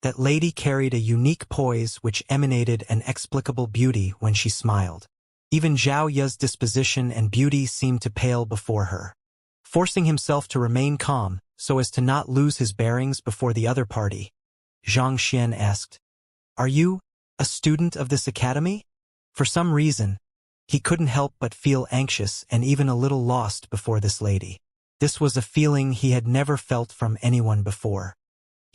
That lady carried a unique poise which emanated an inexplicable beauty when she smiled. Even Zhao Ye's disposition and beauty seemed to pale before her. Forcing himself to remain calm, so as to not lose his bearings before the other party, Xianxia asked, "Are you a student of this academy?" For some reason, he couldn't help but feel anxious and even a little lost before this lady. This was a feeling he had never felt from anyone before.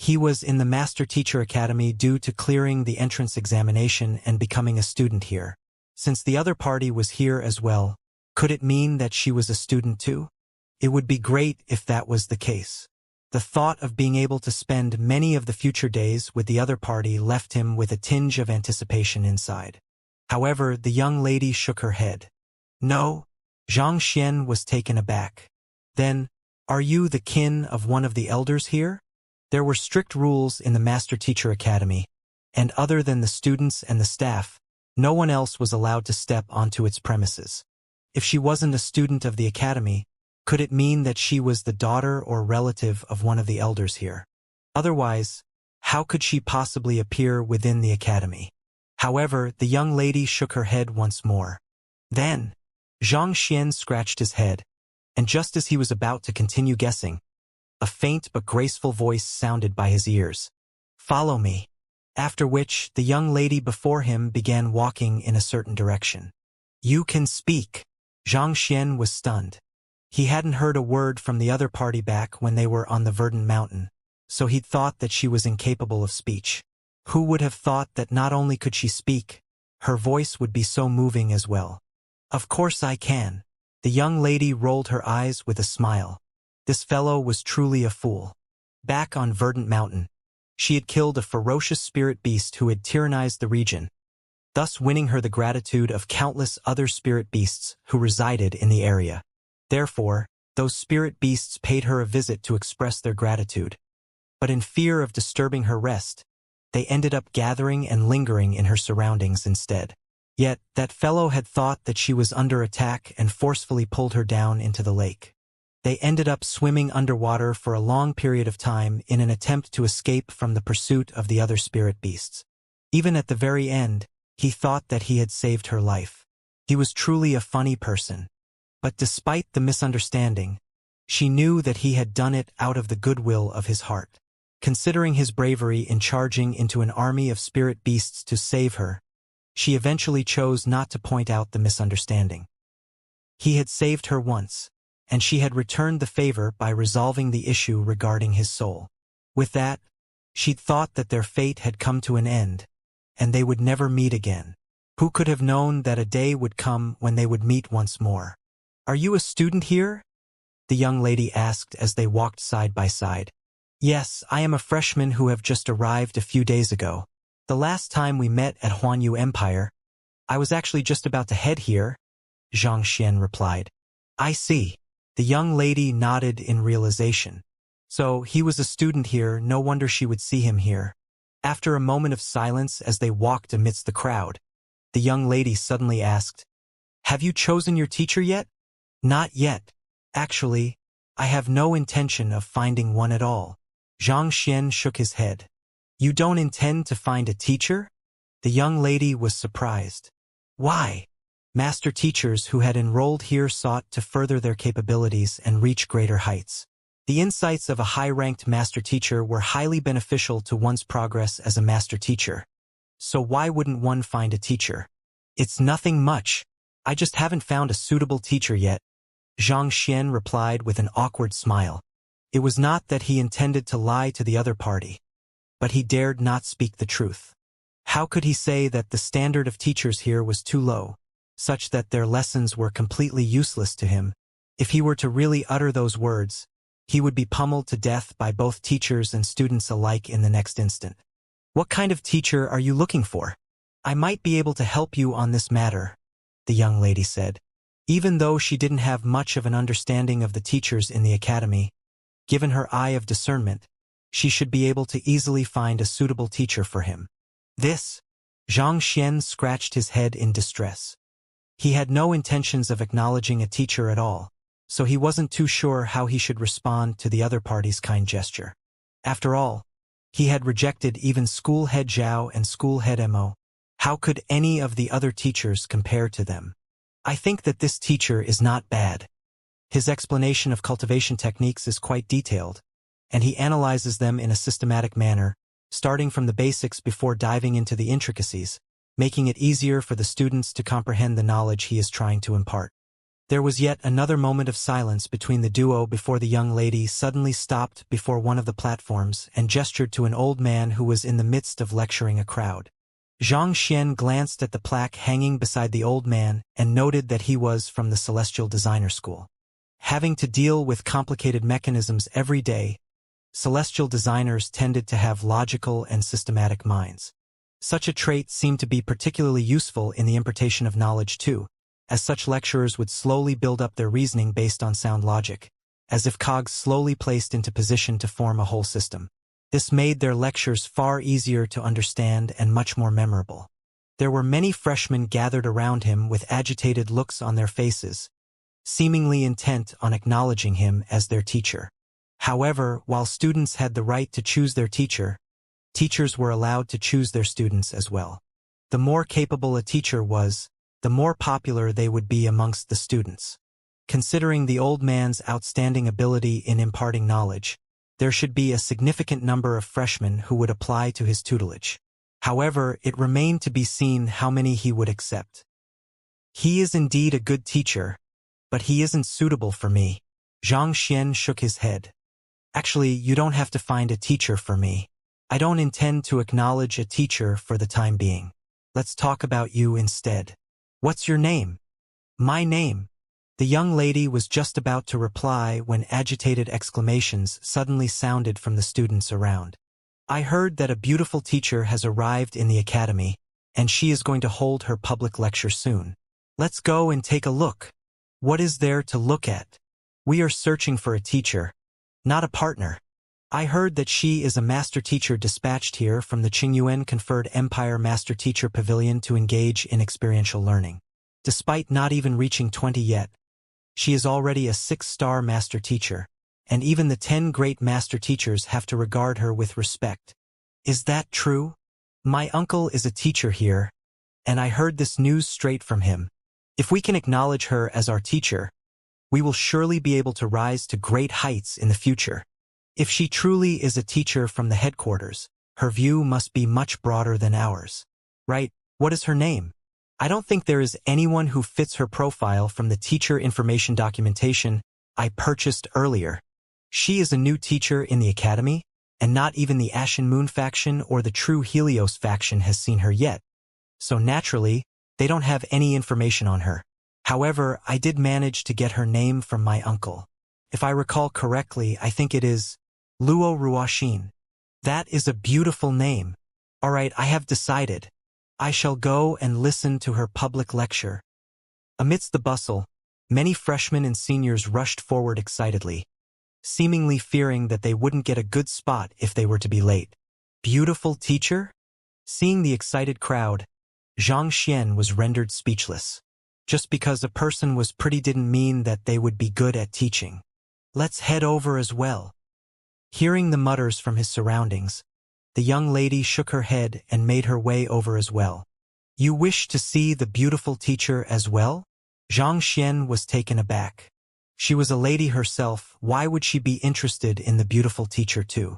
He was in the Master Teacher Academy due to clearing the entrance examination and becoming a student here. Since the other party was here as well, could it mean that she was a student too? It would be great if that was the case. The thought of being able to spend many of the future days with the other party left him with a tinge of anticipation inside. However, the young lady shook her head. "No." Xianxia was taken aback. "Then, are you the kin of one of the elders here?" There were strict rules in the Master Teacher Academy, and other than the students and the staff, no one else was allowed to step onto its premises. If she wasn't a student of the academy, could it mean that she was the daughter or relative of one of the elders here? Otherwise, how could she possibly appear within the academy? However, the young lady shook her head once more. Then, Xianxia scratched his head, and just as he was about to continue guessing, a faint but graceful voice sounded by his ears. "Follow me." After which, the young lady before him began walking in a certain direction. "You can speak." Xianxia was stunned. He hadn't heard a word from the other party back when they were on the verdant mountain, so he'd thought that she was incapable of speech. Who would have thought that not only could she speak, her voice would be so moving as well? "Of course I can." The young lady rolled her eyes with a smile. This fellow was truly a fool. Back on Verdant Mountain, she had killed a ferocious spirit beast who had tyrannized the region, thus winning her the gratitude of countless other spirit beasts who resided in the area. Therefore, those spirit beasts paid her a visit to express their gratitude. But in fear of disturbing her rest, they ended up gathering and lingering in her surroundings instead. Yet, that fellow had thought that she was under attack and forcefully pulled her down into the lake. They ended up swimming underwater for a long period of time in an attempt to escape from the pursuit of the other spirit beasts. Even at the very end, he thought that he had saved her life. He was truly a funny person. But despite the misunderstanding, she knew that he had done it out of the goodwill of his heart. Considering his bravery in charging into an army of spirit beasts to save her, she eventually chose not to point out the misunderstanding. He had saved her once, and she had returned the favor by resolving the issue regarding his soul. With that, she'd thought that their fate had come to an end, and they would never meet again. Who could have known that a day would come when they would meet once more? "Are you a student here?" the young lady asked as they walked side by side. "Yes, I am a freshman who have just arrived a few days ago. The last time we met at Huanyu Empire, I was actually just about to head here," Xianxia replied. "I see." The young lady nodded in realization. So he was a student here, no wonder she would see him here. After a moment of silence as they walked amidst the crowd, the young lady suddenly asked, "Have you chosen your teacher yet?" "Not yet. Actually, I have no intention of finding one at all." Xianxia shook his head. "You don't intend to find a teacher?" The young lady was surprised. "Why?" Master teachers who had enrolled here sought to further their capabilities and reach greater heights. The insights of a high-ranked master teacher were highly beneficial to one's progress as a master teacher. So why wouldn't one find a teacher? "It's nothing much. I just haven't found a suitable teacher yet," Xianxia replied with an awkward smile. It was not that he intended to lie to the other party, but he dared not speak the truth. How could he say that the standard of teachers here was too low, such that their lessons were completely useless to him? If he were to really utter those words, he would be pummeled to death by both teachers and students alike in the next instant. "What kind of teacher are you looking for? I might be able to help you on this matter," the young lady said. Even though she didn't have much of an understanding of the teachers in the academy, given her eye of discernment, she should be able to easily find a suitable teacher for him. "This?" Xianxia scratched his head in distress. He had no intentions of acknowledging a teacher at all, so he wasn't too sure how he should respond to the other party's kind gesture. After all, He had rejected even school head Zhao and school head Mo. How could any of the other teachers compare to them? I think that this teacher is not bad. His explanation of cultivation techniques is quite detailed, and he analyzes them in a systematic manner, starting from the basics before diving into the intricacies, making it easier for the students to comprehend the knowledge he is trying to impart. There was yet another moment of silence between the duo before the young lady suddenly stopped before one of the platforms and gestured to an old man who was in the midst of lecturing a crowd. Xianxia glanced at the plaque hanging beside the old man and noted that he was from the Celestial Designer School. Having to deal with complicated mechanisms every day, celestial designers tended to have logical and systematic minds. Such a trait seemed to be particularly useful in the impartation of knowledge too, as such lecturers would slowly build up their reasoning based on sound logic, as if cogs slowly placed into position to form a whole system. This made their lectures far easier to understand and much more memorable. There were many freshmen gathered around him with agitated looks on their faces, seemingly intent on acknowledging him as their teacher. However, while students had the right to choose their teacher, teachers were allowed to choose their students as well. The more capable a teacher was, the more popular they would be amongst the students. Considering the old man's outstanding ability in imparting knowledge, there should be a significant number of freshmen who would apply to his tutelage. However, it remained to be seen how many he would accept. He is indeed a good teacher, but he isn't suitable for me. Xianxia shook his head. Actually, you don't have to find a teacher for me. I don't intend to acknowledge a teacher for the time being. Let's talk about you instead. What's your name? My name. The young lady was just about to reply when agitated exclamations suddenly sounded from the students around. I heard that a beautiful teacher has arrived in the academy, and she is going to hold her public lecture soon. Let's go and take a look. What is there to look at? We are searching for a teacher, not a partner. I heard that she is a master teacher dispatched here from the Qingyuan conferred Empire Master Teacher Pavilion to engage in experiential learning. Despite not even reaching 20 yet, she is already a 6-star master teacher, and even the 10 great master teachers have to regard her with respect. Is that true? My uncle is a teacher here, and I heard this news straight from him. If we can acknowledge her as our teacher, we will surely be able to rise to great heights in the future. If she truly is a teacher from the headquarters, her view must be much broader than ours. Right? What is her name? I don't think there is anyone who fits her profile from the teacher information documentation I purchased earlier. She is a new teacher in the academy, and not even the Ashen Moon faction or the True Helios faction has seen her yet. So naturally, they don't have any information on her. However, I did manage to get her name from my uncle. If I recall correctly, I think it is Luo Ruoxin. That is a beautiful name. All right, I have decided. I shall go and listen to her public lecture. Amidst the bustle, many freshmen and seniors rushed forward excitedly, seemingly fearing that they wouldn't get a good spot if they were to be late. Beautiful teacher? Seeing the excited crowd, Xianxia was rendered speechless. Just because a person was pretty didn't mean that they would be good at teaching. Let's head over as well. Hearing the mutters from his surroundings, the young lady shook her head and made her way over as well. You wish to see the beautiful teacher as well? Xianxia was taken aback. She was a lady herself, why would she be interested in the beautiful teacher too?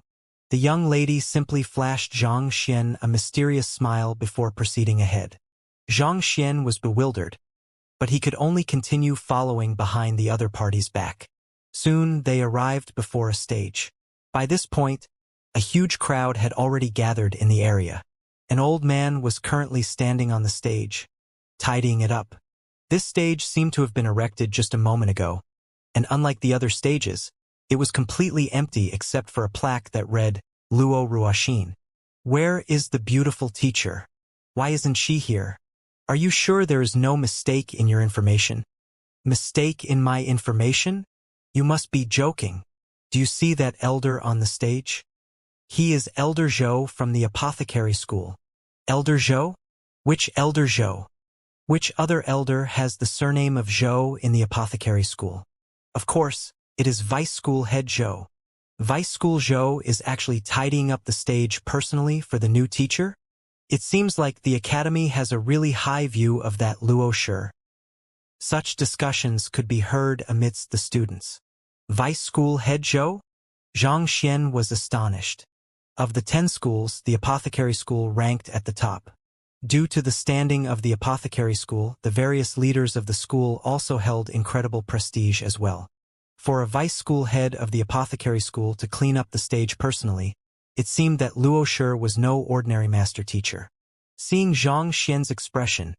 The young lady simply flashed Xianxia a mysterious smile before proceeding ahead. Xianxia was bewildered, but he could only continue following behind the other party's back. Soon they arrived before a stage. By this point, a huge crowd had already gathered in the area. An old man was currently standing on the stage, tidying it up. This stage seemed to have been erected just a moment ago, and unlike the other stages, it was completely empty except for a plaque that read, Luo Ruoxin. Where is the beautiful teacher? Why isn't she here? Are you sure there is no mistake in your information? Mistake in my information? You must be joking. Do you see that elder on the stage? He is Elder Zhou from the apothecary school. Elder Zhou? Which Elder Zhou? Which other elder has the surname of Zhou in the apothecary school? Of course, it is Vice School Head Zhou. Vice School Zhou is actually tidying up the stage personally for the new teacher? It seems like the academy has a really high view of that Luo Shi. Such discussions could be heard amidst the students. Vice School Head Zhou? Xianxia was astonished. Of the 10 schools, the apothecary school ranked at the top. Due to the standing of the apothecary school, the various leaders of the school also held incredible prestige as well. For a vice school head of the apothecary school to clean up the stage personally, it seemed that Luo Shi was no ordinary master teacher. Seeing Zhang Xian's expression,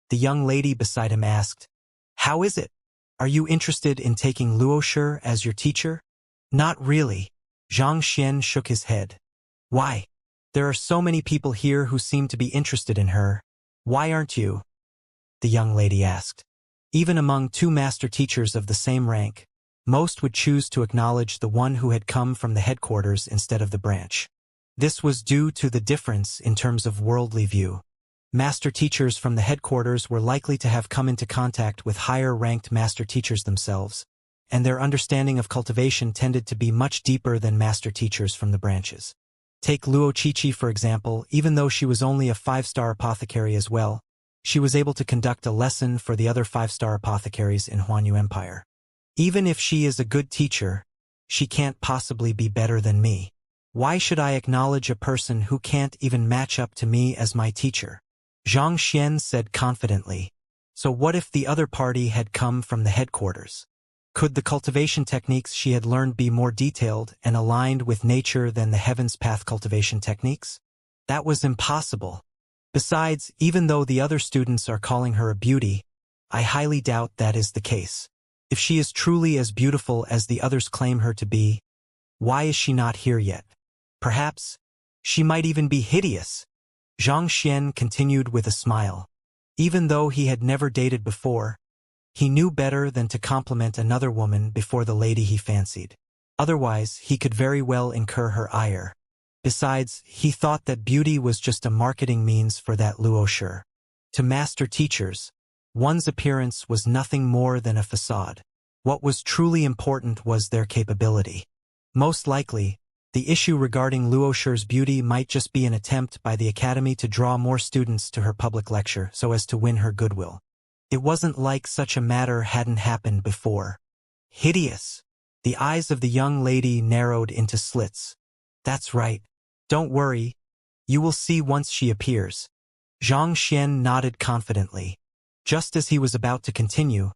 the young lady beside him asked, "How is it? Are you interested in taking Luo Shi as your teacher?" "Not really." Zhang Xian shook his head. "Why? There are so many people here who seem to be interested in her. Why aren't you?" the young lady asked. Even among two master teachers of the same rank, most would choose to acknowledge the one who had come from the headquarters instead of the branch. This was due to the difference in terms of worldly view. Master teachers from the headquarters were likely to have come into contact with higher-ranked master teachers themselves, and their understanding of cultivation tended to be much deeper than master teachers from the branches. Take Luo Qiqi, for example. Even though she was only a 5-star apothecary as well, she was able to conduct a lesson for the other 5-star apothecaries in Huanyu Empire. Even if she is a good teacher, she can't possibly be better than me. Why should I acknowledge a person who can't even match up to me as my teacher? Zhang Xian said confidently. So what if the other party had come from the headquarters? Could the cultivation techniques she had learned be more detailed and aligned with nature than the Heaven's Path cultivation techniques? That was impossible. Besides, even though the other students are calling her a beauty, I highly doubt that is the case. If she is truly as beautiful as the others claim her to be, why is she not here yet? Perhaps she might even be hideous. Zhang Xian continued with a smile. Even though he had never dated before, he knew better than to compliment another woman before the lady he fancied. Otherwise, he could very well incur her ire. Besides, he thought that beauty was just a marketing means for that Luo Shi. To master teachers, one's appearance was nothing more than a facade. What was truly important was their capability. Most likely, the issue regarding Luo Shi's beauty might just be an attempt by the academy to draw more students to her public lecture so as to win her goodwill. It wasn't like such a matter hadn't happened before. Hideous. The eyes of the young lady narrowed into slits. That's right. Don't worry. You will see once she appears. Zhang Xian nodded confidently. Just as he was about to continue,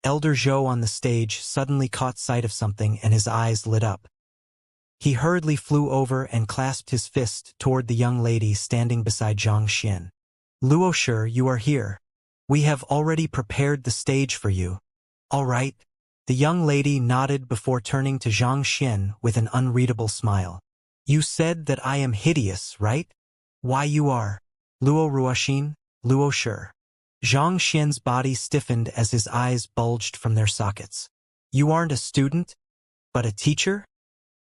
Elder Zhou on the stage suddenly caught sight of something and his eyes lit up. He hurriedly flew over and clasped his fist toward the young lady standing beside Zhang Xian. "Luo Shi, you are here. We have already prepared the stage for you." "All right." The young lady nodded before turning to Zhang Xian with an unreadable smile. "You said that I am hideous, right? Why you are? Luo Ruoxin, Luo Shi." Zhang Xian's body stiffened as his eyes bulged from their sockets. "You aren't a student, but a teacher?"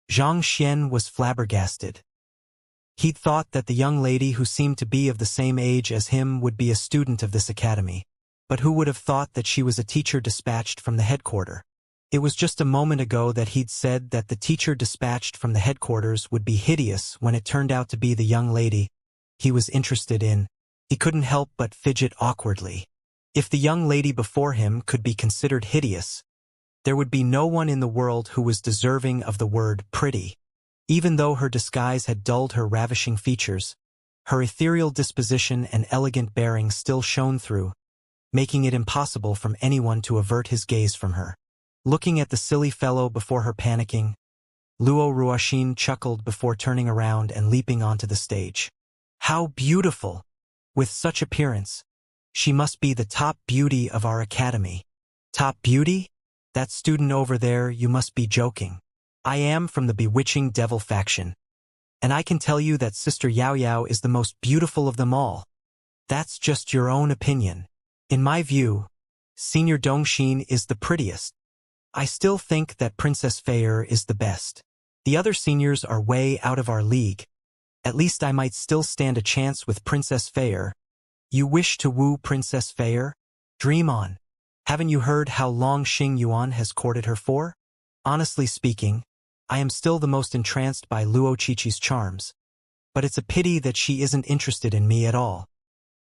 Zhang Xian was flabbergasted. He'd thought that the young lady who seemed to be of the same age as him would be a student of this academy, but who would have thought that she was a teacher dispatched from the headquarters? It was just a moment ago that he'd said that the teacher dispatched from the headquarters would be hideous when it turned out to be the young lady he was interested in. He couldn't help but fidget awkwardly. If the young lady before him could be considered hideous, there would be no one in the world who was deserving of the word pretty. Even though her disguise had dulled her ravishing features, her ethereal disposition and elegant bearing still shone through, making it impossible for anyone to avert his gaze from her. Looking at the silly fellow before her panicking, Luo Ruoxin chuckled before turning around and leaping onto the stage. "How beautiful! With such appearance, she must be the top beauty of our academy." "Top beauty? That student over there, you must be joking. I am from the bewitching devil faction, and I can tell you that Sister Yao Yao is the most beautiful of them all. That's just your own opinion. In my view, Senior Dongxin is the prettiest. I still think that Princess Feier is the best. The other seniors are way out of our league. At least I might still stand a chance with Princess Feier." "You wish to woo Princess Feier? Dream on. Haven't you heard how long Xing Yuan has courted her for? Honestly speaking, I am still the most entranced by Luo Qiqi's charms. But it's a pity that she isn't interested in me at all.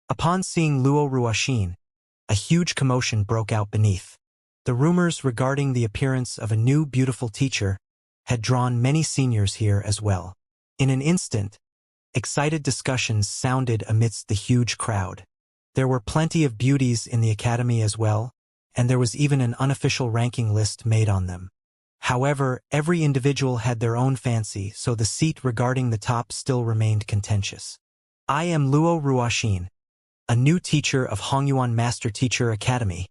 Upon seeing Luo Ruoxin, a huge commotion broke out beneath. The rumors regarding the appearance of a new beautiful teacher had drawn many seniors here as well. In an instant, excited discussions sounded amidst the huge crowd. There were plenty of beauties in the academy as well, and there was even an unofficial ranking list made on them. However, every individual had their own fancy, so the seat regarding the top still remained contentious. I am Luo Ruoxin, a new teacher of Hongyuan Master Teacher Academy.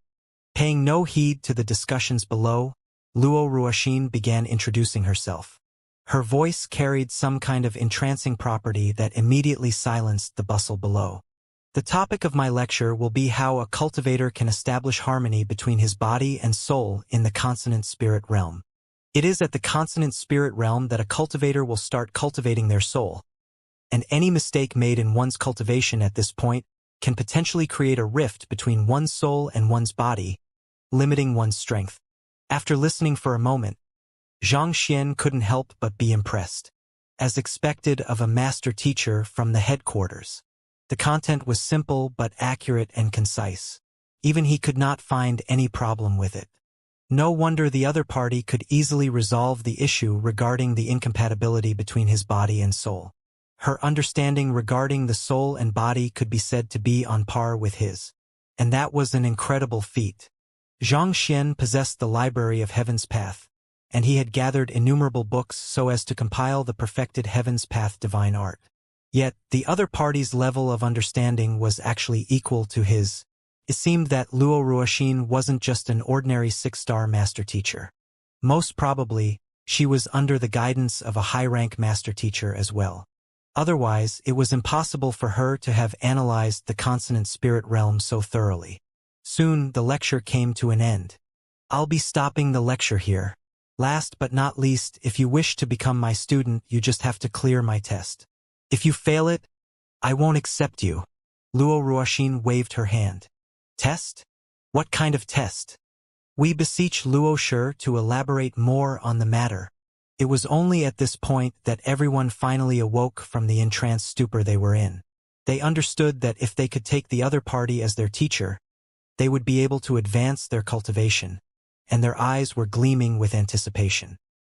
Paying no heed to the discussions below, Luo Ruoxin began introducing herself. Her voice carried some kind of entrancing property that immediately silenced the bustle below. The topic of my lecture will be how a cultivator can establish harmony between his body and soul in the consonant spirit realm. It is at the consonant spirit realm that a cultivator will start cultivating their soul, and any mistake made in one's cultivation at this point can potentially create a rift between one's soul and one's body, limiting one's strength. After listening for a moment, Xianxia couldn't help but be impressed. As expected of a master teacher from the headquarters, the content was simple but accurate and concise. Even he could not find any problem with it. No wonder the other party could easily resolve the issue regarding the incompatibility between his body and soul. Her understanding regarding the soul and body could be said to be on par with his, and that was an incredible feat. Xianxia possessed the library of Heaven's Path, and he had gathered innumerable books so as to compile the perfected Heaven's Path divine art. Yet, the other party's level of understanding was actually equal to his. It seemed that Luo Ruoxin wasn't just an ordinary 6-star master teacher. Most probably, she was under the guidance of a high-rank master teacher as well. Otherwise, it was impossible for her to have analyzed the consonant spirit realm so thoroughly. Soon, the lecture came to an end. I'll be stopping the lecture here. Last but not least, if you wish to become my student, you just have to clear my test. If you fail it, I won't accept you. Luo Ruoxin waved her hand. Test? What kind of test? We beseech Luo Shi to elaborate more on the matter. It was only at this point that everyone finally awoke from the entranced stupor they were in. They understood that if they could take the other party as their teacher, they would be able to advance their cultivation, and their eyes were gleaming with anticipation.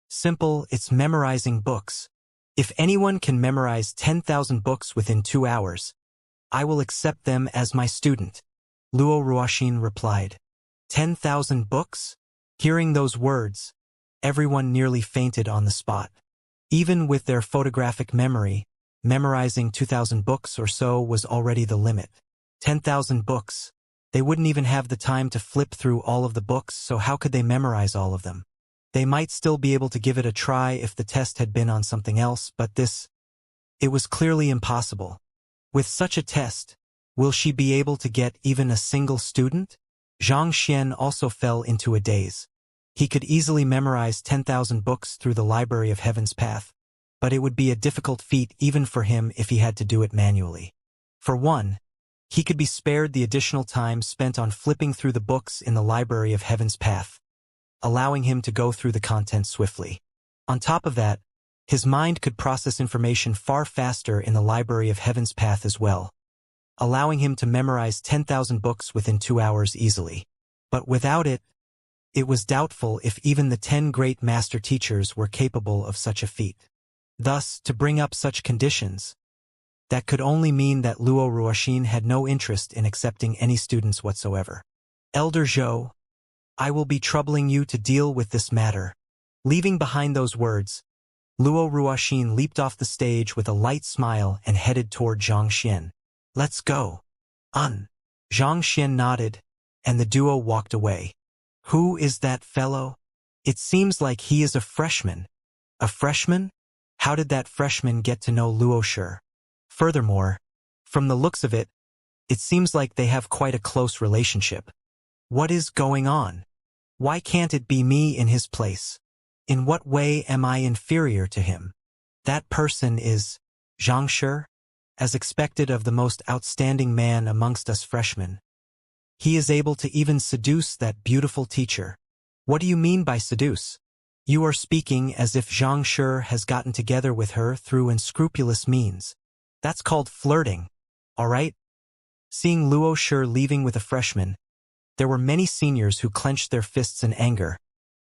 Simple, it's memorizing books. If anyone can memorize 10,000 books within 2 hours, I will accept them as my student. Luo Ruoxin replied. 10,000 books? Hearing those words, everyone nearly fainted on the spot. Even with their photographic memory, memorizing 2,000 books or so was already the limit. 10,000 books. They wouldn't even have the time to flip through all of the books, so how could they memorize all of them? They might still be able to give it a try if the test had been on something else, but it was clearly impossible. With such a test, will she be able to get even a single student? Xianxia also fell into a daze. He could easily memorize 10,000 books through the Library of Heaven's Path, but it would be a difficult feat even for him if he had to do it manually. For one, he could be spared the additional time spent on flipping through the books in the Library of Heaven's Path, allowing him to go through the content swiftly. On top of that, his mind could process information far faster in the Library of Heaven's Path as well, allowing him to memorize 10,000 books within 2 hours easily. But without it, it was doubtful if even the 10 great master teachers were capable of such a feat. Thus, to bring up such conditions, that could only mean that Luo Ruoxin had no interest in accepting any students whatsoever. Elder Zhou, I will be troubling you to deal with this matter. Leaving behind those words, Luo Ruoxin leaped off the stage with a light smile and headed toward Xianxia. Let's go. Xianxia nodded, and the duo walked away. Who is that fellow? It seems like he is a freshman. A freshman? How did that freshman get to know Luo Shi? Furthermore, from the looks of it, it seems like they have quite a close relationship. What is going on? Why can't it be me in his place? In what way am I inferior to him? That person is Xianxia, as expected of the most outstanding man amongst us freshmen. He is able to even seduce that beautiful teacher. What do you mean by seduce? You are speaking as if Xianxia has gotten together with her through unscrupulous means. That's called flirting, all right? Seeing Luo Shi leaving with a freshman, there were many seniors who clenched their fists in anger,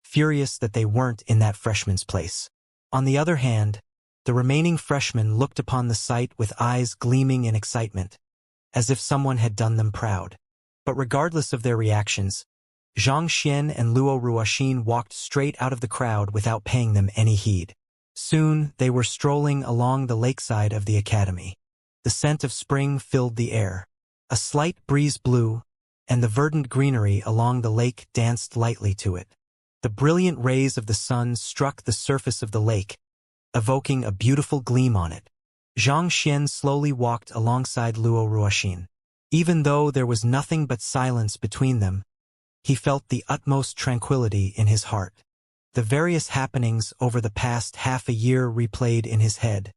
furious that they weren't in that freshman's place. On the other hand, the remaining freshmen looked upon the sight with eyes gleaming in excitement, as if someone had done them proud. But regardless of their reactions, Zhang Xian and Luo Ruoxin walked straight out of the crowd without paying them any heed. Soon, they were strolling along the lakeside of the academy. The scent of spring filled the air. A slight breeze blew, and the verdant greenery along the lake danced lightly to it. The brilliant rays of the sun struck the surface of the lake, evoking a beautiful gleam on it. Zhang Xian slowly walked alongside Luo Ruoxin. Even though there was nothing but silence between them, he felt the utmost tranquility in his heart. The various happenings over the past half a year replayed in his head.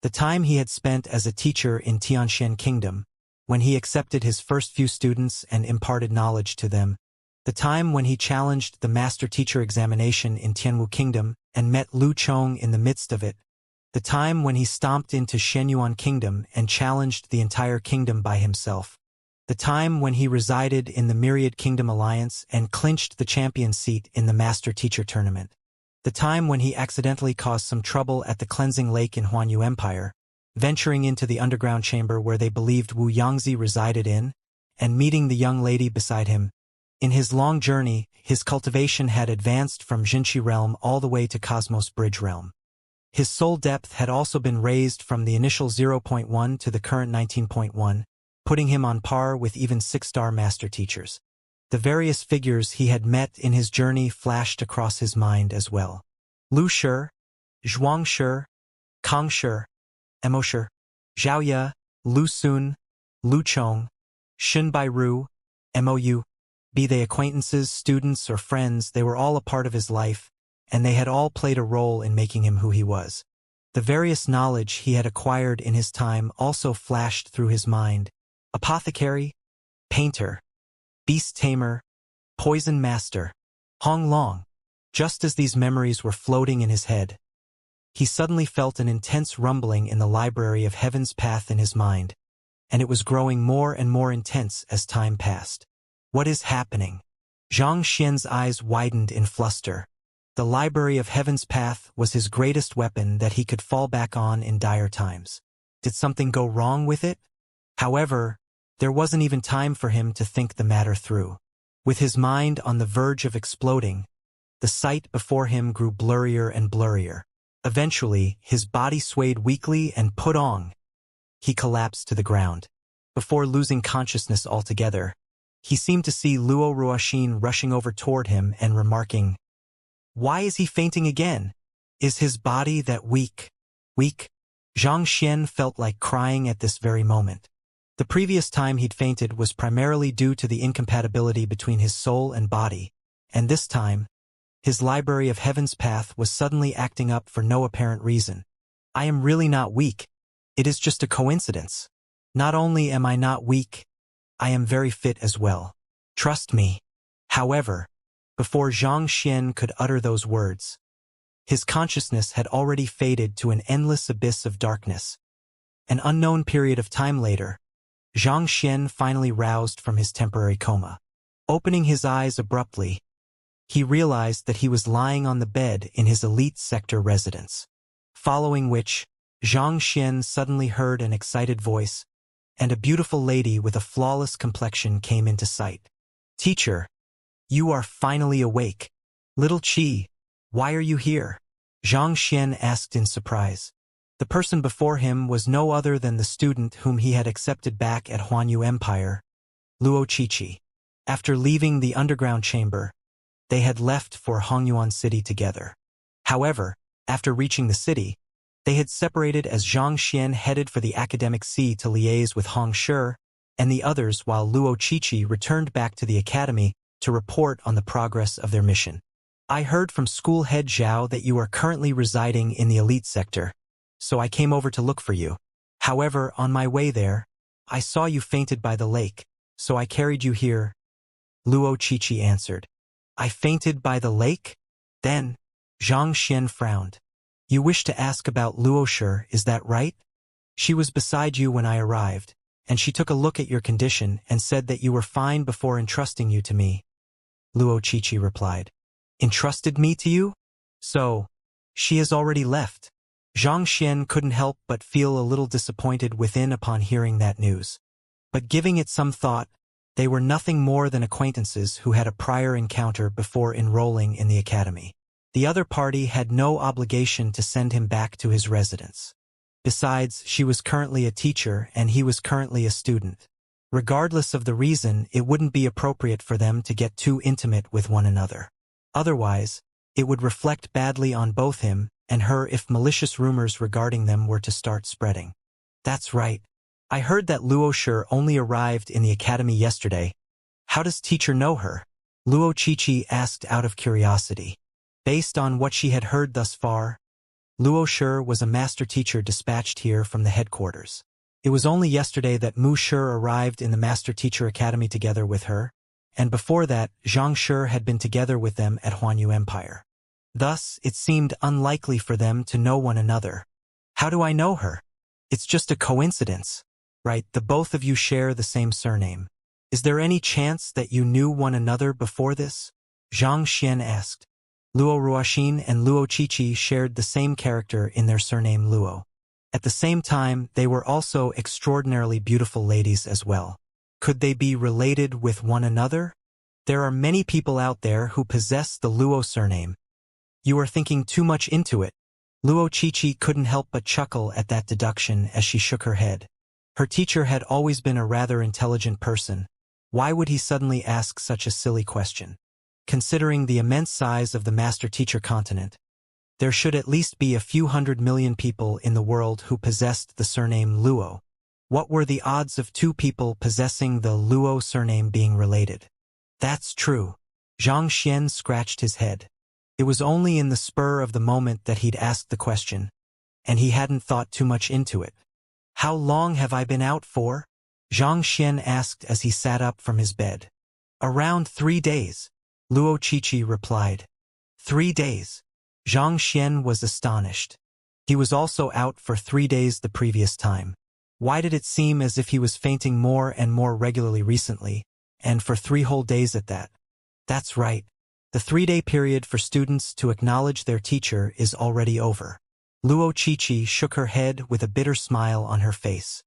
The time he had spent as a teacher in Tianxian Kingdom, when he accepted his first few students and imparted knowledge to them. The time when he challenged the master-teacher examination in Tianwu Kingdom and met Lu Chong in the midst of it. The time when he stomped into Shenyuan Kingdom and challenged the entire kingdom by himself. The time when he resided in the Myriad Kingdom Alliance and clinched the champion seat in the Master-Teacher Tournament. The time when he accidentally caused some trouble at the Cleansing Lake in Huanyu Empire, venturing into the underground chamber where they believed Wu Yangzi resided in, and meeting the young lady beside him. In his long journey, his cultivation had advanced from Jinchi realm all the way to Cosmos Bridge realm. His soul depth had also been raised from the initial 0.1 to the current 19.1, putting him on par with even 6-star master teachers. The various figures he had met in his journey flashed across his mind as well. Lu Shi, Zhuang Shi, Kang Shi, Emo Shi, Zhao Ye, Lu Sun, Lu Chong, Xun Bairu, Mou. Be they acquaintances, students, or friends, they were all a part of his life, and they had all played a role in making him who he was. The various knowledge he had acquired in his time also flashed through his mind. Apothecary, painter, beast tamer, poison master, Hong Long. Just as these memories were floating in his head, he suddenly felt an intense rumbling in the library of Heaven's Path in his mind, and it was growing more and more intense as time passed. What is happening? Zhang Xian's eyes widened in fluster. The library of Heaven's Path was his greatest weapon that he could fall back on in dire times. Did something go wrong with it? However, there wasn't even time for him to think the matter through. With his mind on the verge of exploding, the sight before him grew blurrier and blurrier. Eventually, his body swayed weakly and put-ong. He collapsed to the ground. Before losing consciousness altogether, he seemed to see Luo Ruoxin rushing over toward him and remarking, "Why is he fainting again? Is his body that weak?" Weak? Zhang Xian felt like crying at this very moment. The previous time he'd fainted was primarily due to the incompatibility between his soul and body, and this time, his library of Heaven's Path was suddenly acting up for no apparent reason. I am really not weak. It is just a coincidence. Not only am I not weak, I am very fit as well. Trust me. However, before Zhang Xian could utter those words, his consciousness had already faded to an endless abyss of darkness. An unknown period of time later, Zhang Xian finally roused from his temporary coma. Opening his eyes abruptly, he realized that he was lying on the bed in his elite sector residence. Following which, Zhang Xian suddenly heard an excited voice, and a beautiful lady with a flawless complexion came into sight. "Teacher, you are finally awake. Little Qi, why are you here?" Zhang Xian asked in surprise. The person before him was no other than the student whom he had accepted back at Huanyu Empire, Luo Qiqi. After leaving the underground chamber, they had left for Hongyuan City together. However, after reaching the city, they had separated as Zhang Xian headed for the academic sea to liaise with Hong Shi, and the others while Luo Qiqi returned back to the academy to report on the progress of their mission. "I heard from school head Zhao that you are currently residing in the elite sector, so I came over to look for you. However, on my way there, I saw you fainted by the lake, so I carried you here," Luo Qiqi answered. "I fainted by the lake? Then, Xianxia frowned. You wish to ask about Luoshi, is that right? She was beside you when I arrived, and she took a look at your condition and said that you were fine before entrusting you to me. Luochi replied. Entrusted me to you? So, she has already left. Xianxia couldn't help but feel a little disappointed within upon hearing that news. But giving it some thought, they were nothing more than acquaintances who had a prior encounter before enrolling in the academy. The other party had no obligation to send him back to his residence. Besides, she was currently a teacher and he was currently a student. Regardless of the reason, it wouldn't be appropriate for them to get too intimate with one another. Otherwise, it would reflect badly on both him and her if malicious rumors regarding them were to start spreading. That's right. I heard that Luoshi only arrived in the academy yesterday. How does teacher know her? Luochi asked out of curiosity. Based on what she had heard thus far, Luoshi was a master teacher dispatched here from the headquarters. It was only yesterday that Mu Shi arrived in the Master Teacher Academy together with her, and before that, Zhang Shi had been together with them at Huanyu Empire. Thus, it seemed unlikely for them to know one another. How do I know her? It's just a coincidence, right? The both of you share the same surname. Is there any chance that you knew one another before this? Zhang Xian asked. Luo Ruoxin and Luo Qiqi shared the same character in their surname Luo. At the same time, they were also extraordinarily beautiful ladies as well. Could they be related with one another? There are many people out there who possess the Luo surname. You are thinking too much into it. Luo Qiqi couldn't help but chuckle at that deduction as she shook her head. Her teacher had always been a rather intelligent person. Why would he suddenly ask such a silly question? Considering the immense size of the master-teacher continent, there should at least be a few 100 million people in the world who possessed the surname Luo. What were the odds of two people possessing the Luo surname being related? That's true. Zhang Xian scratched his head. It was only in the spur of the moment that he'd asked the question, and he hadn't thought too much into it. How long have I been out for? Zhang Xian asked as he sat up from his bed. Around 3 days. Luo Qiqi replied. 3 days. Zhang Xian was astonished. He was also out for 3 days the previous time. Why did it seem as if he was fainting more and more regularly recently, and for 3 whole days at that? That's right. The 3-day period for students to acknowledge their teacher is already over. Luo Qiqi shook her head with a bitter smile on her face.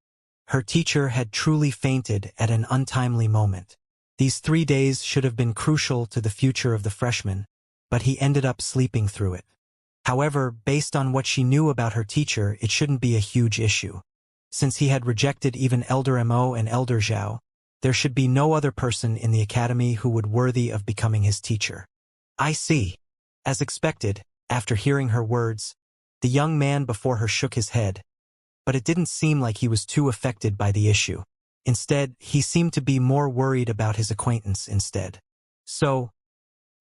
Her teacher had truly fainted at an untimely moment. These 3 days should have been crucial to the future of the freshman, but he ended up sleeping through it. However, based on what she knew about her teacher, it shouldn't be a huge issue. Since he had rejected even Elder Mo and Elder Zhao, there should be no other person in the academy who would worthy of becoming his teacher. I see. As expected, after hearing her words, the young man before her shook his head, but it didn't seem like he was too affected by the issue. Instead, he seemed to be more worried about his acquaintance instead. So,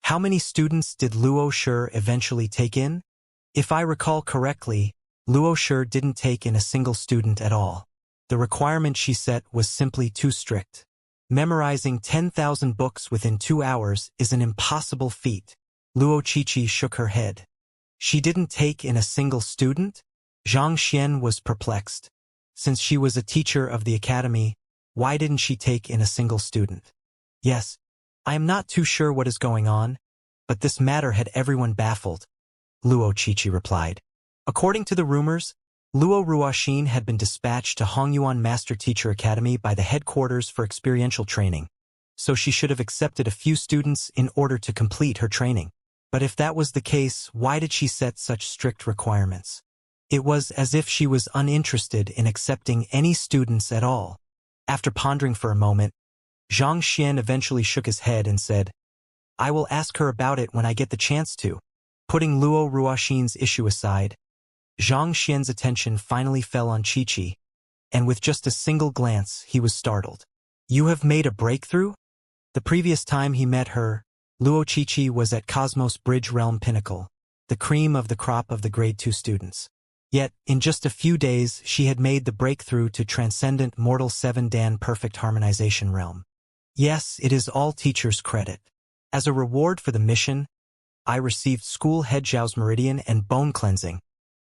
how many students did Luo Shi eventually take in? If I recall correctly, Luo Shi didn't take in a single student at all. The requirement she set was simply too strict. Memorizing 10,000 books within 2 hours is an impossible feat. Luo Qiqi shook her head. She didn't take in a single student? Zhang Xian was perplexed. Since she was a teacher of the academy, why didn't she take in a single student? Yes, I am not too sure what is going on, but this matter had everyone baffled, Luo Qiqi replied. According to the rumors, Luo Ruoxin had been dispatched to Hongyuan Master Teacher Academy by the headquarters for experiential training, so she should have accepted a few students in order to complete her training. But if that was the case, why did she set such strict requirements? It was as if she was uninterested in accepting any students at all. After pondering for a moment, Zhang Xian eventually shook his head and said, I will ask her about it when I get the chance to. Putting Luo Ruoxin's issue aside, Zhang Xian's attention finally fell on Qiqi, and with just a single glance, he was startled. You have made a breakthrough? The previous time he met her, Luo Qiqi was at Cosmos Bridge Realm Pinnacle, the cream of the crop of the Grade 2 students. Yet, in just a few days, she had made the breakthrough to Transcendent Mortal 7 Dan Perfect Harmonization Realm. Yes, it is all teachers' credit. As a reward for the mission, I received school head Zhao's meridian and bone cleansing,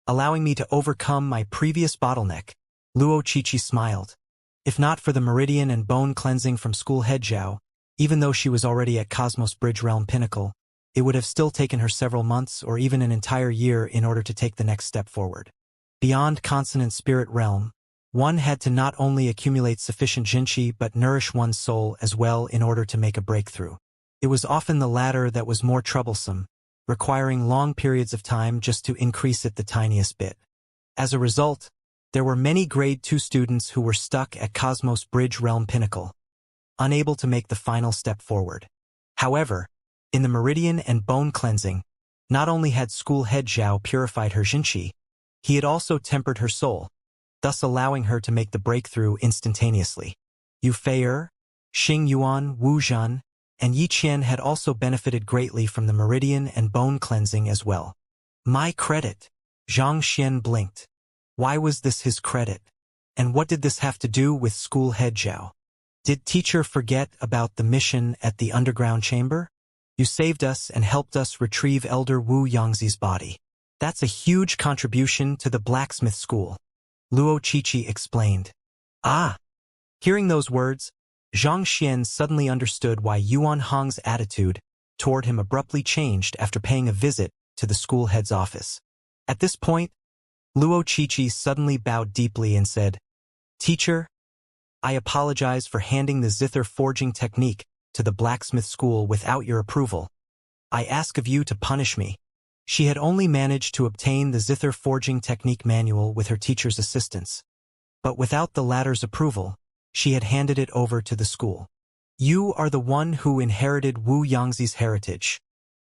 allowing me to overcome my previous bottleneck. Luo Qiqi smiled. If not for the meridian and bone cleansing from school head Zhao, even though she was already at Cosmos Bridge Realm Pinnacle, it would have still taken her several months or even an entire year in order to take the next step forward. Beyond Consonant Spirit Realm, one had to not only accumulate sufficient jinqi but nourish one's soul as well in order to make a breakthrough. It was often the latter that was more troublesome, requiring long periods of time just to increase it the tiniest bit. As a result, there were many Grade 2 students who were stuck at Cosmos Bridge Realm Pinnacle, unable to make the final step forward. However, in the meridian and bone cleansing, not only had school head Zhao purified her jinqi, he had also tempered her soul, thus allowing her to make the breakthrough instantaneously. Yu Fei'er, Xing Yuan, Wu Zhan, and Yi Qian had also benefited greatly from the meridian and bone cleansing as well. My credit. Zhang Xian blinked. Why was this his credit? And what did this have to do with school head Zhao? Did teacher forget about the mission at the underground chamber? You saved us and helped us retrieve Elder Wu Yangzi's body. That's a huge contribution to the blacksmith school. Luo Qiqi explained. Ah! Hearing those words, Zhang Xian suddenly understood why Yuan Hong's attitude toward him abruptly changed after paying a visit to the school head's office. At this point, Luo Qiqi suddenly bowed deeply and said, Teacher, I apologize for handing the zither forging technique to the blacksmith school without your approval. I ask of you to punish me. She had only managed to obtain the zither forging technique manual with her teacher's assistance. But without the latter's approval, she had handed it over to the school. You are the one who inherited Wu Yangzi's heritage.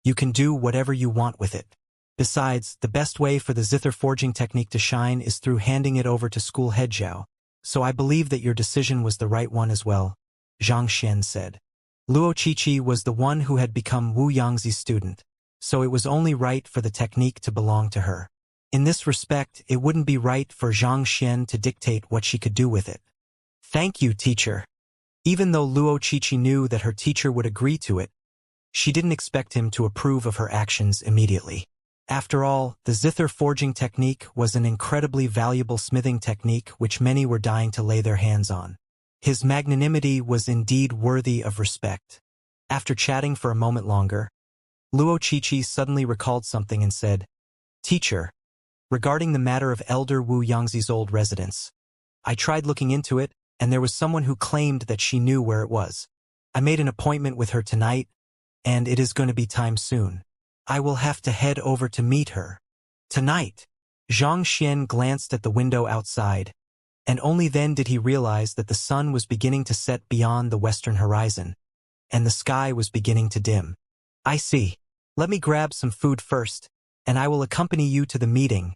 You can do whatever you want with it. Besides, the best way for the zither forging technique to shine is through handing it over to school head Zhao, so I believe that your decision was the right one as well, Zhang Xian said. Luo Qiqi was the one who had become Wu Yangzi's student, so it was only right for the technique to belong to her. In this respect, it wouldn't be right for Zhang Xian to dictate what she could do with it. Thank you, teacher. Even though Luo Qiqi knew that her teacher would agree to it, she didn't expect him to approve of her actions immediately. After all, the zither forging technique was an incredibly valuable smithing technique which many were dying to lay their hands on. His magnanimity was indeed worthy of respect. After chatting for a moment longer, Luo Qiqi suddenly recalled something and said, Teacher, regarding the matter of Elder Wu Yangzi's old residence, I tried looking into it, and there was someone who claimed that she knew where it was. I made an appointment with her tonight, and it is going to be time soon. I will have to head over to meet her. Tonight. Zhang Xian glanced at the window outside, and only then did he realize that the sun was beginning to set beyond the western horizon, and the sky was beginning to dim. I see. Let me grab some food first, and I will accompany you to the meeting,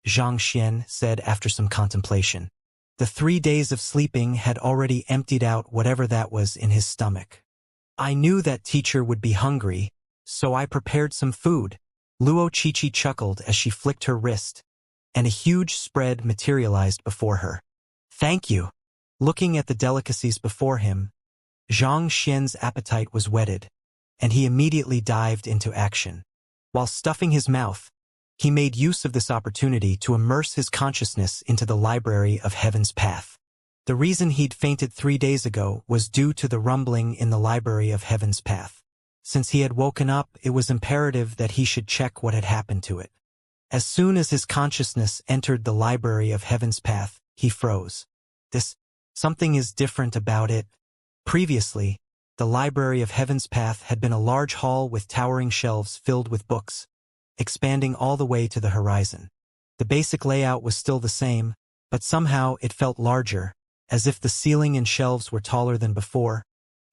Zhang Xian said after some contemplation. The 3 days of sleeping had already emptied out whatever that was in his stomach. I knew that teacher would be hungry, so I prepared some food. Luo Qiqi chuckled as she flicked her wrist, and a huge spread materialized before her. Thank you. Looking at the delicacies before him, Zhang Xian's appetite was whetted, and he immediately dived into action. While stuffing his mouth, he made use of this opportunity to immerse his consciousness into the library of Heaven's Path. The reason he'd fainted 3 days ago was due to the rumbling in the library of Heaven's Path. Since he had woken up, it was imperative that he should check what had happened to it. As soon as his consciousness entered the library of Heaven's Path, he froze. Something is different about it. Previously, the library of Heaven's Path had been a large hall with towering shelves filled with books, expanding all the way to the horizon. The basic layout was still the same, but somehow it felt larger, as if the ceiling and shelves were taller than before,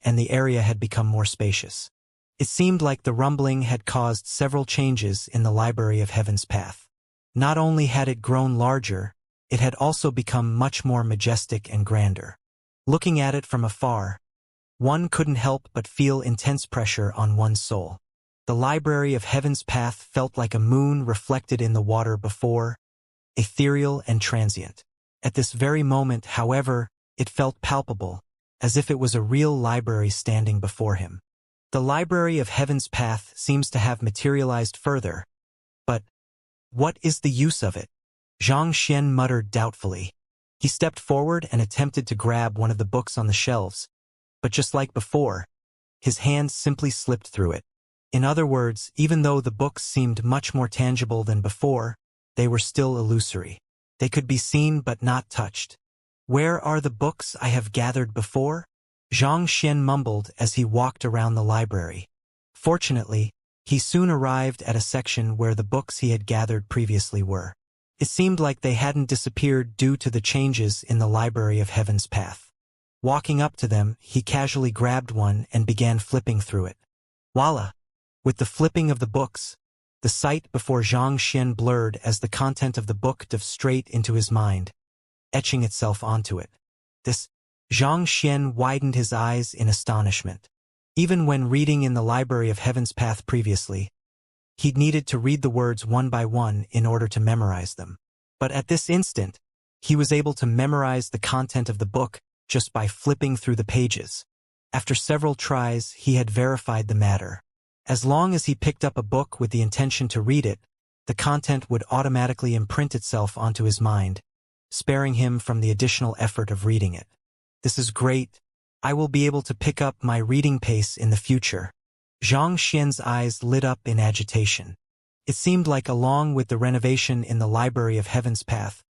and the area had become more spacious. It seemed like the rumbling had caused several changes in the library of Heaven's Path. Not only had it grown larger, it had also become much more majestic and grander. Looking at it from afar, one couldn't help but feel intense pressure on one's soul. The library of Heaven's Path felt like a moon reflected in the water before, ethereal and transient. At this very moment, however, it felt palpable, as if it was a real library standing before him. The Library of Heaven's Path seems to have materialized further, but what is the use of it? Xianxia muttered doubtfully. He stepped forward and attempted to grab one of the books on the shelves, but just like before, his hand simply slipped through it. In other words, even though the books seemed much more tangible than before, they were still illusory. They could be seen but not touched. Where are the books I have gathered before? Xianxia mumbled as he walked around the library. Fortunately, he soon arrived at a section where the books he had gathered previously were. It seemed like they hadn't disappeared due to the changes in the Library of Heaven's Path. Walking up to them, he casually grabbed one and began flipping through it. Voila! With the flipping of the books, the sight before Xianxia blurred as the content of the book dove straight into his mind, etching itself onto it. Xianxia widened his eyes in astonishment. Even when reading in the Library of Heaven's Path previously, he'd needed to read the words one by one in order to memorize them. But at this instant, he was able to memorize the content of the book just by flipping through the pages. After several tries, he had verified the matter. As long as he picked up a book with the intention to read it, the content would automatically imprint itself onto his mind, sparing him from the additional effort of reading it. This is great. I will be able to pick up my reading pace in the future. Xianxia's eyes lit up in agitation. It seemed like along with the renovation in the Library of Heaven's Path,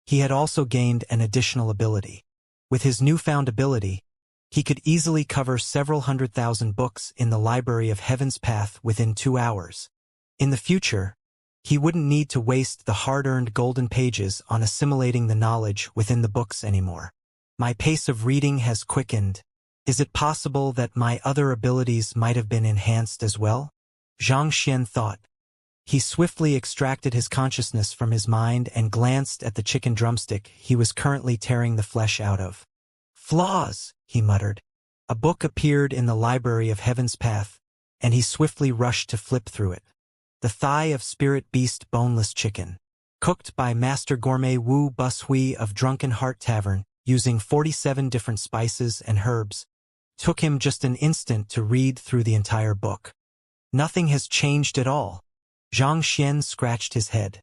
he had also gained an additional ability. With his newfound ability, he could easily cover several 100,000 books in the Library of Heaven's Path within 2 hours. In the future, he wouldn't need to waste the hard-earned golden pages on assimilating the knowledge within the books anymore. My pace of reading has quickened. Is it possible that my other abilities might have been enhanced as well? Xianxia thought. He swiftly extracted his consciousness from his mind and glanced at the chicken drumstick he was currently tearing the flesh out of. Flaws, he muttered. A book appeared in the Library of Heaven's Path, and he swiftly rushed to flip through it. The Thigh of Spirit Beast Boneless Chicken, cooked by Master Gourmet Wu Bushui of Drunken Heart Tavern, using 47 different spices and herbs, took him just an instant to read through the entire book. Nothing has changed at all. Xianxia scratched his head.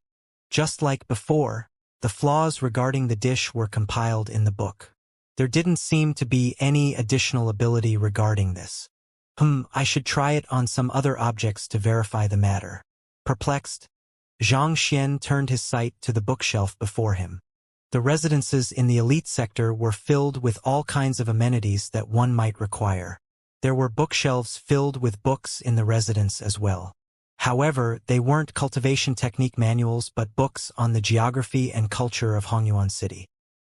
Just like before, the flaws regarding the dish were compiled in the book. There didn't seem to be any additional ability regarding this. I should try it on some other objects to verify the matter. Perplexed, Xianxia turned his sight to the bookshelf before him. The residences in the elite sector were filled with all kinds of amenities that one might require. There were bookshelves filled with books in the residence as well. However, they weren't cultivation technique manuals but books on the geography and culture of Hongyuan City.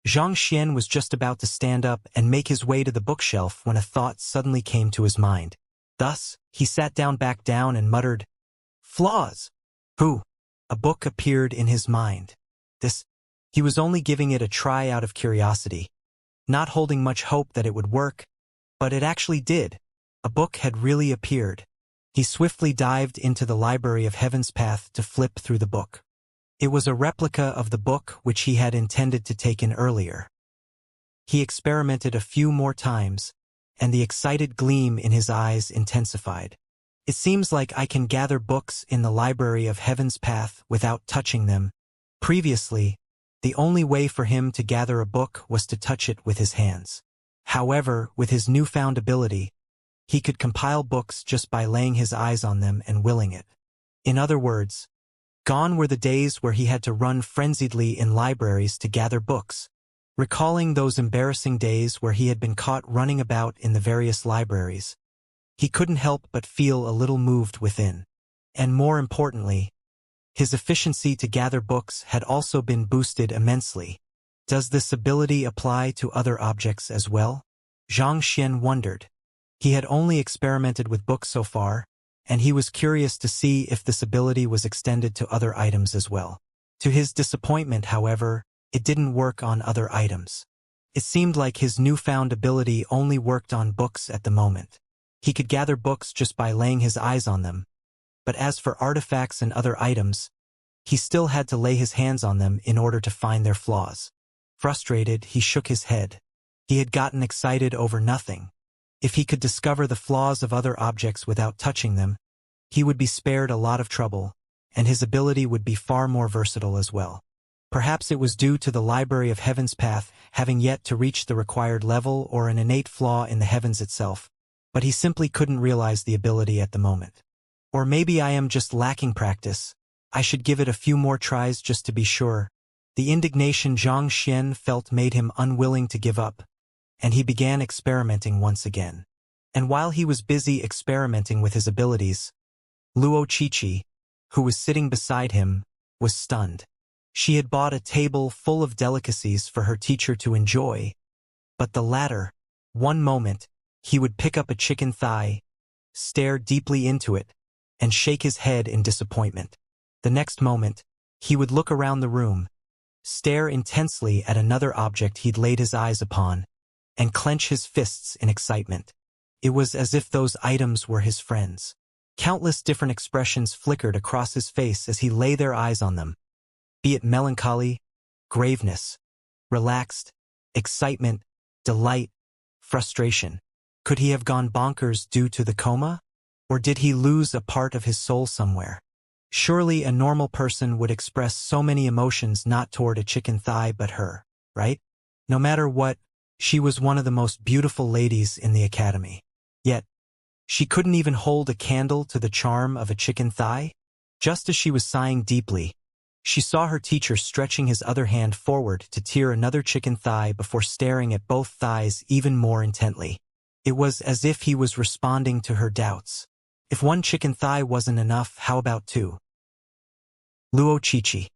Xianxia was just about to stand up and make his way to the bookshelf when a thought suddenly came to his mind. Thus, he sat back down and muttered, "Flaws! Who?" A book appeared in his mind. He was only giving it a try out of curiosity, not holding much hope that it would work, but it actually did. A book had really appeared. He swiftly dived into the Library of Heaven's Path to flip through the book. It was a replica of the book which he had intended to take in earlier. He experimented a few more times, and the excited gleam in his eyes intensified. It seems like I can gather books in the Library of Heaven's Path without touching them. Previously, the only way for him to gather a book was to touch it with his hands. However, with his newfound ability, he could compile books just by laying his eyes on them and willing it. In other words, gone were the days where he had to run frenziedly in libraries to gather books. Recalling those embarrassing days where he had been caught running about in the various libraries, he couldn't help but feel a little moved within. And more importantly, his efficiency to gather books had also been boosted immensely. Does this ability apply to other objects as well? Xianxia wondered. He had only experimented with books so far, and he was curious to see if this ability was extended to other items as well. To his disappointment, however, it didn't work on other items. It seemed like his newfound ability only worked on books at the moment. He could gather books just by laying his eyes on them, but as for artifacts and other items, he still had to lay his hands on them in order to find their flaws. Frustrated, he shook his head. He had gotten excited over nothing. If he could discover the flaws of other objects without touching them, he would be spared a lot of trouble, and his ability would be far more versatile as well. Perhaps it was due to the Library of Heaven's path having yet to reach the required level or an innate flaw in the heavens itself, but he simply couldn't realize the ability at the moment. Or maybe I am just lacking practice. I should give it a few more tries just to be sure. The indignation Xianxia felt made him unwilling to give up, and he began experimenting once again. And while he was busy experimenting with his abilities, Luo Qiqi, who was sitting beside him, was stunned. She had bought a table full of delicacies for her teacher to enjoy, but the latter, one moment, he would pick up a chicken thigh, stare deeply into it, and shake his head in disappointment. The next moment, he would look around the room, stare intensely at another object he'd laid his eyes upon, and clench his fists in excitement. It was as if those items were his friends. Countless different expressions flickered across his face as he lay their eyes on them, be it melancholy, graveness, relaxed, excitement, delight, frustration. Could he have gone bonkers due to the coma? Or did he lose a part of his soul somewhere? Surely a normal person would express so many emotions not toward a chicken thigh but her, right? No matter what, she was one of the most beautiful ladies in the academy. Yet, she couldn't even hold a candle to the charm of a chicken thigh? Just as she was sighing deeply, she saw her teacher stretching his other hand forward to tear another chicken thigh before staring at both thighs even more intently. It was as if he was responding to her doubts. If one chicken thigh wasn't enough, how about two? Luo Qiqi.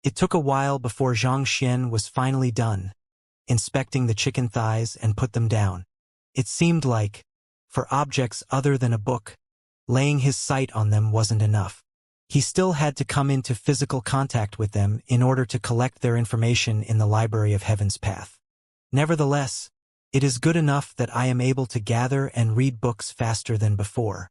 It took a while before Xianxia was finally done, inspecting the chicken thighs and put them down. It seemed like, for objects other than a book, laying his sight on them wasn't enough. He still had to come into physical contact with them in order to collect their information in the Library of Heaven's path. Nevertheless, it is good enough that I am able to gather and read books faster than before.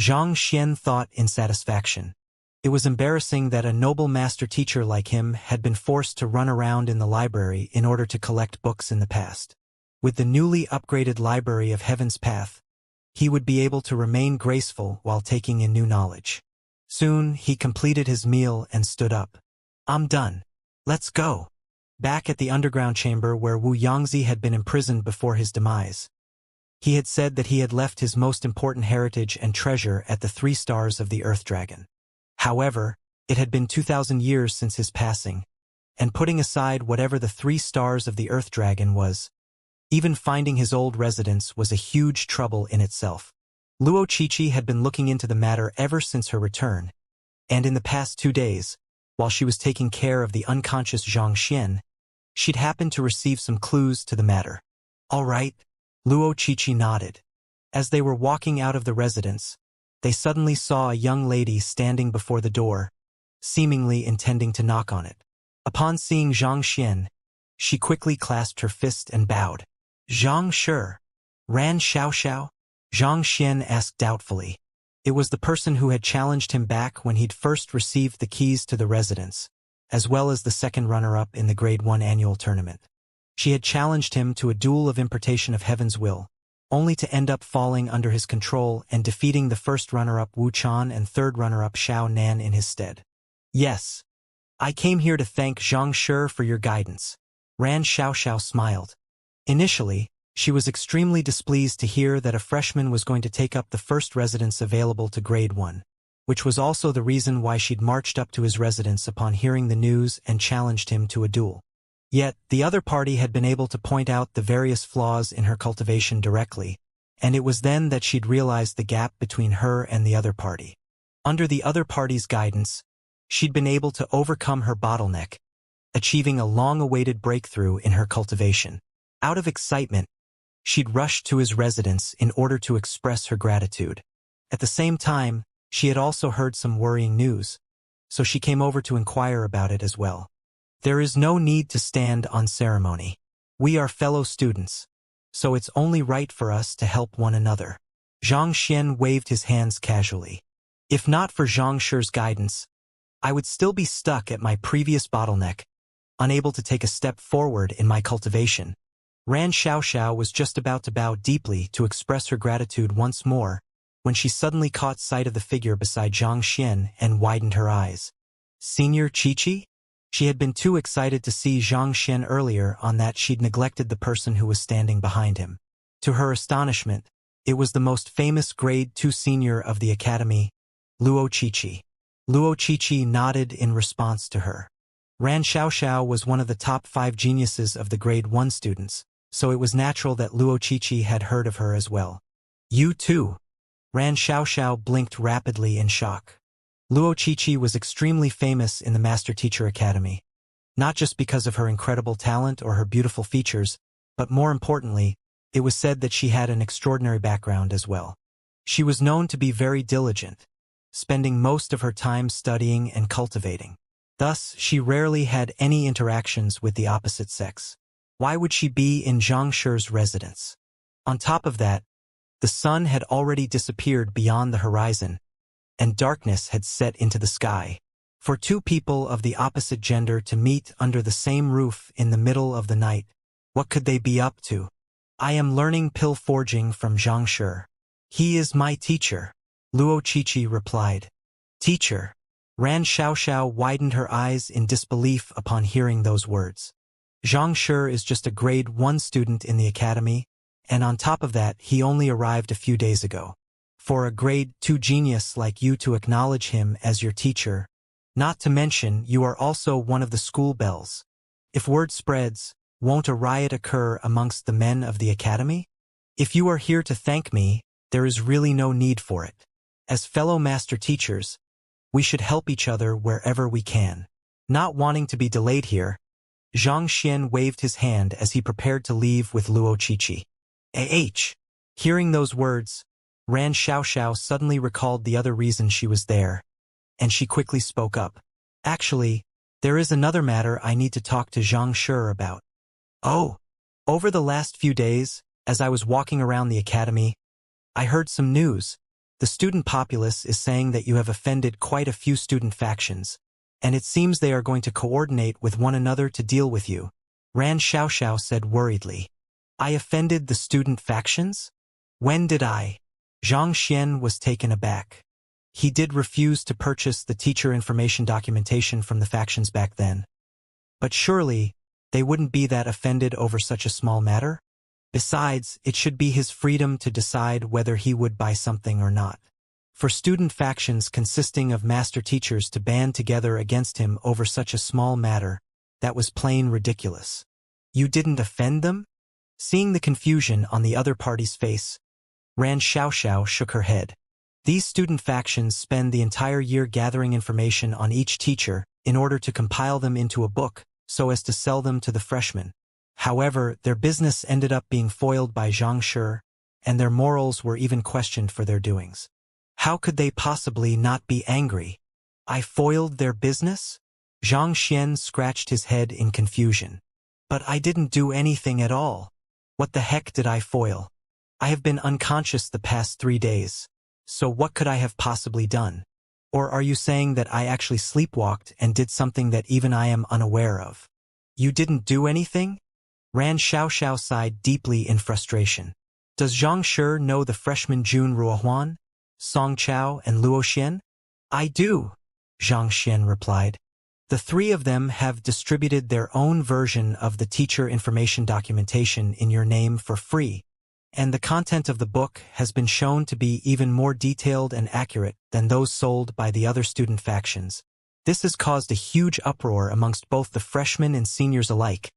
Xianxia thought in satisfaction. It was embarrassing that a noble master teacher like him had been forced to run around in the library in order to collect books in the past. With the newly upgraded Library of Heaven's path, he would be able to remain graceful while taking in new knowledge. Soon, he completed his meal and stood up. I'm done. Let's go. Back at the underground chamber where Wu Yangzi had been imprisoned before his demise. He had said that he had left his most important heritage and treasure at the 3 stars of the Earth Dragon. However, it had been 2,000 years since his passing, and putting aside whatever the 3 stars of the Earth Dragon was, even finding his old residence was a huge trouble in itself. Luo Qiqi had been looking into the matter ever since her return, and in the past 2 days, while she was taking care of the unconscious Xianxia, she'd happened to receive some clues to the matter. All right, Luo Qiqi nodded. As they were walking out of the residence, they suddenly saw a young lady standing before the door, seemingly intending to knock on it. Upon seeing Xianxia, she quickly clasped her fist and bowed. Zhang Shi, Ran Xiaoxiao? Xianxia asked doubtfully. It was the person who had challenged him back when he'd first received the keys to the residence, as well as the second runner-up in the Grade 1 annual tournament. She had challenged him to a duel of impartation of Heaven's will, only to end up falling under his control and defeating the first runner-up Wu Chan and third runner-up Xiao Nan in his stead. Yes. I came here to thank Zhang Shi for your guidance. Ran Xiaoxiao smiled. Initially, she was extremely displeased to hear that a freshman was going to take up the first residence available to Grade 1, which was also the reason why she'd marched up to his residence upon hearing the news and challenged him to a duel. Yet, the other party had been able to point out the various flaws in her cultivation directly, and it was then that she'd realized the gap between her and the other party. Under the other party's guidance, she'd been able to overcome her bottleneck, achieving a long-awaited breakthrough in her cultivation. Out of excitement, she'd rushed to his residence in order to express her gratitude. At the same time, she had also heard some worrying news, so she came over to inquire about it as well. There is no need to stand on ceremony. We are fellow students, so it's only right for us to help one another. Xianxia waved his hands casually. If not for Zhang Shi's guidance, I would still be stuck at my previous bottleneck, unable to take a step forward in my cultivation. Ran Xiaoxiao was just about to bow deeply to express her gratitude once more, when she suddenly caught sight of the figure beside Zhang Xian and widened her eyes. Senior Qiqi? She had been too excited to see Zhang Xian earlier on that she'd neglected the person who was standing behind him. To her astonishment, it was the most famous Grade 2 senior of the academy, Luo Qiqi. Luo Qiqi nodded in response to her. Ran Xiaoxiao was one of the top 5 geniuses of the Grade 1 students, so it was natural that Luo Qiqi had heard of her as well. You too? Ran Xiaoxiao blinked rapidly in shock. Luo Qiqi was extremely famous in the Master Teacher Academy, not just because of her incredible talent or her beautiful features, but more importantly, it was said that she had an extraordinary background as well. She was known to be very diligent, spending most of her time studying and cultivating. Thus, she rarely had any interactions with the opposite sex. Why would she be in Zhang Shi's residence? On top of that, the sun had already disappeared beyond the horizon, and darkness had set into the sky. For two people of the opposite gender to meet under the same roof in the middle of the night, what could they be up to? I am learning pill forging from Zhang Shi. He is my teacher, Luo Qiqi replied. Teacher? Ran Xiaoxiao widened her eyes in disbelief upon hearing those words. Zhang Shi is just a Grade 1 student in the academy, and on top of that, he only arrived a few days ago. For a Grade 2 genius like you to acknowledge him as your teacher, not to mention you are also one of the school belles. If word spreads, won't a riot occur amongst the men of the academy? If you are here to thank me, there is really no need for it. As fellow master teachers, we should help each other wherever we can. Not wanting to be delayed here, Zhang Xian waved his hand as he prepared to leave with Luo Qiqi. Hearing those words, Ran Xiaoxiao suddenly recalled the other reason she was there, and she quickly spoke up. Actually, there is another matter I need to talk to Zhang Shi about. Oh, over the last few days, as I was walking around the academy, I heard some news. The student populace is saying that you have offended quite a few student factions, and it seems they are going to coordinate with one another to deal with you, Ran Xiaoxiao said worriedly. I offended the student factions? When did I? Zhang Xian was taken aback. He did refuse to purchase the teacher information documentation from the factions back then. But surely, they wouldn't be that offended over such a small matter? Besides, it should be his freedom to decide whether he would buy something or not. For student factions consisting of master teachers to band together against him over such a small matter, that was plain ridiculous. You didn't offend them? Seeing the confusion on the other party's face, Ran Xiaoxiao shook her head. These student factions spend the entire year gathering information on each teacher in order to compile them into a book so as to sell them to the freshmen. However, their business ended up being foiled by Zhang Shi, and their morals were even questioned for their doings. How could they possibly not be angry? I foiled their business? Zhang Xian scratched his head in confusion. But I didn't do anything at all. What the heck did I foil? I have been unconscious the past 3 days, so what could I have possibly done? Or are you saying that I actually sleepwalked and did something that even I am unaware of? You didn't do anything? Ran Xiaoxiao sighed deeply in frustration. Does Zhang Shi know the freshmen Jun Ruohuan, Song Chao, and Luo Xian? I do, Zhang Xian replied. The 3 of them have distributed their own version of the teacher information documentation in your name for free, and the content of the book has been shown to be even more detailed and accurate than those sold by the other student factions. This has caused a huge uproar amongst both the freshmen and seniors alike,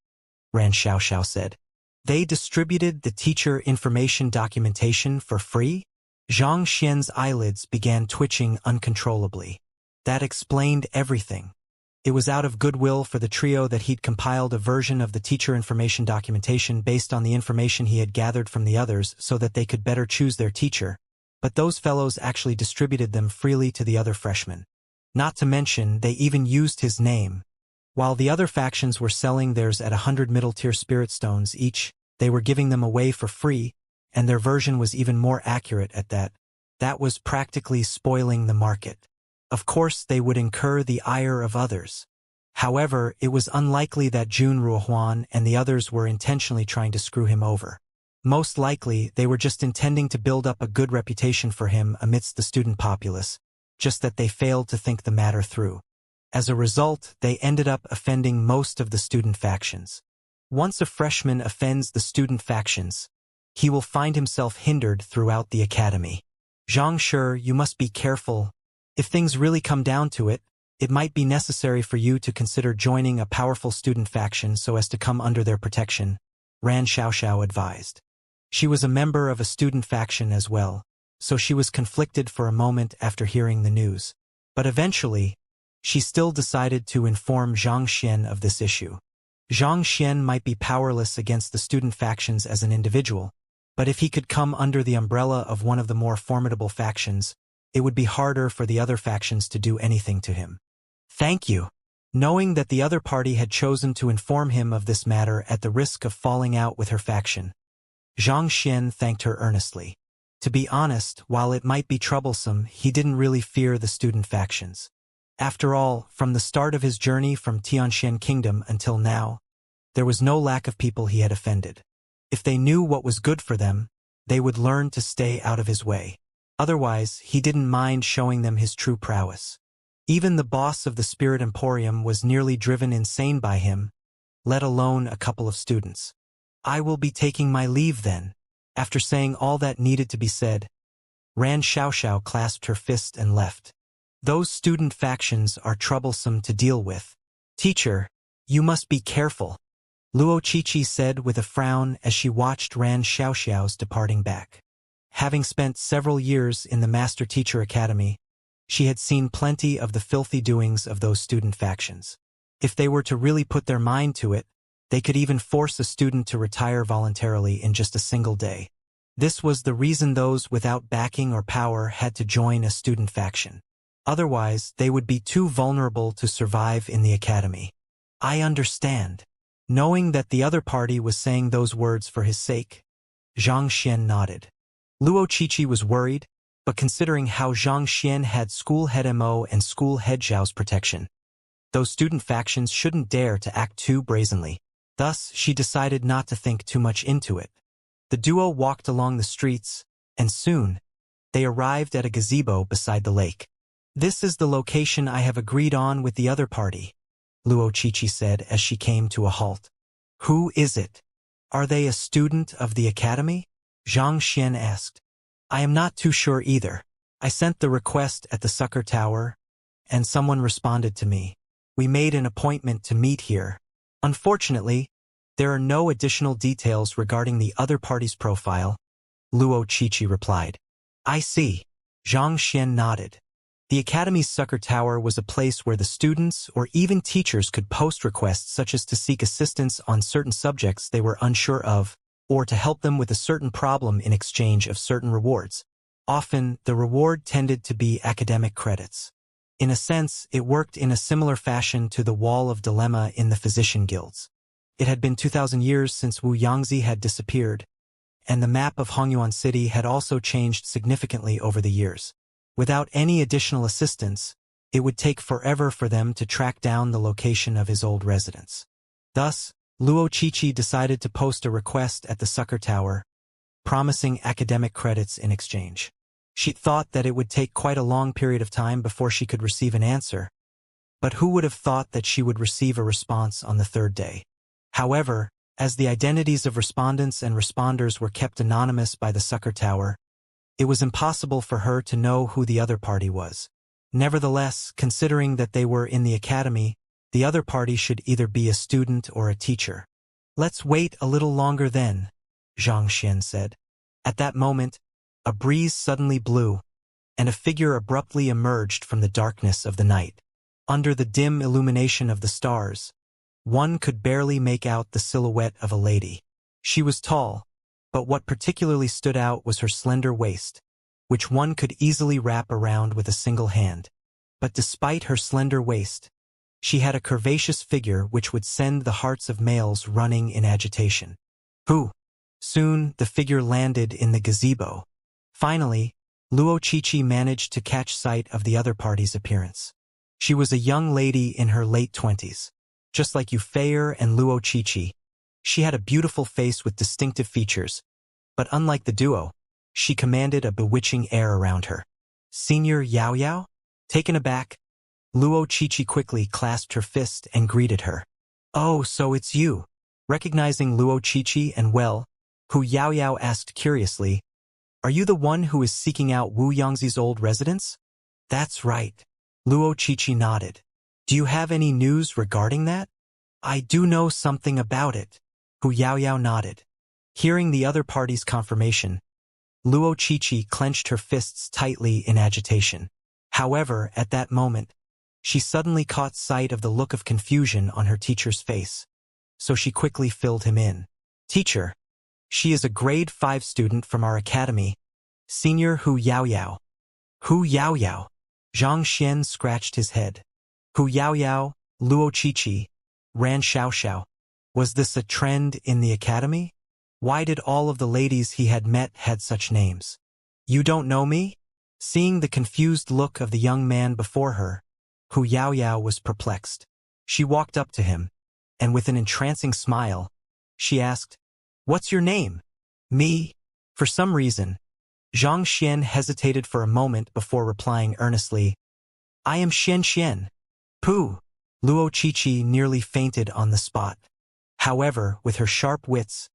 Ran Xiaoxiao said. They distributed the teacher information documentation for free? Zhang Xian's eyelids began twitching uncontrollably. That explained everything. It was out of goodwill for the trio that he'd compiled a version of the teacher information documentation based on the information he had gathered from the others so that they could better choose their teacher, but those fellows actually distributed them freely to the other freshmen. Not to mention, they even used his name. While the other factions were selling theirs at 100 middle-tier spirit stones each, they were giving them away for free, and their version was even more accurate at that. That was practically spoiling the market. Of course, they would incur the ire of others. However, it was unlikely that Jun Ruohuan and the others were intentionally trying to screw him over. Most likely, they were just intending to build up a good reputation for him amidst the student populace, just that they failed to think the matter through. As a result, they ended up offending most of the student factions. Once a freshman offends the student factions, he will find himself hindered throughout the academy. Xianxia, you must be careful. If things really come down to it, it might be necessary for you to consider joining a powerful student faction so as to come under their protection, Ran Xiaoxiao advised. She was a member of a student faction as well, so she was conflicted for a moment after hearing the news. But eventually, she still decided to inform Zhang Xian of this issue. Zhang Xian might be powerless against the student factions as an individual, but if he could come under the umbrella of one of the more formidable factions, it would be harder for the other factions to do anything to him. Thank you. Knowing that the other party had chosen to inform him of this matter at the risk of falling out with her faction, Zhang Xian thanked her earnestly. To be honest, while it might be troublesome, he didn't really fear the student factions. After all, from the start of his journey from Tianxian Kingdom until now, there was no lack of people he had offended. If they knew what was good for them, they would learn to stay out of his way. Otherwise, he didn't mind showing them his true prowess. Even the boss of the Spirit Emporium was nearly driven insane by him, let alone a couple of students. I will be taking my leave then. After saying all that needed to be said, Ran Xiaoxiao clasped her fist and left. Those student factions are troublesome to deal with. Teacher, you must be careful, Luo Qiqi said with a frown as she watched Ran Xiaoxiao's departing back. Having spent several years in the Master Teacher Academy, she had seen plenty of the filthy doings of those student factions. If they were to really put their mind to it, they could even force a student to retire voluntarily in just a single day. This was the reason those without backing or power had to join a student faction. Otherwise, they would be too vulnerable to survive in the academy. I understand. Knowing that the other party was saying those words for his sake, Zhang Xian nodded. Luo Qiqi was worried, but considering how Zhang Xian had school head Mo and school head Zhao's protection, those student factions shouldn't dare to act too brazenly. Thus, she decided not to think too much into it. The duo walked along the streets, and soon, they arrived at a gazebo beside the lake. This is the location I have agreed on with the other party, Luo Qiqi said as she came to a halt. Who is it? Are they a student of the academy? Zhang Xian asked. I am not too sure either. I sent the request at the Sucker Tower, and someone responded to me. We made an appointment to meet here. Unfortunately, there are no additional details regarding the other party's profile, Luo Qiqi replied. I see. Zhang Xian nodded. The Academy's Sucker Tower was a place where the students or even teachers could post requests such as to seek assistance on certain subjects they were unsure of, or to help them with a certain problem in exchange of certain rewards. Often, the reward tended to be academic credits. In a sense, it worked in a similar fashion to the Wall of Dilemma in the physician guilds. It had been 2,000 years since Wu Yangzi had disappeared, and the map of Hongyuan City had also changed significantly over the years. Without any additional assistance, it would take forever for them to track down the location of his old residence. Thus, Luo Qiqi decided to post a request at the Sucker Tower, promising academic credits in exchange. She thought that it would take quite a long period of time before she could receive an answer, but who would have thought that she would receive a response on the third day? However, as the identities of respondents and responders were kept anonymous by the Sucker Tower, it was impossible for her to know who the other party was. Nevertheless, considering that they were in the academy, the other party should either be a student or a teacher. Let's wait a little longer then, Zhang Xian said. At that moment, a breeze suddenly blew, and a figure abruptly emerged from the darkness of the night. Under the dim illumination of the stars, one could barely make out the silhouette of a lady. She was tall, but what particularly stood out was her slender waist, which one could easily wrap around with a single hand. But despite her slender waist, she had a curvaceous figure which would send the hearts of males running in agitation. Who? Soon, the figure landed in the gazebo. Finally, Luo Qiqi managed to catch sight of the other party's appearance. She was a young lady in her late 20s. Just like Yufei and Luo Qiqi, she had a beautiful face with distinctive features, but unlike the duo, she commanded a bewitching air around her. Senior Yao Yao? Taken aback, Luo Qiqi quickly clasped her fist and greeted her. Oh, so it's you. Recognizing Luo Qiqi and Hu Yao Yao asked curiously, are you the one who is seeking out Wu Yangzi's old residence? That's right. Luo Qiqi nodded. Do you have any news regarding that? I do know something about it. Hu Yao Yao nodded. Hearing the other party's confirmation, Luo Qiqi clenched her fists tightly in agitation. However, at that moment, she suddenly caught sight of the look of confusion on her teacher's face. So she quickly filled him in. Teacher, she is a grade 5 student from our academy, Senior Hu Yao Yao. Hu Yao Yao. Zhang Xian scratched his head. Hu Yao Yao, Luo Qiqi, Ran Xiao. Was this a trend in the academy? Why did all of the ladies he had met had such names? You don't know me? Seeing the confused look of the young man before her, Hu Yao Yao was perplexed. She walked up to him, and with an entrancing smile, she asked, What's your name? Me? For some reason, Zhang Xian hesitated for a moment before replying earnestly, I am Xianxia. Pooh! Luo Qiqi nearly fainted on the spot. However, with her sharp wits,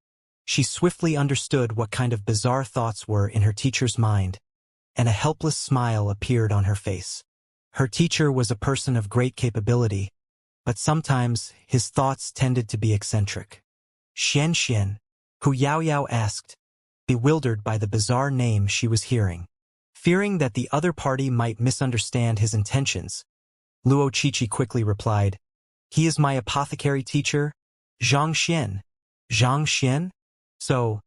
she swiftly understood what kind of bizarre thoughts were in her teacher's mind, and a helpless smile appeared on her face. Her teacher was a person of great capability, but sometimes his thoughts tended to be eccentric. Xianxian, Hu Yao Yao asked, bewildered by the bizarre name she was hearing. Fearing that the other party might misunderstand his intentions, Luo Qiqi quickly replied, He is my apothecary teacher, Zhang Xian. Zhang Xian? So,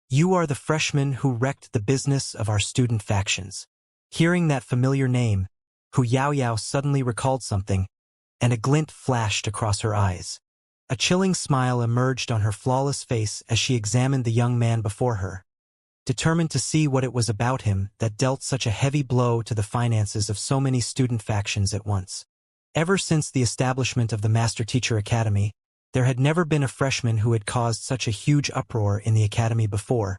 you are the freshman who wrecked the business of our student factions. Hearing that familiar name, Hu Yao Yao suddenly recalled something, and a glint flashed across her eyes. A chilling smile emerged on her flawless face as she examined the young man before her, determined to see what it was about him that dealt such a heavy blow to the finances of so many student factions at once. Ever since the establishment of the Master Teacher Academy, there had never been a freshman who had caused such a huge uproar in the academy before,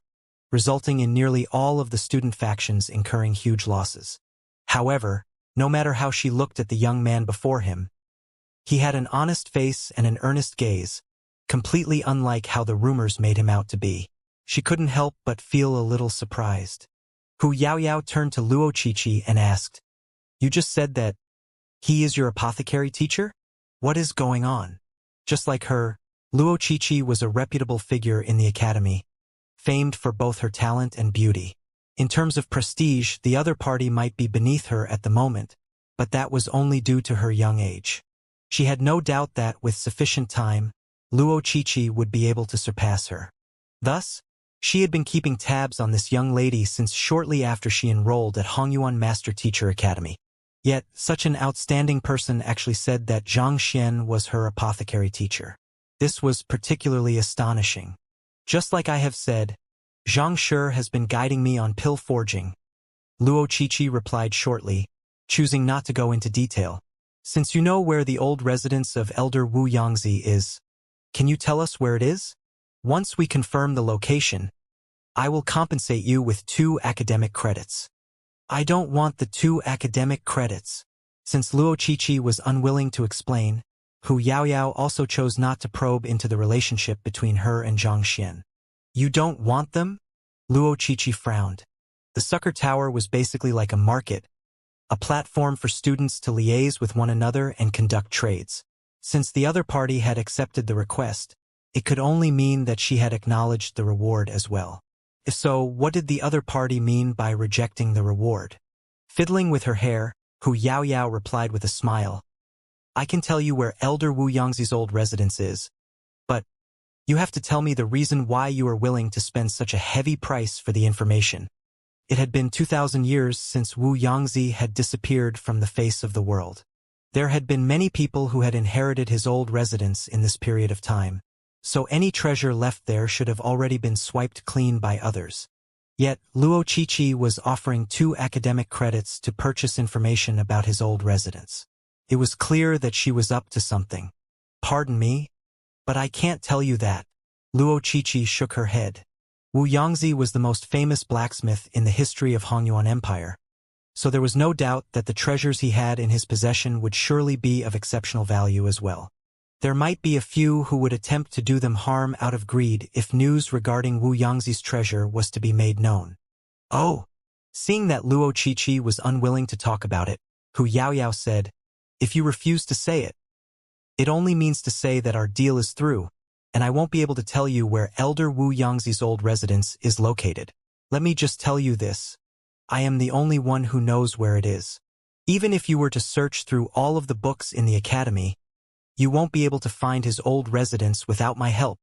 resulting in nearly all of the student factions incurring huge losses. However, no matter how she looked at the young man before him, he had an honest face and an earnest gaze, completely unlike how the rumors made him out to be. She couldn't help but feel a little surprised. Hu Yao Yao turned to Luo Qiqi and asked, You just said that he is your apothecary teacher? What is going on? Just like her, Luo Qiqi was a reputable figure in the academy, famed for both her talent and beauty. In terms of prestige, the other party might be beneath her at the moment, but that was only due to her young age. She had no doubt that, with sufficient time, Luo Qiqi would be able to surpass her. Thus, she had been keeping tabs on this young lady since shortly after she enrolled at Hongyuan Master Teacher Academy. Yet, such an outstanding person actually said that Zhang Xian was her apothecary teacher. This was particularly astonishing. Just like I have said, Zhang Shi has been guiding me on pill forging. Luo Qiqi replied shortly, choosing not to go into detail. Since you know where the old residence of Elder Wu Yangzi is, can you tell us where it is? Once we confirm the location, I will compensate you with 2 academic credits. I don't want the 2 academic credits. Since Luo Qiqi was unwilling to explain, Hu Yao Yao also chose not to probe into the relationship between her and Zhang Xian. You don't want them? Luo Qiqi frowned. The Sucker Tower was basically like a market, a platform for students to liaise with one another and conduct trades. Since the other party had accepted the request, it could only mean that she had acknowledged the reward as well. If so, what did the other party mean by rejecting the reward? Fiddling with her hair, Hu Yao Yao replied with a smile. I can tell you where Elder Wu Yangzi's old residence is, but you have to tell me the reason why you are willing to spend such a heavy price for the information. It had been 2,000 years since Wu Yangzi had disappeared from the face of the world. There had been many people who had inherited his old residence in this period of time, so any treasure left there should have already been swiped clean by others. Yet, Luo Qiqi was offering 2 academic credits to purchase information about his old residence. It was clear that she was up to something. Pardon me? But I can't tell you that. Luo Qiqi shook her head. Wu Yangzi was the most famous blacksmith in the history of Hongyuan Empire, so there was no doubt that the treasures he had in his possession would surely be of exceptional value as well. There might be a few who would attempt to do them harm out of greed if news regarding Wu Yangzi's treasure was to be made known. Oh! Seeing that Luo Qiqi was unwilling to talk about it, Hu Yaoyao said, "If you refuse to say it, it only means to say that our deal is through, and I won't be able to tell you where Elder Wu Yangzi's old residence is located. Let me just tell you this. I am the only one who knows where it is. Even if you were to search through all of the books in the academy, you won't be able to find his old residence without my help."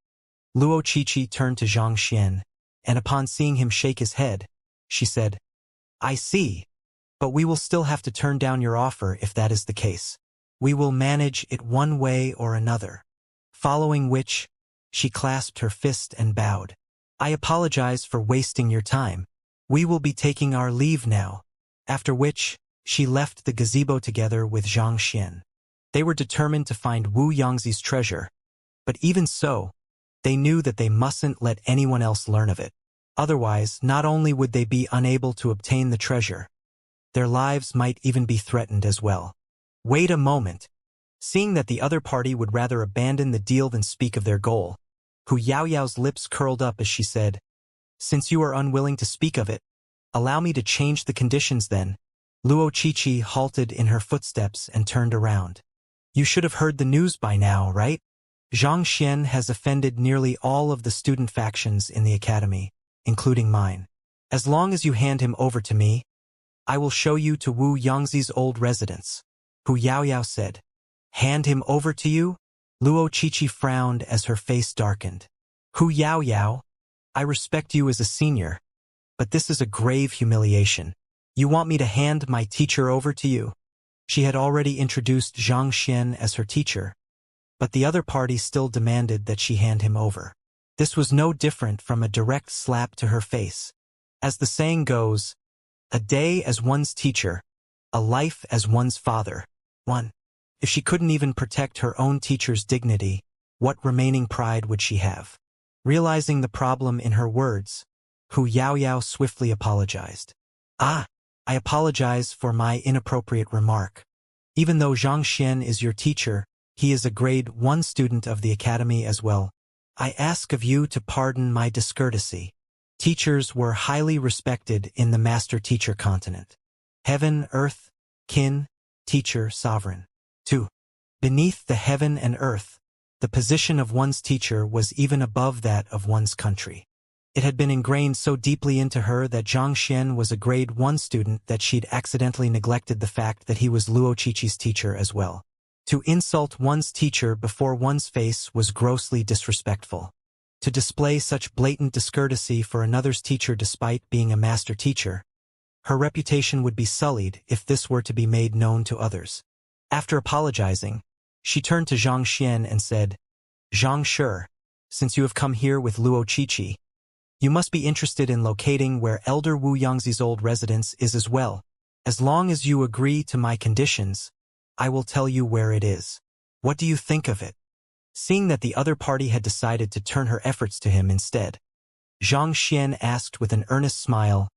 Luo Qiqi turned to Xianxia, and upon seeing him shake his head, she said, "I see, but we will still have to turn down your offer if that is the case. We will manage it one way or another." Following which, she clasped her fist and bowed. "I apologize for wasting your time. We will be taking our leave now." After which, she left the gazebo together with Xianxia. They were determined to find Wu Yangzi's treasure, but even so, they knew that they mustn't let anyone else learn of it. Otherwise, not only would they be unable to obtain the treasure, their lives might even be threatened as well. Wait a moment. Seeing that the other party would rather abandon the deal than speak of their goal, Hu Yaoyao's lips curled up as she said, "Since you are unwilling to speak of it, allow me to change the conditions then." Luo Qiqi halted in her footsteps and turned around. "You should have heard the news by now, right? Xianxia has offended nearly all of the student factions in the academy, including mine. As long as you hand him over to me, I will show you to Wu Yangzi's old residence." Hu Yaoyao said. "Hand him over to you?" Luo Qiqi frowned as her face darkened. "Hu Yaoyao, I respect you as a senior, but this is a grave humiliation. You want me to hand my teacher over to you?" She had already introduced Xianxia as her teacher, but the other party still demanded that she hand him over. This was no different from a direct slap to her face. As the saying goes, a day as one's teacher, a life as one's father. If she couldn't even protect her own teacher's dignity, what remaining pride would she have? Realizing the problem in her words, Hu Yaoyao swiftly apologized. "I apologize for my inappropriate remark. Even though Xianxia is your teacher, he is a grade 1 student of the academy as well. I ask of you to pardon my discourtesy." Teachers were highly respected in the master-teacher continent. Heaven, earth, kin, teacher, sovereign. 2. Beneath the heaven and earth, the position of one's teacher was even above that of one's country. It had been ingrained so deeply into her that Xianxia was a grade 1 student that she'd accidentally neglected the fact that he was Luo Qiqi's teacher as well. To insult one's teacher before one's face was grossly disrespectful. To display such blatant discourtesy for another's teacher despite being a master teacher, her reputation would be sullied if this were to be made known to others. After apologizing, she turned to Xianxia and said, "Xianxia, since you have come here with Luo Qiqi, you must be interested in locating where Elder Wu Yangzi's old residence is as well. As long as you agree to my conditions, I will tell you where it is. What do you think of it?" Seeing that the other party had decided to turn her efforts to him instead, Xianxia asked with an earnest smile,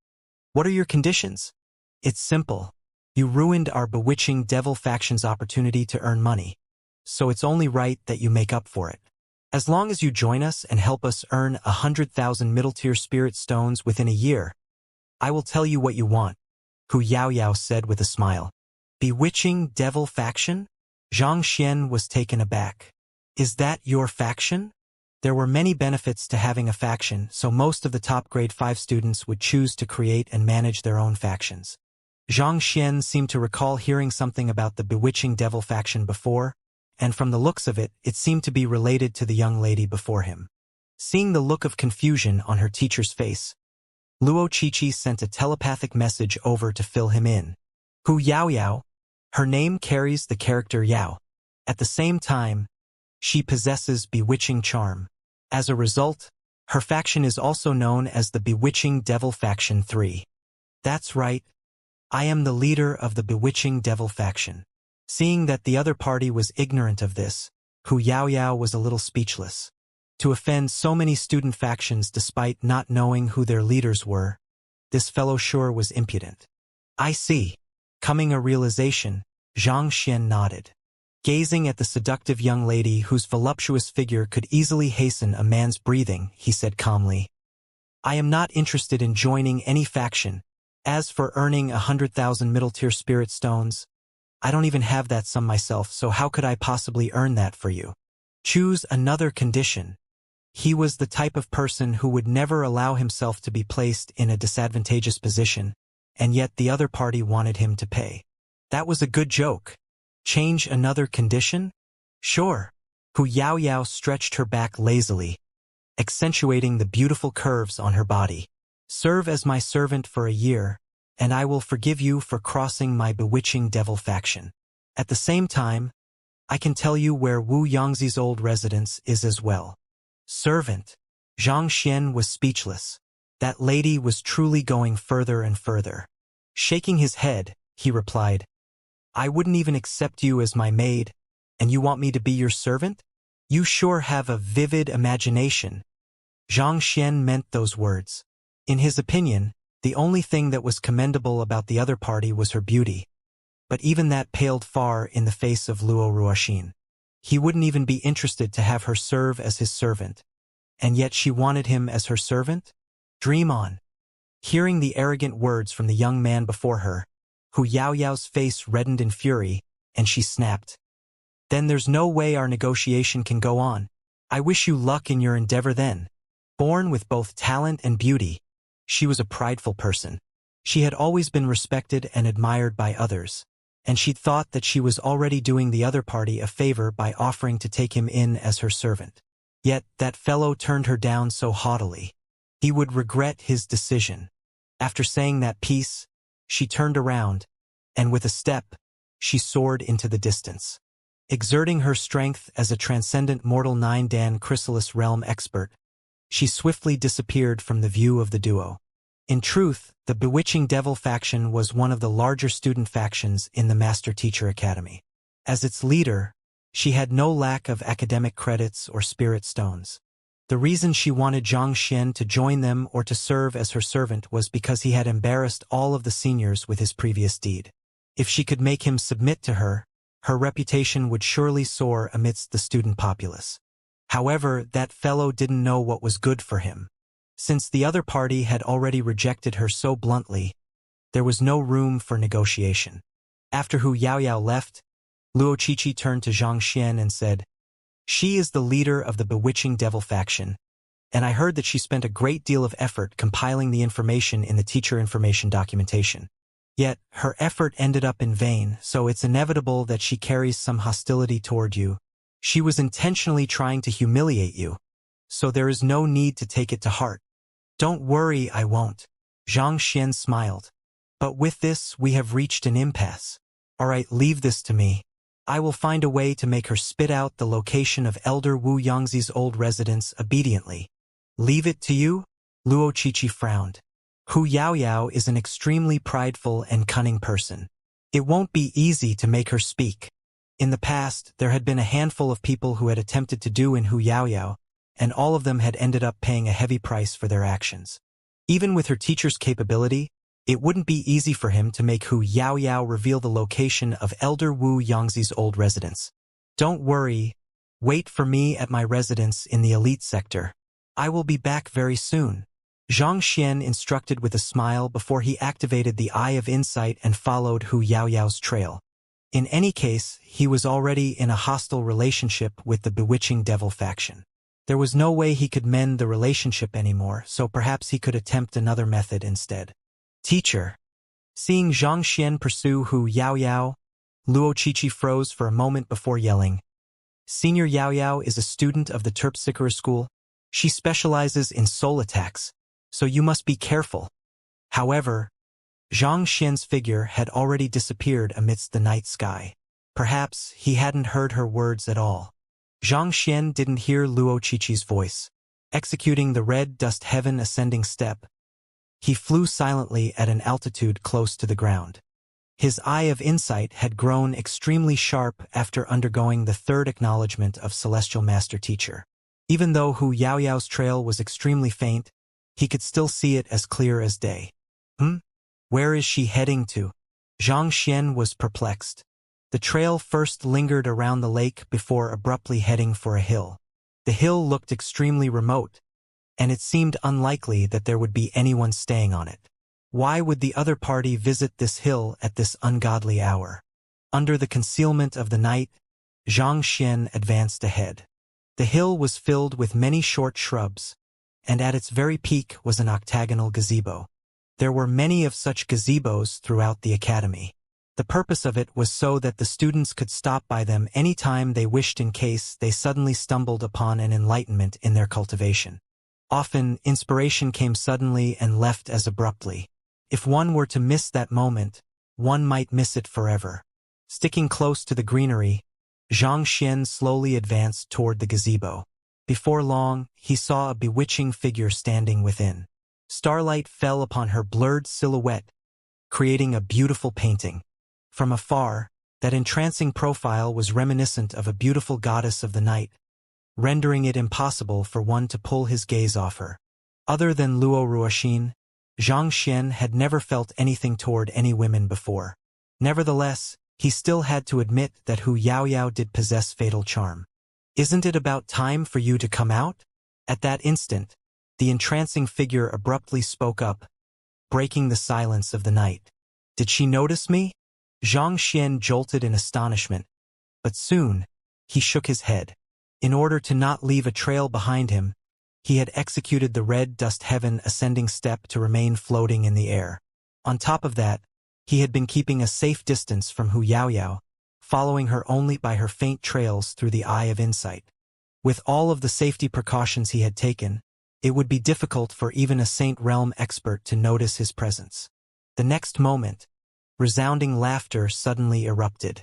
"What are your conditions?" "It's simple. You ruined our bewitching devil faction's opportunity to earn money, so it's only right that you make up for it. As long as you join us and help us earn 100,000 middle-tier spirit stones within a year, I will tell you what you want," Hu Yaoyao said with a smile. "Bewitching devil faction?" Xianxia was taken aback. "Is that your faction?" There were many benefits to having a faction, so most of the top grade 5 students would choose to create and manage their own factions. Xianxia seemed to recall hearing something about the bewitching devil faction before, and from the looks of it, it seemed to be related to the young lady before him. Seeing the look of confusion on her teacher's face, Luo Qiqi sent a telepathic message over to fill him in. "Hu Yaoyao, her name carries the character Yao. At the same time, she possesses bewitching charm. As a result, her faction is also known as the Bewitching Devil Faction 3. That's right. I am the leader of the Bewitching Devil faction. Seeing that the other party was ignorant of this, Hu Yaoyao was a little speechless. To offend so many student factions despite not knowing who their leaders were, this fellow sure was impudent. I see. Coming a realization, Xianxia nodded. Gazing at the seductive young lady whose voluptuous figure could easily hasten a man's breathing, he said calmly, I am not interested in joining any faction. As for earning 100,000 middle-tier spirit stones, I don't even have that sum myself, so how could I possibly earn that for you? Choose another condition. He was the type of person who would never allow himself to be placed in a disadvantageous position, and yet the other party wanted him to pay. That was a good joke. Change another condition? Sure. Hu Yaoyao stretched her back lazily, accentuating the beautiful curves on her body. Serve as my servant for a year, and I will forgive you for crossing my bewitching devil faction. At the same time, I can tell you where Wu Yangzi's old residence is as well. Servant. Zhang Xian was speechless. That lady was truly going further and further. Shaking his head, he replied, I wouldn't even accept you as my maid, and you want me to be your servant? You sure have a vivid imagination. Zhang Xian meant those words. In his opinion, the only thing that was commendable about the other party was her beauty. But even that paled far in the face of Luo Ruoxin. He wouldn't even be interested to have her serve as his servant. And yet she wanted him as her servant? Dream on. Hearing the arrogant words from the young man before her, Hu Yaoyao's face reddened in fury, and she snapped. Then there's no way our negotiation can go on. I wish you luck in your endeavor then. Born with both talent and beauty, she was a prideful person. She had always been respected and admired by others, and she'd thought that she was already doing the other party a favor by offering to take him in as her servant. Yet that fellow turned her down so haughtily. He would regret his decision. After saying that piece, she turned around, and with a step, she soared into the distance. Exerting her strength as a transcendent mortal 9-dan chrysalis realm expert, she swiftly disappeared from the view of the duo. In truth, the bewitching devil faction was one of the larger student factions in the Master Teacher Academy. As its leader, she had no lack of academic credits or spirit stones. The reason she wanted Zhang Xian to join them or to serve as her servant was because he had embarrassed all of the seniors with his previous deed. If she could make him submit to her, her reputation would surely soar amidst the student populace. However, that fellow didn't know what was good for him. Since the other party had already rejected her so bluntly, there was no room for negotiation. After Hu Yaoyao left, Luo Qiqi turned to Zhang Xian and said, She is the leader of the bewitching devil faction, and I heard that she spent a great deal of effort compiling the information in the teacher information documentation. Yet, her effort ended up in vain, so it's inevitable that she carries some hostility toward you. She was intentionally trying to humiliate you, so there is no need to take it to heart. Don't worry, I won't. Zhang Xian smiled. But with this, we have reached an impasse. All right, leave this to me. I will find a way to make her spit out the location of Elder Wu Yangzi's old residence obediently. Leave it to you? Luo Qiqi frowned. Hu Yaoyao is an extremely prideful and cunning person. It won't be easy to make her speak. In the past, there had been a handful of people who had attempted to do in Hu Yaoyao, and all of them had ended up paying a heavy price for their actions. Even with her teacher's capability, it wouldn't be easy for him to make Hu Yaoyao reveal the location of Elder Wu Yangzi's old residence. Don't worry, wait for me at my residence in the elite sector. I will be back very soon. Zhang Xian instructed with a smile before he activated the Eye of Insight and followed Hu Yaoyao's trail. In any case, he was already in a hostile relationship with the bewitching devil faction. There was no way he could mend the relationship anymore, so perhaps he could attempt another method instead. Teacher. Seeing Zhang Xian pursue Hu Yaoyao, Luo Qiqi froze for a moment before yelling. Senior Yaoyao is a student of the Terpsichore school. She specializes in soul attacks, so you must be careful. However, Zhang Xian's figure had already disappeared amidst the night sky. Perhaps he hadn't heard her words at all. Zhang Xian didn't hear Luo Qiqi's voice. Executing the red dust heaven ascending step, he flew silently at an altitude close to the ground. His eye of insight had grown extremely sharp after undergoing the third acknowledgement of Celestial Master Teacher. Even though Hu Yaoyao's trail was extremely faint, he could still see it as clear as day. Where is she heading to? Xianxia was perplexed. The trail first lingered around the lake before abruptly heading for a hill. The hill looked extremely remote, and it seemed unlikely that there would be anyone staying on it. Why would the other party visit this hill at this ungodly hour? Under the concealment of the night, Xianxia advanced ahead. The hill was filled with many short shrubs, and at its very peak was an octagonal gazebo. There were many of such gazebos throughout the academy. The purpose of it was so that the students could stop by them any time they wished in case they suddenly stumbled upon an enlightenment in their cultivation. Often, inspiration came suddenly and left as abruptly. If one were to miss that moment, one might miss it forever. Sticking close to the greenery, Xianxia slowly advanced toward the gazebo. Before long, he saw a bewitching figure standing within. Starlight fell upon her blurred silhouette, creating a beautiful painting. From afar, that entrancing profile was reminiscent of a beautiful goddess of the night, rendering it impossible for one to pull his gaze off her. Other than Luo Ruoxin, Xianxia had never felt anything toward any women before. Nevertheless, he still had to admit that Hu Yaoyao did possess fatal charm. "Isn't it about time for you to come out?" At that instant, the entrancing figure abruptly spoke up, breaking the silence of the night. "Did she notice me?" Xianxia jolted in astonishment, but soon, he shook his head. In order to not leave a trail behind him, he had executed the red dust heaven ascending step to remain floating in the air. On top of that, he had been keeping a safe distance from Hu Yaoyao, following her only by her faint trails through the eye of insight. With all of the safety precautions he had taken, it would be difficult for even a Saint Realm expert to notice his presence. The next moment, resounding laughter suddenly erupted.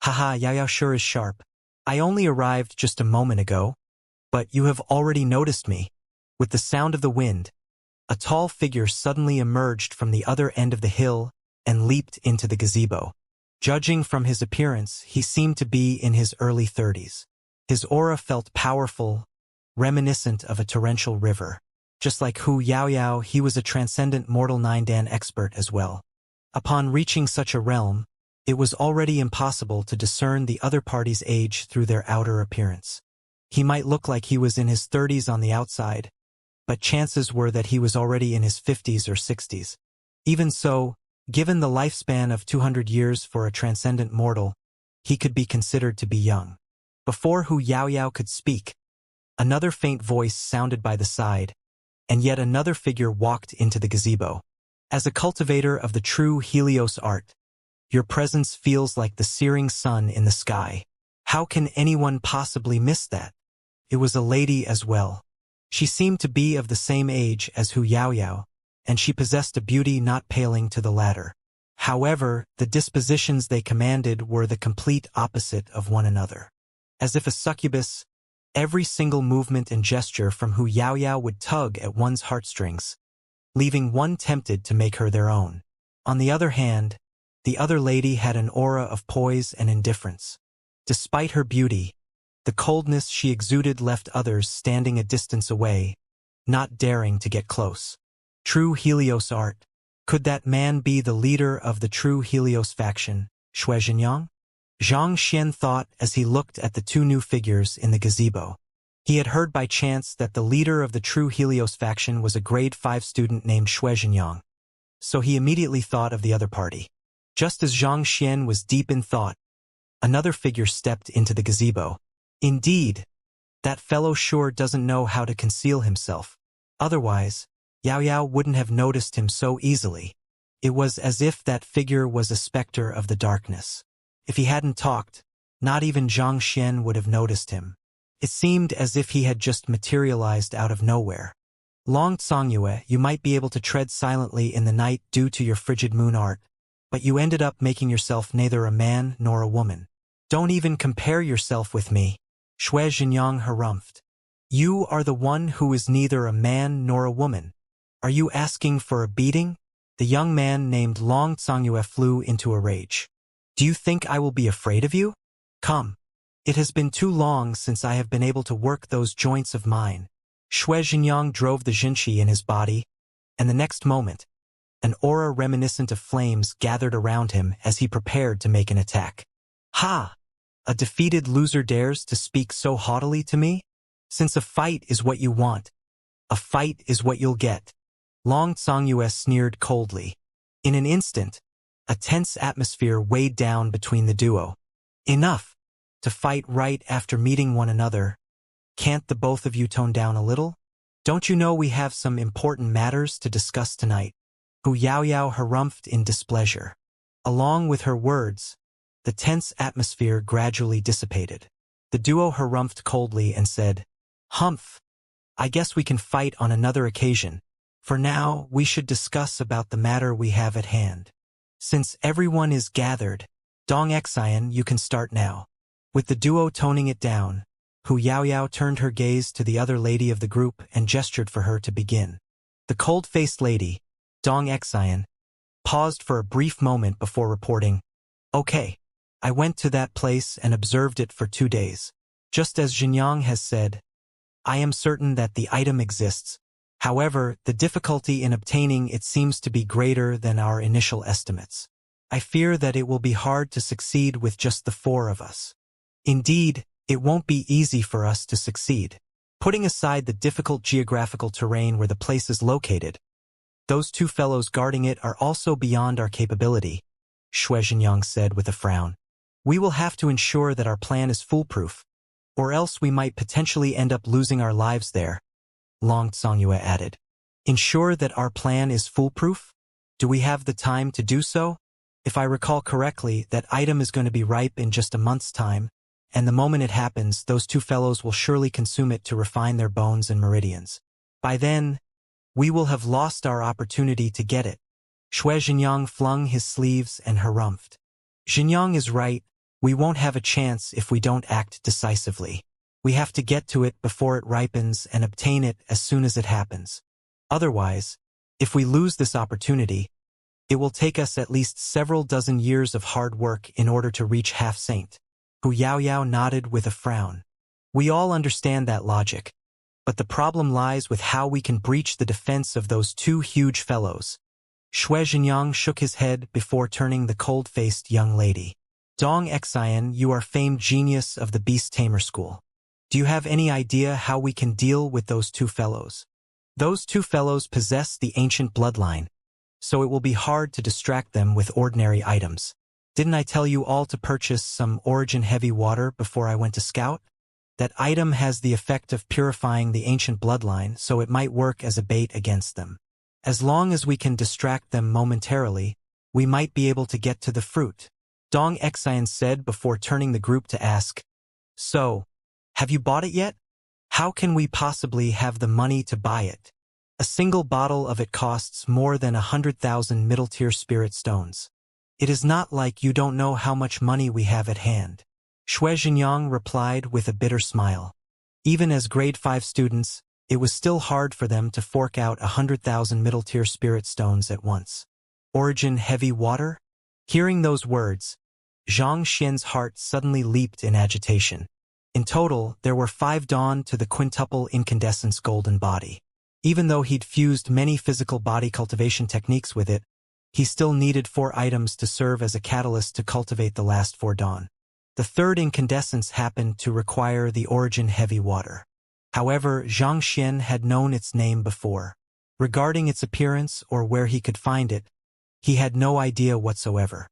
"Haha, Yaoyao sure is sharp. I only arrived just a moment ago, but you have already noticed me." With the sound of the wind, a tall figure suddenly emerged from the other end of the hill and leaped into the gazebo. Judging from his appearance, he seemed to be in his early 30s. His aura felt powerful, reminiscent of a torrential river. Just like Hu Yaoyao, he was a transcendent mortal 9-dan expert as well. Upon reaching such a realm, it was already impossible to discern the other party's age through their outer appearance. He might look like he was in his 30s on the outside, but chances were that he was already in his 50s or 60s. Even so, given the lifespan of 200 years for a transcendent mortal, he could be considered to be young. Before Hu Yaoyao could speak, another faint voice sounded by the side, and yet another figure walked into the gazebo. "As a cultivator of the true Helios art, your presence feels like the searing sun in the sky. How can anyone possibly miss that?" It was a lady as well. She seemed to be of the same age as Hu Yaoyao, and she possessed a beauty not paling to the latter. However, the dispositions they commanded were the complete opposite of one another. As if a succubus, every single movement and gesture from Hu Yaoyao would tug at one's heartstrings, leaving one tempted to make her their own. On the other hand, the other lady had an aura of poise and indifference. Despite her beauty, the coldness she exuded left others standing a distance away, not daring to get close. True Helios art. Could that man be the leader of the true Helios faction, Shuizhenyang? Xianxia thought as he looked at the two new figures in the gazebo. He had heard by chance that the leader of the true Helios faction was a grade 5 student named Shuizhenyang, so he immediately thought of the other party. Just as Xianxia was deep in thought, another figure stepped into the gazebo. Indeed, that fellow sure doesn't know how to conceal himself. Otherwise, Yaoyao wouldn't have noticed him so easily. It was as if that figure was a specter of the darkness. If he hadn't talked, not even Xianxia would have noticed him. It seemed as if he had just materialized out of nowhere. Long Tsongyue, you might be able to tread silently in the night due to your frigid moon art, but you ended up making yourself neither a man nor a woman. Don't even compare yourself with me, Shuizhenyang harumphed. You are the one who is neither a man nor a woman. Are you asking for a beating? The young man named Long Xianxia flew into a rage. Do you think I will be afraid of you? Come. It has been too long since I have been able to work those joints of mine. Xianxia drove the Xianxia in his body, and the next moment, an aura reminiscent of flames gathered around him as he prepared to make an attack. Ha! A defeated loser dares to speak so haughtily to me? Since a fight is what you want, a fight is what you'll get. Long Xianxia sneered coldly. In an instant, a tense atmosphere weighed down between the duo. Enough! To fight right after meeting one another. Can't the both of you tone down a little? Don't you know we have some important matters to discuss tonight? Xiao harumphed in displeasure. Along with her words, the tense atmosphere gradually dissipated. The duo harumphed coldly and said, Humph! I guess we can fight on another occasion. For now, we should discuss about the matter we have at hand. Since everyone is gathered, Dong Xian, you can start now. With the duo toning it down, Xiao turned her gaze to the other lady of the group and gestured for her to begin. The cold-faced lady, Dong Xian, paused for a brief moment before reporting, Okay, I went to that place and observed it for 2 days. Just as Xianxia has said, I am certain that the item exists. However, the difficulty in obtaining it seems to be greater than our initial estimates. I fear that it will be hard to succeed with just the 4 of us. Indeed, it won't be easy for us to succeed. Putting aside the difficult geographical terrain where the place is located, those 2 fellows guarding it are also beyond our capability, Xianxia said with a frown. We will have to ensure that our plan is foolproof, or else we might potentially end up losing our lives there, Long Xianxia added. Ensure that our plan is foolproof? Do we have the time to do so? If I recall correctly, that item is going to be ripe in just a month's time, and the moment it happens, those 2 fellows will surely consume it to refine their bones and meridians. By then, we will have lost our opportunity to get it. Xianxia flung his sleeves and harumphed. Xianxia is right, we won't have a chance if we don't act decisively. We have to get to it before it ripens and obtain it as soon as it happens. Otherwise, if we lose this opportunity, it will take us at least several dozen years of hard work in order to reach Half-Saint. Xiao nodded with a frown. We all understand that logic, but the problem lies with how we can breach the defense of those 2 huge fellows. Xianxia shook his head before turning the cold-faced young lady. Dong Xian, you are famed genius of the Beast Tamer School. Do you have any idea how we can deal with those 2 fellows? Those 2 fellows possess the ancient bloodline, so it will be hard to distract them with ordinary items. Didn't I tell you all to purchase some origin-heavy water before I went to scout? That item has the effect of purifying the ancient bloodline, so it might work as a bait against them. As long as we can distract them momentarily, we might be able to get to the fruit, Dong Xian said before turning the group to ask, So, have you bought it yet? How can we possibly have the money to buy it? A single bottle of it costs more than 100,000 middle-tier spirit stones. It is not like you don't know how much money we have at hand. Xianxia replied with a bitter smile. Even as grade 5 students, it was still hard for them to fork out 100,000 middle-tier spirit stones at once. Origin-heavy water? Hearing those words, Zhang Xian's heart suddenly leaped in agitation. In total, there were 5 dawn to the quintuple incandescence golden body. Even though he'd fused many physical body cultivation techniques with it, he still needed 4 items to serve as a catalyst to cultivate the last 4 dawn. The 3rd incandescence happened to require the origin heavy water. However, Zhang Xian had known its name before. Regarding its appearance or where he could find it, he had no idea whatsoever.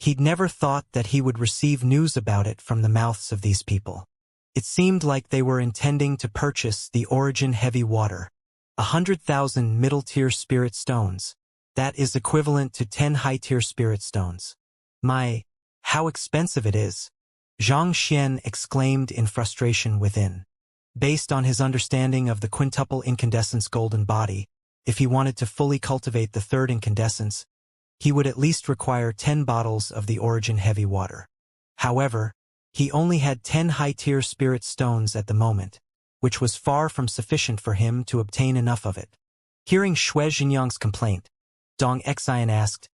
He'd never thought that he would receive news about it from the mouths of these people. It seemed like they were intending to purchase the origin heavy water, 100,000 middle-tier spirit stones. That is equivalent to 10 high-tier spirit stones. How expensive it is! Zhang Xian exclaimed in frustration within. Based on his understanding of the quintuple incandescence golden body, if he wanted to fully cultivate the 3rd incandescence, he would at least require 10 bottles of the origin heavy water. However, he only had 10 high-tier spirit stones at the moment, which was far from sufficient for him to obtain enough of it. Hearing Xianxia's complaint, Dong Xian asked.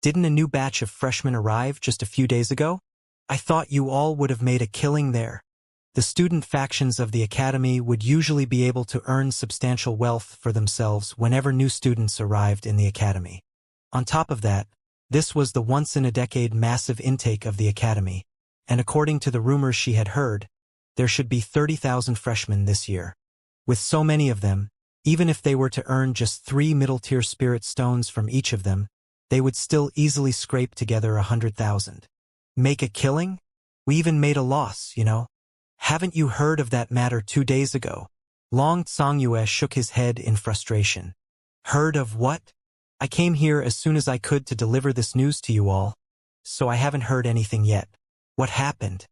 Didn't a new batch of freshmen arrive just a few days ago? I thought you all would have made a killing there. The student factions of the academy would usually be able to earn substantial wealth for themselves whenever new students arrived in the academy. On top of that, this was the once-in-a-decade massive intake of the academy, and according to the rumors she had heard, there should be 30,000 freshmen this year. With so many of them, even if they were to earn just 3 middle-tier spirit stones from each of them, they would still easily scrape together 100,000. Make a killing? We even made a loss, you know? Haven't you heard of that matter 2 days ago? Long Xianxia shook his head in frustration. Heard of what? I came here as soon as I could to deliver this news to you all, so I haven't heard anything yet. What happened?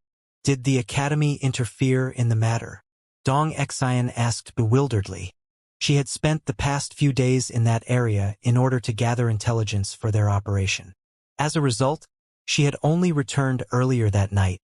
Did the academy interfere in the matter? Dong Xian asked bewilderedly. She had spent the past few days in that area in order to gather intelligence for their operation. As a result, she had only returned earlier that night,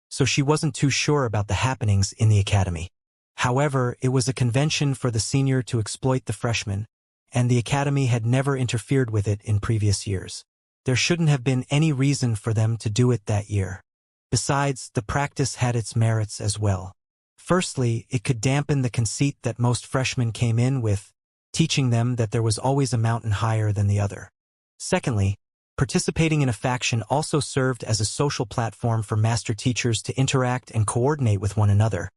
so she wasn't too sure about the happenings in the academy. However, it was a convention for the senior to exploit the freshman, and the academy had never interfered with it in previous years. There shouldn't have been any reason for them to do it that year. Besides, the practice had its merits as well. Firstly, it could dampen the conceit that most freshmen came in with, teaching them that there was always a mountain higher than the other. Secondly, participating in a faction also served as a social platform for master teachers to interact and coordinate with one another,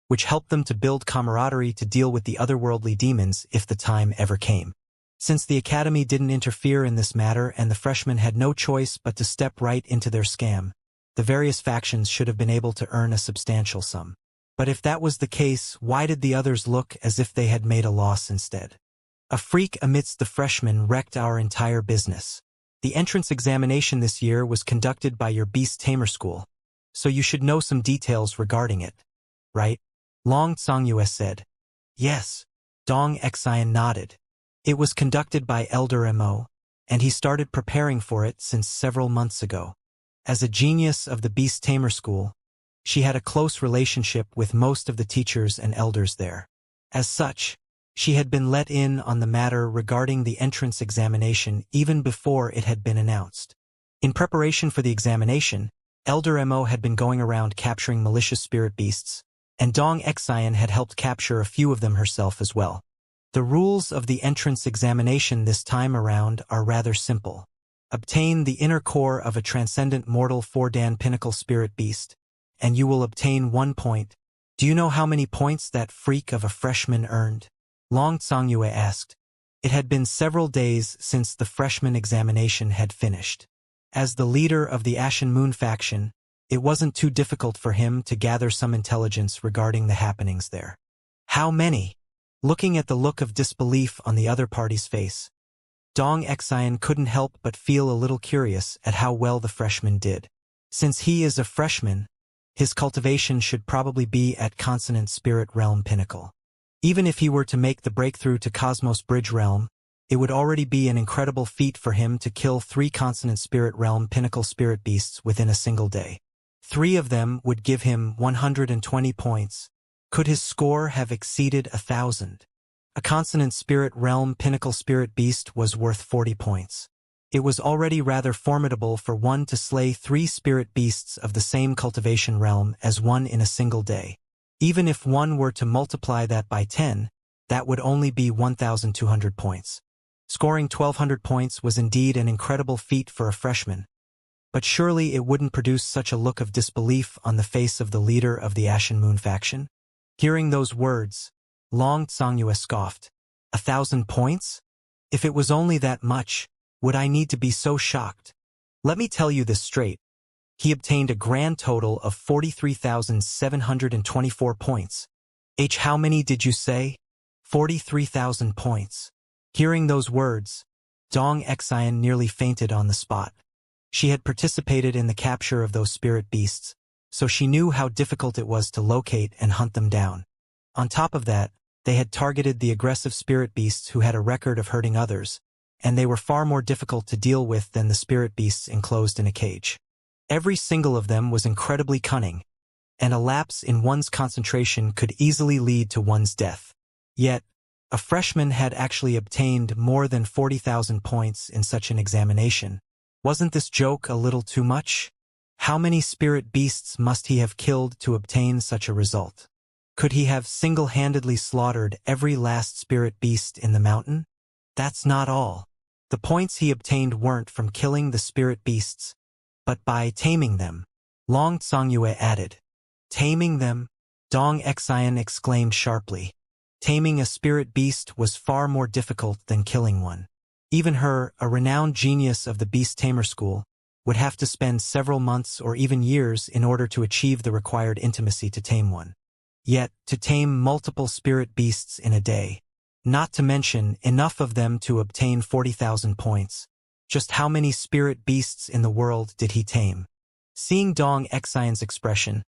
which helped them to build camaraderie to deal with the otherworldly demons if the time ever came. Since the academy didn't interfere in this matter and the freshmen had no choice but to step right into their scam, the various factions should have been able to earn a substantial sum. But if that was the case, why did the others look as if they had made a loss instead? A freak amidst the freshmen wrecked our entire business. The entrance examination this year was conducted by your beast tamer school, so you should know some details regarding it, right? Long Xianxia said. Yes. Dong Xian nodded. It was conducted by Elder Mo, and he started preparing for it since several months ago. As a genius of the beast tamer school, she had a close relationship with most of the teachers and elders there. As such, she had been let in on the matter regarding the entrance examination even before it had been announced. In preparation for the examination, Elder Mo had been going around capturing malicious spirit beasts, and Dong Xian had helped capture a few of them herself as well. The rules of the entrance examination this time around are rather simple. Obtain the inner core of a transcendent mortal 4-dan pinnacle spirit beast, and you will obtain 1 point. Do you know how many points that freak of a freshman earned? Long Xianxia asked. It had been several days since the freshman examination had finished. As the leader of the Ashen Moon faction, it wasn't too difficult for him to gather some intelligence regarding the happenings there. How many? Looking at the look of disbelief on the other party's face, Dong Xian couldn't help but feel a little curious at how well the freshman did. Since he is a freshman, his cultivation should probably be at Consonant Spirit Realm Pinnacle. Even if he were to make the breakthrough to Cosmos Bridge Realm, it would already be an incredible feat for him to kill 3 Consonant Spirit Realm Pinnacle Spirit Beasts within a single day. 3 of them would give him 120 points. Could his score have exceeded 1,000? A Consonant Spirit Realm Pinnacle Spirit Beast was worth 40 points. It was already rather formidable for one to slay 3 spirit beasts of the same cultivation realm as one in a single day. Even if one were to multiply that by 10, that would only be 1,200 points. Scoring 1,200 points was indeed an incredible feat for a freshman, but surely it wouldn't produce such a look of disbelief on the face of the leader of the Ashen Moon faction? Hearing those words, Long Xianxia scoffed. 1,000 points? If it was only that much, would I need to be so shocked? Let me tell you this straight. He obtained a grand total of 43,724 points. How many did you say? 43,000 points. Hearing those words, Dong Xian nearly fainted on the spot. She had participated in the capture of those spirit beasts, so she knew how difficult it was to locate and hunt them down. On top of that, they had targeted the aggressive spirit beasts who had a record of hurting others, and they were far more difficult to deal with than the spirit beasts enclosed in a cage. Every single of them was incredibly cunning, and a lapse in one's concentration could easily lead to one's death. Yet, A freshman had actually obtained more than 40,000 points in such an examination. Wasn't this joke a little too much? How many spirit beasts must he have killed to obtain such a result? Could he have single-handedly slaughtered every last spirit beast in the mountain? That's not all. The points he obtained weren't from killing the spirit beasts, but by taming them. Long Tsongyue added. Taming them? Dong Xian exclaimed sharply. Taming a spirit beast was far more difficult than killing one. Even her, a renowned genius of the beast tamer school, would have to spend several months or even years in order to achieve the required intimacy to tame one. Yet, to tame multiple spirit beasts in a day, not to mention enough of them to obtain 40,000 points. Just how many spirit beasts in the world did he tame? Seeing Dong Xian's expression,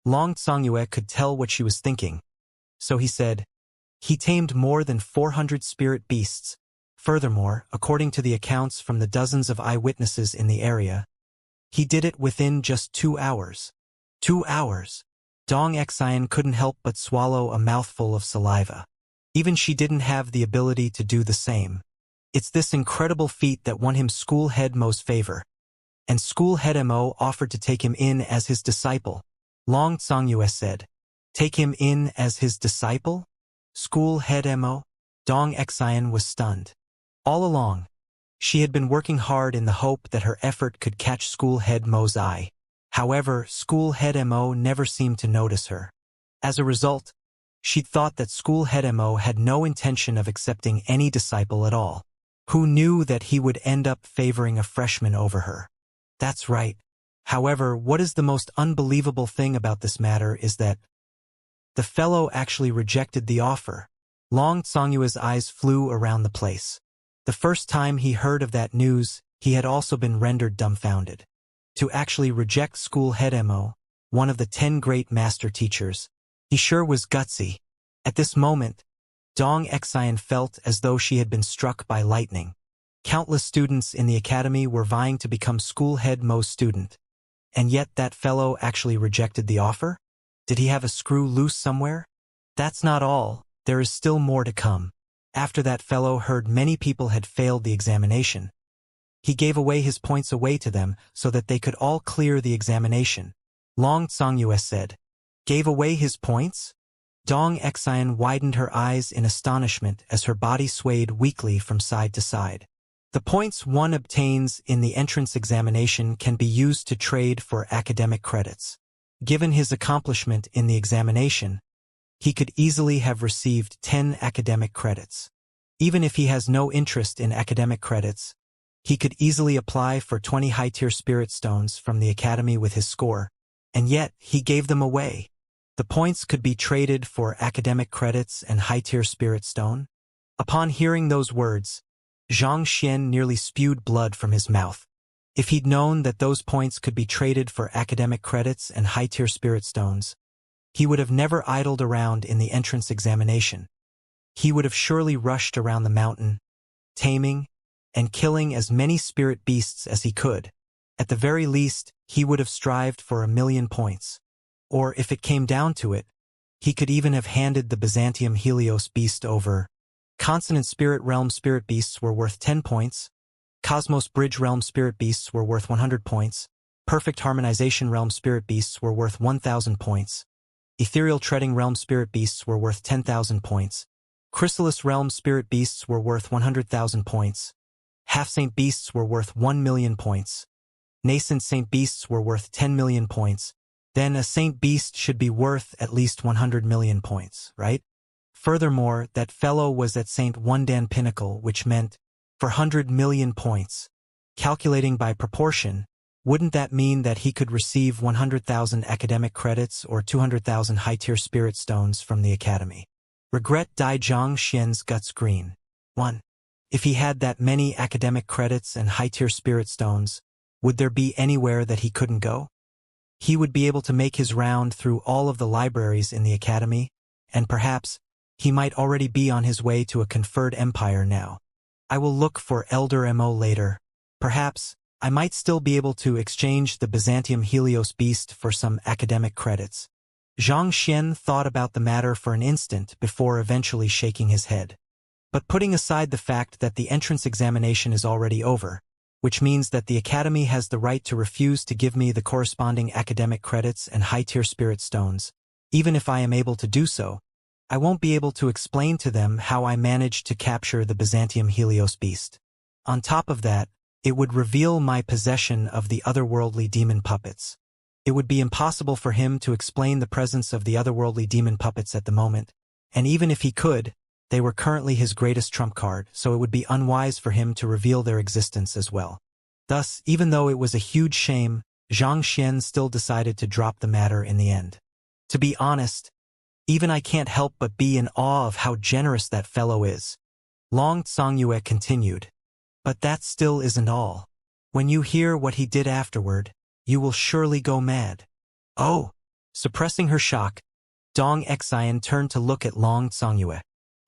Long Tsongyue could tell what she was thinking. So he said, he tamed more than 400 spirit beasts. Furthermore, according to the accounts from the dozens of eyewitnesses in the area, he did it within just 2 hours. 2 hours. Dong Xian couldn't help but swallow a mouthful of saliva. Even she didn't have the ability to do the same. It's this incredible feat that won him School Head Mo's favor. And School Head Mo offered to take him in as his disciple. Long Tsongyue said, take him in as his disciple? School Head Mo? Dong Xian was stunned. All along, she had been working hard in the hope that her effort could catch School Head Mo's eye. However, School Head Mo never seemed to notice her. As a result, she'd thought that School Head Mo had no intention of accepting any disciple at all. Who knew that he would end up favoring a freshman over her? That's right. However, what is the most unbelievable thing about this matter is that the fellow actually rejected the offer. Long Tsongyue's eyes flew around the place. The first time he heard of that news, he had also been rendered dumbfounded. To actually reject School Head Mo, one of the 10 great master teachers, he sure was gutsy. At this moment, Dong Xian felt as though she had been struck by lightning. Countless students in the academy were vying to become School Head Mo's student. And yet that fellow actually rejected the offer? Did he have a screw loose somewhere? That's not all, there is still more to come. After that fellow heard many people had failed the examination, he gave away his points away to them so that they could all clear the examination. Long Tsongyue said, gave away his points? Dong Xian widened her eyes in astonishment as her body swayed weakly from side to side. The points one obtains in the entrance examination can be used to trade for academic credits. Given his accomplishment in the examination, he could easily have received 10 academic credits. Even if he has no interest in academic credits, he could easily apply for 20 high-tier spirit stones from the academy with his score, and yet he gave them away. The points could be traded for academic credits and high-tier spirit stone. Upon hearing those words, Xianxia nearly spewed blood from his mouth. If he'd known that those points could be traded for academic credits and high-tier spirit stones, he would have never idled around in the entrance examination. He would have surely rushed around the mountain, taming and killing as many spirit beasts as he could. At the very least, he would have strived for 1,000,000 points. Or if it came down to it, he could even have handed the Byzantium Helios beast over. Consonant Spirit Realm spirit beasts were worth 10 points. Cosmos Bridge Realm spirit beasts were worth 100 points. Perfect Harmonization Realm spirit beasts were worth 1,000 points. Ethereal Treading Realm spirit beasts were worth 10,000 points. Chrysalis Realm spirit beasts were worth 100,000 points. Half-Saint beasts were worth 1,000,000 points. Nascent Saint beasts were worth 10,000,000 points. Then a Saint beast should be worth at least 100,000,000 points, right? Furthermore, that fellow was at Saint Wundan Pinnacle, which meant for 100,000,000 points. Calculating by proportion, wouldn't that mean that he could receive 100,000 academic credits or 200,000 high-tier spirit stones from the academy? Regret dyed Xianxia's guts green. 1. If he had that many academic credits and high-tier spirit stones, would there be anywhere that he couldn't go? He would be able to make his round through all of the libraries in the academy, and perhaps he might already be on his way to a conferred empire now. I will look for Elder Mo later. Perhaps I might still be able to exchange the Byzantium Helios beast for some academic credits. Xianxia thought about the matter for an instant before eventually shaking his head. But putting aside the fact that the entrance examination is already over, which means that the Academy has the right to refuse to give me the corresponding academic credits and high-tier spirit stones, even if I am able to do so, I won't be able to explain to them how I managed to capture the Byzantium Helios beast. On top of that, it would reveal my possession of the otherworldly demon puppets. It would be impossible for him to explain the presence of the otherworldly demon puppets at the moment, and even if he could, they were currently his greatest trump card, so it would be unwise for him to reveal their existence as well. Thus, even though it was a huge shame, Xianxia still decided to drop the matter in the end. To be honest, even I can't help but be in awe of how generous that fellow is. Long Tsongyue continued. But that still isn't all. When you hear what he did afterward, you will surely go mad. Oh! Suppressing her shock, Dong Xian turned to look at Long Tsongyue.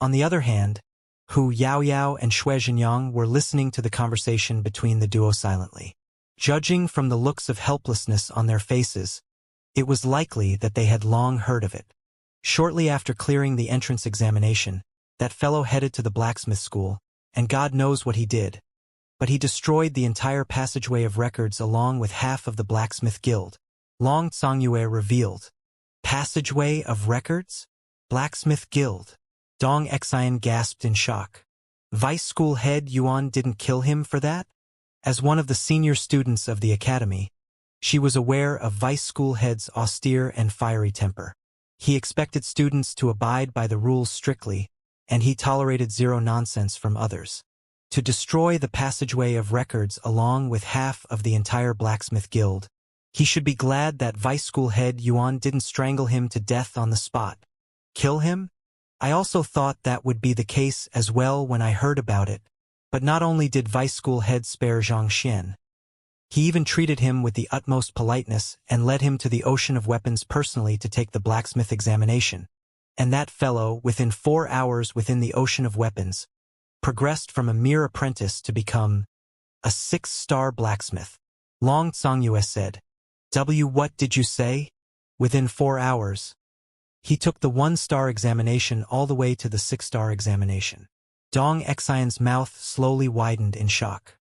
On the other hand, Hu Yaoyao and Shui Zhenyang were listening to the conversation between the duo silently. Judging from the looks of helplessness on their faces, it was likely that they had long heard of it. Shortly after clearing the entrance examination, that fellow headed to the blacksmith school, and God knows what he did. But he destroyed the entire passageway of records along with half of the blacksmith guild. Long Tsongyue revealed. Passageway of records? Blacksmith guild. Dong Xian gasped in shock. Vice school head Yuan didn't kill him for that? As one of the senior students of the academy, she was aware of vice school head's austere and fiery temper. He expected students to abide by the rules strictly, and he tolerated zero nonsense from others. To destroy the passageway of records along with half of the entire blacksmith guild, he should be glad that vice school head Yuan didn't strangle him to death on the spot. Kill him? I also thought that would be the case as well when I heard about it, but not only did vice school head spare Xianxia, he even treated him with the utmost politeness and led him to the ocean of weapons personally to take the blacksmith examination. And that fellow, within 4 hours within the ocean of weapons, progressed from a mere apprentice to become a 6-star blacksmith. Long Tsongyue said, What did you say? Within 4 hours. He took the 1-star examination all the way to the 6-star examination. Dong Xian's mouth slowly widened in shock.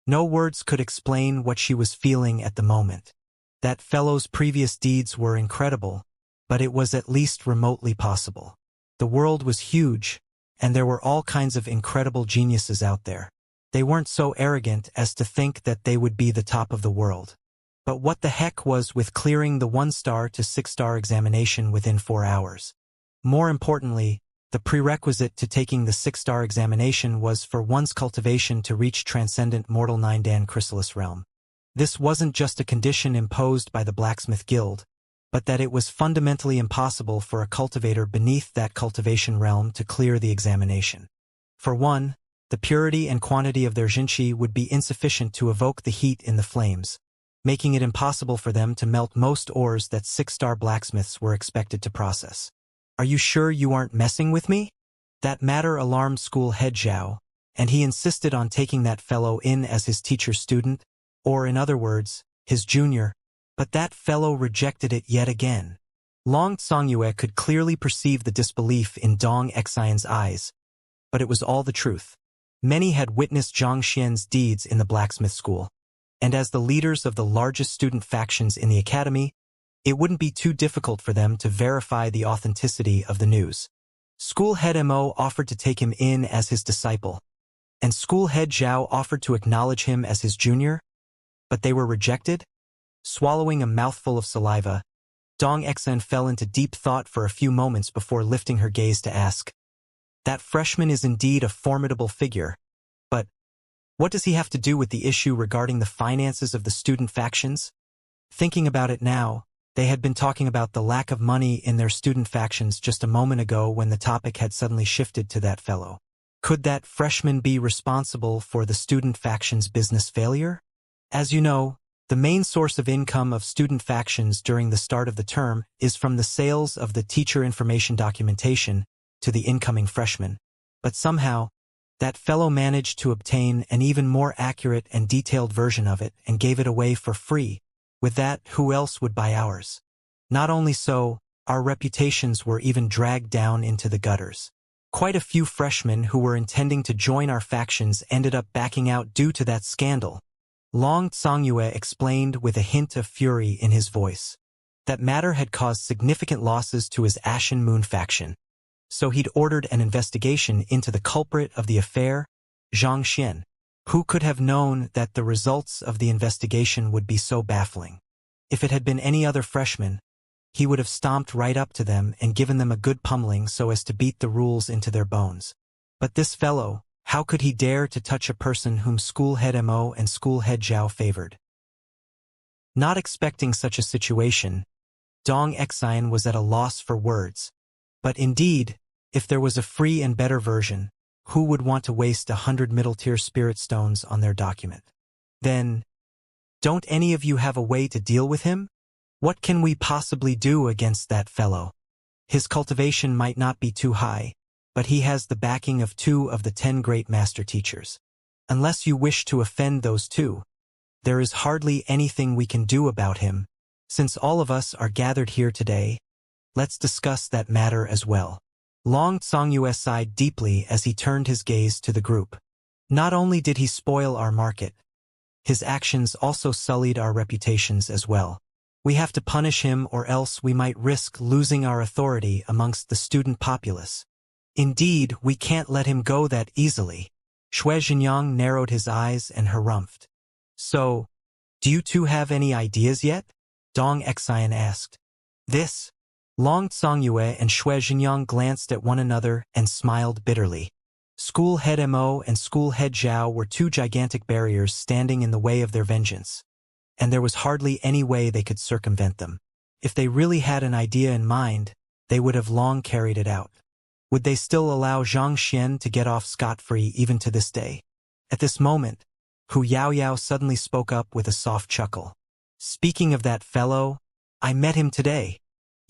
No words could explain what she was feeling at the moment. That fellow's previous deeds were incredible, but it was at least remotely possible. The world was huge, and there were all kinds of incredible geniuses out there. They weren't so arrogant as to think that they would be the top of the world. But what the heck was with clearing the 1-star to 6-star examination within 4 hours? More importantly, the prerequisite to taking the 6-star examination was for one's cultivation to reach transcendent mortal 9-dan chrysalis realm. This wasn't just a condition imposed by the blacksmith guild, but that it was fundamentally impossible for a cultivator beneath that cultivation realm to clear the examination. For one, the purity and quantity of their jinqi would be insufficient to evoke the heat in the flames, making it impossible for them to melt most ores that 6-star blacksmiths were expected to process. Are you sure you aren't messing with me? That matter alarmed school head Zhao, and he insisted on taking that fellow in as his teacher's student, or in other words, his junior, but that fellow rejected it yet again. Long Tsongyue could clearly perceive the disbelief in Dong Xian's eyes, but it was all the truth. Many had witnessed Xianxia's deeds in the blacksmith school, and as the leaders of the largest student factions in the academy, it wouldn't be too difficult for them to verify the authenticity of the news. School head Mo offered to take him in as his disciple, and school head Zhao offered to acknowledge him as his junior, but they were rejected? Swallowing a mouthful of saliva, Dong Xian fell into deep thought for a few moments before lifting her gaze to ask, That freshman is indeed a formidable figure, but what does he have to do with the issue regarding the finances of the student factions? Thinking about it now, they had been talking about the lack of money in their student factions just a moment ago when the topic had suddenly shifted to that fellow. Could that freshman be responsible for the student faction's business failure? As you know, the main source of income of student factions during the start of the term is from the sales of the teacher information documentation to the incoming freshmen. But somehow, that fellow managed to obtain an even more accurate and detailed version of it and gave it away for free. With that, who else would buy ours? Not only so, our reputations were even dragged down into the gutters. Quite a few freshmen who were intending to join our factions ended up backing out due to that scandal. Long Tsongyue explained with a hint of fury in his voice. That matter had caused significant losses to his Ashen Moon faction. So he'd ordered an investigation into the culprit of the affair, Xianxia. Who could have known that the results of the investigation would be so baffling? If it had been any other freshman, he would have stomped right up to them and given them a good pummeling so as to beat the rules into their bones. But this fellow, how could he dare to touch a person whom school head Mo and school head Zhao favored? Not expecting such a situation, Dong Xian was at a loss for words. But indeed, if there was a free and better version, who would want to waste 100 middle-tier spirit stones on their document? Then, don't any of you have a way to deal with him? What can we possibly do against that fellow? His cultivation might not be too high, but he has the backing of 2 of the 10 great master teachers. Unless you wish to offend those 2, there is hardly anything we can do about him. Since all of us are gathered here today, let's discuss that matter as well. Long Tsongyue sighed deeply as he turned his gaze to the group. Not only did he spoil our market, his actions also sullied our reputations as well. We have to punish him or else we might risk losing our authority amongst the student populace. Indeed, we can't let him go that easily. Shui Zhenyang narrowed his eyes and harumphed. So, do you 2 have any ideas yet? Dong Xian asked. This? Long Tsongyue and Shui Zhenyang glanced at one another and smiled bitterly. School head Mo and school head Zhao were 2 gigantic barriers standing in the way of their vengeance, and there was hardly any way they could circumvent them. If they really had an idea in mind, they would have long carried it out. Would they still allow Zhang Xian to get off scot-free even to this day? At this moment, Hu Yaoyao suddenly spoke up with a soft chuckle. Speaking of that fellow, I met him today.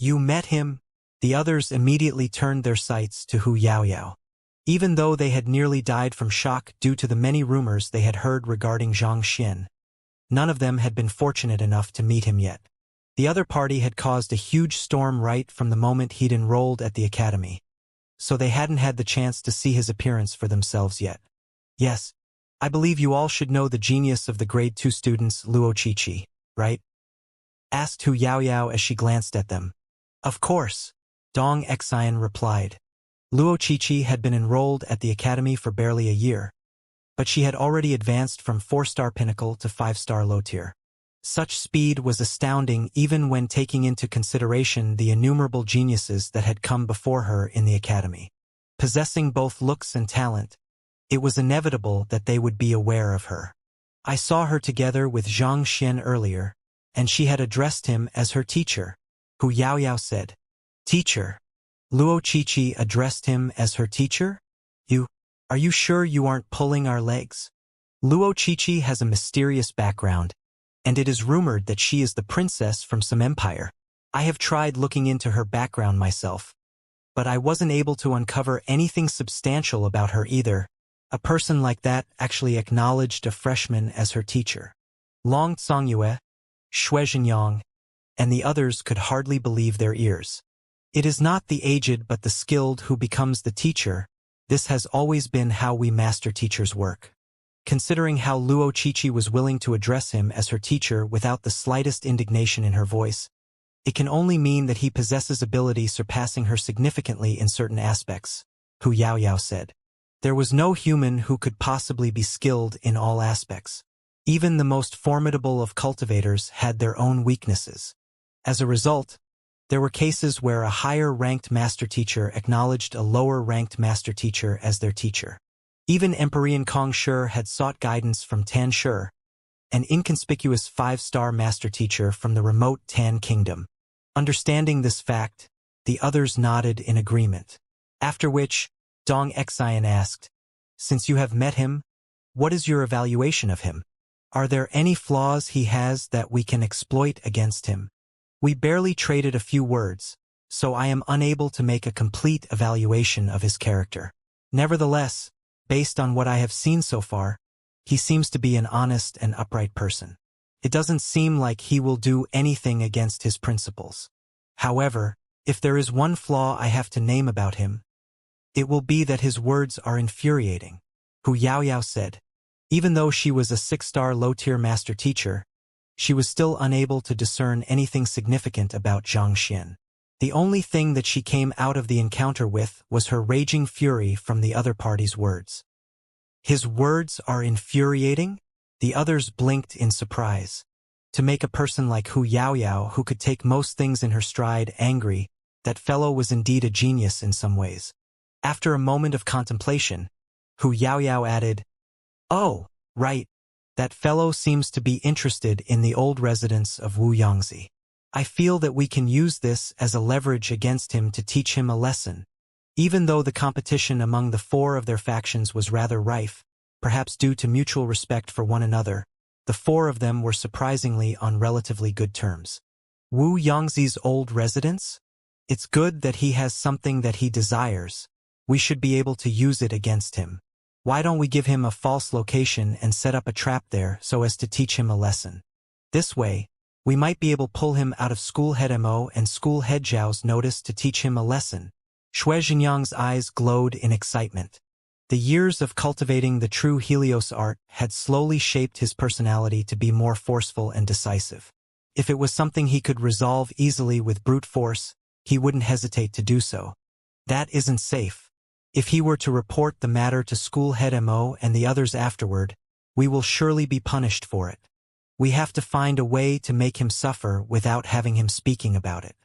You met him? The others immediately turned their sights to Hu Yaoyao. Even though they had nearly died from shock due to the many rumors they had heard regarding Zhang Xian, none of them had been fortunate enough to meet him yet. The other party had caused a huge storm right from the moment he'd enrolled at the academy, so they hadn't had the chance to see his appearance for themselves yet. Yes, I believe you all should know the genius of the grade 2 students Luo Qiqi, right? Asked Hu Yaoyao as she glanced at them. Of course, Dong Xian replied. Luo Qiqi had been enrolled at the academy for barely a year, but she had already advanced from 4-star pinnacle to 5-star low tier. Such speed was astounding even when taking into consideration the innumerable geniuses that had come before her in the academy. Possessing both looks and talent, it was inevitable that they would be aware of her. I saw her together with Zhang Xian earlier, and she had addressed him as her teacher. Hu Yaoyao said. Teacher? Luo Qiqi addressed him as her teacher? Are you sure you aren't pulling our legs? Luo Qiqi has a mysterious background, and it is rumored that she is the princess from some empire. I have tried looking into her background myself, but I wasn't able to uncover anything substantial about her either. A person like that actually acknowledged a freshman as her teacher. Long Tsongyue, Shui Zhenyang, and the others could hardly believe their ears. It is not the aged but the skilled who becomes the teacher. This has always been how we master teachers work. Considering how Luo Qiqi was willing to address him as her teacher without the slightest indignation in her voice, it can only mean that he possesses ability surpassing her significantly in certain aspects, Hu Yaoyao said. There was no human who could possibly be skilled in all aspects. Even the most formidable of cultivators had their own weaknesses. As a result, there were cases where a higher-ranked master teacher acknowledged a lower-ranked master teacher as their teacher. Even Emperor Kong Shi had sought guidance from Tan Shi, an inconspicuous 5-star master teacher from the remote Tan Kingdom. Understanding this fact, the others nodded in agreement. After which, Dong Xian asked, Since you have met him, what is your evaluation of him? Are there any flaws he has that we can exploit against him? We barely traded a few words, so I am unable to make a complete evaluation of his character. Nevertheless, based on what I have seen so far, he seems to be an honest and upright person. It doesn't seem like he will do anything against his principles. However, if there is one flaw I have to name about him, It will be that his words are infuriating, Hu Yaoyao said. Even though she was a 6-star low-tier master teacher, she was still unable to discern anything significant about Xianxia. The only thing that she came out of the encounter with was her raging fury from the other party's words. His words are infuriating? The others blinked in surprise. To make a person like Hu Yaoyao, who could take most things in her stride, angry, that fellow was indeed a genius in some ways. After a moment of contemplation, Hu Yaoyao added, "Oh, right. That fellow seems to be interested in the old residents of Yangzi. I feel that we can use this as a leverage against him to teach him a lesson." Even though the competition among the 4 of their factions was rather rife, perhaps due to mutual respect for one another, the 4 of them were surprisingly on relatively good terms. Yangzi's old residents? It's good that he has something that he desires. We should be able to use it against him. Why don't we give him a false location and set up a trap there so as to teach him a lesson? This way, we might be able to pull him out of school head Mo and school head Zhao's notice to teach him a lesson. Shui Zhenyang's eyes glowed in excitement. The years of cultivating the true Helios art had slowly shaped his personality to be more forceful and decisive. If it was something he could resolve easily with brute force, he wouldn't hesitate to do so. That isn't safe. If he were to report the matter to school head Mo and the others afterward, we will surely be punished for it. We have to find a way to make him suffer without having him speaking about it.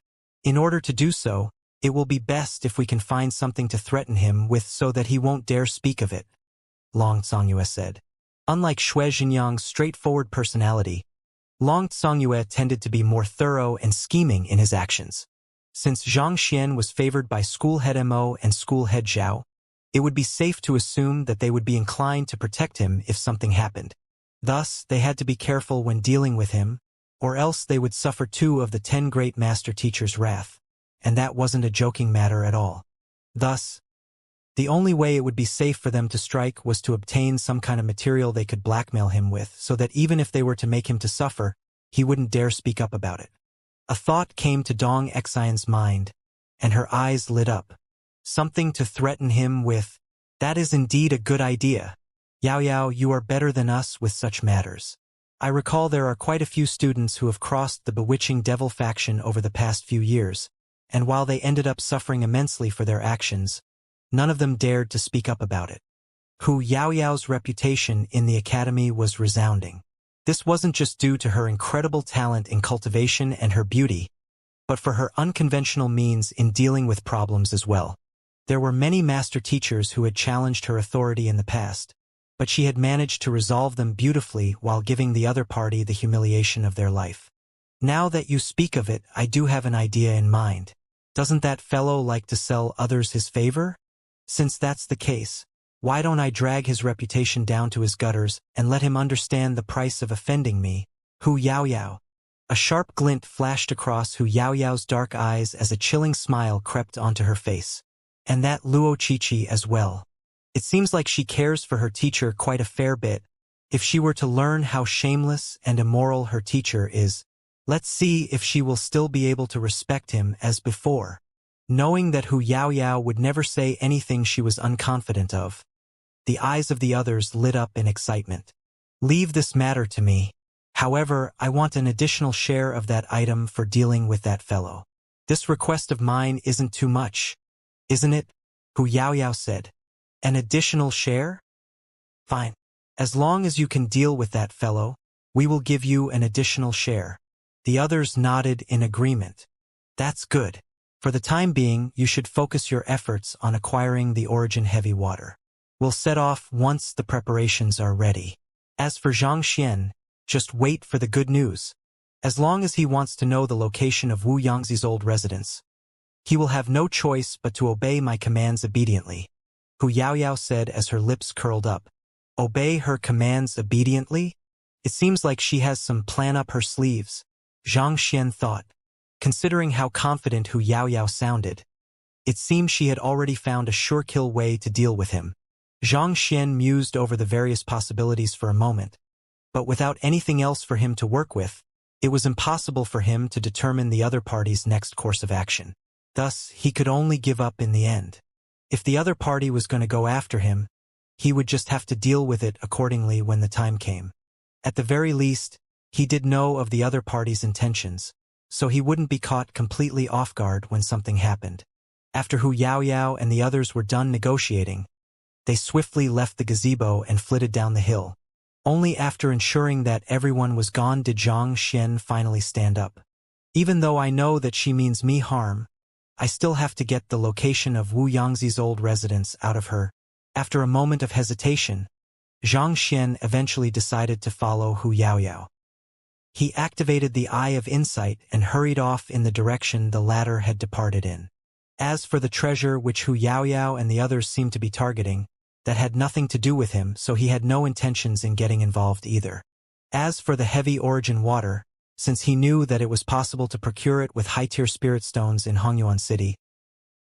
In order to do so, it will be best if we can find something to threaten him with so that he won't dare speak of it, Long Tsongyue said. Unlike Shui Zhenyang's straightforward personality, Long Tsongyue tended to be more thorough and scheming in his actions. Since Zhang Xian was favored by school head Mo and school head Zhao, it would be safe to assume that they would be inclined to protect him if something happened. Thus, they had to be careful when dealing with him, or else they would suffer 2 of the 10 great master teachers' wrath, and that wasn't a joking matter at all. Thus, the only way it would be safe for them to strike was to obtain some kind of material they could blackmail him with so that even if they were to make him to suffer, he wouldn't dare speak up about it. A thought came to Dong Xian's mind, and her eyes lit up. Something to threaten him with. That is indeed a good idea. Yaoyao, you are better than us with such matters. I recall there are quite a few students who have crossed the bewitching devil faction over the past few years, and while they ended up suffering immensely for their actions, none of them dared to speak up about it. Hu Yaoyao's reputation in the academy was resounding. This wasn't just due to her incredible talent in cultivation and her beauty, but for her unconventional means in dealing with problems as well. There were many master teachers who had challenged her authority in the past, but she had managed to resolve them beautifully while giving the other party the humiliation of their life. Now that you speak of it, I do have an idea in mind. Doesn't that fellow like to sell others his favor? Since that's the case, why don't I drag his reputation down to his gutters and let him understand the price of offending me? Hu Yaoyao. A sharp glint flashed across Hu Yaoyao's dark eyes as a chilling smile crept onto her face. And that Luo Qiqi as well. It seems like she cares for her teacher quite a fair bit. If she were to learn how shameless and immoral her teacher is, let's see if she will still be able to respect him as before. Knowing that Hu Yaoyao would never say anything she was unconfident of, the eyes of the others lit up in excitement. Leave this matter to me. However, I want an additional share of that item for dealing with that fellow. This request of mine isn't too much, isn't it? Hu Yaoyao said. An additional share? Fine. As long as you can deal with that fellow, we will give you an additional share. The others nodded in agreement. That's good. For the time being, you should focus your efforts on acquiring the origin heavy water. We'll set off once the preparations are ready. As for Zhang Xian, just wait for the good news. As long as he wants to know the location of Wu Yangzi's old residence, he will have no choice but to obey my commands obediently, Hu Yaoyao said as her lips curled up. Obey her commands obediently? It seems like she has some plan up her sleeves, Zhang Xian thought. Considering how confident Hu Yaoyao sounded, it seemed she had already found a sure-kill way to deal with him. Zhang Xian mused over the various possibilities for a moment, but without anything else for him to work with, it was impossible for him to determine the other party's next course of action. Thus, he could only give up in the end. If the other party was going to go after him, he would just have to deal with it accordingly when the time came. At the very least, he did know of the other party's intentions, so he wouldn't be caught completely off guard when something happened. After Hu Yaoyao and the others were done negotiating, they swiftly left the gazebo and flitted down the hill. Only after ensuring that everyone was gone did Xianxia finally stand up. Even though I know that she means me harm, I still have to get the location of Wu Yangzi's old residence out of her. After a moment of hesitation, Xianxia eventually decided to follow Hu Yaoyao. He activated the Eye of Insight and hurried off in the direction the latter had departed in. As for the treasure which Hu Yaoyao and the others seemed to be targeting, that had nothing to do with him, so he had no intentions in getting involved either. As for the heavy origin water, since he knew that it was possible to procure it with high-tier spirit stones in Hongyuan City,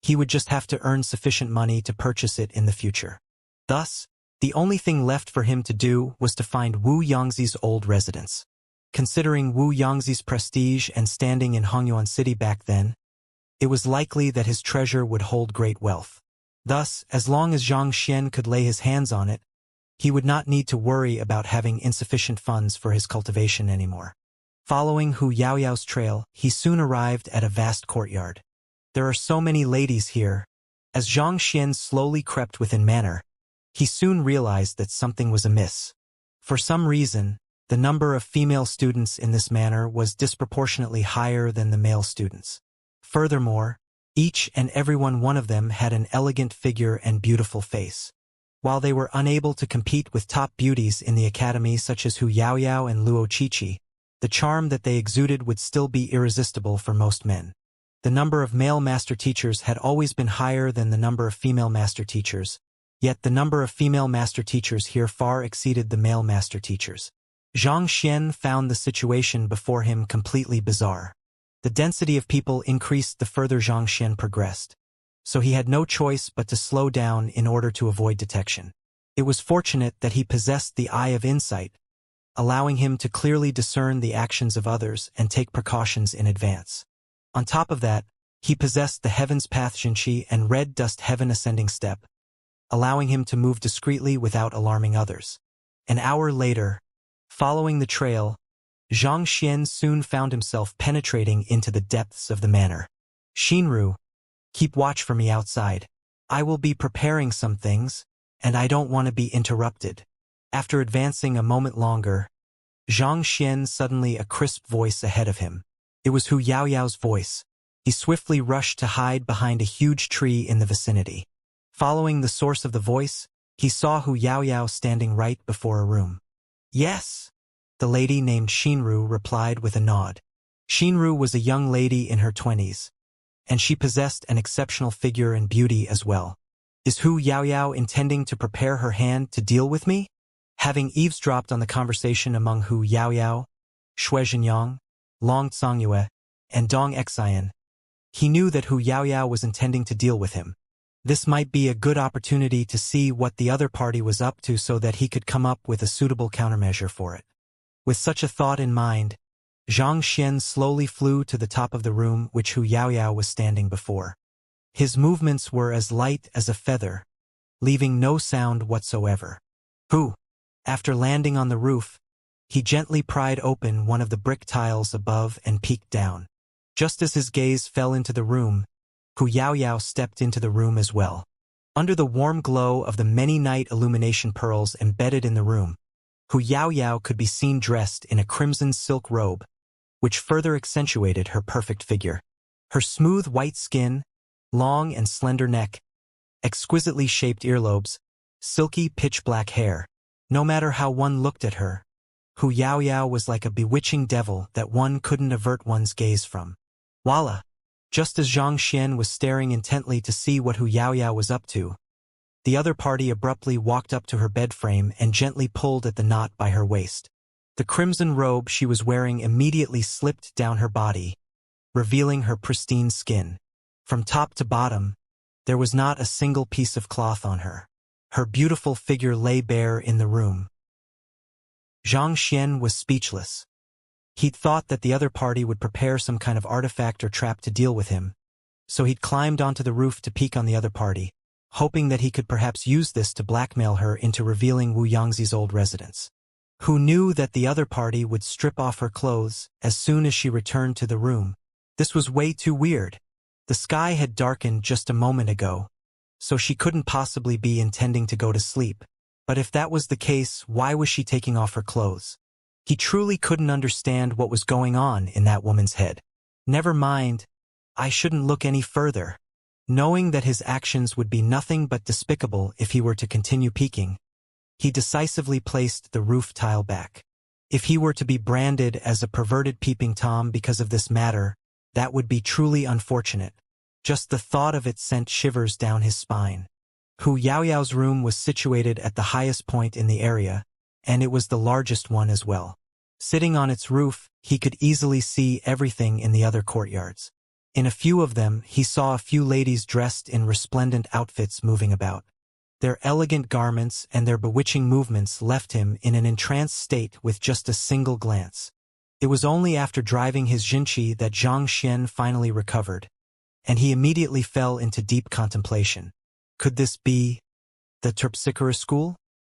he would just have to earn sufficient money to purchase it in the future. Thus, the only thing left for him to do was to find Wu Yangzi's old residence. Considering Wu Yangzi's prestige and standing in Hongyuan City back then, it was likely that his treasure would hold great wealth. Thus, as long as Xianxia could lay his hands on it, he would not need to worry about having insufficient funds for his cultivation anymore. Following Hu Yaoyao's trail, he soon arrived at a vast courtyard. There are so many ladies here. As Xianxia slowly crept within manner, he soon realized that something was amiss. For some reason, the number of female students in this manor was disproportionately higher than the male students. Furthermore, each and every one of them had an elegant figure and beautiful face. While they were unable to compete with top beauties in the academy such as Hu Yaoyao and Luo Qiqi, the charm that they exuded would still be irresistible for most men. The number of male master teachers had always been higher than the number of female master teachers, yet the number of female master teachers here far exceeded the male master teachers. Xianxia found the situation before him completely bizarre. The density of people increased the further Xianxia progressed, so he had no choice but to slow down in order to avoid detection. It was fortunate that he possessed the Eye of Insight, allowing him to clearly discern the actions of others and take precautions in advance. On top of that, he possessed the Heaven's Path Xinqi and Red Dust Heaven Ascending Step, allowing him to move discreetly without alarming others. An hour later, following the trail, Xianxia soon found himself penetrating into the depths of the manor. Xinru, keep watch for me outside. I will be preparing some things, and I don't want to be interrupted. After advancing a moment longer, Xianxia suddenly a crisp voice ahead of him. It was Hu Yaoyao's voice. He swiftly rushed to hide behind a huge tree in the vicinity. Following the source of the voice, he saw Hu Yaoyao standing right before a room. Yes, the lady named Xinru replied with a nod. Xinru was a young lady in her 20s, and she possessed an exceptional figure and beauty as well. Is Hu Yaoyao intending to prepare her hand to deal with me? Having eavesdropped on the conversation among Hu Yaoyao, Shui Zhenyang, Long Tsongyue, and Dong Xian, he knew that Hu Yaoyao was intending to deal with him. This might be a good opportunity to see what the other party was up to so that he could come up with a suitable countermeasure for it. With such a thought in mind, Xianxia slowly flew to the top of the room which Hu Yaoyao was standing before. His movements were as light as a feather, leaving no sound whatsoever. After landing on the roof, he gently pried open one of the brick tiles above and peeked down. Just as his gaze fell into the room, Hu Yaoyao stepped into the room as well. Under the warm glow of the many night illumination pearls embedded in the room, Hu Yaoyao could be seen dressed in a crimson silk robe, which further accentuated her perfect figure. Her smooth white skin, long and slender neck, exquisitely shaped earlobes, silky pitch-black hair. No matter how one looked at her, Hu Yaoyao was like a bewitching devil that one couldn't avert one's gaze from. Voila! Just as Xianxia was staring intently to see what Hu Yaoyao was up to, the other party abruptly walked up to her bed frame and gently pulled at the knot by her waist. The crimson robe she was wearing immediately slipped down her body, revealing her pristine skin. From top to bottom, there was not a single piece of cloth on her. Her beautiful figure lay bare in the room. Xianxia was speechless. He'd thought that the other party would prepare some kind of artifact or trap to deal with him, so he'd climbed onto the roof to peek on the other party. hoping that he could perhaps use this to blackmail her into revealing Wu Yangzi's old residence. Who knew that the other party would strip off her clothes as soon as she returned to the room. This was way too weird. The sky had darkened just a moment ago, so she couldn't possibly be intending to go to sleep. But if that was the case, why was she taking off her clothes? He truly couldn't understand what was going on in that woman's head. Never mind, I shouldn't look any further. Knowing that his actions would be nothing but despicable if he were to continue peeking, he decisively placed the roof tile back. If he were to be branded as a perverted peeping Tom because of this matter, that would be truly unfortunate. Just the thought of it sent shivers down his spine. Hu Yaoyao's room was situated at the highest point in the area, and it was the largest one as well. Sitting on its roof, he could easily see everything in the other courtyards. In a few of them, he saw a few ladies dressed in resplendent outfits moving about. Their elegant garments and their bewitching movements left him in an entranced state with just a single glance. It was only after driving his Xianxia that Xianxia finally recovered, and he immediately fell into deep contemplation. Could this be the Terpsichore school?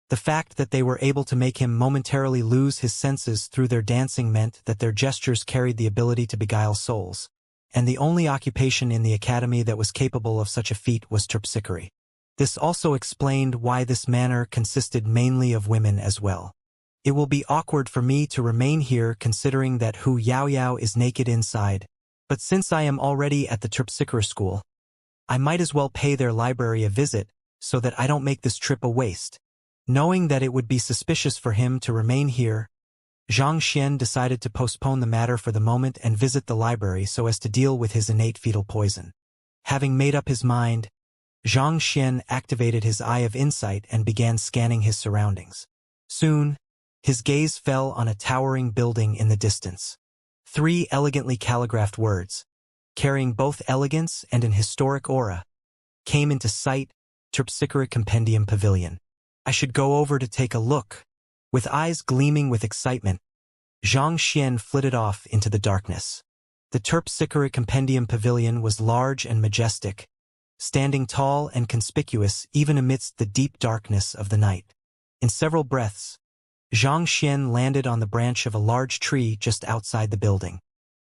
The fact that they were able to make him momentarily lose his senses through their dancing meant that their gestures carried the ability to beguile souls, and the only occupation in the academy that was capable of such a feat was Terpsichore. This also explained why this manor consisted mainly of women as well. It will be awkward for me to remain here considering that Hu Yaoyao is naked inside, but since I am already at the Terpsichore school, I might as well pay their library a visit so that I don't make this trip a waste. Knowing that it would be suspicious for him to remain here, Xianxia decided to postpone the matter for the moment and visit the library so as to deal with his innate fetal poison. Having made up his mind, Xianxia activated his eye of insight and began scanning his surroundings. Soon, his gaze fell on a towering building in the distance. 3 elegantly calligraphed words, carrying both elegance and an historic aura, came into sight: Terpsichore Compendium Pavilion. I should go over to take a look. With eyes gleaming with excitement, Xianxia flitted off into the darkness. The Terpsichore Compendium Pavilion was large and majestic, standing tall and conspicuous even amidst the deep darkness of the night. In several breaths, Xianxia landed on the branch of a large tree just outside the building.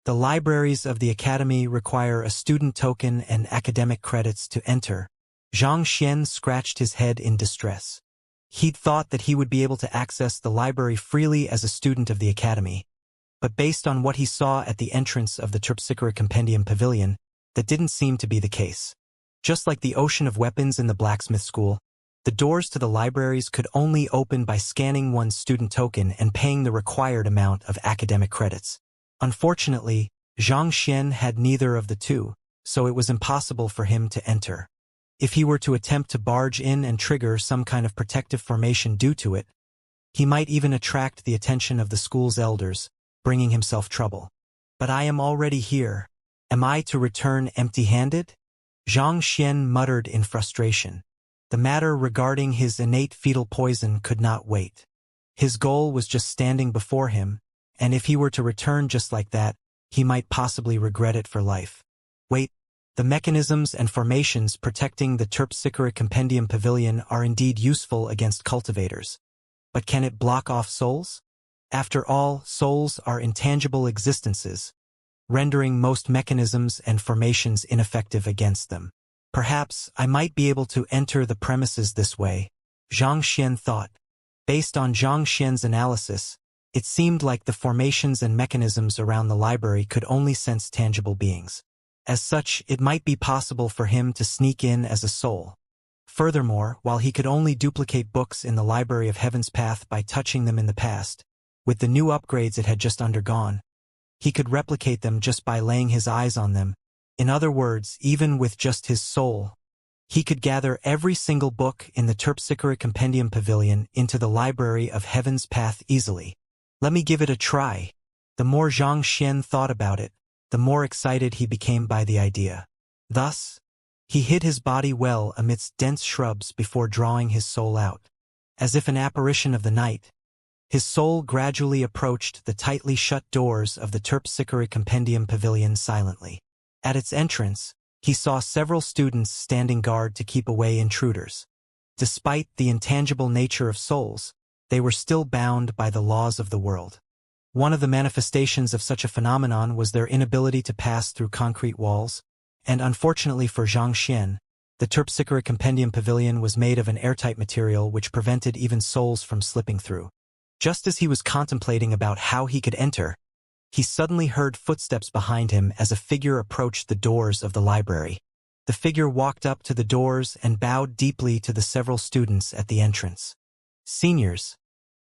The libraries of the academy require a student token and academic credits to enter. Xianxia scratched his head in distress. He'd thought that he would be able to access the library freely as a student of the academy, but based on what he saw at the entrance of the Terpsichore Compendium Pavilion, that didn't seem to be the case. Just like the ocean of weapons in the blacksmith school, the doors to the libraries could only open by scanning one's student token and paying the required amount of academic credits. Unfortunately, Xianxia had neither of the two, so it was impossible for him to enter. If he were to attempt to barge in and trigger some kind of protective formation due to it, he might even attract the attention of the school's elders, bringing himself trouble. But I am already here. Am I to return empty-handed? Xianxia muttered in frustration. The matter regarding his innate fetal poison could not wait. His goal was just standing before him, and if he were to return just like that, he might possibly regret it for life. Wait, the mechanisms and formations protecting the Terpsichore Compendium Pavilion are indeed useful against cultivators. But can it block off souls? After all, souls are intangible existences, rendering most mechanisms and formations ineffective against them. Perhaps I might be able to enter the premises this way, Xianxia thought. Based on Xianxia's analysis, it seemed like the formations and mechanisms around the library could only sense tangible beings. As such, it might be possible for him to sneak in as a soul. Furthermore, while he could only duplicate books in the Library of Heaven's Path by touching them in the past, with the new upgrades it had just undergone, he could replicate them just by laying his eyes on them. In other words, even with just his soul, he could gather every single book in the Terpsichore Compendium Pavilion into the Library of Heaven's Path easily. Let me give it a try. The more Xianxia thought about it, the more excited he became by the idea. Thus, he hid his body well amidst dense shrubs before drawing his soul out. As if an apparition of the night, his soul gradually approached the tightly shut doors of the Terpsichore Compendium Pavilion silently. At its entrance, He saw several students standing guard to keep away intruders. Despite the intangible nature of souls, they were still bound by the laws of the world. One of the manifestations of such a phenomenon was their inability to pass through concrete walls, and unfortunately for Xianxia, the Terpsichore Compendium Pavilion was made of an airtight material which prevented even souls from slipping through. Just as he was contemplating about how he could enter, he suddenly heard footsteps behind him as a figure approached the doors of the library. The figure walked up to the doors and bowed deeply to the several students at the entrance. "Seniors,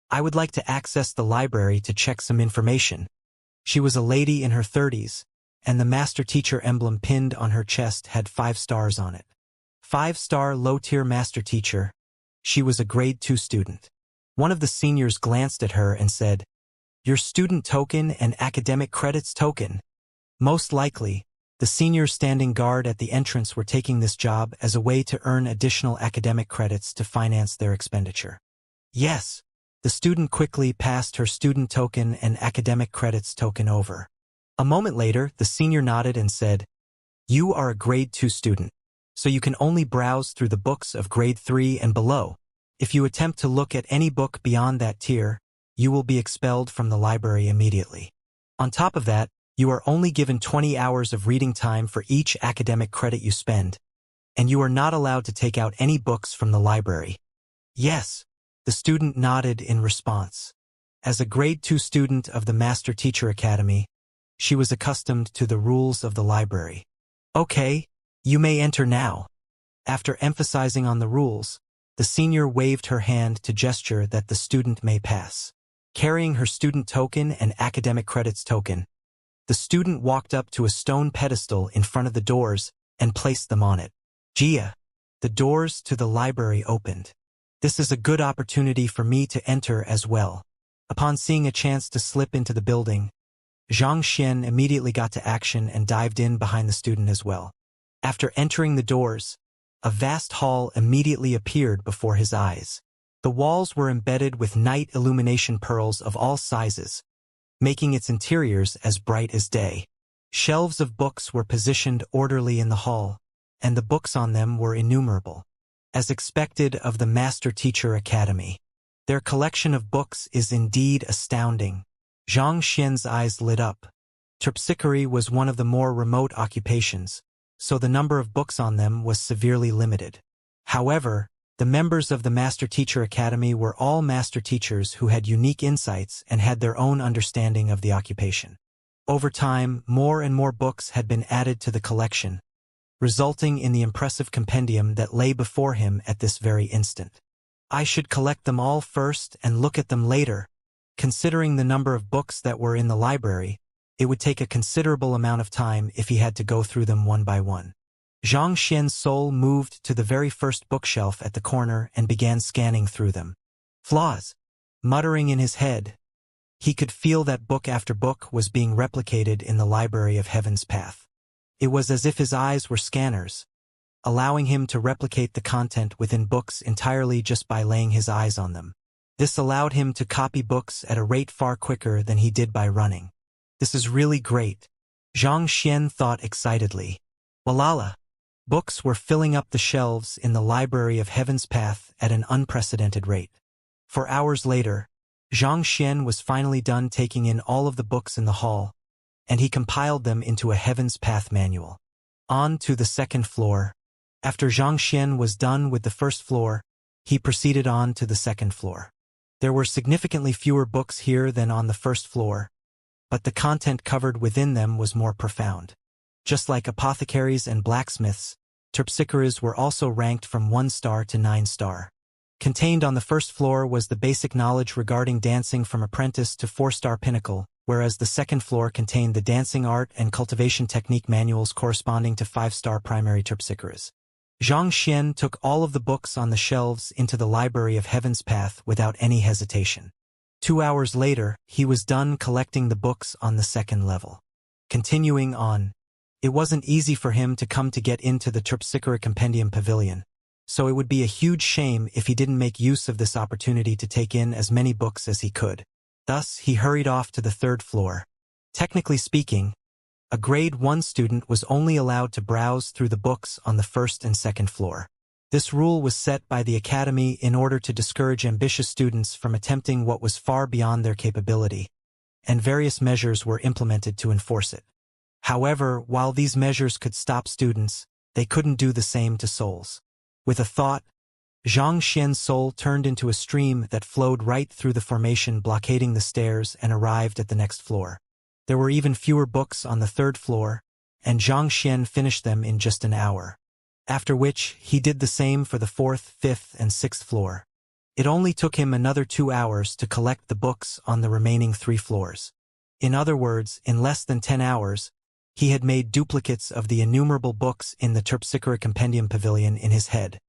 I would like to access the library to check some information." She was a lady in her 30s, and the master teacher emblem pinned on her chest had 5 stars on it. 5-star low-tier master teacher. She was a grade 2 student. One of the seniors glanced at her and said, "Your student token and academic credits token." Most likely, the seniors standing guard at the entrance were taking this job as a way to earn additional academic credits to finance their expenditure. Yes, the student quickly passed her student token and academic credits token over. A moment later, the senior nodded and said, "You are a grade 2 student, so you can only browse through the books of grade 3 and below. If you attempt to look at any book beyond that tier, you will be expelled from the library immediately. On top of that, you are only given 20 hours of reading time for each academic credit you spend, and you are not allowed to take out any books from the library." "Yes," the student nodded in response. As a grade 2 student of the Master Teacher Academy, she was accustomed to the rules of the library. "Okay, you may enter now." After emphasizing on the rules, the senior waved her hand to gesture that the student may pass. Carrying her student token and academic credits token, the student walked up to a stone pedestal in front of the doors and placed them on it. "Gia." The doors to the library opened. "This is a good opportunity for me to enter as well." Upon seeing a chance to slip into the building, Xianxia immediately got to action and dived in behind the student as well. After entering the doors, a vast hall immediately appeared before his eyes. The walls were embedded with night illumination pearls of all sizes, making its interiors as bright as day. Shelves of books were positioned orderly in the hall, and the books on them were innumerable. As expected of the Master Teacher Academy, their collection of books is indeed astounding. Xianxia's eyes lit up. Terpsichore was one of the more remote occupations, so the number of books on them was severely limited. However, the members of the Master Teacher Academy were all master teachers who had unique insights and had their own understanding of the occupation. Over time, more and more books had been added to the collection, resulting in the impressive compendium that lay before him at this very instant. "I should collect them all first and look at them later." Considering the number of books that were in the library, it would take a considerable amount of time if he had to go through them one by one. Xianxia's soul moved to the very first bookshelf at the corner and began scanning through them. "Flaws," muttering in his head. He could feel that book after book was being replicated in the library of Heaven's Path. It was as if his eyes were scanners, allowing him to replicate the content within books entirely just by laying his eyes on them. This allowed him to copy books at a rate far quicker than he did by running. "This is really great," Xianxia thought excitedly. Walala! Books were filling up the shelves in the library of Heaven's Path at an unprecedented rate. 4 hours later, Xianxia was finally done taking in all of the books in the hall, and he compiled them into a Heaven's Path manual. On to the second floor. After Xianxia was done with the first floor, he proceeded on to the second floor. There were significantly fewer books here than on the first floor, but the content covered within them was more profound. Just like apothecaries and blacksmiths, terpsichores were also ranked from 1 star to 9 star. Contained on the first floor was the basic knowledge regarding dancing from apprentice to 4-star pinnacle, whereas the second floor contained the dancing art and cultivation technique manuals corresponding to 5-star primary terpsichores. Xianxia took all of the books on the shelves into the library of Heaven's Path without any hesitation. 2 hours later, he was done collecting the books on the second level. Continuing on, it wasn't easy for him to come to get into the Terpsichore Compendium Pavilion, so it would be a huge shame if he didn't make use of this opportunity to take in as many books as he could. Thus, he hurried off to the third floor. Technically speaking, A grade 1 student was only allowed to browse through the books on the first and second floor. This rule was set by the academy in order to discourage ambitious students from attempting what was far beyond their capability, and various measures were implemented to enforce it. However, while these measures could stop students, they couldn't do the same to souls. With a thought, Xianxia's soul turned into a stream that flowed right through the formation, blockading the stairs, and arrived at the next floor. There were even fewer books on the third floor, and Xianxia finished them in just an hour. After which, he did the same for the fourth, fifth, and sixth floor. It only took him another 2 hours to collect the books on the remaining 3 floors. In other words, in less than 10 hours, he had made duplicates of the innumerable books in the Terpsichore Compendium Pavilion in his head.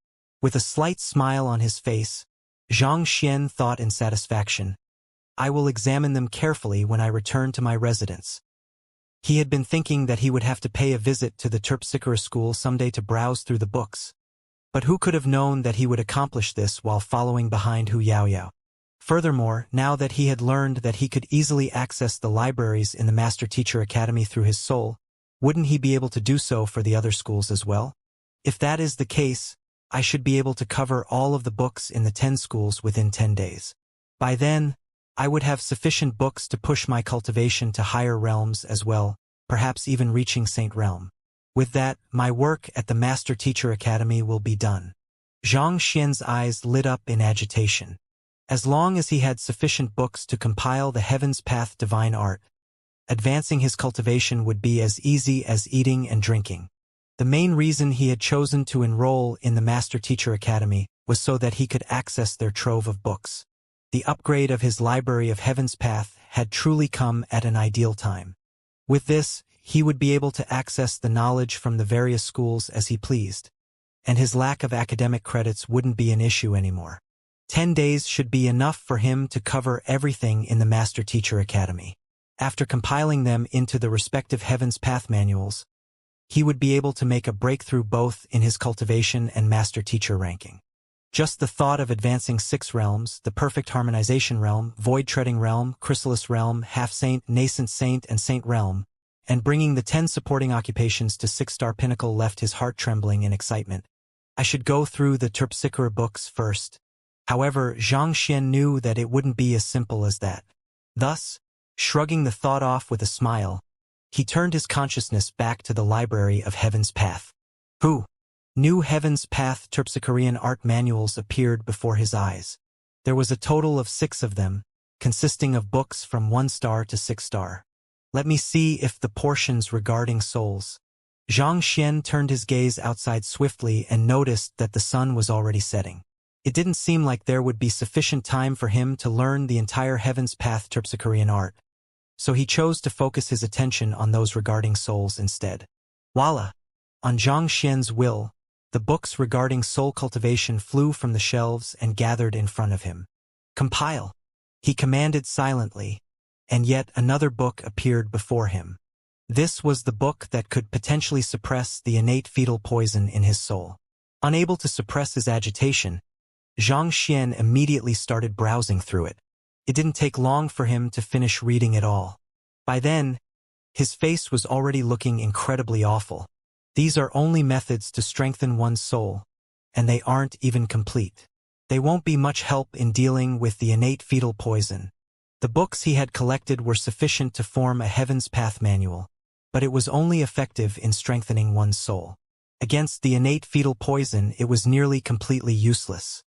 With a slight smile on his face, Xianxia thought in satisfaction, "I will examine them carefully when I return to my residence." He had been thinking that he would have to pay a visit to the Terpsichore school someday to browse through the books. But who could have known that he would accomplish this while following behind Hu Yaoyao? Furthermore, now that he had learned that he could easily access the libraries in the Master Teacher Academy through his soul, wouldn't he be able to do so for the other schools as well? If that is the case, I should be able to cover all of the books in the 10 schools within 10 days. By then, I would have sufficient books to push my cultivation to higher realms as well, perhaps even reaching Saint Realm. With that, my work at the Master Teacher Academy will be done. Xianxia's eyes lit up in agitation. As long as he had sufficient books to compile the Heaven's Path Divine Art, advancing his cultivation would be as easy as eating and drinking. The main reason he had chosen to enroll in the Master Teacher Academy was so that he could access their trove of books. The upgrade of his library of Heaven's Path had truly come at an ideal time. With this, he would be able to access the knowledge from the various schools as he pleased, and his lack of academic credits wouldn't be an issue anymore. 10 days should be enough for him to cover everything in the Master Teacher Academy. After compiling them into the respective Heaven's Path manuals, he would be able to make a breakthrough both in his cultivation and Master Teacher ranking. Just the thought of advancing 6 realms, the Perfect Harmonization Realm, Void-Treading Realm, Chrysalis Realm, Half-Saint, Nascent Saint, and Saint Realm, and bringing the 10 supporting occupations to 6-star pinnacle left his heart trembling in excitement. I should go through the Terpsichore books first. However, Xianxia knew that it wouldn't be as simple as that. Thus, shrugging the thought off with a smile, he turned his consciousness back to the library of Heaven's Path. New Heaven's Path Terpsichorean art manuals appeared before his eyes. There was a total of 6 of them, consisting of books from 1 star to 6 star. Let me see if the portions regarding souls. Xianxia turned his gaze outside swiftly and noticed that the sun was already setting. It didn't seem like there would be sufficient time for him to learn the entire Heaven's Path Terpsichorean art, so he chose to focus his attention on those regarding souls instead. Voila! On Xianxia's will, the books regarding soul cultivation flew from the shelves and gathered in front of him. Compile! He commanded silently, and yet another book appeared before him. This was the book that could potentially suppress the innate fetal poison in his soul. Unable to suppress his agitation, Xianxia immediately started browsing through it. It didn't take long for him to finish reading it all. By then, his face was already looking incredibly awful. These are only methods to strengthen one's soul, and they aren't even complete. They won't be much help in dealing with the innate fetal poison. The books he had collected were sufficient to form a Heaven's Path manual, but it was only effective in strengthening one's soul. Against the innate fetal poison, it was nearly completely useless.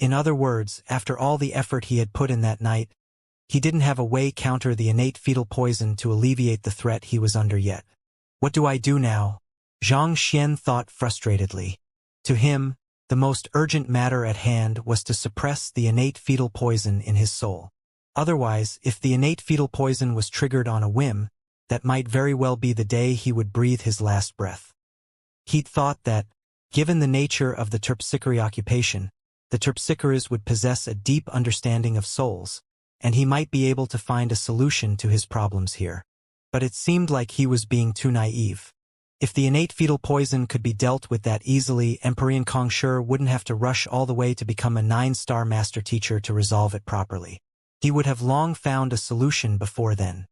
In other words, after all the effort he had put in that night, he didn't have a way counter the innate fetal poison to alleviate the threat he was under yet. What do I do now? Xianxia thought frustratedly. To him, the most urgent matter at hand was to suppress the innate fetal poison in his soul. Otherwise, if the innate fetal poison was triggered on a whim, that might very well be the day he would breathe his last breath. He'd thought that, given the nature of the Terpsichore occupation, the Terpsichores would possess a deep understanding of souls, and he might be able to find a solution to his problems here. But it seemed like he was being too naive. If the innate fetal poison could be dealt with that easily, Emperor Kongsher wouldn't have to rush all the way to become a 9-star master teacher to resolve it properly. He would have long found a solution before then.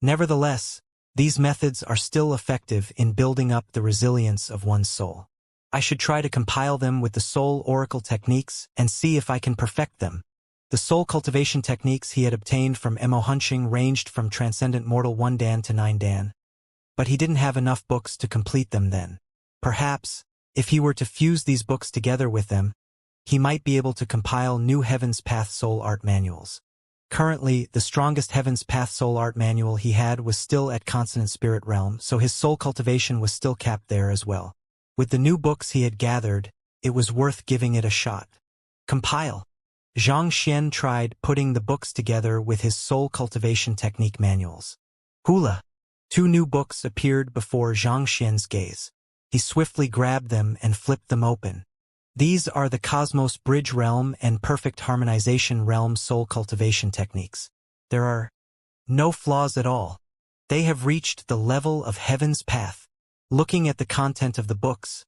Nevertheless, These methods are still effective in building up the resilience of one's soul. I should try to compile them with the soul oracle techniques and see if I can perfect them. The soul cultivation techniques he had obtained from Mo Hunching ranged from Transcendent Mortal 1 Dan to 9 Dan. But he didn't have enough books to complete them then. Perhaps, if he were to fuse these books together with them, he might be able to compile new Heaven's Path Soul Art manuals. Currently, the strongest Heaven's Path Soul Art manual he had was still at Consonant Spirit Realm, so his soul cultivation was still capped there as well. With the new books he had gathered, it was worth giving it a shot. Compile. Xianxia tried putting the books together with his soul cultivation technique manuals. Hula! 2 new books appeared before Xianxia's gaze. He swiftly grabbed them and flipped them open. These are the Cosmos Bridge Realm and Perfect Harmonization Realm soul cultivation techniques. There are no flaws at all. They have reached the level of Heaven's Path. Looking at the content of the books,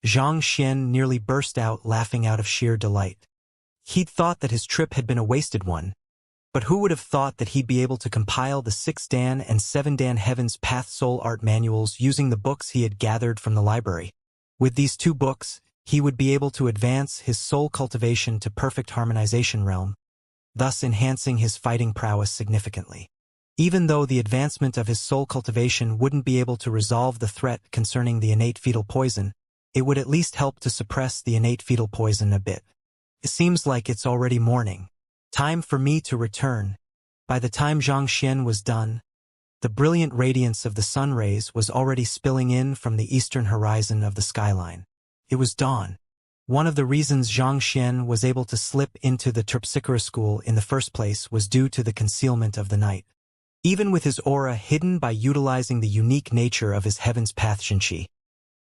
Xianxia nearly burst out laughing out of sheer delight. He'd thought that his trip had been a wasted one, but who would have thought that he'd be able to compile the 6 Dan and 7 Dan Heaven's Path Soul Art manuals using the books he had gathered from the library. With these 2 books, he would be able to advance his soul cultivation to Perfect Harmonization Realm, thus enhancing his fighting prowess significantly. Even though the advancement of his soul cultivation wouldn't be able to resolve the threat concerning the innate fetal poison, it would at least help to suppress the innate fetal poison a bit. It seems like it's already morning. Time for me to return. By the time Xianxia was done, the brilliant radiance of the sun rays was already spilling in from the eastern horizon of the skyline. It was dawn. One of the reasons Xianxia was able to slip into the Terpsichore school in the first place was due to the concealment of the night. Even with his aura hidden by utilizing the unique nature of his Heaven's Path Xianxia,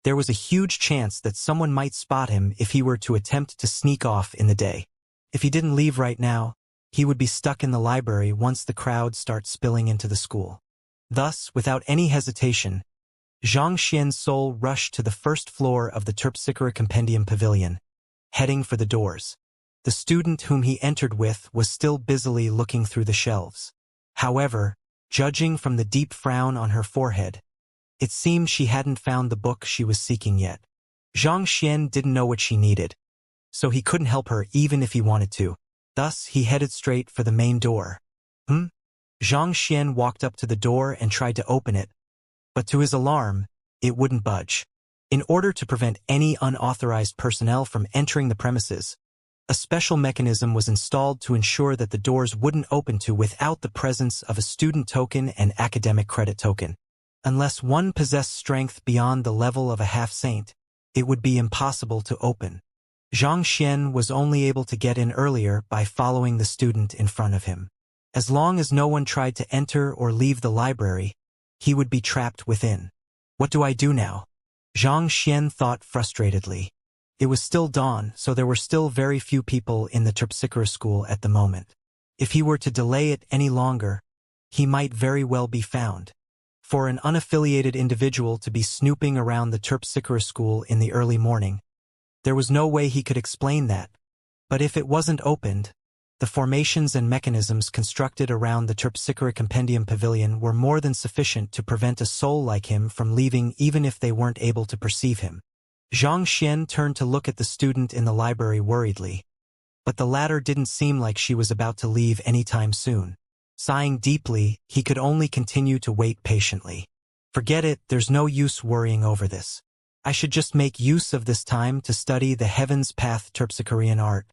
there was a huge chance that someone might spot him if he were to attempt to sneak off in the day. If he didn't leave right now, he would be stuck in the library once the crowd starts spilling into the school. Thus, without any hesitation, Xianxia's soul rushed to the first floor of the Terpsichore Compendium Pavilion, heading for the doors. The student whom he entered with was still busily looking through the shelves. However, judging from the deep frown on her forehead, it seemed she hadn't found the book she was seeking yet. Xianxia didn't know what she needed, so he couldn't help her even if he wanted to. Thus, he headed straight for the main door. Xianxia walked up to the door and tried to open it, but to his alarm, it wouldn't budge. In order to prevent any unauthorized personnel from entering the premises, a special mechanism was installed to ensure that the doors wouldn't open without the presence of a student token and academic credit token. Unless one possessed strength beyond the level of a half-saint, it would be impossible to open. Xianxia was only able to get in earlier by following the student in front of him. As long as no one tried to enter or leave the library, he would be trapped within. What do I do now? Xianxia thought frustratedly. It was still dawn, so there were still very few people in the Terpsichore school at the moment. If he were to delay it any longer, he might very well be found. For an unaffiliated individual to be snooping around the Terpsichore school in the early morning, there was no way he could explain that. But if it wasn't opened, the formations and mechanisms constructed around the Terpsichore Compendium Pavilion were more than sufficient to prevent a soul like him from leaving even if they weren't able to perceive him. Xianxia turned to look at the student in the library worriedly, but the latter didn't seem like she was about to leave anytime soon. Sighing deeply, he could only continue to wait patiently. Forget it, there's no use worrying over this. I should just make use of this time to study the Heaven's Path Terpsichorean art.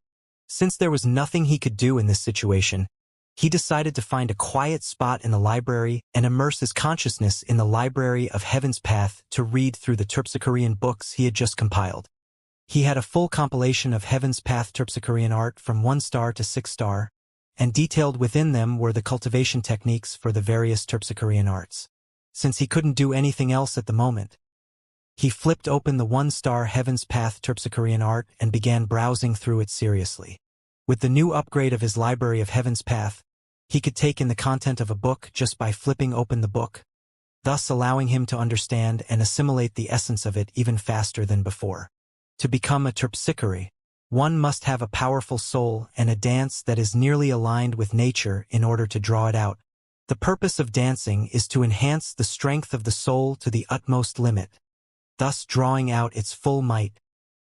Since there was nothing he could do in this situation, he decided to find a quiet spot in the library and immerse his consciousness in the library of Heaven's Path to read through the Terpsichorean books he had just compiled. He had a full compilation of Heaven's Path Terpsichorean art from 1 star to 6 star, and detailed within them were the cultivation techniques for the various Terpsichorean arts. Since he couldn't do anything else at the moment, he flipped open the 1 star Heaven's Path Terpsichorean art and began browsing through it seriously. With the new upgrade of his library of Heaven's Path, he could take in the content of a book just by flipping open the book, thus allowing him to understand and assimilate the essence of it even faster than before. To become a Terpsichore, one must have a powerful soul and a dance that is nearly aligned with nature in order to draw it out. The purpose of dancing is to enhance the strength of the soul to the utmost limit, thus drawing out its full might.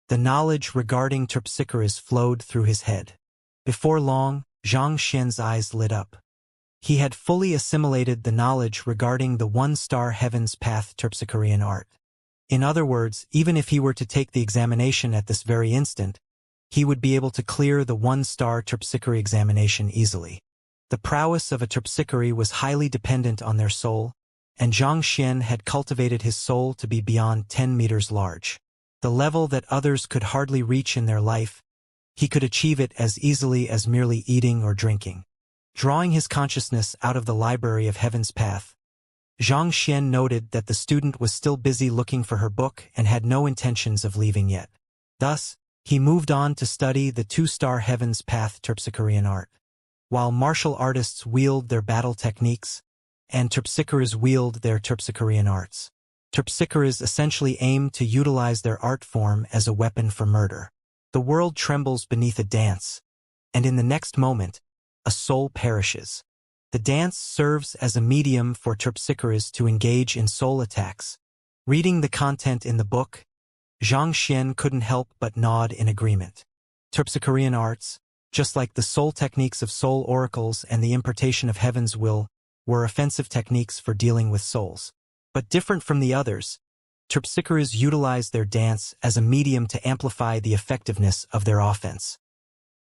The knowledge regarding Terpsichores flowed through his head. Before long, Xianxia's eyes lit up. He had fully assimilated the knowledge regarding the one-star heaven's path Terpsichorean art. In other words, even if he were to take the examination at this very instant, he would be able to clear the one-star Terpsichore examination easily. The prowess of a Terpsichore was highly dependent on their soul, and Xianxia had cultivated his soul to be beyond 10 meters large. The level that others could hardly reach in their life, he could achieve it as easily as merely eating or drinking. Drawing his consciousness out of the library of Heaven's Path, Xianxia noted that the student was still busy looking for her book and had no intentions of leaving yet. Thus, he moved on to study the two-star Heaven's Path Terpsichorean art. While martial artists wield their battle techniques, and Terpsichores wield their Terpsichorean arts, Terpsichores essentially aim to utilize their art form as a weapon for murder. The world trembles beneath a dance, and in the next moment, a soul perishes. The dance serves as a medium for Terpsichores to engage in soul attacks. Reading the content in the book, Xianxia couldn't help but nod in agreement. Terpsichorean arts, just like the soul techniques of soul oracles and the impartation of heaven's will, were offensive techniques for dealing with souls. But different from the others, Terpsichores utilized their dance as a medium to amplify the effectiveness of their offense.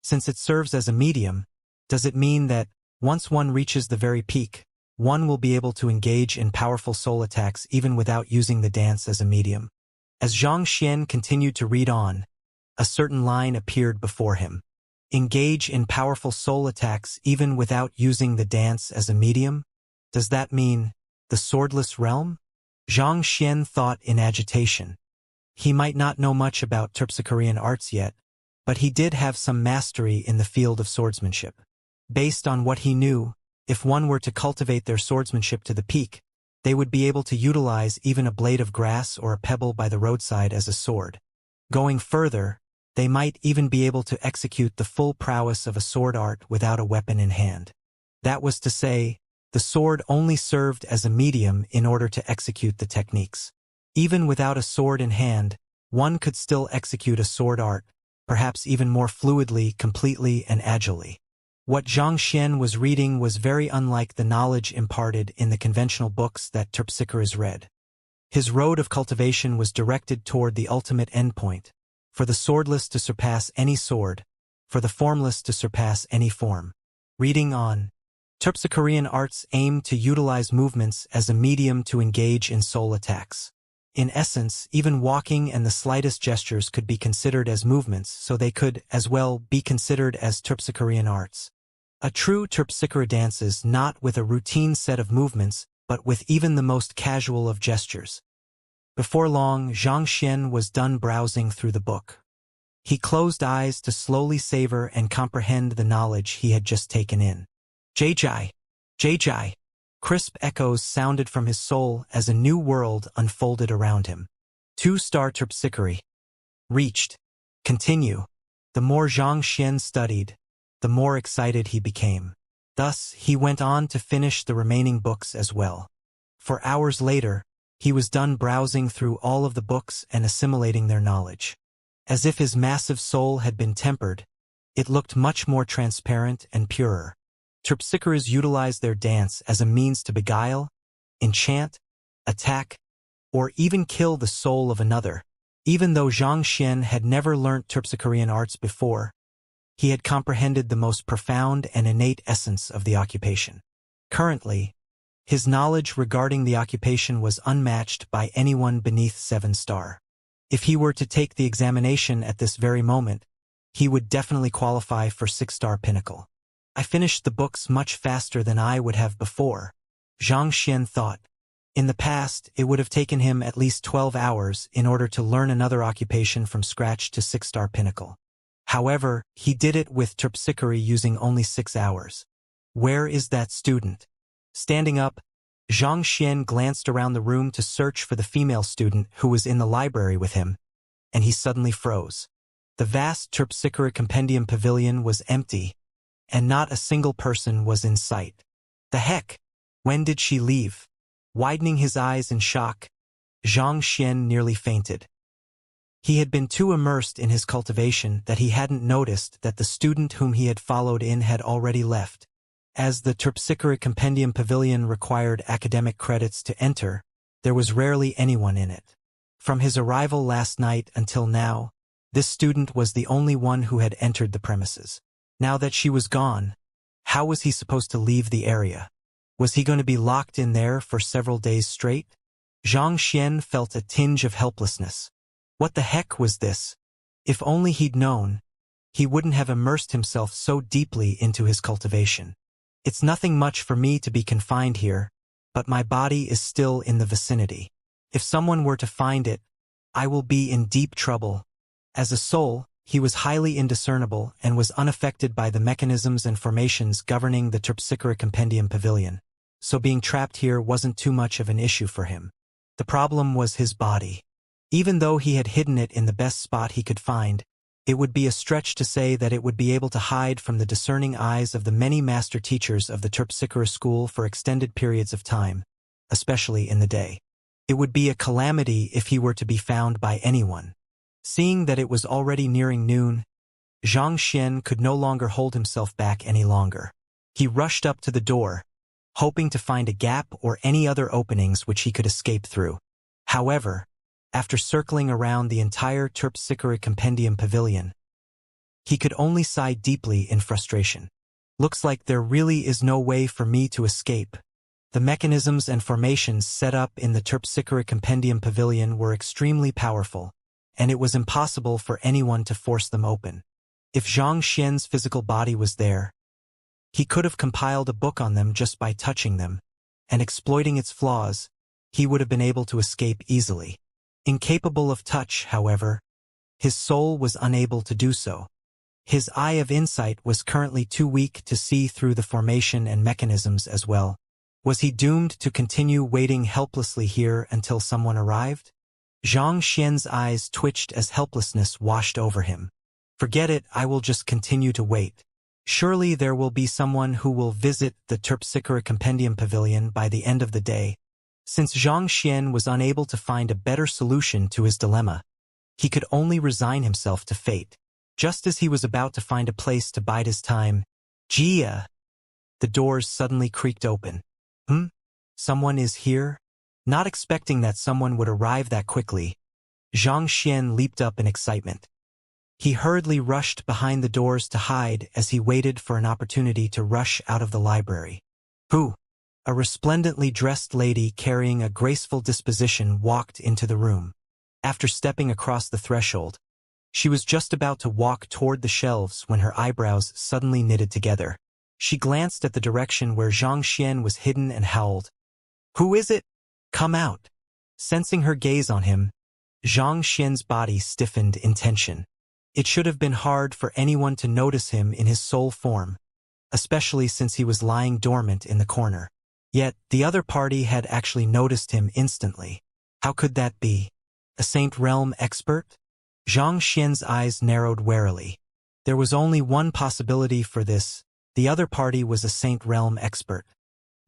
Since it serves as a medium, does it mean that, once one reaches the very peak, one will be able to engage in powerful soul attacks even without using the dance as a medium? As Xianxia continued to read on, a certain line appeared before him. Engage in powerful soul attacks even without using the dance as a medium? Does that mean the swordless realm? Xianxia thought in agitation. He might not know much about Terpsichorean arts yet, but he did have some mastery in the field of swordsmanship. Based on what he knew, if one were to cultivate their swordsmanship to the peak, they would be able to utilize even a blade of grass or a pebble by the roadside as a sword. Going further, they might even be able to execute the full prowess of a sword art without a weapon in hand. That was to say, the sword only served as a medium in order to execute the techniques. Even without a sword in hand, one could still execute a sword art, perhaps even more fluidly, completely, and agilely. What Xianxia was reading was very unlike the knowledge imparted in the conventional books that Terpsichores read. His road of cultivation was directed toward the ultimate endpoint, for the swordless to surpass any sword, for the formless to surpass any form. Reading on, Terpsichorean arts aim to utilize movements as a medium to engage in soul attacks. In essence, even walking and the slightest gestures could be considered as movements, so they could, as well, be considered as Terpsichorean arts. A true Terpsichore dances not with a routine set of movements, but with even the most casual of gestures. Before long, Xianxia was done browsing through the book. He closed eyes to slowly savor and comprehend the knowledge he had just taken in. Jai, Jai. Crisp echoes sounded from his soul as a new world unfolded around him. Two-star Terpsichore. Reached. Continue. The more Xianxia studied, the more excited he became. Thus, he went on to finish the remaining books as well. For hours later, he was done browsing through all of the books and assimilating their knowledge. As if his massive soul had been tempered, it looked much more transparent and purer. Terpsichores utilized their dance as a means to beguile, enchant, attack, or even kill the soul of another. Even though Xianxia had never learnt Terpsichorean arts before, he had comprehended the most profound and innate essence of the occupation. Currently, his knowledge regarding the occupation was unmatched by anyone beneath 7-star. If he were to take the examination at this very moment, he would definitely qualify for 6-star pinnacle. I finished the books much faster than I would have before, Xianxia thought. In the past, it would have taken him at least 12 hours in order to learn another occupation from scratch to 6-star pinnacle. However, he did it with Terpsichore using only 6 hours. Where is that student? Standing up, Xianxia glanced around the room to search for the female student who was in the library with him, and he suddenly froze. The vast Terpsichore compendium pavilion was empty, and not a single person was in sight. The heck? When did she leave? Widening his eyes in shock, Xianxia nearly fainted. He had been too immersed in his cultivation that he hadn't noticed that the student whom he had followed in had already left. As the Terpsichore Compendium Pavilion required academic credits to enter, there was rarely anyone in it. From his arrival last night until now, this student was the only one who had entered the premises. Now that she was gone, how was he supposed to leave the area? Was he going to be locked in there for several days straight? Xianxia felt a tinge of helplessness. What the heck was this? If only he'd known, he wouldn't have immersed himself so deeply into his cultivation. It's nothing much for me to be confined here, but my body is still in the vicinity. If someone were to find it, I will be in deep trouble. As a soul, he was highly indiscernible and was unaffected by the mechanisms and formations governing the Terpsichore Compendium Pavilion, so being trapped here wasn't too much of an issue for him. The problem was his body. Even though he had hidden it in the best spot he could find, it would be a stretch to say that it would be able to hide from the discerning eyes of the many master teachers of the Terpsichore school for extended periods of time, especially in the day. It would be a calamity if he were to be found by anyone. Seeing that it was already nearing noon, Xianxia could no longer hold himself back any longer. He rushed up to the door, hoping to find a gap or any other openings which he could escape through. However, after circling around the entire Terpsichore Compendium Pavilion, he could only sigh deeply in frustration. Looks like there really is no way for me to escape. The mechanisms and formations set up in the Terpsichore Compendium Pavilion were extremely powerful, and it was impossible for anyone to force them open. If Xianxia's physical body was there, he could have compiled a book on them just by touching them, and exploiting its flaws, he would have been able to escape easily. Incapable of touch, however, his soul was unable to do so. His eye of insight was currently too weak to see through the formation and mechanisms as well. Was he doomed to continue waiting helplessly here until someone arrived? Xianxia's eyes twitched as helplessness washed over him. Forget it, I will just continue to wait. Surely there will be someone who will visit the Terpsichore Compendium Pavilion by the end of the day. Since Xianxia was unable to find a better solution to his dilemma, he could only resign himself to fate. Just as he was about to find a place to bide his time, Jia! The doors suddenly creaked open. Someone is here? Not expecting that someone would arrive that quickly, Xianxia leaped up in excitement. He hurriedly rushed behind the doors to hide as he waited for an opportunity to rush out of the library. Who? A resplendently dressed lady carrying a graceful disposition walked into the room. After stepping across the threshold, she was just about to walk toward the shelves when her eyebrows suddenly knitted together. She glanced at the direction where Xianxia was hidden and howled, "Who is it? Come out!" Sensing her gaze on him, Xianxia's body stiffened in tension. It should have been hard for anyone to notice him in his soul form, especially since he was lying dormant in the corner. Yet, the other party had actually noticed him instantly. How could that be? A Saint Realm expert? Xianxia's eyes narrowed warily. There was only one possibility for this. The other party was a Saint Realm expert.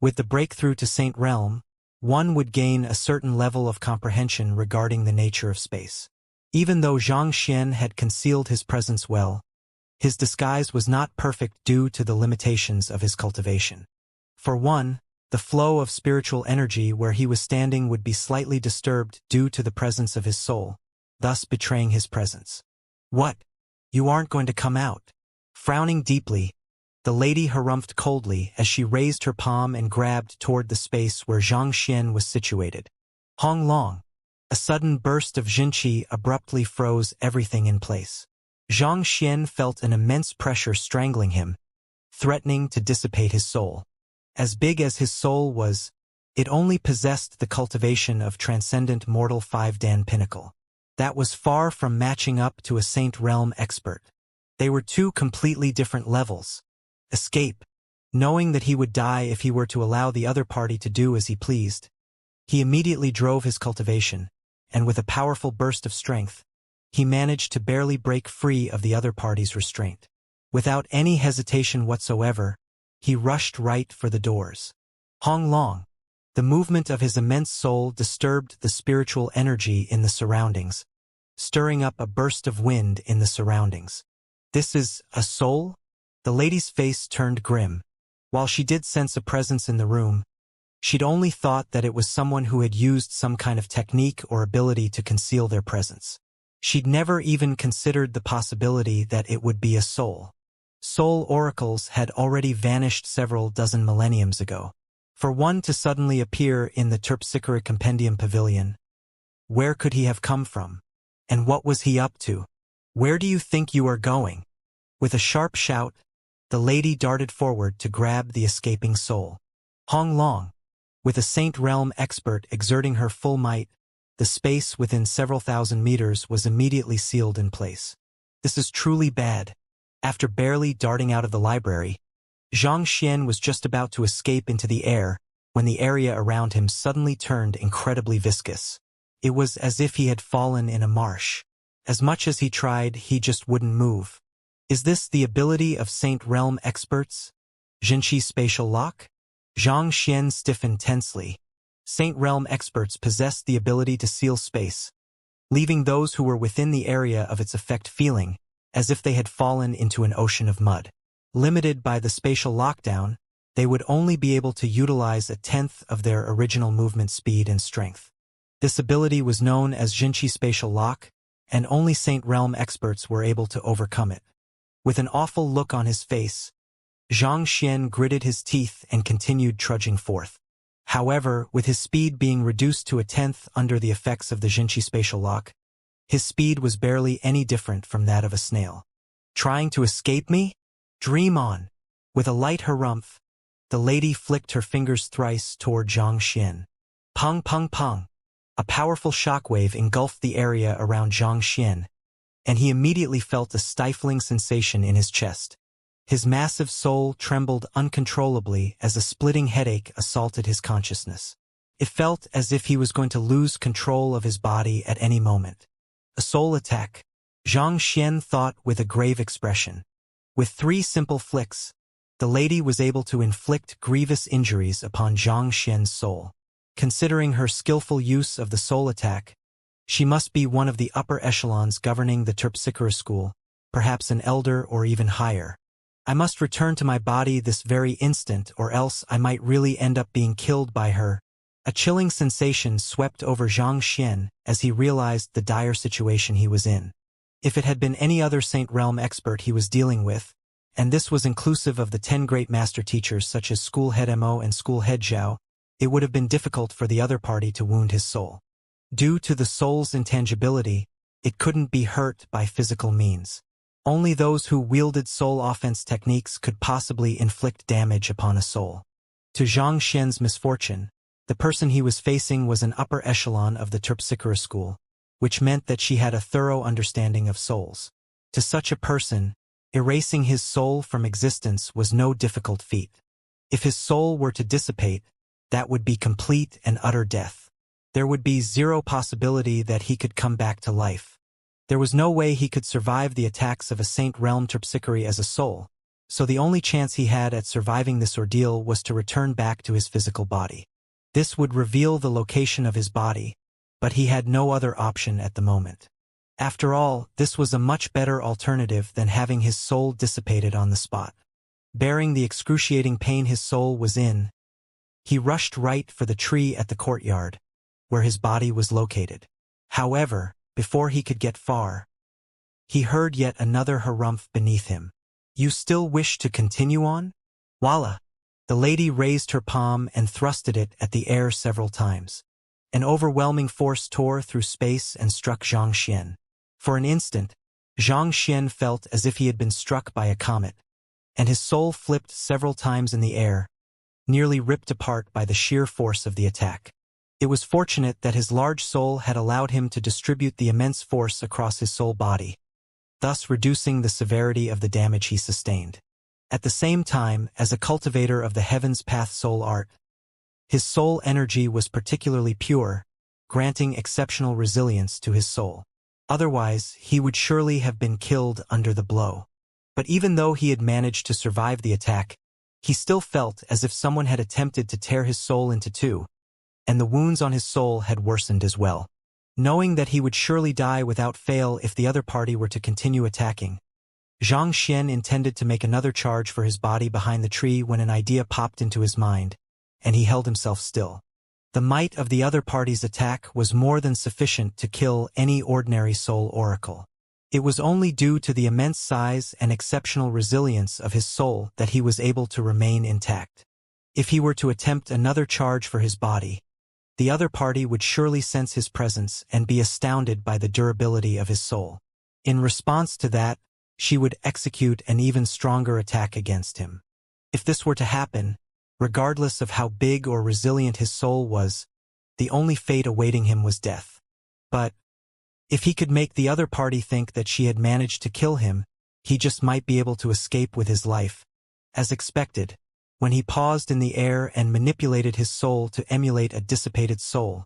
With the breakthrough to Saint Realm, one would gain a certain level of comprehension regarding the nature of space. Even though Xianxia had concealed his presence well, his disguise was not perfect due to the limitations of his cultivation. For one, the flow of spiritual energy where he was standing would be slightly disturbed due to the presence of his soul, thus betraying his presence. "What? You aren't going to come out?" Frowning deeply, the lady harumphed coldly as she raised her palm and grabbed toward the space where Xianxia was situated. Hong Long. A sudden burst of Jinqi abruptly froze everything in place. Xianxia felt an immense pressure strangling him, threatening to dissipate his soul. As big as his soul was, it only possessed the cultivation of transcendent mortal 5-dan pinnacle. That was far from matching up to a Saint Realm expert. They were two completely different levels. Escape. Knowing that he would die if he were to allow the other party to do as he pleased, he immediately drove his cultivation, and with a powerful burst of strength, he managed to barely break free of the other party's restraint. Without any hesitation whatsoever, he rushed right for the doors. Hong Long. The movement of his immense soul disturbed the spiritual energy in the surroundings, stirring up a burst of wind in the surroundings. This is a soul? The lady's face turned grim. While she did sense a presence in the room, she'd only thought that it was someone who had used some kind of technique or ability to conceal their presence. She'd never even considered the possibility that it would be a soul. Soul oracles had already vanished several dozen millenniums ago. For one to suddenly appear in the Terpsichore Compendium Pavilion, where could he have come from? And what was he up to? Where do you think you are going? With a sharp shout, the lady darted forward to grab the escaping soul. Hong Long. With a Saint Realm expert exerting her full might, the space within several thousand meters was immediately sealed in place. This is truly bad. After barely darting out of the library, Xianxia was just about to escape into the air when the area around him suddenly turned incredibly viscous. It was as if he had fallen in a marsh. As much as he tried, he just wouldn't move. Is this the ability of Saint Realm experts? Jinchi spatial lock? Xianxia stiffened tensely. Saint Realm experts possessed the ability to seal space, leaving those who were within the area of its effect feeling as if they had fallen into an ocean of mud. Limited by the spatial lockdown, they would only be able to utilize a tenth of their original movement speed and strength. This ability was known as Jinchi spatial lock, and only Saint Realm experts were able to overcome it. With an awful look on his face, Xianxia gritted his teeth and continued trudging forth. However, with his speed being reduced to a tenth under the effects of the Jinchi spatial lock, his speed was barely any different from that of a snail. Trying to escape me? Dream on. With a light harumph, the lady flicked her fingers thrice toward Xianxia. Pung pung pung. A powerful shockwave engulfed the area around Xianxia, and he immediately felt a stifling sensation in his chest. His massive soul trembled uncontrollably as a splitting headache assaulted his consciousness. It felt as if he was going to lose control of his body at any moment. A soul attack, Xianxia thought with a grave expression. With 3 simple flicks, the lady was able to inflict grievous injuries upon Xianxia's soul. Considering her skillful use of the soul attack, she must be one of the upper echelons governing the Terpsichore school, perhaps an elder or even higher. I must return to my body this very instant, or else I might really end up being killed by her. A chilling sensation swept over Xianxia as he realized the dire situation he was in. If it had been any other Saint Realm expert he was dealing with, and this was inclusive of the 10 great master teachers such as School Head Mo and School Head Zhao, it would have been difficult for the other party to wound his soul. Due to the soul's intangibility, it couldn't be hurt by physical means. Only those who wielded soul offense techniques could possibly inflict damage upon a soul. To Xianxia's misfortune, the person he was facing was an upper echelon of the Terpsichore school, which meant that she had a thorough understanding of souls. To such a person, erasing his soul from existence was no difficult feat. If his soul were to dissipate, that would be complete and utter death. There would be zero possibility that he could come back to life. There was no way he could survive the attacks of a Saint Realm Terpsichore as a soul, so the only chance he had at surviving this ordeal was to return back to his physical body. This would reveal the location of his body, but he had no other option at the moment. After all, this was a much better alternative than having his soul dissipated on the spot. Bearing the excruciating pain his soul was in, he rushed right for the tree at the courtyard, where his body was located. However, before he could get far, he heard yet another harumph beneath him. You still wish to continue on? Voila! The lady raised her palm and thrusted it at the air several times. An overwhelming force tore through space and struck Xianxia. For an instant, Xianxia felt as if he had been struck by a comet, and his soul flipped several times in the air, nearly ripped apart by the sheer force of the attack. It was fortunate that his large soul had allowed him to distribute the immense force across his soul body, thus reducing the severity of the damage he sustained. At the same time, as a cultivator of the Heaven's Path soul art, his soul energy was particularly pure, granting exceptional resilience to his soul. Otherwise, he would surely have been killed under the blow. But even though he had managed to survive the attack, He still felt as if someone had attempted to tear his soul into two, and the wounds on his soul had worsened as well. Knowing that he would surely die without fail if the other party were to continue attacking, Xianxia intended to make another charge for his body behind the tree when an idea popped into his mind, and he held himself still. The might of the other party's attack was more than sufficient to kill any ordinary soul oracle. It was only due to the immense size and exceptional resilience of his soul that he was able to remain intact. If he were to attempt another charge for his body, the other party would surely sense his presence and be astounded by the durability of his soul. In response to that, she would execute an even stronger attack against him. If this were to happen, regardless of how big or resilient his soul was, the only fate awaiting him was death. But if he could make the other party think that she had managed to kill him, he just might be able to escape with his life. As expected, when he paused in the air and manipulated his soul to emulate a dissipated soul,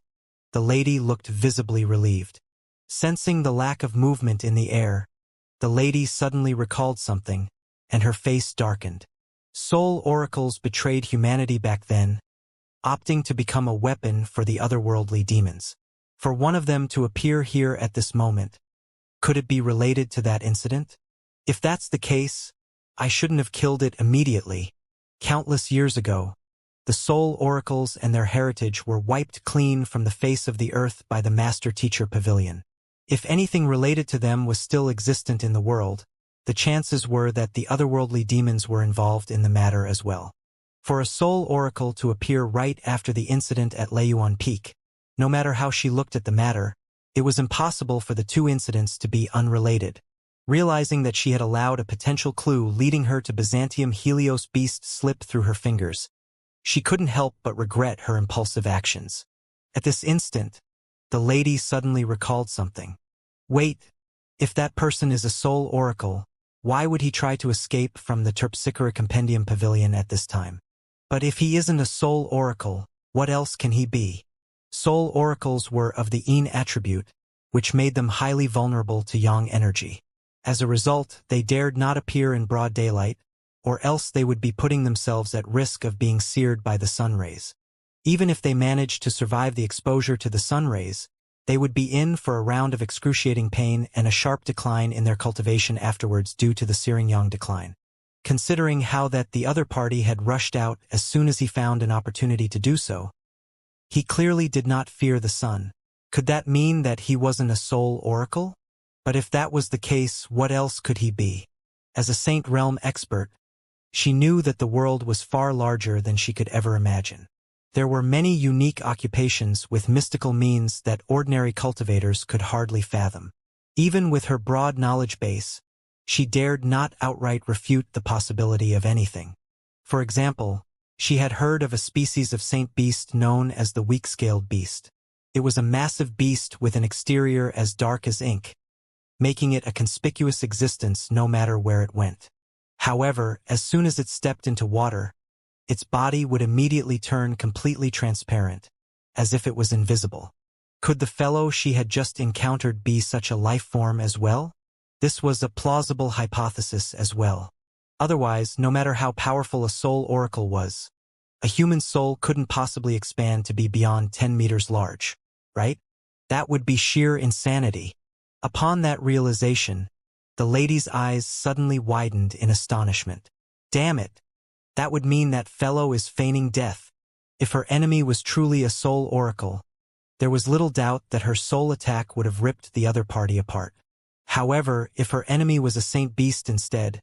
the lady looked visibly relieved. Sensing the lack of movement in the air, the lady suddenly recalled something, and her face darkened. Soul oracles betrayed humanity back then, opting to become a weapon for the otherworldly demons. For one of them to appear here at this moment, could it be related to that incident? If that's the case, I shouldn't have killed it immediately. Countless years ago, the soul oracles and their heritage were wiped clean from the face of the earth by the Master-Teacher Pavilion. If anything related to them was still existent in the world, the chances were that the otherworldly demons were involved in the matter as well. For a soul oracle to appear right after the incident at Leiyuan Peak, no matter how she looked at the matter, it was impossible for the two incidents to be unrelated. Realizing that she had allowed a potential clue leading her to Byzantium Helios beast slip through her fingers, she couldn't help but regret her impulsive actions. At this instant, the lady suddenly recalled something. Wait, if that person is a soul oracle, why would he try to escape from the Terpsichore Compendium Pavilion at this time? But if he isn't a soul oracle, what else can he be? Soul oracles were of the Yin attribute, which made them highly vulnerable to Yang energy. As a result, they dared not appear in broad daylight, or else they would be putting themselves at risk of being seared by the sun rays. Even if they managed to survive the exposure to the sun rays, they would be in for a round of excruciating pain and a sharp decline in their cultivation afterwards due to the searing Yang decline. Considering how that the other party had rushed out as soon as he found an opportunity to do so, he clearly did not fear the sun. Could that mean that he wasn't a soul oracle? But if that was the case, what else could he be? As a Saint Realm expert, she knew that the world was far larger than she could ever imagine. There were many unique occupations with mystical means that ordinary cultivators could hardly fathom. Even with her broad knowledge base, she dared not outright refute the possibility of anything. For example, she had heard of a species of saint beast known as the weak-scaled beast. It was a massive beast with an exterior as dark as ink, making it a conspicuous existence no matter where it went. However, as soon as it stepped into water, its body would immediately turn completely transparent, as if it was invisible. Could the fellow she had just encountered be such a life form as well? This was a plausible hypothesis as well. Otherwise, no matter how powerful a soul oracle was, a human soul couldn't possibly expand to be beyond 10 meters large, right? That would be sheer insanity. Upon that realization, the lady's eyes suddenly widened in astonishment. Damn it! That would mean that fellow is feigning death. If her enemy was truly a soul oracle, there was little doubt that her soul attack would have ripped the other party apart. However, if her enemy was a saint beast instead,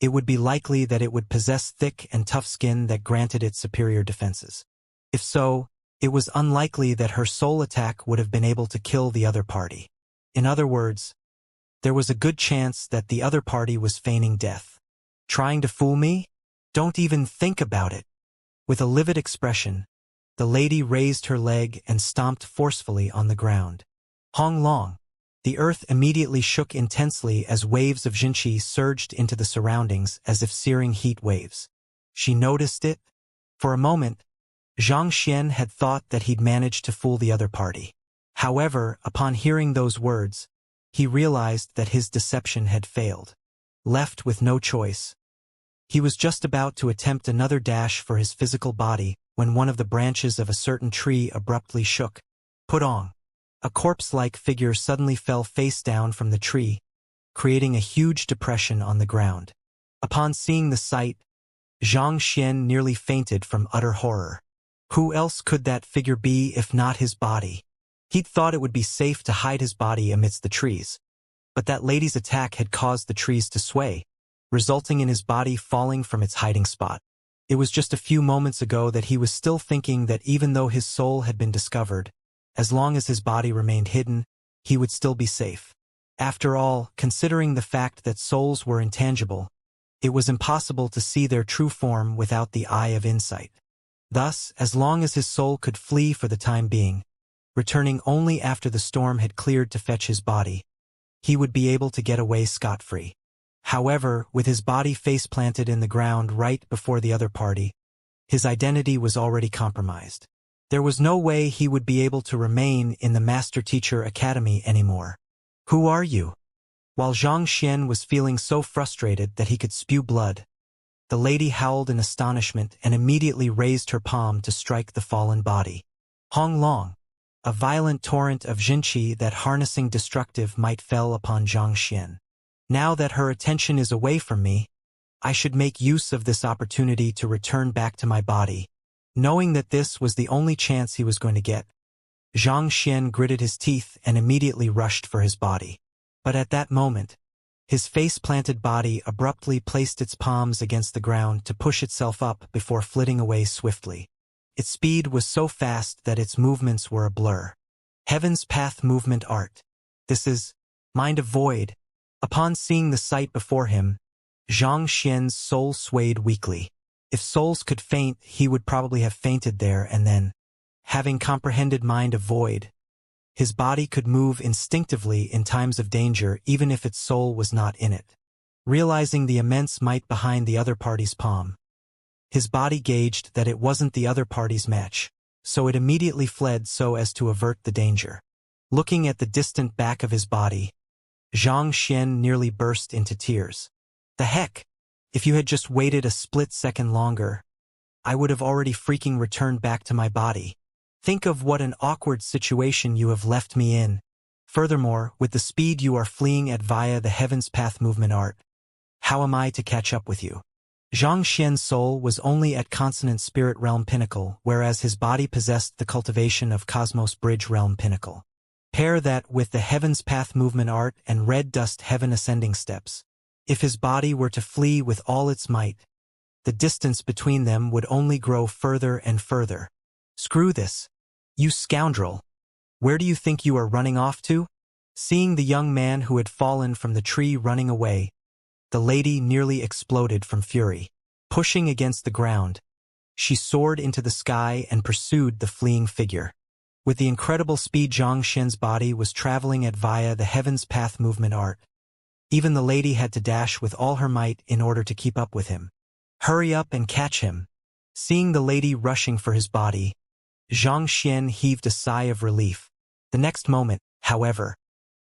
it would be likely that it would possess thick and tough skin that granted it superior defenses. If so, it was unlikely that her soul attack would have been able to kill the other party. In other words, there was a good chance that the other party was feigning death. Trying to fool me? Don't even think about it. With a livid expression, the lady raised her leg and stomped forcefully on the ground. Hong Long. The earth immediately shook intensely as waves of Jinqi surged into the surroundings as if searing heat waves. She noticed it. For a moment, Xianxia had thought that he'd managed to fool the other party. However, upon hearing those words, he realized that his deception had failed. Left with no choice, He was just about to attempt another dash for his physical body when one of the branches of a certain tree abruptly shook. Put on. A corpse-like figure suddenly fell face down from the tree, creating a huge depression on the ground. Upon seeing the sight, Xianxia nearly fainted from utter horror. Who else could that figure be if not his body? He'd thought it would be safe to hide his body amidst the trees. But that lady's attack had caused the trees to sway, resulting in his body falling from its hiding spot. It was just a few moments ago that he was still thinking that even though his soul had been discovered, as long as his body remained hidden, he would still be safe. After all, considering the fact that souls were intangible, it was impossible to see their true form without the eye of insight. Thus, as long as his soul could flee for the time being, returning only after the storm had cleared to fetch his body, he would be able to get away scot-free. However, with his body face-planted in the ground right before the other party, his identity was already compromised. There was no way he would be able to remain in the Master Teacher Academy anymore. Who are you? While Xianxia was feeling so frustrated that he could spew blood, the lady howled in astonishment and immediately raised her palm to strike the fallen body. Hong Long, a violent torrent of Jinqi that harnessing destructive might fell upon Xianxia. Now that her attention is away from me, I should make use of this opportunity to return back to my body. Knowing that this was the only chance he was going to get, Xianxia gritted his teeth and immediately rushed for his body. But at that moment, his face-planted body abruptly placed its palms against the ground to push itself up before flitting away swiftly. Its speed was so fast that its movements were a blur. Heaven's Path Movement Art. This is Mind of Void. Upon seeing the sight before him, Xianxia's soul swayed weakly. If souls could faint, he would probably have fainted there and then. Having comprehended Mind of Void, his body could move instinctively in times of danger even if its soul was not in it. Realizing the immense might behind the other party's palm, his body gauged that it wasn't the other party's match, so it immediately fled so as to avert the danger. Looking at the distant back of his body, Xianxia nearly burst into tears. The heck? If you had just waited a split second longer, I would have already freaking returned back to my body. Think of what an awkward situation you have left me in. Furthermore, with the speed you are fleeing at via the Heaven's Path Movement Art, how am I to catch up with you? Xianxia's soul was only at Consonant Spirit Realm Pinnacle, whereas his body possessed the Cultivation of Cosmos Bridge Realm Pinnacle. Pair that with the Heaven's Path Movement Art and Red Dust Heaven Ascending Steps. If his body were to flee with all its might, the distance between them would only grow further and further. Screw this. You scoundrel! Where do you think you are running off to? Seeing the young man who had fallen from the tree running away, the lady nearly exploded from fury. Pushing against the ground, she soared into the sky and pursued the fleeing figure. With the incredible speed Xianxia's body was traveling at via the Heaven's Path Movement Art, even the lady had to dash with all her might in order to keep up with him. Hurry up and catch him! Seeing the lady rushing for his body, Xianxia heaved a sigh of relief. The next moment, however,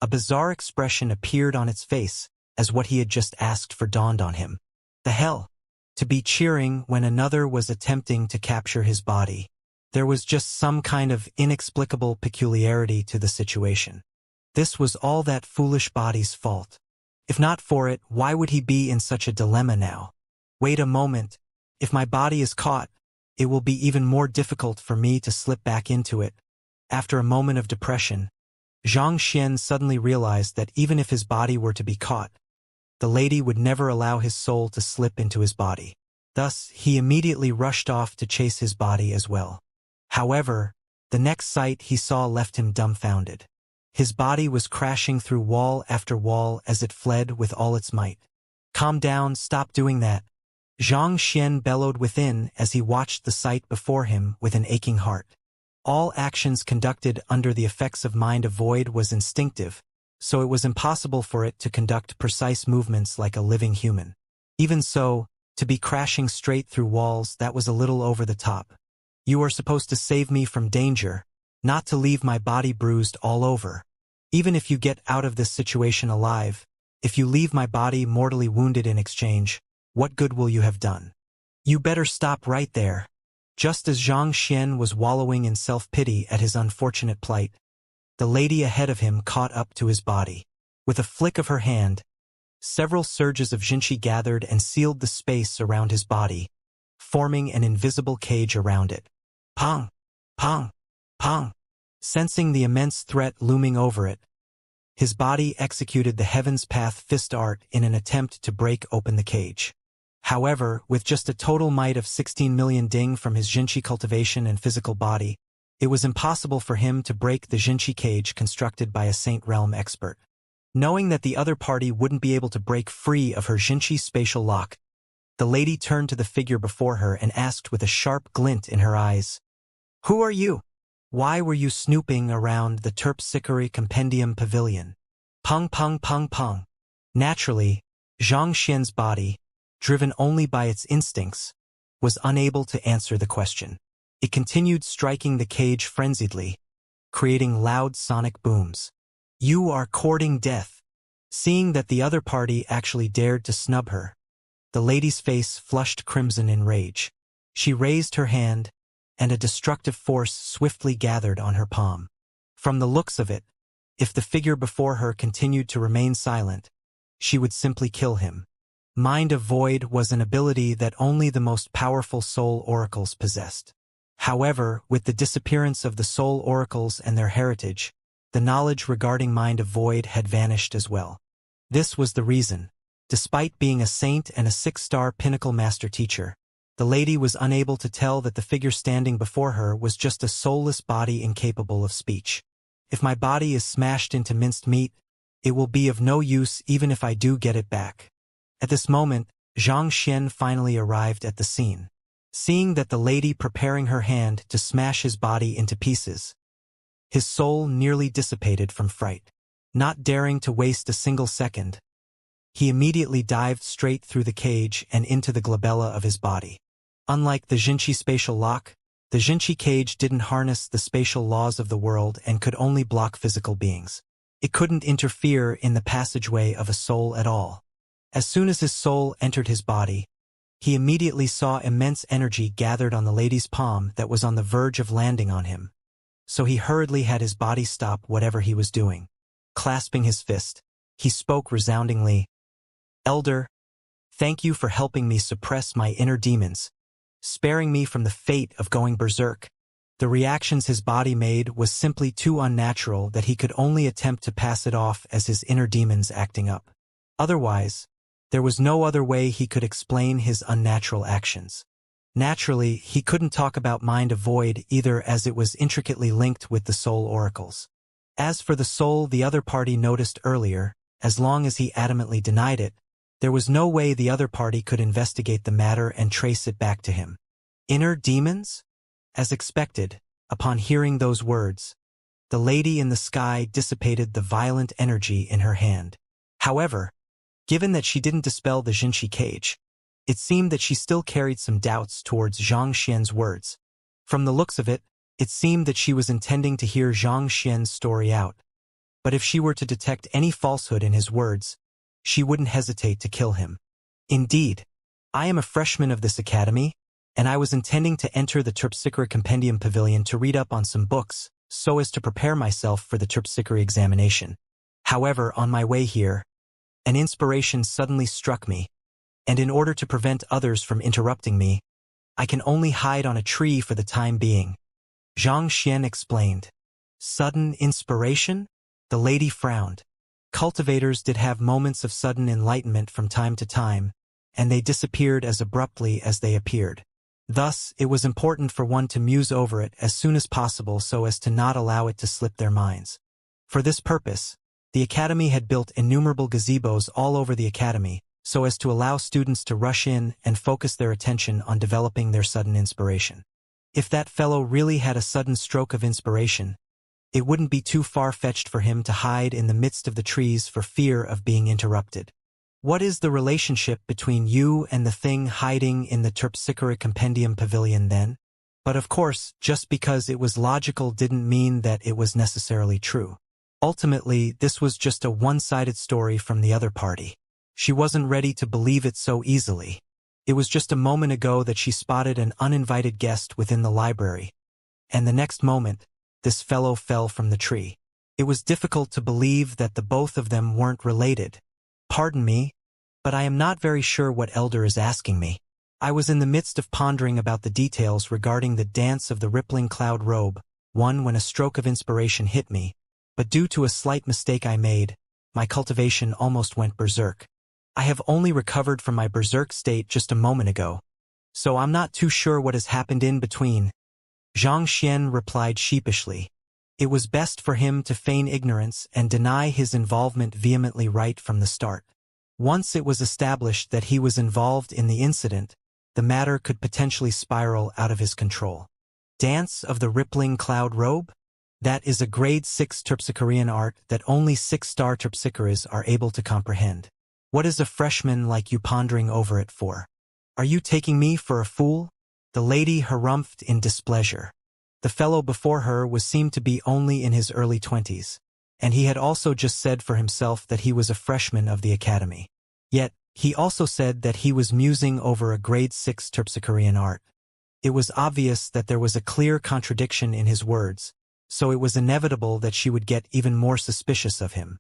a bizarre expression appeared on its face as what he had just asked for dawned on him. The hell? To be cheering when another was attempting to capture his body. There was just some kind of inexplicable peculiarity to the situation. This was all that foolish body's fault. If not for it, why would he be in such a dilemma now? Wait a moment. If my body is caught, it will be even more difficult for me to slip back into it. After a moment of depression, Xianxia suddenly realized that even if his body were to be caught, the lady would never allow his soul to slip into his body. Thus, he immediately rushed off to chase his body as well. However, the next sight he saw left him dumbfounded. His body was crashing through wall after wall as it fled with all its might. Calm down, stop doing that. Xianxia bellowed within as he watched the sight before him with an aching heart. All actions conducted under the effects of Mind of Void was instinctive, so it was impossible for it to conduct precise movements like a living human. Even so, to be crashing straight through walls, that was a little over the top. You are supposed to save me from danger, not to leave my body bruised all over. Even if you get out of this situation alive, if you leave my body mortally wounded in exchange, What good will you have done? You better stop right there. Just as Xianxia was wallowing in self-pity at his unfortunate plight, the lady ahead of him caught up to his body. With a flick of her hand, several surges of Jinshi gathered and sealed the space around his body, forming an invisible cage around it. Pong! Pong! Pong! Sensing the immense threat looming over it, his body executed the Heaven's Path fist art in an attempt to break open the cage. However, with just a total might of 16 million ding from his Jinshi cultivation and physical body, it was impossible for him to break the Jinshi cage constructed by a Saint Realm expert. Knowing that the other party wouldn't be able to break free of her Jinshi spatial lock, the lady turned to the figure before her and asked with a sharp glint in her eyes, "Who are you? Why were you snooping around the Terpsichore Compendium Pavilion?" Pung pung pung pung. Naturally, Xianxia's body, driven only by its instincts, was unable to answer the question. It continued striking the cage frenziedly, creating loud sonic booms. "You are courting death." Seeing that the other party actually dared to snub her, the lady's face flushed crimson in rage. She raised her hand, and a destructive force swiftly gathered on her palm. From the looks of it, if the figure before her continued to remain silent, she would simply kill him. Mind of Void was an ability that only the most powerful soul oracles possessed. However, with the disappearance of the soul oracles and their heritage, the knowledge regarding Mind of Void had vanished as well. This was the reason, despite being a saint and a 6-star pinnacle master teacher, the lady was unable to tell that the figure standing before her was just a soulless body incapable of speech. "If my body is smashed into minced meat, it will be of no use even if I do get it back." At this moment, Xianxia finally arrived at the scene. Seeing that the lady preparing her hand to smash his body into pieces, his soul nearly dissipated from fright. Not daring to waste a single second, he immediately dived straight through the cage and into the glabella of his body. Unlike the Jinshi spatial lock, the Jinshi cage didn't harness the spatial laws of the world and could only block physical beings. It couldn't interfere in the passageway of a soul at all. As soon as his soul entered his body, he immediately saw immense energy gathered on the lady's palm that was on the verge of landing on him. So he hurriedly had his body stop whatever he was doing. Clasping his fist, he spoke resoundingly, "Elder, thank you for helping me suppress my inner demons, sparing me from the fate of going berserk." The reactions his body made was simply too unnatural that he could only attempt to pass it off as his inner demons acting up. Otherwise, there was no other way he could explain his unnatural actions. Naturally, he couldn't talk about Mind of Void either, as it was intricately linked with the soul oracles. As for the soul the other party noticed earlier, as long as he adamantly denied it, there was no way the other party could investigate the matter and trace it back to him. Inner demons? As expected, upon hearing those words, the lady in the sky dissipated the violent energy in her hand. However, given that she didn't dispel the Jinshi cage, it seemed that she still carried some doubts towards Xianxia's words. From the looks of it, it seemed that she was intending to hear Xianxia's story out. But if she were to detect any falsehood in his words, she wouldn't hesitate to kill him. "Indeed, I am a freshman of this academy, and I was intending to enter the Terpsichore Compendium Pavilion to read up on some books, so as to prepare myself for the Terpsichore examination. However, on my way here, an inspiration suddenly struck me, and in order to prevent others from interrupting me, I can only hide on a tree for the time being," Xianxia explained. "Sudden inspiration?" The lady frowned. Cultivators did have moments of sudden enlightenment from time to time, and they disappeared as abruptly as they appeared. Thus, it was important for one to muse over it as soon as possible so as to not allow it to slip their minds. For this purpose, the academy had built innumerable gazebos all over the academy, so as to allow students to rush in and focus their attention on developing their sudden inspiration. If that fellow really had a sudden stroke of inspiration, it wouldn't be too far-fetched for him to hide in the midst of the trees for fear of being interrupted. "What is the relationship between you and the thing hiding in the Terpsichore Compendium Pavilion then?" But of course, just because it was logical didn't mean that it was necessarily true. Ultimately, this was just a one-sided story from the other party. She wasn't ready to believe it so easily. It was just a moment ago that she spotted an uninvited guest within the library, and the next moment, this fellow fell from the tree. It was difficult to believe that the both of them weren't related. Pardon me, but I am not very sure what Elder is asking me. I was in the midst of pondering about the details regarding the dance of the rippling cloud robe, when a stroke of inspiration hit me, but due to a slight mistake I made, my cultivation almost went berserk. I have only recovered from my berserk state just a moment ago, so I'm not too sure what has happened in between. Xianxia replied sheepishly. It was best for him to feign ignorance and deny his involvement vehemently right from the start. Once it was established that he was involved in the incident, the matter could potentially spiral out of his control. Dance of the Rippling Cloud Robe? That is a grade 6 terpsichorean art that only 6-star terpsichores are able to comprehend. What is a freshman like you pondering over it for? Are you taking me for a fool? The lady harumphed in displeasure. The fellow before her seemed to be only in his early 20s, and he had also just said for himself that he was a freshman of the academy. Yet, he also said that he was musing over a grade 6 terpsichorean art. It was obvious that there was a clear contradiction in his words, so it was inevitable that she would get even more suspicious of him.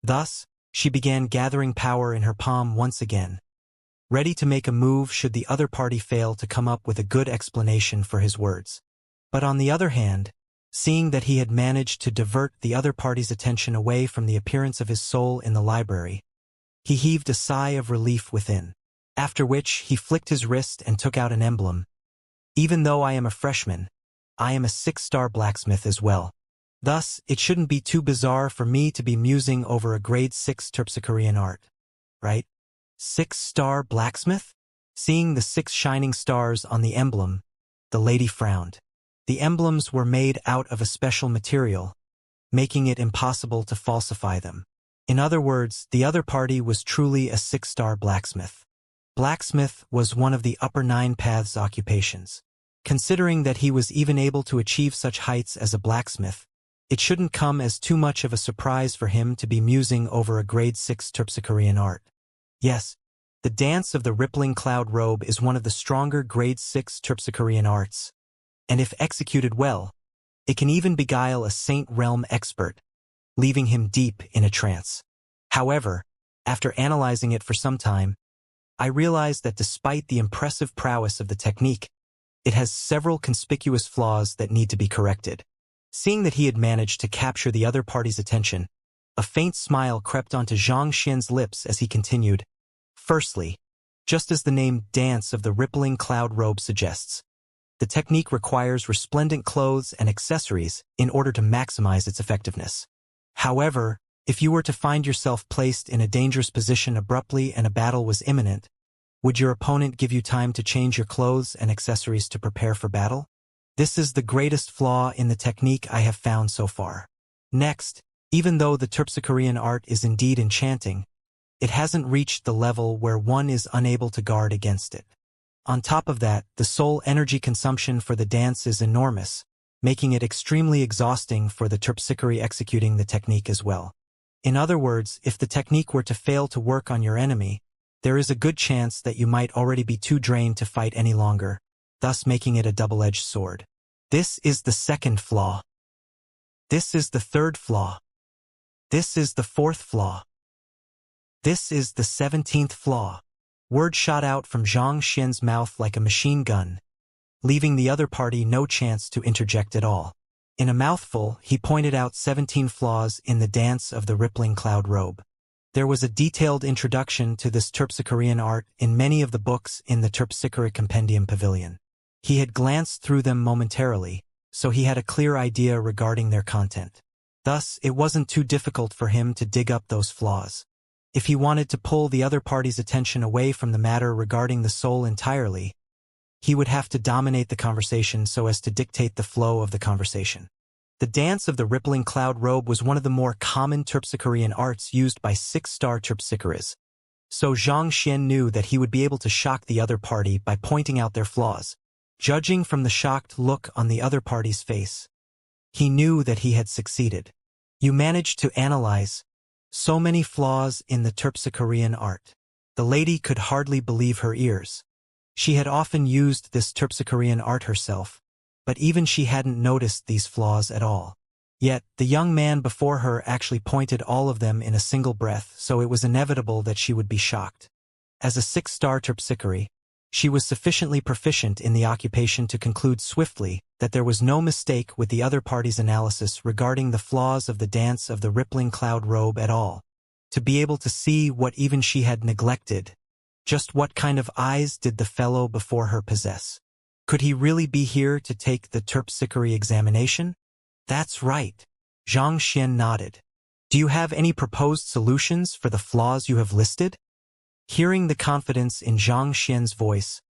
Thus, she began gathering power in her palm once again, ready to make a move should the other party fail to come up with a good explanation for his words. But on the other hand, seeing that he had managed to divert the other party's attention away from the appearance of his soul in the library, he heaved a sigh of relief within, after which he flicked his wrist and took out an emblem. Even though I am a freshman, I am a 6-star blacksmith as well. Thus, it shouldn't be too bizarre for me to be musing over a grade 6 terpsichorean art, right? 6-star blacksmith? Seeing the 6 shining stars on the emblem, the lady frowned. The emblems were made out of a special material, making it impossible to falsify them. In other words, the other party was truly a 6-star blacksmith. Blacksmith was one of the upper 9 paths occupations. Considering that he was even able to achieve such heights as a blacksmith, it shouldn't come as too much of a surprise for him to be musing over a grade 6 terpsichorean art. Yes, the dance of the rippling cloud robe is one of the stronger grade 6 terpsichorean arts, and if executed well, it can even beguile a Saint Realm expert, leaving him deep in a trance. However, after analyzing it for some time, I realized that despite the impressive prowess of the technique, it has several conspicuous flaws that need to be corrected. Seeing that he had managed to capture the other party's attention, a faint smile crept onto Xianxia's lips as he continued. Firstly, just as the name Dance of the Rippling Cloud Robe suggests, the technique requires resplendent clothes and accessories in order to maximize its effectiveness. However, if you were to find yourself placed in a dangerous position abruptly and a battle was imminent, would your opponent give you time to change your clothes and accessories to prepare for battle? This is the greatest flaw in the technique I have found so far. Next, even though the terpsichorean art is indeed enchanting, it hasn't reached the level where one is unable to guard against it. On top of that, the soul energy consumption for the dance is enormous, making it extremely exhausting for the terpsichore executing the technique as well. In other words, if the technique were to fail to work on your enemy, there is a good chance that you might already be too drained to fight any longer, thus making it a double-edged sword. This is the second flaw. This is the third flaw. This is the fourth flaw. This is the 17th flaw. Word shot out from Xianxia's mouth like a machine gun, leaving the other party no chance to interject at all. In a mouthful, he pointed out 17 flaws in the dance of the rippling cloud robe. There was a detailed introduction to this terpsichorean art in many of the books in the Terpsichore Compendium Pavilion. He had glanced through them momentarily, so he had a clear idea regarding their content. Thus, it wasn't too difficult for him to dig up those flaws. If he wanted to pull the other party's attention away from the matter regarding the soul entirely, he would have to dominate the conversation so as to dictate the flow of the conversation. The dance of the rippling cloud robe was one of the more common terpsichorean arts used by 6-star terpsichores, so Xianxia knew that he would be able to shock the other party by pointing out their flaws. Judging from the shocked look on the other party's face, he knew that he had succeeded. You managed to analyze so many flaws in the terpsichorean art. The lady could hardly believe her ears. She had often used this terpsichorean art herself, but even she hadn't noticed these flaws at all. Yet, the young man before her actually pointed all of them in a single breath, so it was inevitable that she would be shocked. As a 6-star terpsichore, she was sufficiently proficient in the occupation to conclude swiftly that there was no mistake with the other party's analysis regarding the flaws of the dance of the rippling cloud robe at all. To be able to see what even she had neglected. Just what kind of eyes did the fellow before her possess? Could he really be here to take the terpsichore examination? That's right. Xianxia nodded. Do you have any proposed solutions for the flaws you have listed? Hearing the confidence in Xianxia's voice,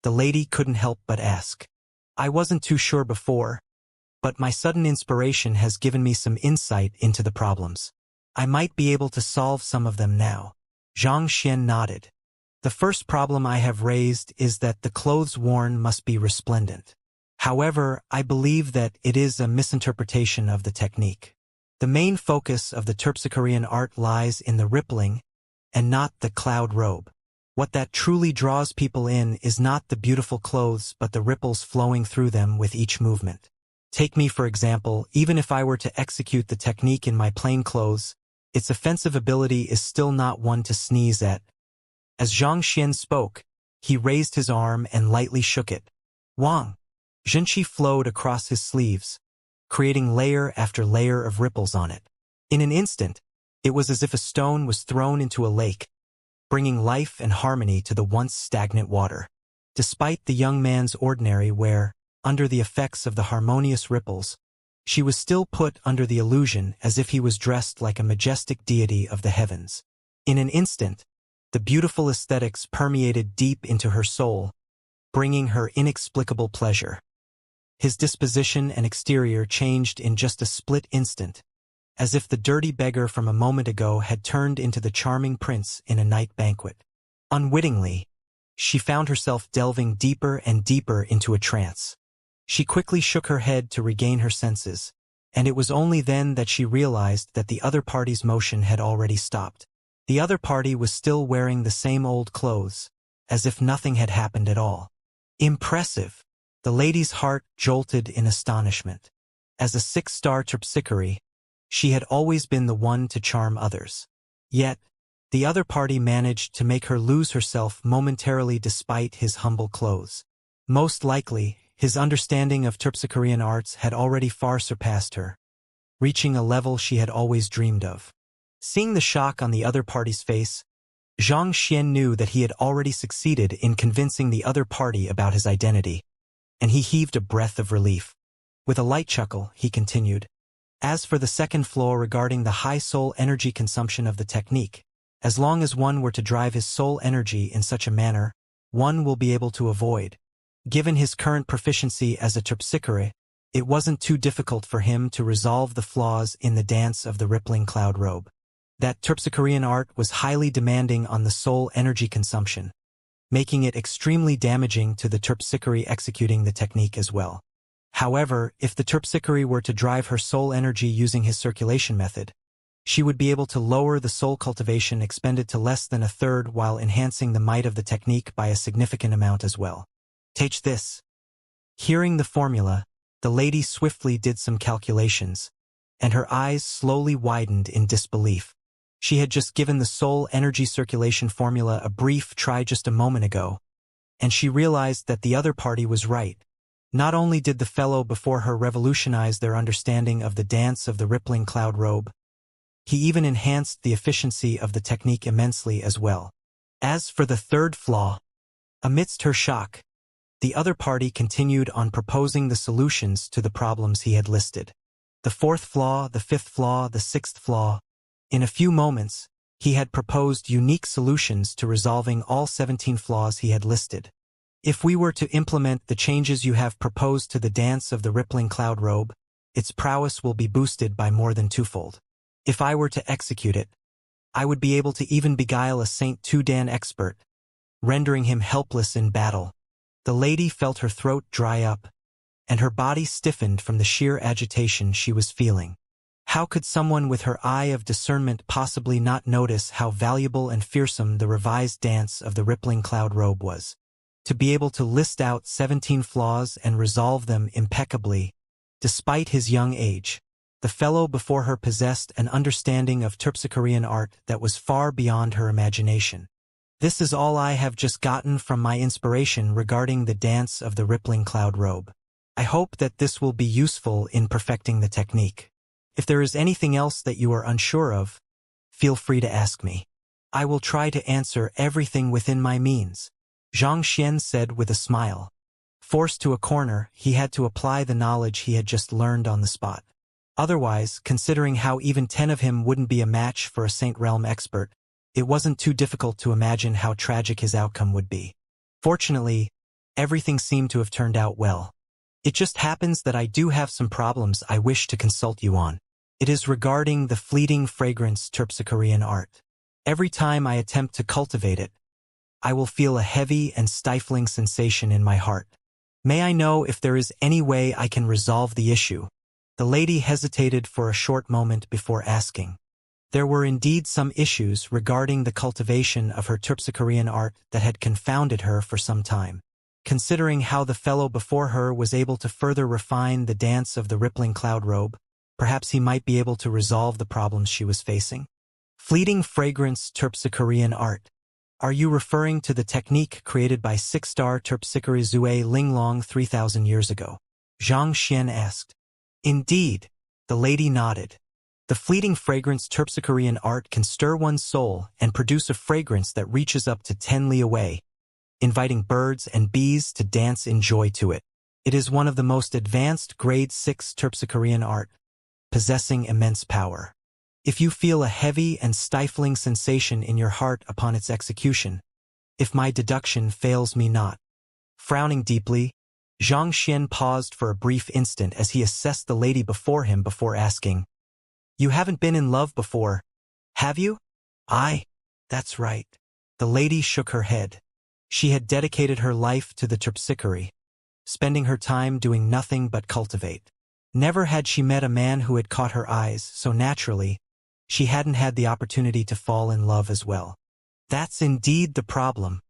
the lady couldn't help but ask. I wasn't too sure before, but my sudden inspiration has given me some insight into the problems. I might be able to solve some of them now. Xianxia nodded. The first problem I have raised is that the clothes worn must be resplendent. However, I believe that it is a misinterpretation of the technique. The main focus of the terpsichorean art lies in the rippling, and not the cloud robe. What that truly draws people in is not the beautiful clothes but the ripples flowing through them with each movement. Take me for example, even if I were to execute the technique in my plain clothes, its offensive ability is still not one to sneeze at. As Xianxia spoke, he raised his arm and lightly shook it. Wang! Zhenqi flowed across his sleeves, creating layer after layer of ripples on it. In an instant, it was as if a stone was thrown into a lake, bringing life and harmony to the once stagnant water. Despite the young man's ordinary wear, under the effects of the harmonious ripples, she was still put under the illusion as if he was dressed like a majestic deity of the heavens. In an instant, the beautiful aesthetics permeated deep into her soul, bringing her inexplicable pleasure. His disposition and exterior changed in just a split instant, as if the dirty beggar from a moment ago had turned into the charming prince in a night banquet. Unwittingly, she found herself delving deeper and deeper into a trance. She quickly shook her head to regain her senses, and it was only then that she realized that the other party's motion had already stopped. The other party was still wearing the same old clothes, as if nothing had happened at all. Impressive! The lady's heart jolted in astonishment. As a 6-star terpsichore, she had always been the one to charm others. Yet, the other party managed to make her lose herself momentarily despite his humble clothes. Most likely, his understanding of terpsichorean arts had already far surpassed her, reaching a level she had always dreamed of. Seeing the shock on the other party's face, Xianxia knew that he had already succeeded in convincing the other party about his identity, and he heaved a breath of relief. With a light chuckle, he continued, As for the second flaw regarding the high soul energy consumption of the technique, as long as one were to drive his soul energy in such a manner, one will be able to avoid. Given his current proficiency as a terpsichore, it wasn't too difficult for him to resolve the flaws in the dance of the rippling cloud robe. That terpsichorean art was highly demanding on the soul energy consumption, making it extremely damaging to the terpsichore executing the technique as well. However, if the terpsichore were to drive her soul energy using his circulation method, she would be able to lower the soul cultivation expended to less than a third while enhancing the might of the technique by a significant amount as well. Take this. Hearing the formula, the lady swiftly did some calculations, and her eyes slowly widened in disbelief. She had just given the soul energy circulation formula a brief try just a moment ago, and she realized that the other party was right. Not only did the fellow before her revolutionize their understanding of the dance of the rippling cloud robe, he even enhanced the efficiency of the technique immensely as well. As for the third flaw, amidst her shock, the other party continued on proposing the solutions to the problems he had listed. The fourth flaw, the fifth flaw, the sixth flaw. In a few moments, he had proposed unique solutions to resolving all 17 flaws he had listed. If we were to implement the changes you have proposed to the dance of the rippling cloud robe, its prowess will be boosted by more than twofold. If I were to execute it, I would be able to even beguile a Saint Tudan expert, rendering him helpless in battle. The lady felt her throat dry up, and her body stiffened from the sheer agitation she was feeling. How could someone with her eye of discernment possibly not notice how valuable and fearsome the revised dance of the rippling cloud robe was? To be able to list out 17 flaws and resolve them impeccably, despite his young age, the fellow before her possessed an understanding of Terpsichorean art that was far beyond her imagination. This is all I have just gotten from my inspiration regarding the dance of the rippling cloud robe. I hope that this will be useful in perfecting the technique. If there is anything else that you are unsure of, feel free to ask me. I will try to answer everything within my means, Xianxia said with a smile. Forced to a corner, he had to apply the knowledge he had just learned on the spot. Otherwise, considering how even 10 of him wouldn't be a match for a Saint Realm expert, it wasn't too difficult to imagine how tragic his outcome would be. Fortunately, everything seemed to have turned out well. It just happens that I do have some problems I wish to consult you on. It is regarding the fleeting fragrance Terpsichorean art. Every time I attempt to cultivate it, I will feel a heavy and stifling sensation in my heart. May I know if there is any way I can resolve the issue? The lady hesitated for a short moment before asking. There were indeed some issues regarding the cultivation of her Terpsichorean art that had confounded her for some time. Considering how the fellow before her was able to further refine the dance of the rippling cloud robe, perhaps he might be able to resolve the problems she was facing. Fleeting fragrance Terpsichorean art. Are you referring to the technique created by 6-star Terpsichore Zue Linglong 3,000 years ago? Xianxia asked. Indeed, the lady nodded. The fleeting fragrance Terpsichorean art can stir one's soul and produce a fragrance that reaches up to 10 li away, inviting birds and bees to dance in joy to it. It is one of the most advanced grade 6 Terpsichorean art, possessing immense power. If you feel a heavy and stifling sensation in your heart upon its execution, if my deduction fails me not. Frowning deeply, Xianxia paused for a brief instant as he assessed the lady before him before asking, "You haven't been in love before, have you?" That's right." The lady shook her head. She had dedicated her life to the Terpsichore, spending her time doing nothing but cultivate. Never had she met a man who had caught her eyes, so naturally, she hadn't had the opportunity to fall in love as well. That's indeed the problem.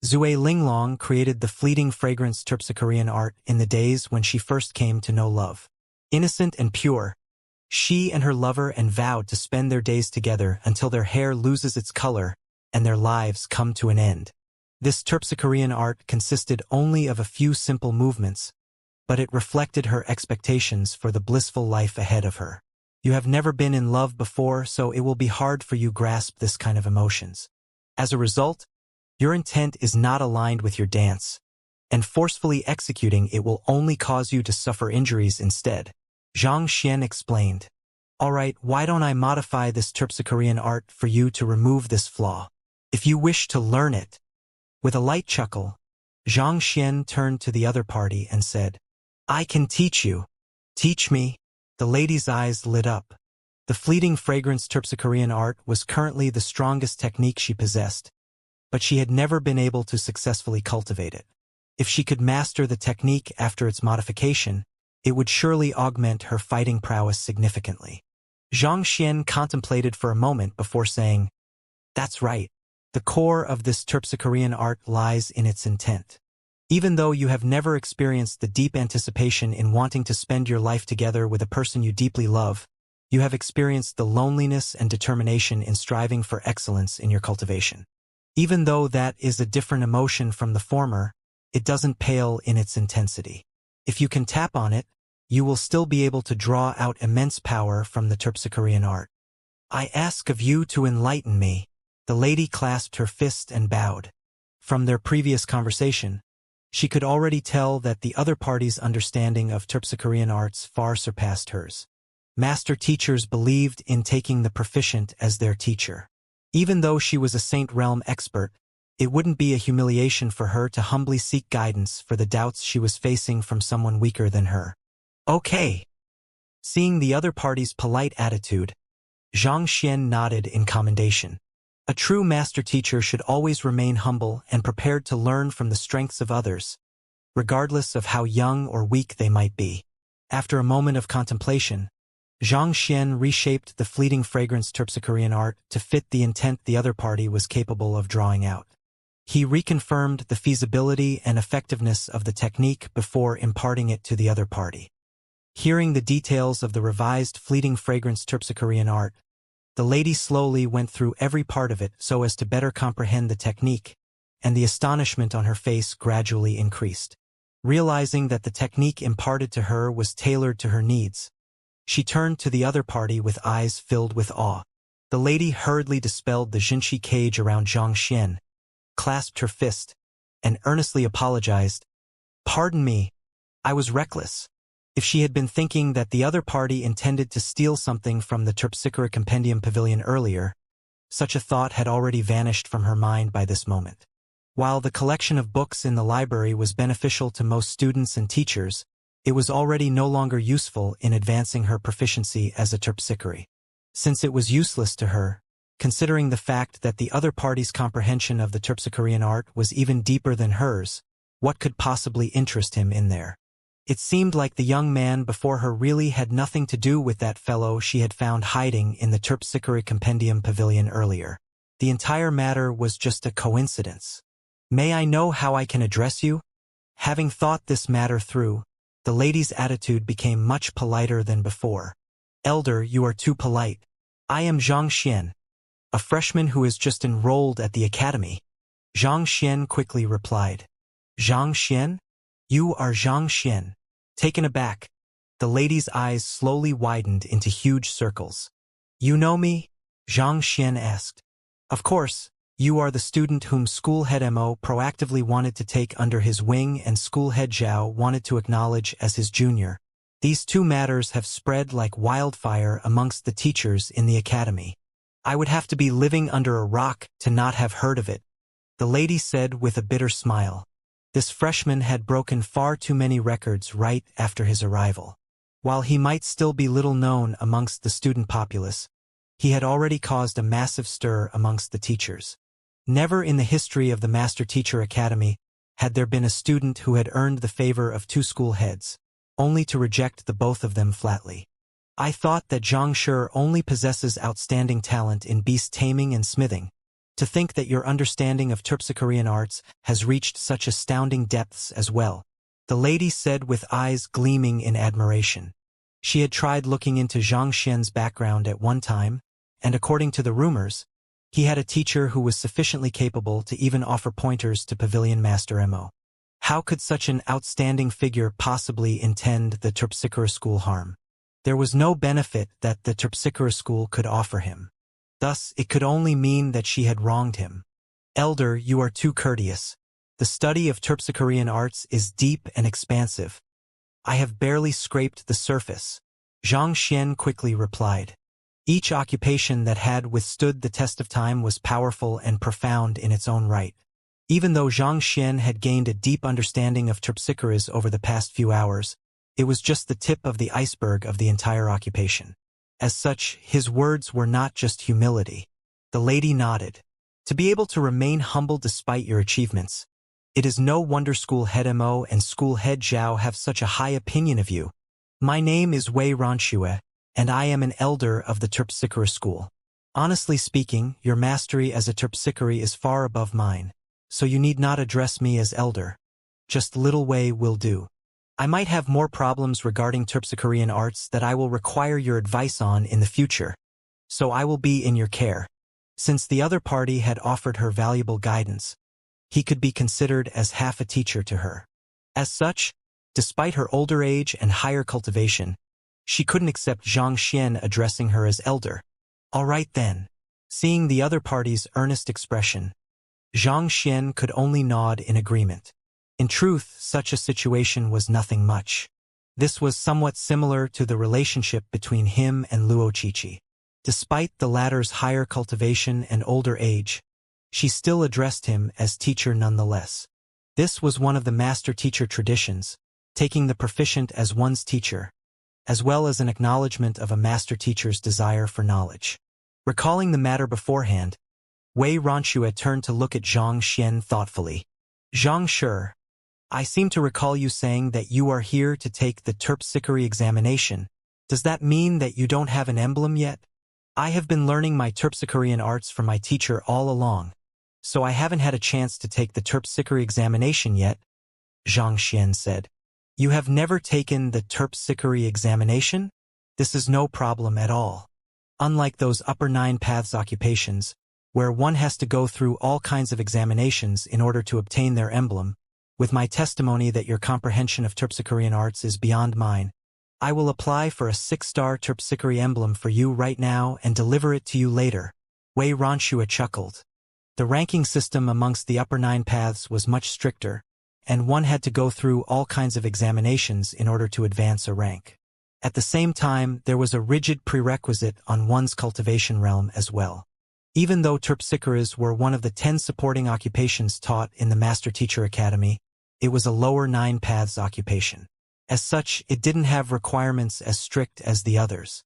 Zue Linglong created the fleeting fragrance Terpsichorean art in the days when she first came to know love. Innocent and pure, she and her lover and vowed to spend their days together until their hair loses its color and their lives come to an end. This Terpsichorean art consisted only of a few simple movements, but it reflected her expectations for the blissful life ahead of her. You have never been in love before, so it will be hard for you to grasp this kind of emotions. As a result, your intent is not aligned with your dance, and forcefully executing it will only cause you to suffer injuries instead. Xianxia explained. Alright, why don't I modify this Terpsichorean art for you to remove this flaw? If you wish to learn it. With a light chuckle, Xianxia turned to the other party and said, I can teach you. Teach me. The lady's eyes lit up. The fleeting fragrance Terpsichorean art was currently the strongest technique she possessed, but she had never been able to successfully cultivate it. If she could master the technique after its modification, it would surely augment her fighting prowess significantly. Xianxia contemplated for a moment before saying, That's right. The core of this Terpsichorean art lies in its intent. Even though you have never experienced the deep anticipation in wanting to spend your life together with a person you deeply love, you have experienced the loneliness and determination in striving for excellence in your cultivation. Even though that is a different emotion from the former, it doesn't pale in its intensity. If you can tap on it, you will still be able to draw out immense power from the Terpsichorean art. I ask of you to enlighten me. The lady clasped her fist and bowed. From their previous conversation, she could already tell that the other party's understanding of Terpsichorean arts far surpassed hers. Master teachers believed in taking the proficient as their teacher. Even though she was a Saint Realm expert, it wouldn't be a humiliation for her to humbly seek guidance for the doubts she was facing from someone weaker than her. Okay. Seeing the other party's polite attitude, Xianxia nodded in commendation. A true master teacher should always remain humble and prepared to learn from the strengths of others, regardless of how young or weak they might be. After a moment of contemplation, Xianxia reshaped the fleeting fragrance terpsichorean art to fit the intent the other party was capable of drawing out. He reconfirmed the feasibility and effectiveness of the technique before imparting it to the other party. Hearing the details of the revised fleeting fragrance terpsichorean art, the lady slowly went through every part of it so as to better comprehend the technique, and the astonishment on her face gradually increased. Realizing that the technique imparted to her was tailored to her needs, she turned to the other party with eyes filled with awe. The lady hurriedly dispelled the Jinshi cage around Xianxia, clasped her fist, and earnestly apologized. "Pardon me, I was reckless." If she had been thinking that the other party intended to steal something from the Terpsichore Compendium Pavilion earlier, such a thought had already vanished from her mind by this moment. While the collection of books in the library was beneficial to most students and teachers, it was already no longer useful in advancing her proficiency as a terpsichore. Since it was useless to her, considering the fact that the other party's comprehension of the terpsichorean art was even deeper than hers, what could possibly interest him in there? It seemed like the young man before her really had nothing to do with that fellow she had found hiding in the Terpsichore Compendium Pavilion earlier. The entire matter was just a coincidence. "May I know how I can address you?" Having thought this matter through, the lady's attitude became much politer than before. "Elder, you are too polite. I am Xianxia, a freshman who is just enrolled at the academy." Xianxia quickly replied. "Xianxia? You are Xianxia." Taken aback, the lady's eyes slowly widened into huge circles. "You know me?" Xianxia asked. "Of course, you are the student whom school head Mo proactively wanted to take under his wing and school head Zhao wanted to acknowledge as his junior. These two matters have spread like wildfire amongst the teachers in the academy. I would have to be living under a rock to not have heard of it," the lady said with a bitter smile. This freshman had broken far too many records right after his arrival. While he might still be little known amongst the student populace, he had already caused a massive stir amongst the teachers. Never in the history of the Master Teacher Academy had there been a student who had earned the favor of two school heads, only to reject the both of them flatly. "I thought that Xianxia only possesses outstanding talent in beast taming and smithing. To think that your understanding of terpsichorean arts has reached such astounding depths as well," the lady said with eyes gleaming in admiration. She had tried looking into Xianxia's background at one time, and according to the rumors, he had a teacher who was sufficiently capable to even offer pointers to Pavilion Master Mo. How could such an outstanding figure possibly intend the Terpsichore school harm? There was no benefit that the Terpsichore school could offer him. Thus, it could only mean that she had wronged him. "Elder, you are too courteous. The study of terpsichorean arts is deep and expansive. I have barely scraped the surface," Xianxia quickly replied. Each occupation that had withstood the test of time was powerful and profound in its own right. Even though Xianxia had gained a deep understanding of terpsichores over the past few hours, it was just the tip of the iceberg of the entire occupation. As such, his words were not just humility. The lady nodded. "To be able to remain humble despite your achievements. It is no wonder school head Mo and school head Zhao have such a high opinion of you. My name is Wei Ranxue, and I am an elder of the Terpsichore school. Honestly speaking, your mastery as a terpsichore is far above mine, so you need not address me as elder. Just little Wei will do. I might have more problems regarding terpsichorean arts that I will require your advice on in the future, so I will be in your care." Since the other party had offered her valuable guidance, he could be considered as half a teacher to her. As such, despite her older age and higher cultivation, she couldn't accept Xianxia addressing her as elder. "All right then." Seeing the other party's earnest expression, Xianxia could only nod in agreement. In truth, such a situation was nothing much. This was somewhat similar to the relationship between him and Luo Qiqi. Despite the latter's higher cultivation and older age, she still addressed him as teacher nonetheless. This was one of the master-teacher traditions, taking the proficient as one's teacher, as well as an acknowledgement of a master-teacher's desire for knowledge. Recalling the matter beforehand, Wei Ranxue turned to look at Xianxia thoughtfully. "Xianxia, I seem to recall you saying that you are here to take the terpsichore examination. Does that mean that you don't have an emblem yet? I have been learning my terpsichorean arts from my teacher all along, so I haven't had a chance to take the terpsichore examination yet, Xianxia said. You have never taken the terpsichore examination? This is no problem at all. Unlike those upper 9 paths occupations, where one has to go through all kinds of examinations in order to obtain their emblem, with my testimony that your comprehension of terpsichorean arts is beyond mine, I will apply for a 6-star terpsichore emblem for you right now and deliver it to you later. Wei Ronshua chuckled. The ranking system amongst the upper 9 paths was much stricter, and one had to go through all kinds of examinations in order to advance a rank. At the same time, there was a rigid prerequisite on one's cultivation realm as well. Even though terpsichores were one of the 10 supporting occupations taught in the Master Teacher Academy, it was a lower 9 paths occupation. As such, it didn't have requirements as strict as the others.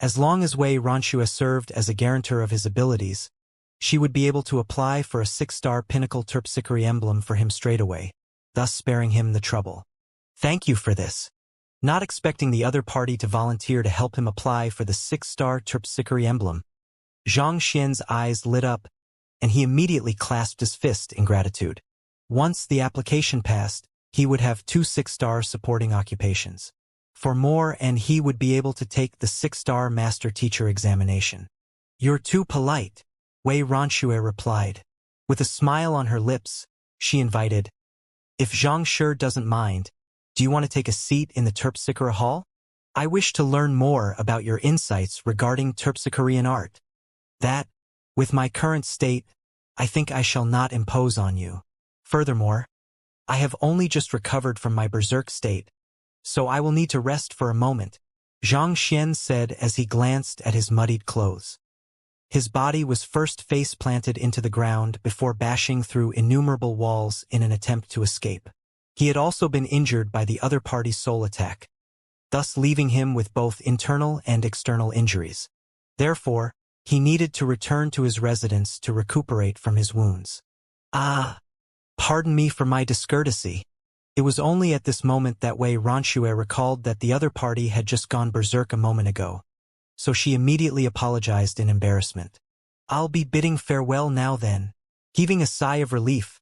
As long as Wei Ronshua served as a guarantor of his abilities, she would be able to apply for a 6-star pinnacle terpsichore emblem for him straight away, thus sparing him the trouble. Thank you for this. Not expecting the other party to volunteer to help him apply for the 6-star terpsichore emblem, Xianxia's eyes lit up, and he immediately clasped his fist in gratitude. Once the application passed, he would have 2 6-star supporting occupations. For more, and he would be able to take the 6-star Master Teacher examination. You're too polite, Wei Ronshua replied. With a smile on her lips, she invited, If Xianxia doesn't mind, do you want to take a seat in the terpsichore hall? I wish to learn more about your insights regarding terpsichorean art. That, with my current state, I think I shall not impose on you. Furthermore, I have only just recovered from my berserk state, so I will need to rest for a moment, Xianxia said as he glanced at his muddied clothes. His body was first face-planted into the ground before bashing through innumerable walls in an attempt to escape. He had also been injured by the other party's soul attack, thus leaving him with both internal and external injuries. Therefore, he needed to return to his residence to recuperate from his wounds. Pardon me for my discourtesy. It was only at this moment that Wei Ronshua recalled that the other party had just gone berserk a moment ago, so she immediately apologized in embarrassment. I'll be bidding farewell now then. Heaving a sigh of relief,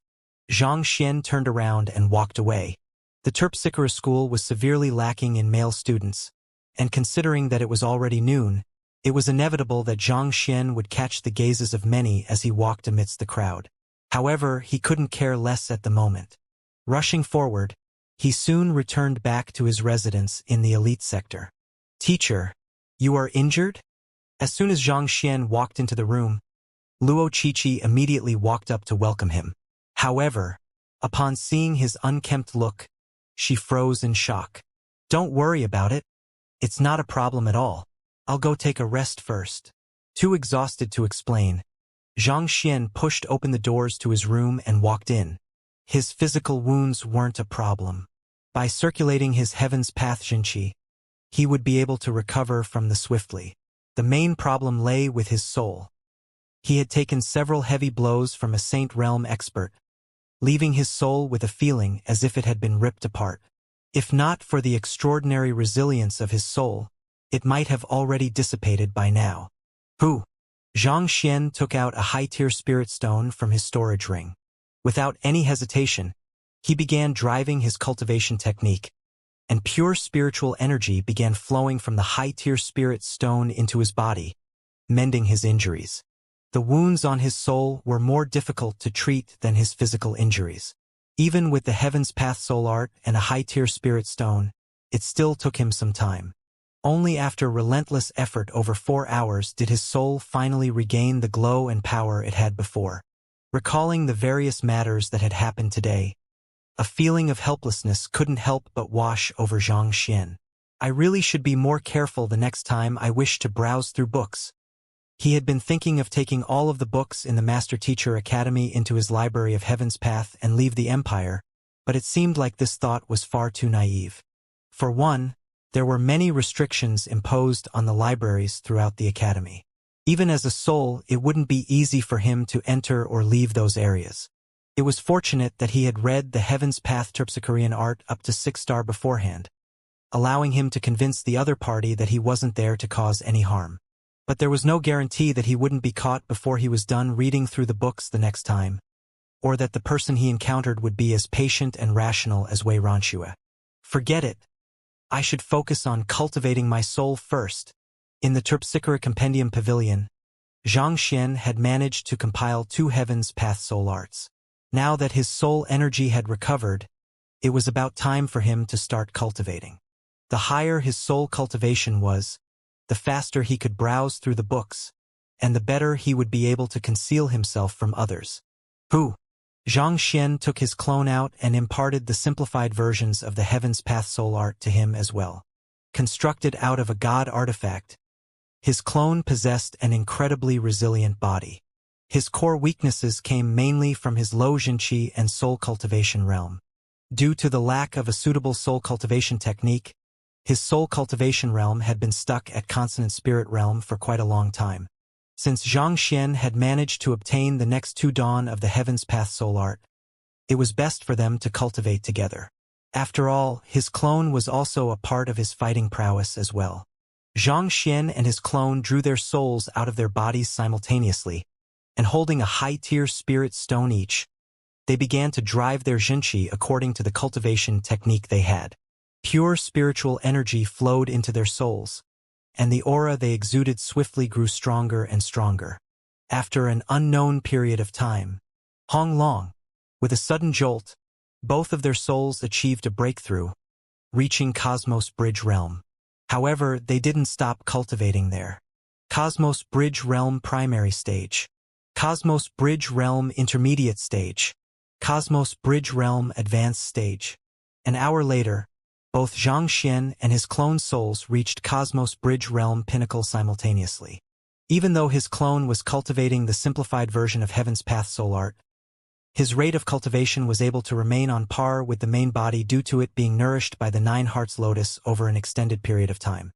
Xianxia turned around and walked away. The terpsichore school was severely lacking in male students, and considering that it was already noon, it was inevitable that Xianxia would catch the gazes of many as he walked amidst the crowd. However, he couldn't care less at the moment. Rushing forward, he soon returned back to his residence in the elite sector. Teacher, you are injured? As soon as Xianxia walked into the room, Luo Qiqi immediately walked up to welcome him. However, upon seeing his unkempt look, she froze in shock. Don't worry about it. It's not a problem at all. I'll go take a rest first. Too exhausted to explain, Xianxia pushed open the doors to his room and walked in. His physical wounds weren't a problem. By circulating his heaven's path Xinqi, he would be able to recover from the swiftly. The main problem lay with his soul. He had taken several heavy blows from a Saint Realm expert, leaving his soul with a feeling as if it had been ripped apart. If not for the extraordinary resilience of his soul, it might have already dissipated by now. Xianxia took out a high-tier spirit stone from his storage ring. Without any hesitation, he began driving his cultivation technique, and pure spiritual energy began flowing from the high-tier spirit stone into his body, mending his injuries. The wounds on his soul were more difficult to treat than his physical injuries. Even with the Heaven's Path soul art and a high-tier spirit stone, it still took him some time. Only after relentless effort over 4 hours did his soul finally regain the glow and power it had before. Recalling the various matters that had happened today, a feeling of helplessness couldn't help but wash over Xianxia. I really should be more careful the next time I wish to browse through books. He had been thinking of taking all of the books in the Master Teacher Academy into his library of Heaven's Path and leave the Empire, but it seemed like this thought was far too naive. For one, there were many restrictions imposed on the libraries throughout the Academy. Even as a soul, it wouldn't be easy for him to enter or leave those areas. It was fortunate that he had read the Heaven's Path terpsichorean art up to 6-star beforehand. allowing him to convince the other party that he wasn't there to cause any harm. But there was no guarantee that he wouldn't be caught before he was done reading through the books the next time, or that the person he encountered would be as patient and rational as Xianxia. Forget it. I should focus on cultivating my soul first. In the Terpsichore Compendium Pavilion, Xianxia had managed to compile 2 Heaven's Path soul arts. Now that his soul energy had recovered, it was about time for him to start cultivating. The higher his soul cultivation was, the faster he could browse through the books, and the better he would be able to conceal himself from others. Xianxia took his clone out and imparted the simplified versions of the Heaven's Path soul art to him as well. Constructed out of a god artifact, his clone possessed an incredibly resilient body. His core weaknesses came mainly from his low Xianxia and soul cultivation realm. Due to the lack of a suitable soul cultivation technique, his soul cultivation realm had been stuck at consonant spirit realm for quite a long time. Since Xianxia had managed to obtain the next 2 dawn of the Heaven's Path soul art, it was best for them to cultivate together. After all, his clone was also a part of his fighting prowess as well. Xianxia and his clone drew their souls out of their bodies simultaneously, and holding a high-tier spirit stone each, they began to drive their Xianxia according to the cultivation technique they had. Pure spiritual energy flowed into their souls, and the aura they exuded swiftly grew stronger and stronger. After an unknown period of time, Honglong, with a sudden jolt, both of their souls achieved a breakthrough, reaching Cosmos Bridge Realm. However, they didn't stop cultivating there. Cosmos Bridge Realm Primary Stage, Cosmos Bridge Realm Intermediate Stage, Cosmos Bridge Realm Advanced Stage. An hour later, both Xianxia and his clone souls reached Cosmos Bridge Realm Pinnacle simultaneously. Even though his clone was cultivating the simplified version of Heaven's Path soul art, his rate of cultivation was able to remain on par with the main body due to it being nourished by the 9 Hearts Lotus over an extended period of time.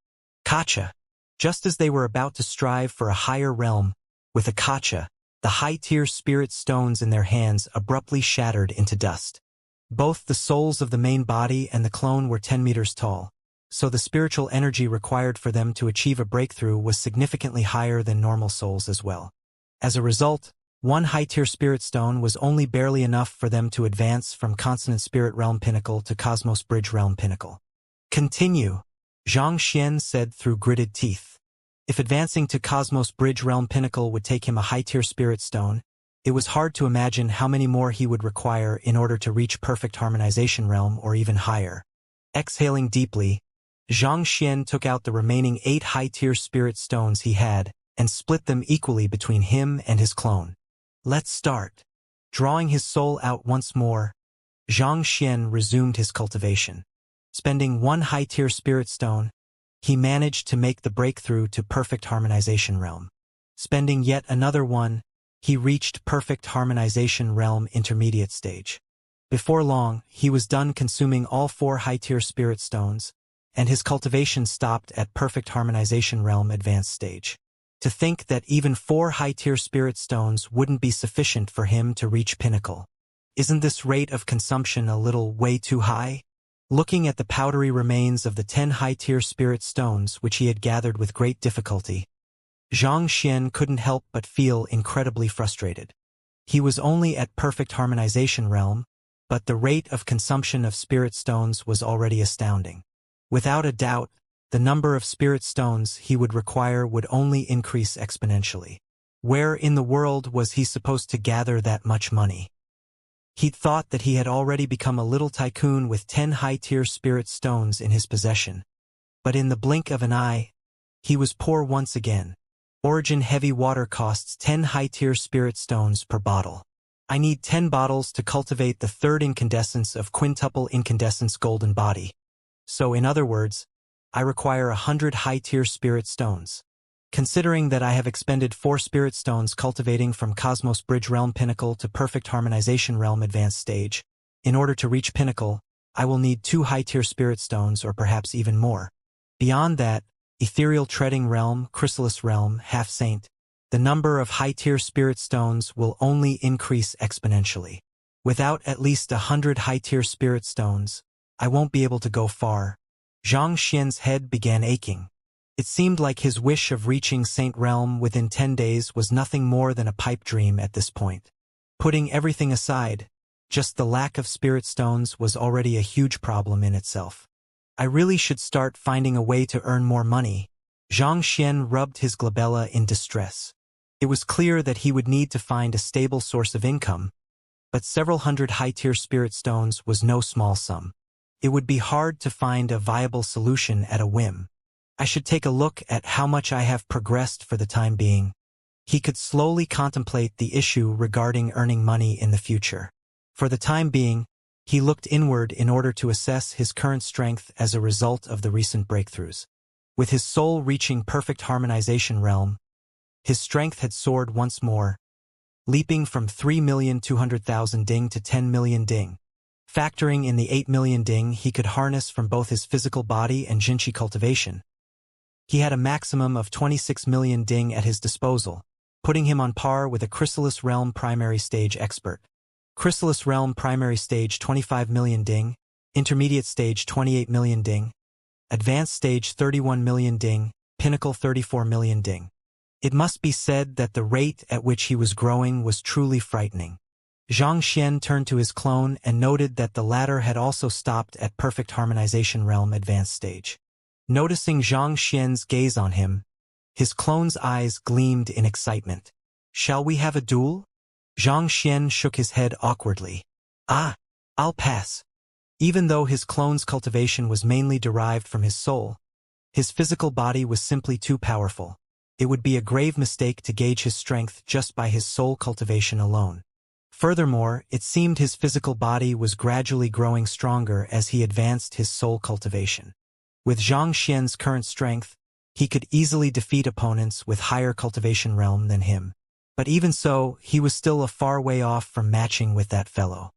Kacha. Just as they were about to strive for a higher realm, with a Kacha, the high-tier spirit stones in their hands abruptly shattered into dust. Both the souls of the main body and the clone were 10 meters tall, so the spiritual energy required for them to achieve a breakthrough was significantly higher than normal souls as well. As a result, 1 high-tier spirit stone was only barely enough for them to advance from Consonant Spirit Realm Pinnacle to Cosmos Bridge Realm Pinnacle. Continue, Xianxia said through gritted teeth. If advancing to Cosmos Bridge Realm Pinnacle would take him a high-tier spirit stone, it was hard to imagine how many more he would require in order to reach perfect harmonization realm or even higher. Exhaling deeply, Xianxia took out the remaining 8 high-tier spirit stones he had and split them equally between him and his clone. Let's start. Drawing his soul out once more, Xianxia resumed his cultivation. Spending 1 high-tier spirit stone, he managed to make the breakthrough to perfect harmonization realm. Spending yet another one, he reached perfect harmonization realm intermediate stage. Before long, he was done consuming all 4 high-tier spirit stones, and his cultivation stopped at perfect harmonization realm advanced stage. To think that even 4 high-tier spirit stones wouldn't be sufficient for him to reach pinnacle. Isn't this rate of consumption a little way too high? Looking at the powdery remains of the 10 high-tier spirit stones which he had gathered with great difficulty, Xianxia couldn't help but feel incredibly frustrated. He was only at perfect harmonization realm, but the rate of consumption of spirit stones was already astounding. Without a doubt, the number of spirit stones he would require would only increase exponentially. Where in the world was he supposed to gather that much money? He'd thought that he had already become a little tycoon with 10 high-tier spirit stones in his possession. But in the blink of an eye, he was poor once again. Origin Heavy Water costs 10 high-tier spirit stones per bottle. I need 10 bottles to cultivate the 3rd incandescence of quintuple incandescence golden body. So in other words, I require 100 high-tier spirit stones. Considering that I have expended 4 spirit stones cultivating from Cosmos Bridge Realm Pinnacle to Perfect Harmonization Realm Advanced Stage, in order to reach Pinnacle, I will need 2 high-tier spirit stones or perhaps even more. Beyond that, Ethereal Treading Realm, Chrysalis Realm, Half Saint, the number of high-tier spirit stones will only increase exponentially. Without at least 100 high-tier spirit stones, I won't be able to go far. Xianxia's head began aching. It seemed like his wish of reaching Saint Realm within 10 days was nothing more than a pipe dream at this point. Putting everything aside, just the lack of spirit stones was already a huge problem in itself. I really should start finding a way to earn more money. Xianxia rubbed his glabella in distress. It was clear that he would need to find a stable source of income, but several hundred high-tier spirit stones was no small sum. It would be hard to find a viable solution at a whim. I should take a look at how much I have progressed for the time being. He could slowly contemplate the issue regarding earning money in the future. For the time being, he looked inward in order to assess his current strength as a result of the recent breakthroughs. With his soul reaching perfect harmonization realm, his strength had soared once more, leaping from 3,200,000 ding to 10 million ding. Factoring in the 8 million ding he could harness from both his physical body and Jinchi cultivation, he had a maximum of 26 million ding at his disposal, putting him on par with a Chrysalis Realm primary stage expert. Chrysalis Realm primary stage 25 million ding, intermediate stage 28 million ding, advanced stage 31 million ding, pinnacle 34 million ding. It must be said that the rate at which he was growing was truly frightening. Xianxia turned to his clone and noted that the latter had also stopped at perfect harmonization realm advanced stage. Noticing Xianxia's gaze on him, his clone's eyes gleamed in excitement. "Shall we have a duel?" Xianxia shook his head awkwardly. I'll pass." Even though his clone's cultivation was mainly derived from his soul, his physical body was simply too powerful. It would be a grave mistake to gauge his strength just by his soul cultivation alone. Furthermore, it seemed his physical body was gradually growing stronger as he advanced his soul cultivation. With Xianxia's current strength, he could easily defeat opponents with higher cultivation realm than him. But even so, he was still a far way off from matching with that fellow.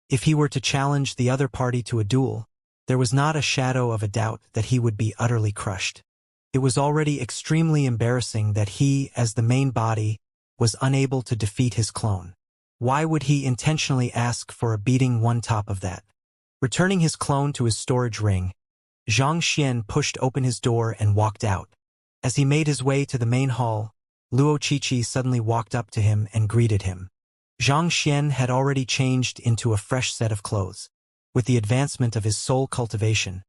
If he were to challenge the other party to a duel, there was not a shadow of a doubt that he would be utterly crushed. It was already extremely embarrassing that he, as the main body, was unable to defeat his clone. Why would he intentionally ask for a beating on top of that? Returning his clone to his storage ring, Xianxia pushed open his door and walked out. As he made his way to the main hall, Luo Qiqi suddenly walked up to him and greeted him. Xianxia had already changed into a fresh set of clothes. With the advancement of his soul cultivation,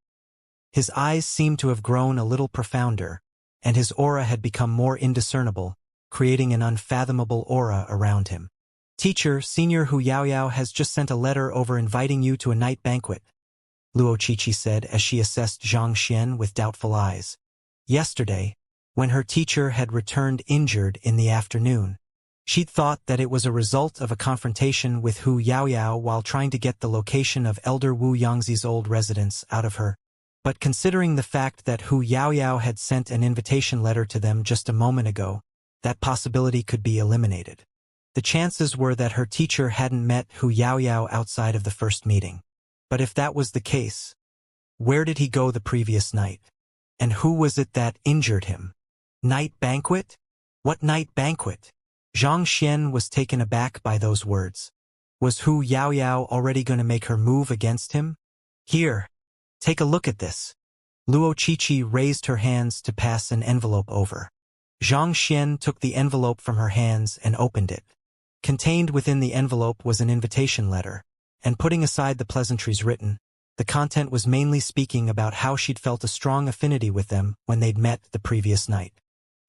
his eyes seemed to have grown a little profounder, and his aura had become more indiscernible, creating an unfathomable aura around him. "Teacher, Senior Hu Yaoyao has just sent a letter over inviting you to a night banquet," Luo Qiqi said as she assessed Xianxia with doubtful eyes. Yesterday, when her teacher had returned injured in the afternoon, she'd thought that it was a result of a confrontation with Hu Yaoyao while trying to get the location of Elder Wu Yangzi's old residence out of her. But considering the fact that Hu Yaoyao had sent an invitation letter to them just a moment ago, that possibility could be eliminated. The chances were that her teacher hadn't met Hu Yaoyao outside of the first meeting. But if that was the case, where did he go the previous night? And who was it that injured him? Night banquet? What night banquet? Xianxia was taken aback by those words. Was Hu Yaoyao already going to make her move against him? "Here, take a look at this." Luo Qiqi raised her hands to pass an envelope over. Xianxia took the envelope from her hands and opened it. Contained within the envelope was an invitation letter, and putting aside the pleasantries written, the content was mainly speaking about how she'd felt a strong affinity with them when they'd met the previous night.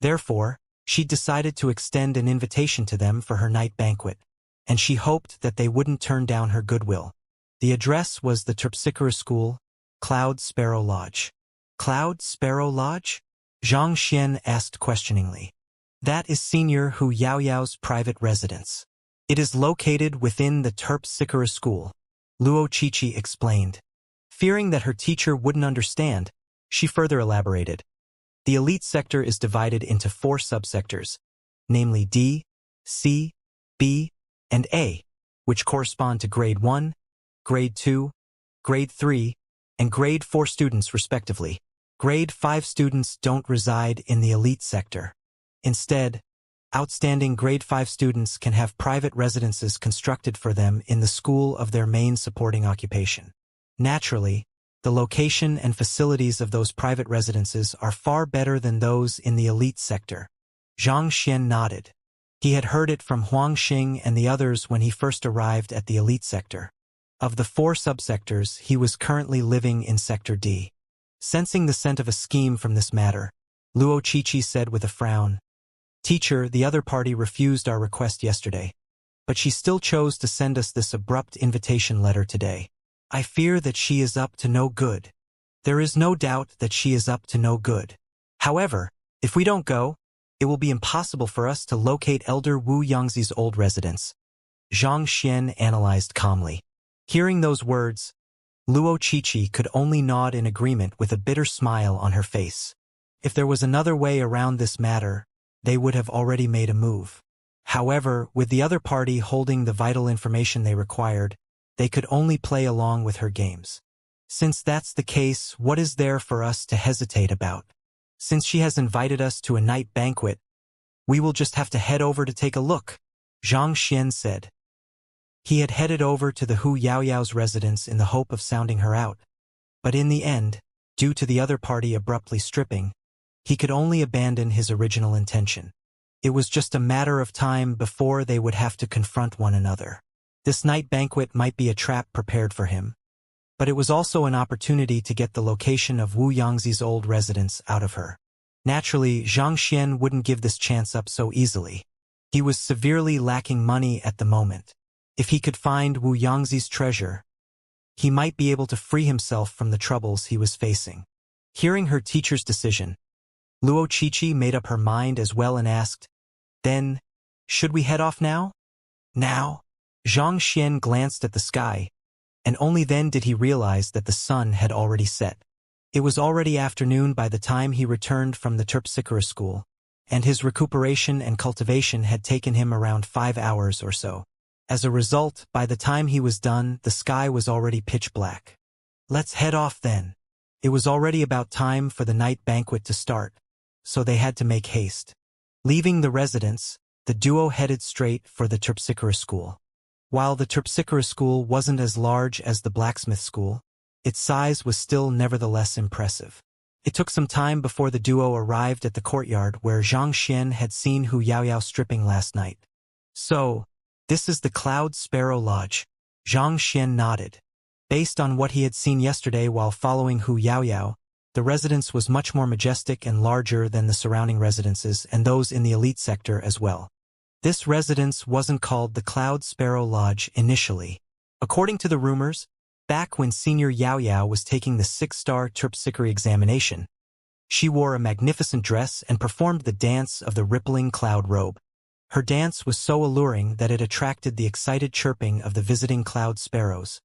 Therefore, she'd decided to extend an invitation to them for her night banquet, and she hoped that they wouldn't turn down her goodwill. The address was the Terpsichore School, Cloud Sparrow Lodge. Cloud Sparrow Lodge? Xianxia asked questioningly. That is Senior Hu Yaoyao's private residence. It is located within the Terpsichore School, Luo Qiqi explained. Fearing that her teacher wouldn't understand, she further elaborated. The elite sector is divided into 4 subsectors, namely D, C, B, and A, which correspond to Grade 1, Grade 2, Grade 3, and Grade 4 students respectively. Grade 5 students don't reside in the elite sector. Instead, outstanding Grade 5 students can have private residences constructed for them in the school of their main supporting occupation. Naturally, The location and facilities of those private residences are far better than those in the elite sector. Xianxia nodded. He had heard it from Huang Xing and the others when he first arrived at the elite sector. Of the 4 subsectors, he was currently living in Sector D. Sensing the scent of a scheme from this matter, Luo Qiqi said with a frown, "Teacher, the other party refused our request yesterday, but she still chose to send us this abrupt invitation letter today. I fear that she is up to no good." "There is no doubt that she is up to no good. However, if we don't go, it will be impossible for us to locate Elder Wu Yangzi's old residence," Zhang Xian analyzed calmly. Hearing those words, Luo Qiqi could only nod in agreement with a bitter smile on her face. If there was another way around this matter, they would have already made a move. However, with the other party holding the vital information they required, they could only play along with her games. Since that's the case, what is there for us to hesitate about? Since she has invited us to a night banquet, we will just have to head over to take a look, Zhang Xian said. He had headed over to the Hu Yaoyao's residence in the hope of sounding her out. But in the end, due to the other party abruptly stripping, he could only abandon his original intention. It was just a matter of time before they would have to confront one another. This night banquet might be a trap prepared for him, but it was also an opportunity to get the location of Wu Yangzi's old residence out of her. Naturally, Zhang Xian wouldn't give this chance up so easily. He was severely lacking money at the moment. If he could find Wu Yangzi's treasure, he might be able to free himself from the troubles he was facing. Hearing her teacher's decision, Luo Qiqi made up her mind as well and asked, "Then, should we head off now?" "Now?" Zhang Xian glanced at the sky, and only then did he realize that the sun had already set. It was already afternoon by the time he returned from the Terpsichore school, and his recuperation and cultivation had taken him around 5 hours or so. As a result, by the time he was done, the sky was already pitch black. "Let's head off then." It was already about time for the night banquet to start, so they had to make haste. Leaving the residence, the duo headed straight for the Terpsichore school. While the Terpsichore school wasn't as large as the blacksmith school, its size was still nevertheless impressive. It took some time before the duo arrived at the courtyard where Zhang Xian had seen Hu Yaoyao stripping last night. "So, this is the Cloud Sparrow Lodge," Zhang Xian nodded. Based on what he had seen yesterday while following Hu Yaoyao, the residence was much more majestic and larger than the surrounding residences and those in the elite sector as well. This residence wasn't called the Cloud Sparrow Lodge initially. According to the rumors, back when Senior Yaoyao was taking the 6-star Terpsichore examination, she wore a magnificent dress and performed the dance of the rippling cloud robe. Her dance was so alluring that it attracted the excited chirping of the visiting cloud sparrows,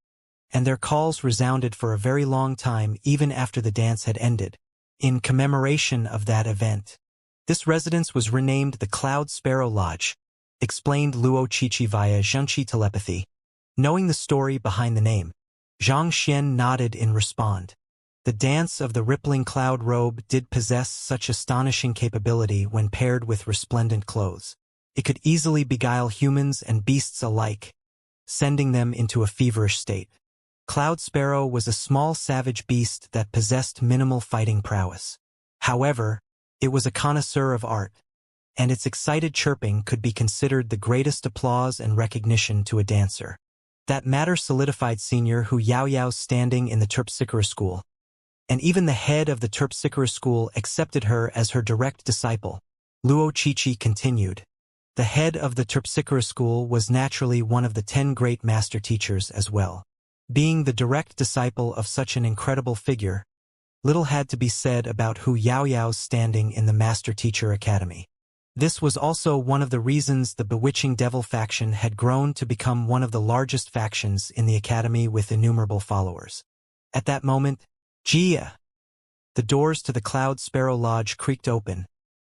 and their calls resounded for a very long time even after the dance had ended. In commemoration of that event, this residence was renamed the Cloud Sparrow Lodge, explained Luo Qiqi via Xianxia telepathy. Knowing the story behind the name, Zhang Xian nodded in response. The dance of the rippling cloud robe did possess such astonishing capability when paired with resplendent clothes. It could easily beguile humans and beasts alike, sending them into a feverish state. Cloud Sparrow was a small savage beast that possessed minimal fighting prowess. However, it was a connoisseur of art, and its excited chirping could be considered the greatest applause and recognition to a dancer. That matter solidified Senior Hu Yaoyao's standing in the Terpsichore school, and even the head of the Terpsichore school accepted her as her direct disciple. Luo Qiqi continued. The head of the Terpsichore school was naturally one of the 10 great master teachers as well. Being the direct disciple of such an incredible figure, little had to be said about Hu Yaoyao's standing in the Master Teacher Academy. This was also one of the reasons the bewitching devil faction had grown to become one of the largest factions in the academy with innumerable followers. At that moment, Jia! The doors to the Cloud Sparrow Lodge creaked open,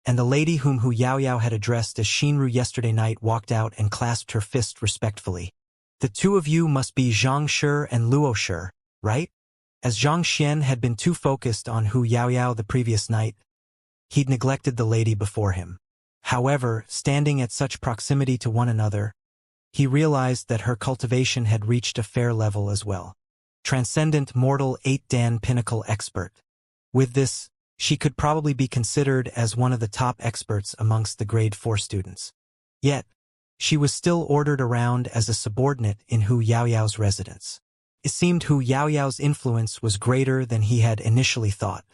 and the lady whom Hu Yaoyao had addressed as Shinru yesterday night walked out and clasped her fist respectfully. "The two of you must be Zhang Shi and Luo Shi, right?" As Zhang Xian had been too focused on Hu Yaoyao the previous night, he'd neglected the lady before him. However, standing at such proximity to one another, he realized that her cultivation had reached a fair level as well. transcendent mortal 8-dan pinnacle expert. With this, she could probably be considered as one of the top experts amongst the grade 4 students. Yet, she was still ordered around as a subordinate in Hu Yaoyao's residence. It seemed Hu Yaoyao's influence was greater than he had initially thought.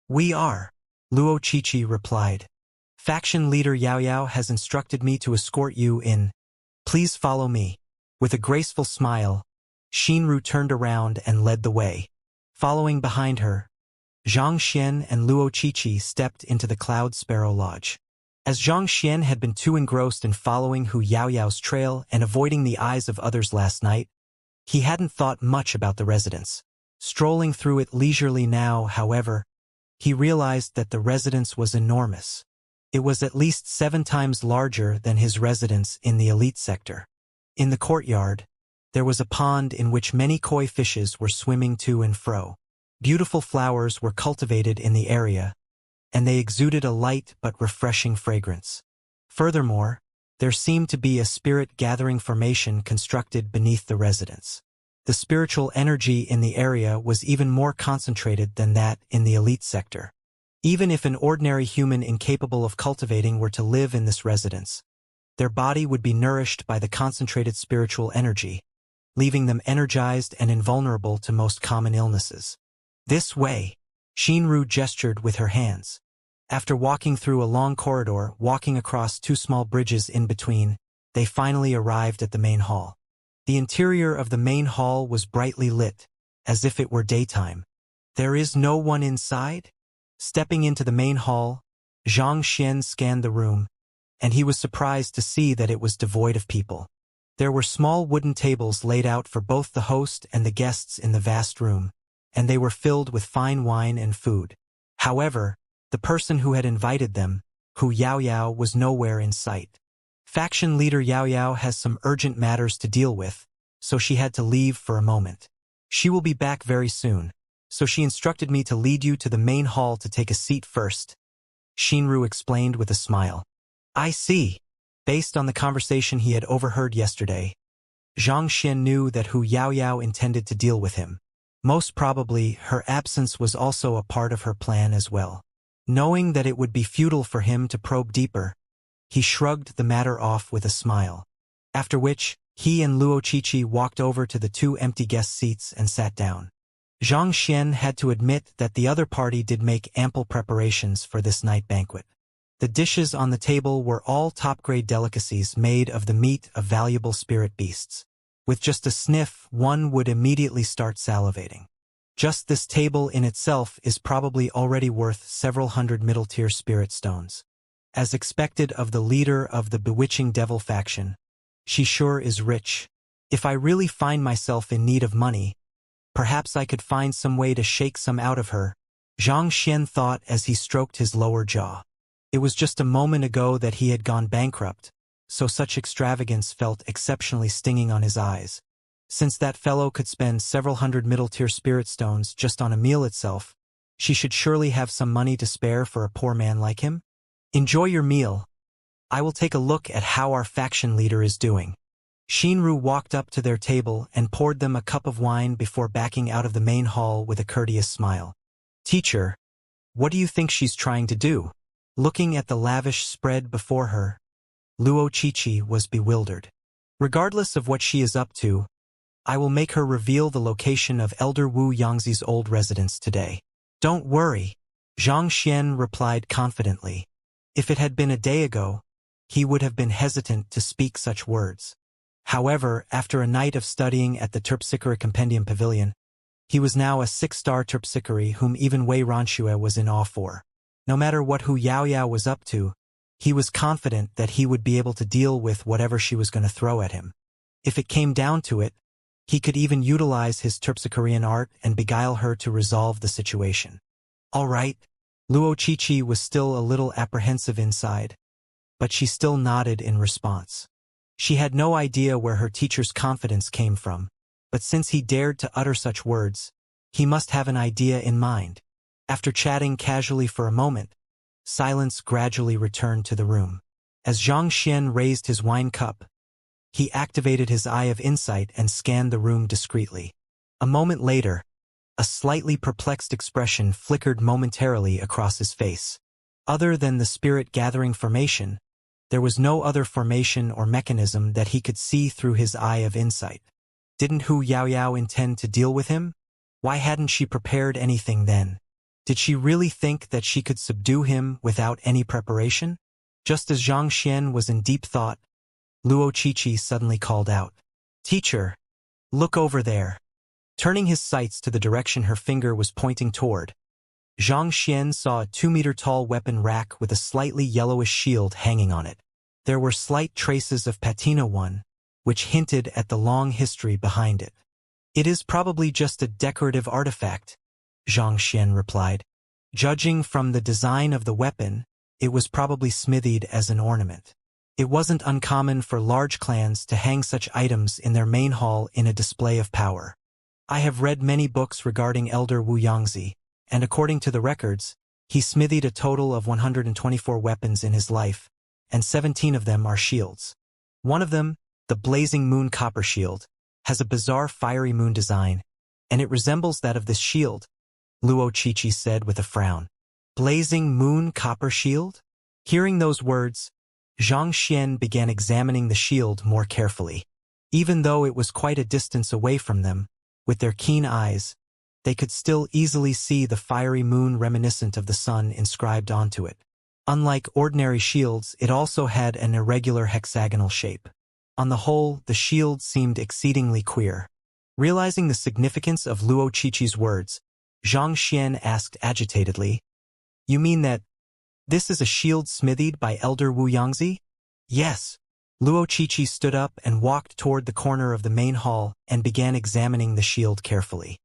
"We are," Luo Qiqi replied. "Faction leader Yaoyao has instructed me to escort you in. Please follow me." With a graceful smile, Xinru turned around and led the way. Following behind her, Zhang Xian and Luo Qiqi stepped into the Cloud Sparrow Lodge. As Zhang Xian had been too engrossed in following Hu Yaoyao's trail and avoiding the eyes of others last night, he hadn't thought much about the residence. Strolling through it leisurely now, however, he realized that the residence was enormous. It was at least 7 times larger than his residence in the elite sector. In the courtyard, there was a pond in which many koi fishes were swimming to and fro. Beautiful flowers were cultivated in the area, and they exuded a light but refreshing fragrance. Furthermore, there seemed to be a spirit-gathering formation constructed beneath the residence. The spiritual energy in the area was even more concentrated than that in the elite sector. Even if an ordinary human incapable of cultivating were to live in this residence, their body would be nourished by the concentrated spiritual energy, leaving them energized and invulnerable to most common illnesses. "This way," Xinru gestured with her hands. After walking through a long corridor, walking across 2 small bridges in between, they finally arrived at the main hall. The interior of the main hall was brightly lit, as if it were daytime. "There is no one inside?" Stepping into the main hall, Zhang Xian scanned the room, and he was surprised to see that it was devoid of people. There were small wooden tables laid out for both the host and the guests in the vast room, and they were filled with fine wine and food. However, the person who had invited them, Hu Yaoyao, was nowhere in sight. Faction leader Yaoyao has some urgent matters to deal with, so she had to leave for a moment. She will be back very soon, so she instructed me to lead you to the main hall to take a seat first, Xinru explained with a smile. "I see." Based on the conversation he had overheard yesterday, Zhang Xian knew that Hu Yaoyao intended to deal with him. Most probably, her absence was also a part of her plan as well. Knowing that it would be futile for him to probe deeper, he shrugged the matter off with a smile. After which, he and Luo Qiqi walked over to the 2 empty guest seats and sat down. Zhang Xian had to admit that the other party did make ample preparations for this night banquet. The dishes on the table were all top-grade delicacies made of the meat of valuable spirit beasts. With just a sniff, one would immediately start salivating. Just this table in itself is probably already worth several hundred middle-tier spirit stones. As expected of the leader of the bewitching devil faction, she sure is rich. If I really find myself in need of money, perhaps I could find some way to shake some out of her, Zhang Xian thought as he stroked his lower jaw. It was just a moment ago that he had gone bankrupt, so such extravagance felt exceptionally stinging on his eyes. Since that fellow could spend several hundred middle-tier spirit stones just on a meal itself, she should surely have some money to spare for a poor man like him. "Enjoy your meal. I will take a look at how our faction leader is doing." Xinru walked up to their table and poured them a cup of wine before backing out of the main hall with a courteous smile. "Teacher, what do you think she's trying to do?" Looking at the lavish spread before her, Luo Qiqi was bewildered. "Regardless of what she is up to, I will make her reveal the location of Elder Wu Yangzi's old residence today." "Don't worry," Zhang Xian replied confidently. If it had been a day ago, he would have been hesitant to speak such words. However, after a night of studying at the Terpsichore Compendium Pavilion, he was now a 6-star terpsichore whom even Wei Ranxue was in awe for. No matter what Hu Yaoyao was up to, he was confident that he would be able to deal with whatever she was going to throw at him. If it came down to it, he could even utilize his terpsichorean art and beguile her to resolve the situation. "All right." Luo Qiqi was still a little apprehensive inside, but she still nodded in response. She had no idea where her teacher's confidence came from, but since he dared to utter such words, he must have an idea in mind. After chatting casually for a moment, silence gradually returned to the room. As Zhang Xian raised his wine cup, he activated his eye of insight and scanned the room discreetly. A moment later, a slightly perplexed expression flickered momentarily across his face. Other than the spirit-gathering formation, there was no other formation or mechanism that he could see through his eye of insight. Didn't Hu Yaoyao intend to deal with him? Why hadn't she prepared anything then? Did she really think that she could subdue him without any preparation? Just as Xianxia was in deep thought, Luo Qiqi suddenly called out, "Teacher, look over there." Turning his sights to the direction her finger was pointing toward, Xianxia saw a 2-meter-tall weapon rack with a slightly yellowish shield hanging on it. There were slight traces of patina 1, which hinted at the long history behind it. "It is probably just a decorative artifact," Xianxia replied. "Judging from the design of the weapon, it was probably smithied as an ornament. It wasn't uncommon for large clans to hang such items in their main hall in a display of power. I have read many books regarding Elder Wu Yangzi, and according to the records, he smithied a total of 124 weapons in his life, and 17 of them are shields. One of them, the Blazing Moon Copper Shield, has a bizarre fiery moon design, and it resembles that of this shield," Luo Qiqi said with a frown. "Blazing Moon Copper Shield?" Hearing those words, Xianxia began examining the shield more carefully. Even though it was quite a distance away from them, with their keen eyes, they could still easily see the fiery moon reminiscent of the sun inscribed onto it. Unlike ordinary shields, it also had an irregular hexagonal shape. On the whole, the shield seemed exceedingly queer. Realizing the significance of Luo Qiqi's words, Xianxia asked agitatedly, "You mean that this is a shield smithied by Elder Wu Yangzi?" "Yes." Luo Qiqi stood up and walked toward the corner of the main hall and began examining the shield carefully.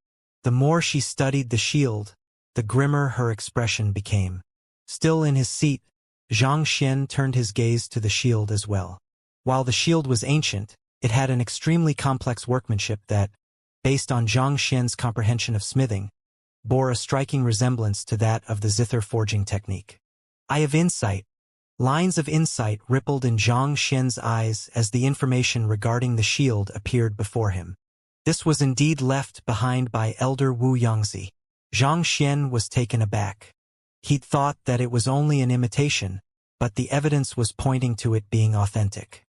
The more she studied the shield, the grimmer her expression became. Still in his seat, Xianxia turned his gaze to the shield as well. While the shield was ancient, it had an extremely complex workmanship that, based on Xianxia's comprehension of smithing, bore a striking resemblance to that of the zither forging technique. "I have insight." Lines of insight rippled in Xianxia's eyes as the information regarding the shield appeared before him. This was indeed left behind by Elder Wu Yangzi. Xianxia was taken aback. He'd thought that it was only an imitation, but the evidence was pointing to it being authentic.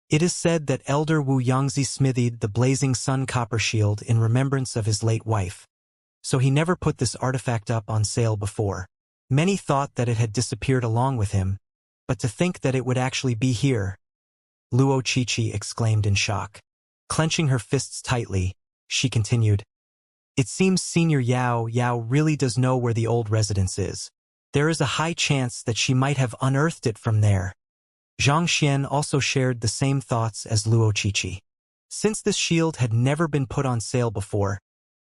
It is said that Elder Wu Yangzi smithied the Blazing Sun Copper Shield in remembrance of his late wife, so he never put this artifact up on sale before. Many thought that it had disappeared along with him, but to think that it would actually be here, Luo Qiqi exclaimed in shock. Clenching her fists tightly, she continued, "It seems Senior Yao really does know where the old residence is. There is a high chance that she might have unearthed it from there." Xianxia also shared the same thoughts as Luo Qiqi. Since this shield had never been put on sale before,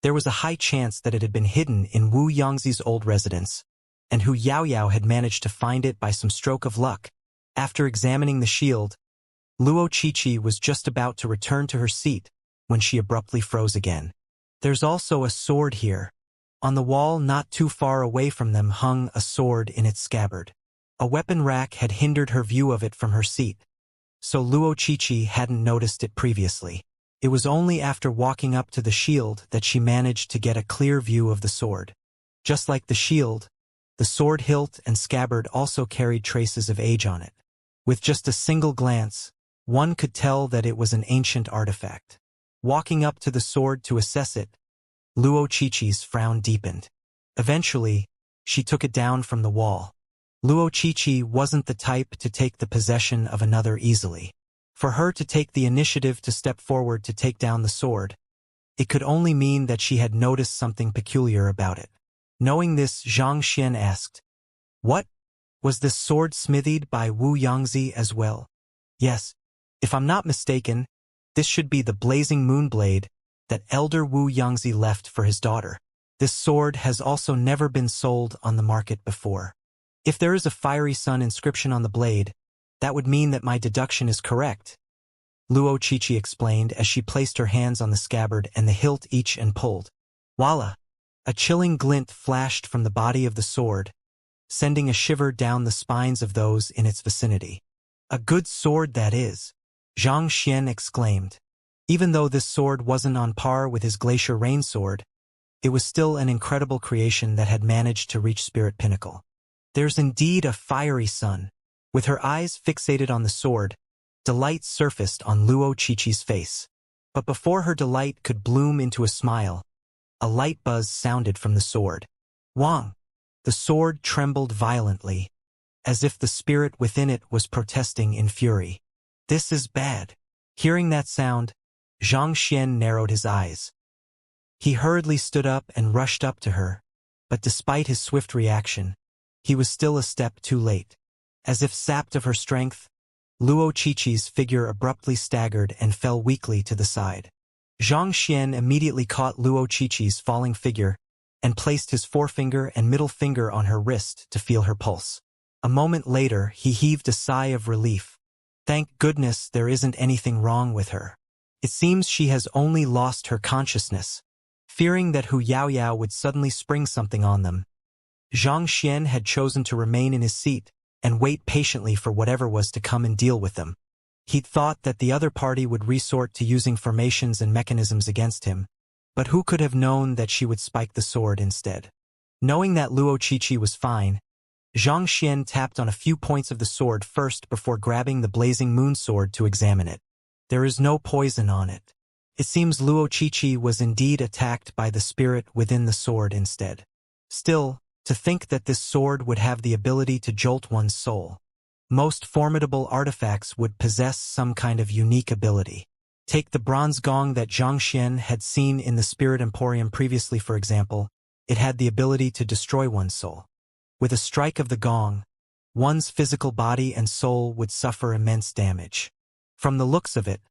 there was a high chance that it had been hidden in Wu Yangzi's old residence, and Hu Yaoyao had managed to find it by some stroke of luck. After examining the shield, Luo Qiqi was just about to return to her seat when she abruptly froze again. "There's also a sword here." On the wall not too far away from them hung a sword in its scabbard. A weapon rack had hindered her view of it from her seat, so Luo Qiqi hadn't noticed it previously. It was only after walking up to the shield that she managed to get a clear view of the sword. Just like the shield, the sword hilt and scabbard also carried traces of age on it. With just a single glance, one could tell that it was an ancient artifact. Walking up to the sword to assess it, Luo Qiqi's frown deepened. Eventually, she took it down from the wall. Luo Qiqi wasn't the type to take the possession of another easily. For her to take the initiative to step forward to take down the sword, it could only mean that she had noticed something peculiar about it. Knowing this, Xianxia asked, "What? Was this sword smithied by Wu Yangzi as well?" "Yes. If I'm not mistaken, this should be the Blazing Moon Blade that Elder Wu Yangzi left for his daughter. This sword has also never been sold on the market before. If there is a fiery sun inscription on the blade, that would mean that my deduction is correct," Luo Qiqi explained as she placed her hands on the scabbard and the hilt each and pulled. Voila! A chilling glint flashed from the body of the sword, sending a shiver down the spines of those in its vicinity. "A good sword that is," Xianxia exclaimed. Even though this sword wasn't on par with his Glacier Rain sword, it was still an incredible creation that had managed to reach spirit pinnacle. There's indeed a fiery sun. With her eyes fixated on the sword, delight surfaced on Luo Qiqi's face. But before her delight could bloom into a smile, a light buzz sounded from the sword. Wang! The sword trembled violently, as if the spirit within it was protesting in fury. This is bad. Hearing that sound, Xianxia narrowed his eyes. He hurriedly stood up and rushed up to her, but despite his swift reaction, he was still a step too late. As if sapped of her strength, Luo Qiqi's figure abruptly staggered and fell weakly to the side. Xianxia immediately caught Luo Qiqi's falling figure and placed his forefinger and middle finger on her wrist to feel her pulse. A moment later, he heaved a sigh of relief. Thank goodness there isn't anything wrong with her. It seems she has only lost her consciousness. Fearing that Hu Yaoyao would suddenly spring something on them, Xianxia had chosen to remain in his seat and wait patiently for whatever was to come and deal with them. He'd thought that the other party would resort to using formations and mechanisms against him, but who could have known that she would spike the sword instead? Knowing that Luo Qiqi was fine, Xianxia tapped on a few points of the sword first before grabbing the blazing moon sword to examine it. There is no poison on it. It seems Luo Qiqi was indeed attacked by the spirit within the sword instead. Still, to think that this sword would have the ability to jolt one's soul. Most formidable artifacts would possess some kind of unique ability. Take the bronze gong that Xianxia had seen in the Spirit Emporium previously, for example. It had the ability to destroy one's soul. With a strike of the gong, one's physical body and soul would suffer immense damage. From the looks of it,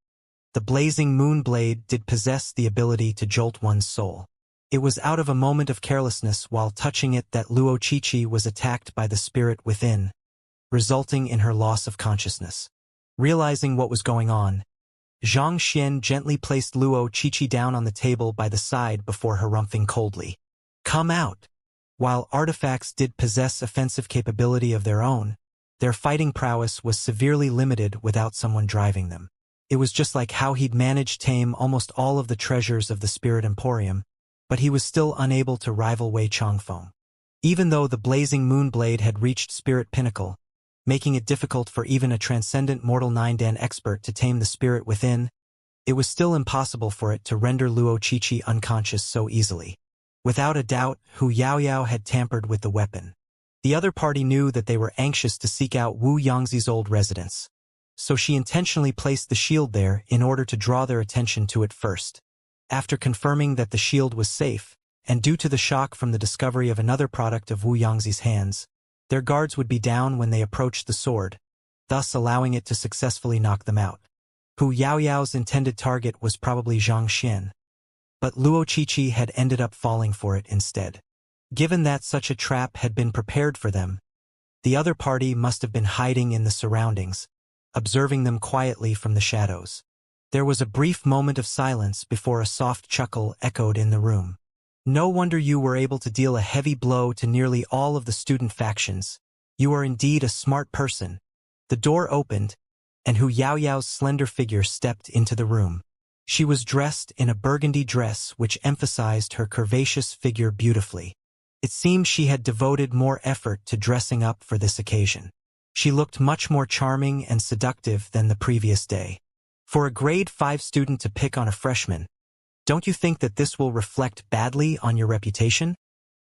the blazing moon blade did possess the ability to jolt one's soul. It was out of a moment of carelessness while touching it that Luo Qiqi was attacked by the spirit within, resulting in her loss of consciousness. Realizing what was going on, Xianxia gently placed Luo Qiqi down on the table by the side before harumphing coldly. Come out! While artifacts did possess offensive capability of their own, their fighting prowess was severely limited without someone driving them. It was just like how he'd managed tame almost all of the treasures of the Spirit Emporium, but he was still unable to rival Wei Changfeng. Even though the blazing moon blade had reached spirit pinnacle, making it difficult for even a transcendent mortal 9-dan expert to tame the spirit within, it was still impossible for it to render Luo Qiqi unconscious so easily. Without a doubt, Hu Yaoyao had tampered with the weapon. The other party knew that they were anxious to seek out Wu Yangzi's old residence, so she intentionally placed the shield there in order to draw their attention to it first. After confirming that the shield was safe, and due to the shock from the discovery of another product of Wu Yangzi's hands, their guards would be down when they approached the sword, thus allowing it to successfully knock them out. Hu Yaoyao's intended target was probably Xianxia, but Luo Qiqi had ended up falling for it instead. Given that such a trap had been prepared for them, the other party must have been hiding in the surroundings, observing them quietly from the shadows. There was a brief moment of silence before a soft chuckle echoed in the room. No wonder you were able to deal a heavy blow to nearly all of the student factions. You are indeed a smart person. The door opened, and Hu Yaoyao's slender figure stepped into the room. She was dressed in a burgundy dress which emphasized her curvaceous figure beautifully. It seemed she had devoted more effort to dressing up for this occasion. She looked much more charming and seductive than the previous day. For a grade 5 student to pick on a freshman, don't you think that this will reflect badly on your reputation?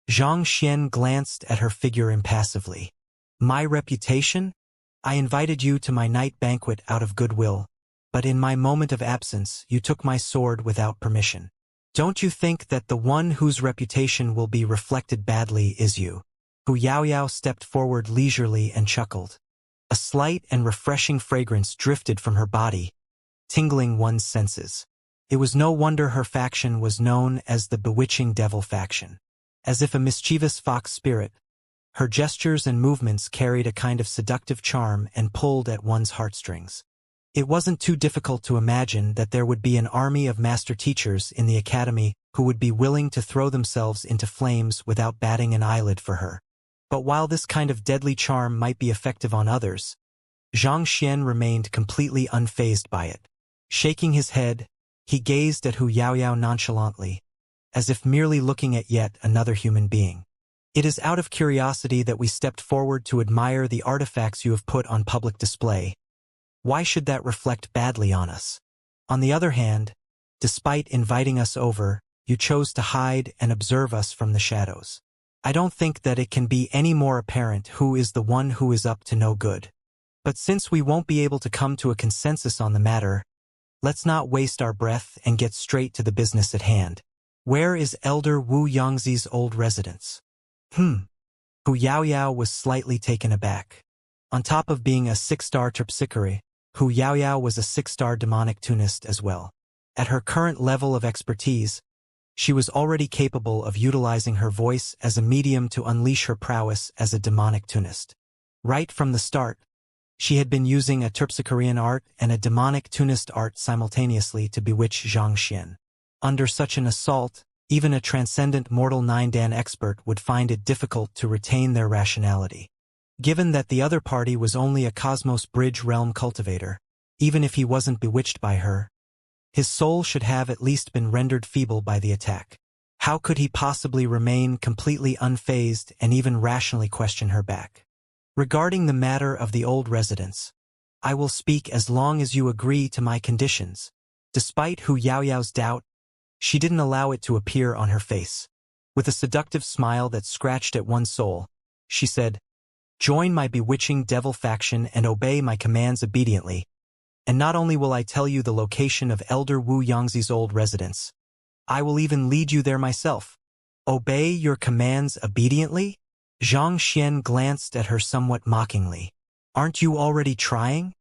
Xianxia glanced at her figure impassively. My reputation? I invited you to my night banquet out of goodwill, but in my moment of absence you took my sword without permission. Don't you think that the one whose reputation will be reflected badly is you? Hu Yaoyao stepped forward leisurely and chuckled. A slight and refreshing fragrance drifted from her body, tingling one's senses. It was no wonder her faction was known as the Bewitching Devil faction. As if a mischievous fox spirit, her gestures and movements carried a kind of seductive charm and pulled at one's heartstrings. It wasn't too difficult to imagine that there would be an army of master teachers in the academy who would be willing to throw themselves into flames without batting an eyelid for her. But while this kind of deadly charm might be effective on others, Xianxia remained completely unfazed by it. Shaking his head, He gazed at Hu Yaoyao nonchalantly, as if merely looking at yet another human being. It is out of curiosity that we stepped forward to admire the artifacts you have put on public display. Why should that reflect badly on us? On the other hand, despite inviting us over, you chose to hide and observe us from the shadows. I don't think that it can be any more apparent who is the one who is up to no good. But since we won't be able to come to a consensus on the matter, let's not waste our breath and get straight to the business at hand. Where is Elder Wu Yangzi's old residence? Hu Yaoyao was slightly taken aback. On top of being a 6-star terpsichore, Hu Yaoyao was a 6-star demonic tunist as well. At her current level of expertise, she was already capable of utilizing her voice as a medium to unleash her prowess as a demonic tunist. Right from the start, she had been using a terpsichorean art and a demonic tunist art simultaneously to bewitch Xianxia. Under such an assault, even a transcendent mortal 9-dan expert would find it difficult to retain their rationality. Given that the other party was only a Cosmos Bridge realm cultivator, even if he wasn't bewitched by her, his soul should have at least been rendered feeble by the attack. How could he possibly remain completely unfazed and even rationally question her back? Regarding the matter of the old residence, I will speak as long as you agree to my conditions. Despite Hu Yaoyao's doubt, she didn't allow it to appear on her face. With a seductive smile that scratched at one's soul, she said, "Join my bewitching devil faction and obey my commands obediently. And not only will I tell you the location of Elder Wu Yangzi's old residence, I will even lead you there myself." Obey your commands obediently? Xianxia glanced at her somewhat mockingly. Aren't you already trying?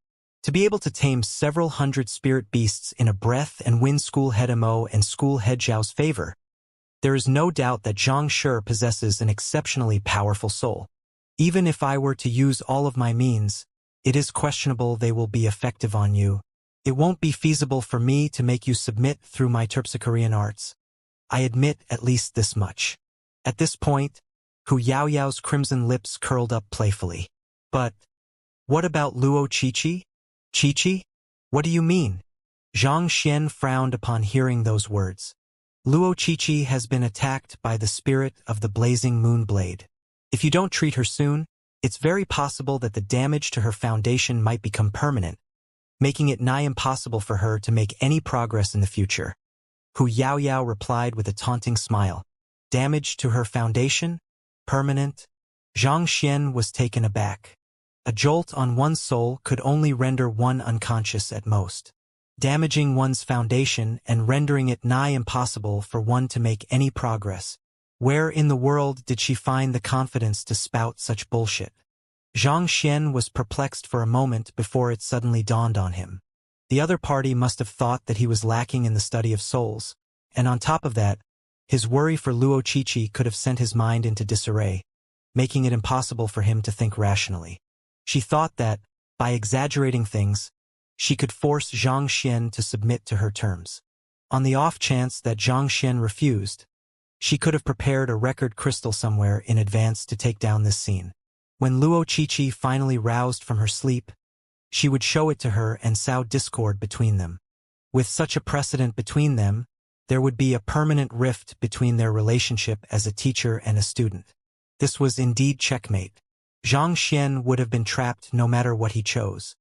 To be able to tame several hundred spirit beasts in a breath and win School Head Mo and School Head Zhao's favor, there is no doubt that Zhang Shi possesses an exceptionally powerful soul. Even if I were to use all of my means, it is questionable they will be effective on you. It won't be feasible for me to make you submit through my terpsichorean arts. I admit at least this much. At this point, Hu Yaoyao's crimson lips curled up playfully. But what about Luo Qiqi? Qiqi? What do you mean? Xianxia frowned upon hearing those words. Luo Qiqi has been attacked by the spirit of the blazing moonblade. If you don't treat her soon, it's very possible that the damage to her foundation might become permanent, making it nigh impossible for her to make any progress in the future. Hu Yaoyao replied with a taunting smile. Damage to her foundation? Permanent? Xianxia was taken aback. A jolt on one's soul could only render one unconscious at most. Damaging one's foundation and rendering it nigh impossible for one to make any progress. Where in the world did she find the confidence to spout such bullshit? Xianxia was perplexed for a moment before it suddenly dawned on him. The other party must have thought that he was lacking in the study of souls, and on top of that, his worry for Luo Qiqi could have sent his mind into disarray, making it impossible for him to think rationally. She thought that, by exaggerating things, she could force Xianxia to submit to her terms. On the off chance that Xianxia refused, she could have prepared a record crystal somewhere in advance to take down this scene. When Luo Qiqi finally roused from her sleep, she would show it to her and sow discord between them. With such a precedent between them, there would be a permanent rift between their relationship as a teacher and a student. This was indeed checkmate. Xianxia would have been trapped no matter what he chose.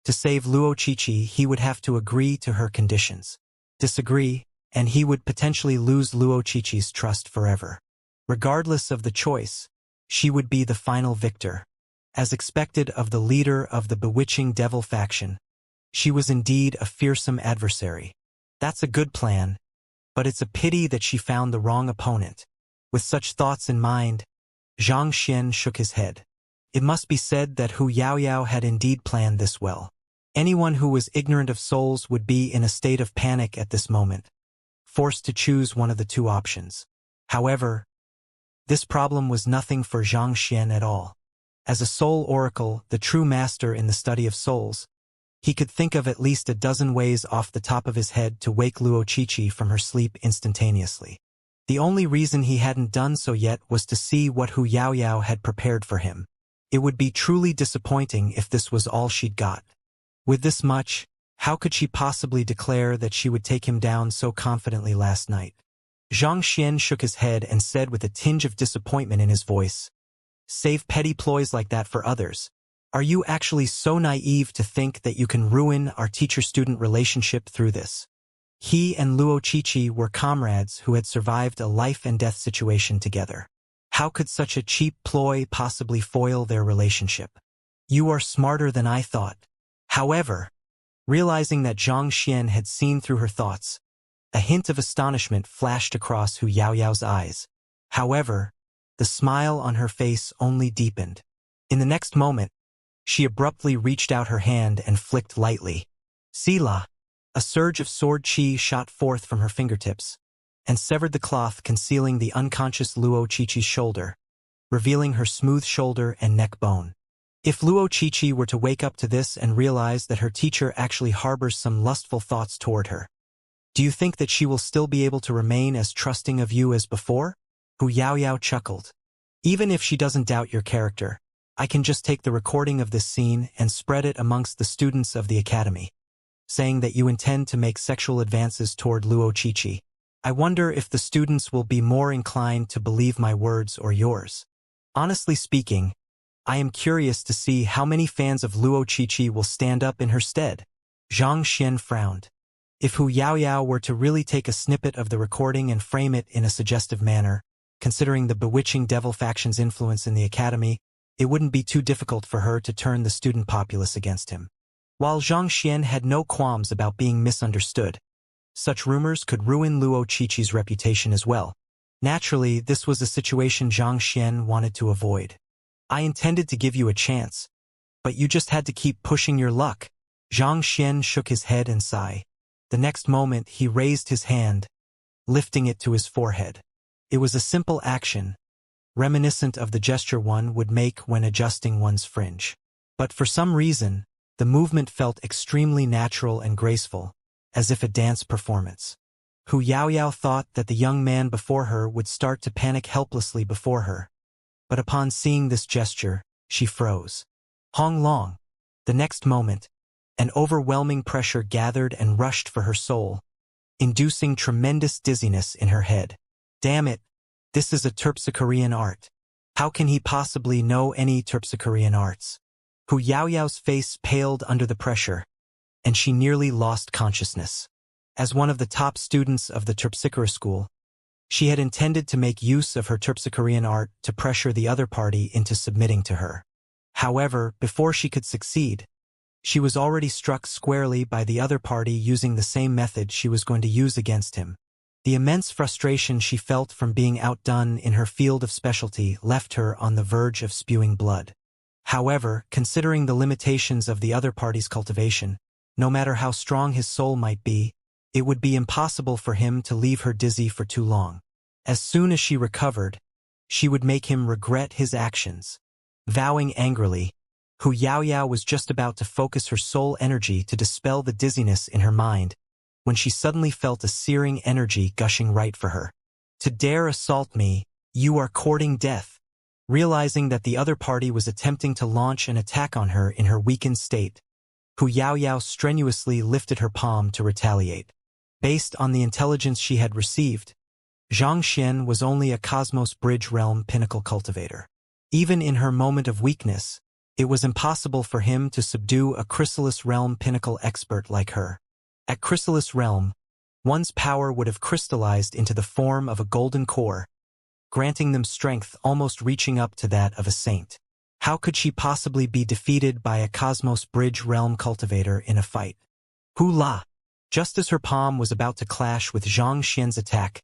To save Luo Qiqi, he would have to agree to her conditions. Disagree, and he would potentially lose Luo Qiqi's trust forever. Regardless of the choice, she would be the final victor. As expected of the leader of the bewitching devil faction, she was indeed a fearsome adversary. That's a good plan, but it's a pity that she found the wrong opponent. With such thoughts in mind, Xianxia shook his head. It must be said that Hu Yaoyao had indeed planned this well. Anyone who was ignorant of souls would be in a state of panic at this moment, forced to choose one of the two options. However, this problem was nothing for Xianxia at all. As a soul oracle, the true master in the study of souls, he could think of at least a dozen ways off the top of his head to wake Luo Qiqi from her sleep instantaneously. The only reason he hadn't done so yet was to see what Hu Yaoyao had prepared for him. It would be truly disappointing if this was all she'd got. With this much, How could she possibly declare that she would take him down so confidently last night? Xianxia shook his head and said with a tinge of disappointment in his voice, "Save petty ploys like that for others. Are you actually so naive to think that you can ruin our teacher-student relationship through this?" He and Luo Qiqi were comrades who had survived a life-and-death situation together. How could such a cheap ploy possibly foil their relationship? "You are smarter than I thought." However, realizing that Zhang Xian had seen through her thoughts, a hint of astonishment flashed across Hu Yaoyao's eyes. However, the smile on her face only deepened. In the next moment, she abruptly reached out her hand and flicked lightly. Sila! A surge of sword chi shot forth from her fingertips, and severed the cloth concealing the unconscious Luo Qiqi's shoulder, revealing her smooth shoulder and neck bone. If Luo Qiqi were to wake up to this and realize that her teacher actually harbors some lustful thoughts toward her, do you think that she will still be able to remain as trusting of you as before? Hu Yaoyao chuckled. Even if she doesn't doubt your character, I can just take the recording of this scene and spread it amongst the students of the academy, saying that you intend to make sexual advances toward Luo Qiqi. I wonder if the students will be more inclined to believe my words or yours. Honestly speaking, I am curious to see how many fans of Luo Qiqi will stand up in her stead. Zhang Xian frowned. If Hu Yaoyao were to really take a snippet of the recording and frame it in a suggestive manner, considering the bewitching devil faction's influence in the academy, it wouldn't be too difficult for her to turn the student populace against him. While Zhang Xian had no qualms about being misunderstood, such rumors could ruin Luo Qiqi's reputation as well. Naturally, this was a situation Zhang Xian wanted to avoid. I intended to give you a chance, but you just had to keep pushing your luck. Zhang Xian shook his head and sighed. The next moment he raised his hand, lifting it to his forehead. It was a simple action, reminiscent of the gesture one would make when adjusting one's fringe. But for some reason, the movement felt extremely natural and graceful, as if a dance performance. Hu Yaoyao thought that the young man before her would start to panic helplessly before her. But upon seeing this gesture, she froze. Hong Long. The next moment, an overwhelming pressure gathered and rushed for her soul, inducing tremendous dizziness in her head. Damn it, this is a Terpsichorean art. How can he possibly know any Terpsichorean arts? Hu Yaoyao's face paled under the pressure, and she nearly lost consciousness. As one of the top students of the Terpsichore school, she had intended to make use of her Terpsichorean art to pressure the other party into submitting to her. However, before she could succeed, she was already struck squarely by the other party using the same method she was going to use against him. The immense frustration she felt from being outdone in her field of specialty left her on the verge of spewing blood. However, considering the limitations of the other party's cultivation, no matter how strong his soul might be, it would be impossible for him to leave her dizzy for too long. As soon as she recovered, she would make him regret his actions. Vowing angrily, Hu Yaoyao was just about to focus her soul energy to dispel the dizziness in her mind, when she suddenly felt a searing energy gushing right for her. To dare assault me, you are courting death. Realizing that the other party was attempting to launch an attack on her in her weakened state, Hu Yaoyao strenuously lifted her palm to retaliate. Based on the intelligence she had received, Zhang Xian was only a Cosmos Bridge Realm pinnacle cultivator. Even in her moment of weakness, it was impossible for him to subdue a Chrysalis Realm pinnacle expert like her. At Chrysalis Realm, one's power would have crystallized into the form of a golden core, granting them strength almost reaching up to that of a saint. How could she possibly be defeated by a Cosmos Bridge Realm cultivator in a fight? Hula! Just as her palm was about to clash with Zhang Xian's attack,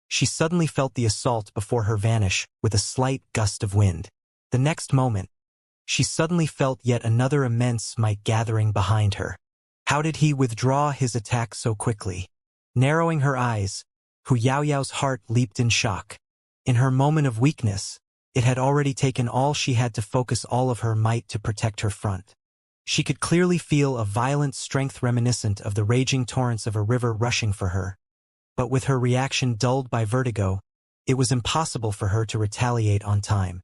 she suddenly felt the assault before her vanish with a slight gust of wind. The next moment, she suddenly felt yet another immense might gathering behind her. How did he withdraw his attack so quickly? Narrowing her eyes, Hu Yaoyao's heart leaped in shock. In her moment of weakness, it had already taken all she had to focus all of her might to protect her front. She could clearly feel a violent strength reminiscent of the raging torrents of a river rushing for her. But with her reaction dulled by vertigo, it was impossible for her to retaliate on time.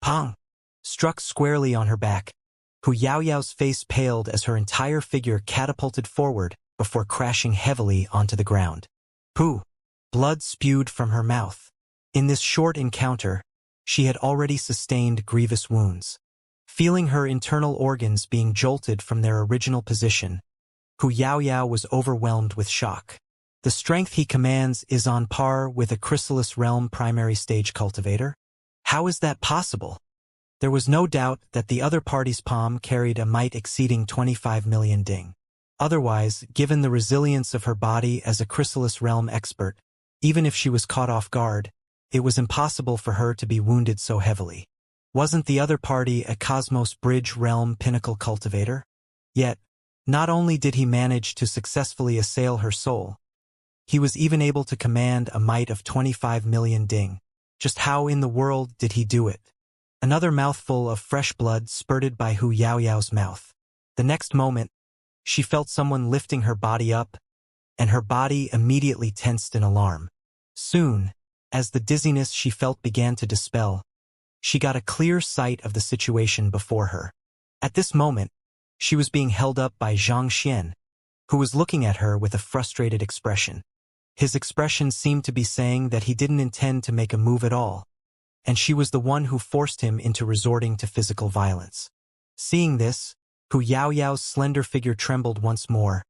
Pong! Struck squarely on her back, Hu Yaoyao's face paled as her entire figure catapulted forward before crashing heavily onto the ground. Pooh! Blood spewed from her mouth. In this short encounter, she had already sustained grievous wounds. Feeling her internal organs being jolted from their original position, Hu Yaoyao was overwhelmed with shock. The strength he commands is on par with a chrysalis realm primary stage cultivator? How is that possible? There was no doubt that the other party's palm carried a might exceeding 25 million ding. Otherwise, given the resilience of her body as a chrysalis realm expert, even if she was caught off guard, it was impossible for her to be wounded so heavily. Wasn't the other party a Cosmos Bridge realm pinnacle cultivator? Yet, not only did he manage to successfully assail her soul, he was even able to command a might of 25 million ding. Just how in the world did he do it? Another mouthful of fresh blood spurted by Hu Yaoyao's mouth. The next moment, she felt someone lifting her body up, and her body immediately tensed in alarm. Soon, as the dizziness she felt began to dispel, she got a clear sight of the situation before her. At this moment, she was being held up by Xianxia, who was looking at her with a frustrated expression. His expression seemed to be saying that he didn't intend to make a move at all, and she was the one who forced him into resorting to physical violence. Seeing this, Hu Yaoyao's slender figure trembled once more,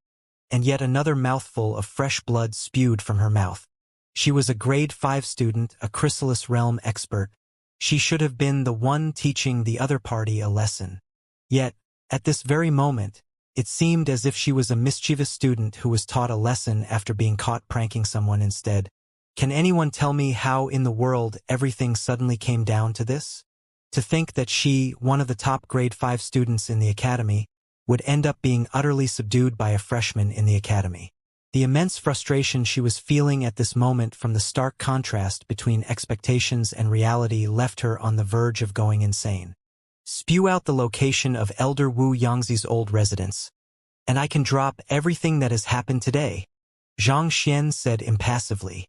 and yet another mouthful of fresh blood spewed from her mouth. She was a grade 5 student, a chrysalis realm expert. She should have been the one teaching the other party a lesson. Yet, at this very moment, it seemed as if she was a mischievous student who was taught a lesson after being caught pranking someone instead. Can anyone tell me how in the world everything suddenly came down to this? To think that she, one of the top grade 5 students in the academy, would end up being utterly subdued by a freshman in the academy. The immense frustration she was feeling at this moment from the stark contrast between expectations and reality left her on the verge of going insane. Spew out the location of Elder Wu Yangzi's old residence, and I can drop everything that has happened today, Zhang Xian said impassively.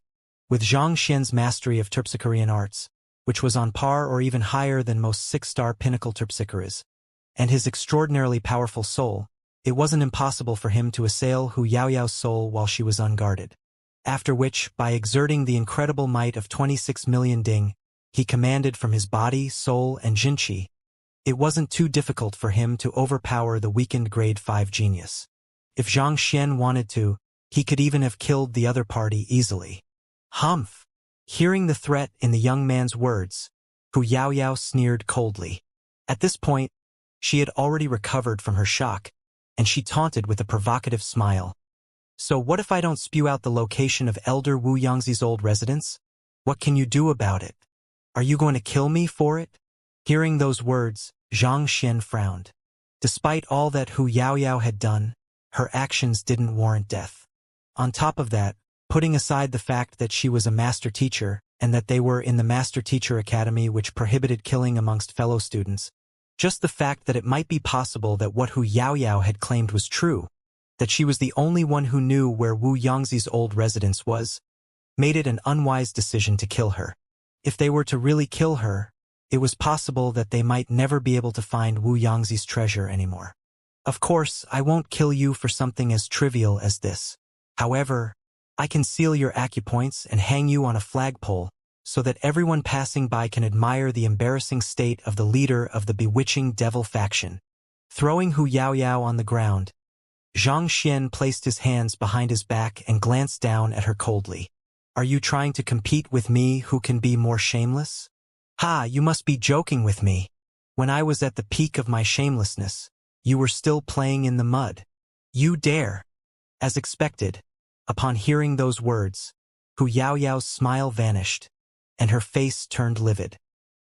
With Zhang Xian's mastery of terpsichorean arts, which was on par or even higher than most 6-star pinnacle terpsichoras, and his extraordinarily powerful soul, it wasn't impossible for him to assail Hu Yaoyao's soul while she was unguarded. After which, by exerting the incredible might of 26 million ding, he commanded from his body, soul, and jinqi, it wasn't too difficult for him to overpower the weakened grade 5 genius. If Zhang Xian wanted to, he could even have killed the other party easily. Humph! Hearing the threat in the young man's words, Hu Yaoyao sneered coldly. At this point, she had already recovered from her shock, and she taunted with a provocative smile. So what if I don't spew out the location of Elder Wu Yangzi's old residence? What can you do about it? Are you going to kill me for it? Hearing those words, Zhang Xian frowned. Despite all that Hu Yaoyao had done, her actions didn't warrant death. On top of that, putting aside the fact that she was a master teacher and that they were in the Master Teacher Academy which prohibited killing amongst fellow students, just the fact that it might be possible that what Hu Yaoyao had claimed was true, that she was the only one who knew where Wu Yangzi's old residence was, made it an unwise decision to kill her. If they were to really kill her, it was possible that they might never be able to find Wu Yangzi's treasure anymore. Of course, I won't kill you for something as trivial as this. However, I can seal your acupoints and hang you on a flagpole so that everyone passing by can admire the embarrassing state of the leader of the bewitching devil faction. Throwing Hu Yaoyao on the ground, Zhang Xian placed his hands behind his back and glanced down at her coldly. Are you trying to compete with me who can be more shameless? Ha, you must be joking with me. When I was at the peak of my shamelessness, you were still playing in the mud. You dare. As expected, upon hearing those words, Hu Yaoyao's smile vanished, and her face turned livid.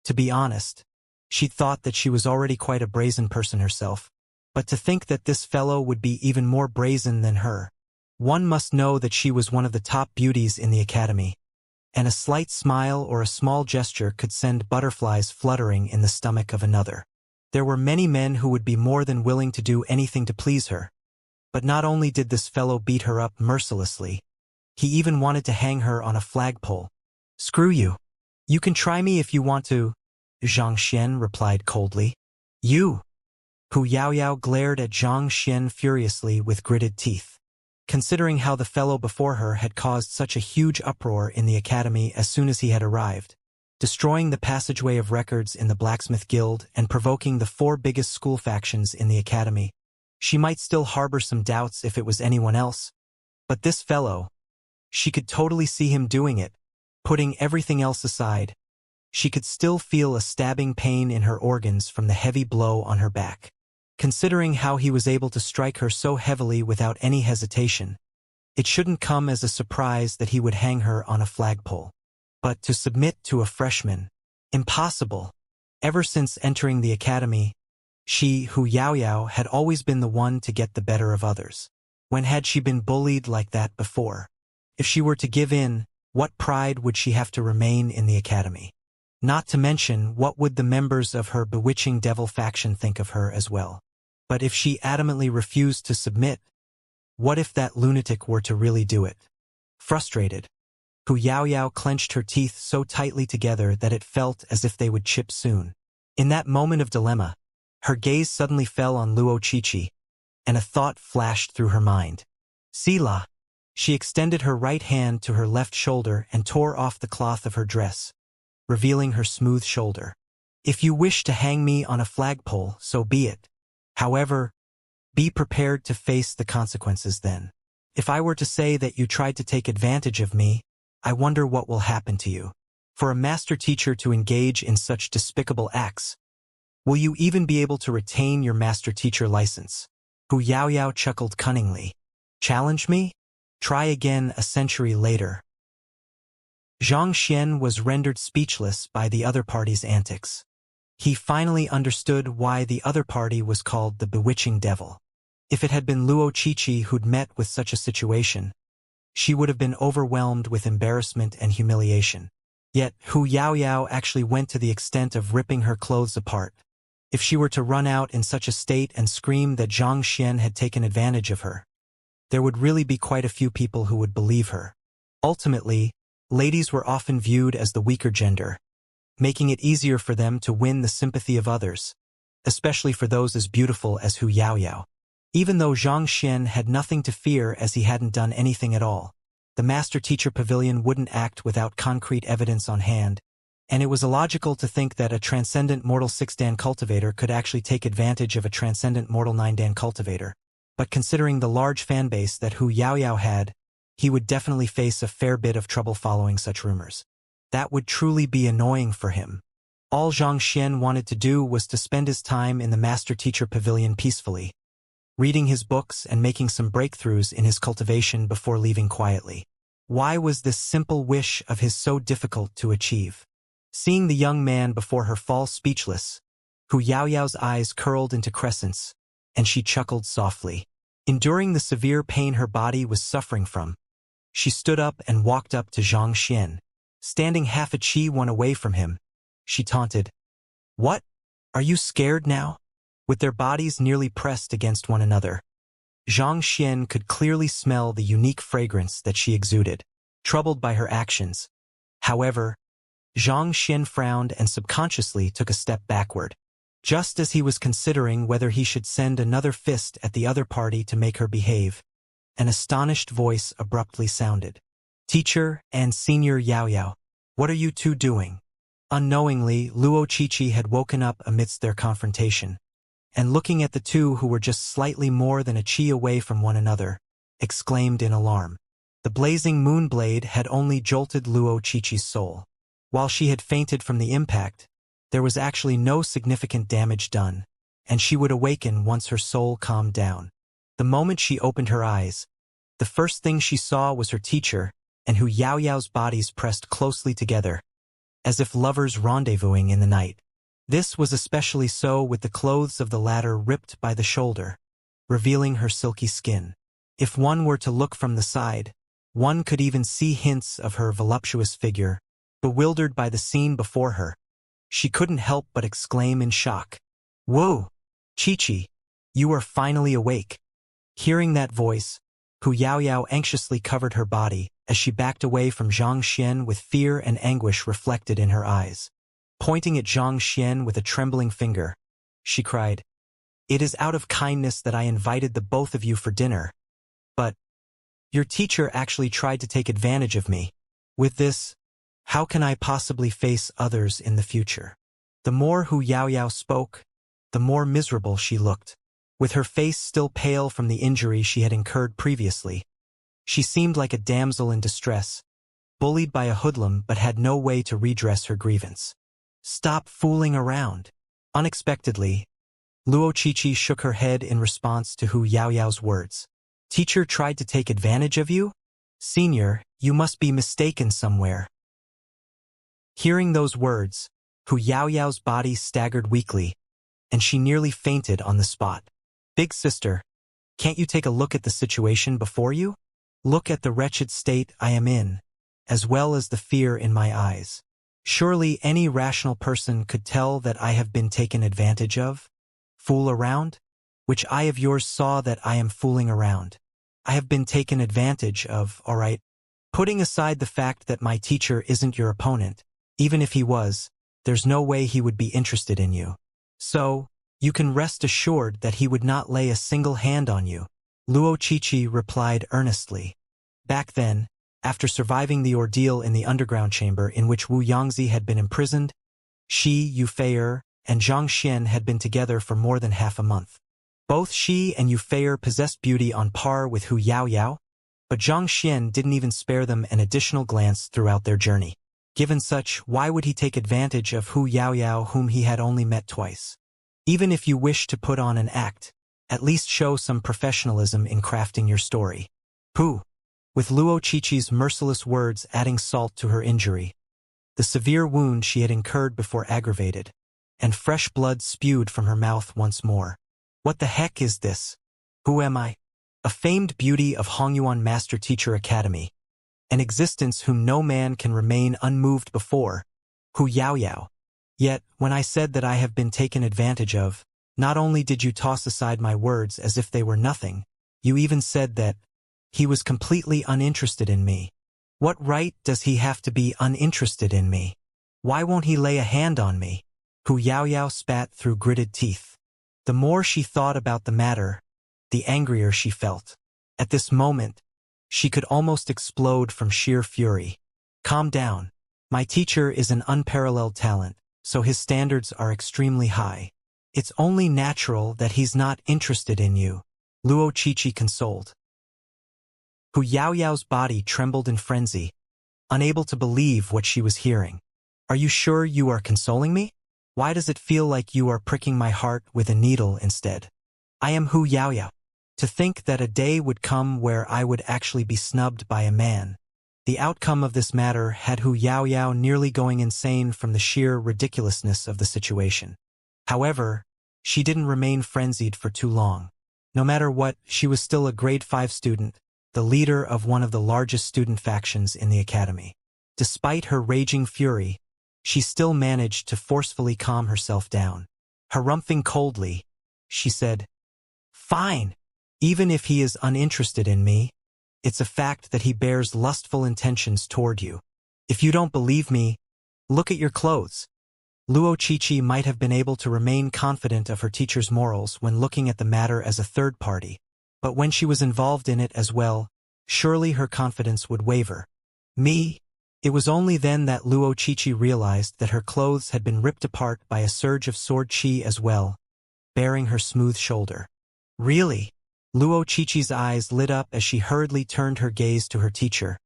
To be honest, she thought that she was already quite a brazen person herself, but to think that this fellow would be even more brazen than her. One must know that she was one of the top beauties in the academy, and a slight smile or a small gesture could send butterflies fluttering in the stomach of another. There were many men who would be more than willing to do anything to please her. But not only did this fellow beat her up mercilessly, he even wanted to hang her on a flagpole. Screw you. You can try me if you want to, Zhang Xian replied coldly. You. Hu Yaoyao glared at Zhang Xian furiously with gritted teeth. Considering how the fellow before her had caused such a huge uproar in the academy as soon as he had arrived, destroying the passageway of records in the Blacksmith Guild and provoking the 4 biggest school factions in the academy, she might still harbor some doubts if it was anyone else. But this fellow, she could totally see him doing it, putting everything else aside. She could still feel a stabbing pain in her organs from the heavy blow on her back. Considering how he was able to strike her so heavily without any hesitation, it shouldn't come as a surprise that he would hang her on a flagpole. But to submit to a freshman? Impossible. Ever since entering the academy, she, Hu Yaoyao, had always been the one to get the better of others. When had she been bullied like that before? If she were to give in, what pride would she have to remain in the academy? Not to mention, what would the members of her bewitching devil faction think of her as well? But if she adamantly refused to submit, what if that lunatic were to really do it? Frustrated, Hu Yaoyao clenched her teeth so tightly together that it felt as if they would chip soon. In that moment of dilemma, her gaze suddenly fell on Luo Qiqi, and a thought flashed through her mind. Sila! She extended her right hand to her left shoulder and tore off the cloth of her dress, revealing her smooth shoulder. If you wish to hang me on a flagpole, so be it. However, be prepared to face the consequences then. If I were to say that you tried to take advantage of me, I wonder what will happen to you. For a master teacher to engage in such despicable acts, will you even be able to retain your master teacher license? Hu Yaoyao chuckled cunningly. Challenge me? Try again a century later. Zhang Xian was rendered speechless by the other party's antics. He finally understood why the other party was called the Bewitching Devil. If it had been Luo Qiqi who'd met with such a situation, she would have been overwhelmed with embarrassment and humiliation. Yet Hu Yaoyao actually went to the extent of ripping her clothes apart. If she were to run out in such a state and scream that Zhang Xian had taken advantage of her, there would really be quite a few people who would believe her. Ultimately, ladies were often viewed as the weaker gender, making it easier for them to win the sympathy of others, especially for those as beautiful as Hu Yaoyao. Even though Zhang Xian had nothing to fear as he hadn't done anything at all, the Master-Teacher Pavilion wouldn't act without concrete evidence on hand, and it was illogical to think that a Transcendent Mortal 6-Dan cultivator could actually take advantage of a Transcendent Mortal 9-Dan cultivator. But considering the large fanbase that Hu Yaoyao had, he would definitely face a fair bit of trouble following such rumors. That would truly be annoying for him. All Zhang Xian wanted to do was to spend his time in the Master-Teacher Pavilion peacefully, reading his books and making some breakthroughs in his cultivation before leaving quietly. Why was this simple wish of his so difficult to achieve? Seeing the young man before her fall speechless, Hu Yaoyao's eyes curled into crescents, and she chuckled softly. Enduring the severe pain her body was suffering from, she stood up and walked up to Zhang Xian. Standing half a chi one away from him, she taunted, "What? Are you scared now?" With their bodies nearly pressed against one another, Zhang Xian could clearly smell the unique fragrance that she exuded, troubled by her actions. However, Zhang Xian frowned and subconsciously took a step backward. Just as he was considering whether he should send another fist at the other party to make her behave, an astonished voice abruptly sounded. "Teacher and Senior Yaoyao, what are you two doing?" Unknowingly, Luo Qiqi had woken up amidst their confrontation, and looking at the two who were just slightly more than a chi away from one another, exclaimed in alarm. The blazing moonblade had only jolted Luo Qiqi's soul. While she had fainted from the impact, there was actually no significant damage done, and she would awaken once her soul calmed down. The moment she opened her eyes, the first thing she saw was her teacher and Hu Yaoyao's bodies pressed closely together, as if lovers rendezvousing in the night. This was especially so with the clothes of the latter ripped by the shoulder, revealing her silky skin. If one were to look from the side, one could even see hints of her voluptuous figure. Bewildered by the scene before her, she couldn't help but exclaim in shock, "Whoa! Qiqi, you are finally awake." Hearing that voice, Hu Yaoyao anxiously covered her body as she backed away from Zhang Xian with fear and anguish reflected in her eyes. Pointing at Zhang Xian with a trembling finger, she cried, It is out of kindness that I invited the both of you for dinner. But your teacher actually tried to take advantage of me. With this, how can I possibly face others in the future? The more Hu Yaoyao spoke, the more miserable she looked. With her face still pale from the injury she had incurred previously, she seemed like a damsel in distress, bullied by a hoodlum but had no way to redress her grievance. Stop fooling around. Unexpectedly, Luo Qiqi shook her head in response to Hu Yaoyao's words. Teacher tried to take advantage of you? Senior, you must be mistaken somewhere. Hearing those words, Hu Yaoyao's body staggered weakly, and she nearly fainted on the spot. Big sister, can't you take a look at the situation before you? Look at the wretched state I am in, as well as the fear in my eyes. Surely any rational person could tell that I have been taken advantage of? Fool around? Which eye of yours saw that I am fooling around? I have been taken advantage of, all right. Putting aside the fact that my teacher isn't your opponent, even if he was, there's no way he would be interested in you. So, you can rest assured that he would not lay a single hand on you. Luo Qiqi replied earnestly. Back then, after surviving the ordeal in the underground chamber in which Wu Yangzi had been imprisoned, she, Yu Fei'er, and Zhang Xian had been together for more than half a month. Both she and Yu Fei'er possessed beauty on par with Hu Yaoyao, but Zhang Xian didn't even spare them an additional glance throughout their journey. Given such, why would he take advantage of Hu Yaoyao whom he had only met twice? Even if you wish to put on an act, at least show some professionalism in crafting your story. Hu, with Luo Qiqi's merciless words adding salt to her injury, the severe wound she had incurred before aggravated, and fresh blood spewed from her mouth once more. What the heck is this? Who am I? A famed beauty of Hongyuan Master Teacher Academy, an existence whom no man can remain unmoved before, Hu Yaoyao. Yet, when I said that I have been taken advantage of, not only did you toss aside my words as if they were nothing, you even said that he was completely uninterested in me. What right does he have to be uninterested in me? Why won't he lay a hand on me? Hu Yaoyao spat through gritted teeth. The more she thought about the matter, the angrier she felt. At this moment, she could almost explode from sheer fury. Calm down. My teacher is an unparalleled talent, so his standards are extremely high. It's only natural that he's not interested in you, Luo Qiqi consoled. Hu Yaoyao's body trembled in frenzy, unable to believe what she was hearing. Are you sure you are consoling me? Why does it feel like you are pricking my heart with a needle instead? I am Hu Yaoyao. To think that a day would come where I would actually be snubbed by a man. The outcome of this matter had Hu Yaoyao nearly going insane from the sheer ridiculousness of the situation. However, she didn't remain frenzied for too long. No matter what, she was still a grade 5 student, the leader of one of the largest student factions in the academy. Despite her raging fury, she still managed to forcefully calm herself down. Harumphing coldly, she said, Fine. Even if he is uninterested in me, it's a fact that he bears lustful intentions toward you. If you don't believe me, look at your clothes. Luo Qiqi might have been able to remain confident of her teacher's morals when looking at the matter as a third party, but when she was involved in it as well, surely her confidence would waver. Me? It was only then that Luo Qiqi realized that her clothes had been ripped apart by a surge of sword qi as well, baring her smooth shoulder. Really? Luo Qiqi's eyes lit up as she hurriedly turned her gaze to her teacher,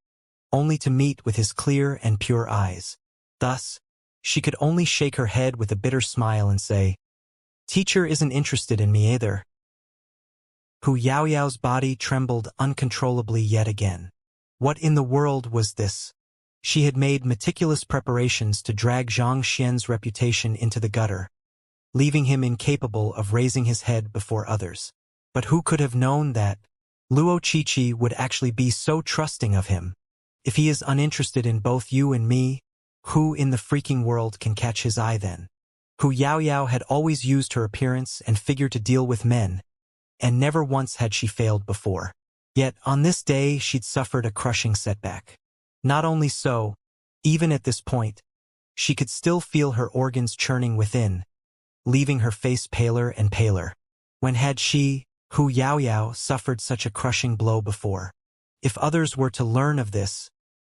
only to meet with his clear and pure eyes. Thus, she could only shake her head with a bitter smile and say, Teacher isn't interested in me either. Hu Yaoyao's body trembled uncontrollably yet again. What in the world was this? She had made meticulous preparations to drag Zhang Xian's reputation into the gutter, leaving him incapable of raising his head before others. But who could have known that Luo Qiqi would actually be so trusting of him? If he is uninterested in both you and me, who in the freaking world can catch his eye then? Hu Yaoyao had always used her appearance and figure to deal with men, and never once had she failed before. Yet on this day she'd suffered a crushing setback. Not only so, even at this point, she could still feel her organs churning within, leaving her face paler and paler. When had she, Hu Yaoyao, suffered such a crushing blow before? If others were to learn of this,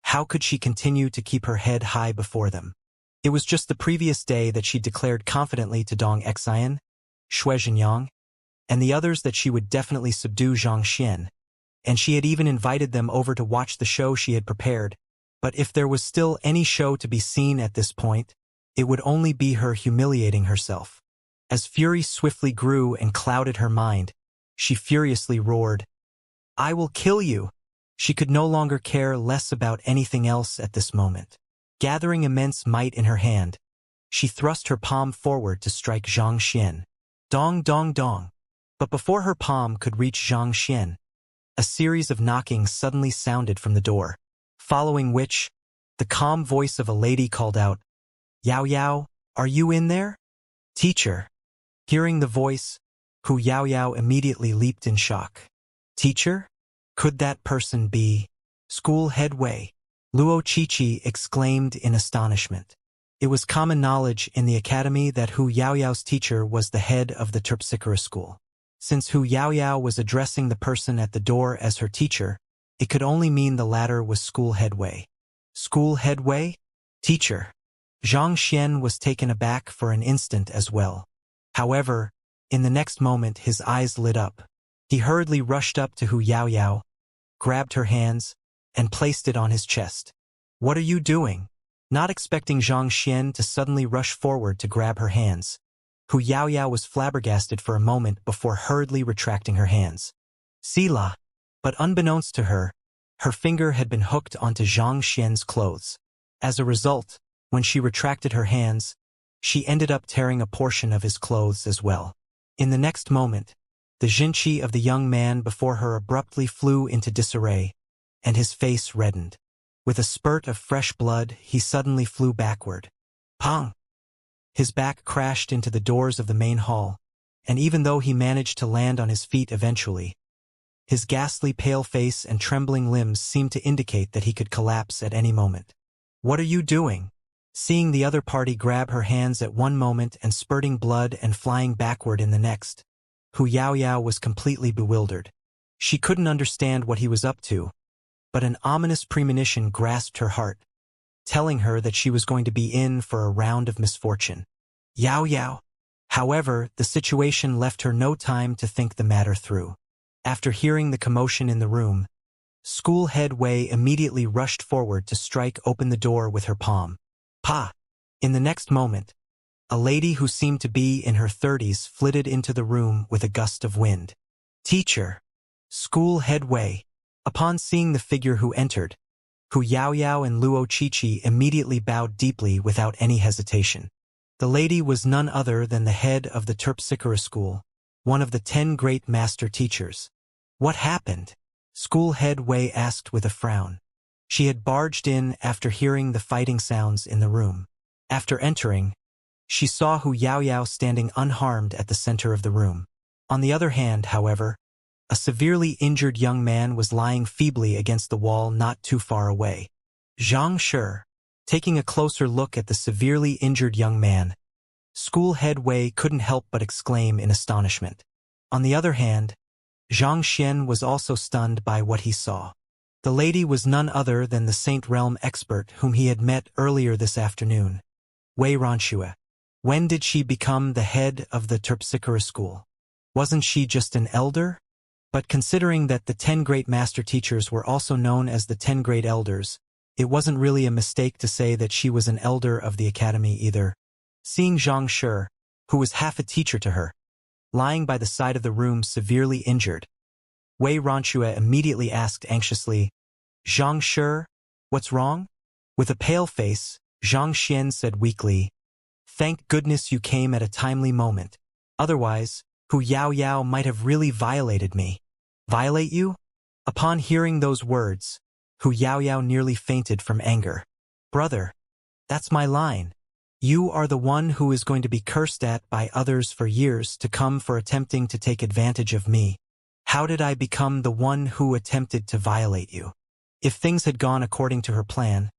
how could she continue to keep her head high before them? It was just the previous day that she declared confidently to Dong Xian, Shui Zhenyang, and the others that she would definitely subdue Xianxia, and she had even invited them over to watch the show she had prepared. But if there was still any show to be seen at this point, it would only be her humiliating herself. As fury swiftly grew and clouded her mind, she furiously roared, "I will kill you!" She could no longer care less about anything else at this moment. Gathering immense might in her hand, she thrust her palm forward to strike Zhang Xian. Dong, dong, dong. But before her palm could reach Zhang Xian, a series of knockings suddenly sounded from the door, following which, the calm voice of a lady called out, "Yao Yao, are you in there?" "Teacher." Hearing the voice, Hu Yaoyao immediately leaped in shock. "Teacher? Could that person be school head Wei?" Luo Qiqi exclaimed in astonishment. It was common knowledge in the academy that Hu Yaoyao's teacher was the head of the Terpsichore school. Since Hu Yaoyao was addressing the person at the door as her teacher, it could only mean the latter was school head Wei. School head Wei? Teacher. Zhang Xian was taken aback for an instant as well. However, in the next moment his eyes lit up. He hurriedly rushed up to Hu Yaoyao, grabbed her hands, and placed it on his chest. "What are you doing?" Not expecting Zhang Xian to suddenly rush forward to grab her hands, Hu Yaoyao was flabbergasted for a moment before hurriedly retracting her hands. "Sila!" But unbeknownst to her, her finger had been hooked onto Zhang Xian's clothes. As a result, when she retracted her hands, she ended up tearing a portion of his clothes as well. In the next moment, the Jinqi of the young man before her abruptly flew into disarray, and his face reddened. With a spurt of fresh blood, he suddenly flew backward. Pong! His back crashed into the doors of the main hall, and even though he managed to land on his feet eventually, his ghastly pale face and trembling limbs seemed to indicate that he could collapse at any moment. "What are you doing?" Seeing the other party grab her hands at one moment and spurting blood and flying backward in the next, Hu Yaoyao was completely bewildered. She couldn't understand what he was up to, but an ominous premonition grasped her heart, telling her that she was going to be in for a round of misfortune. Yao Yao. However, the situation left her no time to think the matter through. After hearing the commotion in the room, school head Wei immediately rushed forward to strike open the door with her palm. Pa! In the next moment, a lady who seemed to be in her 30s flitted into the room with a gust of wind. "Teacher!" School head Wei. Upon seeing the figure who entered, Hu Yaoyao and Luo Qiqi immediately bowed deeply without any hesitation. The lady was none other than the head of the Terpsichore school, one of the 10 great master teachers. "What happened?" School head Wei asked with a frown. She had barged in after hearing the fighting sounds in the room. After entering, she saw Hu Yaoyao standing unharmed at the center of the room. On the other hand, however, a severely injured young man was lying feebly against the wall not too far away. Zhang Shi. Taking a closer look at the severely injured young man, school head Wei couldn't help but exclaim in astonishment. On the other hand, Zhang Xian was also stunned by what he saw. The lady was none other than the Saint Realm expert whom he had met earlier this afternoon, Wei Ranxue. When did she become the head of the Terpsichore school? Wasn't she just an elder? But considering that the 10 great master teachers were also known as the 10 great elders, it wasn't really a mistake to say that she was an elder of the academy either. Seeing Zhang Shi, who was half a teacher to her, lying by the side of the room severely injured, Wei Ranxue immediately asked anxiously, "Zhang Shi, what's wrong?" With a pale face, Zhang Xian said weakly, "Thank goodness you came at a timely moment. Otherwise, Hu Yaoyao might have really violated me." "Violate you?" Upon hearing those words, Hu Yaoyao nearly fainted from anger. "Brother, that's my line. You are the one who is going to be cursed at by others for years to come for attempting to take advantage of me. How did I become the one who attempted to violate you?" If things had gone according to her plan,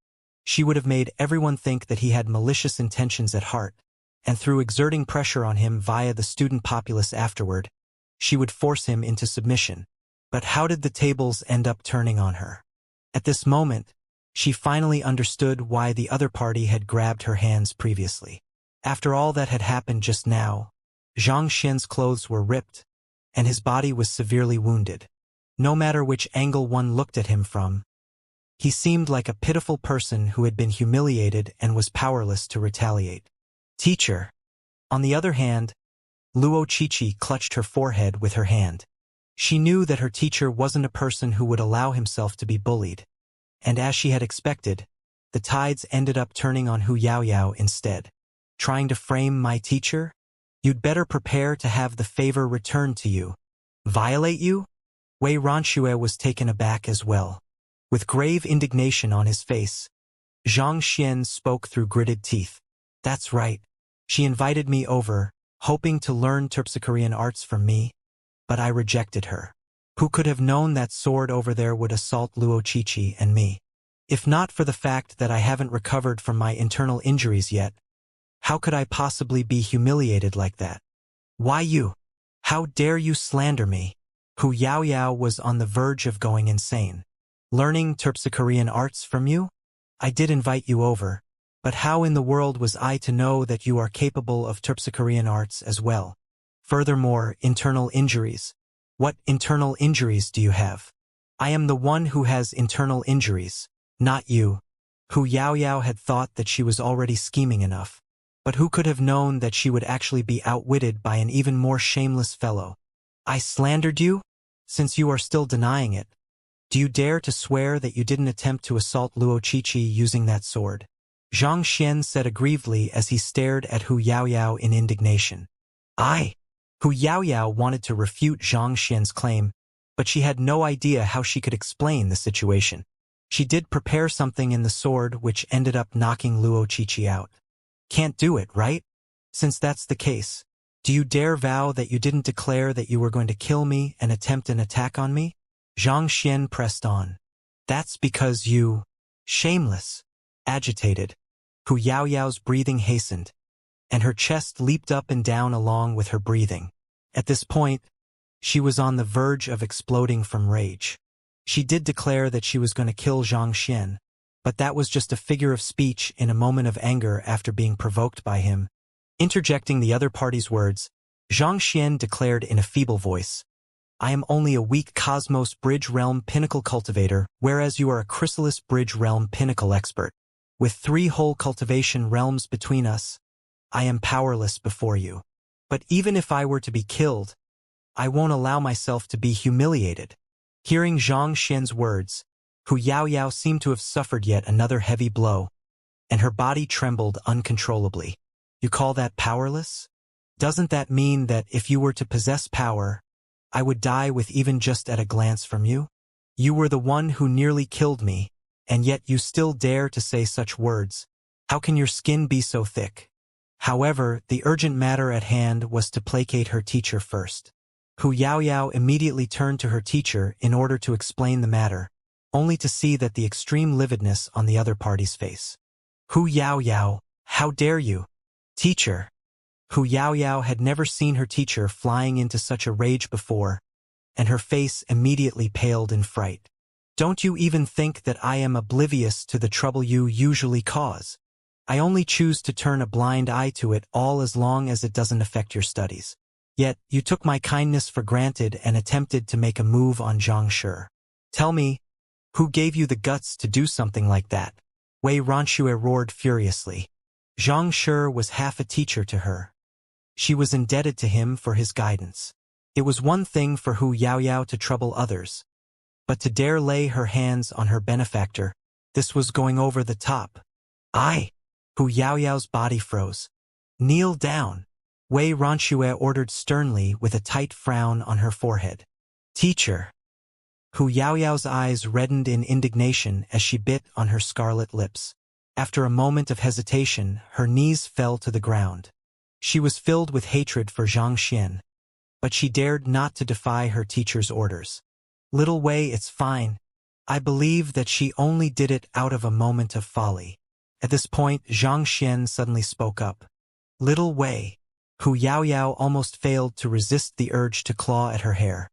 she would have made everyone think that he had malicious intentions at heart, and through exerting pressure on him via the student populace afterward, she would force him into submission. But how did the tables end up turning on her? At this moment, she finally understood why the other party had grabbed her hands previously. After all that had happened just now, Xianxia's clothes were ripped, and his body was severely wounded. No matter which angle one looked at him from, he seemed like a pitiful person who had been humiliated and was powerless to retaliate. Teacher. On the other hand, Luo Qiqi clutched her forehead with her hand. She knew that her teacher wasn't a person who would allow himself to be bullied. And as she had expected, the tides ended up turning on Hu Yaoyao instead. Trying to frame my teacher? You'd better prepare to have the favor returned to you. Violate you? Wei Ranxue was taken aback as well. With grave indignation on his face, Zhang Xian spoke through gritted teeth. That's right. She invited me over, hoping to learn Terpsichorean arts from me, but I rejected her. Who could have known that sword over there would assault Luo Qiqi and me? If not for the fact that I haven't recovered from my internal injuries yet, how could I possibly be humiliated like that? Why you? How dare you slander me? Hu Yaoyao was on the verge of going insane. Learning Terpsichorean arts from you? I did invite you over, but how in the world was I to know that you are capable of Terpsichorean arts as well? Furthermore, internal injuries. What internal injuries do you have? I am the one who has internal injuries, not you. Hu Yaoyao had thought that she was already scheming enough. But who could have known that she would actually be outwitted by an even more shameless fellow? I slandered you? Since you are still denying it, do you dare to swear that you didn't attempt to assault Luo Qiqi using that sword? Zhang Xian said aggrievedly as he stared at Hu Yaoyao in indignation. Hu Yaoyao wanted to refute Zhang Xian's claim, but she had no idea how she could explain the situation. She did prepare something in the sword which ended up knocking Luo Qiqi out. Can't do it, right? Since that's the case, do you dare vow that you didn't declare that you were going to kill me and attempt an attack on me? Zhang Xian pressed on. That's because you... Shameless. Agitated. Hu Yaoyao's breathing hastened, and her chest leaped up and down along with her breathing. At this point, she was on the verge of exploding from rage. She did declare that she was going to kill Zhang Xian, but that was just a figure of speech in a moment of anger after being provoked by him. Interjecting the other party's words, Zhang Xian declared in a feeble voice, I am only a weak Cosmos Bridge Realm Pinnacle Cultivator, whereas you are a Chrysalis Bridge Realm Pinnacle Expert. With 3 whole cultivation realms between us, I am powerless before you. But even if I were to be killed, I won't allow myself to be humiliated. Hearing Zhang Xian's words, Hu Yaoyao seemed to have suffered yet another heavy blow, and her body trembled uncontrollably. You call that powerless? Doesn't that mean that if you were to possess power, I would die with even just at a glance from you? You were the one who nearly killed me, and yet you still dare to say such words. How can your skin be so thick? However, the urgent matter at hand was to placate her teacher first. Hu Yaoyao immediately turned to her teacher in order to explain the matter, only to see that the extreme lividness on the other party's face. Hu Yaoyao, how dare you? Teacher. Hu Yaoyao had never seen her teacher flying into such a rage before, and her face immediately paled in fright. Don't you even think that I am oblivious to the trouble you usually cause? I only choose to turn a blind eye to it all as long as it doesn't affect your studies. Yet, you took my kindness for granted and attempted to make a move on Zhang Shi. Tell me, who gave you the guts to do something like that? Wei Ranxue roared furiously. Zhang Shi was half a teacher to her. She was indebted to him for his guidance. It was one thing for Hu Yaoyao to trouble others, but to dare lay her hands on her benefactor, this was going over the top. Hu Yaoyao's body froze. Kneel down. Wei Ranxue ordered sternly with a tight frown on her forehead. Teacher. Hu Yaoyao's eyes reddened in indignation as she bit on her scarlet lips. After a moment of hesitation, her knees fell to the ground. She was filled with hatred for Zhang Xian, but she dared not to defy her teacher's orders. Little Wei, it's fine. I believe that she only did it out of a moment of folly. At this point, Zhang Xian suddenly spoke up. Little Wei. Hu Yaoyao almost failed to resist the urge to claw at her hair.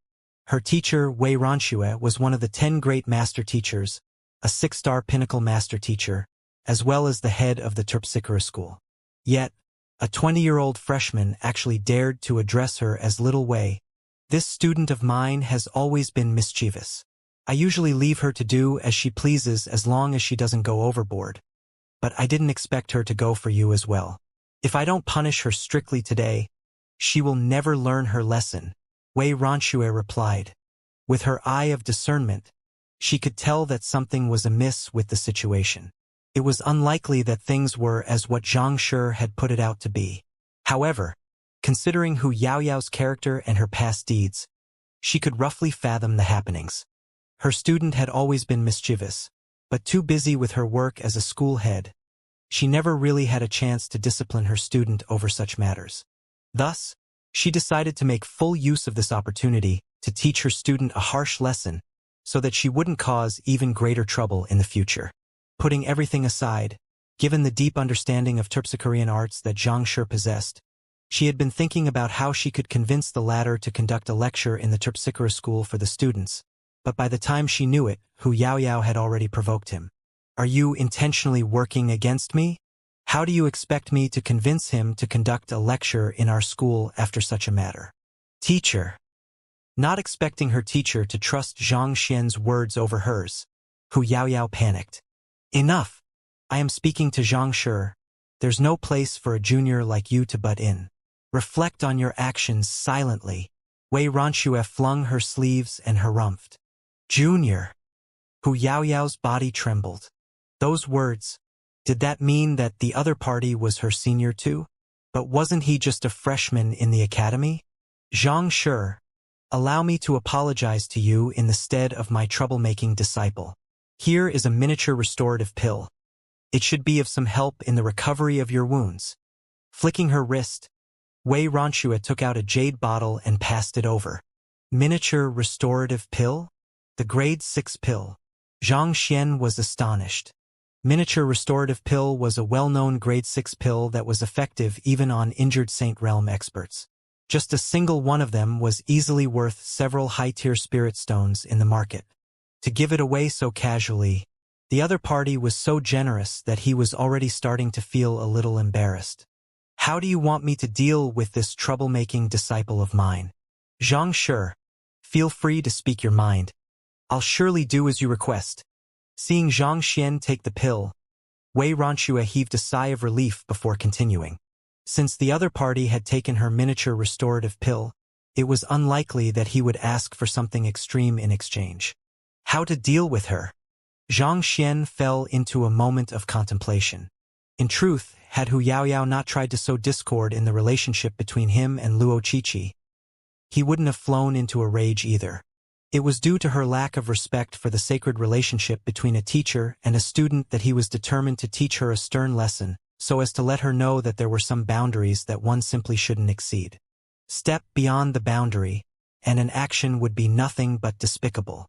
Her teacher, Wei Ranxue, was one of the 10 great master teachers, a 6-star pinnacle master teacher, as well as the head of the Terpsichore school. Yet, a 20-year-old freshman actually dared to address her as Little Wei. This student of mine has always been mischievous. I usually leave her to do as she pleases as long as she doesn't go overboard. But I didn't expect her to go for you as well. If I don't punish her strictly today, she will never learn her lesson, Wei Ranxue replied. With her eye of discernment, she could tell that something was amiss with the situation. It was unlikely that things were as what Xianxia had put it out to be. However, considering Hu Yaoyao's character and her past deeds, she could roughly fathom the happenings. Her student had always been mischievous, but too busy with her work as a school head. She never really had a chance to discipline her student over such matters. Thus, she decided to make full use of this opportunity to teach her student a harsh lesson so that she wouldn't cause even greater trouble in the future. Putting everything aside, given the deep understanding of Terpsichorean arts that Xianxia possessed, she had been thinking about how she could convince the latter to conduct a lecture in the Terpsichore school for the students. But by the time she knew it, Hu Yaoyao had already provoked him. Are you intentionally working against me? How do you expect me to convince him to conduct a lecture in our school after such a matter? Teacher. Not expecting her teacher to trust Zhang Xian's words over hers, Hu Yaoyao panicked. Enough! I am speaking to Xianxia. There's no place for a junior like you to butt in. Reflect on your actions silently. Wei Ranxue flung her sleeves and harumphed. Junior. Hu Yaoyao's body trembled. Those words, did that mean that the other party was her senior too? But wasn't he just a freshman in the academy? Xianxia, allow me to apologize to you in the stead of my troublemaking disciple. Here is a miniature restorative pill. It should be of some help in the recovery of your wounds. Flicking her wrist, Wei Ranxue took out a jade bottle and passed it over. Miniature restorative pill? The grade 6 pill. Zhang Xian was astonished. Miniature restorative pill was a well-known grade 6 pill that was effective even on injured Saint Realm experts. Just a single one of them was easily worth several high-tier spirit stones in the market. To give it away so casually, the other party was so generous that he was already starting to feel a little embarrassed. How do you want me to deal with this troublemaking disciple of mine? Xianxia, feel free to speak your mind. I'll surely do as you request. Seeing Zhang Xian take the pill, Wei Ranxue heaved a sigh of relief before continuing. Since the other party had taken her miniature restorative pill, it was unlikely that he would ask for something extreme in exchange. How to deal with her? Zhang Xian fell into a moment of contemplation. In truth, had Hu Yaoyao not tried to sow discord in the relationship between him and Luo Qiqi, he wouldn't have flown into a rage either. It was due to her lack of respect for the sacred relationship between a teacher and a student that he was determined to teach her a stern lesson, so as to let her know that there were some boundaries that one simply shouldn't exceed. Step beyond the boundary, and an action would be nothing but despicable.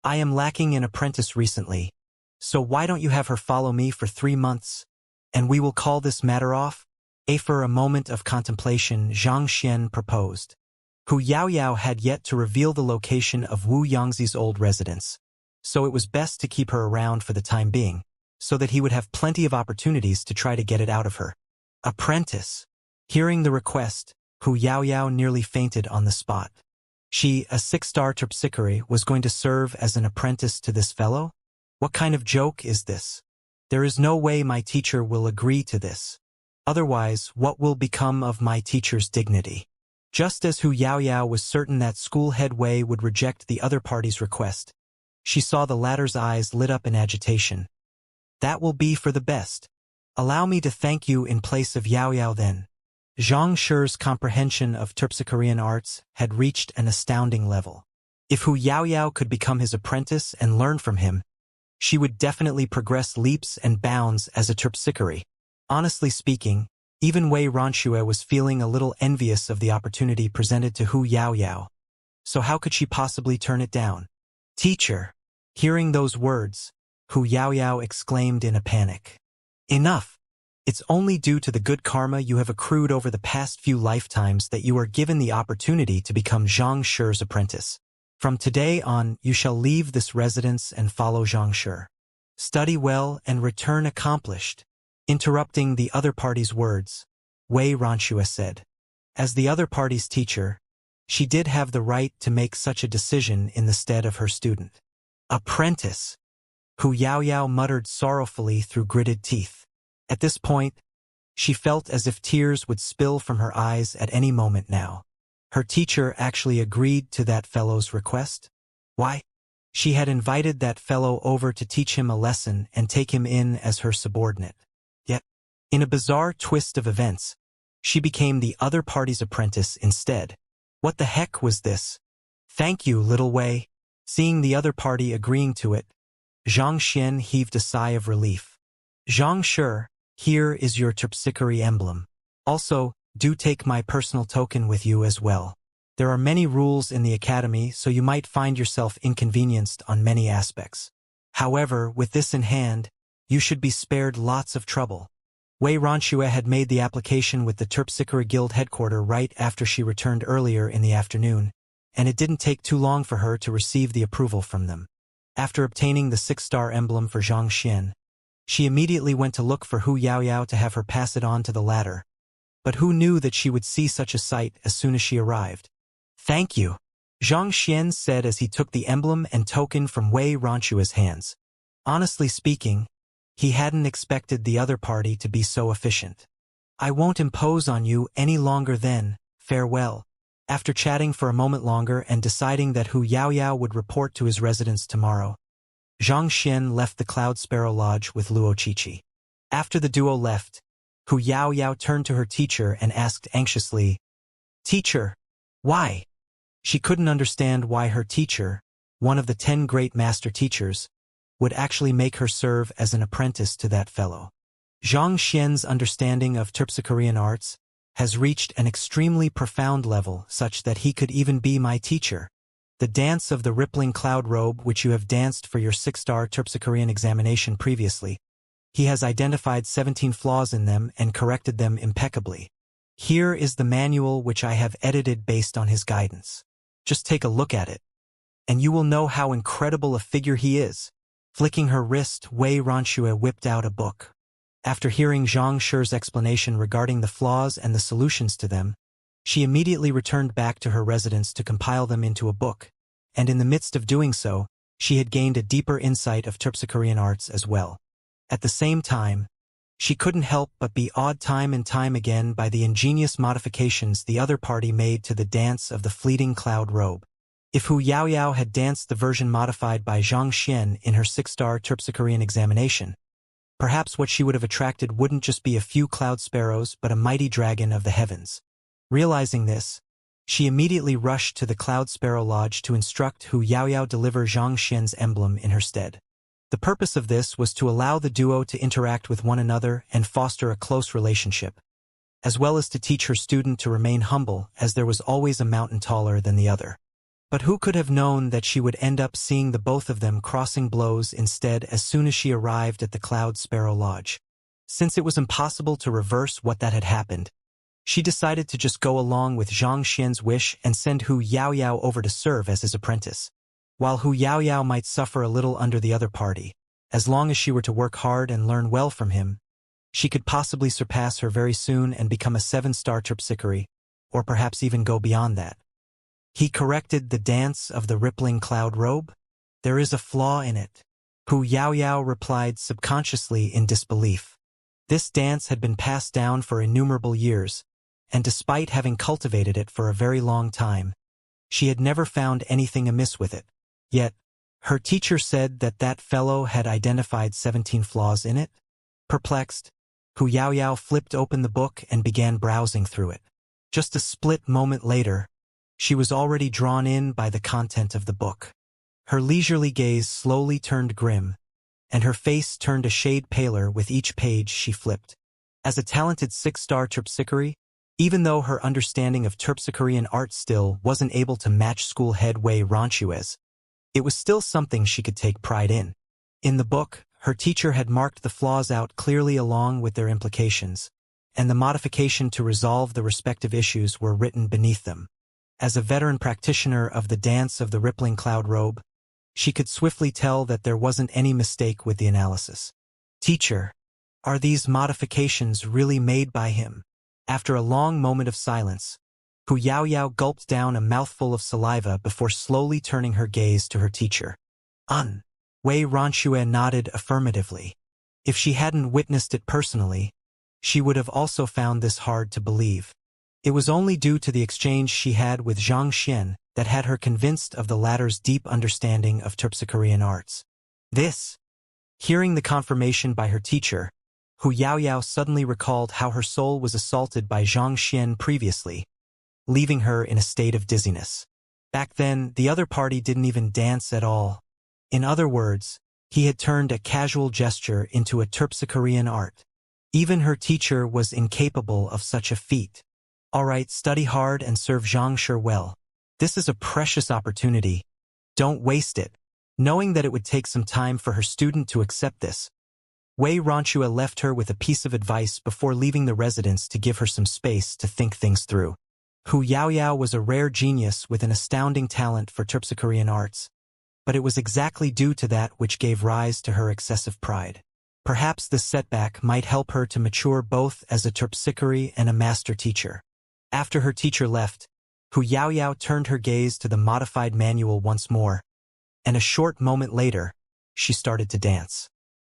I am lacking an apprentice recently, so why don't you have her follow me for 3 months, and we will call this matter off? After a moment of contemplation, Zhang Xian proposed. Hu Yaoyao had yet to reveal the location of Wu Yangzi's old residence, so it was best to keep her around for the time being, so that he would have plenty of opportunities to try to get it out of her. Apprentice. Hearing the request, Hu Yaoyao nearly fainted on the spot. She, a 6-star terpsichore, was going to serve as an apprentice to this fellow? What kind of joke is this? There is no way my teacher will agree to this. Otherwise, what will become of my teacher's dignity? Just as Hu Yaoyao was certain that school head Wei would reject the other party's request, she saw the latter's eyes lit up in agitation. That will be for the best. Allow me to thank you in place of Yaoyao then. Zhang Shi's comprehension of Terpsichorean arts had reached an astounding level. If Hu Yaoyao could become his apprentice and learn from him, she would definitely progress leaps and bounds as a terpsichore. Honestly speaking, even Wei Ranxue was feeling a little envious of the opportunity presented to Hu Yaoyao. So how could she possibly turn it down? Teacher. Hearing those words, Hu Yaoyao exclaimed in a panic. Enough! It's only due to the good karma you have accrued over the past few lifetimes that you are given the opportunity to become Xianxia's apprentice. From today on, you shall leave this residence and follow Xianxia. Study well and return accomplished. Interrupting the other party's words, Reincarnation said. As the other party's teacher, she did have the right to make such a decision in the stead of her student. Apprentice! Xiao muttered sorrowfully through gritted teeth. At this point, she felt as if tears would spill from her eyes at any moment now. Her teacher actually agreed to that fellow's request. Why? She had invited that fellow over to teach him a lesson and take him in as her subordinate. Yet, in a bizarre twist of events, she became the other party's apprentice instead. What the heck was this? Thank you, little Wei. Seeing the other party agreeing to it, Xianxia heaved a sigh of relief. Xianxia, here is your terpsichore emblem. Also, do take my personal token with you as well. There are many rules in the academy, so you might find yourself inconvenienced on many aspects. However, with this in hand, you should be spared lots of trouble. Reincarnation had made the application with the Terpsichore Guild headquarters right after she returned earlier in the afternoon, and it didn't take too long for her to receive the approval from them. After obtaining the 6-star emblem for Xianxia, she immediately went to look for Xiao to have her pass it on to the latter. But who knew that she would see such a sight as soon as she arrived? Thank you, Xianxia said as he took the emblem and token from Reincarnation's hands. Honestly speaking, he hadn't expected the other party to be so efficient. I won't impose on you any longer then, farewell. After chatting for a moment longer and deciding that Xiao would report to his residence tomorrow, Xianxia left the Cloud Sparrow Lodge with Luo Qiqi. After the duo left, Xiao turned to her teacher and asked anxiously, Teacher, why? She couldn't understand why her teacher, one of the 10 great master teachers, would actually make her serve as an apprentice to that fellow. Xianxia's understanding of Terpsichorean arts has reached an extremely profound level such that he could even be my teacher. The dance of the rippling cloud robe which you have danced for your 6-star Terpsichorean examination previously, he has identified 17 flaws in them and corrected them impeccably. Here is the manual which I have edited based on his guidance. Just take a look at it, and you will know how incredible a figure he is. Flicking her wrist, Reincarnation whipped out a book. After hearing Xianxia's explanation regarding the flaws and the solutions to them, she immediately returned back to her residence to compile them into a book, and in the midst of doing so, she had gained a deeper insight of Terpsichorean arts as well. At the same time, she couldn't help but be awed time and time again by the ingenious modifications the other party made to the dance of the fleeting cloud robe. If Xiao had danced the version modified by Xianxia in her 6-star Terpsichorean examination, perhaps what she would have attracted wouldn't just be a few cloud sparrows but a mighty dragon of the heavens. Realizing this, she immediately rushed to the Cloud Sparrow Lodge to instruct Xiao deliver Xianxia's emblem in her stead. The purpose of this was to allow the duo to interact with one another and foster a close relationship, as well as to teach her student to remain humble, as there was always a mountain taller than the other. But who could have known that she would end up seeing the both of them crossing blows instead as soon as she arrived at the Cloud Sparrow Lodge? Since it was impossible to reverse what that had happened, she decided to just go along with Xianxia's wish and send Xiao over to serve as his apprentice. While Xiao might suffer a little under the other party, as long as she were to work hard and learn well from him, she could possibly surpass her very soon and become a 7-star Terpsichore, or perhaps even go beyond that. He corrected the dance of the rippling cloud robe? There is a flaw in it. Xiao replied subconsciously in disbelief. This dance had been passed down for innumerable years, and despite having cultivated it for a very long time, she had never found anything amiss with it. Yet, her teacher said that that fellow had identified 17 flaws in it? Perplexed, Xiao flipped open the book and began browsing through it. Just a split moment later, she was already drawn in by the content of the book. Her leisurely gaze slowly turned grim, and her face turned a shade paler with each page she flipped. As a talented 6-star Terpsichore, even though her understanding of Terpsichorean art still wasn't able to match school head Reincarnation's, it was still something she could take pride in. In the book, her teacher had marked the flaws out clearly along with their implications, and the modification to resolve the respective issues were written beneath them. As a veteran practitioner of the dance of the rippling cloud robe, she could swiftly tell that there wasn't any mistake with the analysis. Teacher, are these modifications really made by him? After a long moment of silence, Hu Yaoyao gulped down a mouthful of saliva before slowly turning her gaze to her teacher. Wei Ranxue nodded affirmatively. If she hadn't witnessed it personally, she would have also found this hard to believe. It was only due to the exchange she had with Xianxia that had her convinced of the latter's deep understanding of Terpsichorean arts. Hearing the confirmation by her teacher, Hu Yaoyao suddenly recalled how her soul was assaulted by Xianxia previously, leaving her in a state of dizziness. Back then, the other party didn't even dance at all. In other words, he had turned a casual gesture into a Terpsichorean art. Even her teacher was incapable of such a feat. All right, study hard and serve Xianxia well. This is a precious opportunity. Don't waste it. Knowing that it would take some time for her student to accept this, Wei Ranxue left her with a piece of advice before leaving the residence to give her some space to think things through. Hu Yaoyao was a rare genius with an astounding talent for Terpsichorean arts, but it was exactly due to that which gave rise to her excessive pride. Perhaps this setback might help her to mature both as a terpsichore and a master teacher. After her teacher left, Hu Yaoyao turned her gaze to the modified manual once more, and a short moment later, she started to dance.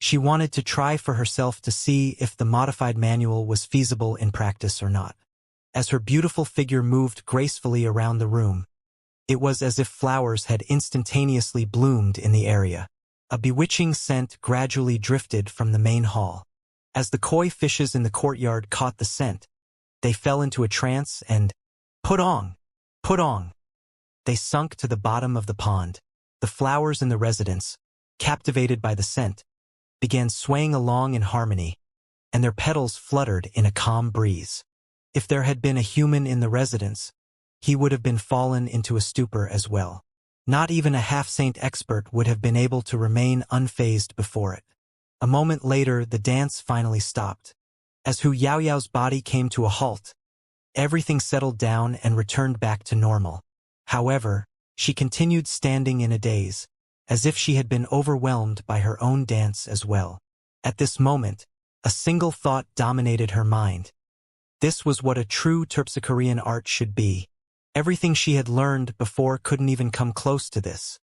She wanted to try for herself to see if the modified manual was feasible in practice or not. As her beautiful figure moved gracefully around the room, it was as if flowers had instantaneously bloomed in the area. A bewitching scent gradually drifted from the main hall. As the koi fishes in the courtyard caught the scent, they fell into a trance and, put on! They sunk to the bottom of the pond. The flowers in the residence, captivated by the scent, began swaying along in harmony, and their petals fluttered in a calm breeze. If there had been a human in the residence, he would have been fallen into a stupor as well. Not even a half-saint expert would have been able to remain unfazed before it. A moment later, the dance finally stopped. As Hu Yaoyao's body came to a halt, everything settled down and returned back to normal. However, she continued standing in a daze, as if she had been overwhelmed by her own dance as well. At this moment, a single thought dominated her mind. This was what a true Terpsichorean art should be. Everything she had learned before couldn't even come close to this.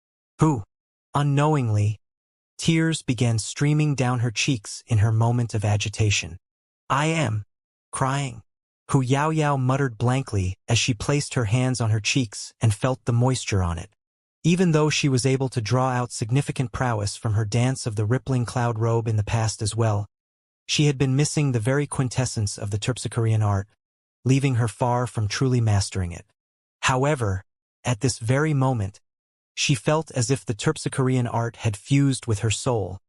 Unknowingly, tears began streaming down her cheeks in her moment of agitation. I am crying. Hu Yaoyao muttered blankly as she placed her hands on her cheeks and felt the moisture on it. Even though she was able to draw out significant prowess from her dance of the rippling cloud robe in the past as well, she had been missing the very quintessence of the Terpsichorean art, leaving her far from truly mastering it. However, at this very moment, she felt as if the Terpsichorean art had fused with her soul,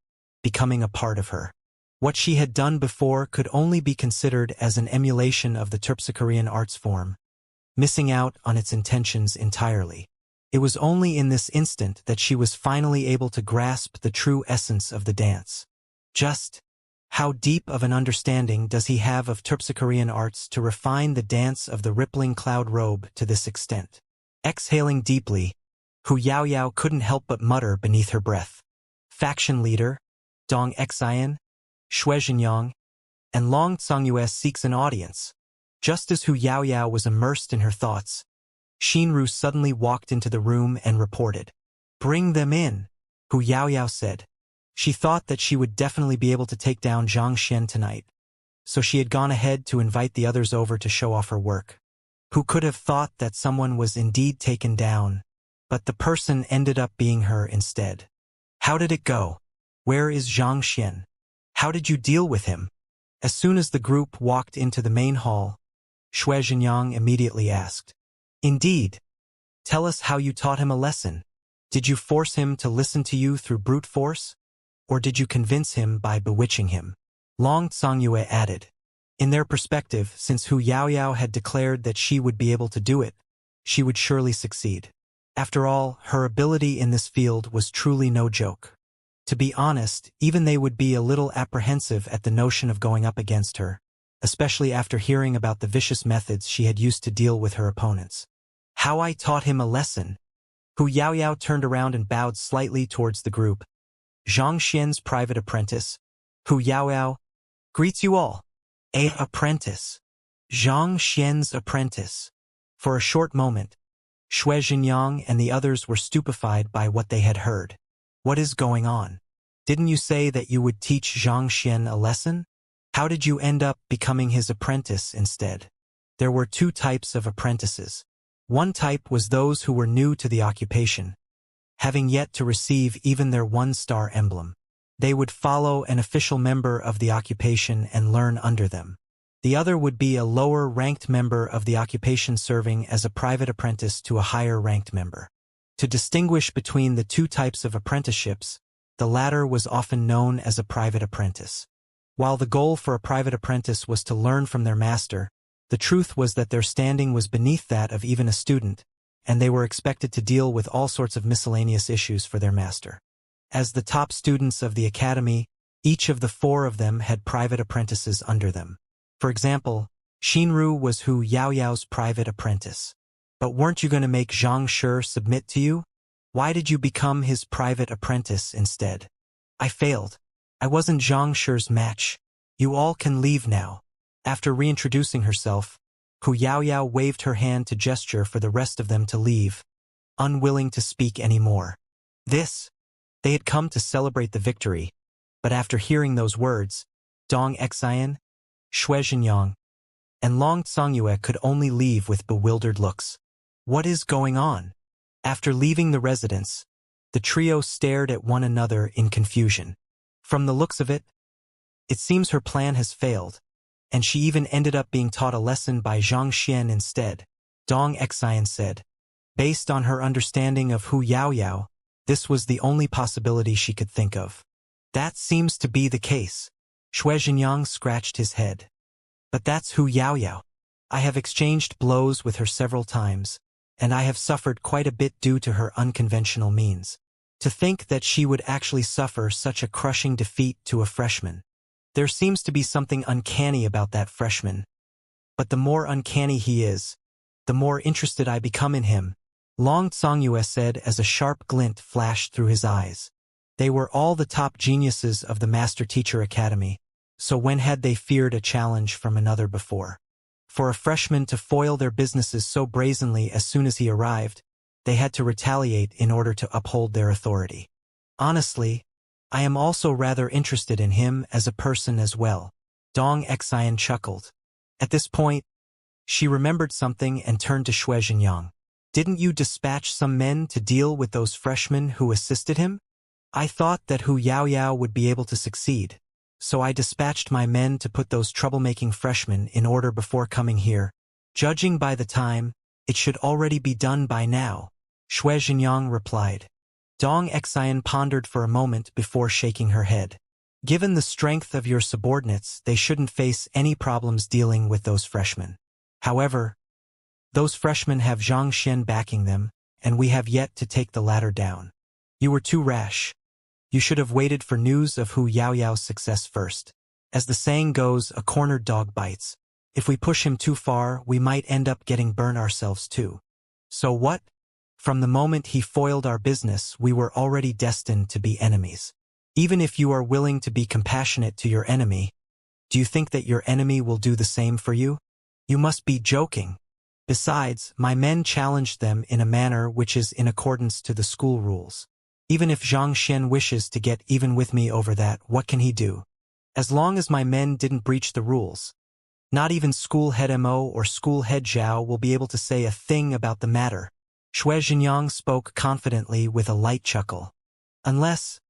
becoming a part of her. What she had done before could only be considered as an emulation of the Terpsichorean arts form, missing out on its intentions entirely. It was only in this instant that she was finally able to grasp the true essence of the dance. Just how deep of an understanding does he have of Terpsichorean arts to refine the dance of the rippling cloud robe to this extent? Exhaling deeply, Hu Yaoyao couldn't help but mutter beneath her breath. Faction leader, Dong Xian, Shui Zhenyang, and Long Tsongyue seeks an audience. Just as Hu Yaoyao was immersed in her thoughts, Xinru suddenly walked into the room and reported. Bring them in, Hu Yaoyao said. She thought that she would definitely be able to take down Xianxia tonight, so she had gone ahead to invite the others over to show off her work. Who could have thought that someone was indeed taken down, but the person ended up being her instead. How did it go? Where is Xianxia? How did you deal with him? As soon as the group walked into the main hall, Shui Zhenyang immediately asked. Indeed. Tell us how you taught him a lesson. Did you force him to listen to you through brute force? Or did you convince him by bewitching him? Long Tsongyue added. In their perspective, since Hu Yaoyao had declared that she would be able to do it, she would surely succeed. After all, her ability in this field was truly no joke. To be honest, even they would be a little apprehensive at the notion of going up against her, especially after hearing about the vicious methods she had used to deal with her opponents. How I taught him a lesson. Hu Yaoyao turned around and bowed slightly towards the group. Xianxia's private apprentice, Hu Yaoyao, greets you all. Apprentice. Xianxia's apprentice. For a short moment, Xue Zhenyang and the others were stupefied by what they had heard. What is going on? Didn't you say that you would teach Xianxian a lesson? How did you end up becoming his apprentice instead? There were two types of apprentices. One type was those who were new to the occupation, having yet to receive even their one-star emblem. They would follow an official member of the occupation and learn under them. The other would be a lower-ranked member of the occupation serving as a private apprentice to a higher-ranked member. To distinguish between the two types of apprenticeships, the latter was often known as a private apprentice. While the goal for a private apprentice was to learn from their master, the truth was that their standing was beneath that of even a student, and they were expected to deal with all sorts of miscellaneous issues for their master. As the top students of the academy, each of the four of them had private apprentices under them. For example, Xinru was Hu Yaoyao's private apprentice. But weren't you going to make Zhang Shi submit to you? Why did you become his private apprentice instead? I failed. I wasn't Zhang Shi's match. You all can leave now. After reintroducing herself, Hu Yaoyao waved her hand to gesture for the rest of them to leave, unwilling to speak anymore. They had come to celebrate the victory, but after hearing those words, Dong Xian, Xue Zhenyang, and Long Tsangyue could only leave with bewildered looks. What is going on? After leaving the residence, the trio stared at one another in confusion. From the looks of it, it seems her plan has failed, and she even ended up being taught a lesson by Zhang Xian instead, Dong Xian said. Based on her understanding of Hu Yaoyao, this was the only possibility she could think of. That seems to be the case. Xue Zhenyang scratched his head. But that's Hu Yaoyao. I have exchanged blows with her several times, and I have suffered quite a bit due to her unconventional means. To think that she would actually suffer such a crushing defeat to a freshman. There seems to be something uncanny about that freshman. But the more uncanny he is, the more interested I become in him, Long Tsangyue said as a sharp glint flashed through his eyes. They were all the top geniuses of the Master Teacher Academy, so when had they feared a challenge from another before? For a freshman to foil their businesses so brazenly as soon as he arrived, they had to retaliate in order to uphold their authority. Honestly, I am also rather interested in him as a person as well. Dong Xian chuckled. At this point, she remembered something and turned to Xue Zhenyang. Didn't you dispatch some men to deal with those freshmen who assisted him? I thought that Hu Yaoyao would be able to succeed, so I dispatched my men to put those troublemaking freshmen in order before coming here. Judging by the time, it should already be done by now, Xue Zhenyang replied. Dong Xian pondered for a moment before shaking her head. Given the strength of your subordinates, they shouldn't face any problems dealing with those freshmen. However, those freshmen have Zhang Xian backing them, and we have yet to take the ladder down. You were too rash. You should have waited for news of Hu Yaoyao's success first. As the saying goes, a cornered dog bites. If we push him too far, we might end up getting burned ourselves too. So what? From the moment he foiled our business, we were already destined to be enemies. Even if you are willing to be compassionate to your enemy, do you think that your enemy will do the same for you? You must be joking. Besides, my men challenged them in a manner which is in accordance to the school rules. Even if Zhang Xian wishes to get even with me over that, what can he do? As long as my men didn't breach the rules, not even school head Mo or school head Zhao will be able to say a thing about the matter. Xue Zhenyang spoke confidently with a light chuckle. Unless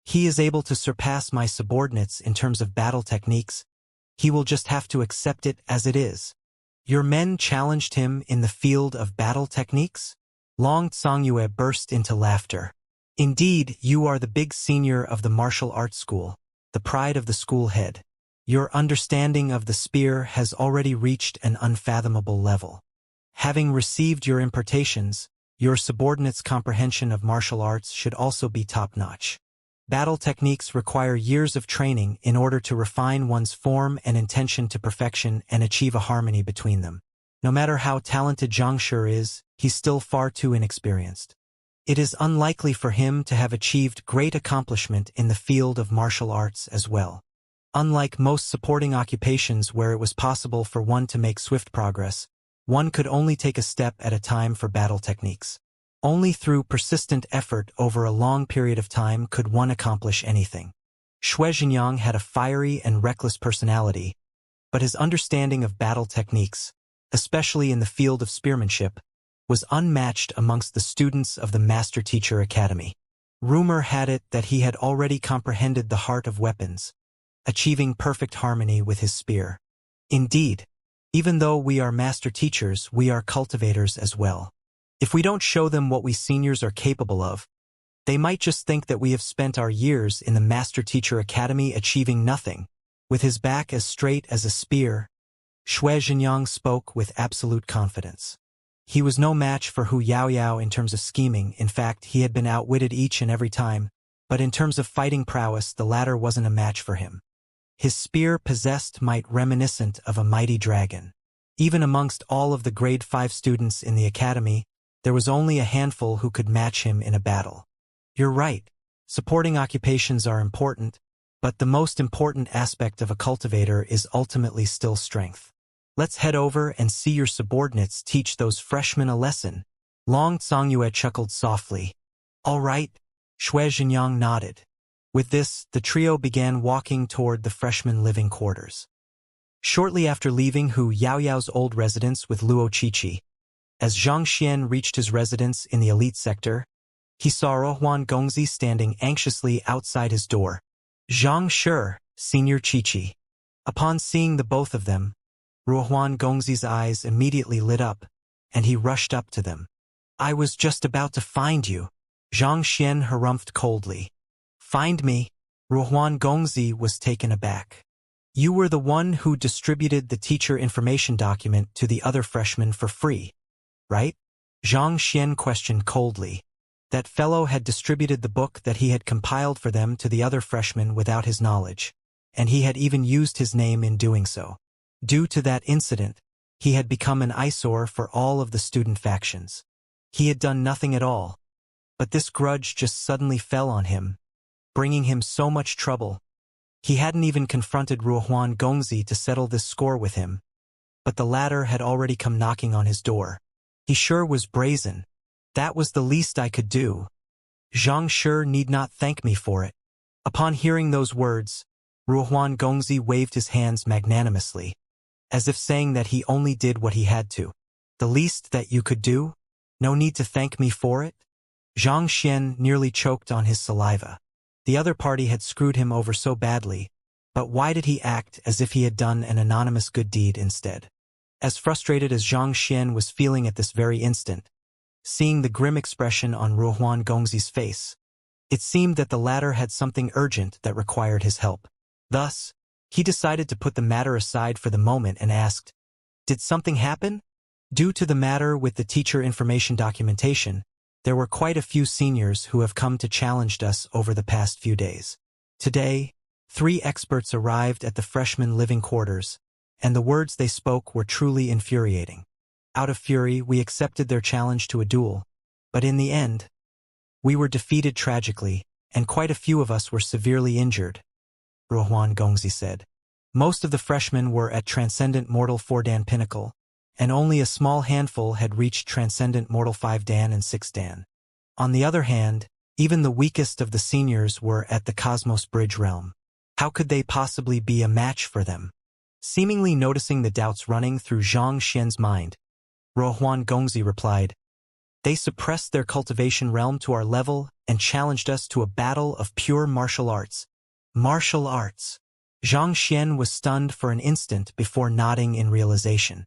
he is able to surpass my subordinates in terms of battle techniques, he will just have to accept it as it is. Your men challenged him in the field of battle techniques? Long Tsangyue burst into laughter. Indeed, you are the big senior of the martial arts school, the pride of the school head. Your understanding of the spear has already reached an unfathomable level. Having received your impartations, your subordinates' comprehension of martial arts should also be top-notch. Battle techniques require years of training in order to refine one's form and intention to perfection and achieve a harmony between them. No matter how talented Xianxia is, he's still far too inexperienced. It is unlikely for him to have achieved great accomplishment in the field of martial arts as well. Unlike most supporting occupations where it was possible for one to make swift progress, one could only take a step at a time for battle techniques. Only through persistent effort over a long period of time could one accomplish anything. Xianxia had a fiery and reckless personality, but his understanding of battle techniques, especially in the field of spearmanship, was unmatched amongst the students of the Master Teacher Academy. Rumor had it that he had already comprehended the heart of weapons, achieving perfect harmony with his spear. Indeed, even though we are master teachers, we are cultivators as well. If we don't show them what we seniors are capable of, they might just think that we have spent our years in the Master Teacher Academy achieving nothing. With his back as straight as a spear, Xianxia spoke with absolute confidence. He was no match for Hu Yaoyao in terms of scheming. In fact, he had been outwitted each and every time, but in terms of fighting prowess, the latter wasn't a match for him. His spear possessed might reminiscent of a mighty dragon. Even amongst all of the grade 5 students in the academy, there was only a handful who could match him in a battle. You're right. Supporting occupations are important, but the most important aspect of a cultivator is ultimately still strength. Let's head over and see your subordinates teach those freshmen a lesson. Long Tsongyue chuckled softly. All right, Xianxia nodded. With this, the trio began walking toward the freshman living quarters. Shortly after leaving Hu Yaoyao's old residence with Luo Qiqi, as Zhang Xian reached his residence in the elite sector, he saw Ruohuan Gongzi standing anxiously outside his door. Zhang Shi, Senior Qiqi. Upon seeing the both of them, Ruohuan Gongzi's eyes immediately lit up, and he rushed up to them. I was just about to find you, Zhang Xian harumphed coldly. Find me? Ruohuan Gongzi was taken aback. You were the one who distributed the teacher information document to the other freshmen for free, right? Zhang Xian questioned coldly. That fellow had distributed the book that he had compiled for them to the other freshmen without his knowledge, and he had even used his name in doing so. Due to that incident, he had become an eyesore for all of the student factions. He had done nothing at all, but this grudge just suddenly fell on him, bringing him so much trouble. He hadn't even confronted Ruohuan Gongzi to settle this score with him, but the latter had already come knocking on his door. He sure was brazen. That was the least I could do. Zhang Shi need not thank me for it. Upon hearing those words, Ruohuan Gongzi waved his hands magnanimously, as if saying that he only did what he had to. The least that you could do? No need to thank me for it? Zhang Xian nearly choked on his saliva. The other party had screwed him over so badly, but why did he act as if he had done an anonymous good deed instead? As frustrated as Zhang Xian was feeling at this very instant, seeing the grim expression on Ruohuan Gongzi's face, it seemed that the latter had something urgent that required his help. Thus, he decided to put the matter aside for the moment and asked, Did something happen? Due to the matter with the teacher information documentation, there were quite a few seniors who have come to challenge us over the past few days. Today, 3 experts arrived at the freshman living quarters, and the words they spoke were truly infuriating. Out of fury, we accepted their challenge to a duel, but in the end, we were defeated tragically, and quite a few of us were severely injured, Ruohuan Gongzi said. Most of the freshmen were at Transcendent Mortal 4 Dan Pinnacle, and only a small handful had reached Transcendent Mortal 5 Dan and 6 Dan. On the other hand, even the weakest of the seniors were at the Cosmos Bridge realm. How could they possibly be a match for them? Seemingly noticing the doubts running through Zhang Xian's mind, Ruohuan Gongzi replied, They suppressed their cultivation realm to our level and challenged us to a battle of pure martial arts. Martial arts. Zhang Xian was stunned for an instant before nodding in realization.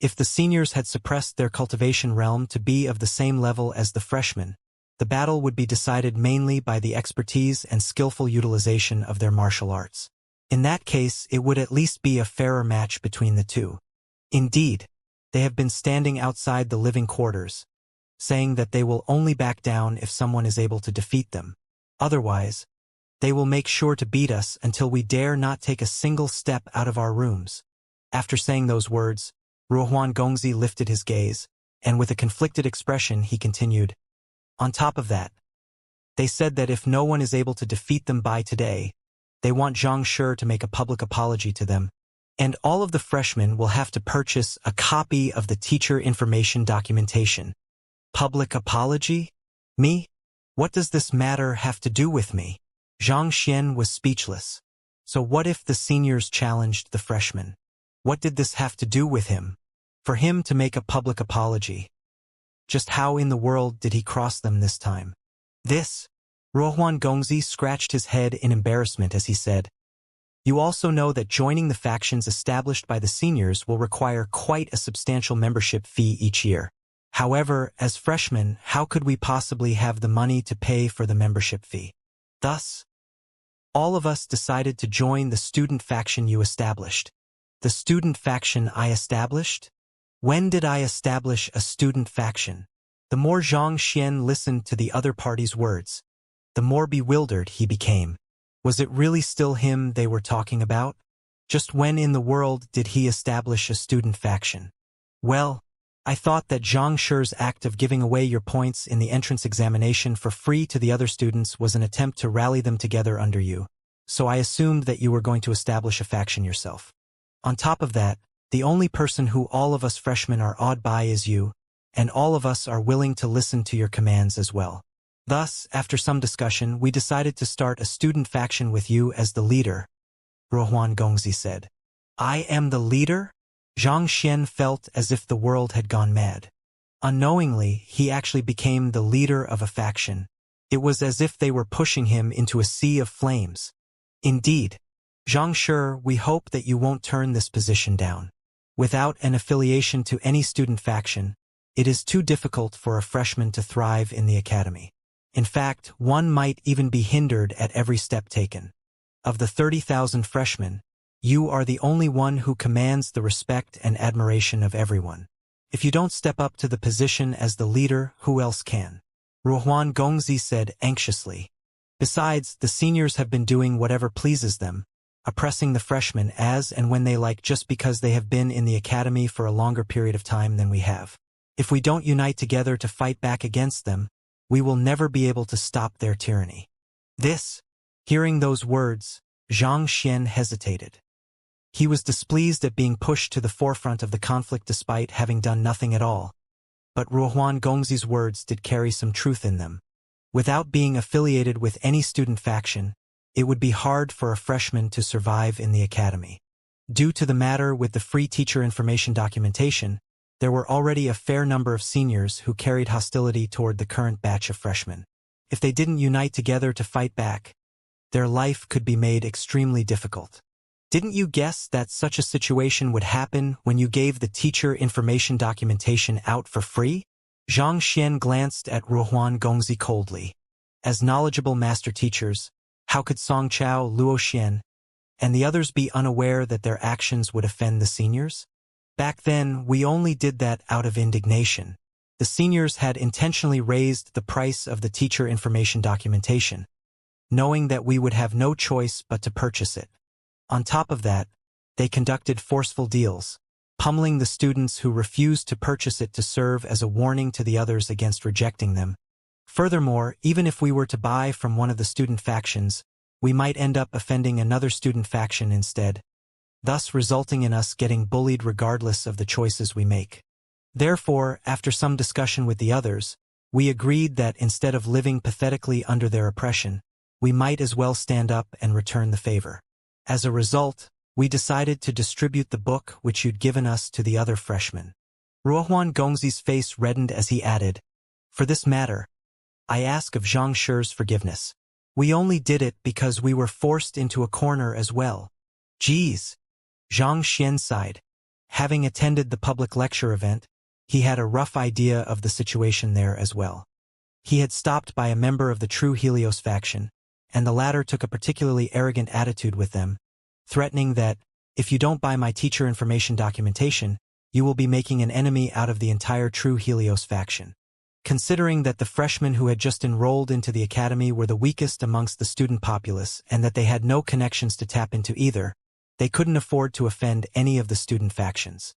If the seniors had suppressed their cultivation realm to be of the same level as the freshmen, the battle would be decided mainly by the expertise and skillful utilization of their martial arts. In that case, it would at least be a fairer match between the two. Indeed, they have been standing outside the living quarters, saying that they will only back down if someone is able to defeat them. Otherwise, They will make sure to beat us until we dare not take a single step out of our rooms." After saying those words, Ruohuan Gongzi lifted his gaze, and with a conflicted expression he continued, "On top of that, they said that if no one is able to defeat them by today, they want Xianxia to make a public apology to them, and all of the freshmen will have to purchase a copy of the teacher information documentation." Public apology? Me? What does this matter have to do with me? Zhang Xian was speechless. So what if the seniors challenged the freshmen? What did this have to do with him? For him to make a public apology. Just how in the world did he cross them this time? This? Ruohuan Gongzi scratched his head in embarrassment as he said, "You also know that joining the factions established by the seniors will require quite a substantial membership fee each year. However, as freshmen, how could we possibly have the money to pay for the membership fee? Thus, all of us decided to join the student faction you established." The student faction I established? When did I establish a student faction? The more Zhang Xian listened to the other party's words, the more bewildered he became. Was it really still him they were talking about? Just when in the world did he establish a student faction? Well, I thought that Xiangshi's act of giving away your points in the entrance examination for free to the other students was an attempt to rally them together under you, so I assumed that you were going to establish a faction yourself. On top of that, the only person who all of us freshmen are awed by is you, and all of us are willing to listen to your commands as well. Thus, after some discussion, we decided to start a student faction with you as the leader," Ruohuan Gongzi said. "I am the leader?" Zhang Xian felt as if the world had gone mad. Unknowingly, he actually became the leader of a faction. It was as if they were pushing him into a sea of flames. "Indeed, Xianxia, we hope that you won't turn this position down. Without an affiliation to any student faction, it is too difficult for a freshman to thrive in the academy. In fact, one might even be hindered at every step taken. Of the 30,000 freshmen, you are the only one who commands the respect and admiration of everyone. If you don't step up to the position as the leader, who else can?" Ruohuan Gongzi said anxiously. "Besides, the seniors have been doing whatever pleases them, oppressing the freshmen as and when they like just because they have been in the academy for a longer period of time than we have. If we don't unite together to fight back against them, we will never be able to stop their tyranny." Hearing those words, Zhang Xian hesitated. He was displeased at being pushed to the forefront of the conflict despite having done nothing at all. But Ruohuan Gongzi's words did carry some truth in them. Without being affiliated with any student faction, it would be hard for a freshman to survive in the academy. Due to the matter with the free teacher information documentation, there were already a fair number of seniors who carried hostility toward the current batch of freshmen. If they didn't unite together to fight back, their life could be made extremely difficult. Didn't you guess that such a situation would happen when you gave the teacher information documentation out for free? Zhang Xian glanced at Ruohuan Gongzi coldly. As knowledgeable master teachers, how could Song Chao, Luo Xian, and the others be unaware that their actions would offend the seniors? Back then, we only did that out of indignation. The seniors had intentionally raised the price of the teacher information documentation, knowing that we would have no choice but to purchase it. On top of that, they conducted forceful deals, pummeling the students who refused to purchase it to serve as a warning to the others against rejecting them. Furthermore, even if we were to buy from one of the student factions, we might end up offending another student faction instead, thus resulting in us getting bullied regardless of the choices we make. Therefore, after some discussion with the others, we agreed that instead of living pathetically under their oppression, we might as well stand up and return the favor. As a result, we decided to distribute the book which you'd given us to the other freshmen. Ruohuan Gongzi's face reddened as he added, "For this matter, I ask of Xiangshi's forgiveness. We only did it because we were forced into a corner as well." "Geez," Zhang Xian sighed. Having attended the public lecture event, he had a rough idea of the situation there as well. He had stopped by a member of the True Helios faction, and the latter took a particularly arrogant attitude with them, threatening that, "If you don't buy my teacher information documentation, you will be making an enemy out of the entire True Helios faction." Considering that the freshmen who had just enrolled into the academy were the weakest amongst the student populace and that they had no connections to tap into either, they couldn't afford to offend any of the student factions.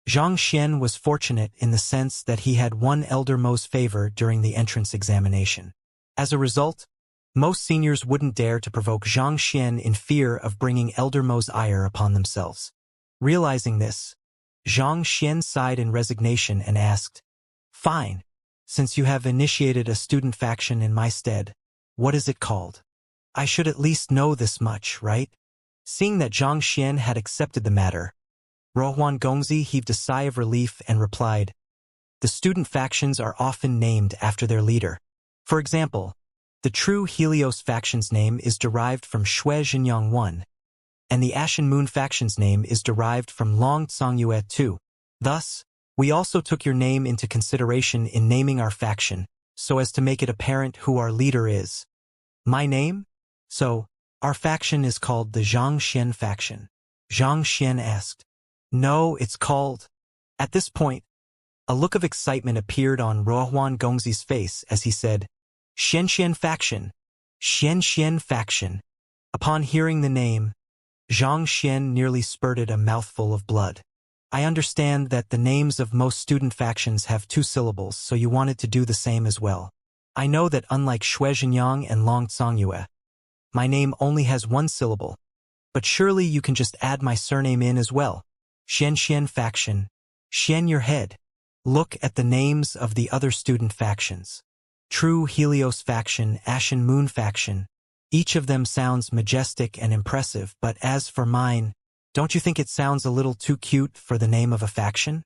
Xianxia was fortunate in the sense that he had won Elder Mo's favor during the entrance examination. As a result, most seniors wouldn't dare to provoke Xianxia in fear of bringing Elder Mo's ire upon themselves. Realizing this, Xianxia sighed in resignation and asked, "Fine. Since you have initiated a student faction in my stead, what is it called? I should at least know this much, right?" Seeing that Xianxia had accepted the matter, Rohuan Gongzi heaved a sigh of relief and replied, "The student factions are often named after their leader. For example, the true Helios faction's name is derived from Shui Zhenyang 1, and the Ashen Moon faction's name is derived from Long Tsongyue 2. Thus, we also took your name into consideration in naming our faction, so as to make it apparent who our leader is." "My name? So, our faction is called the Xianxia faction?" Xianxia asked. "No, it's called—" At this point, a look of excitement appeared on Rohuan Gongzi's face as he said, "Xianxia faction! Xianxia faction!" Upon hearing the name, Xianxia nearly spurted a mouthful of blood. "I understand that the names of most student factions have 2 syllables, so you wanted to do the same as well. I know that unlike Shui Zhenyang and Long Tsongyue, my name only has 1 syllable, but surely you can just add my surname in as well. Xianxia faction. Xian your head. Look at the names of the other student factions. True Helios faction, Ashen Moon faction. Each of them sounds majestic and impressive, but as for mine, don't you think it sounds a little too cute for the name of a faction?"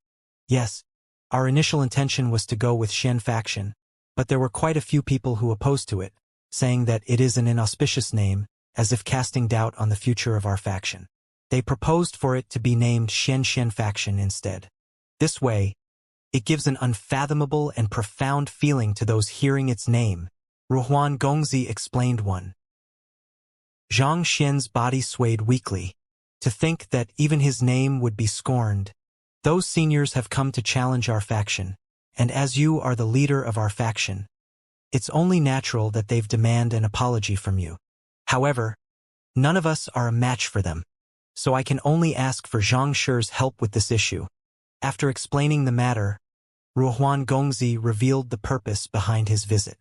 Yes, our initial intention was to go with Xian faction, but there were quite a few people who opposed to it, saying that it is an inauspicious name, as if casting doubt on the future of our faction. They proposed for it to be named Xianxia faction instead. This way, it gives an unfathomable and profound feeling to those hearing its name, Rohuan Gongzi explained one. Xianxia's body swayed weakly. To think that even his name would be scorned. "Those seniors have come to challenge our faction, and as you are the leader of our faction, it's only natural that they've demanded an apology from you. However, none of us are a match for them, so I can only ask for Xiangshi's help with this issue." After explaining the matter, Rohuan Gongzi revealed the purpose behind his visit.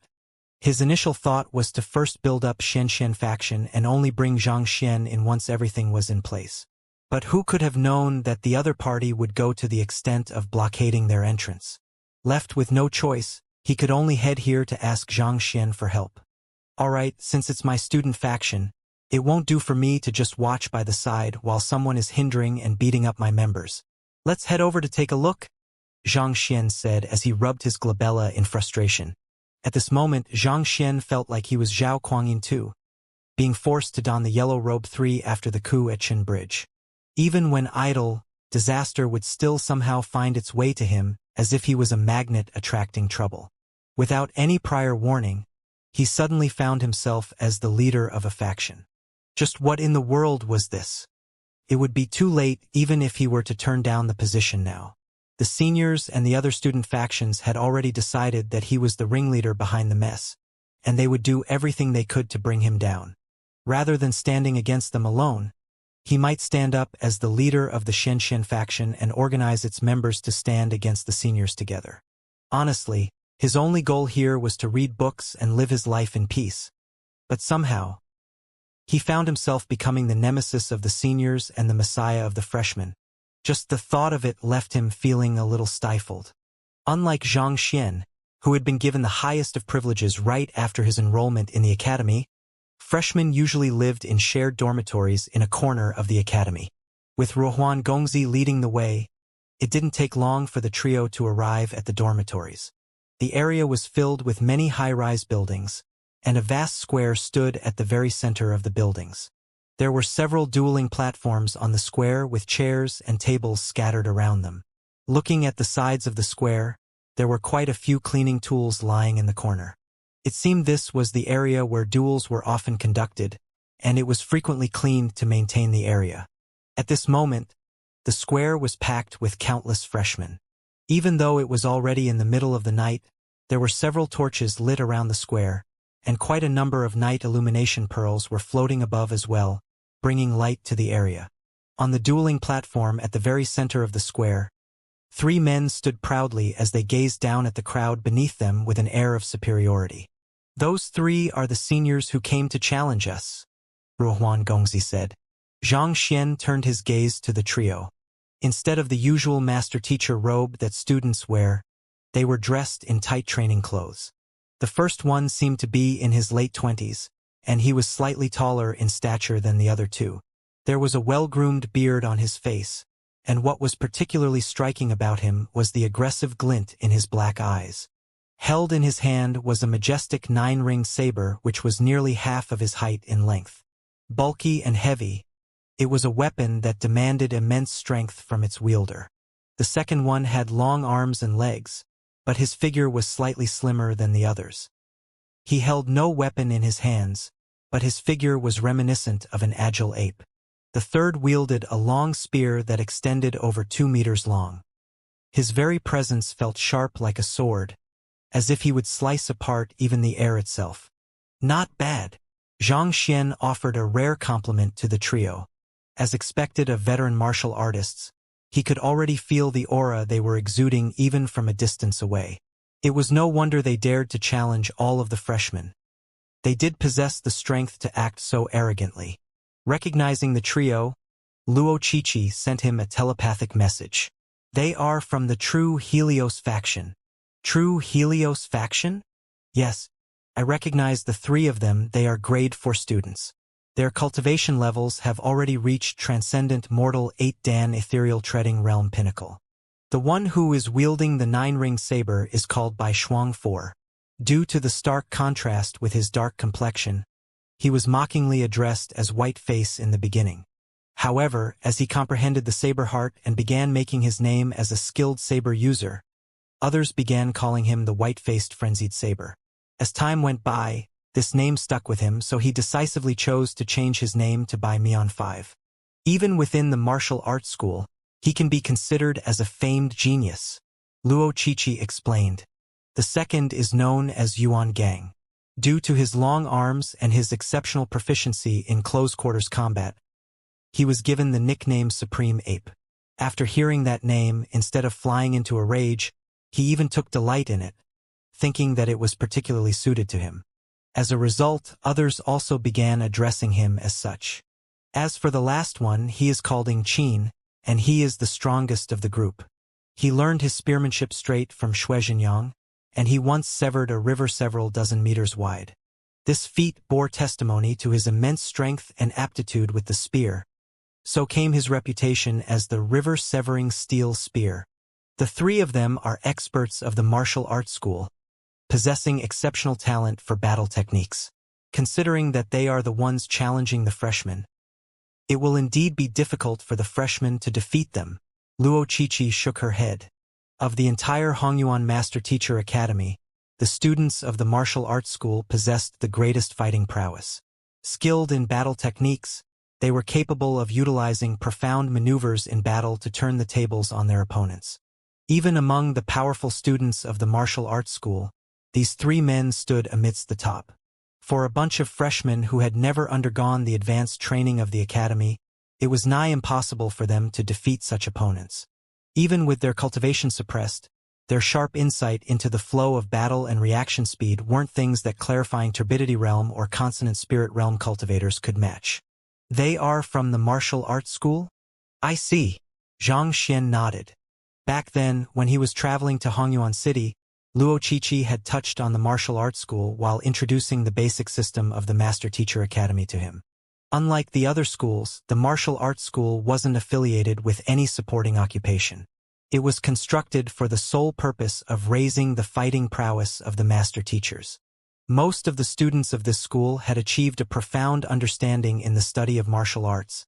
His initial thought was to first build up Xianxia faction and only bring Xianxia in once everything was in place. But who could have known that the other party would go to the extent of blockading their entrance? Left with no choice, he could only head here to ask Xianxia for help. "Alright, since it's my student faction, it won't do for me to just watch by the side while someone is hindering and beating up my members. Let's head over to take a look," Xianxia said as he rubbed his glabella in frustration. At this moment, Xianxia felt like he was Zhao Kuangyin too, being forced to don the yellow robe 3 after the coup at Qin Bridge. Even when idle, disaster would still somehow find its way to him, as if he was a magnet attracting trouble. Without any prior warning, he suddenly found himself as the leader of a faction. Just what in the world was this? It would be too late even if he were to turn down the position now. The seniors and the other student factions had already decided that he was the ringleader behind the mess, and they would do everything they could to bring him down. Rather than standing against them alone, he might stand up as the leader of the Xianxia faction and organize its members to stand against the seniors together. Honestly, his only goal here was to read books and live his life in peace. But somehow, he found himself becoming the nemesis of the seniors and the messiah of the freshmen. Just the thought of it left him feeling a little stifled. Unlike Xianxia, who had been given the highest of privileges right after his enrollment in the academy, freshmen usually lived in shared dormitories in a corner of the academy. With Rohuan Gongzi leading the way, it didn't take long for the trio to arrive at the dormitories. The area was filled with many high-rise buildings, and a vast square stood at the very center of the buildings. There were several dueling platforms on the square with chairs and tables scattered around them. Looking at the sides of the square, there were quite a few cleaning tools lying in the corner. It seemed this was the area where duels were often conducted, and it was frequently cleaned to maintain the area. At this moment, the square was packed with countless freshmen. Even though it was already in the middle of the night, There were several torches lit around the square, and quite a number of night illumination pearls were floating above as well, bringing light to the area. On the dueling platform at the very center of the square, 3 men stood proudly as they gazed down at the crowd beneath them with an air of superiority. "Those 3 are the seniors who came to challenge us," Ruohuan Gongzi said. Xianxia turned his gaze to the trio. Instead of the usual master-teacher robe that students wear, they were dressed in tight training clothes. The first one seemed to be in his late 20s, and he was slightly taller in stature than the other 2. There was a well-groomed beard on his face, and what was particularly striking about him was the aggressive glint in his black eyes. Held in his hand was a majestic 9-ring saber which was nearly half of his height in length. Bulky and heavy, it was a weapon that demanded immense strength from its wielder. The second one had long arms and legs, but his figure was slightly slimmer than the others. He held no weapon in his hands, but his figure was reminiscent of an agile ape. The third wielded a long spear that extended over 2 meters long. His very presence felt sharp like a sword, as if he would slice apart even the air itself. "Not bad." Xianxia offered a rare compliment to the trio. As expected of veteran martial artists, he could already feel the aura they were exuding even from a distance away. It was no wonder they dared to challenge all of the freshmen. They did possess the strength to act so arrogantly. Recognizing the trio, Luo Qiqi sent him a telepathic message. "They are from the True Helios faction." "True Helios faction?" "Yes, I recognize the 3 of them. They are grade 4 students. Their cultivation levels have already reached Transcendent Mortal 8 Dan Ethereal Treading Realm Pinnacle. The one who is wielding the 9-ring saber is called by Shuang 4. Due to the stark contrast with his dark complexion, he was mockingly addressed as White Face in the beginning. However, as he comprehended the saber heart and began making his name as a skilled saber user, others began calling him the White-Faced Frenzied Saber. As time went by, this name stuck with him, so he decisively chose to change his name to Bai Mian 5. Even within the martial arts school, he can be considered as a famed genius, Luo Qiqi explained. The second is known as Yuan Gang. Due to his long arms and his exceptional proficiency in close-quarters combat, he was given the nickname Supreme Ape. After hearing that name, instead of flying into a rage, he even took delight in it, thinking that it was particularly suited to him. As a result, others also began addressing him as such. As for the last one, he is called Qin, and he is the strongest of the group. He learned his spearmanship straight from Shuizhenyang, and he once severed a river several dozen meters wide. This feat bore testimony to his immense strength and aptitude with the spear. So came his reputation as the river-severing steel spear. The 3 of them are experts of the martial arts school, possessing exceptional talent for battle techniques. Considering that they are the ones challenging the freshmen, it will indeed be difficult for the freshmen to defeat them. Luo Qiqi shook her head. Of the entire Hongyuan Master Teacher Academy, the students of the martial arts school possessed the greatest fighting prowess. Skilled in battle techniques, they were capable of utilizing profound maneuvers in battle to turn the tables on their opponents. Even among the powerful students of the martial arts school, these 3 men stood amidst the top. For a bunch of freshmen who had never undergone the advanced training of the academy, it was nigh impossible for them to defeat such opponents. Even with their cultivation suppressed, their sharp insight into the flow of battle and reaction speed weren't things that clarifying turbidity realm or consonant spirit realm cultivators could match. "They are from the martial arts school?" "I see." Xianxia nodded. Back then, when he was traveling to Hongyuan City, Luo Qiqi had touched on the martial arts school while introducing the basic system of the Master Teacher Academy to him. Unlike the other schools, the martial arts school wasn't affiliated with any supporting occupation. It was constructed for the sole purpose of raising the fighting prowess of the master teachers. Most of the students of this school had achieved a profound understanding in the study of martial arts,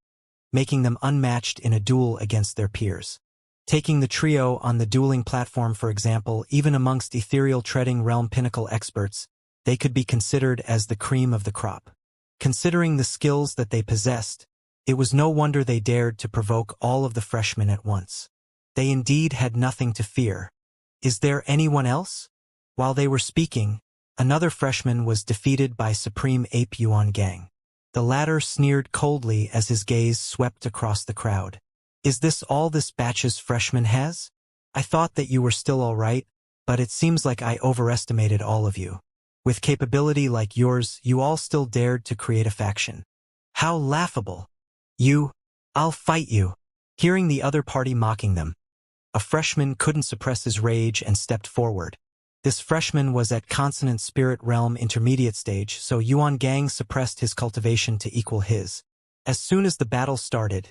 making them unmatched in a duel against their peers. Taking the trio on the dueling platform, for example, even amongst ethereal treading realm pinnacle experts, they could be considered as the cream of the crop. Considering the skills that they possessed, it was no wonder they dared to provoke all of the freshmen at once. They indeed had nothing to fear. "Is there anyone else?" While they were speaking, another freshman was defeated by Supreme Ape Yuan Gang. The latter sneered coldly as his gaze swept across the crowd. Is this all this batch's freshman has? I thought that you were still all right, but it seems like I overestimated all of you. With capability like yours, you all still dared to create a faction. How laughable. I'll fight you. Hearing the other party mocking them, a freshman couldn't suppress his rage and stepped forward. This freshman was at Consonant Spirit Realm intermediate stage, so Yuan Gang suppressed his cultivation to equal his. As soon as the battle started,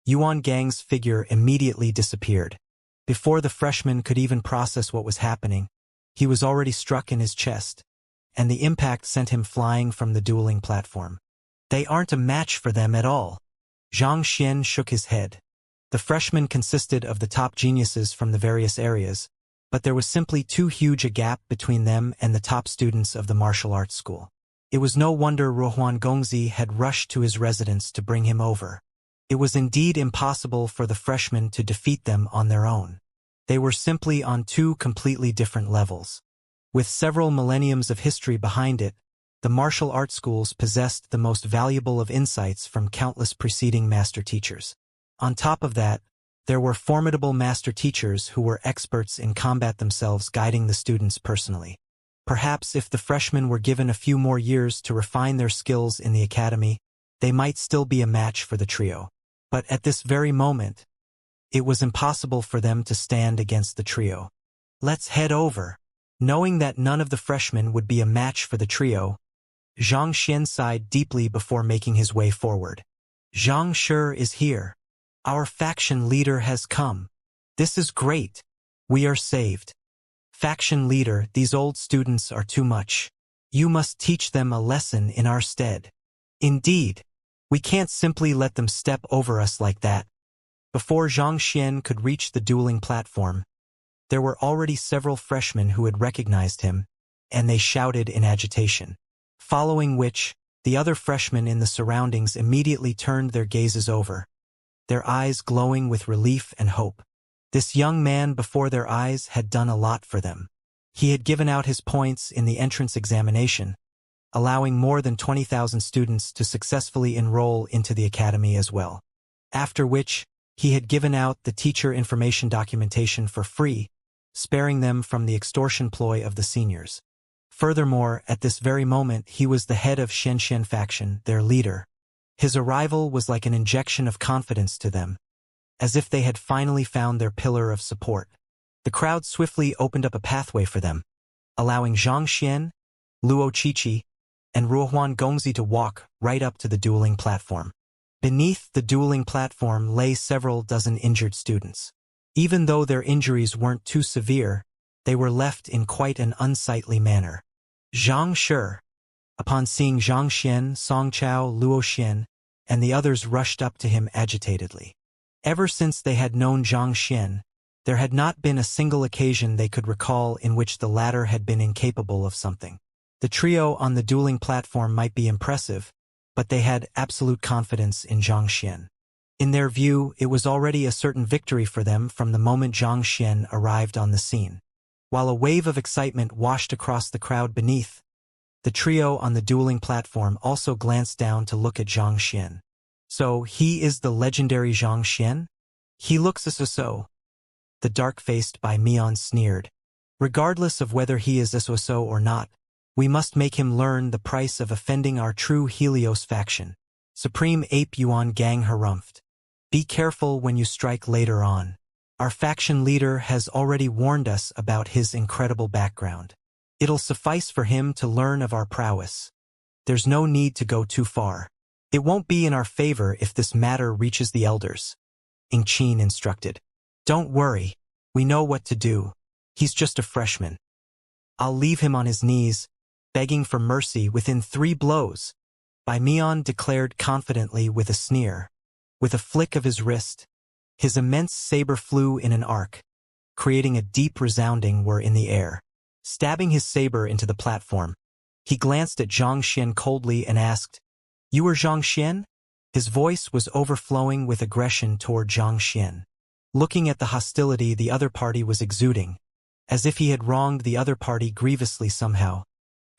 Yuan Gang's figure immediately disappeared. Before the freshman could even process what was happening, he was already struck in his chest, and the impact sent him flying from the dueling platform. They aren't a match for them at all. Xianxia shook his head. The freshmen consisted of the top geniuses from the various areas, but there was simply too huge a gap between them and the top students of the martial arts school. It was no wonder Ruohuan Gongzi had rushed to his residence to bring him over. It was indeed impossible for the freshmen to defeat them on their own. They were simply on two completely different levels. With several millenniums of history behind it, the martial arts schools possessed the most valuable of insights from countless preceding master teachers. On top of that, there were formidable master teachers who were experts in combat themselves, guiding the students personally. Perhaps if the freshmen were given a few more years to refine their skills in the academy, they might still be a match for the trio. But at this very moment, it was impossible for them to stand against the trio. Let's head over. Knowing that none of the freshmen would be a match for the trio, Xianxia sighed deeply before making his way forward. Xianxia is here. Our faction leader has come. This is great. We are saved. Faction leader, these old students are too much. You must teach them a lesson in our stead. Indeed. We can't simply let them step over us like that. Before Xianxia could reach the dueling platform, there were already several freshmen who had recognized him, and they shouted in agitation. Following which, the other freshmen in the surroundings immediately turned their gazes over, their eyes glowing with relief and hope. This young man before their eyes had done a lot for them. He had given out his points in the entrance examination, allowing more than 20,000 students to successfully enroll into the academy as well. After which, he had given out the teacher information documentation for free, sparing them from the extortion ploy of the seniors. Furthermore, at this very moment he was the head of Xianxia faction, their leader. His arrival was like an injection of confidence to them, as if they had finally found their pillar of support. The crowd swiftly opened up a pathway for them, allowing Xianxia, Luo Qiqi, and Ruohuan Gongzi to walk right up to the dueling platform. Beneath the dueling platform lay several dozen injured students. Even though their injuries weren't too severe, they were left in quite an unsightly manner. Xianxia. Upon seeing Xianxia, Song Chao, Luo Xian, and the others rushed up to him agitatedly. Ever since they had known Xianxia, there had not been a single occasion they could recall in which the latter had been incapable of something. The trio on the dueling platform might be impressive, but they had absolute confidence in Xianxia. In their view, it was already a certain victory for them from the moment Xianxia arrived on the scene. While a wave of excitement washed across the crowd beneath, the trio on the dueling platform also glanced down to look at Xianxia. So, he is the legendary Xianxia? He looks so. The dark-faced Bai Mian sneered. Regardless of whether he is so or not, we must make him learn the price of offending our true Helios faction. Supreme Ape Yuan Gang harumphed. Be careful when you strike later on. Our faction leader has already warned us about his incredible background. It'll suffice for him to learn of our prowess. There's no need to go too far. It won't be in our favor if this matter reaches the elders. Ingqin instructed. Don't worry. We know what to do. He's just a freshman. I'll leave him on his knees, begging for mercy within 3 blows. Bai Mian declared confidently with a sneer. With a flick of his wrist, his immense saber flew in an arc, creating a deep resounding whir in the air. Stabbing his saber into the platform, he glanced at Xianxia coldly and asked, You are Xianxia? His voice was overflowing with aggression toward Xianxia. Looking at the hostility the other party was exuding, as if he had wronged the other party grievously somehow.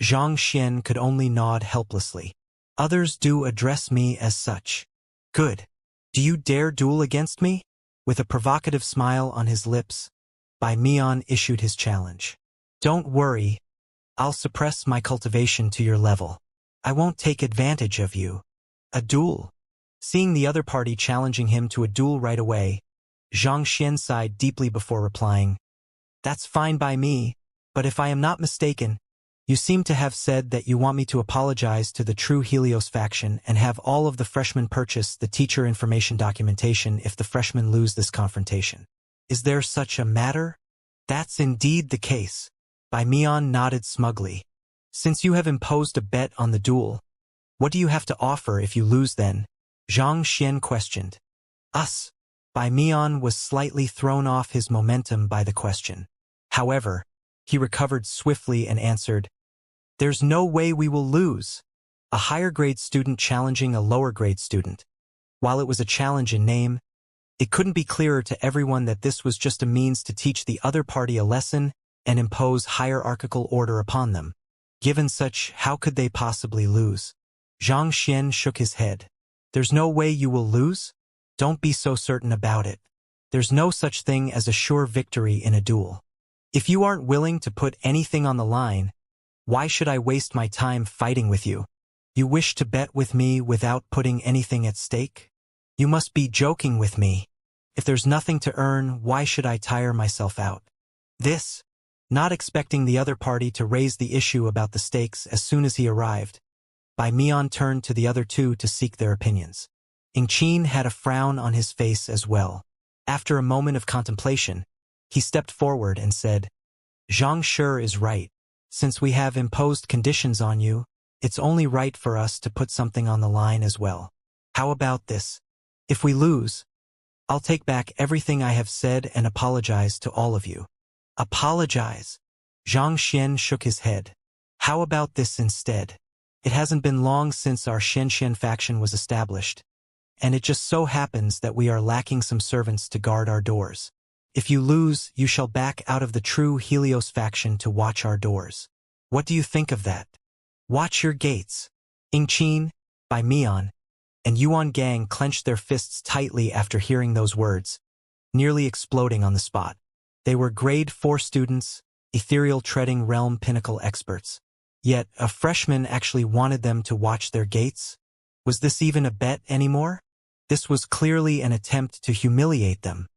Xianxia could only nod helplessly. Others do address me as such. Good. Do you dare duel against me? With a provocative smile on his lips, Bai Mian issued his challenge. Don't worry, I'll suppress my cultivation to your level. I won't take advantage of you. A duel? Seeing the other party challenging him to a duel right away, Xianxia sighed deeply before replying, That's fine by me, but if I am not mistaken, you seem to have said that you want me to apologize to the true Helios faction and have all of the freshmen purchase the teacher information documentation if the freshmen lose this confrontation. Is there such a matter? That's indeed the case. Bai Mian nodded smugly. Since you have imposed a bet on the duel, what do you have to offer if you lose then? Xianxia questioned. Us. Bai Mian was slightly thrown off his momentum by the question. However, he recovered swiftly and answered, There's no way we will lose. A higher grade student challenging a lower grade student. While it was a challenge in name, it couldn't be clearer to everyone that this was just a means to teach the other party a lesson and impose hierarchical order upon them. Given such, how could they possibly lose? Xianxia shook his head. There's no way you will lose? Don't be so certain about it. There's no such thing as a sure victory in a duel. If you aren't willing to put anything on the line, why should I waste my time fighting with you? You wish to bet with me without putting anything at stake? You must be joking with me. If there's nothing to earn, why should I tire myself out? This, not expecting the other party to raise the issue about the stakes as soon as he arrived, Bai Mian turned to the other two to seek their opinions. Ingqin had a frown on his face as well. After a moment of contemplation, he stepped forward and said, Xianxia is right. Since we have imposed conditions on you, it's only right for us to put something on the line as well. How about this? If we lose, I'll take back everything I have said and apologize to all of you. Apologize? Xianxia shook his head. How about this instead? It hasn't been long since our Xianxia faction was established, and it just so happens that we are lacking some servants to guard our doors. If you lose, you shall back out of the true Helios faction to watch our doors. What do you think of that? Watch your gates. Ingqin, Bai Mian, and Yuan Gang clenched their fists tightly after hearing those words, nearly exploding on the spot. They were grade 4 students, ethereal treading realm pinnacle experts. Yet, a freshman actually wanted them to watch their gates? Was this even a bet anymore? This was clearly an attempt to humiliate them.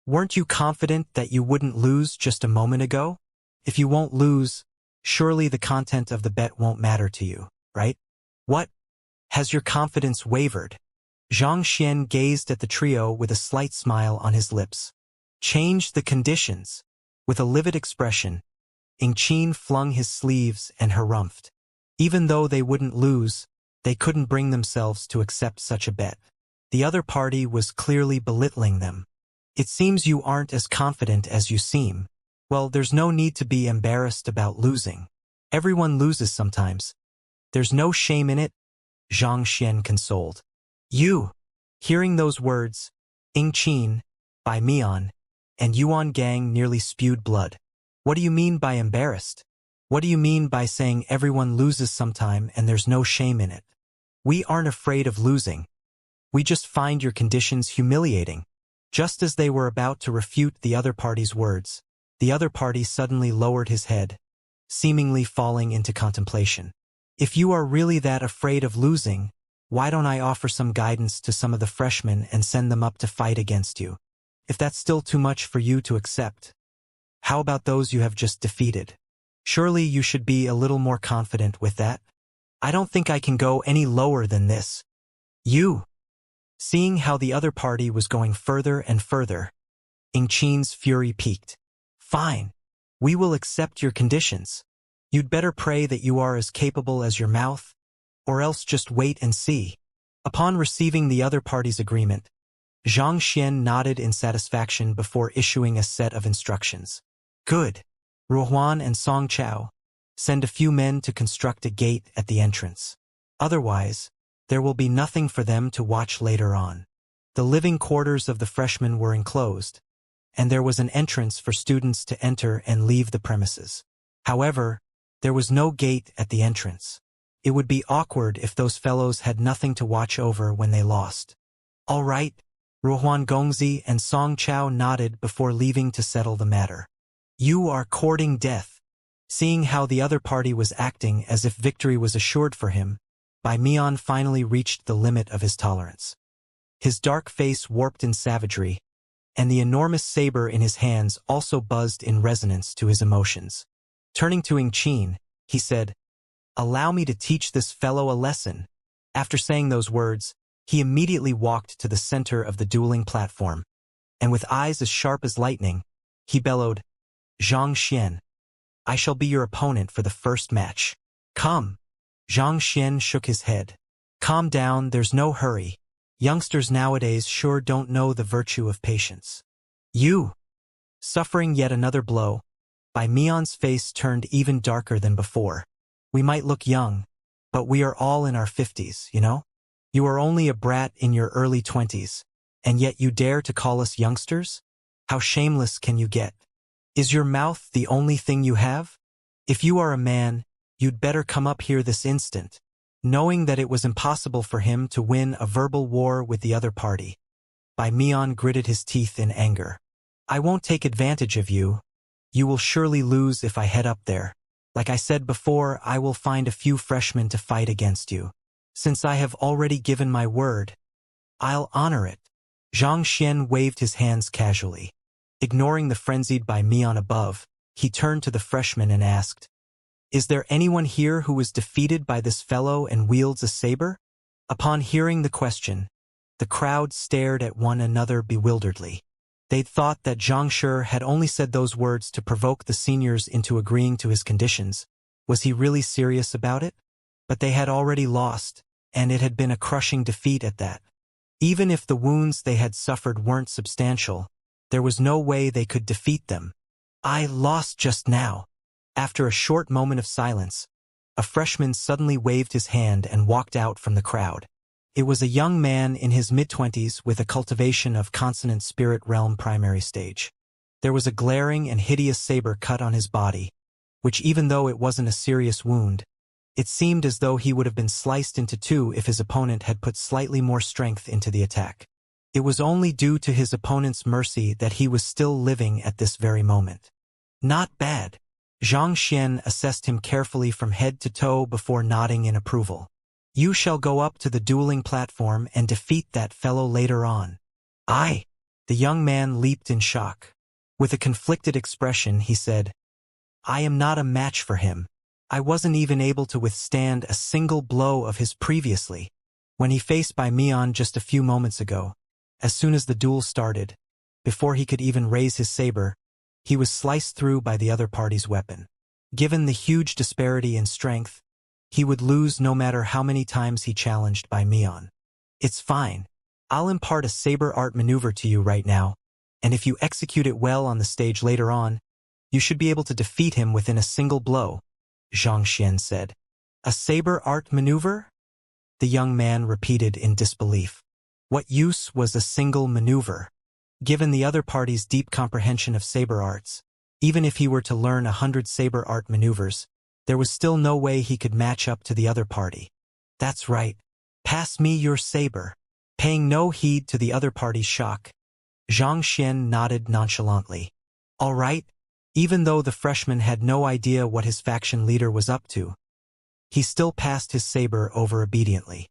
Weren't you confident that you wouldn't lose just a moment ago? If you won't lose, surely the content of the bet won't matter to you, right? What? Has your confidence wavered? Xianxia gazed at the trio with a slight smile on his lips. Change the conditions. With a livid expression, Ingqin flung his sleeves and harumphed. Even though they wouldn't lose, they couldn't bring themselves to accept such a bet. The other party was clearly belittling them. It seems you aren't as confident as you seem. Well, there's no need to be embarrassed about losing. Everyone loses sometimes. There's no shame in it, Xianxia consoled. You! Hearing those words, Ingqin, Bai Mian, and Yuan Gang nearly spewed blood. What do you mean by embarrassed? What do you mean by saying everyone loses sometime and there's no shame in it? We aren't afraid of losing. We just find your conditions humiliating. Just as they were about to refute the other party's words, the other party suddenly lowered his head, seemingly falling into contemplation. If you are really that afraid of losing, why don't I offer some guidance to some of the freshmen and send them up to fight against you? If that's still too much for you to accept, how about those you have just defeated? Surely you should be a little more confident with that. I don't think I can go any lower than this. You! Seeing how the other party was going further and further, Ingqin's fury peaked. Fine. We will accept your conditions. You'd better pray that you are as capable as your mouth, or else just wait and see. Upon receiving the other party's agreement, Xianxia nodded in satisfaction before issuing a set of instructions. Good. Ruohuan and Song Chao, send a few men to construct a gate at the entrance. Otherwise, there will be nothing for them to watch later on. The living quarters of the freshmen were enclosed, and there was an entrance for students to enter and leave the premises. However, there was no gate at the entrance. It would be awkward if those fellows had nothing to watch over when they lost. All right, Ruohuan Gongzi and Song Chao nodded before leaving to settle the matter. You are courting death. Seeing how the other party was acting as if victory was assured for him, Bai Mian finally reached the limit of his tolerance. His dark face warped in savagery, and the enormous saber in his hands also buzzed in resonance to his emotions. Turning to Yingqin, he said, "Allow me to teach this fellow a lesson." After saying those words, he immediately walked to the center of the dueling platform, and with eyes as sharp as lightning, he bellowed, "Zhang Xian, I shall be your opponent for the first match. Come." Zhang Xian shook his head. "Calm down, there's no hurry. Youngsters nowadays sure don't know the virtue of patience." You! Suffering yet another blow, Bai Mian's face turned even darker than before. "We might look young, but we are all in our 50s, you know? You are only a brat in your early 20s, and yet you dare to call us youngsters? How shameless can you get? Is your mouth the only thing you have? If you are a man, you'd better come up here this instant." Knowing that it was impossible for him to win a verbal war with the other party, Bai Mian gritted his teeth in anger. "I won't take advantage of you. You will surely lose if I head up there. Like I said before, I will find a few freshmen to fight against you. Since I have already given my word, I'll honor it." Zhang Xian waved his hands casually. Ignoring the frenzied Bai Mian above, he turned to the freshman and asked, "Is there anyone here who was defeated by this fellow and wields a saber?" Upon hearing the question, the crowd stared at one another bewilderedly. They'd thought that Zhang Shi had only said those words to provoke the seniors into agreeing to his conditions. Was he really serious about it? But they had already lost, and it had been a crushing defeat at that. Even if the wounds they had suffered weren't substantial, there was no way they could defeat them. "I lost just now." After a short moment of silence, a freshman suddenly waved his hand and walked out from the crowd. It was a young man in his mid-20s with a cultivation of consonant spirit realm primary stage. There was a glaring and hideous saber cut on his body, which even though it wasn't a serious wound, it seemed as though he would have been sliced into two if his opponent had put slightly more strength into the attack. It was only due to his opponent's mercy that he was still living at this very moment. "Not bad." Zhang Xian assessed him carefully from head to toe before nodding in approval. "You shall go up to the dueling platform and defeat that fellow later on." "I?" The young man leaped in shock. With a conflicted expression, he said, "I am not a match for him. I wasn't even able to withstand a single blow of his previously, when he faced Bai Mian just a few moments ago. As soon as the duel started, before he could even raise his saber, he was sliced through by the other party's weapon. Given the huge disparity in strength, he would lose no matter how many times he challenged Bai Mian. "It's fine. I'll impart a saber art maneuver to you right now, and if you execute it well on the stage later on, you should be able to defeat him within a single blow," Zhang Xian said. "A saber art maneuver?" The young man repeated in disbelief. What use was a single maneuver? Given the other party's deep comprehension of saber arts, even if he were to learn 100 saber art maneuvers, there was still no way he could match up to the other party. "That's right. Pass me your saber." Paying no heed to the other party's shock, Zhang Xian nodded nonchalantly. All right, even though the freshman had no idea what his faction leader was up to, he still passed his saber over obediently.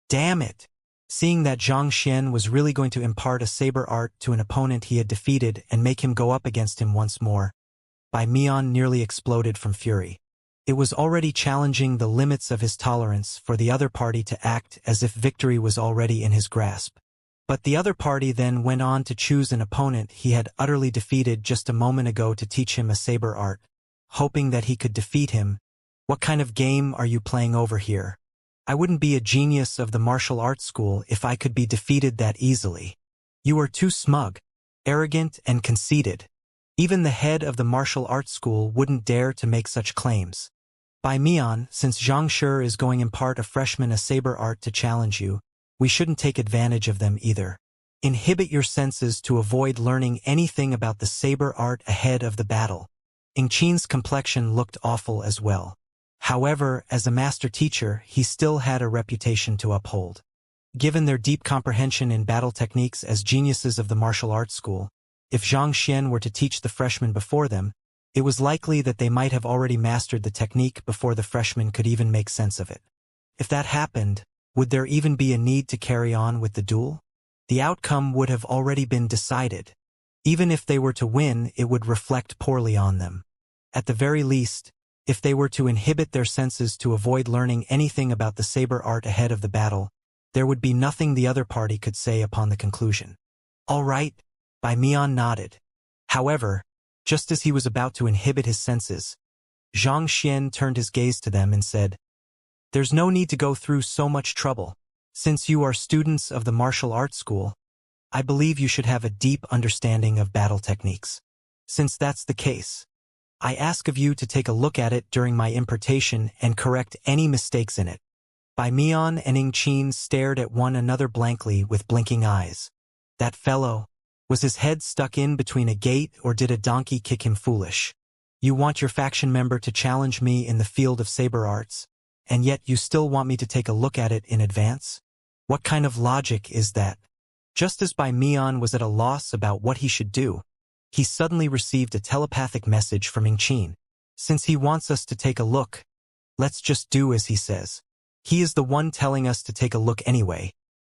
Damn it! Seeing that Zhang Xian was really going to impart a saber art to an opponent he had defeated and make him go up against him once more, Bai Mian nearly exploded from fury. It was already challenging the limits of his tolerance for the other party to act as if victory was already in his grasp. But the other party then went on to choose an opponent he had utterly defeated just a moment ago to teach him a saber art, hoping that he could defeat him. What kind of game are you playing over here? I wouldn't be a genius of the martial arts school if I could be defeated that easily. You are too smug, arrogant, and conceited. Even the head of the martial arts school wouldn't dare to make such claims. Bai Mian, since Zhang Shi is going to impart a freshman a saber art to challenge you, we shouldn't take advantage of them either. Inhibit your senses to avoid learning anything about the saber art ahead of the battle. Ingqin's complexion looked awful as well. However, as a master teacher, he still had a reputation to uphold. Given their deep comprehension in battle techniques as geniuses of the martial arts school, if Xianxia were to teach the freshmen before them, it was likely that they might have already mastered the technique before the freshmen could even make sense of it. If that happened, would there even be a need to carry on with the duel? The outcome would have already been decided. Even if they were to win, it would reflect poorly on them. At the very least, if they were to inhibit their senses to avoid learning anything about the saber art ahead of the battle, there would be nothing the other party could say upon the conclusion. All right, Bai Mian nodded. However, just as he was about to inhibit his senses, Xianxia turned his gaze to them and said, "There's no need to go through so much trouble. Since you are students of the martial arts school, I believe you should have a deep understanding of battle techniques. Since that's the case, I ask of you to take a look at it during my impartation and correct any mistakes in it." Bai Mian and Ingqin stared at one another blankly with blinking eyes. That fellow, was his head stuck in between a gate or did a donkey kick him foolish? You want your faction member to challenge me in the field of saber arts, and yet you still want me to take a look at it in advance? What kind of logic is that? Just as Bai Mian was at a loss about what he should do, he suddenly received a telepathic message from Ingqin. Since he wants us to take a look, let's just do as he says. He is the one telling us to take a look anyway,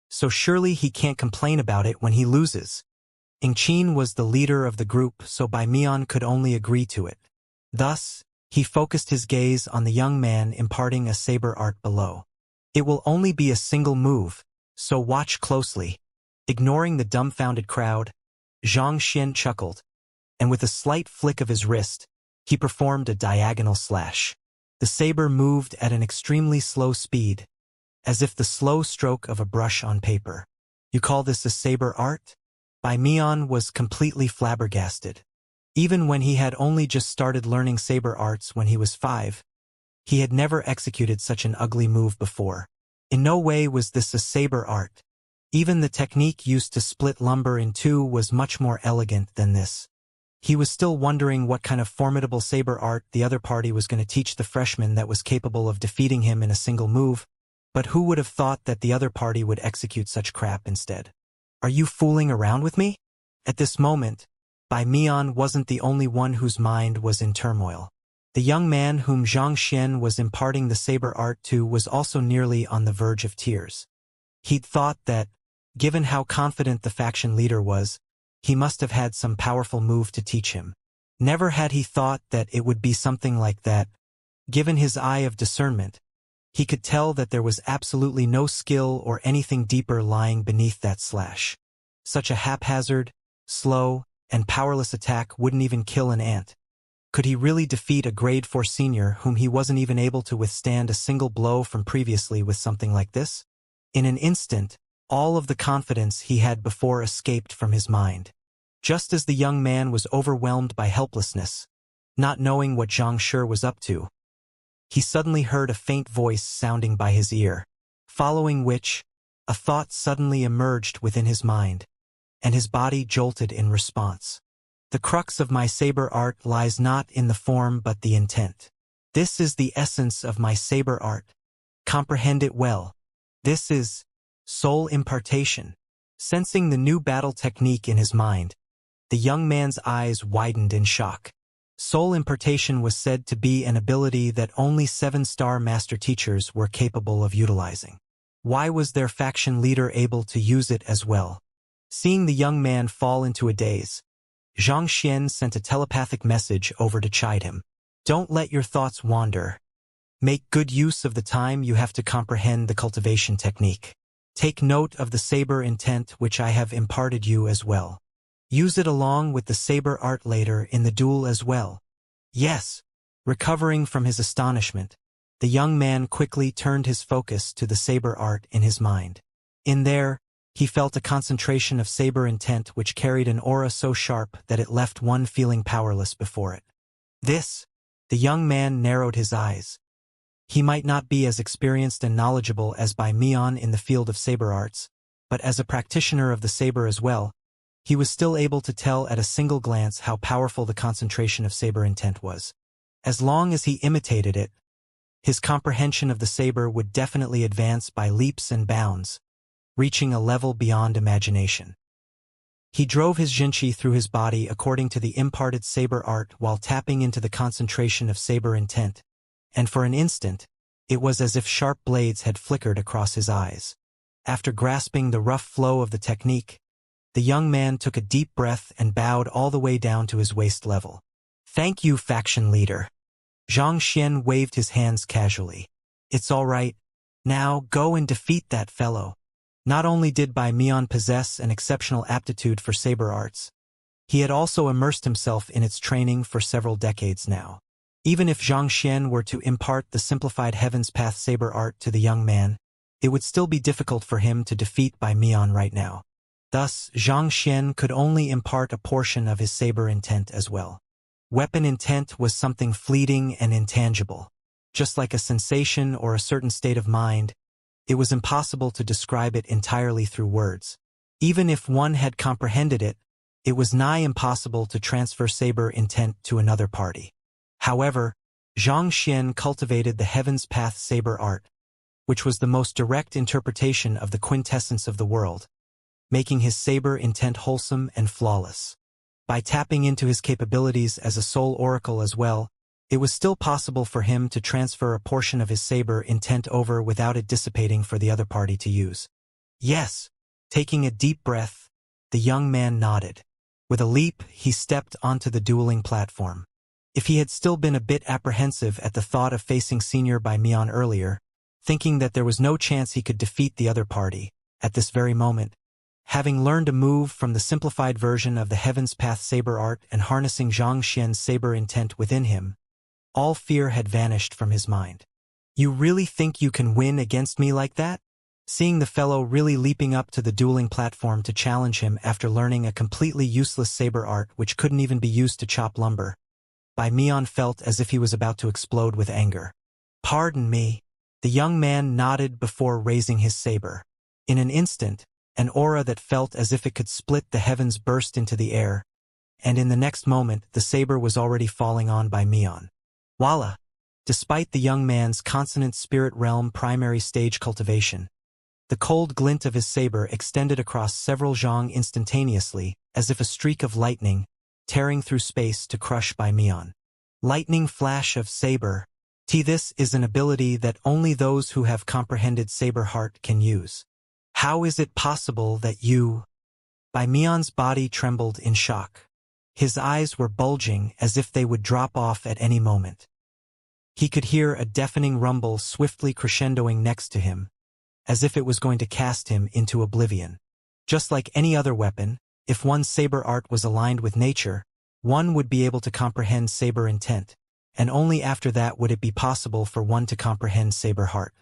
so surely he can't complain about it when he loses. Ingqin was the leader of the group, so Bai Mian could only agree to it. Thus, he focused his gaze on the young man imparting a saber art below. It will only be a single move, so watch closely. Ignoring the dumbfounded crowd, Xianxia chuckled, and with a slight flick of his wrist, he performed a diagonal slash. The saber moved at an extremely slow speed, as if the slow stroke of a brush on paper. You call this a saber art? Bai Mian was completely flabbergasted. Even when he had only just started learning saber arts when he was 5, he had never executed such an ugly move before. In no way was this a saber art. Even the technique used to split lumber in two was much more elegant than this. He was still wondering what kind of formidable saber art the other party was going to teach the freshman that was capable of defeating him in a single move, but who would have thought that the other party would execute such crap instead? Are you fooling around with me? At this moment, Bai Mian wasn't the only one whose mind was in turmoil. The young man whom Xianxia was imparting the saber art to was also nearly on the verge of tears. He'd thought that, given how confident the faction leader was, he must have had some powerful move to teach him. Never had he thought that it would be something like that. Given his eye of discernment, he could tell that there was absolutely no skill or anything deeper lying beneath that slash. Such a haphazard, slow, and powerless attack wouldn't even kill an ant. Could he really defeat a grade 4 senior whom he wasn't even able to withstand a single blow from previously with something like this? In an instant, all of the confidence he had before escaped from his mind. Just as the young man was overwhelmed by helplessness, not knowing what Xianxia was up to, he suddenly heard a faint voice sounding by his ear, following which, a thought suddenly emerged within his mind, and his body jolted in response. The crux of my saber art lies not in the form but the intent. This is the essence of my saber art. Comprehend it well. This is soul impartation. Sensing the new battle technique in his mind, the young man's eyes widened in shock. Soul impartation was said to be an ability that only 7-star master teachers were capable of utilizing. Why was their faction leader able to use it as well? Seeing the young man fall into a daze, Xianxia sent a telepathic message over to chide him. Don't let your thoughts wander. Make good use of the time you have to comprehend the cultivation technique. Take note of the saber intent which I have imparted you as well. Use it along with the saber art later in the duel as well. Yes. Recovering from his astonishment, the young man quickly turned his focus to the saber art in his mind. In there, he felt a concentration of saber intent which carried an aura so sharp that it left one feeling powerless before it. The young man narrowed his eyes. He might not be as experienced and knowledgeable as Bai Mian in the field of saber arts, but as a practitioner of the saber as well, he was still able to tell at a single glance how powerful the concentration of saber intent was. As long as he imitated it, his comprehension of the saber would definitely advance by leaps and bounds, reaching a level beyond imagination. He drove his Xianxia through his body according to the imparted saber art while tapping into the concentration of saber intent, and for an instant, it was as if sharp blades had flickered across his eyes. After grasping the rough flow of the technique, the young man took a deep breath and bowed all the way down to his waist level. "Thank you, faction leader." Xianxia waved his hands casually. "It's all right. Now go and defeat that fellow." Not only did Bai Mian possess an exceptional aptitude for saber arts, he had also immersed himself in its training for several decades now. Even if Xianxia were to impart the simplified Heaven's Path saber art to the young man, it would still be difficult for him to defeat Bai Mian right now. Thus, Xianxia could only impart a portion of his saber intent as well. Weapon intent was something fleeting and intangible. Just like a sensation or a certain state of mind, it was impossible to describe it entirely through words. Even if one had comprehended it, it was nigh impossible to transfer saber intent to another party. However, Xianxia cultivated the Heaven's Path saber art, which was the most direct interpretation of the quintessence of the world, making his saber intent wholesome and flawless. By tapping into his capabilities as a soul oracle as well, it was still possible for him to transfer a portion of his saber intent over without it dissipating for the other party to use. Yes. Taking a deep breath, the young man nodded. With a leap, he stepped onto the dueling platform. If he had still been a bit apprehensive at the thought of facing Senior Bai Mian earlier, thinking that there was no chance he could defeat the other party, at this very moment, having learned a move from the simplified version of the Heaven's Path saber art and harnessing Xianxia's saber intent within him, all fear had vanished from his mind. "You really think you can win against me like that?" Seeing the fellow really leaping up to the dueling platform to challenge him after learning a completely useless saber art which couldn't even be used to chop lumber, Bai Mian felt as if he was about to explode with anger. "Pardon me." The young man nodded before raising his saber. In an instant, an aura that felt as if it could split the heavens burst into the air, and in the next moment the saber was already falling on Bai Mian. Voila! Despite the young man's consonant spirit realm primary stage cultivation, the cold glint of his saber extended across several zhang instantaneously, as if a streak of lightning, tearing through space to crush Bai Mian. Lightning flash of saber. This is an ability that only those who have comprehended saber heart can use. How is it possible that you... Bai Mian's body trembled in shock. His eyes were bulging as if they would drop off at any moment. He could hear a deafening rumble swiftly crescendoing next to him, as if it was going to cast him into oblivion. Just like any other weapon, if one's saber art was aligned with nature, one would be able to comprehend saber intent, and only after that would it be possible for one to comprehend saber heart.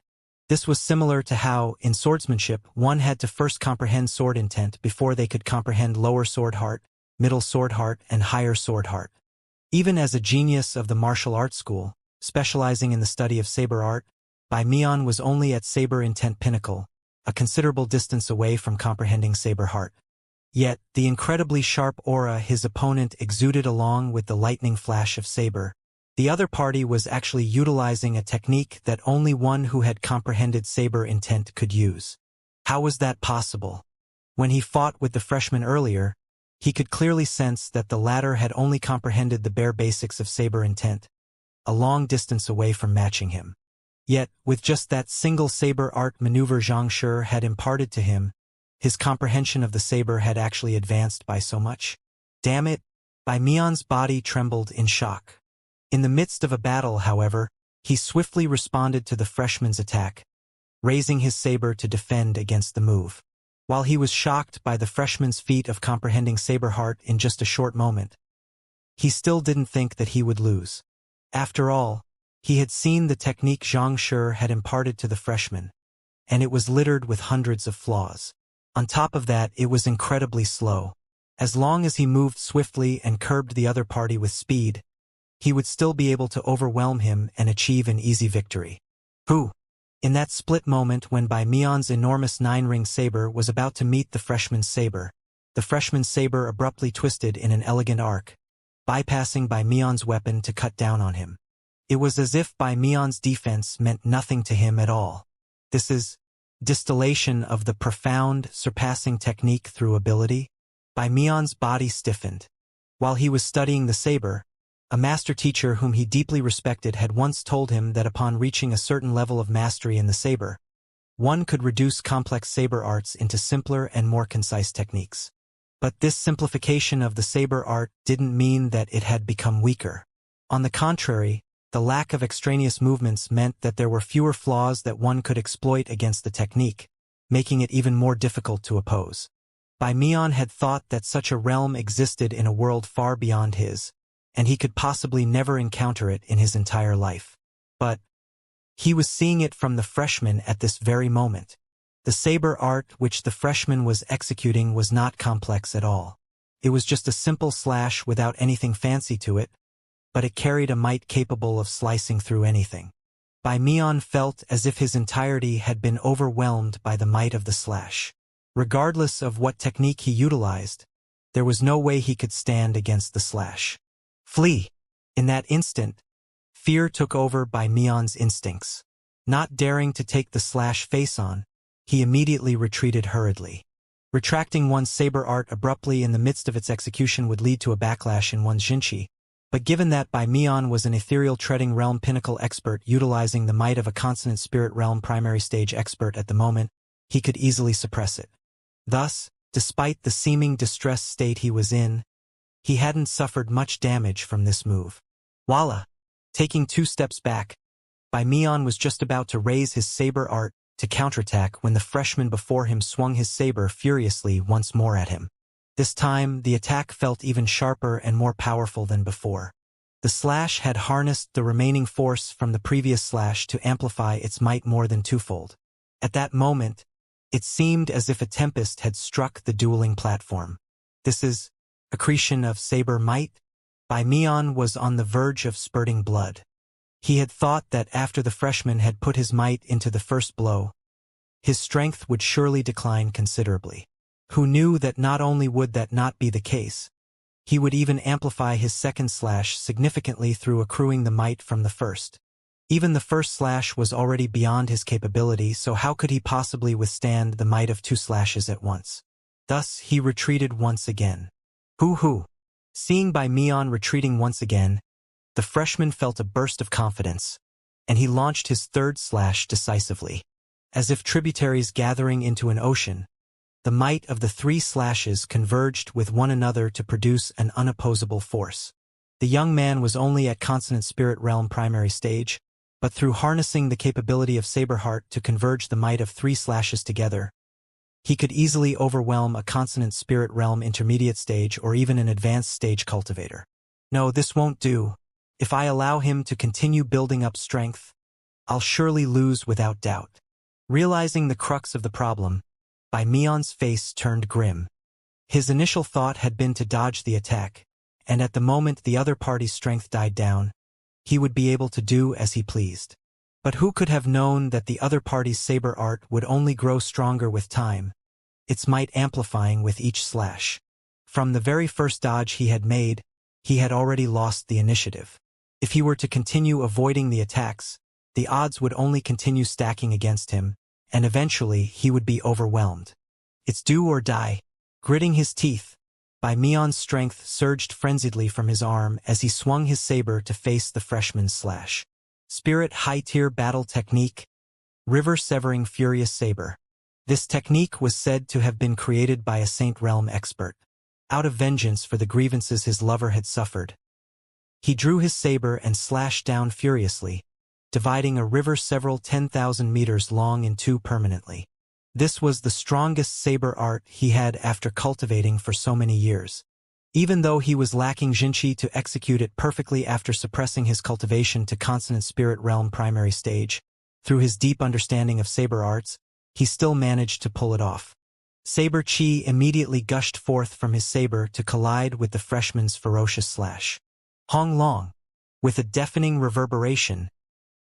This was similar to how, in swordsmanship, one had to first comprehend sword intent before they could comprehend lower sword heart, middle sword heart, and higher sword heart. Even as a genius of the martial arts school, specializing in the study of saber art, Bai Mian was only at saber intent pinnacle, a considerable distance away from comprehending saber heart. Yet, the incredibly sharp aura his opponent exuded along with the lightning flash of saber, the other party was actually utilizing a technique that only one who had comprehended saber intent could use. How was that possible? When he fought with the freshman earlier, he could clearly sense that the latter had only comprehended the bare basics of saber intent, a long distance away from matching him. Yet, with just that single saber art maneuver Xianxia had imparted to him, his comprehension of the saber had actually advanced by so much. Damn it! Bai Mian's body trembled in shock. In the midst of a battle, however, he swiftly responded to the freshman's attack, raising his saber to defend against the move. While he was shocked by the freshman's feat of comprehending saber heart in just a short moment, he still didn't think that he would lose. After all, he had seen the technique Xianxia had imparted to the freshman, and it was littered with hundreds of flaws. On top of that, it was incredibly slow. As long as he moved swiftly and curbed the other party with speed, he would still be able to overwhelm him and achieve an easy victory. Who? In that split moment when Bai Mian's enormous 9-ring saber was about to meet the freshman's saber, the freshman's saber abruptly twisted in an elegant arc, bypassing Bai Mian's weapon to cut down on him. It was as if Bai Mian's defense meant nothing to him at all. This is distillation of the profound, surpassing technique through ability. Bai Mian's body stiffened. While he was studying the saber, a master teacher whom he deeply respected had once told him that upon reaching a certain level of mastery in the saber, one could reduce complex saber arts into simpler and more concise techniques. But this simplification of the saber art didn't mean that it had become weaker. On the contrary, the lack of extraneous movements meant that there were fewer flaws that one could exploit against the technique, making it even more difficult to oppose. Bai Mian had thought that such a realm existed in a world far beyond his, and he could possibly never encounter it in his entire life. But he was seeing it from the freshman at this very moment. The saber art which the freshman was executing was not complex at all. It was just a simple slash without anything fancy to it, but it carried a might capable of slicing through anything. Bai Mian felt as if his entirety had been overwhelmed by the might of the slash. Regardless of what technique he utilized, there was no way he could stand against the slash. Flee! In that instant, fear took over Bai Mian's instincts. Not daring to take the slash face-on, he immediately retreated hurriedly. Retracting one's saber art abruptly in the midst of its execution would lead to a backlash in one's Xianxia, but given that Bai Mian was an ethereal treading realm pinnacle expert utilizing the might of a consonant spirit realm primary stage expert at the moment, he could easily suppress it. Thus, despite the seeming distressed state he was in, he hadn't suffered much damage from this move. Voila! Taking 2 steps back, Bai Mian was just about to raise his saber art to counterattack when the freshman before him swung his saber furiously once more at him. This time, the attack felt even sharper and more powerful than before. The slash had harnessed the remaining force from the previous slash to amplify its might more than twofold. At that moment, it seemed as if a tempest had struck the dueling platform. This is accretion of saber might? Bai Mian was on the verge of spurting blood. He had thought that after the freshman had put his might into the first blow, his strength would surely decline considerably. Who knew that not only would that not be the case, he would even amplify his second slash significantly through accruing the might from the first. Even the first slash was already beyond his capability, so how could he possibly withstand the might of 2 slashes at once? Thus he retreated once again. Hoo-hoo! Seeing Bai Mian retreating once again, the freshman felt a burst of confidence, and he launched his third slash decisively. As if tributaries gathering into an ocean, the might of the 3 slashes converged with one another to produce an unopposable force. The young man was only at consonant spirit realm primary stage, but through harnessing the capability of Saberheart to converge the might of 3 slashes together, he could easily overwhelm a consonant spirit realm intermediate stage or even an advanced stage cultivator. No, this won't do. If I allow him to continue building up strength, I'll surely lose without doubt. Realizing the crux of the problem, Bai Mian's face turned grim. His initial thought had been to dodge the attack, and at the moment the other party's strength died down, he would be able to do as he pleased. But who could have known that the other party's saber art would only grow stronger with time, its might amplifying with each slash. From the very first dodge he had made, he had already lost the initiative. If he were to continue avoiding the attacks, the odds would only continue stacking against him, and eventually he would be overwhelmed. It's do or die. Gritting his teeth, Bai Mian's strength surged frenziedly from his arm as he swung his saber to face the freshman's slash. Spirit High-Tier Battle Technique, River-Severing Furious Saber. This technique was said to have been created by a Saint Realm expert. Out of vengeance for the grievances his lover had suffered, he drew his saber and slashed down furiously, dividing a river several 10,000 meters long in 2 permanently. This was the strongest saber art he had after cultivating for so many years. Even though he was lacking Xianxia to execute it perfectly after suppressing his cultivation to consonant spirit realm primary stage, through his deep understanding of saber arts, he still managed to pull it off. Saber chi immediately gushed forth from his saber to collide with the freshman's ferocious slash. Hong long. With a deafening reverberation,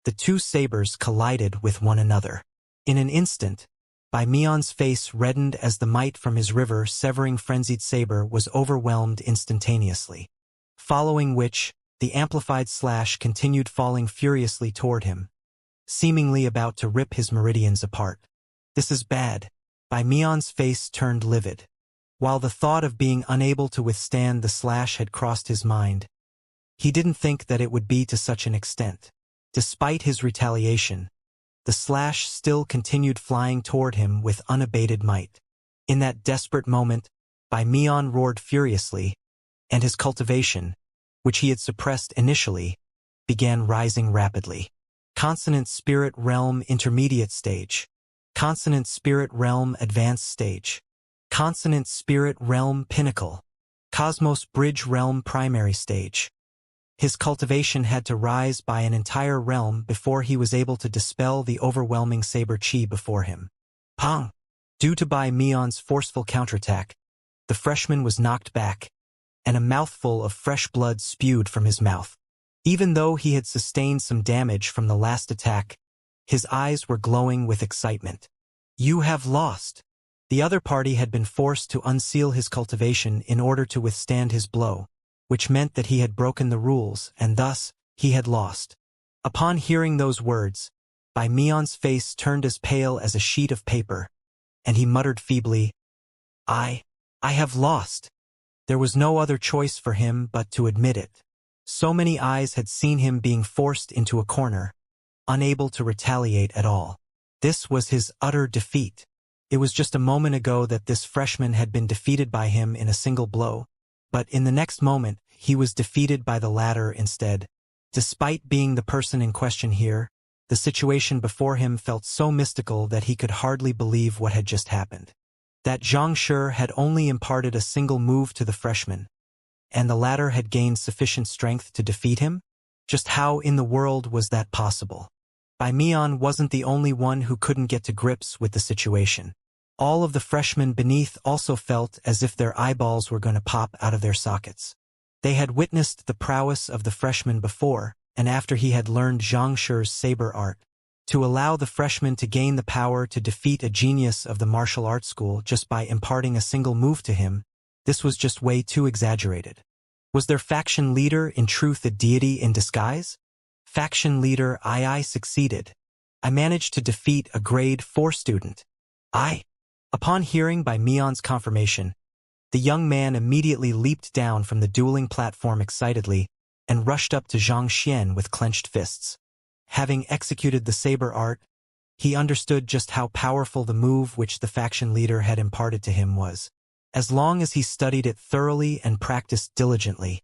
the two sabers collided with one another. In an instant, Bai Mian's face reddened as the might from his river-severing frenzied saber was overwhelmed instantaneously. Following which, the amplified slash continued falling furiously toward him, seemingly about to rip his meridians apart. This is bad. Bai Mian's face turned livid. While the thought of being unable to withstand the slash had crossed his mind, he didn't think that it would be to such an extent. Despite his retaliation, the slash still continued flying toward him with unabated might. In that desperate moment, Bai Mian roared furiously, and his cultivation, which he had suppressed initially, began rising rapidly. Consonant Spirit Realm Intermediate Stage. Consonant Spirit Realm Advanced Stage. Consonant Spirit Realm Pinnacle. Cosmos Bridge Realm Primary Stage. His cultivation had to rise by an entire realm before he was able to dispel the overwhelming saber chi before him. Pong! Due to Bai Mian's forceful counterattack, the freshman was knocked back, and a mouthful of fresh blood spewed from his mouth. Even though he had sustained some damage from the last attack, his eyes were glowing with excitement. You have lost. The other party had been forced to unseal his cultivation in order to withstand his blow, which meant that he had broken the rules, and thus, he had lost. Upon hearing those words, Bai Mian's face turned as pale as a sheet of paper, and he muttered feebly, I have lost. There was no other choice for him but to admit it. So many eyes had seen him being forced into a corner, unable to retaliate at all. This was his utter defeat. It was just a moment ago that this freshman had been defeated by him in a single blow, but in the next moment, he was defeated by the latter instead. Despite being the person in question here, the situation before him felt so mystical that he could hardly believe what had just happened. That Xianxia had only imparted a single move to the freshman, and the latter had gained sufficient strength to defeat him? Just how in the world was that possible? Bai Mian wasn't the only one who couldn't get to grips with the situation. All of the freshmen beneath also felt as if their eyeballs were going to pop out of their sockets. They had witnessed the prowess of the freshman before, and after he had learned Xianxia's saber art. To allow the freshman to gain the power to defeat a genius of the martial arts school just by imparting a single move to him, this was just way too exaggerated. Was their faction leader in truth a deity in disguise? Faction leader I succeeded. I managed to defeat a grade 4 student. Upon hearing Bai Mian's confirmation, the young man immediately leaped down from the dueling platform excitedly and rushed up to Xianxia with clenched fists. Having executed the saber art, he understood just how powerful the move which the faction leader had imparted to him was. As long as he studied it thoroughly and practiced diligently,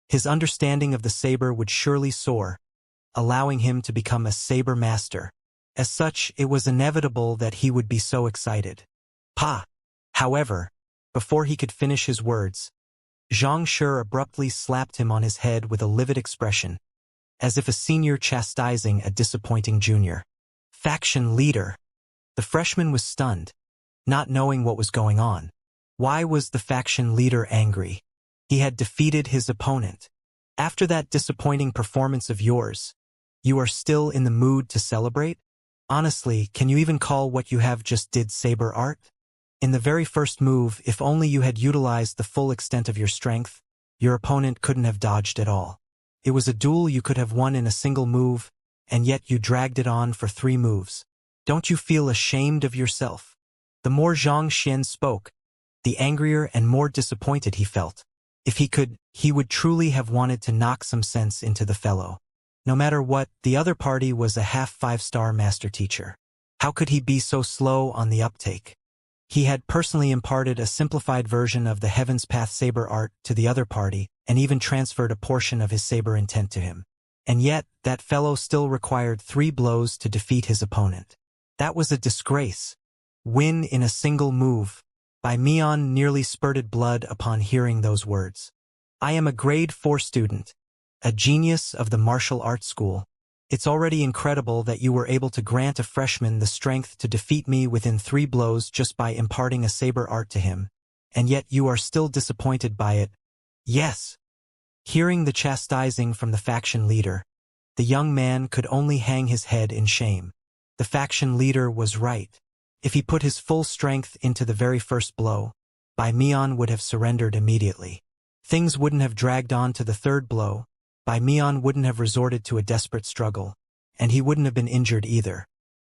his understanding of the saber would surely soar, allowing him to become a saber master. As such, it was inevitable that he would be so excited. However, before he could finish his words, Xianxia abruptly slapped him on his head with a livid expression, as if a senior chastising a disappointing junior. Faction leader. The freshman was stunned, not knowing what was going on. Why was the faction leader angry? He had defeated his opponent. After that disappointing performance of yours, you are still in the mood to celebrate? Honestly, can you even call what you have just did saber art? In the very first move, if only you had utilized the full extent of your strength, your opponent couldn't have dodged at all. It was a duel you could have won in a single move, and yet you dragged it on for 3 moves. Don't you feel ashamed of yourself? The more Xianxia spoke, the angrier and more disappointed he felt. If he could, he would truly have wanted to knock some sense into the fellow. No matter what, the other party was a half 5-star master teacher. How could he be so slow on the uptake? He had personally imparted a simplified version of the Heaven's Path saber art to the other party, and even transferred a portion of his saber intent to him. And yet, that fellow still required 3 blows to defeat his opponent. That was a disgrace. Win in a single move. Bai Mian nearly spurted blood upon hearing those words. I am a grade 4 student, a genius of the martial arts school. It's already incredible that you were able to grant a freshman the strength to defeat me within 3 blows just by imparting a saber art to him, and yet you are still disappointed by it. Yes. Hearing the chastising from the faction leader, The young man could only hang his head in shame. The faction leader was right. If he put his full strength into the very first blow, Bai Mian would have surrendered immediately. Things wouldn't have dragged on to the third blow, Bai Mian wouldn't have resorted to a desperate struggle, and he wouldn't have been injured either.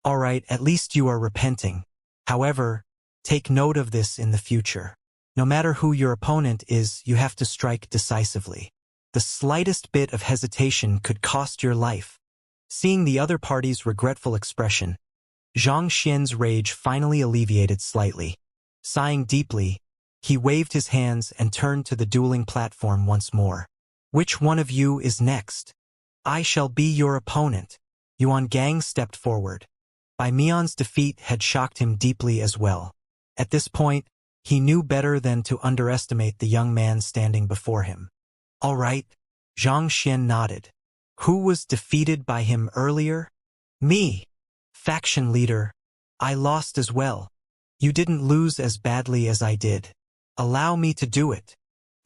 All right, at least you are repenting. However, take note of this in the future. No matter who your opponent is, you have to strike decisively. The slightest bit of hesitation could cost your life. Seeing the other party's regretful expression, Xianxia's rage finally alleviated slightly. Sighing deeply, he waved his hands and turned to the dueling platform once more. Which one of you is next? I shall be your opponent. Yuan Gang stepped forward. Bai Mian's defeat had shocked him deeply as well. At this point, he knew better than to underestimate the young man standing before him. All right, Xianxia nodded. Who was defeated by him earlier? Me. Faction leader. I lost as well. You didn't lose as badly as I did. Allow me to do it.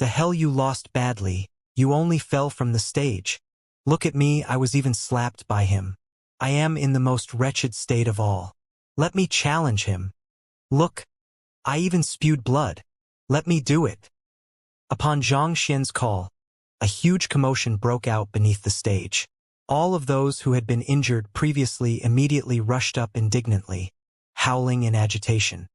The hell you lost badly, you only fell from the stage. Look at me, I was even slapped by him. I am in the most wretched state of all. Let me challenge him. Look, I even spewed blood. Let me do it. Upon Zhang Xian's call, a huge commotion broke out beneath the stage. All of those who had been injured previously immediately rushed up indignantly, howling in agitation.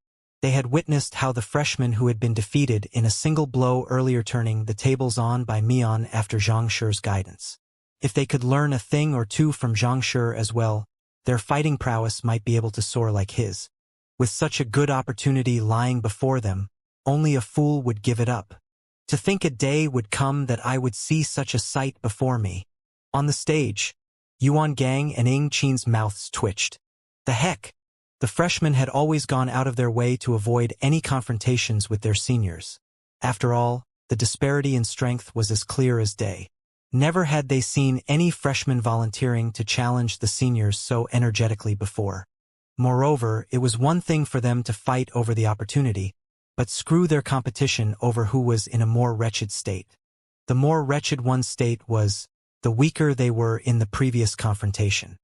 They had witnessed how the freshman who had been defeated in a single blow earlier turning the tables on by Mian after Zhang Shi's guidance. If they could learn a thing or two from Zhang Shi as well, their fighting prowess might be able to soar like his. With such a good opportunity lying before them, only a fool would give it up. To think a day would come that I would see such a sight before me. On the stage, Yuan Gang and Ying Qin's mouths twitched. The heck? The freshmen had always gone out of their way to avoid any confrontations with their seniors. After all, the disparity in strength was as clear as day. Never had they seen any freshmen volunteering to challenge the seniors so energetically before. Moreover, it was one thing for them to fight over the opportunity, but screw their competition over who was in a more wretched state. The more wretched one's state was, the weaker they were in the previous confrontation.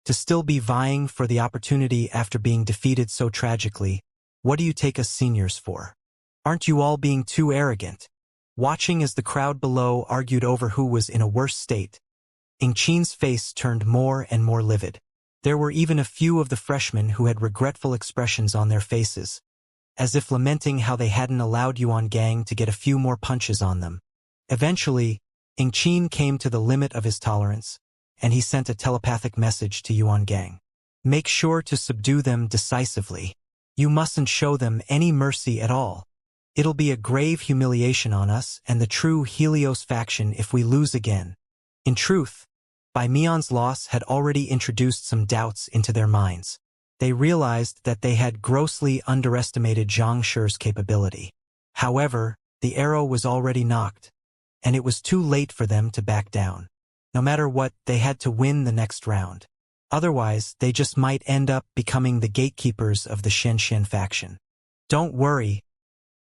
To still be vying for the opportunity after being defeated so tragically, what do you take us seniors for? Aren't you all being too arrogant? Watching as the crowd below argued over who was in a worse state, Ying Qin's face turned more and more livid. There were even a few of the freshmen who had regretful expressions on their faces, as if lamenting how they hadn't allowed Yuan Gang to get a few more punches on them. Eventually, Ying Qin came to the limit of his tolerance, and he sent a telepathic message to Yuan Gang. Make sure to subdue them decisively. You mustn't show them any mercy at all. It'll be a grave humiliation on us and the true Helios faction if we lose again. In truth, Bai Mian's loss had already introduced some doubts into their minds. They realized that they had grossly underestimated Zhang Shi's capability. However, the arrow was already knocked, and it was too late for them to back down. No matter what, they had to win the next round. Otherwise, they just might end up becoming the gatekeepers of the Xianxia faction. Don't worry,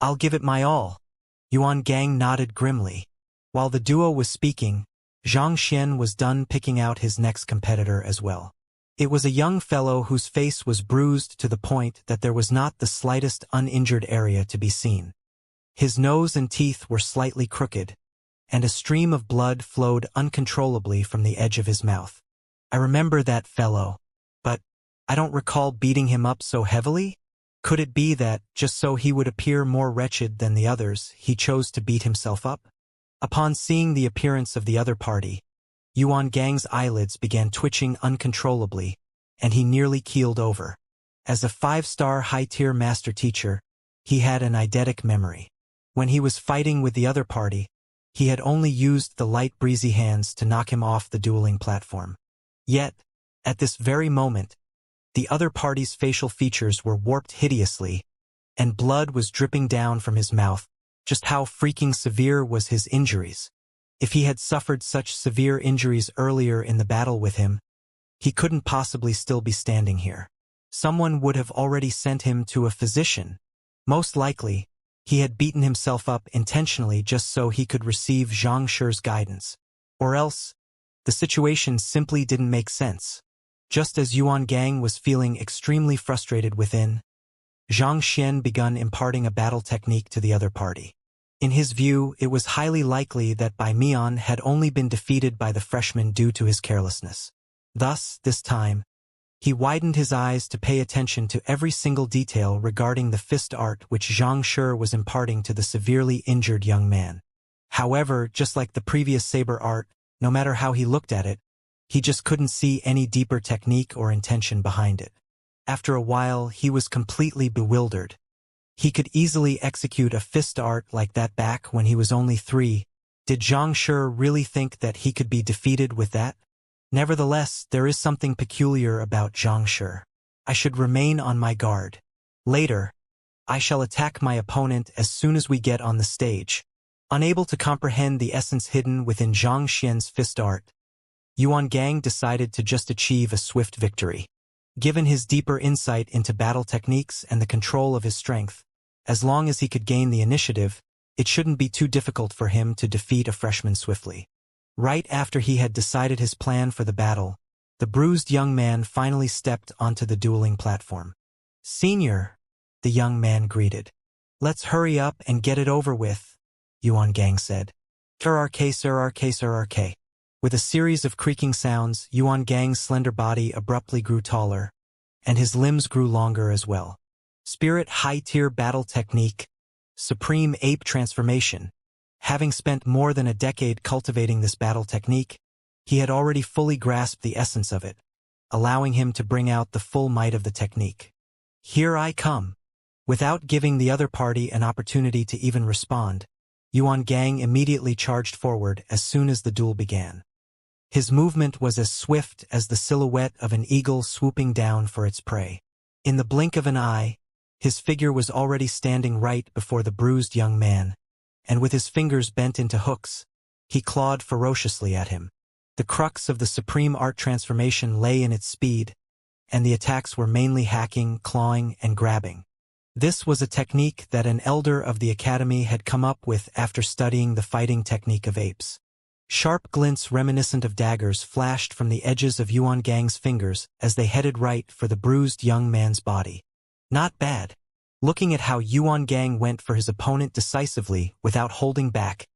I'll give it my all. Yuan Gang nodded grimly. While the duo was speaking, Zhang Xian was done picking out his next competitor as well. It was a young fellow whose face was bruised to the point that there was not the slightest uninjured area to be seen. His nose and teeth were slightly crooked, and a stream of blood flowed uncontrollably from the edge of his mouth. I remember that fellow, but I don't recall beating him up so heavily. Could it be that, just so he would appear more wretched than the others, he chose to beat himself up? Upon seeing the appearance of the other party, Yuan Gang's eyelids began twitching uncontrollably, and he nearly keeled over. As a 5-star high-tier master teacher, he had an eidetic memory. When he was fighting with the other party, he had only used the light breezy hands to knock him off the dueling platform. Yet, at this very moment, the other party's facial features were warped hideously, and blood was dripping down from his mouth. Just how freaking severe was his injuries? If he had suffered such severe injuries earlier in the battle with him, he couldn't possibly still be standing here. Someone would have already sent him to a physician. Most likely, he had beaten himself up intentionally just so he could receive Zhang Shi's guidance. Or else, The situation simply didn't make sense. Just as Yuan Gang was feeling extremely frustrated within, Xianxia begun imparting a battle technique to the other party. In his view, it was highly likely that Bai Mian had only been defeated by the freshman due to his carelessness. Thus, this time, he widened his eyes to pay attention to every single detail regarding the fist art which Zhang Shi was imparting to the severely injured young man. However, just like the previous saber art, no matter how he looked at it, he just couldn't see any deeper technique or intention behind it. After a while, he was completely bewildered. He could easily execute a fist art like that back when he was only 3. Did Zhang Shi really think that he could be defeated with that? Nevertheless, there is something peculiar about Zhang Shi. I should remain on my guard. Later, I shall attack my opponent as soon as we get on the stage. Unable to comprehend the essence hidden within Zhang Xian's fist art, Yuan Gang decided to just achieve a swift victory. Given his deeper insight into battle techniques and the control of his strength, as long as he could gain the initiative, it shouldn't be too difficult for him to defeat a freshman swiftly. Right after he had decided his plan for the battle, the bruised young man finally stepped onto the dueling platform. "Senior," the young man greeted. "Let's hurry up and get it over with," Yuan Gang said. "Sir RK." With a series of creaking sounds, Yuan Gang's slender body abruptly grew taller, and his limbs grew longer as well. Spirit High-Tier Battle Technique, Supreme Ape Transformation. Having spent more than a decade cultivating this battle technique, he had already fully grasped the essence of it, allowing him to bring out the full might of the technique. "Here I come." Without giving the other party an opportunity to even respond, Yuan Gang immediately charged forward as soon as the duel began. His movement was as swift as the silhouette of an eagle swooping down for its prey. In the blink of an eye, his figure was already standing right before the bruised young man, and with his fingers bent into hooks, he clawed ferociously at him. The crux of the supreme art transformation lay in its speed, and the attacks were mainly hacking, clawing, and grabbing. This was a technique that an elder of the academy had come up with after studying the fighting technique of apes. Sharp glints reminiscent of daggers flashed from the edges of Yuan Gang's fingers as they headed right for the bruised young man's body. Not bad. Looking at how Yuan Gang went for his opponent decisively without holding back,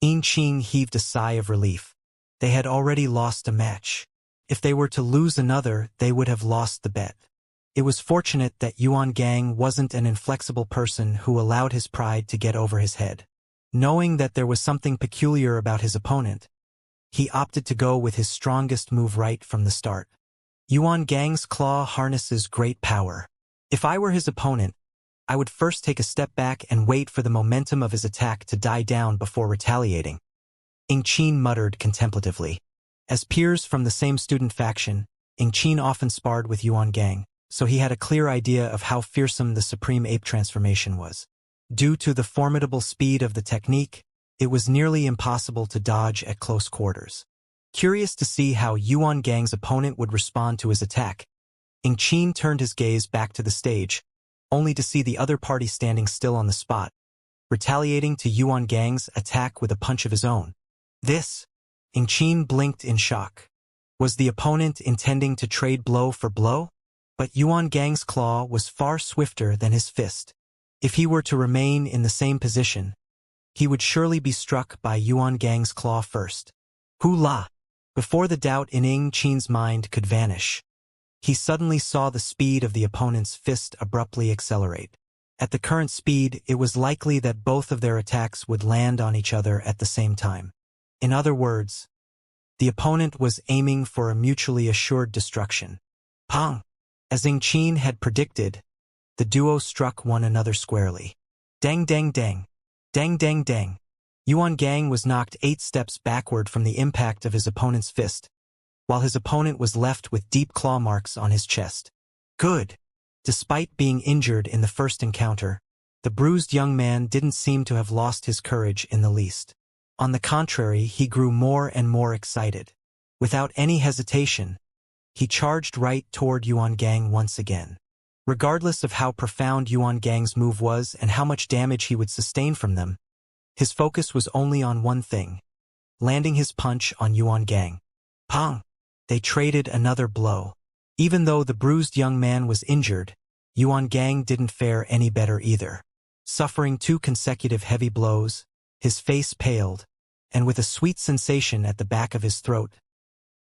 Qing heaved a sigh of relief. They had already lost a match. If they were to lose another, they would have lost the bet. It was fortunate that Yuan Gang wasn't an inflexible person who allowed his pride to get over his head. Knowing that there was something peculiar about his opponent, he opted to go with his strongest move right from the start. Yuan Gang's claw harnesses great power. If I were his opponent, I would first take a step back and wait for the momentum of his attack to die down before retaliating, Qing muttered contemplatively. As peers from the same student faction, Qing often sparred with Yuan Gang, so he had a clear idea of how fearsome the Supreme Ape Transformation was. Due to the formidable speed of the technique, it was nearly impossible to dodge at close quarters. Curious to see how Yuan Gang's opponent would respond to his attack, Qing turned his gaze back to the stage, only to see the other party standing still on the spot, retaliating to Yuan Gang's attack with a punch of his own. This, Qing blinked in shock. Was the opponent intending to trade blow for blow? But Yuan Gang's claw was far swifter than his fist. If he were to remain in the same position, he would surely be struck by Yuan Gang's claw first. Hula! Before the doubt in Qing's mind could vanish, he suddenly saw the speed of the opponent's fist abruptly accelerate. At the current speed, it was likely that both of their attacks would land on each other at the same time. In other words, the opponent was aiming for a mutually assured destruction. Pong! As Qing had predicted, the duo struck one another squarely. Dang dang dang. Dang dang dang. Yuan Gang was knocked 8 steps backward from the impact of his opponent's fist, while his opponent was left with deep claw marks on his chest. Good. Despite being injured in the first encounter, the bruised young man didn't seem to have lost his courage in the least. On the contrary, he grew more and more excited. Without any hesitation, he charged right toward Yuan Gang once again. Regardless of how profound Yuan Gang's move was and how much damage he would sustain from them, his focus was only on one thing: landing his punch on Yuan Gang. Pong! They traded another blow. Even though the bruised young man was injured, Yuan Gang didn't fare any better either. Suffering 2 consecutive heavy blows, his face paled, and with a sweet sensation at the back of his throat,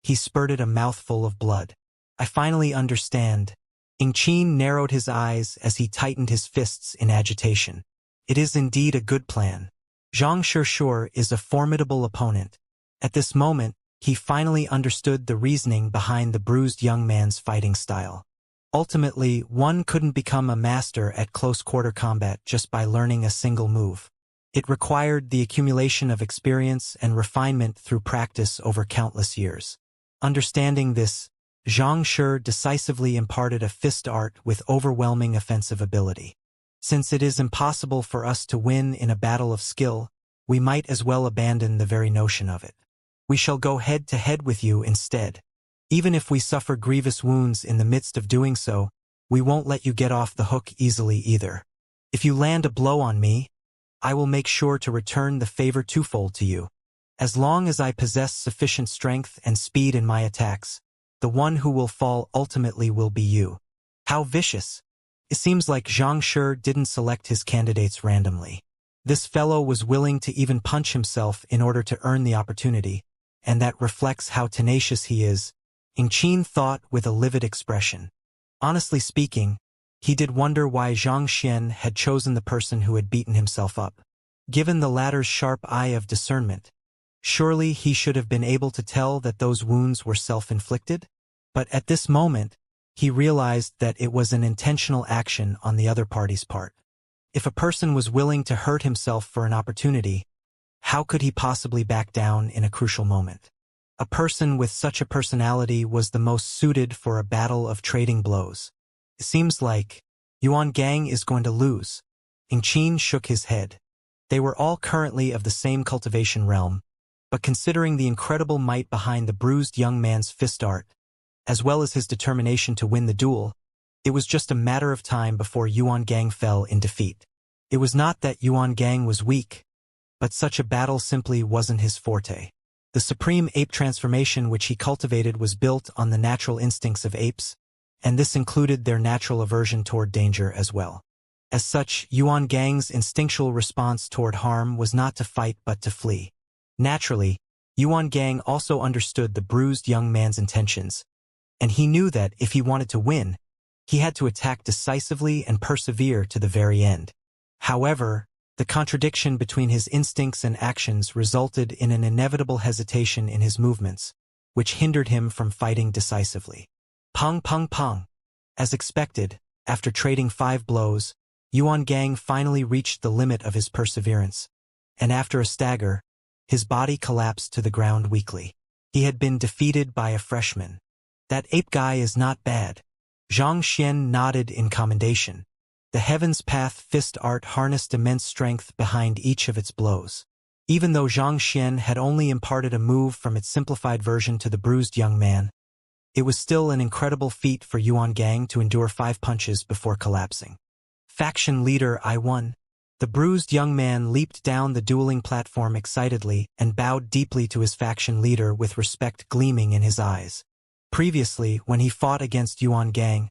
he spurted a mouthful of blood. I finally understand. Ingqin narrowed his eyes as he tightened his fists in agitation. It is indeed a good plan. Xianxia is a formidable opponent. At this moment, he finally understood the reasoning behind the bruised young man's fighting style. Ultimately, one couldn't become a master at close-quarter combat just by learning a single move. It required the accumulation of experience and refinement through practice over countless years. Understanding this, Xianxia decisively imparted a fist art with overwhelming offensive ability. Since it is impossible for us to win in a battle of skill, we might as well abandon the very notion of it. We shall go head-to-head with you instead. Even if we suffer grievous wounds in the midst of doing so, we won't let you get off the hook easily either. If you land a blow on me, I will make sure to return the favor twofold to you. As long as I possess sufficient strength and speed in my attacks, the one who will fall ultimately will be you. How vicious! It seems like Xianxia didn't select his candidates randomly. This fellow was willing to even punch himself in order to earn the opportunity, and that reflects how tenacious he is, Ingqin thought with a livid expression. Honestly speaking, he did wonder why Xianxia had chosen the person who had beaten himself up. Given the latter's sharp eye of discernment, surely he should have been able to tell that those wounds were self-inflicted? But at this moment, he realized that it was an intentional action on the other party's part. If a person was willing to hurt himself for an opportunity, how could he possibly back down in a crucial moment? A person with such a personality was the most suited for a battle of trading blows. It seems like Yuan Gang is going to lose. Ingqin shook his head. They were all currently of the same cultivation realm, but considering the incredible might behind the bruised young man's fist art, as well as his determination to win the duel, it was just a matter of time before Yuan Gang fell in defeat. It was not that Yuan Gang was weak, but such a battle simply wasn't his forte. The supreme ape transformation which he cultivated was built on the natural instincts of apes, and this included their natural aversion toward danger as well. As such, Yuan Gang's instinctual response toward harm was not to fight but to flee. Naturally, Yuan Gang also understood the bruised young man's intentions, and he knew that if he wanted to win, he had to attack decisively and persevere to the very end. However, the contradiction between his instincts and actions resulted in an inevitable hesitation in his movements, which hindered him from fighting decisively. Pong pong pong. As expected, after trading 5 blows, Yuan Gang finally reached the limit of his perseverance, and after a stagger, his body collapsed to the ground weakly. He had been defeated by a freshman. That ape guy is not bad. Xianxia nodded in commendation. The Heaven's Path fist art harnessed immense strength behind each of its blows. Even though Xianxia had only imparted a move from its simplified version to the bruised young man, it was still an incredible feat for Yuan Gang to endure 5 punches before collapsing. Faction leader I won. The bruised young man leaped down the dueling platform excitedly and bowed deeply to his faction leader with respect gleaming in his eyes. Previously, when he fought against Yuan Gang,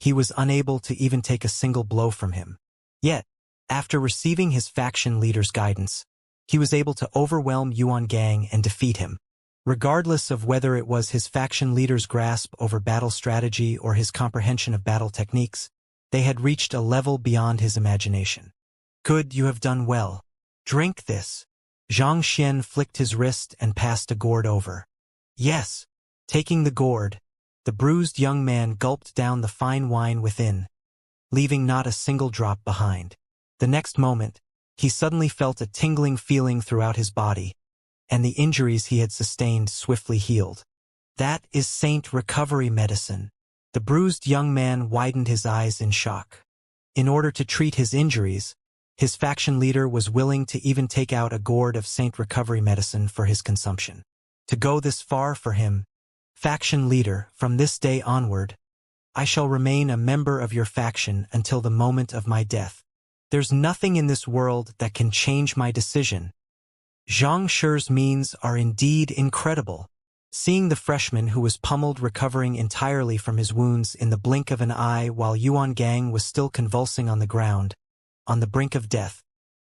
he was unable to even take a single blow from him. Yet, after receiving his faction leader's guidance, he was able to overwhelm Yuan Gang and defeat him. Regardless of whether it was his faction leader's grasp over battle strategy or his comprehension of battle techniques, they had reached a level beyond his imagination. Good, you have done well. Drink this. Xianxia flicked his wrist and passed a gourd over. Yes. Taking the gourd, the bruised young man gulped down the fine wine within, leaving not a single drop behind. The next moment, he suddenly felt a tingling feeling throughout his body, and the injuries he had sustained swiftly healed. That is Saint Recovery medicine. The bruised young man widened his eyes in shock. In order to treat his injuries, his faction leader was willing to even take out a gourd of Saint Recovery medicine for his consumption. To go this far for him, faction leader, from this day onward, I shall remain a member of your faction until the moment of my death. There's nothing in this world that can change my decision. Xianxia's means are indeed incredible. Seeing the freshman who was pummeled recovering entirely from his wounds in the blink of an eye while Yuan Gang was still convulsing on the ground, on the brink of death,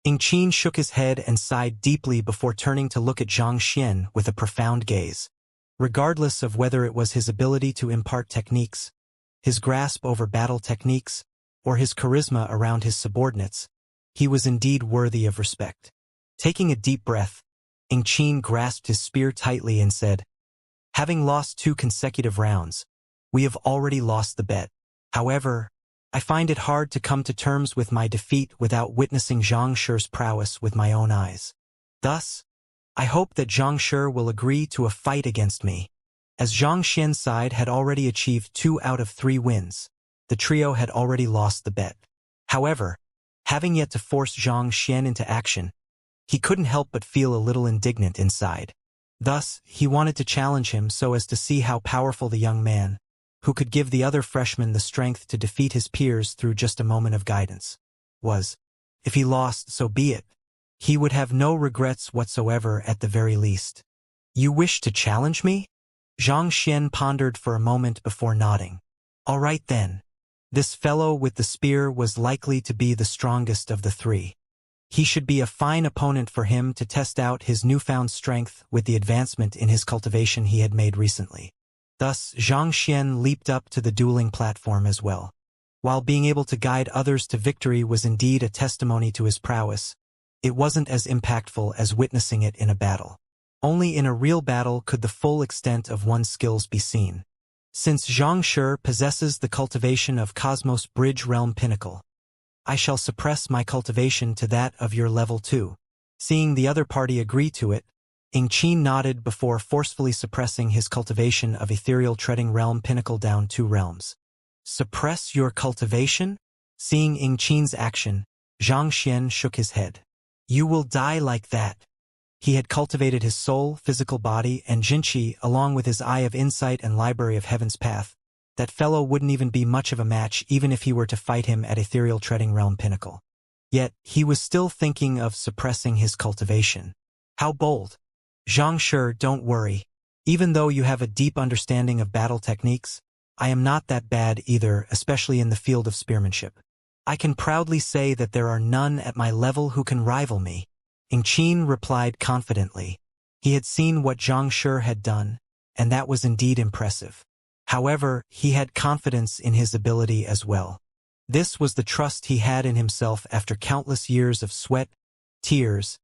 Qin shook his head and sighed deeply before turning to look at Zhang Xian with a profound gaze. Regardless of whether it was his ability to impart techniques, his grasp over battle techniques, or his charisma around his subordinates, he was indeed worthy of respect. Taking a deep breath, Qin grasped his spear tightly and said, "Having lost 2 consecutive rounds, we have already lost the bet. However, I find it hard to come to terms with my defeat without witnessing Zhang Shi's prowess with my own eyes. Thus, I hope that Zhang Shi will agree to a fight against me." As Zhang Xian's side had already achieved 2 out of 3 wins, the trio had already lost the bet. However, having yet to force Zhang Xian into action, he couldn't help but feel a little indignant inside. Thus, he wanted to challenge him so as to see how powerful the young man, who could give the other freshman the strength to defeat his peers through just a moment of guidance, was. If he lost, so be it. He would have no regrets whatsoever at the very least. "You wish to challenge me?" Zhang Xian pondered for a moment before nodding. "All right then." This fellow with the spear was likely to be the strongest of the 3. He should be a fine opponent for him to test out his newfound strength with the advancement in his cultivation he had made recently. Thus, Zhang Xian leaped up to the dueling platform as well. While being able to guide others to victory was indeed a testimony to his prowess, it wasn't as impactful as witnessing it in a battle. Only in a real battle could the full extent of one's skills be seen. Since Zhang Shi possesses the cultivation of Cosmos Bridge Realm Pinnacle, I shall suppress my cultivation to that of your level 2. Seeing the other party agree to it, Qin nodded before forcefully suppressing his cultivation of Ethereal Treading Realm Pinnacle down 2 realms. "Suppress your cultivation?" Seeing Qin's action, Zhang Xian shook his head. "You will die like that." He had cultivated his soul, physical body, and Jinqi along with his Eye of Insight and Library of Heaven's Path. That fellow wouldn't even be much of a match even if he were to fight him at Ethereal Treading Realm Pinnacle. Yet, he was still thinking of suppressing his cultivation. How bold! "Zhang Shi, don't worry. Even though you have a deep understanding of battle techniques, I am not that bad either, especially in the field of spearmanship. I can proudly say that there are none at my level who can rival me." Qin replied confidently. He had seen what Zhang Shi had done, and that was indeed impressive. However, he had confidence in his ability as well. This was the trust he had in himself after countless years of sweat, tears,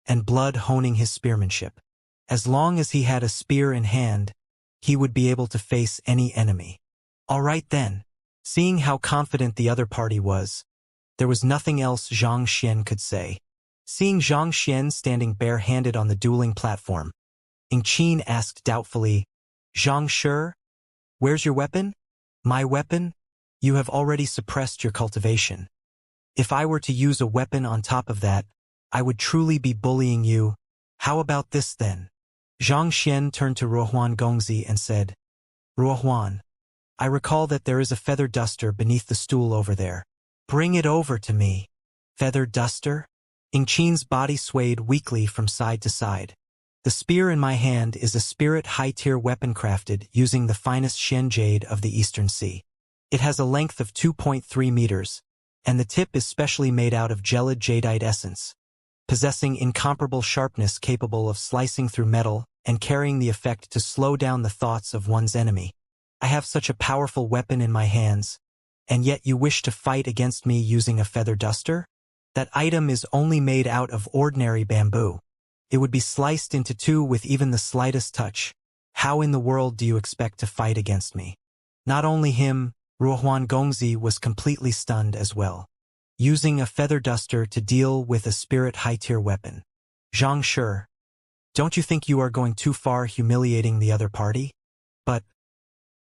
and blood honing his spearmanship. As long as he had a spear in hand, he would be able to face any enemy. All right then. Seeing how confident the other party was, there was nothing else Zhang Xian could say. Seeing Zhang Xian standing bare-handed on the dueling platform, Qin asked doubtfully, "Zhang Shi, where's your weapon?" "My weapon? You have already suppressed your cultivation. If I were to use a weapon on top of that, I would truly be bullying you. How about this then?" Zhang Xian turned to Ruohuan Gongzi and said, "Ruohuan, I recall that there is a feather duster beneath the stool over there. Bring it over to me." "Feather duster?" Qin's body swayed weakly from side to side. "The spear in my hand is a spirit high-tier weapon crafted using the finest Shen jade of the Eastern Sea. It has a length of 2.3 meters, and the tip is specially made out of gelid jadeite essence, possessing incomparable sharpness capable of slicing through metal and carrying the effect to slow down the thoughts of one's enemy. I have such a powerful weapon in my hands, and yet you wish to fight against me using a feather duster? That item is only made out of ordinary bamboo. It would be sliced into 2 with even the slightest touch. How in the world do you expect to fight against me?" Not only him, Ruohuan Gongzi was completely stunned as well. Using a feather duster to deal with a spirit high-tier weapon. "Zhang Shi, don't you think you are going too far humiliating the other party? But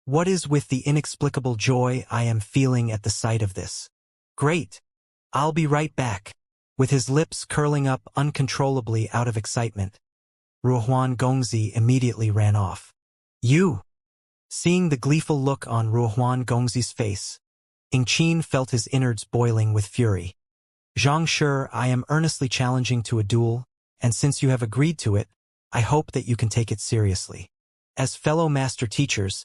what is with the inexplicable joy I am feeling at the sight of this? Great! I'll be right back." With his lips curling up uncontrollably out of excitement, Ruohuan Gongzi immediately ran off. "You!" Seeing the gleeful look on Ruohuan Gongzi's face, Qin felt his innards boiling with fury. "Zhang Shi, I am earnestly challenging to a duel, and since you have agreed to it, I hope that you can take it seriously." As fellow master teachers,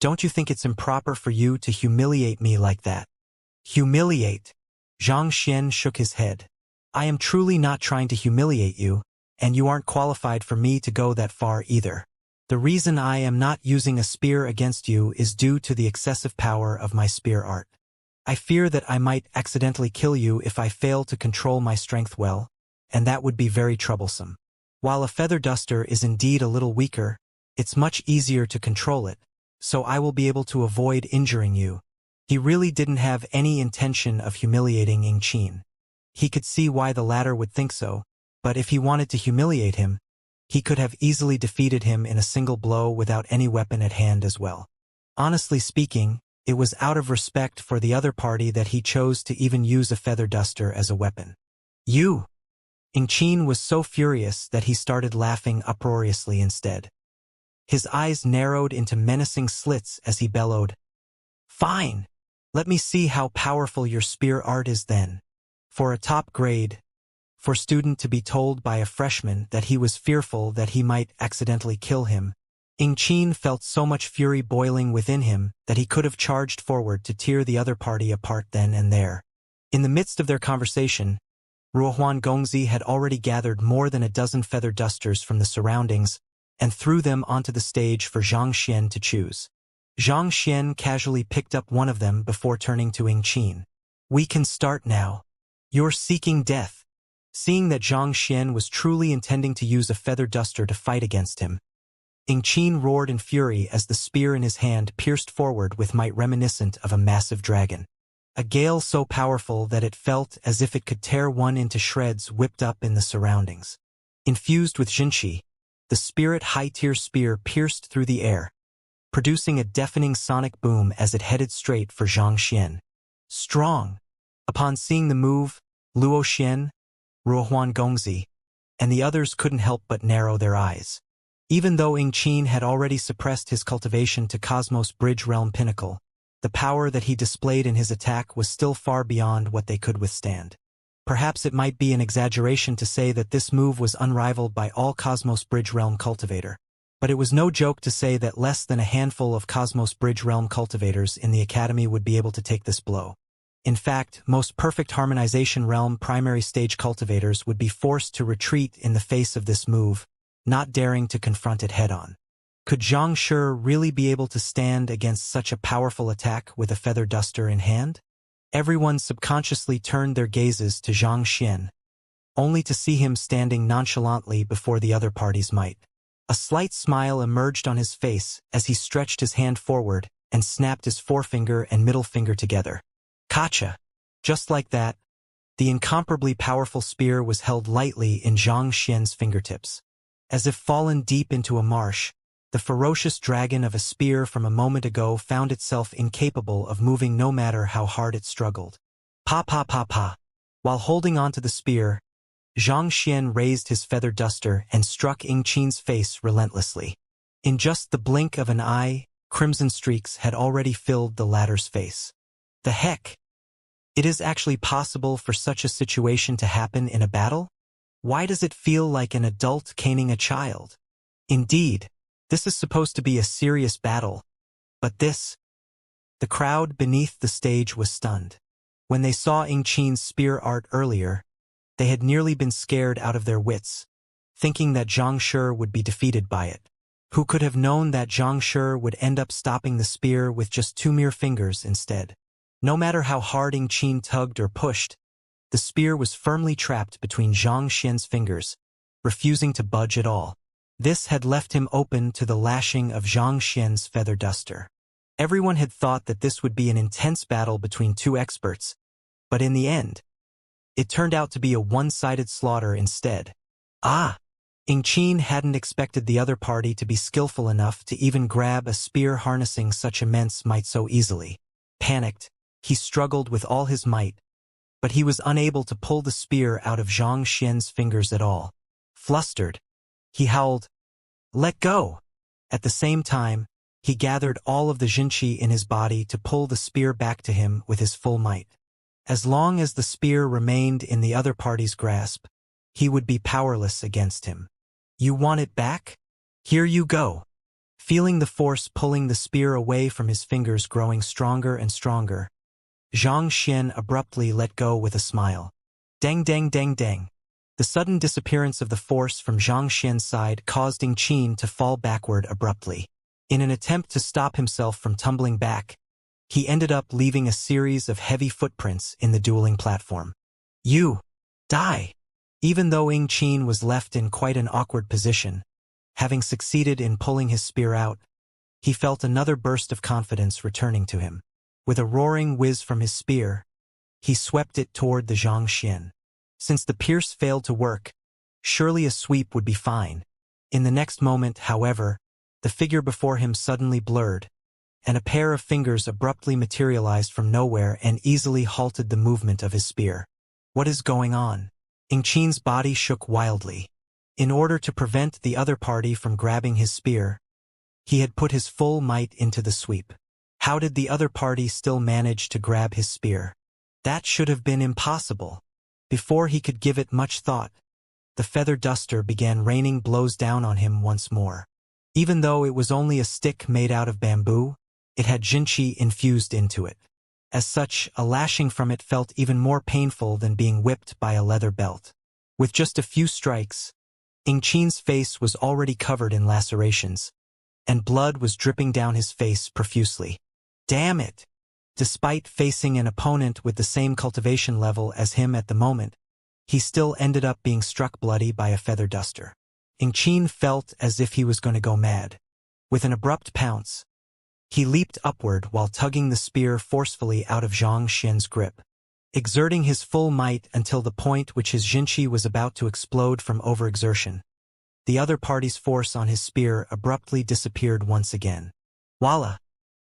don't you think it's improper for you to humiliate me like that? Humiliate? Xianxia shook his head. I am truly not trying to humiliate you, and you aren't qualified for me to go that far either. The reason I am not using a spear against you is due to the excessive power of my spear art. I fear that I might accidentally kill you if I fail to control my strength well, and that would be very troublesome. While a feather duster is indeed a little weaker, it's much easier to control it, so I will be able to avoid injuring you. He really didn't have any intention of humiliating Yingqin. He could see why the latter would think so, but if he wanted to humiliate him, he could have easily defeated him in a single blow without any weapon at hand as well. Honestly speaking, it was out of respect for the other party that he chose to even use a feather duster as a weapon. You! Yingqin was so furious that he started laughing uproariously instead. His eyes narrowed into menacing slits as he bellowed, "Fine! Let me see how powerful your spear art is then." For a top grade, for student to be told by a freshman that he was fearful that he might accidentally kill him, Yingqin felt so much fury boiling within him that he could have charged forward to tear the other party apart then and there. In the midst of their conversation, Ruohuan Gongzi had already gathered more than a dozen feather dusters from the surroundings and threw them onto the stage for Xianxia to choose. Xianxia casually picked up one of them before turning to Yingqin. "We can start now. You're seeking death." Seeing that Xianxia was truly intending to use a feather duster to fight against him, Yingqin roared in fury as the spear in his hand pierced forward with might reminiscent of a massive dragon. A gale so powerful that it felt as if it could tear one into shreds whipped up in the surroundings. Infused with Jinqi, the spirit high-tier spear pierced through the air, producing a deafening sonic boom as it headed straight for Xianxia. Strong! Upon seeing the move, Luo Xian, Ruohuan Gongzi, and the others couldn't help but narrow their eyes. Even though Yingqin had already suppressed his cultivation to Cosmos Bridge Realm Pinnacle, the power that he displayed in his attack was still far beyond what they could withstand. Perhaps it might be an exaggeration to say that this move was unrivaled by all Cosmos Bridge Realm cultivator, but it was no joke to say that less than a handful of Cosmos Bridge Realm cultivators in the Academy would be able to take this blow. In fact, most perfect harmonization realm primary stage cultivators would be forced to retreat in the face of this move, not daring to confront it head-on. Could Xianxia really be able to stand against such a powerful attack with a feather duster in hand? Everyone subconsciously turned their gazes to Xianxia, only to see him standing nonchalantly before the other party's might. A slight smile emerged on his face as he stretched his hand forward and snapped his forefinger and middle finger together. Kacha! Just like that, the incomparably powerful spear was held lightly in Xianxia's fingertips. As if fallen deep into a marsh, the ferocious dragon of a spear from a moment ago found itself incapable of moving no matter how hard it struggled. Pa pa pa pa! While holding onto the spear, Xianxia raised his feather duster and struck Yingqin's face relentlessly. In just the blink of an eye, crimson streaks had already filled the latter's face. The heck? It is actually possible for such a situation to happen in a battle? Why does it feel like an adult caning a child? Indeed, this is supposed to be a serious battle, but this... The crowd beneath the stage was stunned. When they saw Yingqin's spear art earlier, they had nearly been scared out of their wits, thinking that Xianxia would be defeated by it. Who could have known that Xianxia would end up stopping the spear with just 2 mere fingers instead? No matter how hard Yingqin tugged or pushed, the spear was firmly trapped between Xianxia's fingers, refusing to budge at all. This had left him open to the lashing of Xianxia's feather duster. Everyone had thought that this would be an intense battle between 2 experts, but in the end, it turned out to be a one-sided slaughter instead. Ah! Yingqin hadn't expected the other party to be skillful enough to even grab a spear harnessing such immense might so easily. Panicked, he struggled with all his might, but he was unable to pull the spear out of Xianxia's fingers at all. Flustered, he howled, "Let go!" At the same time, he gathered all of the Jinqi in his body to pull the spear back to him with his full might. As long as the spear remained in the other party's grasp, he would be powerless against him. "You want it back? Here you go." Feeling the force pulling the spear away from his fingers growing stronger and stronger, Xianxia abruptly let go with a smile. Dang dang dang dang. The sudden disappearance of the force from Xianxia's side caused Qin to fall backward abruptly. In an attempt to stop himself from tumbling back, he ended up leaving a series of heavy footprints in the dueling platform. You! Die! Even though Qin was left in quite an awkward position, having succeeded in pulling his spear out, he felt another burst of confidence returning to him. With a roaring whiz from his spear, he swept it toward the Xianxia. Since the pierce failed to work, surely a sweep would be fine. In the next moment, however, the figure before him suddenly blurred, and a pair of fingers abruptly materialized from nowhere and easily halted the movement of his spear. What is going on? Qin's body shook wildly. In order to prevent the other party from grabbing his spear, he had put his full might into the sweep. How did the other party still manage to grab his spear? That should have been impossible. Before he could give it much thought, the feather duster began raining blows down on him once more. Even though it was only a stick made out of bamboo, it had jinchi infused into it. As such, a lashing from it felt even more painful than being whipped by a leather belt. With just a few strikes, Qin's face was already covered in lacerations, and blood was dripping down his face profusely. Damn it! Despite facing an opponent with the same cultivation level as him at the moment, he still ended up being struck bloody by a feather duster. Qin felt as if he was going to go mad. With an abrupt pounce, he leaped upward while tugging the spear forcefully out of Xianxia's grip, exerting his full might until the point which his jinchi was about to explode from overexertion. The other party's force on his spear abruptly disappeared once again. Voila!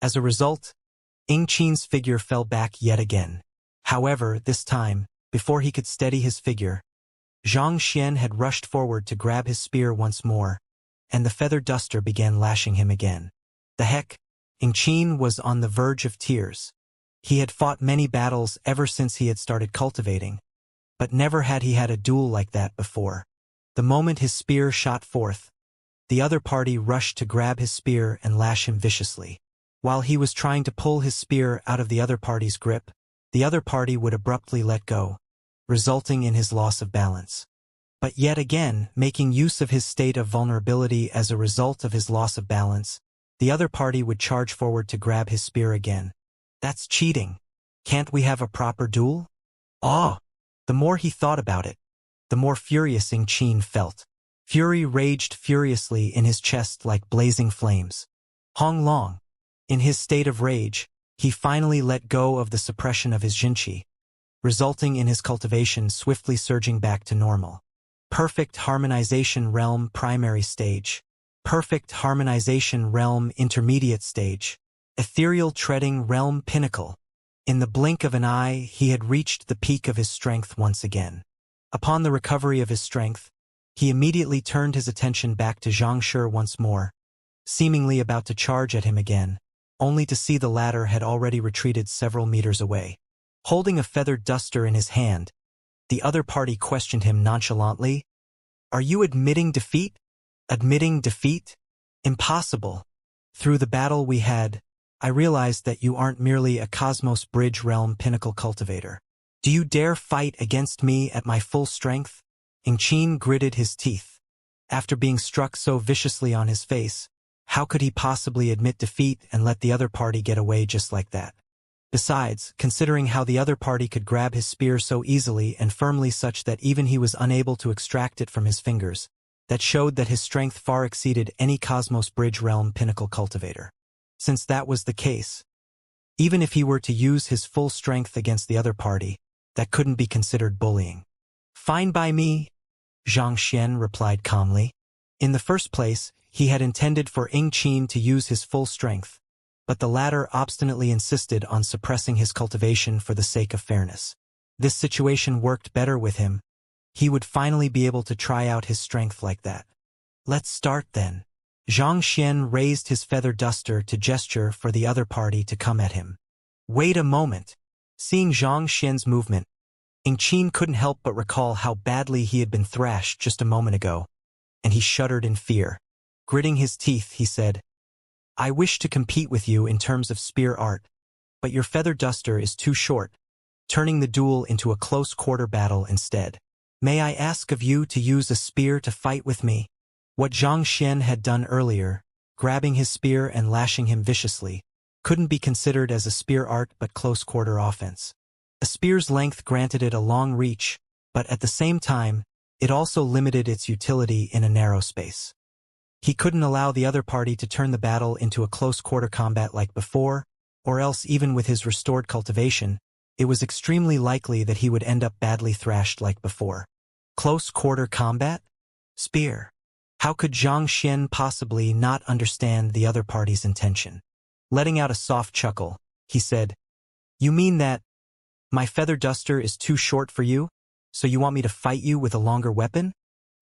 As a result, Qin's figure fell back yet again. However, this time, before he could steady his figure, Xianxia had rushed forward to grab his spear once more, and the feather duster began lashing him again. The heck? Qin was on the verge of tears. He had fought many battles ever since he had started cultivating, but never had he had a duel like that before. The moment his spear shot forth, the other party rushed to grab his spear and lash him viciously. While he was trying to pull his spear out of the other party's grip, the other party would abruptly let go, resulting in his loss of balance. But yet again, making use of his state of vulnerability as a result of his loss of balance, the other party would charge forward to grab his spear again. That's cheating. Can't we have a proper duel? The more he thought about it, the more furious Qin felt. Fury raged furiously in his chest like blazing flames. Hong Long. In his state of rage, he finally let go of the suppression of his jinchi, resulting in his cultivation swiftly surging back to normal. Perfect harmonization realm primary stage. Perfect harmonization realm intermediate stage. Ethereal treading realm pinnacle. In the blink of an eye, he had reached the peak of his strength once again. Upon the recovery of his strength, he immediately turned his attention back to Xianxia once more, seemingly about to charge at him again, only to see the latter had already retreated several meters away. Holding a feathered duster in his hand, the other party questioned him nonchalantly. Are you admitting defeat? Admitting defeat? Impossible. Through the battle we had, I realized that you aren't merely a Cosmos Bridge Realm Pinnacle cultivator. Do you dare fight against me at my full strength? Qin gritted his teeth. After being struck so viciously on his face, how could he possibly admit defeat and let the other party get away just like that? Besides, considering how the other party could grab his spear so easily and firmly such that even he was unable to extract it from his fingers, that showed that his strength far exceeded any Cosmos Bridge Realm Pinnacle cultivator. Since that was the case, even if he were to use his full strength against the other party, that couldn't be considered bullying. Fine by me, Xianxia replied calmly. In the first place, he had intended for Qin to use his full strength, but the latter obstinately insisted on suppressing his cultivation for the sake of fairness. This situation worked better with him. He would finally be able to try out his strength like that. Let's start then. Xianxia raised his feather duster to gesture for the other party to come at him. Wait a moment. Seeing Xianxia's movement, Qin couldn't help but recall how badly he had been thrashed just a moment ago, and he shuddered in fear. Gritting his teeth, he said, I wish to compete with you in terms of spear art, but your feather duster is too short, turning the duel into a close quarter battle instead. May I ask of you to use a spear to fight with me? What Xianxia had done earlier, grabbing his spear and lashing him viciously, couldn't be considered as a spear art but close quarter offense. A spear's length granted it a long reach, but at the same time, it also limited its utility in a narrow space. He couldn't allow the other party to turn the battle into a close quarter combat like before, or else even with his restored cultivation, it was extremely likely that he would end up badly thrashed like before. Close quarter combat? Spear. How could Xianxia possibly not understand the other party's intention? Letting out a soft chuckle, he said, "You mean that my feather duster is too short for you, so you want me to fight you with a longer weapon?"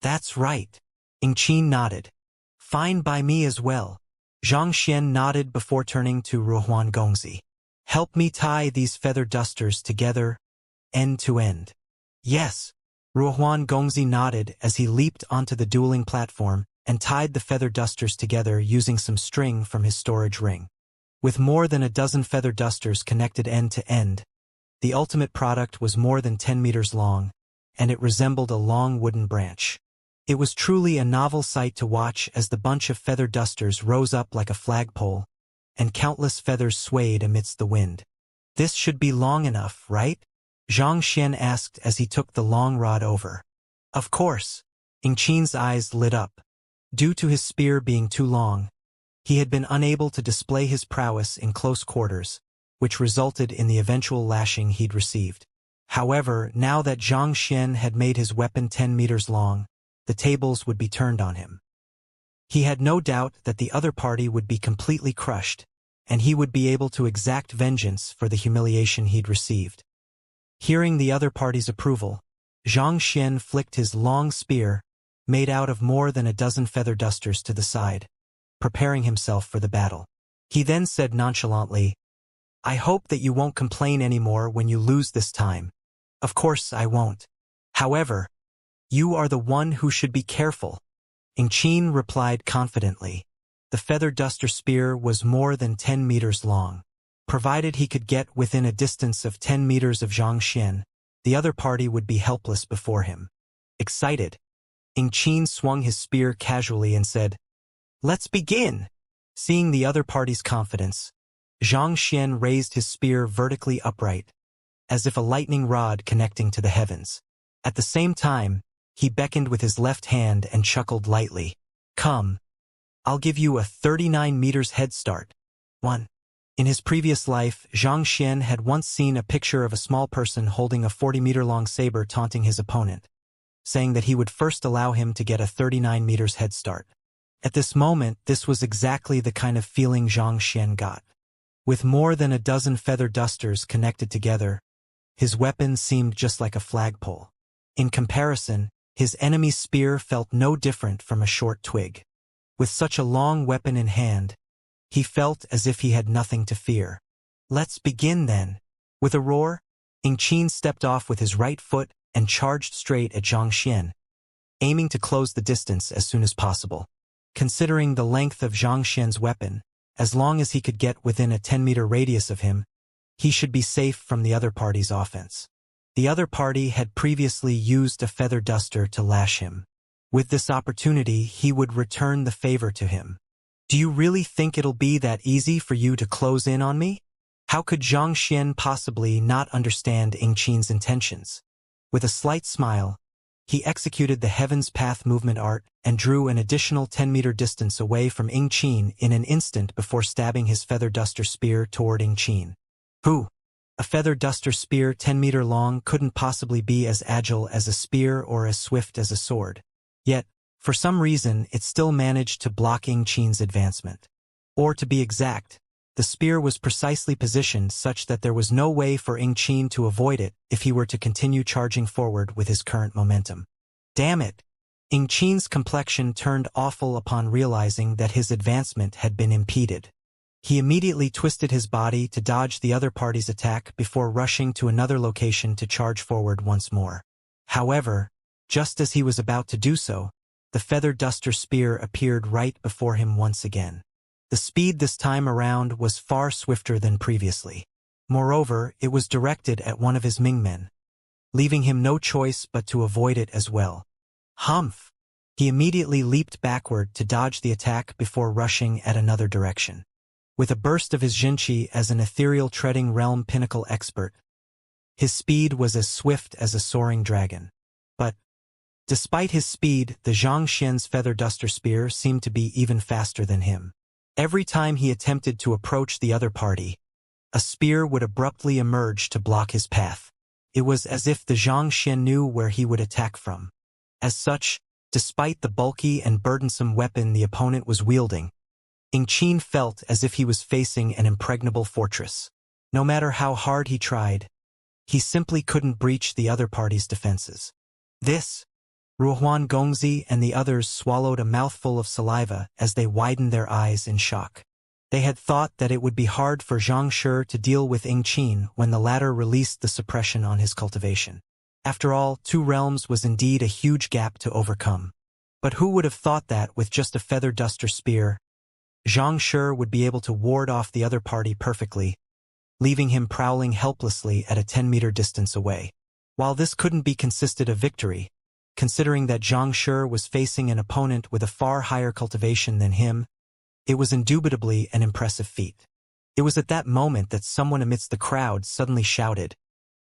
"That's right." Ingqin nodded. "Fine by me as well." Xianxia nodded before turning to Ruohuan Gongzi. "Help me tie these feather dusters together, end to end." "Yes." Ruohuan Gongzi nodded as he leaped onto the dueling platform and tied the feather dusters together using some string from his storage ring. With more than a dozen feather dusters connected end to end, the ultimate product was more than 10 meters long, and it resembled a long wooden branch. It was truly a novel sight to watch as the bunch of feather dusters rose up like a flagpole, and countless feathers swayed amidst the wind. "This should be long enough, right?" Xianxia asked as he took the long rod over. "Of course." Ingqin's eyes lit up. Due to his spear being too long, he had been unable to display his prowess in close quarters, which resulted in the eventual lashing he'd received. However, now that Xianxia had made his weapon 10 meters long, the tables would be turned on him. He had no doubt that the other party would be completely crushed, and he would be able to exact vengeance for the humiliation he'd received. Hearing the other party's approval, Xianxia flicked his long spear, made out of more than a dozen feather dusters, to the side, preparing himself for the battle. He then said nonchalantly, "I hope that you won't complain anymore when you lose this time." "Of course I won't. However, you are the one who should be careful," Ingqin replied confidently. The feather duster spear was more than 10 meters long. Provided he could get within a distance of 10 meters of Xianxia, the other party would be helpless before him. Excited, Ingqin swung his spear casually and said, "Let's begin." Seeing the other party's confidence, Xianxia raised his spear vertically upright, as if a lightning rod connecting to the heavens. At the same time, he beckoned with his left hand and chuckled lightly. "Come, I'll give you a 39 meters head start." 1. In his previous life, Xianxia had once seen a picture of a small person holding a 40-meter-long saber taunting his opponent, saying that he would first allow him to get a 39 meters head start. At this moment, this was exactly the kind of feeling Xianxia got. With more than a dozen feather dusters connected together, his weapon seemed just like a flagpole. In comparison, his enemy's spear felt no different from a short twig. With such a long weapon in hand, he felt as if he had nothing to fear. "Let's begin then." With a roar, Ingqin stepped off with his right foot and charged straight at Xianxia, aiming to close the distance as soon as possible. Considering the length of Xianxia's weapon, as long as he could get within a 10-meter radius of him, he should be safe from the other party's offense. The other party had previously used a feather duster to lash him. With this opportunity, he would return the favor to him. "Do you really think it'll be that easy for you to close in on me?" How could Xianxia possibly not understand Ingqin's intentions? With a slight smile, he executed the Heaven's Path movement art and drew an additional 10-meter distance away from Ingqin in an instant before stabbing his feather duster spear toward Ingqin. Who? A feather duster spear 10 meter long couldn't possibly be as agile as a spear or as swift as a sword. Yet, for some reason, it still managed to block Ingqin's advancement. Or to be exact, the spear was precisely positioned such that there was no way for Ingqin to avoid it if he were to continue charging forward with his current momentum. Damn it! Ingqin's complexion turned awful upon realizing that his advancement had been impeded. He immediately twisted his body to dodge the other party's attack before rushing to another location to charge forward once more. However, just as he was about to do so, the feather duster spear appeared right before him once again. The speed this time around was far swifter than previously. Moreover, it was directed at one of his Ming men, leaving him no choice but to avoid it as well. Humph! He immediately leaped backward to dodge the attack before rushing at another direction. With a burst of his Xianxia as an ethereal treading realm pinnacle expert, his speed was as swift as a soaring dragon. But, despite his speed, the Xianxian's feather duster spear seemed to be even faster than him. Every time he attempted to approach the other party, a spear would abruptly emerge to block his path. It was as if the Xianxian knew where he would attack from. As such, despite the bulky and burdensome weapon the opponent was wielding, Ingqin felt as if he was facing an impregnable fortress. No matter how hard he tried, he simply couldn't breach the other party's defenses. This, Ruohuan Gongzi and the others swallowed a mouthful of saliva as they widened their eyes in shock. They had thought that it would be hard for Xianxia to deal with Ingqin when the latter released the suppression on his cultivation. After all, 2 realms was indeed a huge gap to overcome. But who would have thought that with just a feather duster spear, Xianxia would be able to ward off the other party perfectly, leaving him prowling helplessly at a 10-meter distance away. While this couldn't be considered a victory, considering that Xianxia was facing an opponent with a far higher cultivation than him, it was indubitably an impressive feat. It was at that moment that someone amidst the crowd suddenly shouted,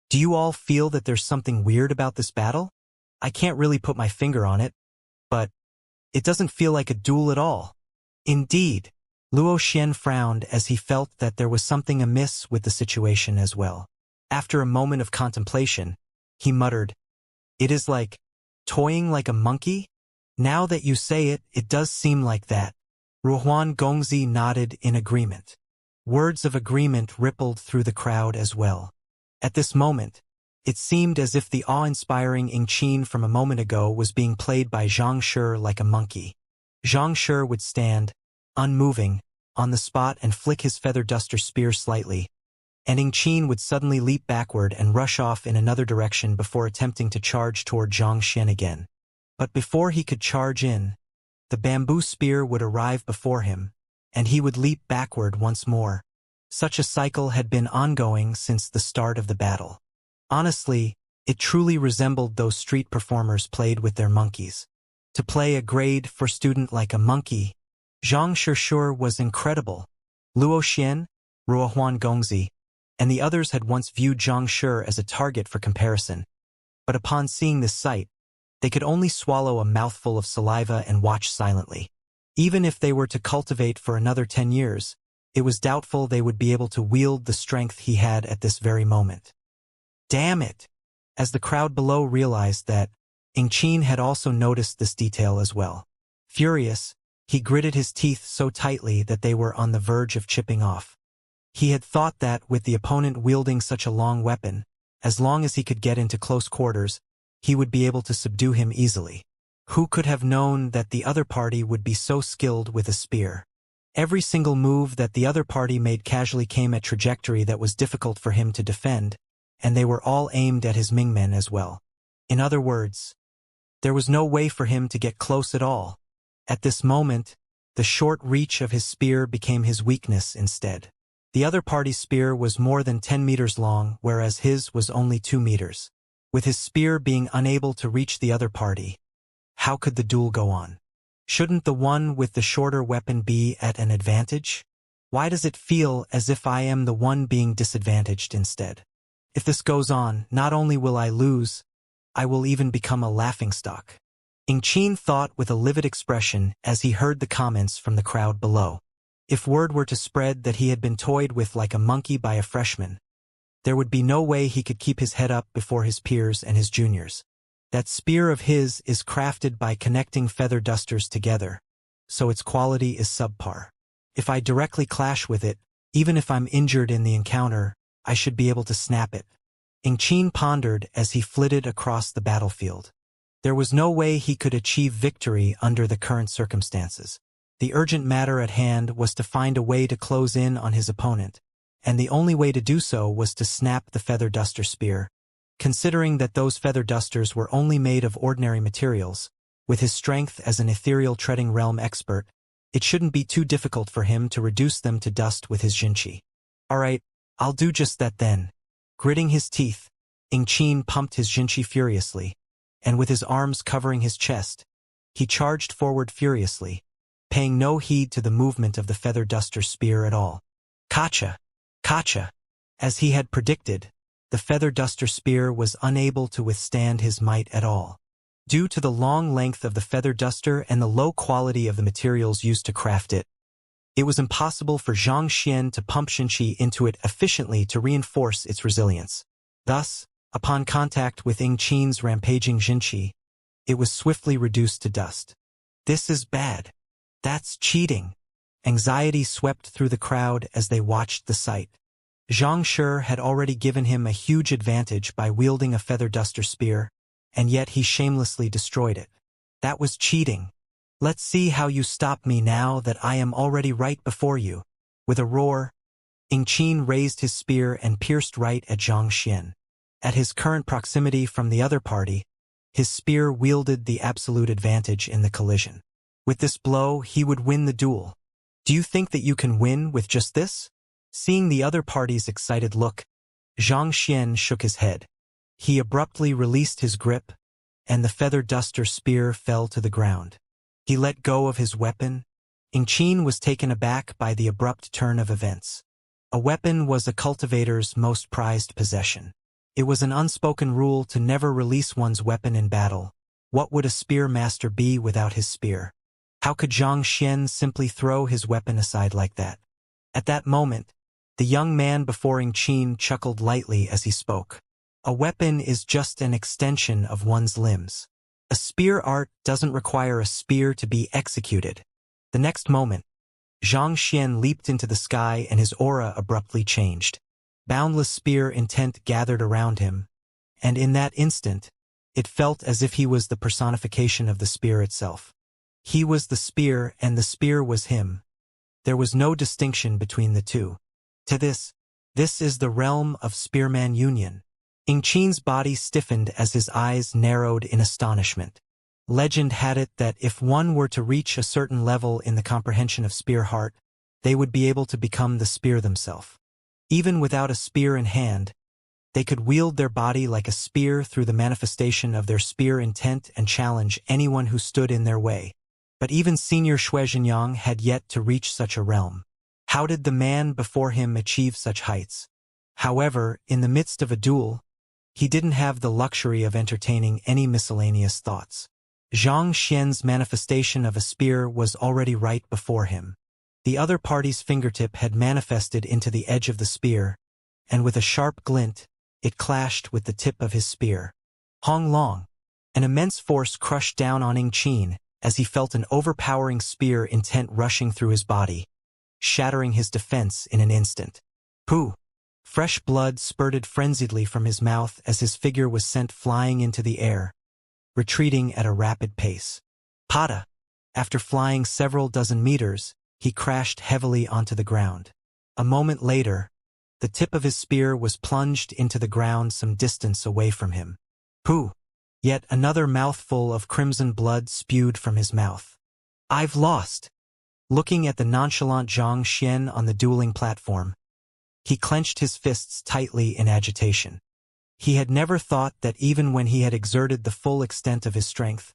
"Do you all feel that there's something weird about this battle? I can't really put my finger on it, but it doesn't feel like a duel at all." Indeed, Luo Xian frowned as he felt that there was something amiss with the situation as well. After a moment of contemplation, he muttered, "It is like toying like a monkey? Now that you say it, it does seem like that." Ruohuan Gongzi nodded in agreement. Words of agreement rippled through the crowd as well. At this moment, it seemed as if the awe-inspiring Ingqin from a moment ago was being played by Xianxia like a monkey. Xianxia would stand, unmoving, on the spot and flick his feather duster spear slightly, and Ingqin would suddenly leap backward and rush off in another direction before attempting to charge toward Xianxian again. But before he could charge in, the bamboo spear would arrive before him, and he would leap backward once more. Such a cycle had been ongoing since the start of the battle. Honestly, it truly resembled those street performers played with their monkeys. To play a grade 4 student like a monkey, Xianxia was incredible. Luo Xian, Ruohuan Gongzi, and the others had once viewed Xianxia as a target for comparison, but upon seeing this sight, they could only swallow a mouthful of saliva and watch silently. Even if they were to cultivate for another 10 years, it was doubtful they would be able to wield the strength he had at this very moment. Damn it! As the crowd below realized that, Ingqin had also noticed this detail as well. Furious, he gritted his teeth so tightly that they were on the verge of chipping off. He had thought that with the opponent wielding such a long weapon, as long as he could get into close quarters, he would be able to subdue him easily. Who could have known that the other party would be so skilled with a spear? Every single move that the other party made casually came at trajectory that was difficult for him to defend, and they were all aimed at his Ming men as well. In other words, there was no way for him to get close at all. At this moment, the short reach of his spear became his weakness instead. The other party's spear was more than 10 meters long, whereas his was only 2 meters. With his spear being unable to reach the other party, how could the duel go on? Shouldn't the one with the shorter weapon be at an advantage? Why does it feel as if I am the one being disadvantaged instead? If this goes on, not only will I lose, I will even become a laughingstock. Ingqin thought with a livid expression as he heard the comments from the crowd below. If word were to spread that he had been toyed with like a monkey by a freshman, there would be no way he could keep his head up before his peers and his juniors. That spear of his is crafted by connecting feather dusters together, so its quality is subpar. If I directly clash with it, even if I'm injured in the encounter, I should be able to snap it. Ingqin pondered as he flitted across the battlefield. There was no way he could achieve victory under the current circumstances. The urgent matter at hand was to find a way to close in on his opponent, and the only way to do so was to snap the feather duster spear. Considering that those feather dusters were only made of ordinary materials, with his strength as an ethereal treading realm expert, It shouldn't be too difficult for him to reduce them to dust with his jinchi. All right, I'll do just that then. Gritting his teeth, Ingqin pumped his jinchi furiously, and with his arms covering his chest, he charged forward furiously, paying no heed to the movement of the feather duster's spear at all. Kacha! Kacha! As he had predicted, the feather duster spear was unable to withstand his might at all. Due to the long length of the feather duster and the low quality of the materials used to craft it, it was impossible for Xianxia to pump jinchi into it efficiently to reinforce its resilience. Thus, upon contact with Ingqin's rampaging jinchi, it was swiftly reduced to dust. This is bad. That's cheating. Anxiety swept through the crowd as they watched the sight. Zhang Shi had already given him a huge advantage by wielding a feather duster spear, and yet he shamelessly destroyed it. That was cheating. Let's see how you stop me now that I am already right before you. With a roar, Ingqin raised his spear and pierced right at Zhang Xian. At his current proximity from the other party, his spear wielded the absolute advantage in the collision. With this blow, he would win the duel. Do you think that you can win with just this? Seeing the other party's excited look, Zhang Xian shook his head. He abruptly released his grip, and the feather duster spear fell to the ground. He let go of his weapon. Ingqin was taken aback by the abrupt turn of events. A weapon was a cultivator's most prized possession. It was an unspoken rule to never release one's weapon in battle. What would a spear master be without his spear? How could Zhang Xian simply throw his weapon aside like that? At that moment, the young man before Ingqin chuckled lightly as he spoke. A weapon is just an extension of one's limbs. A spear art doesn't require a spear to be executed. The next moment, Zhang Xian leaped into the sky and his aura abruptly changed. Boundless spear intent gathered around him, and in that instant, it felt as if he was the personification of the spear itself. He was the spear and the spear was him. There was no distinction between the two. To this is the realm of spearman union. Ingqin's body stiffened as his eyes narrowed in astonishment. Legend had it that if one were to reach a certain level in the comprehension of spear heart, they would be able to become the spear themselves. Even without a spear in hand, they could wield their body like a spear through the manifestation of their spear intent and challenge anyone who stood in their way. But even Senior Shuizhenyang had yet to reach such a realm. How did the man before him achieve such heights? However, in the midst of a duel, he didn't have the luxury of entertaining any miscellaneous thoughts. Zhang Xian's manifestation of a spear was already right before him. The other party's fingertip had manifested into the edge of the spear, and with a sharp glint, it clashed with the tip of his spear. Hong Long! An immense force crushed down on Ingqin as he felt an overpowering spear intent rushing through his body, shattering his defense in an instant. Pooh! Fresh blood spurted frenziedly from his mouth as his figure was sent flying into the air, retreating at a rapid pace. Pada! After flying several dozen meters, he crashed heavily onto the ground. A moment later, the tip of his spear was plunged into the ground some distance away from him. Pooh! Yet another mouthful of crimson blood spewed from his mouth. I've lost! Looking at the nonchalant Zhang Xian on the dueling platform, he clenched his fists tightly in agitation. He had never thought that even when he had exerted the full extent of his strength,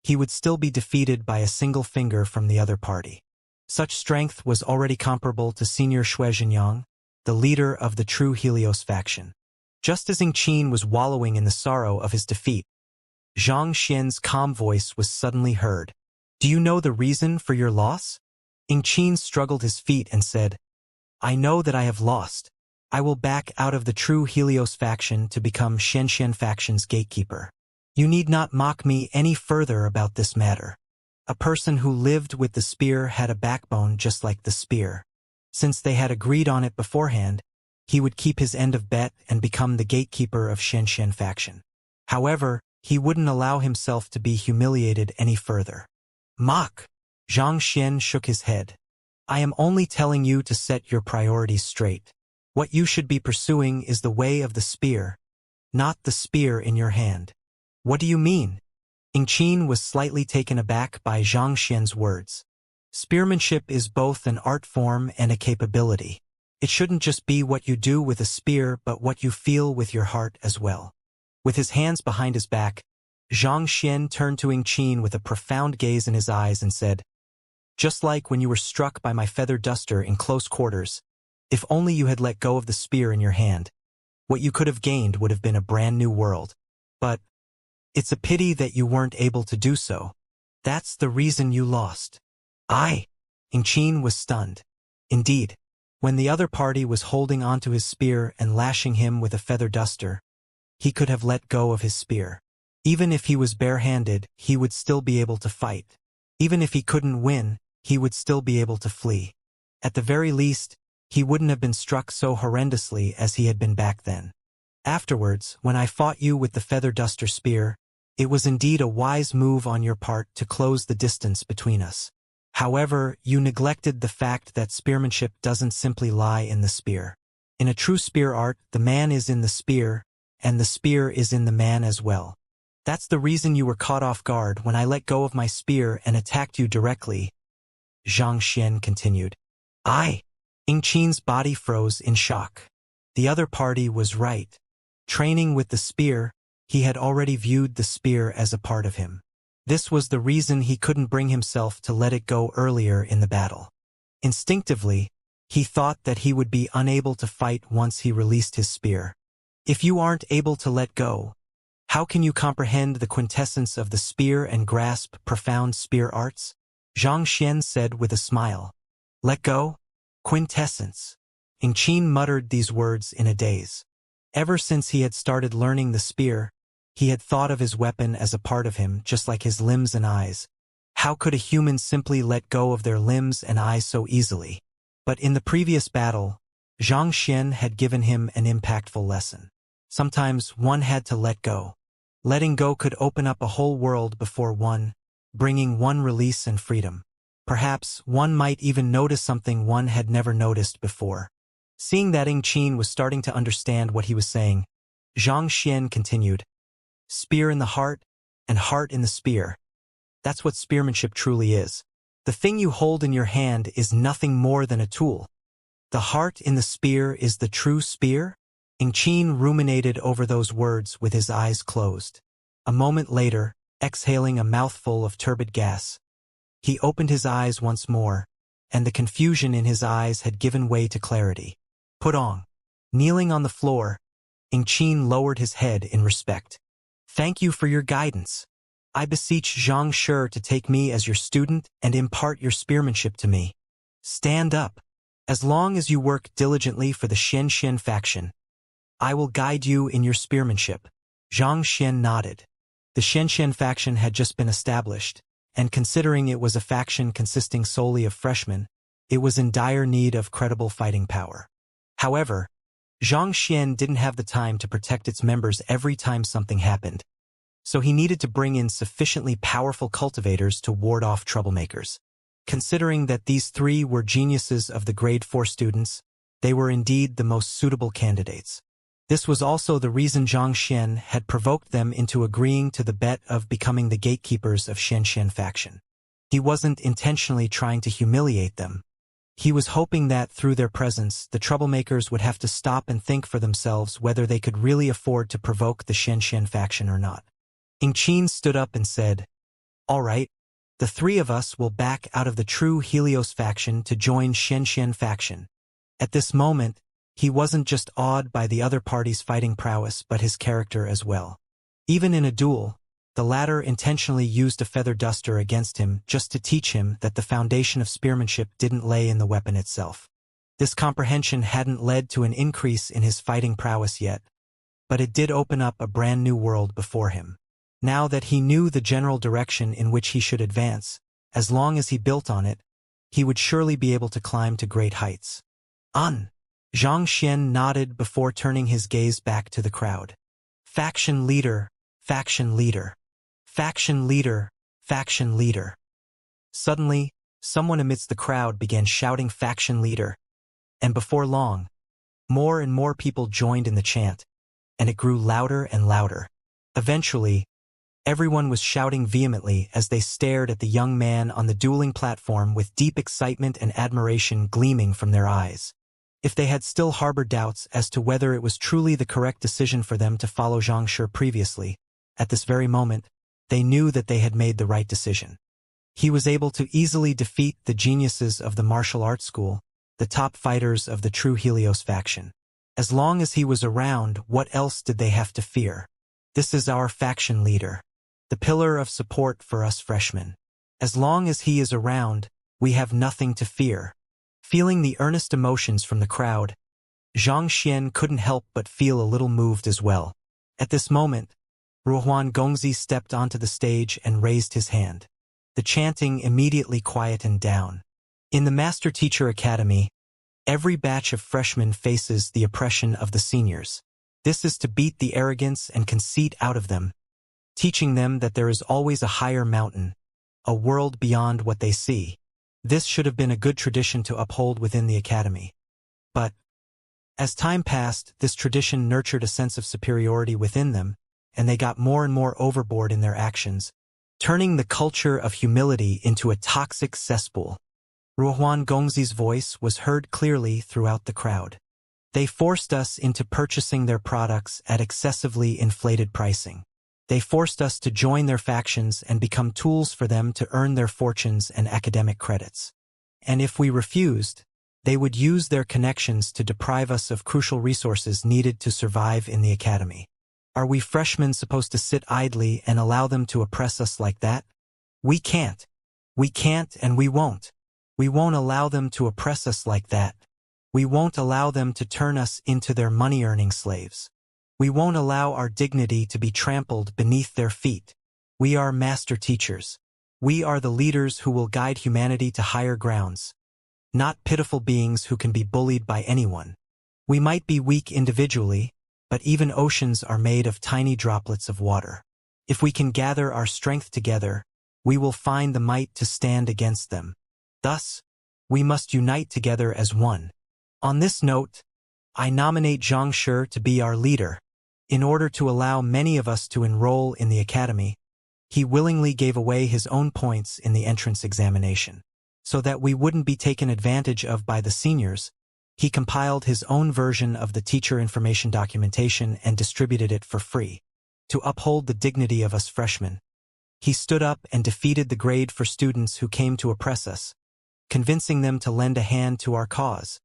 he would still be defeated by a single finger from the other party. Such strength was already comparable to Senior Shuizhenyang, the leader of the true Helios faction. Just as Ingqin was wallowing in the sorrow of his defeat, Zhang Xian's calm voice was suddenly heard. Do you know the reason for your loss? Ingqin struggled his feet and said, I know that I have lost. I will back out of the true Helios faction to become Xianxian faction's gatekeeper. You need not mock me any further about this matter. A person who lived with the spear had a backbone just like the spear. Since they had agreed on it beforehand, he would keep his end of bet and become the gatekeeper of Xianxian faction. However, he wouldn't allow himself to be humiliated any further. Mock! Zhang Xian shook his head. I am only telling you to set your priorities straight. What you should be pursuing is the way of the spear, not the spear in your hand. What do you mean? Ingqin was slightly taken aback by Zhang Xian's words. Spearmanship is both an art form and a capability. It shouldn't just be what you do with a spear but what you feel with your heart as well. With his hands behind his back, Xianxia turned to Qin with a profound gaze in his eyes and said, "Just like when you were struck by my feather duster in close quarters, if only you had let go of the spear in your hand, what you could have gained would have been a brand new world. But it's a pity that you weren't able to do so. That's the reason you lost." Qin was stunned. Indeed, when the other party was holding onto his spear and lashing him with a feather duster, he could have let go of his spear. Even if he was barehanded, he would still be able to fight. Even if he couldn't win, he would still be able to flee. At the very least, he wouldn't have been struck so horrendously as he had been back then. Afterwards, when I fought you with the feather duster spear, it was indeed a wise move on your part to close the distance between us. However, you neglected the fact that spearmanship doesn't simply lie in the spear. In a true spear art, the man is in the spear, and the spear is in the man as well. That's the reason you were caught off guard when I let go of my spear and attacked you directly, Xianxia continued. Qin's body froze in shock. The other party was right. Training with the spear, he had already viewed the spear as a part of him. This was the reason he couldn't bring himself to let it go earlier in the battle. Instinctively, he thought that he would be unable to fight once he released his spear. If you aren't able to let go, how can you comprehend the quintessence of the spear and grasp profound spear arts? Xianxia said with a smile. Let go? Quintessence. Qin muttered these words in a daze. Ever since he had started learning the spear, he had thought of his weapon as a part of him, just like his limbs and eyes. How could a human simply let go of their limbs and eyes so easily? But in the previous battle, Xianxia had given him an impactful lesson. Sometimes one had to let go. Letting go could open up a whole world before one, bringing one release and freedom. Perhaps one might even notice something one had never noticed before. Seeing that Qin was starting to understand what he was saying, Xianxia continued, "Spear in the heart, and heart in the spear. That's what spearmanship truly is. The thing you hold in your hand is nothing more than a tool. The heart in the spear is the true spear?" Qin ruminated over those words with his eyes closed. A moment later, exhaling a mouthful of turbid gas, he opened his eyes once more, and the confusion in his eyes had given way to clarity. Put on. Kneeling on the floor, Qin lowered his head in respect. "Thank you for your guidance. I beseech Xianxia to take me as your student and impart your spearmanship to me. Stand up. As long as you work diligently for the Xianxia faction, I will guide you in your spearmanship." Xianxia nodded. The Xianxia faction had just been established, and considering it was a faction consisting solely of freshmen, it was in dire need of credible fighting power. However, Xianxia didn't have the time to protect its members every time something happened, so he needed to bring in sufficiently powerful cultivators to ward off troublemakers. Considering that these three were geniuses of the Grade 4 students, they were indeed the most suitable candidates. This was also the reason Xianxia had provoked them into agreeing to the bet of becoming the gatekeepers of Xianxia faction. He wasn't intentionally trying to humiliate them. He was hoping that through their presence, the troublemakers would have to stop and think for themselves whether they could really afford to provoke the Xianxia faction or not. Qin stood up and said, "All right, the three of us will back out of the true Helios faction to join Xianxia faction." At this moment, he wasn't just awed by the other party's fighting prowess but his character as well. Even in a duel, the latter intentionally used a feather duster against him just to teach him that the foundation of spearmanship didn't lay in the weapon itself. This comprehension hadn't led to an increase in his fighting prowess yet, but it did open up a brand new world before him. Now that he knew the general direction in which he should advance, as long as he built on it, he would surely be able to climb to great heights. Xianxia nodded before turning his gaze back to the crowd. "Faction leader, faction leader, faction leader, faction leader." Suddenly, someone amidst the crowd began shouting "faction leader," and before long, more and more people joined in the chant, and it grew louder and louder. Eventually, Everyone was shouting vehemently as they stared at the young man on the dueling platform with deep excitement and admiration gleaming from their eyes. If they had still harbored doubts as to whether it was truly the correct decision for them to follow Xianxia previously, at this very moment, they knew that they had made the right decision. He was able to easily defeat the geniuses of the martial arts school, the top fighters of the true Helios faction. As long as he was around, what else did they have to fear? This is our faction leader, the pillar of support for us freshmen. As long as he is around, we have nothing to fear. Feeling the earnest emotions from the crowd, Xianxia couldn't help but feel a little moved as well. At this moment, Ruohuan Gongzi stepped onto the stage and raised his hand. The chanting immediately quietened down. In the Master Teacher Academy, every batch of freshmen faces the oppression of the seniors. This is to beat the arrogance and conceit out of them, teaching them that there is always a higher mountain, a world beyond what they see. This should have been a good tradition to uphold within the academy. But, as time passed, this tradition nurtured a sense of superiority within them, and they got more and more overboard in their actions, turning the culture of humility into a toxic cesspool. Ruohuan Gongzi's voice was heard clearly throughout the crowd. They forced us into purchasing their products at excessively inflated pricing. They forced us to join their factions and become tools for them to earn their fortunes and academic credits. And if we refused, they would use their connections to deprive us of crucial resources needed to survive in the academy. Are we freshmen supposed to sit idly and allow them to oppress us like that? We can't. We can't and we won't. We won't allow them to oppress us like that. We won't allow them to turn us into their money-earning slaves. We won't allow our dignity to be trampled beneath their feet. We are master teachers. We are the leaders who will guide humanity to higher grounds, not pitiful beings who can be bullied by anyone. We might be weak individually, but even oceans are made of tiny droplets of water. If we can gather our strength together, we will find the might to stand against them. Thus, we must unite together as one. On this note, I nominate Xianxia to be our leader. In order to allow many of us to enroll in the academy, he willingly gave away his own points in the entrance examination. So that we wouldn't be taken advantage of by the seniors, he compiled his own version of the teacher information documentation and distributed it for free. To uphold the dignity of us freshmen, he stood up and defeated the grade for students who came to oppress us, convincing them to lend a hand to our cause.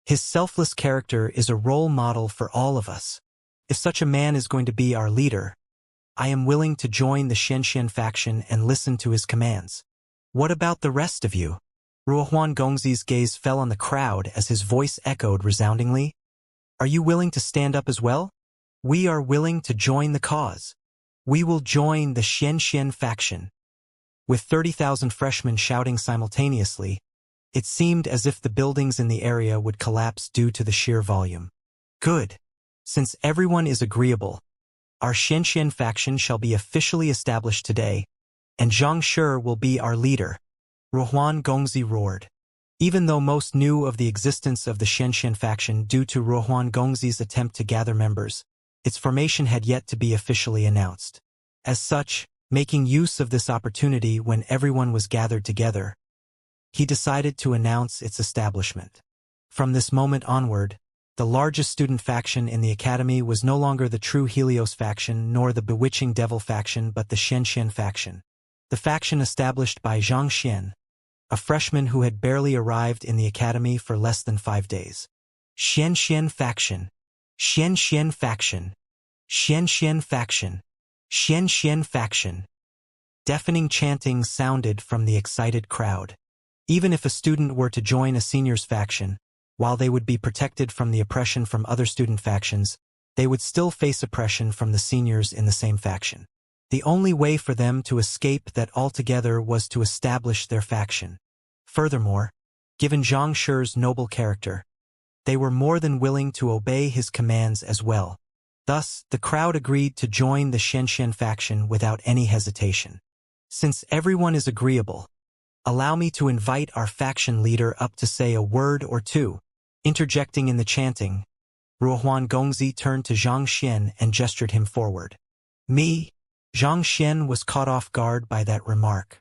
His selfless character is a role model for all of us. If such a man is going to be our leader, I am willing to join the Xianxia faction and listen to his commands. What about the rest of you? Ruohuan Gongzi's gaze fell on the crowd as his voice echoed resoundingly. Are you willing to stand up as well? We are willing to join the cause. We will join the Xianxia faction. With 30,000 freshmen shouting simultaneously, it seemed as if the buildings in the area would collapse due to the sheer volume. Good. Since everyone is agreeable, our Xianxia faction shall be officially established today, and Xianxia will be our leader. Ruohuan Gongzi roared. Even though most knew of the existence of the Xianxia faction due to Ruohuan Gongzi's attempt to gather members, its formation had yet to be officially announced. As such, making use of this opportunity when everyone was gathered together, he decided to announce its establishment. From this moment onward, the largest student faction in the academy was no longer the true Helios faction nor the bewitching devil faction but the Xianxia faction. The faction established by Xianxia, a freshman who had barely arrived in the academy for less than 5 days. Xianxia faction. Xianxia faction. Xianxia faction. Xianxia faction. Deafening chanting sounded from the excited crowd. Even if a student were to join a seniors faction, while they would be protected from the oppression from other student factions, they would still face oppression from the seniors in the same faction. The only way for them to escape that altogether was to establish their faction. Furthermore, given Xianxia's noble character, they were more than willing to obey his commands as well. Thus, the crowd agreed to join the Xianxia faction without any hesitation. Since everyone is agreeable, allow me to invite our faction leader up to say a word or two. Interjecting in the chanting, Ruohuan Gongzi turned to Xianxia and gestured him forward. Me, Xianxia was caught off guard by that remark.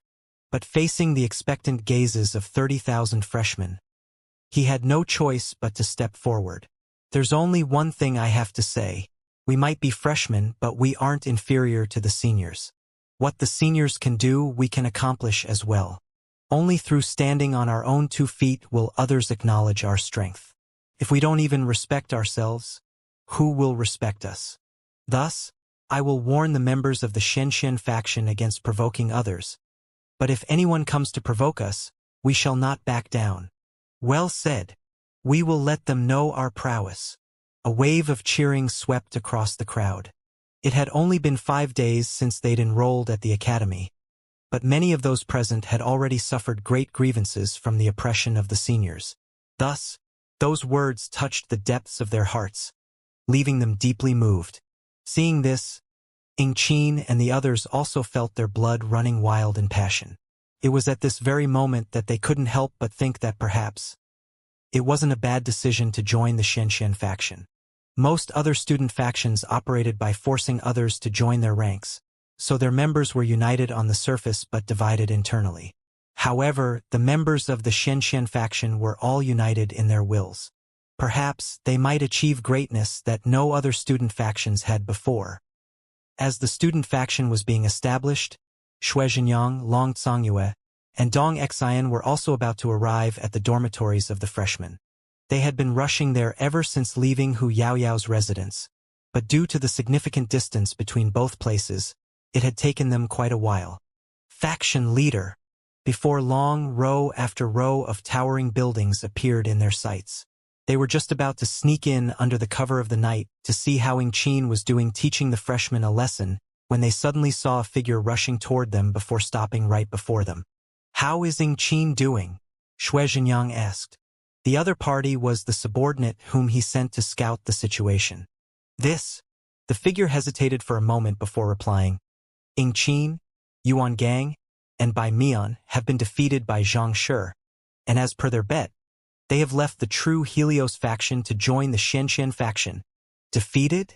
But facing the expectant gazes of 30,000 freshmen, he had no choice but to step forward. There's only one thing I have to say. We might be freshmen, but we aren't inferior to the seniors. What the seniors can do, we can accomplish as well. Only through standing on our own 2 feet will others acknowledge our strength. If we don't even respect ourselves, who will respect us? Thus, I will warn the members of the Xianxia faction against provoking others. But if anyone comes to provoke us, we shall not back down. Well said. We will let them know our prowess. A wave of cheering swept across the crowd. It had only been 5 days since they'd enrolled at the academy, but many of those present had already suffered great grievances from the oppression of the seniors. Thus, those words touched the depths of their hearts, leaving them deeply moved. Seeing this, Yingqin and the others also felt their blood running wild in passion. It was at this very moment that they couldn't help but think that perhaps it wasn't a bad decision to join the Xianxia faction. Most other student factions operated by forcing others to join their ranks, so their members were united on the surface but divided internally. However, the members of the Xianxia faction were all united in their wills. Perhaps they might achieve greatness that no other student factions had before. As the student faction was being established, Shuizhenyang, Long Congyue, and Dong Xian were also about to arrive at the dormitories of the freshmen. They had been rushing there ever since leaving Hu Yaoyao's residence, but due to the significant distance between both places, it had taken them quite a while. Faction leader. Before long, row after row of towering buildings appeared in their sights. They were just about to sneak in under the cover of the night to see how Yingqin was doing teaching the freshmen a lesson when they suddenly saw a figure rushing toward them before stopping right before them. "How is Yingqin doing?" Shuizhenyang asked. The other party was the subordinate whom he sent to scout the situation. The figure hesitated for a moment before replying. Yingqin, Yuan Gang, and Bai Mian have been defeated by Zhang Shi, and as per their bet, they have left the true Helios faction to join the Xianxia faction. Defeated?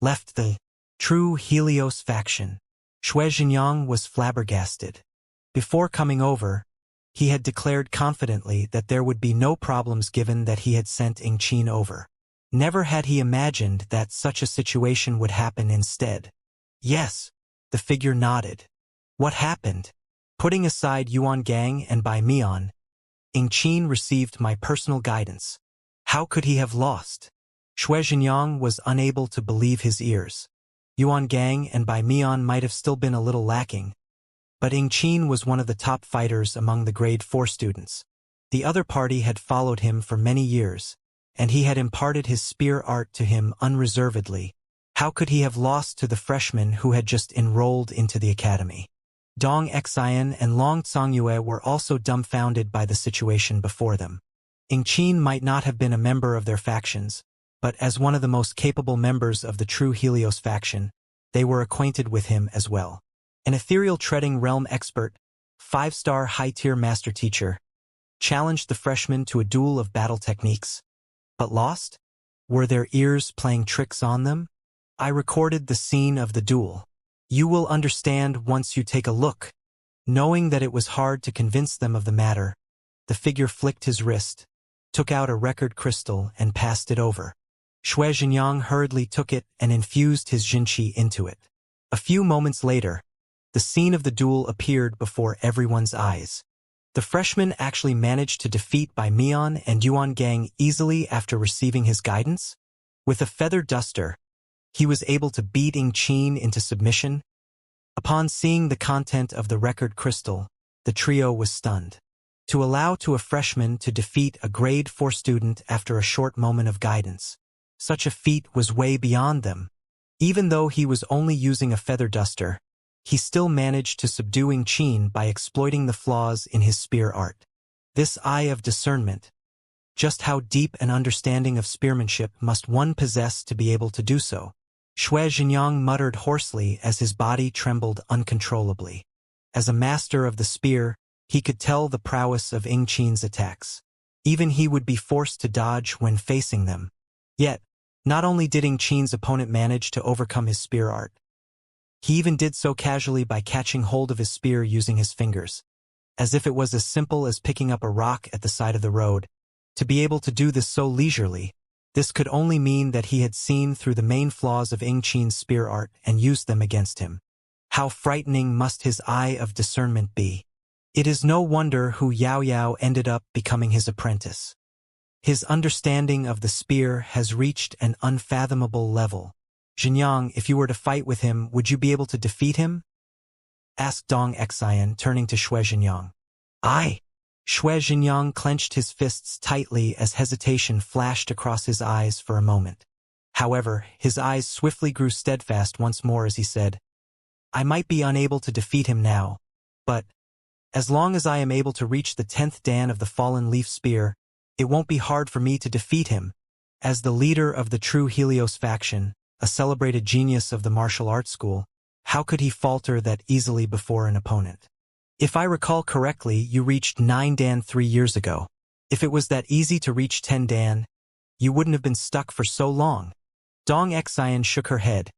Left the true Helios faction. Shuizhenyang was flabbergasted. Before coming over, he had declared confidently that there would be no problems given that he had sent Yingqin over. Never had he imagined that such a situation would happen instead. Yes, the figure nodded. What happened? Putting aside Yuan Gang and Bai Mian, Yingqin received my personal guidance. How could he have lost? Shuizhenyang was unable to believe his ears. Yuan Gang and Bai Mian might have still been a little lacking, but Yingqin was one of the top fighters among the grade 4 students. The other party had followed him for many years, and he had imparted his spear art to him unreservedly. How could he have lost to the freshmen who had just enrolled into the academy? Dong Xian and Long Congyue were also dumbfounded by the situation before them. Yingqin might not have been a member of their factions, but as one of the most capable members of the true Helios faction, they were acquainted with him as well. An ethereal treading realm expert, 5-star high-tier master teacher, challenged the freshmen to a duel of battle techniques. But lost? Were their ears playing tricks on them? I recorded the scene of the duel. You will understand once you take a look. Knowing that it was hard to convince them of the matter, the figure flicked his wrist, took out a record crystal and passed it over. Shuizhenyang hurriedly took it and infused his jinqi into it. A few moments later, the scene of the duel appeared before everyone's eyes. The freshman actually managed to defeat Bai Mian and Yuan Gang easily after receiving his guidance. With a feather duster, he was able to beat Yingqin into submission. Upon seeing the content of the record crystal, the trio was stunned. To allow to a freshman to defeat a grade 4 student after a short moment of guidance, such a feat was way beyond them. Even though he was only using a feather duster, he still managed to subdue Yingqin by exploiting the flaws in his spear art. This eye of discernment. Just how deep an understanding of spearmanship must one possess to be able to do so? Shuizhenyang muttered hoarsely as his body trembled uncontrollably. As a master of the spear, he could tell the prowess of Yingqin's attacks. Even he would be forced to dodge when facing them. Yet, not only did Yingqin's opponent manage to overcome his spear art, He even did so casually by catching hold of his spear using his fingers, as if it was as simple as picking up a rock at the side of the road. To be able to do this so leisurely, this could only mean that he had seen through the main flaws of Ing Qin's spear art and used them against him. How frightening must his eye of discernment be? It is no wonder Hu Yaoyao ended up becoming his apprentice. His understanding of the spear has reached an unfathomable level. Xinjiang, if you were to fight with him, would you be able to defeat him? Asked Dong Xian, turning to Xue Xinjiang. I. Xue Xinjiang clenched his fists tightly as hesitation flashed across his eyes for a moment. However, his eyes swiftly grew steadfast once more as he said, I might be unable to defeat him now, but as long as I am able to reach the 10th dan of the fallen leaf spear, it won't be hard for me to defeat him. As the leader of the true Helios faction, a celebrated genius of the martial arts school, how could he falter that easily before an opponent? If I recall correctly, you reached 9 dan 3 years ago. If it was that easy to reach 10 dan, you wouldn't have been stuck for so long. Dong Xian shook her head,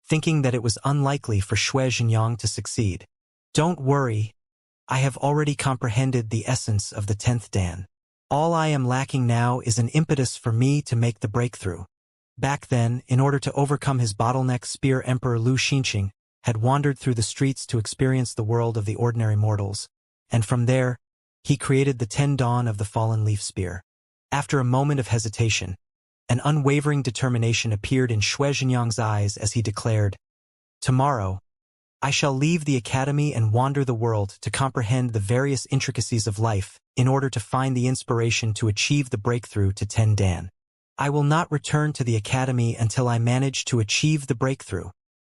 thinking that it was unlikely for Xue Xinjiang to succeed. Don't worry, I have already comprehended the essence of the 10th dan. All I am lacking now is an impetus for me to make the breakthrough. Back then, in order to overcome his bottleneck, Spear Emperor Lu Xinqing had wandered through the streets to experience the world of the ordinary mortals, and from there, he created the 10 dan of the fallen leaf spear. After a moment of hesitation, an unwavering determination appeared in Xue Xinjiang's eyes as he declared, Tomorrow, I shall leave the academy and wander the world to comprehend the various intricacies of life in order to find the inspiration to achieve the breakthrough to 10 dan. I will not return to the academy until I manage to achieve the breakthrough.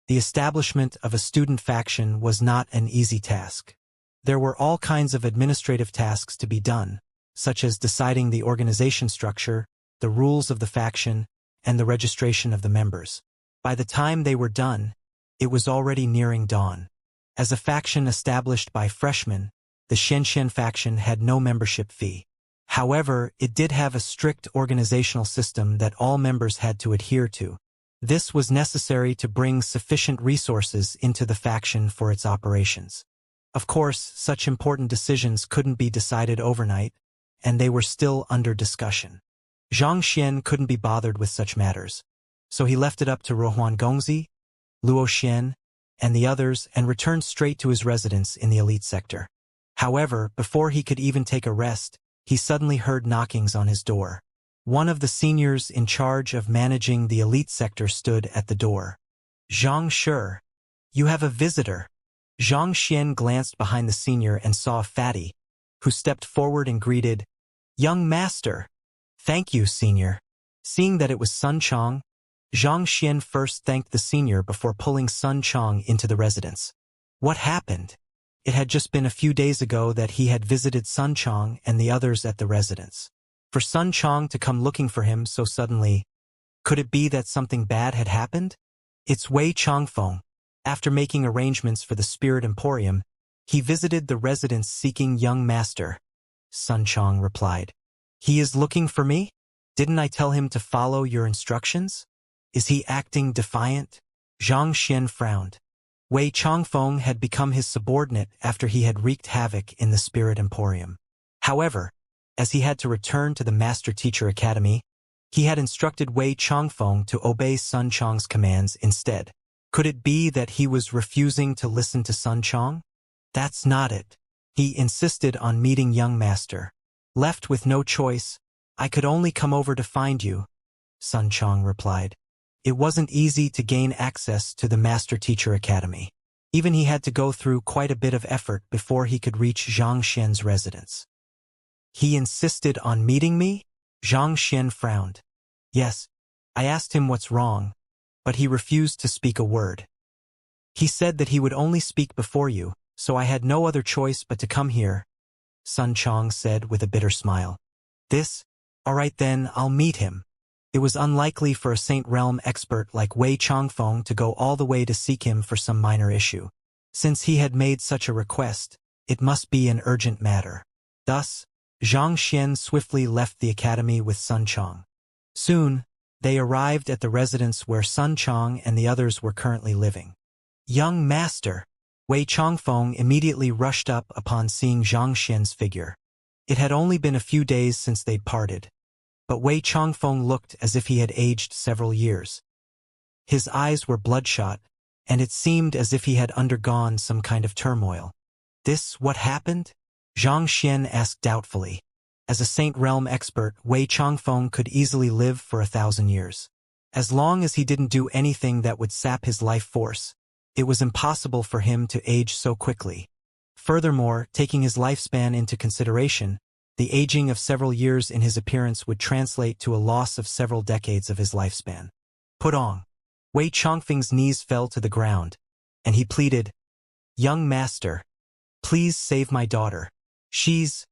The establishment of a student faction was not an easy task. There were all kinds of administrative tasks to be done, such as deciding the organization structure, the rules of the faction, and the registration of the members. By the time they were done, it was already nearing dawn. As a faction established by freshmen, the Xianxia faction had no membership fee. However, it did have a strict organizational system that all members had to adhere to. This was necessary to bring sufficient resources into the faction for its operations. Of course, such important decisions couldn't be decided overnight, and they were still under discussion. Zhang Xian couldn't be bothered with such matters, so he left it up to Rohuan Gongzi, Luo Xian, and the others and returned straight to his residence in the elite sector. However, before he could even take a rest, he suddenly heard knockings on his door. One of the seniors in charge of managing the elite sector stood at the door. Zhang Shi, you have a visitor. Zhang Xian glanced behind the senior and saw a fatty, who stepped forward and greeted, Young master. Thank you, senior. Seeing that it was Sun Chong, Zhang Xian first thanked the senior before pulling Sun Chong into the residence. What happened? It had just been a few days ago that he had visited Sun Chong and the others at the residence. For Sun Chong to come looking for him so suddenly, could it be that something bad had happened? It's Wei Changfeng. After making arrangements for the Spirit Emporium, he visited the residence seeking young master. Sun Chong replied. He is looking for me? Didn't I tell him to follow your instructions? Is he acting defiant? Zhang Xian frowned. Wei Changfeng had become his subordinate after he had wreaked havoc in the Spirit Emporium. However, as he had to return to the Master Teacher Academy, he had instructed Wei Changfeng to obey Sun Chong's commands instead. Could it be that he was refusing to listen to Sun Chong? That's not it. He insisted on meeting young master. Left with no choice, I could only come over to find you, Sun Chong replied. It wasn't easy to gain access to the Master Teacher Academy. Even he had to go through quite a bit of effort before he could reach Zhang Xian's residence. He insisted on meeting me? Zhang Xian frowned. Yes, I asked him what's wrong, but he refused to speak a word. He said that he would only speak before you, so I had no other choice but to come here, Sun Chong said with a bitter smile. All right then, I'll meet him. It was unlikely for a Saint Realm expert like Wei Changfeng to go all the way to seek him for some minor issue. Since he had made such a request, it must be an urgent matter. Thus, Zhang Xian swiftly left the academy with Sun Chong. Soon, they arrived at the residence where Sun Chong and the others were currently living. Young master! Wei Changfeng immediately rushed up upon seeing Xianxia's figure. It had only been a few days since they'd parted, but Wei Changfeng looked as if he had aged several years. His eyes were bloodshot, and it seemed as if he had undergone some kind of turmoil. This what happened? Xianxia asked doubtfully. As a Saint Realm expert, Wei Changfeng could easily live for 1,000 years. As long as he didn't do anything that would sap his life force, it was impossible for him to age so quickly. Furthermore, taking his lifespan into consideration, the aging of several years in his appearance would translate to a loss of several decades of his lifespan. Put on. Wei Changfeng's knees fell to the ground, and he pleaded, "Young master, please save my daughter. She's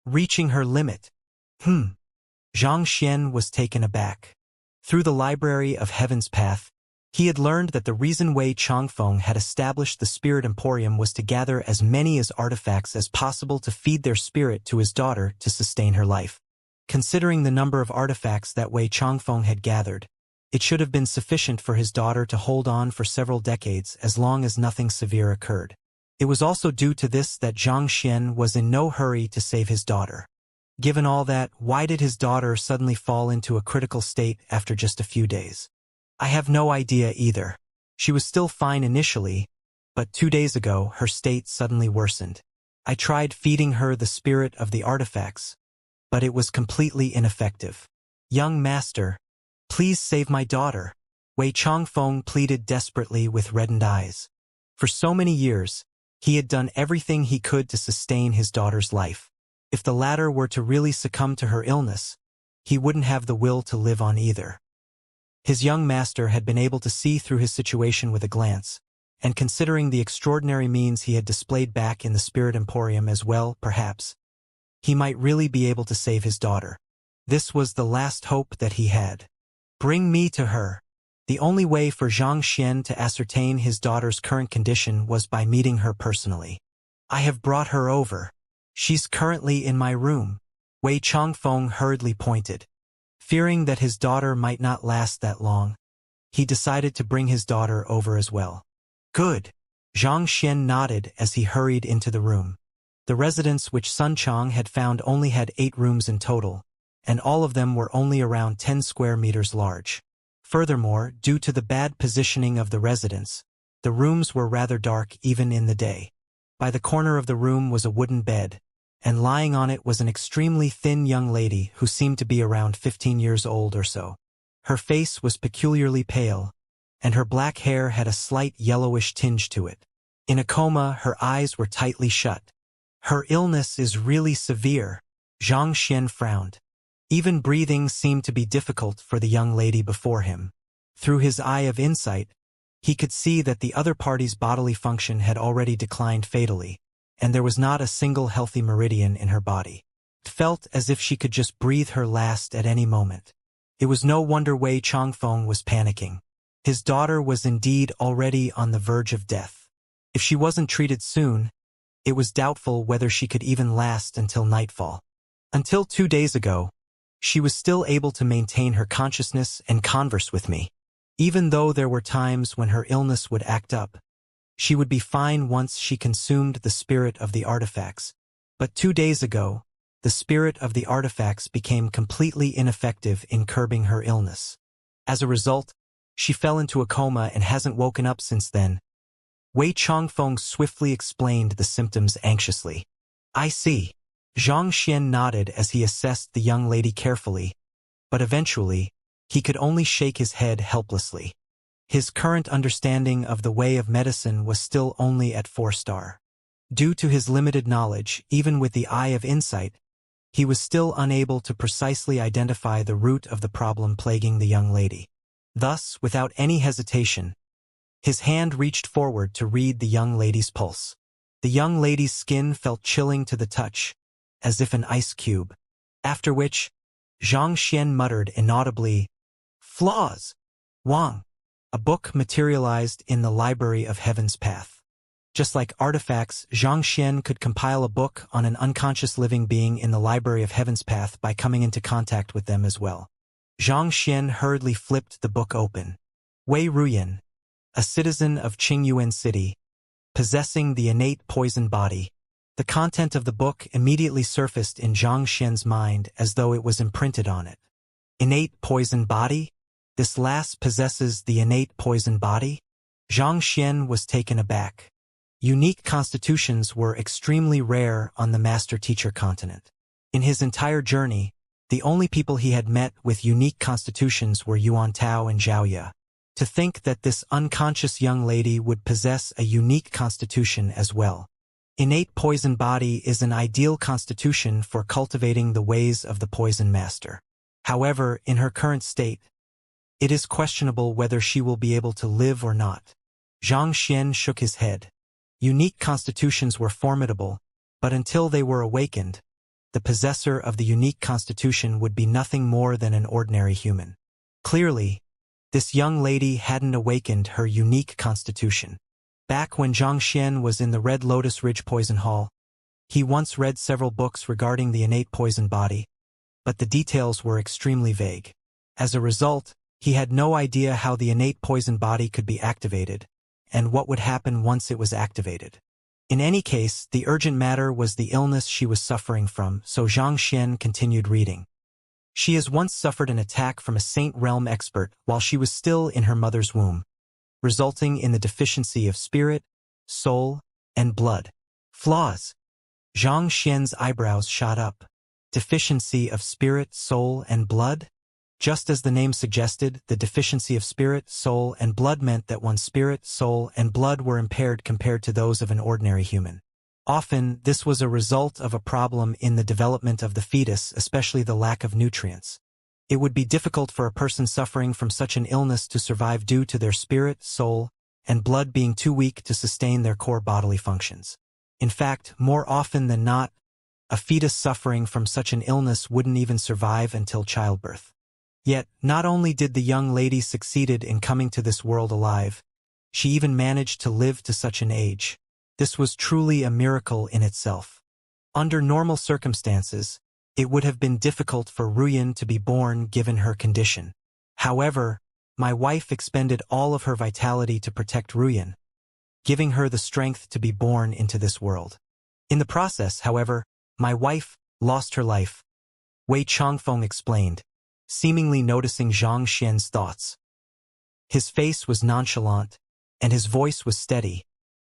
reaching her limit." Zhang Xian was taken aback. Through the Library of Heaven's Path, he had learned that the reason Wei Changfeng had established the Spirit Emporium was to gather as many artifacts as possible to feed their spirit to his daughter to sustain her life. Considering the number of artifacts that Wei Changfeng had gathered, it should have been sufficient for his daughter to hold on for several decades as long as nothing severe occurred. It was also due to this that Zhang Xian was in no hurry to save his daughter. Given all that, why did his daughter suddenly fall into a critical state after just a few days? I have no idea either. She was still fine initially, but 2 days ago her state suddenly worsened. I tried feeding her the spirit of the artifacts, but it was completely ineffective. Young master, please save my daughter. Wei Changfeng pleaded desperately with reddened eyes. For so many years, he had done everything he could to sustain his daughter's life. If the latter were to really succumb to her illness, he wouldn't have the will to live on either. His young master had been able to see through his situation with a glance, and considering the extraordinary means he had displayed back in the Spirit Emporium as well, perhaps, he might really be able to save his daughter. This was the last hope that he had. Bring me to her. The only way for Zhang Xian to ascertain his daughter's current condition was by meeting her personally. I have brought her over. She's currently in my room. Wei Changfeng hurriedly pointed. Fearing that his daughter might not last that long, he decided to bring his daughter over as well. Good. Zhang Xian nodded as he hurried into the room. The residence which Sun Chang had found only had 8 rooms in total, and all of them were only around 10 square meters large. Furthermore, due to the bad positioning of the residence, the rooms were rather dark even in the day. By the corner of the room was a wooden bed, and lying on it was an extremely thin young lady who seemed to be around 15 years old or so. Her face was peculiarly pale, and her black hair had a slight yellowish tinge to it. In a coma, her eyes were tightly shut. Her illness is really severe. Zhang Xian frowned. Even breathing seemed to be difficult for the young lady before him. Through his eye of insight, he could see that the other party's bodily function had already declined fatally, and there was not a single healthy meridian in her body. It felt as if she could just breathe her last at any moment. It was no wonder Wei Changfeng was panicking. His daughter was indeed already on the verge of death. If she wasn't treated soon, it was doubtful whether she could even last until nightfall. Until 2 days ago, she was still able to maintain her consciousness and converse with me. Even though there were times when her illness would act up, she would be fine once she consumed the spirit of the artifacts. But 2 days ago, the spirit of the artifacts became completely ineffective in curbing her illness. As a result, she fell into a coma and hasn't woken up since then. Wei Changfeng swiftly explained the symptoms anxiously. I see. Zhang Xian nodded as he assessed the young lady carefully, but eventually, he could only shake his head helplessly. His current understanding of the way of medicine was still only at 4-star. Due to his limited knowledge, even with the eye of insight, he was still unable to precisely identify the root of the problem plaguing the young lady. Thus, without any hesitation, his hand reached forward to read the young lady's pulse. The young lady's skin felt chilling to the touch, as if an ice cube. After which, Zhang Xian muttered inaudibly, Flaws! Wang! A book materialized in the Library of Heaven's Path. Just like artifacts, Zhang Xian could compile a book on an unconscious living being in the Library of Heaven's Path by coming into contact with them as well. Zhang Xian hurriedly flipped the book open. Wei Ruyan, a citizen of Qingyuan City, possessing the innate poison body. The content of the book immediately surfaced in Zhang Xian's mind as though it was imprinted on it. Innate poison body? This lass possesses the innate poison body? Zhang Xian was taken aback. Unique constitutions were extremely rare on the master-teacher continent. In his entire journey, the only people he had met with unique constitutions were Yuan Tao and Xiaoya. To think that this unconscious young lady would possess a unique constitution as well. Innate poison body is an ideal constitution for cultivating the ways of the poison master. However, in her current state, it is questionable whether she will be able to live or not. Zhang Xian shook his head. Unique constitutions were formidable, but until they were awakened, the possessor of the unique constitution would be nothing more than an ordinary human. Clearly, this young lady hadn't awakened her unique constitution. Back when Zhang Xian was in the Red Lotus Ridge Poison Hall, he once read several books regarding the innate poison body, but the details were extremely vague. As a result, he had no idea how the innate poison body could be activated, and what would happen once it was activated. In any case, the urgent matter was the illness she was suffering from, so Zhang Xian continued reading. She has once suffered an attack from a Saint Realm expert while she was still in her mother's womb, resulting in the deficiency of spirit, soul, and blood. Flaws. Zhang Xian's eyebrows shot up. Deficiency of spirit, soul, and blood? Just as the name suggested, the deficiency of spirit, soul, and blood meant that one's spirit, soul, and blood were impaired compared to those of an ordinary human. Often, this was a result of a problem in the development of the fetus, especially the lack of nutrients. It would be difficult for a person suffering from such an illness to survive due to their spirit, soul, and blood being too weak to sustain their core bodily functions. In fact, more often than not, a fetus suffering from such an illness wouldn't even survive until childbirth. Yet, not only did the young lady succeeded in coming to this world alive, she even managed to live to such an age. This was truly a miracle in itself. Under normal circumstances, it would have been difficult for Ruyan to be born given her condition. However, my wife expended all of her vitality to protect Ruyan, giving her the strength to be born into this world. In the process, however, my wife lost her life, Wei Changfeng explained, seemingly noticing Zhang Xian's thoughts. His face was nonchalant, and his voice was steady,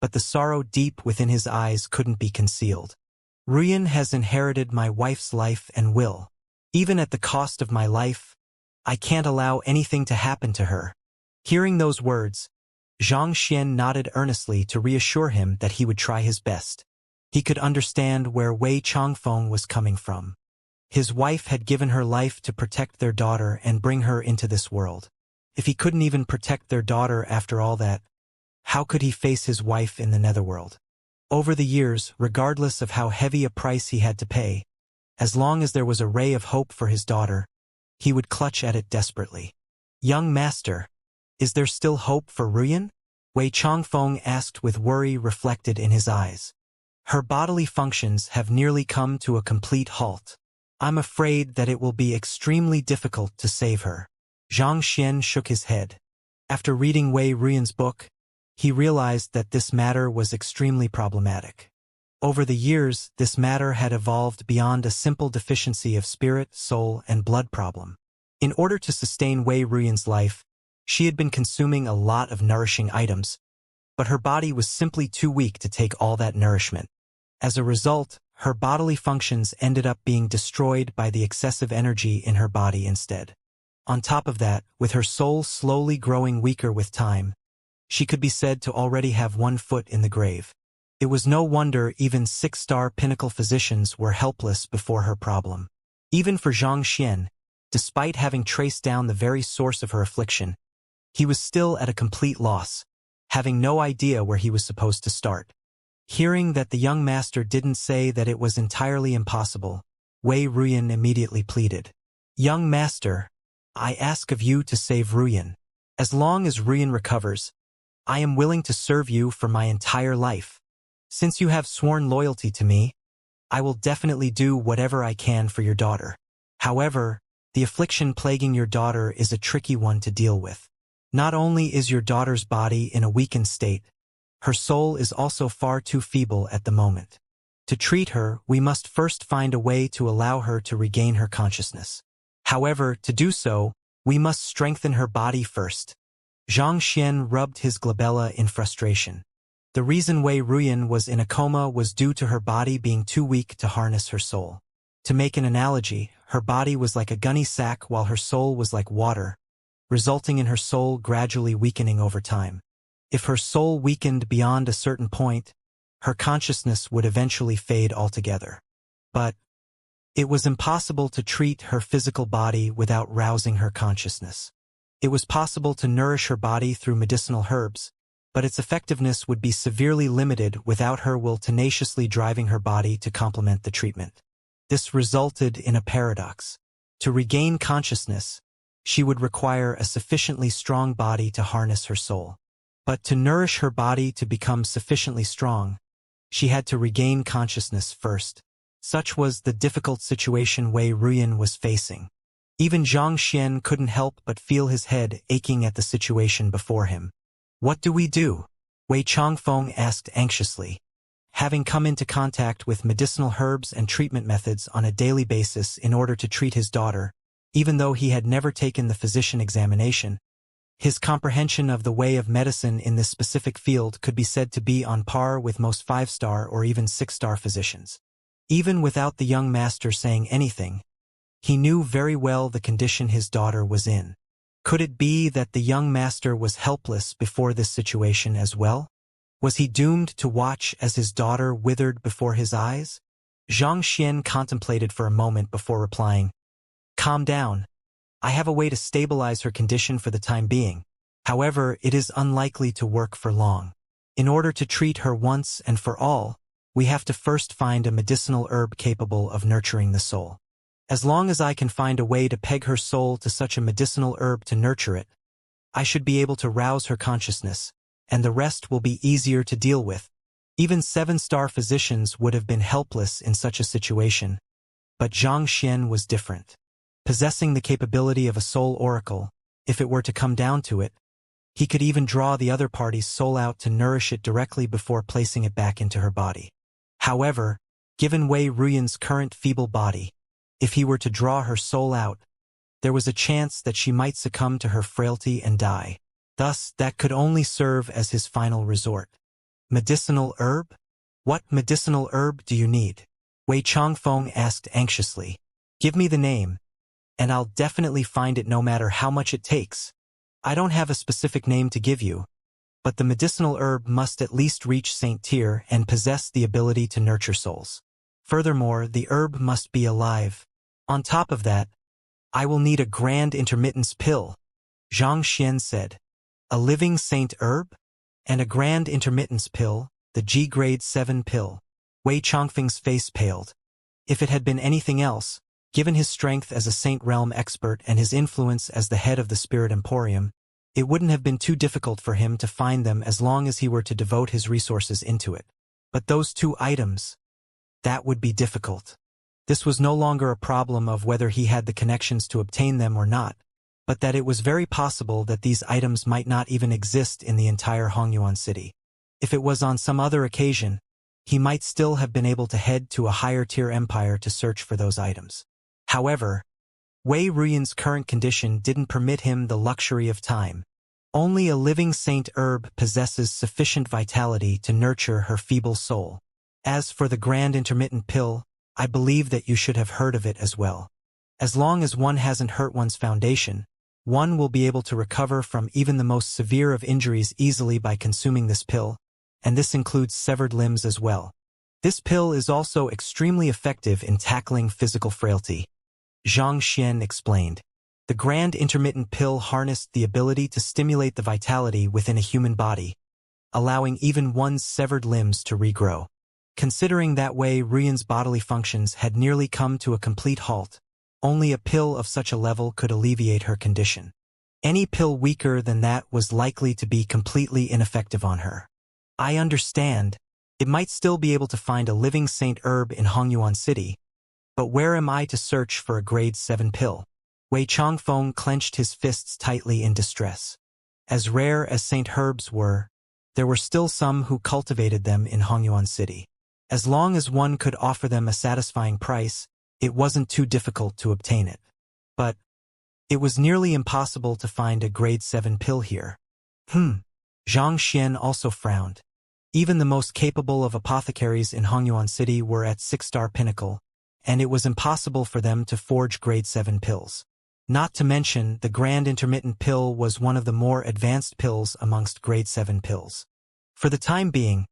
but the sorrow deep within his eyes couldn't be concealed. Ruyan has inherited my wife's life and will. Even at the cost of my life, I can't allow anything to happen to her. Hearing those words, Zhang Xian nodded earnestly to reassure him that he would try his best. He could understand where Wei Changfeng was coming from. His wife had given her life to protect their daughter and bring her into this world. If he couldn't even protect their daughter after all that, how could he face his wife in the netherworld? Over the years, regardless of how heavy a price he had to pay, as long as there was a ray of hope for his daughter, he would clutch at it desperately. Young master, is there still hope for Ruyan? Wei Changfeng asked with worry reflected in his eyes. Her bodily functions have nearly come to a complete halt. I'm afraid that it will be extremely difficult to save her. Zhang Xian shook his head. After reading Wei Ruyan's book, he realized that this matter was extremely problematic. Over the years, this matter had evolved beyond a simple deficiency of spirit, soul, and blood problem. In order to sustain Wei Ruyan's life, she had been consuming a lot of nourishing items, but her body was simply too weak to take all that nourishment. As a result, her bodily functions ended up being destroyed by the excessive energy in her body instead. On top of that, with her soul slowly growing weaker with time, she could be said to already have one foot in the grave. It was no wonder even 6-star pinnacle physicians were helpless before her problem. Even for Zhang Xian, despite having traced down the very source of her affliction, he was still at a complete loss, having no idea where he was supposed to start. Hearing that the young master didn't say that it was entirely impossible, Wei Ruyan immediately pleaded. Young master, I ask of you to save Ruyan. As long as Ruyan recovers, I am willing to serve you for my entire life. Since you have sworn loyalty to me, I will definitely do whatever I can for your daughter. However, the affliction plaguing your daughter is a tricky one to deal with. Not only is your daughter's body in a weakened state, her soul is also far too feeble at the moment. To treat her, we must first find a way to allow her to regain her consciousness. However, to do so, we must strengthen her body first. Xianxia rubbed his glabella in frustration. The reason Wei Ruyan was in a coma was due to her body being too weak to harness her soul. To make an analogy, her body was like a gunny sack while her soul was like water, resulting in her soul gradually weakening over time. If her soul weakened beyond a certain point, her consciousness would eventually fade altogether. But it was impossible to treat her physical body without rousing her consciousness. It was possible to nourish her body through medicinal herbs, but its effectiveness would be severely limited without her will tenaciously driving her body to complement the treatment. This resulted in a paradox. To regain consciousness, she would require a sufficiently strong body to harness her soul. But to nourish her body to become sufficiently strong, she had to regain consciousness first. Such was the difficult situation Wei Ruyan was facing. Even Xianxia couldn't help but feel his head aching at the situation before him. What do we do? Wei Changfeng asked anxiously. Having come into contact with medicinal herbs and treatment methods on a daily basis in order to treat his daughter, even though he had never taken the physician examination, his comprehension of the way of medicine in this specific field could be said to be on par with most 5-star or even 6-star physicians. Even without the young master saying anything, he knew very well the condition his daughter was in. Could it be that the young master was helpless before this situation as well? Was he doomed to watch as his daughter withered before his eyes? Xianxia contemplated for a moment before replying, "Calm down. I have a way to stabilize her condition for the time being. However, it is unlikely to work for long. In order to treat her once and for all, we have to first find a medicinal herb capable of nurturing the soul. As long as I can find a way to peg her soul to such a medicinal herb to nurture it, I should be able to rouse her consciousness, and the rest will be easier to deal with." Even 7-star physicians would have been helpless in such a situation, but Xianxia was different. Possessing the capability of a soul oracle, if it were to come down to it, he could even draw the other party's soul out to nourish it directly before placing it back into her body. However, given Wei Ruyan's current feeble body, if he were to draw her soul out, there was a chance that she might succumb to her frailty and die. Thus, that could only serve as his final resort. Medicinal herb? What medicinal herb do you need? Wei Changfeng asked anxiously. Give me the name, and I'll definitely find it no matter how much it takes. I don't have a specific name to give you, but the medicinal herb must at least reach Saint tier and possess the ability to nurture souls. Furthermore, the herb must be alive. On top of that, I will need a grand intermittence pill, Xianxia said. A living saint herb? And a grand intermittence pill, the G-grade 7 pill. Wei Changfeng's face paled. If it had been anything else, given his strength as a Saint Realm expert and his influence as the head of the Spirit Emporium, it wouldn't have been too difficult for him to find them as long as he were to devote his resources into it. But those 2 items, that would be difficult. This was no longer a problem of whether he had the connections to obtain them or not, but that it was very possible that these items might not even exist in the entire Hongyuan city. If it was on some other occasion, he might still have been able to head to a higher-tier empire to search for those items. However, Wei Ruyan's current condition didn't permit him the luxury of time. Only a living saint herb possesses sufficient vitality to nurture her feeble soul. As for the grand intermittent pill, I believe that you should have heard of it as well. As long as one hasn't hurt one's foundation, one will be able to recover from even the most severe of injuries easily by consuming this pill, and this includes severed limbs as well. This pill is also extremely effective in tackling physical frailty, Xianxia explained. The grand intermittent pill harnessed the ability to stimulate the vitality within a human body, allowing even one's severed limbs to regrow. Considering that Wei Ruyan's bodily functions had nearly come to a complete halt, only a pill of such a level could alleviate her condition. Any pill weaker than that was likely to be completely ineffective on her. I understand. It might still be able to find a living saint herb in Hongyuan City, but where am I to search for a grade 7 pill? Wei Changfeng clenched his fists tightly in distress. As rare as Saint Herbs were, there were still some who cultivated them in Hongyuan City. As long as one could offer them a satisfying price, it wasn't too difficult to obtain it. But it was nearly impossible to find a grade 7 pill here. Xianxia also frowned. Even the most capable of apothecaries in Hongyuan City were at 6-star pinnacle, and it was impossible for them to forge grade 7 pills. Not to mention, the Grand Intermittent pill was one of the more advanced pills amongst grade 7 pills. For the time being,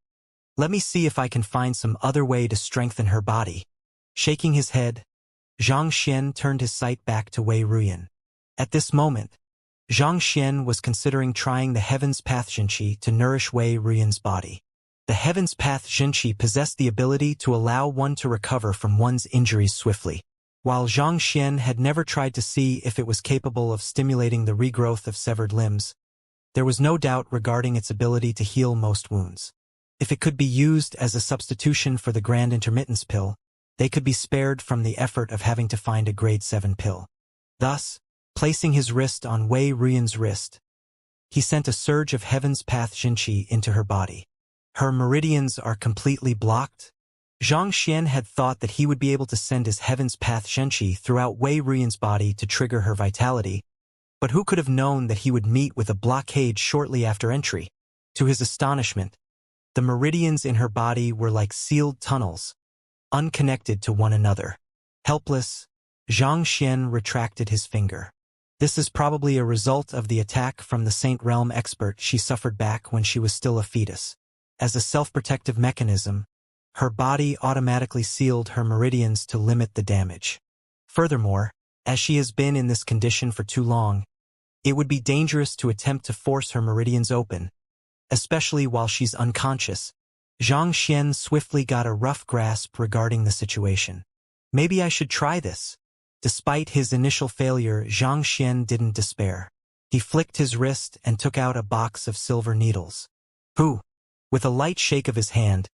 let me see if I can find some other way to strengthen her body. Shaking his head, Zhang Xian turned his sight back to Wei Ruyan. At this moment, Zhang Xian was considering trying the Heaven's Path Xinqi to nourish Wei Ruyan's body. The Heaven's Path Xinqi possessed the ability to allow one to recover from one's injuries swiftly. While Zhang Xian had never tried to see if it was capable of stimulating the regrowth of severed limbs, there was no doubt regarding its ability to heal most wounds. If it could be used as a substitution for the Grand Intermittence pill, they could be spared from the effort of having to find a grade 7 pill. Thus, placing his wrist on Wei Ruyan's wrist, he sent a surge of Heaven's Path Xinqi into her body. Her meridians are completely blocked. Zhang Xian had thought that he would be able to send his Heaven's Path Xinqi throughout Wei Ruyan's body to trigger her vitality, but who could have known that he would meet with a blockade shortly after entry? To his astonishment, the meridians in her body were like sealed tunnels, unconnected to one another. Helpless, Zhang Xian retracted his finger. This is probably a result of the attack from the Saint Realm expert she suffered back when she was still a fetus. As a self-protective mechanism, her body automatically sealed her meridians to limit the damage. Furthermore, as she has been in this condition for too long, it would be dangerous to attempt to force her meridians open, especially while she's unconscious. Zhang Xian swiftly got a rough grasp regarding the situation. Maybe I should try this. Despite his initial failure, Zhang Xian didn't despair. He flicked his wrist and took out a box of silver needles. With a light shake of his hand,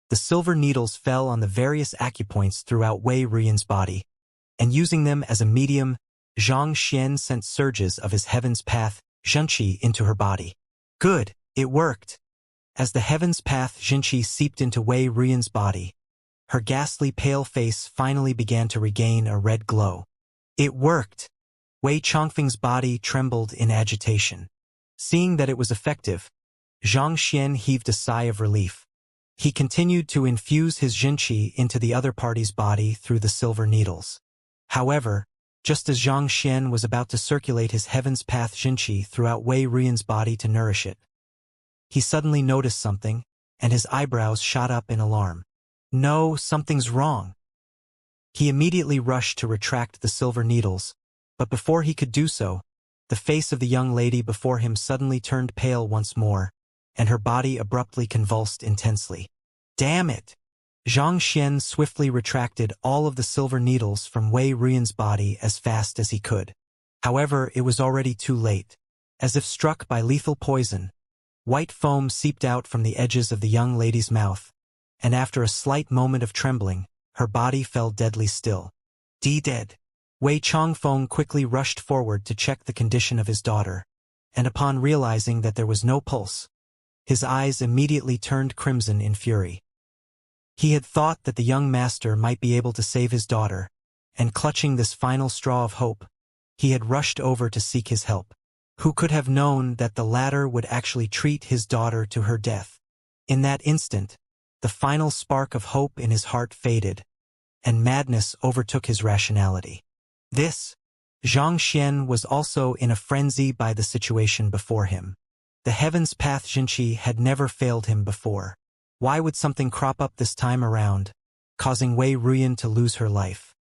the silver needles fell on the various acupoints throughout Wei Ruyan's body, and using them as a medium, Zhang Xian sent surges of his Heaven's Path Xinqi into her body. Good, it worked. As the Heaven's Path Xinqi seeped into Wei Ruyan's body, her ghastly pale face finally began to regain a red glow. It worked! Wei Chongfeng's body trembled in agitation. Seeing that it was effective, Zhang Xian heaved a sigh of relief. He continued to infuse his Xinqi into the other party's body through the silver needles. However, just as Zhang Xian was about to circulate his Heaven's Path Xinqi throughout Wei Ruyan's body to nourish it, he suddenly noticed something, and his eyebrows shot up in alarm. No, something's wrong. He immediately rushed to retract the silver needles, but before he could do so, the face of the young lady before him suddenly turned pale once more, and her body abruptly convulsed intensely. Damn it! Zhang Xian swiftly retracted all of the silver needles from Wei Ruyan's body as fast as he could. However, it was already too late. As if struck by lethal poison, white foam seeped out from the edges of the young lady's mouth, and after a slight moment of trembling, her body fell deadly still. Dead. Wei Chongfeng quickly rushed forward to check the condition of his daughter, and upon realizing that there was no pulse, his eyes immediately turned crimson in fury. He had thought that the young master might be able to save his daughter, and clutching this final straw of hope, he had rushed over to seek his help. Who could have known that the latter would actually treat his daughter to her death? In that instant, the final spark of hope in his heart faded, and madness overtook his rationality. Zhang Xian was also in a frenzy by the situation before him. The Heaven's Path Xinqi had never failed him before. Why would something crop up this time around, causing Wei Ruyan to lose her life?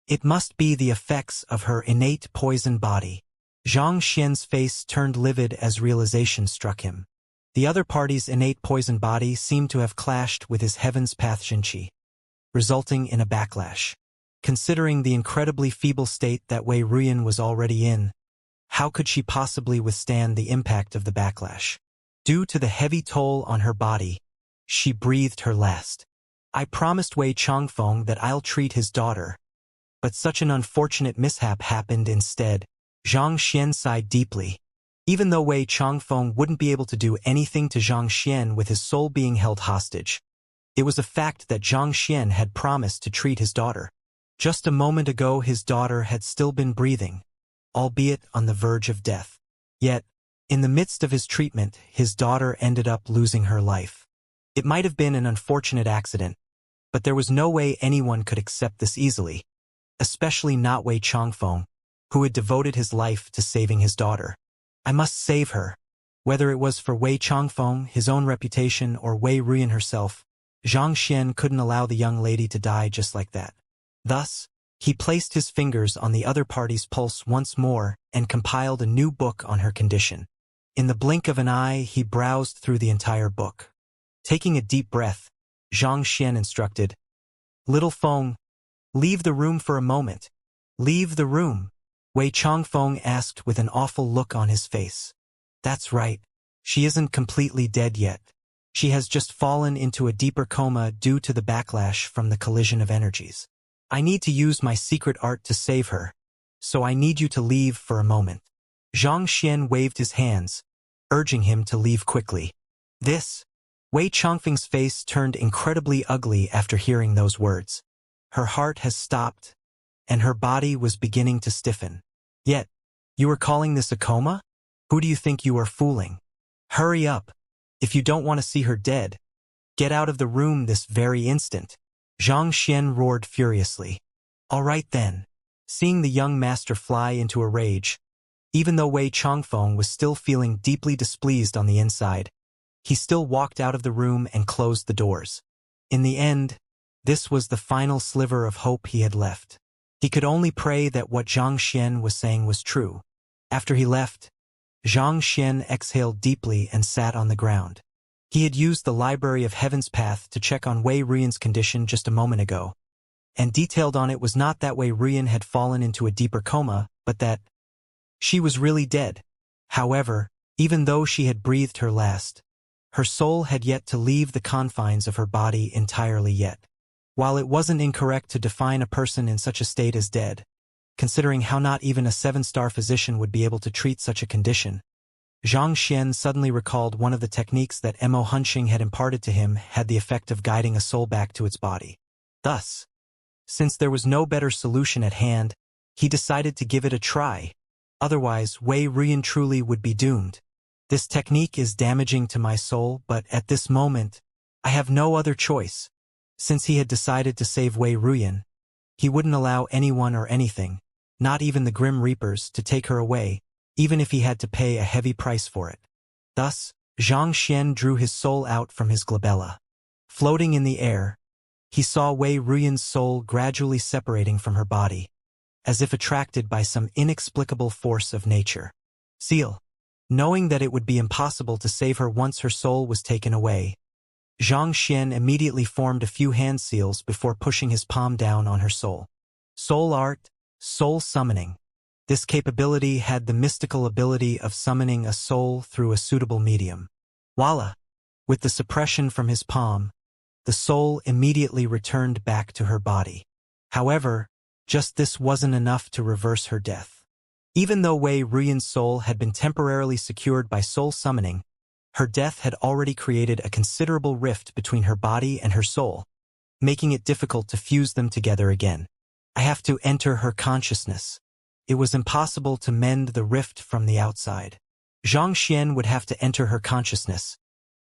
It must be the effects of her innate poison body. Zhang Xian's face turned livid as realization struck him. The other party's innate poison body seemed to have clashed with his Heaven's Path Xinqi, resulting in a backlash. Considering the incredibly feeble state that Wei Ruyan was already in, how could she possibly withstand the impact of the backlash? Due to the heavy toll on her body, she breathed her last. I promised Wei Chongfeng that I'll treat his daughter, but such an unfortunate mishap happened instead. Zhang Xian sighed deeply. Even though Wei Changfeng wouldn't be able to do anything to Zhang Xian with his soul being held hostage, it was a fact that Zhang Xian had promised to treat his daughter. Just a moment ago his daughter had still been breathing, albeit on the verge of death. Yet, in the midst of his treatment, his daughter ended up losing her life. It might have been an unfortunate accident, but there was no way anyone could accept this easily, especially not Wei Changfeng, who had devoted his life to saving his daughter. I must save her. Whether it was for Wei Changfeng, his own reputation, or Wei Ruyan herself, Zhang Xian couldn't allow the young lady to die just like that. Thus, he placed his fingers on the other party's pulse once more and compiled a new book on her condition. In the blink of an eye, he browsed through the entire book. Taking a deep breath, Zhang Xian instructed, "Little Feng, leave the room for a moment." "Leave the room?" Wei Changfeng asked with an awful look on his face. "That's right. She isn't completely dead yet. She has just fallen into a deeper coma due to the backlash from the collision of energies. I need to use my secret art to save her, so I need you to leave for a moment." Zhang Xian waved his hands, urging him to leave quickly. This? Wei Changfeng's face turned incredibly ugly after hearing those words. Her heart has stopped, and her body was beginning to stiffen. "Yet, you are calling this a coma? Who do you think you are fooling? Hurry up. If you don't want to see her dead, get out of the room this very instant." Zhang Xian roared furiously. "All right then." Seeing the young master fly into a rage, even though Wei Changfeng was still feeling deeply displeased on the inside, he still walked out of the room and closed the doors. In the end, this was the final sliver of hope he had left. He could only pray that what Zhang Xian was saying was true. After he left, Zhang Xian exhaled deeply and sat on the ground. He had used the Library of Heaven's Path to check on Wei Ruyan's condition just a moment ago, and detailed on it was not that Wei Ruyan had fallen into a deeper coma, but that she was really dead. However, even though she had breathed her last, her soul had yet to leave the confines of her body entirely yet. While it wasn't incorrect to define a person in such a state as dead, considering how not even a 7-star physician would be able to treat such a condition, Zhang Xian suddenly recalled one of the techniques that Mo Hunxing had imparted to him had the effect of guiding a soul back to its body. Thus, since there was no better solution at hand, he decided to give it a try. Otherwise, Wei Ruyan truly would be doomed. "This technique is damaging to my soul, but at this moment, I have no other choice." Since he had decided to save Wei Ruyan, he wouldn't allow anyone or anything, not even the Grim Reapers, to take her away, even if he had to pay a heavy price for it. Thus, Zhang Xian drew his soul out from his glabella. Floating in the air, he saw Wei Ruyan's soul gradually separating from her body, as if attracted by some inexplicable force of nature. Seal. Knowing that it would be impossible to save her once her soul was taken away, Zhang Xian immediately formed a few hand seals before pushing his palm down on her soul. Soul art, soul summoning. This capability had the mystical ability of summoning a soul through a suitable medium. Voila! With the suppression from his palm, the soul immediately returned back to her body. However, just this wasn't enough to reverse her death. Even though Wei Ruyan's soul had been temporarily secured by soul summoning, her death had already created a considerable rift between her body and her soul, making it difficult to fuse them together again. I have to enter her consciousness. It was impossible to mend the rift from the outside. Zhang Xian would have to enter her consciousness,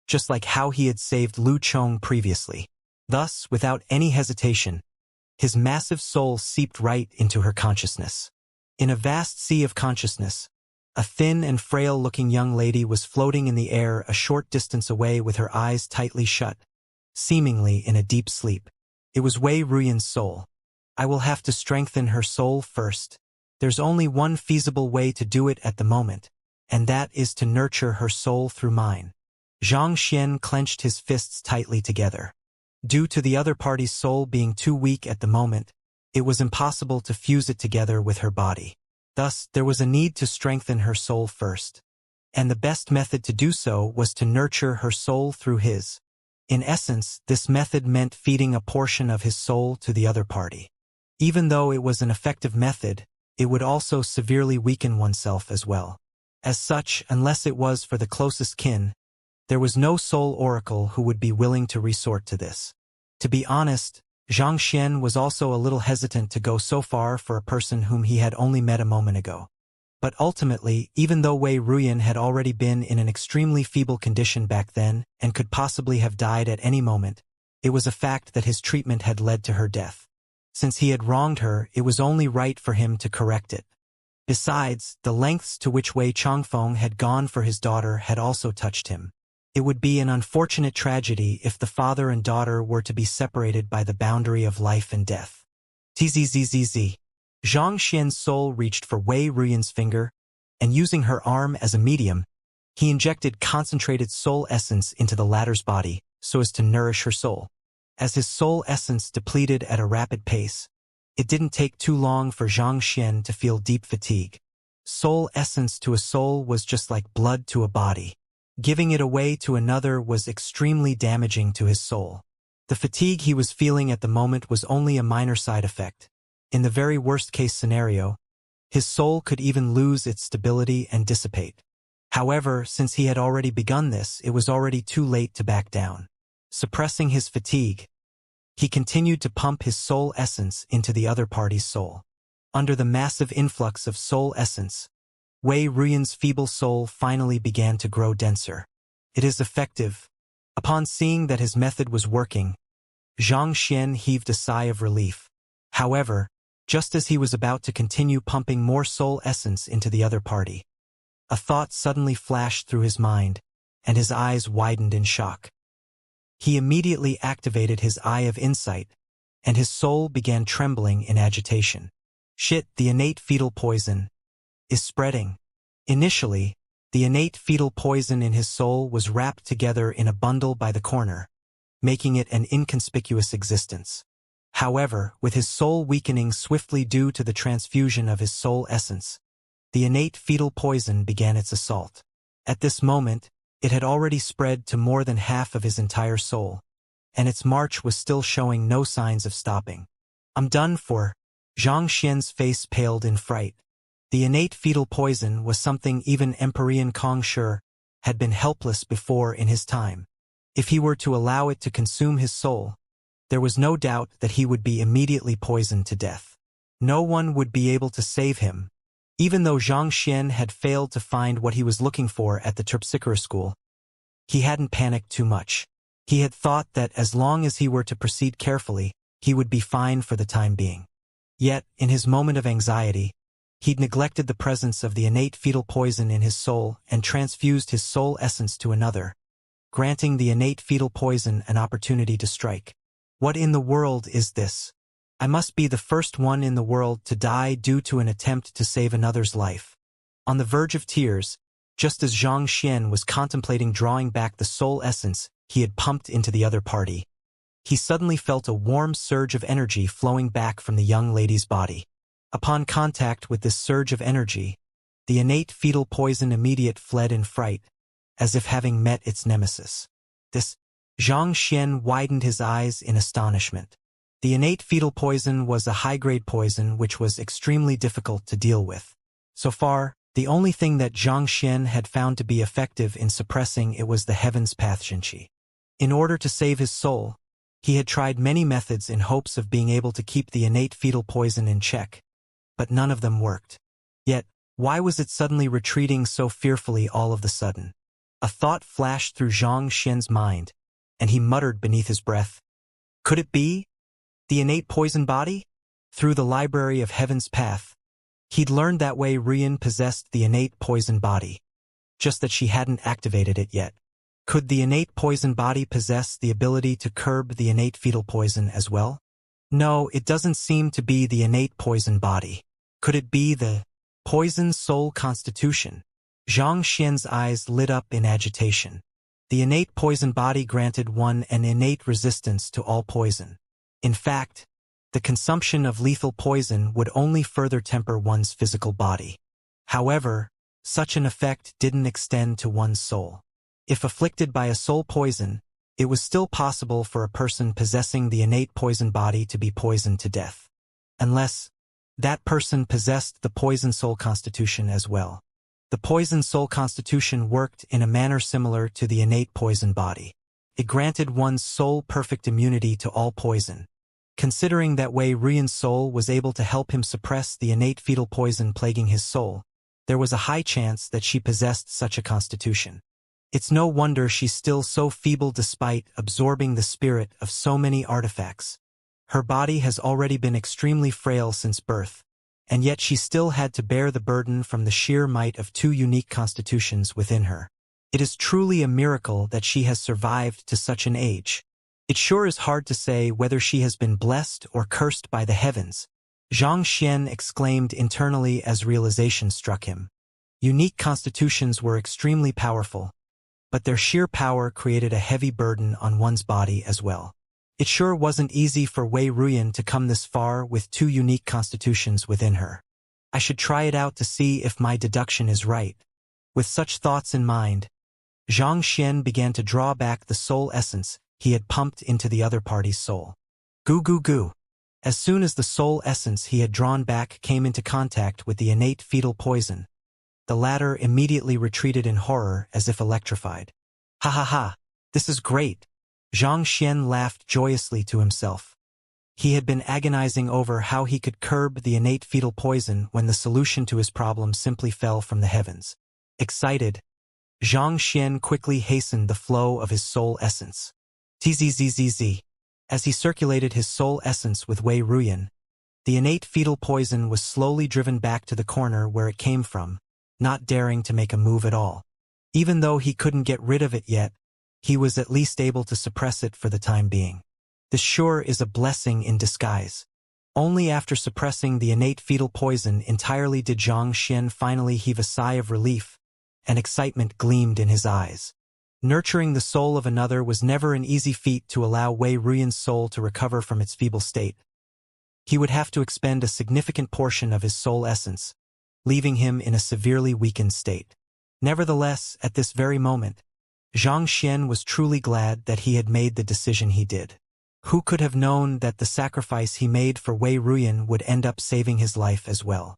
just like how he had saved Lu Chong previously. Thus, without any hesitation, his massive soul seeped right into her consciousness. In a vast sea of consciousness, a thin and frail-looking young lady was floating in the air a short distance away with her eyes tightly shut, seemingly in a deep sleep. It was Wei Ruyan's soul. I will have to strengthen her soul first. There's only one feasible way to do it at the moment, and that is to nurture her soul through mine. Zhang Xian clenched his fists tightly together. Due to the other party's soul being too weak at the moment, it was impossible to fuse it together with her body. Thus, there was a need to strengthen her soul first. And the best method to do so was to nurture her soul through his. In essence, this method meant feeding a portion of his soul to the other party. Even though it was an effective method, it would also severely weaken oneself as well. As such, unless it was for the closest kin, there was no soul oracle who would be willing to resort to this. To be honest, Xianxia was also a little hesitant to go so far for a person whom he had only met a moment ago. But ultimately, even though Wei Ruyan had already been in an extremely feeble condition back then and could possibly have died at any moment, it was a fact that his treatment had led to her death. Since he had wronged her, it was only right for him to correct it. Besides, the lengths to which Wei Changfeng had gone for his daughter had also touched him. It would be an unfortunate tragedy if the father and daughter were to be separated by the boundary of life and death. Tzzzz. Xianxia's soul reached for Wei Ruyan's finger, and using her arm as a medium, he injected concentrated soul essence into the latter's body so as to nourish her soul. As his soul essence depleted at a rapid pace, it didn't take too long for Xianxia to feel deep fatigue. Soul essence to a soul was just like blood to a body. Giving it away to another was extremely damaging to his soul. The fatigue he was feeling at the moment was only a minor side effect. In the very worst-case scenario, his soul could even lose its stability and dissipate. However, since he had already begun this, it was already too late to back down. Suppressing his fatigue, he continued to pump his soul essence into the other party's soul. Under the massive influx of soul essence, Wei Ruyan's feeble soul finally began to grow denser. It is effective. Upon seeing that his method was working, Xianxia heaved a sigh of relief. However, just as he was about to continue pumping more soul essence into the other party, a thought suddenly flashed through his mind, and his eyes widened in shock. He immediately activated his eye of insight, and his soul began trembling in agitation. Shit, the innate fetal poison is spreading. Initially, the innate fetal poison in his soul was wrapped together in a bundle by the corner, making it an inconspicuous existence. However, with his soul weakening swiftly due to the transfusion of his soul essence, the innate fetal poison began its assault. At this moment, it had already spread to more than half of his entire soul, and its march was still showing no signs of stopping. I'm done for. Xianxia's face paled in fright. The innate fetal poison was something even Emperor Kong Shi had been helpless before in his time. If he were to allow it to consume his soul, there was no doubt that he would be immediately poisoned to death. No one would be able to save him. Even though Xianxia had failed to find what he was looking for at the Terpsichore school, he hadn't panicked too much. He had thought that as long as he were to proceed carefully, he would be fine for the time being. Yet, in his moment of anxiety, he'd neglected the presence of the innate fetal poison in his soul and transfused his soul essence to another, granting the innate fetal poison an opportunity to strike. What in the world is this? I must be the first one in the world to die due to an attempt to save another's life. On the verge of tears, just as Xianxia was contemplating drawing back the soul essence he had pumped into the other party, he suddenly felt a warm surge of energy flowing back from the young lady's body. Upon contact with this surge of energy, the innate fetal poison immediately fled in fright, as if having met its nemesis. Xianxia widened his eyes in astonishment. The innate fetal poison was a high-grade poison which was extremely difficult to deal with. So far, the only thing that Xianxia had found to be effective in suppressing it was the Heaven's Path Xinqi. In order to save his soul, he had tried many methods in hopes of being able to keep the innate fetal poison in check, but none of them worked. Yet, why was it suddenly retreating so fearfully all of the sudden? A thought flashed through Xianxia's mind, and he muttered beneath his breath, "Could it be? The innate poison body?" Through the library of Heaven's Path, he'd learned that Wei Ruyan possessed the innate poison body, just that she hadn't activated it yet. Could the innate poison body possess the ability to curb the innate fetal poison as well? No, it doesn't seem to be the innate poison body. Could it be the poison soul constitution? Xianxia's eyes lit up in agitation. The innate poison body granted one an innate resistance to all poison. In fact, the consumption of lethal poison would only further temper one's physical body. However, such an effect didn't extend to one's soul. If afflicted by a soul poison, it was still possible for a person possessing the innate poison body to be poisoned to death, unless that person possessed the poison soul constitution as well. The poison soul constitution worked in a manner similar to the innate poison body. It granted one's soul perfect immunity to all poison. Considering that Wei Ruyan's soul was able to help him suppress the innate fetal poison plaguing his soul, there was a high chance that she possessed such a constitution. It's no wonder she's still so feeble despite absorbing the spirit of so many artifacts. Her body has already been extremely frail since birth, and yet she still had to bear the burden from the sheer might of two unique constitutions within her. It is truly a miracle that she has survived to such an age. It sure is hard to say whether she has been blessed or cursed by the heavens, Xianxia exclaimed internally as realization struck him. Unique constitutions were extremely powerful, but their sheer power created a heavy burden on one's body as well. It sure wasn't easy for Wei Ruyan to come this far with two unique constitutions within her. I should try it out to see if my deduction is right. With such thoughts in mind, Xianxia began to draw back the soul essence he had pumped into the other party's soul. Goo goo goo. As soon as the soul essence he had drawn back came into contact with the innate fetal poison, the latter immediately retreated in horror as if electrified. Ha ha ha, this is great. Xianxia laughed joyously to himself. He had been agonizing over how he could curb the innate fetal poison when the solution to his problem simply fell from the heavens. Excited, Xianxia quickly hastened the flow of his soul essence. Tzzzz. As he circulated his soul essence with Wei Ruyan, the innate fetal poison was slowly driven back to the corner where it came from, not daring to make a move at all. Even though he couldn't get rid of it yet, he was at least able to suppress it for the time being. This sure is a blessing in disguise. Only after suppressing the innate fetal poison entirely did Xianxia finally heave a sigh of relief, and excitement gleamed in his eyes. Nurturing the soul of another was never an easy feat to allow Wei Ruyan's soul to recover from its feeble state. He would have to expend a significant portion of his soul essence, leaving him in a severely weakened state. Nevertheless, at this very moment, Xianxia was truly glad that he had made the decision he did. Who could have known that the sacrifice he made for Wei Ruyan would end up saving his life as well?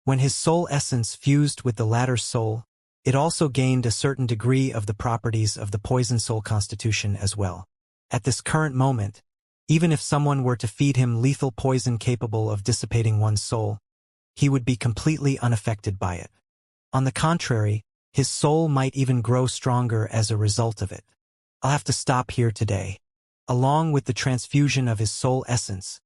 When his soul essence fused with the latter's soul, it also gained a certain degree of the properties of the poison soul constitution as well. At this current moment, even if someone were to feed him lethal poison capable of dissipating one's soul, he would be completely unaffected by it. On the contrary, his soul might even grow stronger as a result of it. I'll have to stop here today. Along with the transfusion of his soul essence,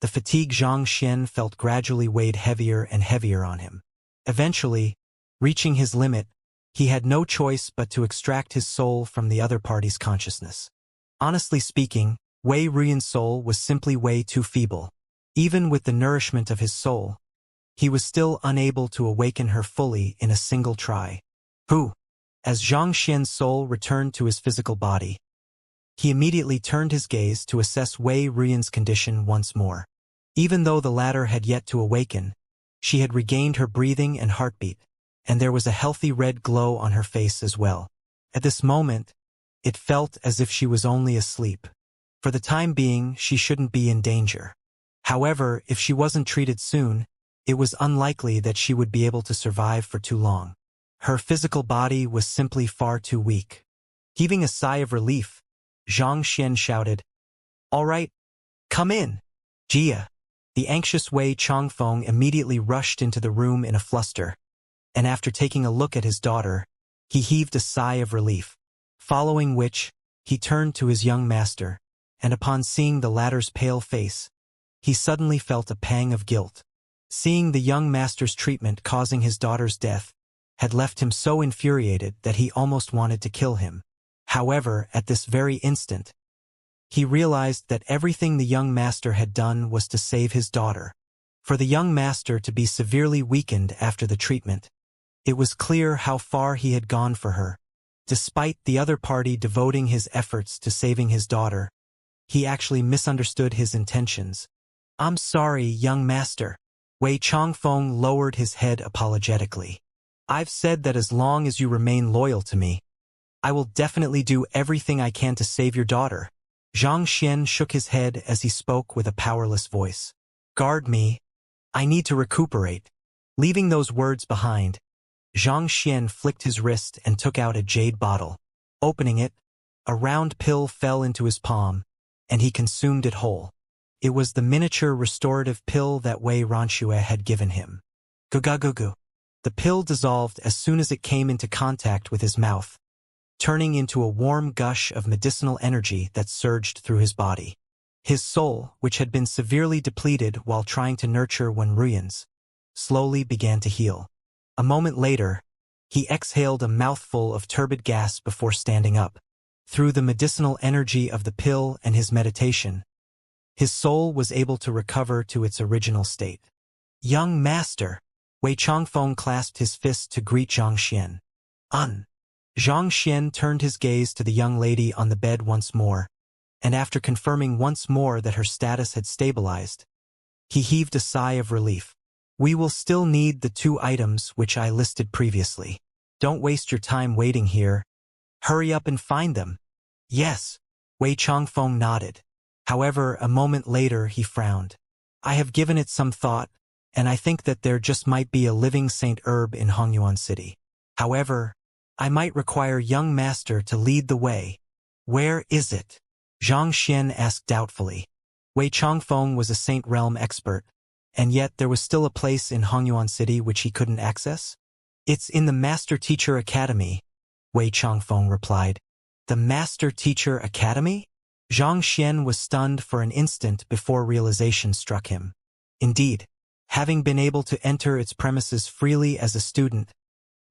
the fatigue Xianxia felt gradually weighed heavier and heavier on him. Eventually, reaching his limit, he had no choice but to extract his soul from the other party's consciousness. Honestly speaking, Wei Ruyan's soul was simply way too feeble. Even with the nourishment of his soul, he was still unable to awaken her fully in a single try. As Xianxia's soul returned to his physical body, he immediately turned his gaze to assess Wei Ruyan's condition once more. Even though the latter had yet to awaken, she had regained her breathing and heartbeat, and there was a healthy red glow on her face as well. At this moment, it felt as if she was only asleep. For the time being, she shouldn't be in danger. However, if she wasn't treated soon, it was unlikely that she would be able to survive for too long. Her physical body was simply far too weak. Heaving a sigh of relief, Xianxia shouted, "All right, come in." Jia. The anxious Wei Changfeng immediately rushed into the room in a fluster, and after taking a look at his daughter, he heaved a sigh of relief, following which, he turned to his young master, and upon seeing the latter's pale face, he suddenly felt a pang of guilt. Seeing the young master's treatment causing his daughter's death had left him so infuriated that he almost wanted to kill him. However, at this very instant, he realized that everything the young master had done was to save his daughter. For the young master to be severely weakened after the treatment, it was clear how far he had gone for her. Despite the other party devoting his efforts to saving his daughter, he actually misunderstood his intentions. "I'm sorry, young master." Wei Changfeng lowered his head apologetically. "I've said that as long as you remain loyal to me, I will definitely do everything I can to save your daughter." Xianxia shook his head as he spoke with a powerless voice. "Guard me. I need to recuperate." Leaving those words behind, Xianxia flicked his wrist and took out a jade bottle. Opening it, a round pill fell into his palm, and he consumed it whole. It was the miniature restorative pill that Wei Ranxue had given him. Gugugugu. The pill dissolved as soon as it came into contact with his mouth, turning into a warm gush of medicinal energy that surged through his body. His soul, which had been severely depleted while trying to nurture when ruins, slowly began to heal. A moment later, he exhaled a mouthful of turbid gas before standing up. Through the medicinal energy of the pill and his meditation, his soul was able to recover to its original state. Young master! Wei Changfeng clasped his fist to greet Zhang Xian. Zhang Xian turned his gaze to the young lady on the bed once more, and after confirming once more that her status had stabilized, he heaved a sigh of relief. We will still need the 2 items which I listed previously. Don't waste your time waiting here. Hurry up and find them. Yes, Wei Changfeng nodded. However, a moment later he frowned. I have given it some thought, and I think that there just might be a living Saint Herb in Hongyuan City. However, I might require young master to lead the way. Where is it? Zhang Xian asked doubtfully. Wei Changfeng was a Saint Realm expert, and yet there was still a place in Hongyuan City which he couldn't access? It's in the Master Teacher Academy, Wei Changfeng replied. The Master Teacher Academy? Zhang Xian was stunned for an instant before realization struck him. Indeed, having been able to enter its premises freely as a student,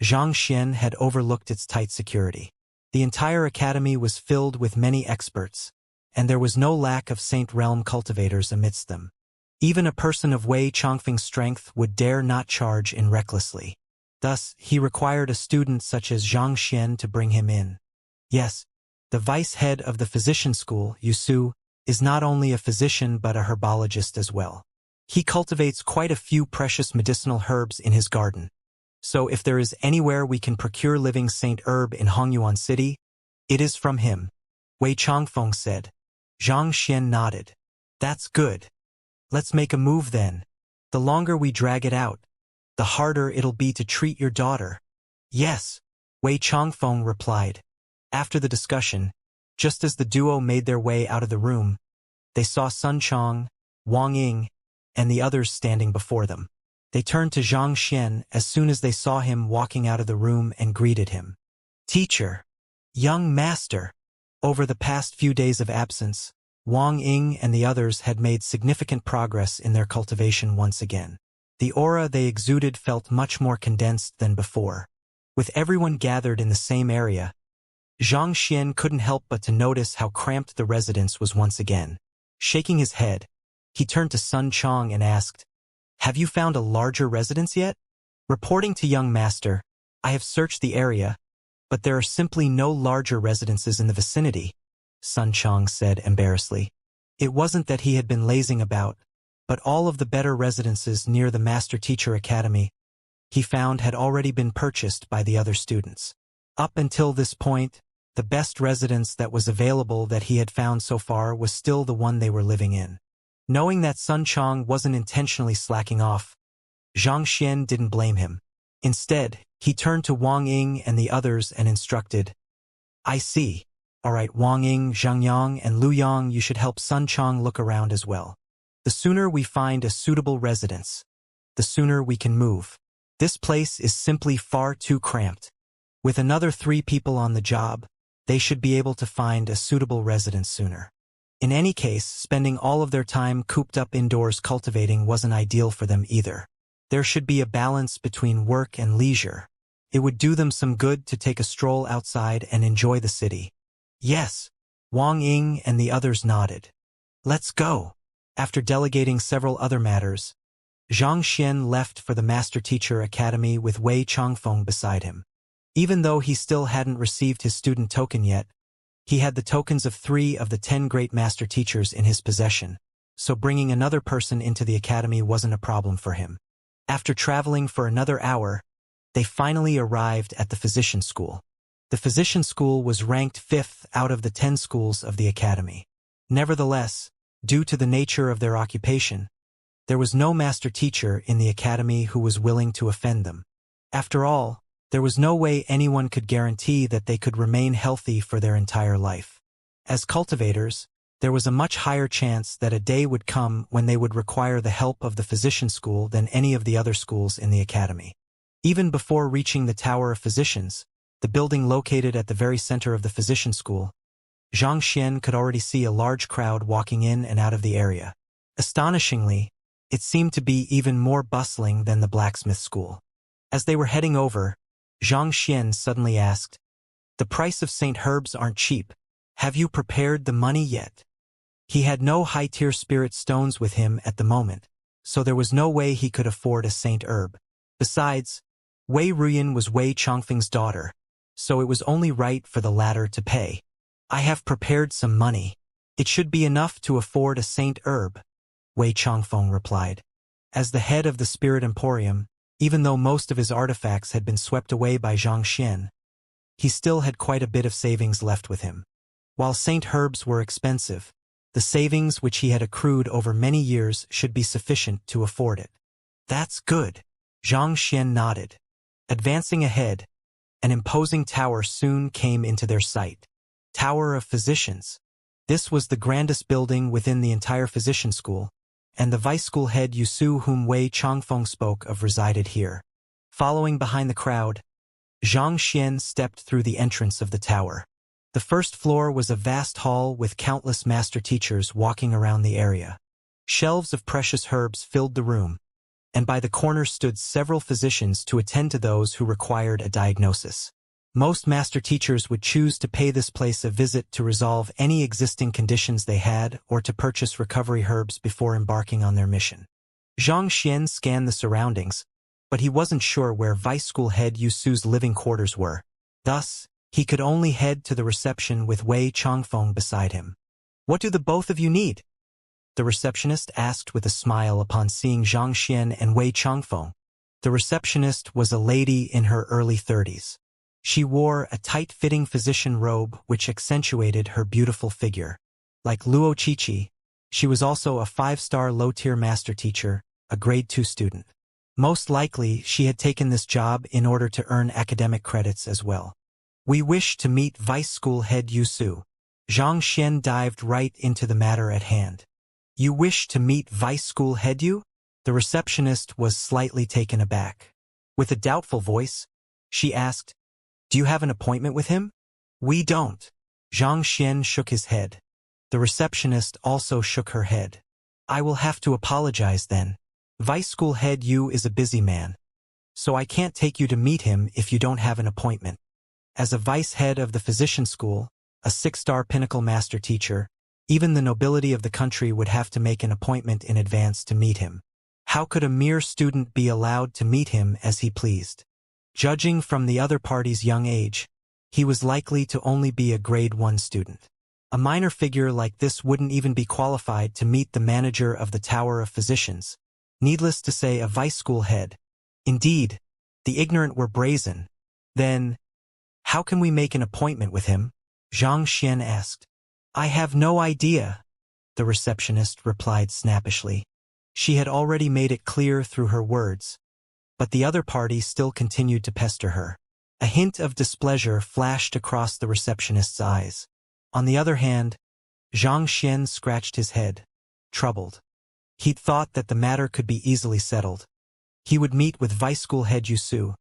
Zhang Xian had overlooked its tight security. The entire academy was filled with many experts, and there was no lack of Saint Realm cultivators amidst them. Even a person of Wei Changfeng's strength would dare not charge in recklessly. Thus, he required a student such as Zhang Xian to bring him in. Yes, the vice head of the physician school, Yusu, is not only a physician but a herbologist as well. He cultivates quite a few precious medicinal herbs in his garden. So if there is anywhere we can procure living Saint Herb in Hongyuan City, it is from him, Wei Changfeng said. Zhang Xian nodded. That's good. Let's make a move then. The longer we drag it out, the harder it'll be to treat your daughter. Yes, Wei Changfeng replied. After the discussion, just as the duo made their way out of the room, they saw Sun Chong, Wang Ying, and the others standing before them. They turned to Zhang Xian as soon as they saw him walking out of the room and greeted him. Teacher! Young master! Over the past few days of absence, Wang Ying and the others had made significant progress in their cultivation once again. The aura they exuded felt much more condensed than before. With everyone gathered in the same area, Zhang Xian couldn't help but to notice how cramped the residence was once again. Shaking his head, he turned to Sun Chong and asked, Have you found a larger residence yet? Reporting to young master, I have searched the area, but there are simply no larger residences in the vicinity, Sun Chong said embarrassedly. It wasn't that he had been lazing about, but all of the better residences near the Master Teacher Academy he found had already been purchased by the other students. Up until this point, the best residence that was available that he had found so far was still the one they were living in. Knowing that Sun Chong wasn't intentionally slacking off, Zhang Xian didn't blame him. Instead, he turned to Wang Ying and the others and instructed, I see. All right, Wang Ying, Zhang Yang, and Lu Yang, you should help Sun Chong look around as well. The sooner we find a suitable residence, the sooner we can move. This place is simply far too cramped. With another 3 people on the job, they should be able to find a suitable residence sooner. In any case, spending all of their time cooped up indoors cultivating wasn't ideal for them either. There should be a balance between work and leisure. It would do them some good to take a stroll outside and enjoy the city. Yes, Wang Ying and the others nodded. Let's go. After delegating several other matters, Zhang Xian left for the Master Teacher Academy with Wei Changfeng beside him. Even though he still hadn't received his student token yet, he had the tokens of 3 of the 10 great master teachers in his possession, so bringing another person into the academy wasn't a problem for him. After traveling for another hour, they finally arrived at the physician school. The physician school was ranked 5th out of the 10 schools of the academy. Nevertheless, due to the nature of their occupation, there was no master teacher in the academy who was willing to offend them. After all, There was no way anyone could guarantee that they could remain healthy for their entire life. As cultivators, there was a much higher chance that a day would come when they would require the help of the physician school than any of the other schools in the academy. Even before reaching the Tower of Physicians, the building located at the very center of the physician school, Xianxia could already see a large crowd walking in and out of the area. Astonishingly, it seemed to be even more bustling than the blacksmith school. As they were heading over, Xianxia suddenly asked, "The price of St. Herbs aren't cheap. Have you prepared the money yet?" He had no high-tier spirit stones with him at the moment, so there was no way he could afford a St. Herb. Besides, Wei Ruyan was Wei Chongfeng's daughter, so it was only right for the latter to pay. "I have prepared some money. It should be enough to afford a St. Herb," Wei Chongfeng replied. As the head of the Spirit Emporium, even though most of his artifacts had been swept away by Xianxia, he still had quite a bit of savings left with him. While St. Herbs were expensive, the savings which he had accrued over many years should be sufficient to afford it. "That's good," Xianxia nodded. Advancing ahead, an imposing tower soon came into their sight. Tower of Physicians. This was the grandest building within the entire physician school, and the vice school head Yusu whom Wei Chongfeng spoke of resided here. Following behind the crowd, Xianxia stepped through the entrance of the tower. The first floor was a vast hall with countless master teachers walking around the area. Shelves of precious herbs filled the room, and by the corner stood several physicians to attend to those who required a diagnosis. Most master teachers would choose to pay this place a visit to resolve any existing conditions they had or to purchase recovery herbs before embarking on their mission. Xianxia scanned the surroundings, but he wasn't sure where vice school head Yusu's living quarters were. Thus, he could only head to the reception with Wei Chongfeng beside him. "What do the both of you need?" the receptionist asked with a smile upon seeing Xianxia and Wei Chongfeng. The receptionist was a lady in her early 30s. She wore a tight-fitting physician robe which accentuated her beautiful figure. Like Luo Qiqi, she was also a 5-star low-tier master teacher, a grade 2 student. Most likely, she had taken this job in order to earn academic credits as well. "We wish to meet Vice School Head Yusu." Xianxia dived right into the matter at hand. "You wish to meet Vice School Head Yu?" The receptionist was slightly taken aback. With a doubtful voice, she asked, "Do you have an appointment with him?" "We don't." Xianxia shook his head. The receptionist also shook her head. "I will have to apologize then. Vice School Head Yu is a busy man, so I can't take you to meet him if you don't have an appointment. As a vice head of the physician school, a 6-star pinnacle master teacher, even the nobility of the country would have to make an appointment in advance to meet him. How could a mere student be allowed to meet him as he pleased? Judging from the other party's young age, he was likely to only be a grade 1 student. A minor figure like this wouldn't even be qualified to meet the manager of the Tower of Physicians. Needless to say, a vice school head. Indeed, the ignorant were brazen. Then, how can we make an appointment with him? Xianxia asked. "I have no idea," the receptionist replied snappishly. She had already made it clear through her words, but the other party still continued to pester her. A hint of displeasure flashed across the receptionist's eyes. On the other hand, Xianxia scratched his head, troubled. He'd thought that the matter could be easily settled. He would meet with Vice School Head Yusu,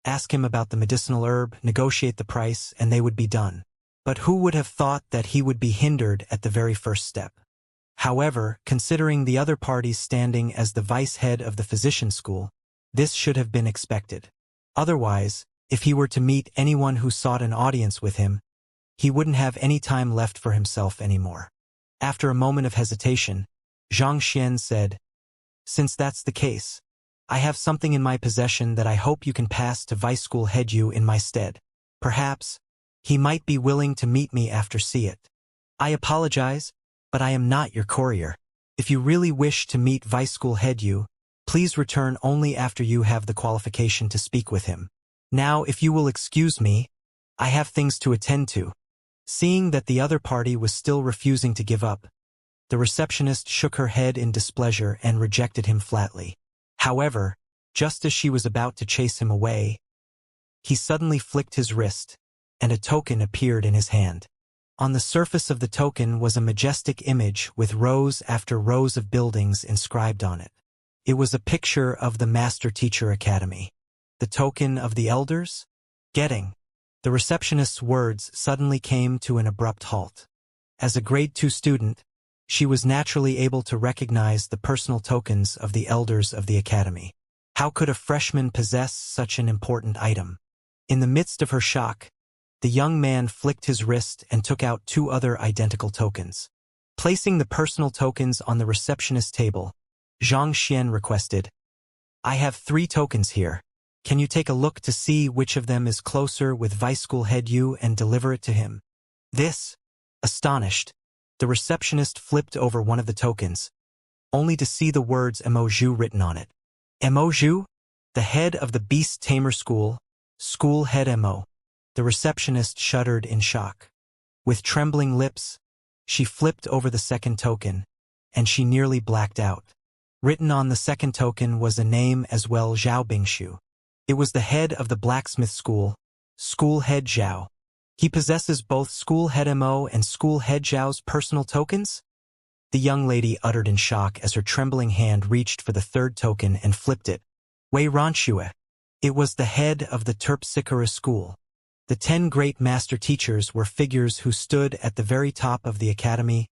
ask him about the medicinal herb, negotiate the price, and they would be done. But who would have thought that he would be hindered at the very first step? However, considering the other party's standing as the vice head of the physician school, this should have been expected. Otherwise, if he were to meet anyone who sought an audience with him, he wouldn't have any time left for himself anymore. After a moment of hesitation, Xianxia said, "Since that's the case, I have something in my possession that I hope you can pass to Vice School Head Yu in my stead. Perhaps he might be willing to meet me after see it. I apologize, but I am not your courier. If you really wish to meet Vice School Head Yu, please return only after you have the qualification to speak with him. Now, if you will excuse me, I have things to attend to." Seeing that the other party was still refusing to give up, the receptionist shook her head in displeasure and rejected him flatly. However, just as she was about to chase him away, He suddenly flicked his wrist, and a token appeared in his hand. On the surface of the token was a majestic image with rows after rows of buildings inscribed on it. It was a picture of the Master Teacher Academy. The token of the elders? Getting. The receptionist's words suddenly came to an abrupt halt. As a grade 2 student, she was naturally able to recognize the personal tokens of the elders of the academy. How could a freshman possess such an important item? In the midst of her shock, the young man flicked his wrist and took out 2 other identical tokens. Placing the personal tokens on the receptionist table, Xianxia requested, "I have 3 tokens here. Can you take a look to see which of them is closer with Vice School Head Yu and deliver it to him?" This, astonished, the receptionist flipped over one of the tokens, only to see the words Emoju written on it. Emoju? The head of the Beast Tamer School, School Head Emo. The receptionist shuddered in shock. With trembling lips, she flipped over the second token, and she nearly blacked out. Written on the second token was a name as well, Zhao Bingshu. It was the head of the blacksmith school, School Head Zhao. He possesses both School Head Mo and School Head Zhao's personal tokens? The young lady uttered in shock as her trembling hand reached for the third token and flipped it. Wei Ranxue. It was the head of the Terpsichore school. The 10 great master teachers were figures who stood at the very top of the academy,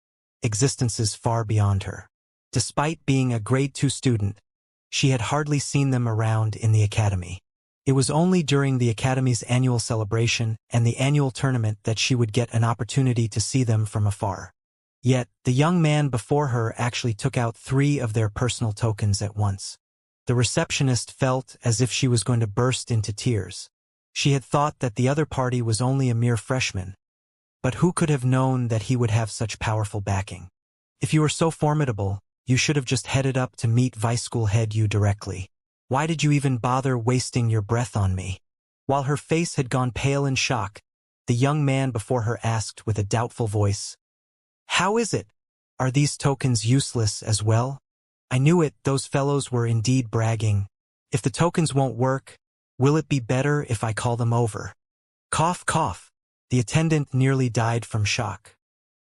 existences far beyond her. Despite being a grade 2 student, she had hardly seen them around in the academy. It was only during the academy's annual celebration and the annual tournament that she would get an opportunity to see them from afar. Yet, the young man before her actually took out 3 of their personal tokens at once. The receptionist felt as if she was going to burst into tears. She had thought that the other party was only a mere freshman. But who could have known that he would have such powerful backing? If you were so formidable, you should have just headed up to meet Vice School Head Yu directly. Why did you even bother wasting your breath on me? While her face had gone pale in shock, the young man before her asked with a doubtful voice, "How is it? Are these tokens useless as well? I knew it, those fellows were indeed bragging. If the tokens won't work, will it be better if I call them over?" Cough, cough. The attendant nearly died from shock.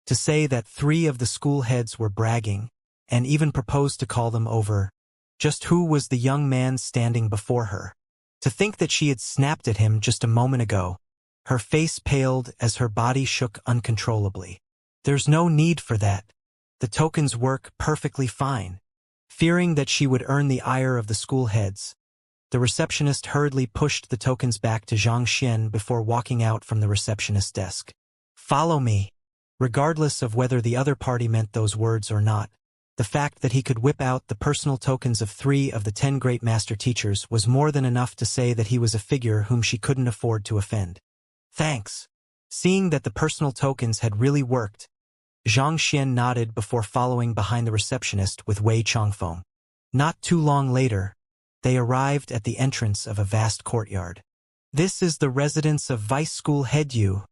To say that 3 of the school heads were bragging, and even proposed to call them over, just who was the young man standing before her? To think that she had snapped at him just a moment ago. Her face paled as her body shook uncontrollably. There's no need for that. The tokens work perfectly fine. Fearing that she would earn the ire of the school heads, the receptionist hurriedly pushed the tokens back to Xianxia before walking out from the receptionist's desk. "Follow me." Regardless of whether the other party meant those words or not, the fact that he could whip out the personal tokens of 3 of the 10 great master teachers was more than enough to say that he was a figure whom she couldn't afford to offend. Thanks. Seeing that the personal tokens had really worked, Xianxia nodded before following behind the receptionist with Wei Changfeng. Not too long later, they arrived at the entrance of a vast courtyard. "This is the residence of Vice School Head Yu,"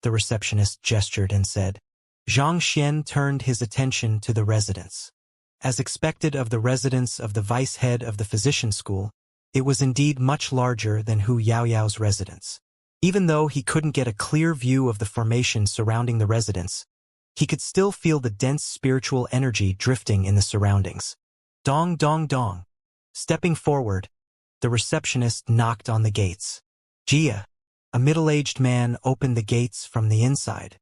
the receptionist gestured and said. Xianxia turned his attention to the residence. As expected of the residence of the vice head of the physician school, it was indeed much larger than Hu Yaoyao's residence. Even though he couldn't get a clear view of the formation surrounding the residence, he could still feel the dense spiritual energy drifting in the surroundings. Dong, dong, dong. Stepping forward, the receptionist knocked on the gates. Jia, a middle-aged man, opened the gates from the inside.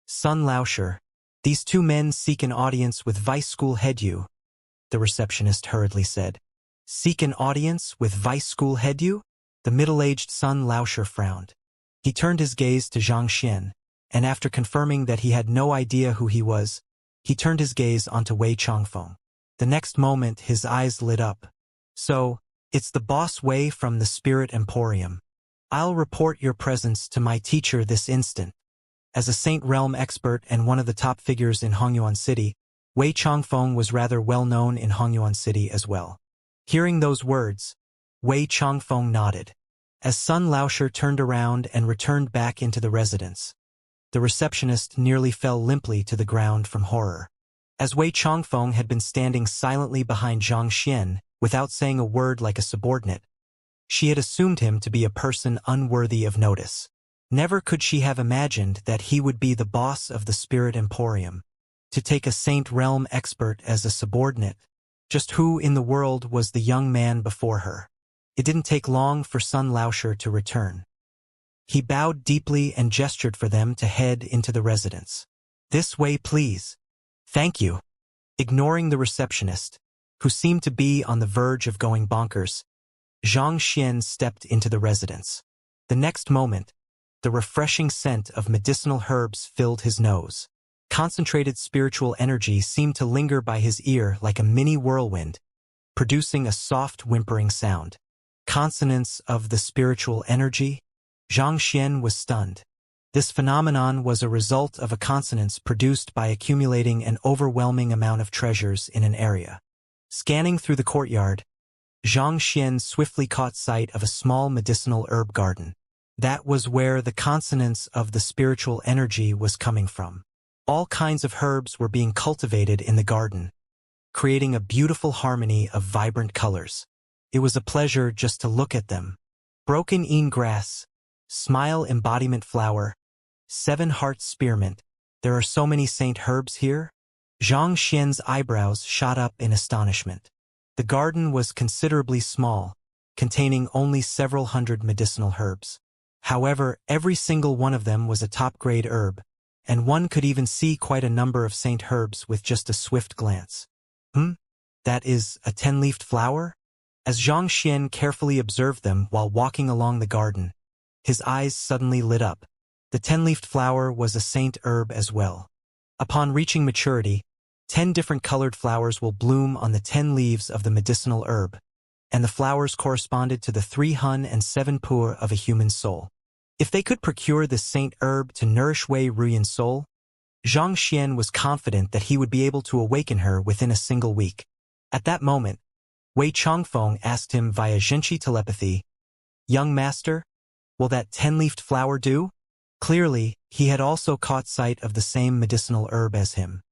"Sun Laosher, these 2 men seek an audience with Vice School Head Yu," the receptionist hurriedly said. "Seek an audience with Vice School Head Yu?" The middle-aged Sun Laosher frowned. He turned his gaze to Xianxia, and after confirming that he had no idea who he was, he turned his gaze onto Wei Changfeng. The next moment his eyes lit up. "So, it's the boss Wei from the Spirit Emporium. I'll report your presence to my teacher this instant." As a Saint Realm expert and one of the top figures in Hongyuan City, Wei Changfeng was rather well known in Hongyuan City as well. Hearing those words, Wei Changfeng nodded. As Sun Laosher turned around and returned back into the residence, the receptionist nearly fell limply to the ground from horror. As Wei Changfeng had been standing silently behind Xianxia, without saying a word like a subordinate, She had assumed him to be a person unworthy of notice. Never could she have imagined that he would be the boss of the Spirit Emporium. To take a Saint Realm expert as a subordinate, just who in the world was the young man before her? It didn't take long for Sun Laosher to return. He bowed deeply and gestured for them to head into the residence. "This way, please." "Thank you." Ignoring the receptionist, who seemed to be on the verge of going bonkers, Xianxia stepped into the residence. The next moment, the refreshing scent of medicinal herbs filled his nose. Concentrated spiritual energy seemed to linger by his ear like a mini whirlwind, producing a soft whimpering sound. Consonance of the spiritual energy? Xianxia was stunned. This phenomenon was a result of a consonance produced by accumulating an overwhelming amount of treasures in an area. Scanning through the courtyard, Xianxia swiftly caught sight of a small medicinal herb garden. That was where the consonance of the spiritual energy was coming from. All kinds of herbs were being cultivated in the garden, creating a beautiful harmony of vibrant colors. It was a pleasure just to look at them. Broken Een grass, Smile embodiment flower, 7 hearts spearmint. There are so many saint herbs here? Xianxia's eyebrows shot up in astonishment. The garden was considerably small, containing only several hundred medicinal herbs. However, every single one of them was a top-grade herb, and one could even see quite a number of saint herbs with just a swift glance. That is a 10-leafed flower? As Xianxia carefully observed them while walking along the garden, his eyes suddenly lit up. The 10-leafed flower was a saint herb as well. Upon reaching maturity, 10 different colored flowers will bloom on the 10 leaves of the medicinal herb, and the flowers corresponded to the 3 hun and 7 pu of a human soul. If they could procure this saint herb to nourish Wei Ruyan's soul, Xianxia was confident that he would be able to awaken her within a single week. At that moment, Wei Changfeng asked him via Zhenqi telepathy, "Young master, will that 10-leafed flower do?" Clearly, he had also caught sight of the same medicinal herb as him.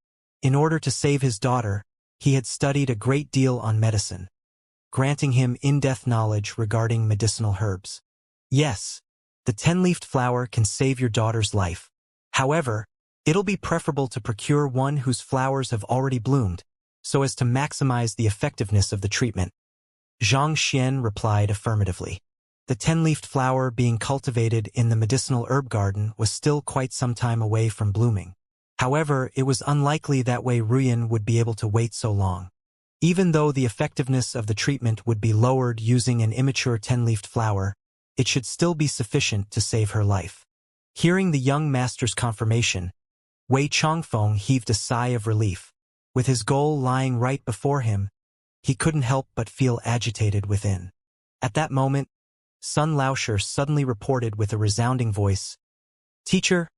In order to save his daughter, he had studied a great deal on medicine, granting him in-depth knowledge regarding medicinal herbs. Yes, the 10-leafed flower can save your daughter's life. However, it'll be preferable to procure one whose flowers have already bloomed, so as to maximize the effectiveness of the treatment. Xianxia replied affirmatively. The 10-leafed flower being cultivated in the medicinal herb garden was still quite some time away from blooming. However, it was unlikely that Wei Ruyan would be able to wait so long. Even though the effectiveness of the treatment would be lowered using an immature 10-leafed flower, it should still be sufficient to save her life. Hearing the young master's confirmation, Wei Changfeng heaved a sigh of relief. With his goal lying right before him, he couldn't help but feel agitated within. At that moment, Sun Laosher suddenly reported with a resounding voice, "Teacher,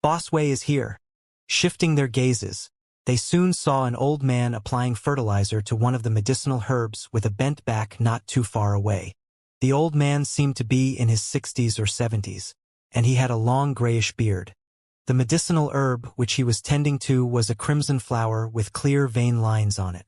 Boss Wei is here." Shifting their gazes, they soon saw an old man applying fertilizer to one of the medicinal herbs with a bent back not too far away. The old man seemed to be in his 60s or 70s, and he had a long grayish beard. The medicinal herb which he was tending to was a crimson flower with clear vein lines on it.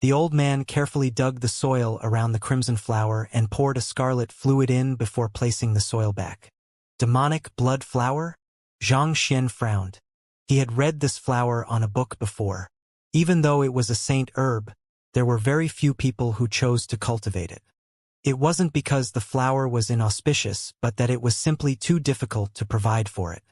The old man carefully dug the soil around the crimson flower and poured a scarlet fluid in before placing the soil back. Demonic blood flower? Xianxia frowned. He had read this flower on a book before. Even though it was a saint herb, there were very few people who chose to cultivate it. It wasn't because the flower was inauspicious, but that it was simply too difficult to provide for it.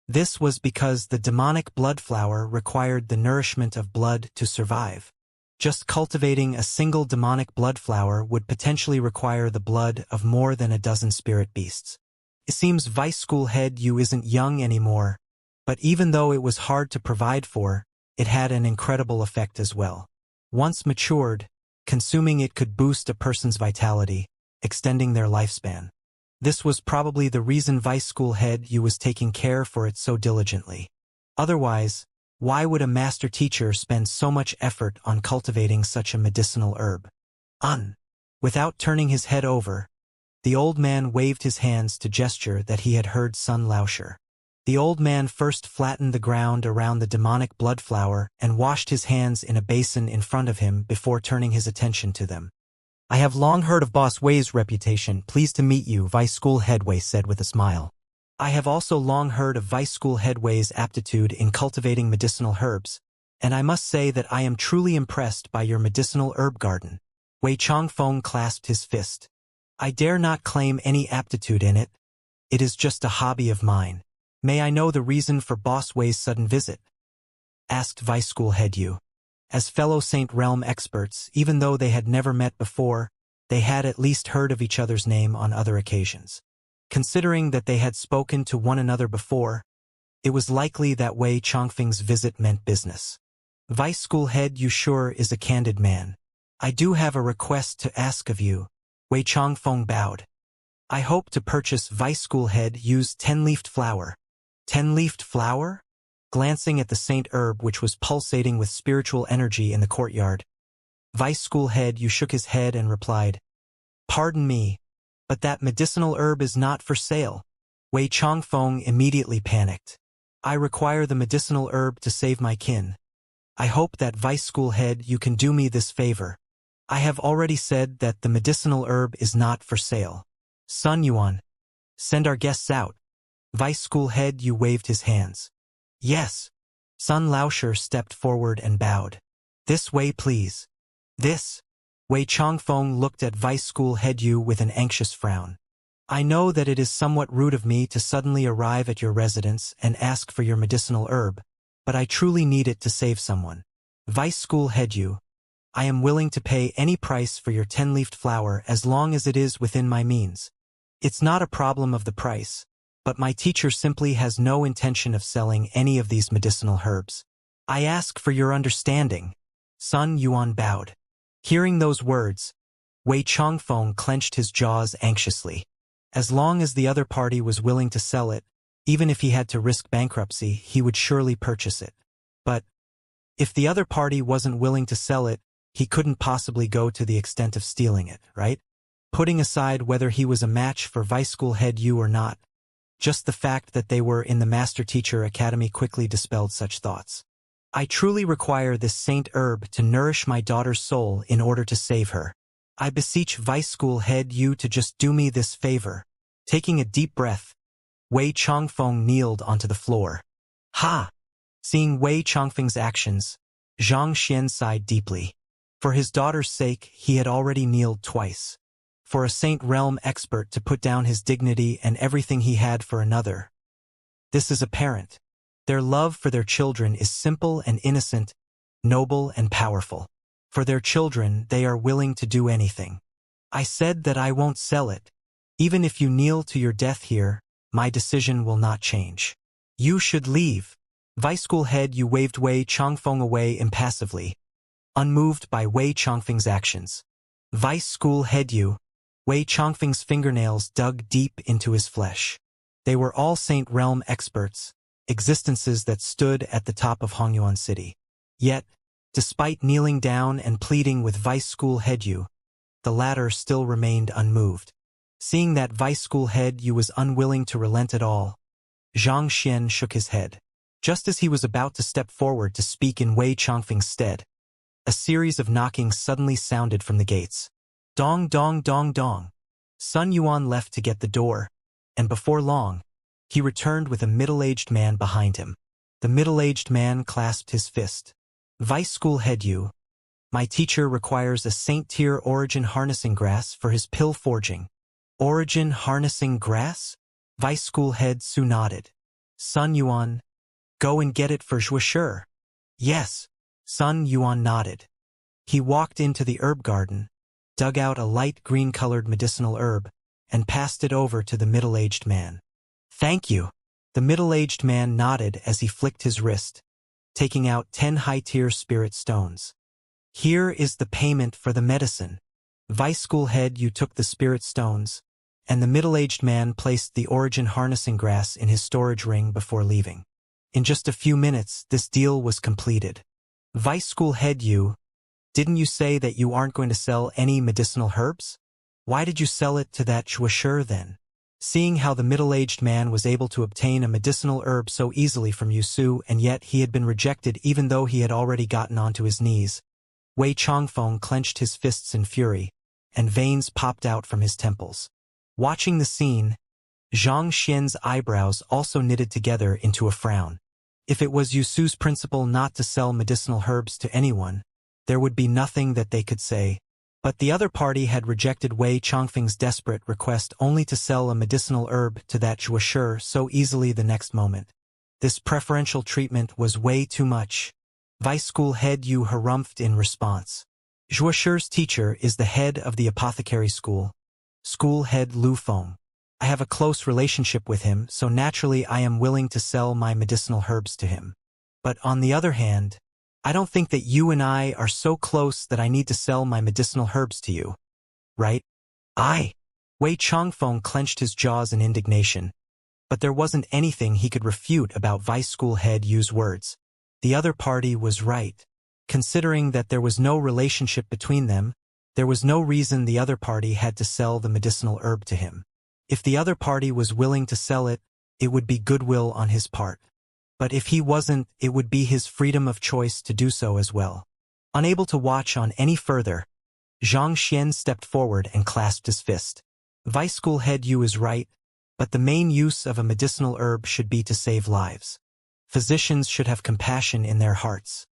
This was because the demonic blood flower required the nourishment of blood to survive. Just cultivating a single demonic blood flower would potentially require the blood of more than a dozen spirit beasts. It seems Vice School Head Yu isn't young anymore, but even though it was hard to provide for, it had an incredible effect as well. Once matured, consuming it could boost a person's vitality, extending their lifespan. This was probably the reason Vice School Head Yu was taking care for it so diligently. Otherwise, why would a master teacher spend so much effort on cultivating such a medicinal herb? Without turning his head over, the old man waved his hands to gesture that he had heard Sun Laosher. The old man first flattened the ground around the demonic blood flower and washed his hands in a basin in front of him before turning his attention to them. I have long heard of Boss Wei's reputation. Pleased to meet you, Vice School Head Wei said with a smile. I have also long heard of Vice School Head Wei's aptitude in cultivating medicinal herbs, and I must say that I am truly impressed by your medicinal herb garden. Wei Changfeng clasped his fist. I dare not claim any aptitude in it. It is just a hobby of mine. May I know the reason for Boss Wei's sudden visit? Asked Vice School Head Yu. As fellow Saint Realm experts, even though they had never met before, they had at least heard of each other's name on other occasions. Considering that they had spoken to one another before, it was likely that Wei Changfeng's visit meant business. Vice School Head Yu sure is a candid man. I do have a request to ask of you. Wei Changfeng bowed. I hope to purchase Vice School Head Yu's 10-leafed flower. 10-leafed flower? Glancing at the saint herb which was pulsating with spiritual energy in the courtyard, Vice School Head Yu shook his head and replied, Pardon me, but that medicinal herb is not for sale. Wei Changfeng immediately panicked. I require the medicinal herb to save my kin. I hope that Vice School Head Yu can do me this favor. I have already said that the medicinal herb is not for sale. Sun Yuan, send our guests out. Vice School Head Yu waved his hands. Yes. Sun Laosher stepped forward and bowed. This way, please. This. Wei Changfeng looked at Vice School Head Yu with an anxious frown. I know that it is somewhat rude of me to suddenly arrive at your residence and ask for your medicinal herb, but I truly need it to save someone. Vice School Head Yu, I am willing to pay any price for your 10-leafed flower as long as it is within my means. It's not a problem of the price, but my teacher simply has no intention of selling any of these medicinal herbs. I ask for your understanding. Sun Yuan bowed. Hearing those words, Wei Changfeng clenched his jaws anxiously. As long as the other party was willing to sell it, even if he had to risk bankruptcy, he would surely purchase it. But if the other party wasn't willing to sell it, he couldn't possibly go to the extent of stealing it, right? Putting aside whether he was a match for Vice School Head Yu or not, just the fact that they were in the Master Teacher Academy quickly dispelled such thoughts. I truly require this saint herb to nourish my daughter's soul in order to save her. I beseech Vice School Head Yu to just do me this favor. Taking a deep breath, Wei Changfeng kneeled onto the floor. Ha! Seeing Wei Changfeng's actions, Xianxia sighed deeply. For his daughter's sake, he had already kneeled twice. For a Saint Realm expert to put down his dignity and everything he had for another. This is apparent. Their love for their children is simple and innocent, noble and powerful. For their children, they are willing to do anything. I said that I won't sell it. Even if you kneel to your death here, my decision will not change. You should leave. Vice School Head Yu waved Wei Changfeng away impassively, unmoved by Wei Changfeng's actions. Vice School Head Yu, Wei Changfeng's fingernails dug deep into his flesh. They were all Saint Realm experts, existences that stood at the top of Hongyuan City. Yet, despite kneeling down and pleading with Vice School Head Yu, the latter still remained unmoved. Seeing that Vice School Head Yu was unwilling to relent at all, Zhang Xian shook his head. Just as he was about to step forward to speak in Wei Changfeng's stead, a series of knockings suddenly sounded from the gates. Dong dong dong dong. Sun Yuan left to get the door, and before long, he returned with a middle-aged man behind him. The middle-aged man clasped his fist. Vice School Head Yu, my teacher requires a Saint-tier origin harnessing grass for his pill forging. Origin harnessing grass? Vice School Head Su nodded. Sun Yuan, go and get it for Zhuosher. Yes. Sun Yuan nodded. He walked into the herb garden, dug out a light green-colored medicinal herb, and passed it over to the middle-aged man. Thank you. The middle-aged man nodded as he flicked his wrist, taking out 10 high-tier spirit stones. Here is the payment for the medicine. Vice School Head Yu took the spirit stones, and the middle-aged man placed the origin harnessing grass in his storage ring before leaving. In just a few minutes, this deal was completed. Vice School Head Yu, didn't you say that you aren't going to sell any medicinal herbs? Why did you sell it to that Zhuosher then? Seeing how the middle-aged man was able to obtain a medicinal herb so easily from Yusu and yet he had been rejected even though he had already gotten onto his knees, Wei Changfeng clenched his fists in fury, and veins popped out from his temples. Watching the scene, Xianxia's eyebrows also knitted together into a frown. If it was Yusu's principle not to sell medicinal herbs to anyone, there would be nothing that they could say. But the other party had rejected Wei Chongfeng's desperate request only to sell a medicinal herb to that Zhuoshi so easily the next moment. This preferential treatment was way too much. Vice School Head Yu harumphed in response. Zhuoshi's teacher is the head of the apothecary school. School head Lu Feng. I have a close relationship with him, so naturally I am willing to sell my medicinal herbs to him. But on the other hand, I don't think that you and I are so close that I need to sell my medicinal herbs to you. Right? Wei Chongfeng clenched his jaws in indignation. But there wasn't anything he could refute about Vice School Head Yu's words. The other party was right. Considering that there was no relationship between them, there was no reason the other party had to sell the medicinal herb to him. If the other party was willing to sell it, it would be goodwill on his part. But if he wasn't, it would be his freedom of choice to do so as well. Unable to watch on any further, Xianxia stepped forward and clasped his fist. Vice School Head Yu is right, but the main use of a medicinal herb should be to save lives. Physicians should have compassion in their hearts.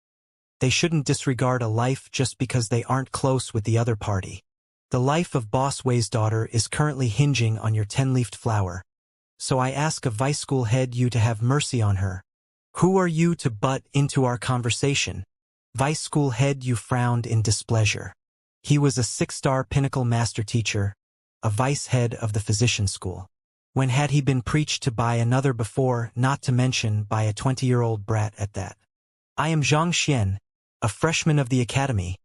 They shouldn't disregard a life just because they aren't close with the other party. The life of Boss Wei's daughter is currently hinging on your 10-leafed flower. So I ask of Vice School Head Yu to have mercy on her. Who are you to butt into our conversation? Vice School Head Yu frowned in displeasure. He was a 6-star pinnacle master teacher, a vice head of the physician school. When had he been preached to by another before, not to mention by a 20-year-old brat at that? I am Xianxia, a freshman of the academy,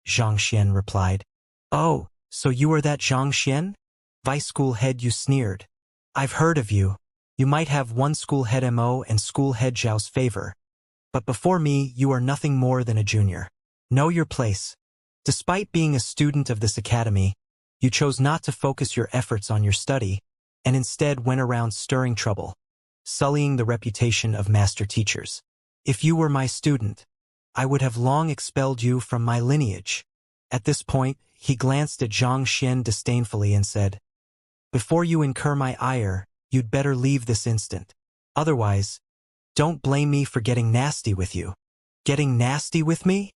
Xianxia replied. Oh, so you are that Xianxia? Vice School Head Yu sneered. I've heard of you. You might have one school head Mo and school head Zhao's favor. But before me, you are nothing more than a junior. Know your place. Despite being a student of this academy, you chose not to focus your efforts on your study, and instead went around stirring trouble, sullying the reputation of master teachers. If you were my student, I would have long expelled you from my lineage. At this point, he glanced at Xianxia disdainfully and said, Before you incur my ire, you'd better leave this instant. Otherwise, don't blame me for getting nasty with you. Getting nasty with me?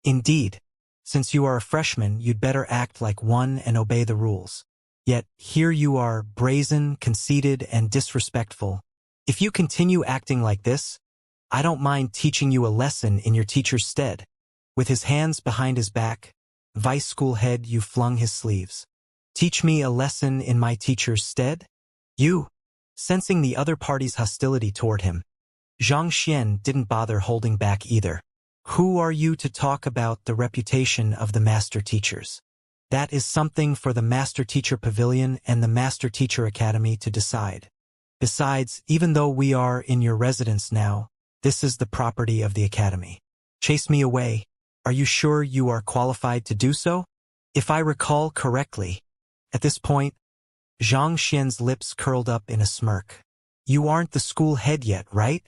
Indeed. Since you are a freshman, you'd better act like one and obey the rules. Yet, here you are, brazen, conceited, and disrespectful. If you continue acting like this, I don't mind teaching you a lesson in your teacher's stead. With his hands behind his back, Vice School Head Yu flung his sleeves. Teach me a lesson in my teacher's stead? You. Sensing the other party's hostility toward him, Xianxia didn't bother holding back either. Who are you to talk about the reputation of the master teachers? That is something for the Master Teacher Pavilion and the Master Teacher Academy to decide. Besides, even though we are in your residence now, this is the property of the Academy. Chase me away. Are you sure you are qualified to do so? If I recall correctly. At this point, Xianxia's lips curled up in a smirk. You aren't the school head yet, right?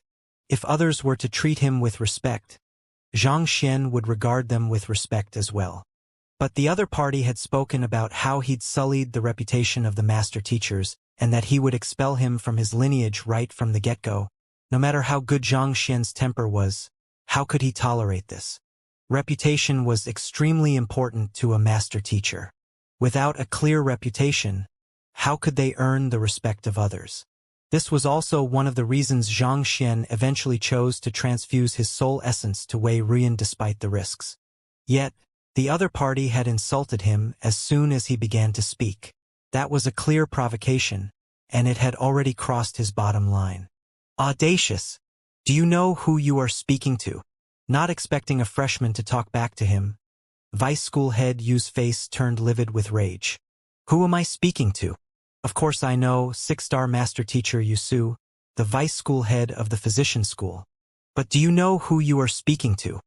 If others were to treat him with respect, Xianxia would regard them with respect as well. But the other party had spoken about how he'd sullied the reputation of the master teachers and that he would expel him from his lineage right from the get-go. No matter how good Xianxia's temper was, how could he tolerate this? Reputation was extremely important to a master teacher. Without a clear reputation, how could they earn the respect of others? This was also one of the reasons Xianxia eventually chose to transfuse his soul essence to Wei Ruyan despite the risks. Yet, the other party had insulted him as soon as he began to speak. That was a clear provocation, and it had already crossed his bottom line. Audacious! Do you know who you are speaking to? Not expecting a freshman to talk back to him, Vice School Head Yu's face turned livid with rage. Who am I speaking to? Of course I know 6-star Master Teacher Yusu, the Vice School Head of the Physician School. But do you know who you are speaking to?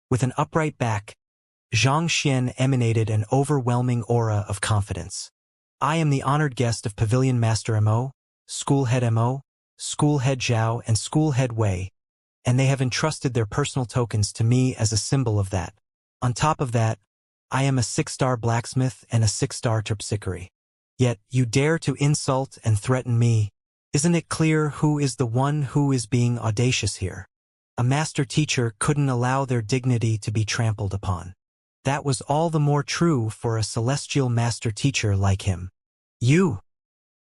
With an upright back, Xianxia emanated an overwhelming aura of confidence. I am the honored guest of Pavilion Master Mo, School Head Mo, School Head Zhao, and School Head Wei, and they have entrusted their personal tokens to me as a symbol of that. On top of that, I am a 6-star blacksmith and a 6-star terpsichore. Yet you dare to insult and threaten me. Isn't it clear who is the one who is being audacious here? A master teacher couldn't allow their dignity to be trampled upon. That was all the more true for a celestial master teacher like him. You!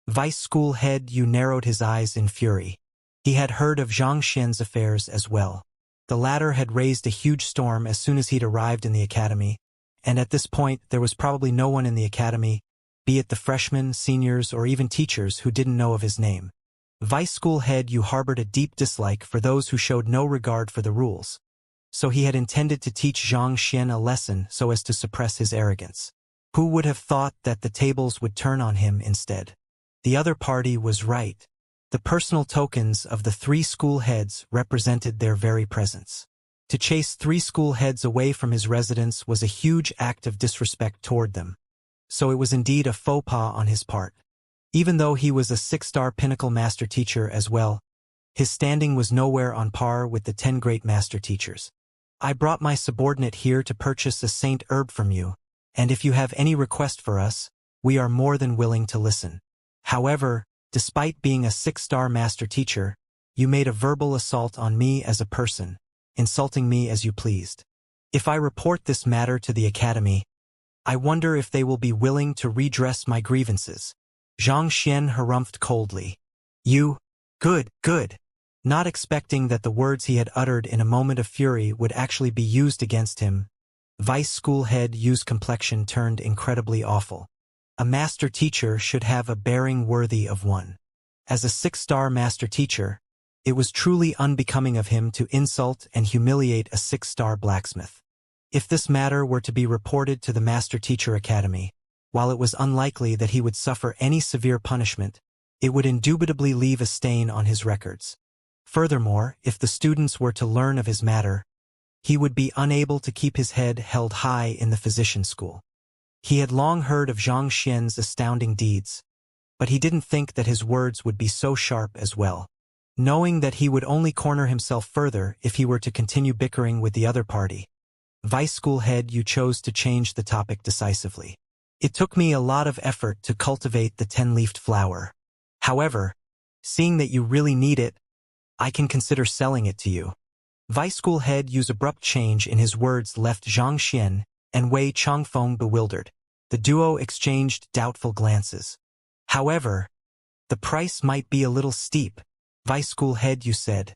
Vice school head Yu narrowed his eyes in fury. He had heard of Xianxia's affairs as well. The latter had raised a huge storm as soon as he'd arrived in the academy, and at this point there was probably no one in the academy, be it the freshmen, seniors, or even teachers, who didn't know of his name. Vice school head Yu harbored a deep dislike for those who showed no regard for the rules. So he had intended to teach Xianxia a lesson so as to suppress his arrogance. Who would have thought that the tables would turn on him instead? The other party was right. The personal tokens of the 3 school heads represented their very presence. To chase 3 school heads away from his residence was a huge act of disrespect toward them. So it was indeed a faux pas on his part. Even though he was a 6-star pinnacle master teacher as well, his standing was nowhere on par with the 10 great master teachers. I brought my subordinate here to purchase a saint herb from you, and if you have any request for us, we are more than willing to listen. However, despite being a 6-star master teacher, you made a verbal assault on me as a person, insulting me as you pleased. If I report this matter to the academy, I wonder if they will be willing to redress my grievances. Xianxia harumphed coldly. You? Good. Not expecting that the words he had uttered in a moment of fury would actually be used against him, Vice school head Yu's complexion turned incredibly awful. A master teacher should have a bearing worthy of one. As a 6-star master teacher, it was truly unbecoming of him to insult and humiliate a 6-star blacksmith. If this matter were to be reported to the Master Teacher Academy, while it was unlikely that he would suffer any severe punishment, it would indubitably leave a stain on his records. Furthermore, if the students were to learn of his matter, he would be unable to keep his head held high in the physician school. He had long heard of Xianxia's astounding deeds, but he didn't think that his words would be so sharp as well. Knowing that he would only corner himself further if he were to continue bickering with the other party, Vice school head Yu chose to change the topic decisively. It took me a lot of effort to cultivate the 10-leafed flower. However, seeing that you really need it, I can consider selling it to you. Vice school head Yu's abrupt change in his words left Xianxia and Wei Changfeng bewildered. The duo exchanged doubtful glances. However, the price might be a little steep, Vice school head Yu said.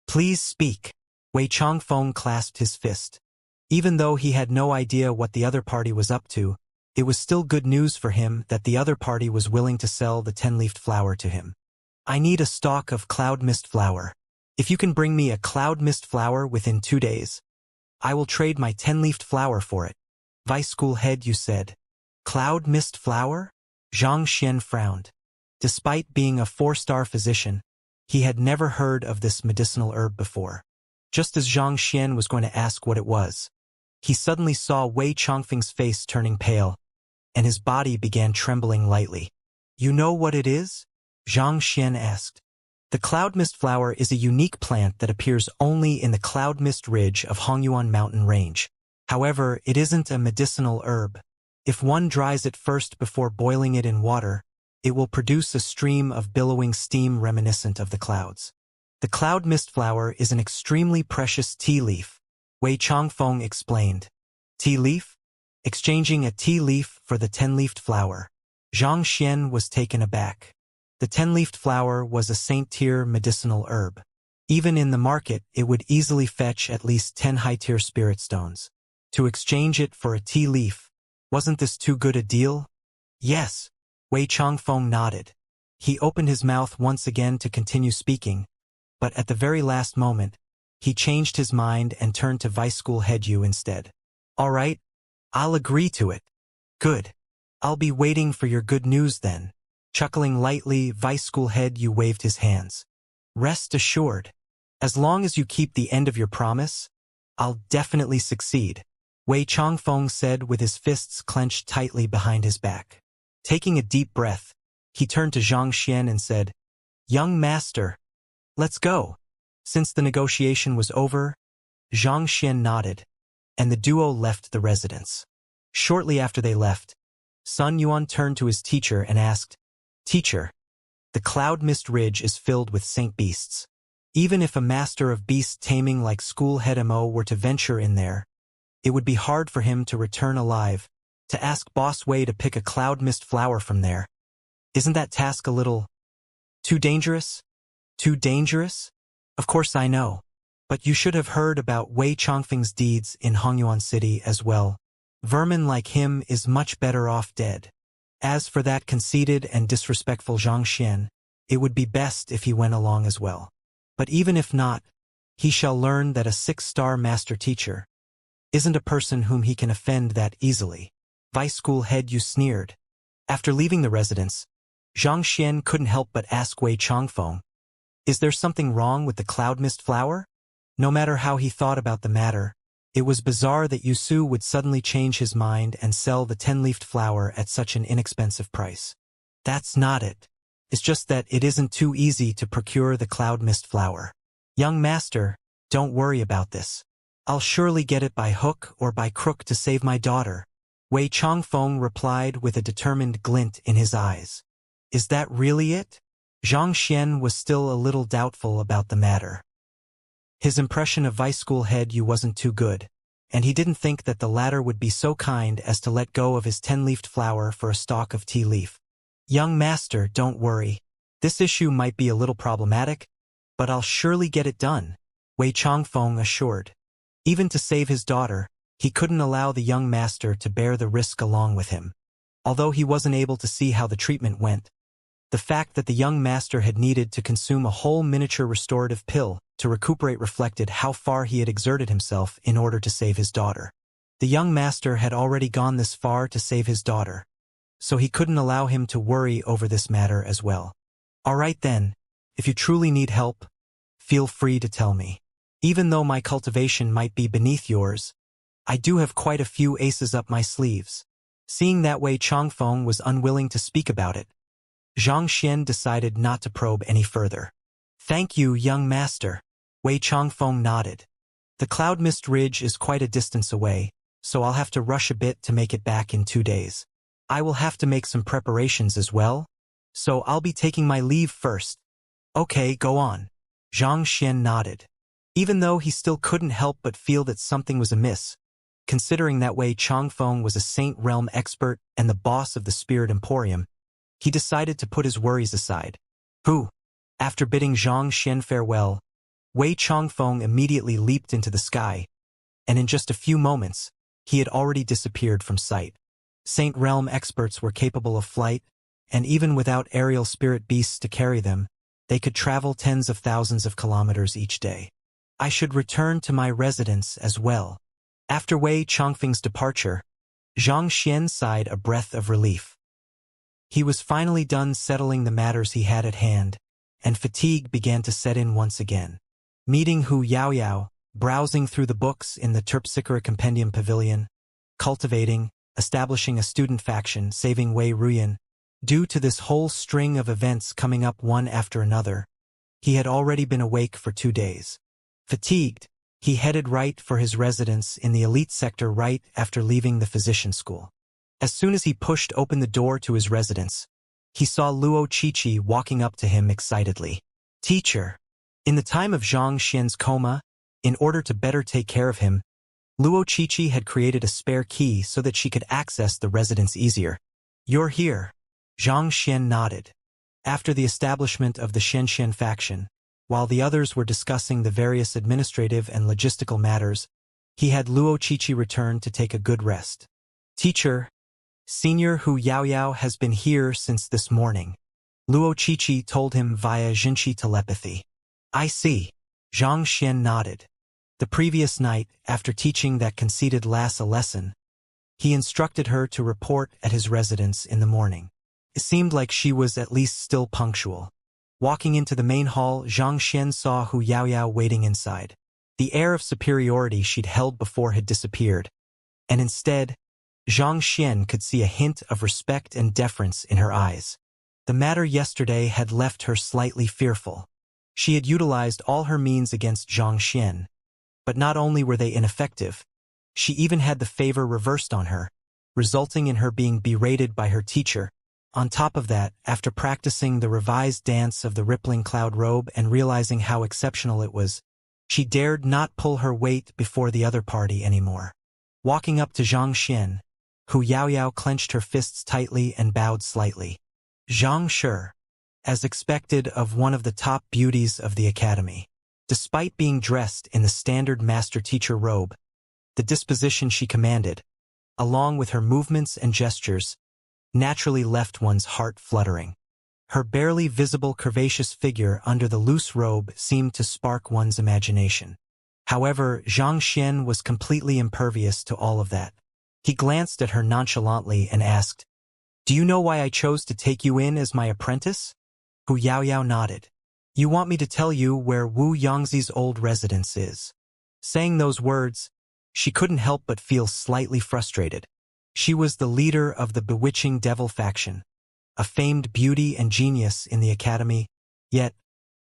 Please speak. Wei Changfeng clasped his fist. Even though he had no idea what the other party was up to, it was still good news for him that the other party was willing to sell the 10-leafed flower to him. I need a stalk of cloud mist flower. If you can bring me a cloud mist flower within 2 days, I will trade my 10-leafed flower for it, Vice school head Yu said. Cloud mist flower? Xianxia frowned. Despite being a 4-star physician, he had never heard of this medicinal herb before. Just as Xianxia was going to ask what it was, he suddenly saw Wei Changfeng's face turning pale, and his body began trembling lightly. You know what it is? Xianxia asked. The cloud mist flower is a unique plant that appears only in the cloud mist ridge of Hongyuan mountain range. However, it isn't a medicinal herb. If one dries it first before boiling it in water, it will produce a stream of billowing steam reminiscent of the clouds. The cloud mist flower is an extremely precious tea leaf, Wei Changfeng explained. Tea leaf? Exchanging a tea leaf for the 10-leafed flower. Xianxia was taken aback. The 10-leafed flower was a saint-tier medicinal herb. Even in the market, it would easily fetch at least 10 high-tier spirit stones. To exchange it for a tea leaf, wasn't this too good a deal? Yes, Wei Changfeng nodded. He opened his mouth once again to continue speaking, but at the very last moment, he changed his mind and turned to Vice school head Yu instead. All right, I'll agree to it. Good. I'll be waiting for your good news then. Chuckling lightly, Vice school head Yu waved his hands. Rest assured, as long as you keep the end of your promise, I'll definitely succeed, Wei Changfeng said with his fists clenched tightly behind his back. Taking a deep breath, he turned to Xianxia and said, Young master, let's go. Since the negotiation was over, Xianxia nodded, and the duo left the residence. Shortly after they left, Sun Yuan turned to his teacher and asked, "Teacher, the cloud mist ridge is filled with saint beasts. Even if a master of beast taming like school head Mo were to venture in there, it would be hard for him to return alive. To ask Boss Wei to pick a cloud mist flower from there. Isn't that task a little too dangerous? Too dangerous? Of course I know. But you should have heard about Wei Chongfeng's deeds in Hongyuan City as well. Vermin like him is much better off dead. As for that conceited and disrespectful Xianxia, it would be best if he went along as well. But even if not, he shall learn that a 6-star master teacher isn't a person whom he can offend that easily." Vice school head, you sneered. After leaving the residence, Xianxia couldn't help but ask Wei Chongfeng, "Is there something wrong with the cloud mist flower?" No matter how he thought about the matter, it was bizarre that Yusu would suddenly change his mind and sell the 10-leafed flower at such an inexpensive price. "That's not it. It's just that it isn't too easy to procure the cloud mist flower. Young master, don't worry about this. I'll surely get it by hook or by crook to save my daughter," Wei Chongfeng replied with a determined glint in his eyes. "Is that really it?" Xianxia was still a little doubtful about the matter. His impression of vice school head Yu wasn't too good, and he didn't think that the latter would be so kind as to let go of his 10-leafed flower for a stalk of tea leaf. "Young master, don't worry. This issue might be a little problematic, but I'll surely get it done," Wei Chongfeng assured. Even to save his daughter, he couldn't allow the young master to bear the risk along with him. Although he wasn't able to see how the treatment went, the fact that the young master had needed to consume a whole miniature restorative pill to recuperate reflected how far he had exerted himself in order to save his daughter. The young master had already gone this far to save his daughter, so he couldn't allow him to worry over this matter as well. "All right then, if you truly need help, feel free to tell me. Even though my cultivation might be beneath yours, I do have quite a few aces up my sleeves." Seeing that Wei Chongfeng was unwilling to speak about it, Xianxia decided not to probe any further. "Thank you, young master." Wei Chongfeng nodded. "The cloud mist ridge is quite a distance away, so I'll have to rush a bit to make it back in 2 days. I will have to make some preparations as well, so I'll be taking my leave first." "Okay, go on." Xianxia nodded. Even though he still couldn't help but feel that something was amiss, considering that Wei Chongfeng was a Saint Realm expert and the boss of the Spirit Emporium, he decided to put his worries aside. After bidding Xianxia farewell, Wei Chongfeng immediately leaped into the sky, and in just a few moments, he had already disappeared from sight. Saint Realm experts were capable of flight, and even without aerial spirit beasts to carry them, they could travel tens of thousands of kilometers each day. "I should return to my residence as well." After Wei Chongfeng's departure, Xianxia sighed a breath of relief. He was finally done settling the matters he had at hand, and fatigue began to set in once again. Meeting Hu Yaoyao, browsing through the books in the Terpsichore Compendium Pavilion, cultivating, establishing a student faction, saving Wei Ruyan. Due to this whole string of events coming up one after another, he had already been awake for 2 days. Fatigued, he headed right for his residence in the elite sector right after leaving the physician school. As soon as he pushed open the door to his residence, he saw Luo Qiqi walking up to him excitedly. "Teacher." In the time of Xianxia's coma, in order to better take care of him, Luo Qiqi had created a spare key so that she could access the residence easier. "You're here." Xianxia nodded. After the establishment of the Xianxia faction, while the others were discussing the various administrative and logistical matters, he had Luo Qiqi return to take a good rest. "Teacher, Senior Hu Yaoyao has been here since this morning," Luo Qiqi told him via Jinshi telepathy. "I see." Xianxia nodded. The previous night, after teaching that conceited lass a lesson, he instructed her to report at his residence in the morning. It seemed like she was at least still punctual. Walking into the main hall, Xianxia saw Hu Yaoyao waiting inside. The air of superiority she'd held before had disappeared, and instead, Xianxia could see a hint of respect and deference in her eyes. The matter yesterday had left her slightly fearful. She had utilized all her means against Xianxia, but not only were they ineffective, she even had the favor reversed on her, resulting in her being berated by her teacher. On top of that, after practicing the revised dance of the rippling cloud robe and realizing how exceptional it was, she dared not pull her weight before the other party anymore. Walking up to Xianxia, Hu Yaoyao clenched her fists tightly and bowed slightly. Xianxia, as expected of one of the top beauties of the academy. Despite being dressed in the standard master-teacher robe, the disposition she commanded, along with her movements and gestures, naturally left one's heart fluttering. Her barely visible curvaceous figure under the loose robe seemed to spark one's imagination. However, Xianxia was completely impervious to all of that. He glanced at her nonchalantly and asked, "Do you know why I chose to take you in as my apprentice?" Hu Yaoyao nodded. "You want me to tell you where Wu Yangzi's old residence is?" Saying those words, she couldn't help but feel slightly frustrated. She was the leader of the bewitching devil faction, a famed beauty and genius in the academy, yet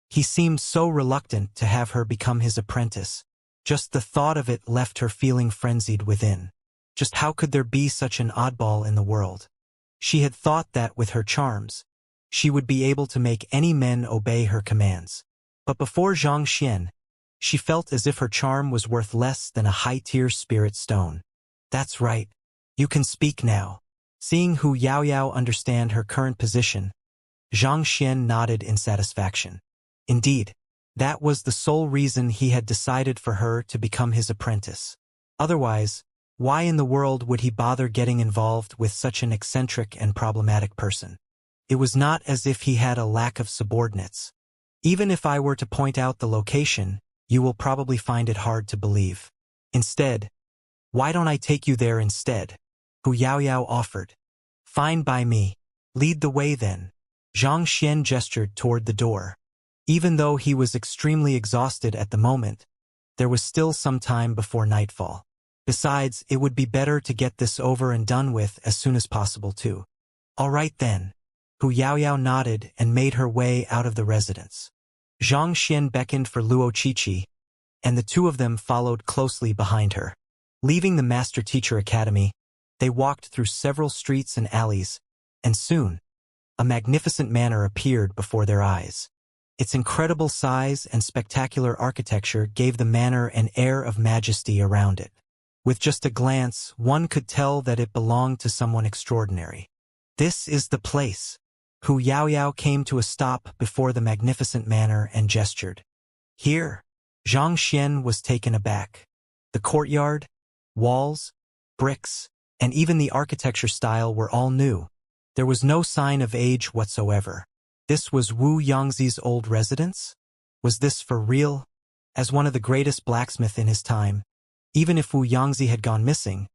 he seemed so reluctant to have her become his apprentice. Just the thought of it left her feeling frenzied within. Just how could there be such an oddball in the world? She had thought that with her charms, she would be able to make any men obey her commands. But before Xianxia, she felt as if her charm was worth less than a high-tier spirit stone. "That's right. You can speak now." Seeing Hu Yaoyao understand her current position, Xianxia nodded in satisfaction. Indeed, that was the sole reason he had decided for her to become his apprentice. Otherwise, why in the world would he bother getting involved with such an eccentric and problematic person? It was not as if he had a lack of subordinates. "Even if I were to point out the location, you will probably find it hard to believe. Instead, why don't I take you there instead?" Hu Yaoyao offered. "Fine by me. Lead the way then." Xianxia gestured toward the door. Even though he was extremely exhausted at the moment, there was still some time before nightfall. Besides, it would be better to get this over and done with as soon as possible too. "All right then." Hu Yaoyao nodded and made her way out of the residence. Xianxia beckoned for Luo Qiqi, and the two of them followed closely behind her. Leaving the Master-Teacher Academy, they walked through several streets and alleys, and soon, a magnificent manor appeared before their eyes. Its incredible size and spectacular architecture gave the manor an air of majesty around it. With just a glance, one could tell that it belonged to someone extraordinary. "This is the place." Hu Yaoyao came to a stop before the magnificent manor and gestured. "Here." Xianxia was taken aback. The courtyard, walls, bricks, and even the architecture style were all new. There was no sign of age whatsoever. This was Wu Yangzi's old residence? Was this for real? As one of the greatest blacksmiths in his time, even if Wu Yangzi had gone missing,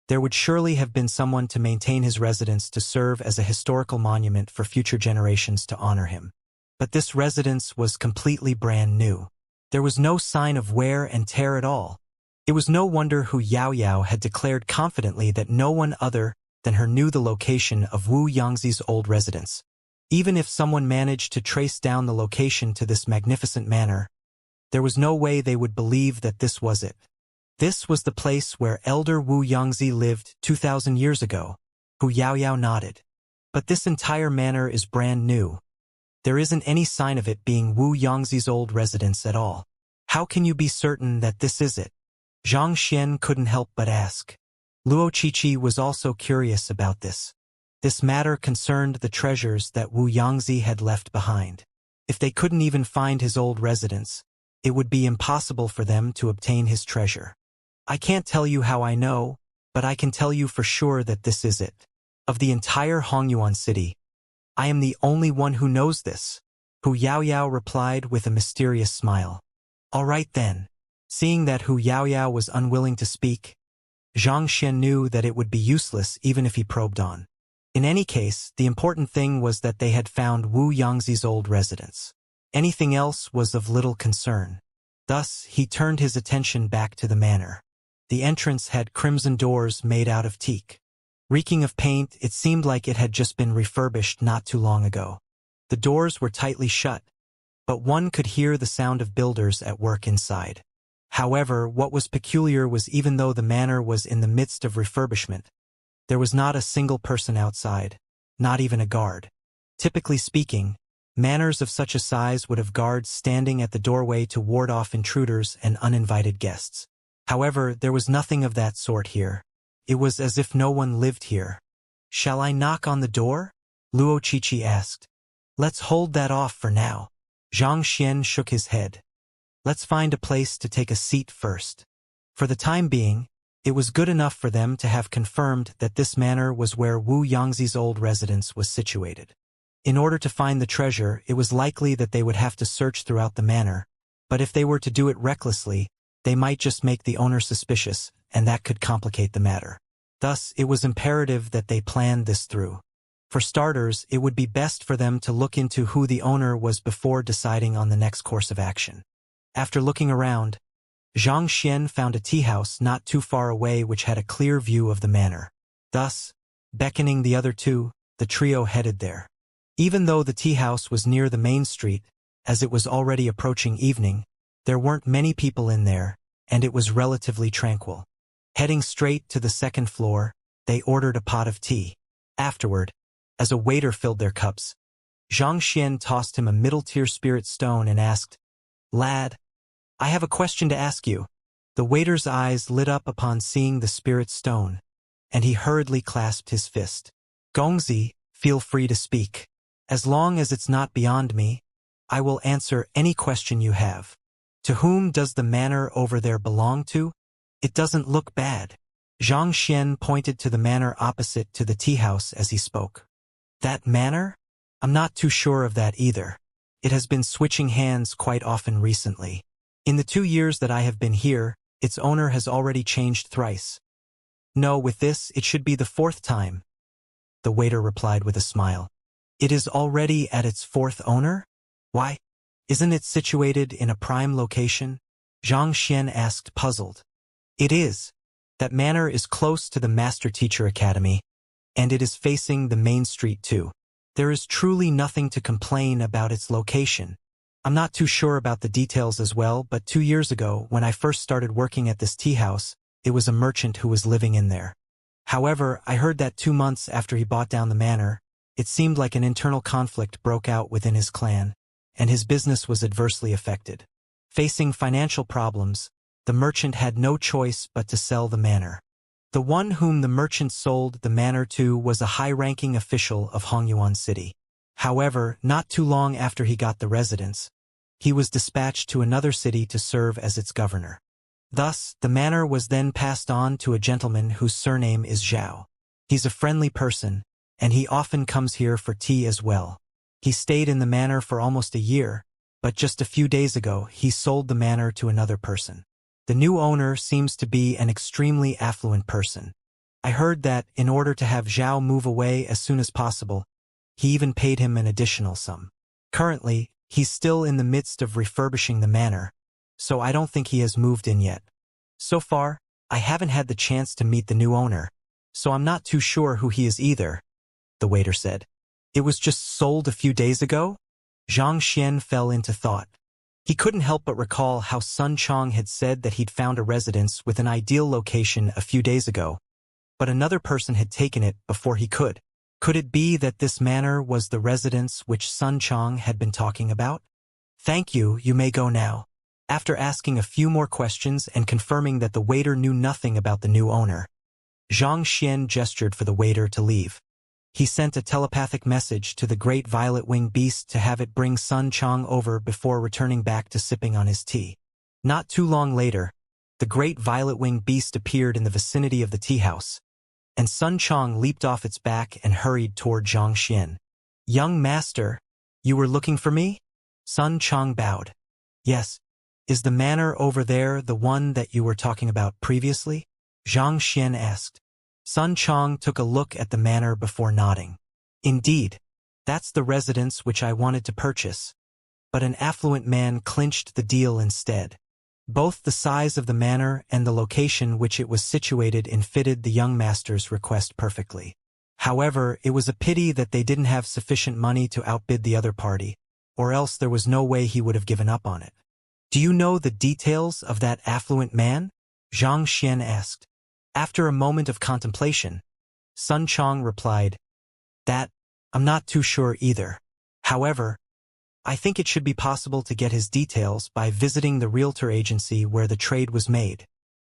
there would surely have been someone to maintain his residence to serve as a historical monument for future generations to honor him. But this residence was completely brand new. There was no sign of wear and tear at all. It was no wonder Hu Yaoyao had declared confidently that no one other than her knew the location of Wu Yangzi's old residence. Even if someone managed to trace down the location to this magnificent manor, there was no way they would believe that this was it. This was the place where elder Wu Yangzi lived 2,000 years ago. Hu Yaoyao nodded. But this entire manor is brand new. There isn't any sign of it being Wu Yangzi's old residence at all. How can you be certain that this is it? Xianxia couldn't help but ask. Luo Qiqi was also curious about this. This matter concerned the treasures that Wu Yangzi had left behind. If they couldn't even find his old residence, it would be impossible for them to obtain his treasure. "I can't tell you how I know, but I can tell you for sure that this is it. Of the entire Hongyuan city, I am the only one who knows this," Hu Yaoyao replied with a mysterious smile. "All right then." Seeing that Hu Yaoyao was unwilling to speak, Xianxia knew that it would be useless even if he probed on. In any case, the important thing was that they had found Wu Yangzi's old residence. Anything else was of little concern. Thus, he turned his attention back to the manor. The entrance had crimson doors made out of teak. Reeking of paint, it seemed like it had just been refurbished not too long ago. The doors were tightly shut, but one could hear the sound of builders at work inside. However, what was peculiar was even though the manor was in the midst of refurbishment, There was not a single person outside, not even a guard. Typically speaking, manors of such a size would have guards standing at the doorway to ward off intruders and uninvited guests. However, there was nothing of that sort here. It was as if no one lived here. "Shall I knock on the door?" Luo Qiqi asked. "Let's hold that off for now." Xianxia shook his head. "Let's find a place to take a seat first." For the time being, it was good enough for them to have confirmed that this manor was where Wu Yangzi's old residence was situated. In order to find the treasure, it was likely that they would have to search throughout the manor, but if they were to do it recklessly, they might just make the owner suspicious, and that could complicate the matter. Thus, it was imperative that they planned this through. For starters, it would be best for them to look into who the owner was before deciding on the next course of action. After looking around, Xianxia found a tea house not too far away which had a clear view of the manor. Thus, beckoning the other two, the trio headed there. Even though the tea house was near the main street, as it was already approaching evening, there weren't many people in there, and it was relatively tranquil. Heading straight to the second floor, they ordered a pot of tea. Afterward, as a waiter filled their cups, Xianxia tossed him a middle-tier spirit stone and asked, "Lad, I have a question to ask you." The waiter's eyes lit up upon seeing the spirit stone, and he hurriedly clasped his fist. "Gongzi, feel free to speak. As long as it's not beyond me, I will answer any question you have. To whom does the manor over there belong to? It doesn't look bad." Xianxia pointed to the manor opposite to the tea house as he spoke. "That manor? I'm not too sure of that either. It has been switching hands quite often recently. In the 2 years that I have been here, its owner has already changed thrice. No, with this, it should be the 4th time." The waiter replied with a smile. "It is already at its 4th owner? Why? Isn't it situated in a prime location?" Xianxia asked, puzzled. "It is. That manor is close to the Master Teacher Academy, and it is facing the main street too. There is truly nothing to complain about its location. I'm not too sure about the details as well, but 2 years ago, when I first started working at this tea house, it was a merchant who was living in there. However, I heard that 2 months after he bought down the manor, it seemed like an internal conflict broke out within his clan, and his business was adversely affected. Facing financial problems, the merchant had no choice but to sell the manor. The one whom the merchant sold the manor to was a high-ranking official of Hongyuan City. However, not too long after he got the residence, he was dispatched to another city to serve as its governor. Thus, the manor was then passed on to a gentleman whose surname is Zhao. He's a friendly person, and he often comes here for tea as well. He stayed in the manor for almost a year, but just a few days ago he sold the manor to another person. The new owner seems to be an extremely affluent person. I heard that, in order to have Zhao move away as soon as possible, he even paid him an additional sum. Currently, he's still in the midst of refurbishing the manor, so I don't think he has moved in yet. So far, I haven't had the chance to meet the new owner, so I'm not too sure who he is either," the waiter said. "It was just sold a few days ago?" Xianxia fell into thought. He couldn't help but recall how Sun Chong had said that he'd found a residence with an ideal location a few days ago, but another person had taken it before he could. Could it be that this manor was the residence which Sun Chong had been talking about? "Thank you, you may go now." After asking a few more questions and confirming that the waiter knew nothing about the new owner, Xianxia gestured for the waiter to leave. He sent a telepathic message to the great violet-winged beast to have it bring Sun Chong over before returning back to sipping on his tea. Not too long later, the great violet-winged beast appeared in the vicinity of the tea house, and Sun Chong leaped off its back and hurried toward Xianxia. "Young master, you were looking for me?" Sun Chong bowed. "Yes. Is the manor over there the one that you were talking about previously?" Xianxia asked. Sun Chong took a look at the manor before nodding. "Indeed, that's the residence which I wanted to purchase, but an affluent man clinched the deal instead. Both the size of the manor and the location which it was situated in fitted the young master's request perfectly. However, it was a pity that they didn't have sufficient money to outbid the other party, or else there was no way he would have given up on it." "Do you know the details of that affluent man?" Xianxia asked. After a moment of contemplation, Sun Chong replied, "That, I'm not too sure either. However, I think it should be possible to get his details by visiting the realtor agency where the trade was made.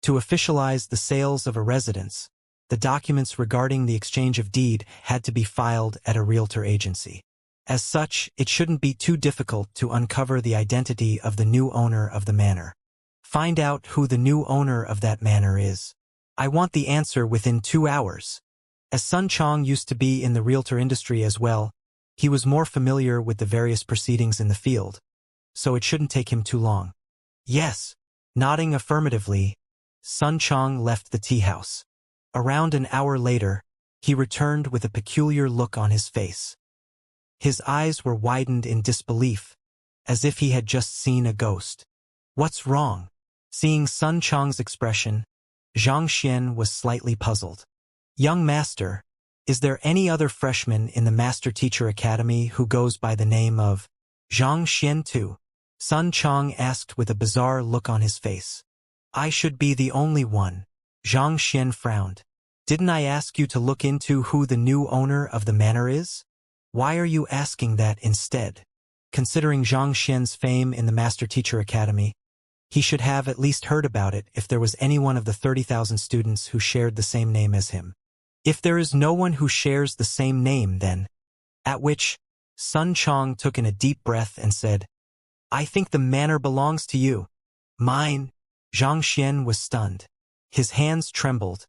To officialize the sales of a residence, the documents regarding the exchange of deed had to be filed at a realtor agency. As such, it shouldn't be too difficult to uncover the identity of the new owner of the manor. Find out who the new owner of that manor is. I want the answer within 2 hours." As Sun Chong used to be in the realtor industry as well, he was more familiar with the various proceedings in the field, so it shouldn't take him too long. "Yes." Nodding affirmatively, Sun Chong left the tea house. Around an hour later, he returned with a peculiar look on his face. His eyes were widened in disbelief, as if he had just seen a ghost. "What's wrong?" Seeing Sun Chong's expression, Xianxia was slightly puzzled. "Young master, is there any other freshman in the Master Teacher Academy who goes by the name of Xianxia too?" Sun Chong asked with a bizarre look on his face. "I should be the only one." Xianxia frowned. "Didn't I ask you to look into who the new owner of the manor is? Why are you asking that instead?" Considering Xianxia's fame in the Master Teacher Academy, he should have at least heard about it if there was any one of the 30,000 students who shared the same name as him. If there is no one who shares the same name, then... At which, Sun Chong took in a deep breath and said, "I think the manor belongs to you." "Mine?" Xianxia was stunned. His hands trembled,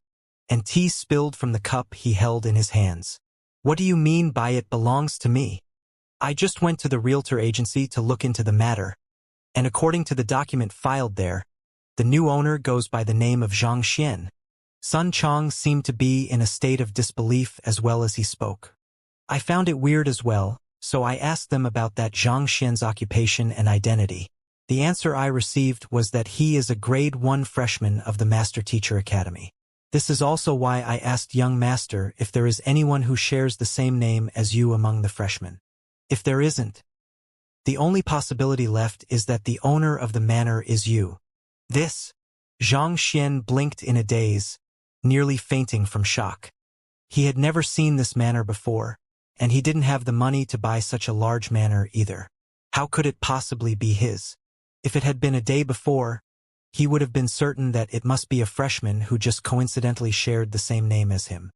and tea spilled from the cup he held in his hands. "What do you mean by it belongs to me? I just went to the realtor agency to look into the matter, and according to the document filed there, the new owner goes by the name of Xianxia." Sun Chong seemed to be in a state of disbelief as well as he spoke. "I found it weird as well, so I asked them about that Xianxia's occupation and identity. The answer I received was that he is a grade 1 freshman of the Master Teacher Academy. This is also why I asked young master if there is anyone who shares the same name as you among the freshmen. If there isn't, the only possibility left is that the owner of the manor is you." This, Xianxia blinked in a daze, nearly fainting from shock. He had never seen this manor before, and he didn't have the money to buy such a large manor either. How could it possibly be his? If it had been a day before, he would have been certain that it must be a freshman who just coincidentally shared the same name as him.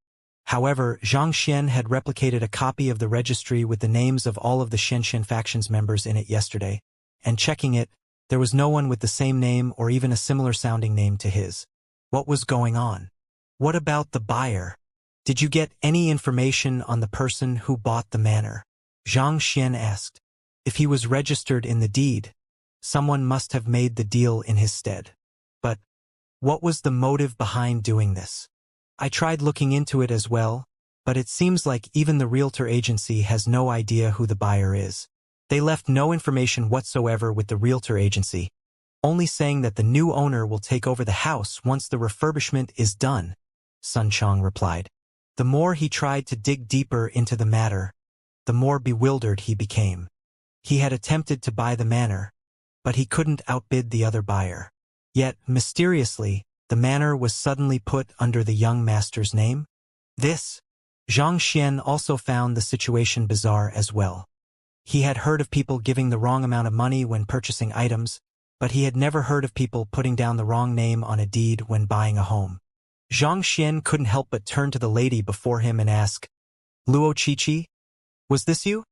However, Xianxia had replicated a copy of the registry with the names of all of the Xianxia faction's members in it yesterday, and checking it, there was no one with the same name or even a similar-sounding name to his. What was going on? What about the buyer? Did you get any information on the person who bought the manor? Xianxia asked. If he was registered in the deed, someone must have made the deal in his stead. But what was the motive behind doing this? I tried looking into it as well, but it seems like even the realtor agency has no idea who the buyer is. They left no information whatsoever with the realtor agency, only saying that the new owner will take over the house once the refurbishment is done, Sun Chong replied. The more he tried to dig deeper into the matter, the more bewildered he became. He had attempted to buy the manor, but he couldn't outbid the other buyer. Yet, mysteriously, the manor was suddenly put under the young master's name. This, Xianxia also found the situation bizarre as well. He had heard of people giving the wrong amount of money when purchasing items, but he had never heard of people putting down the wrong name on a deed when buying a home. Xianxia couldn't help but turn to the lady before him and ask, "Luo Qiqi, was this you?"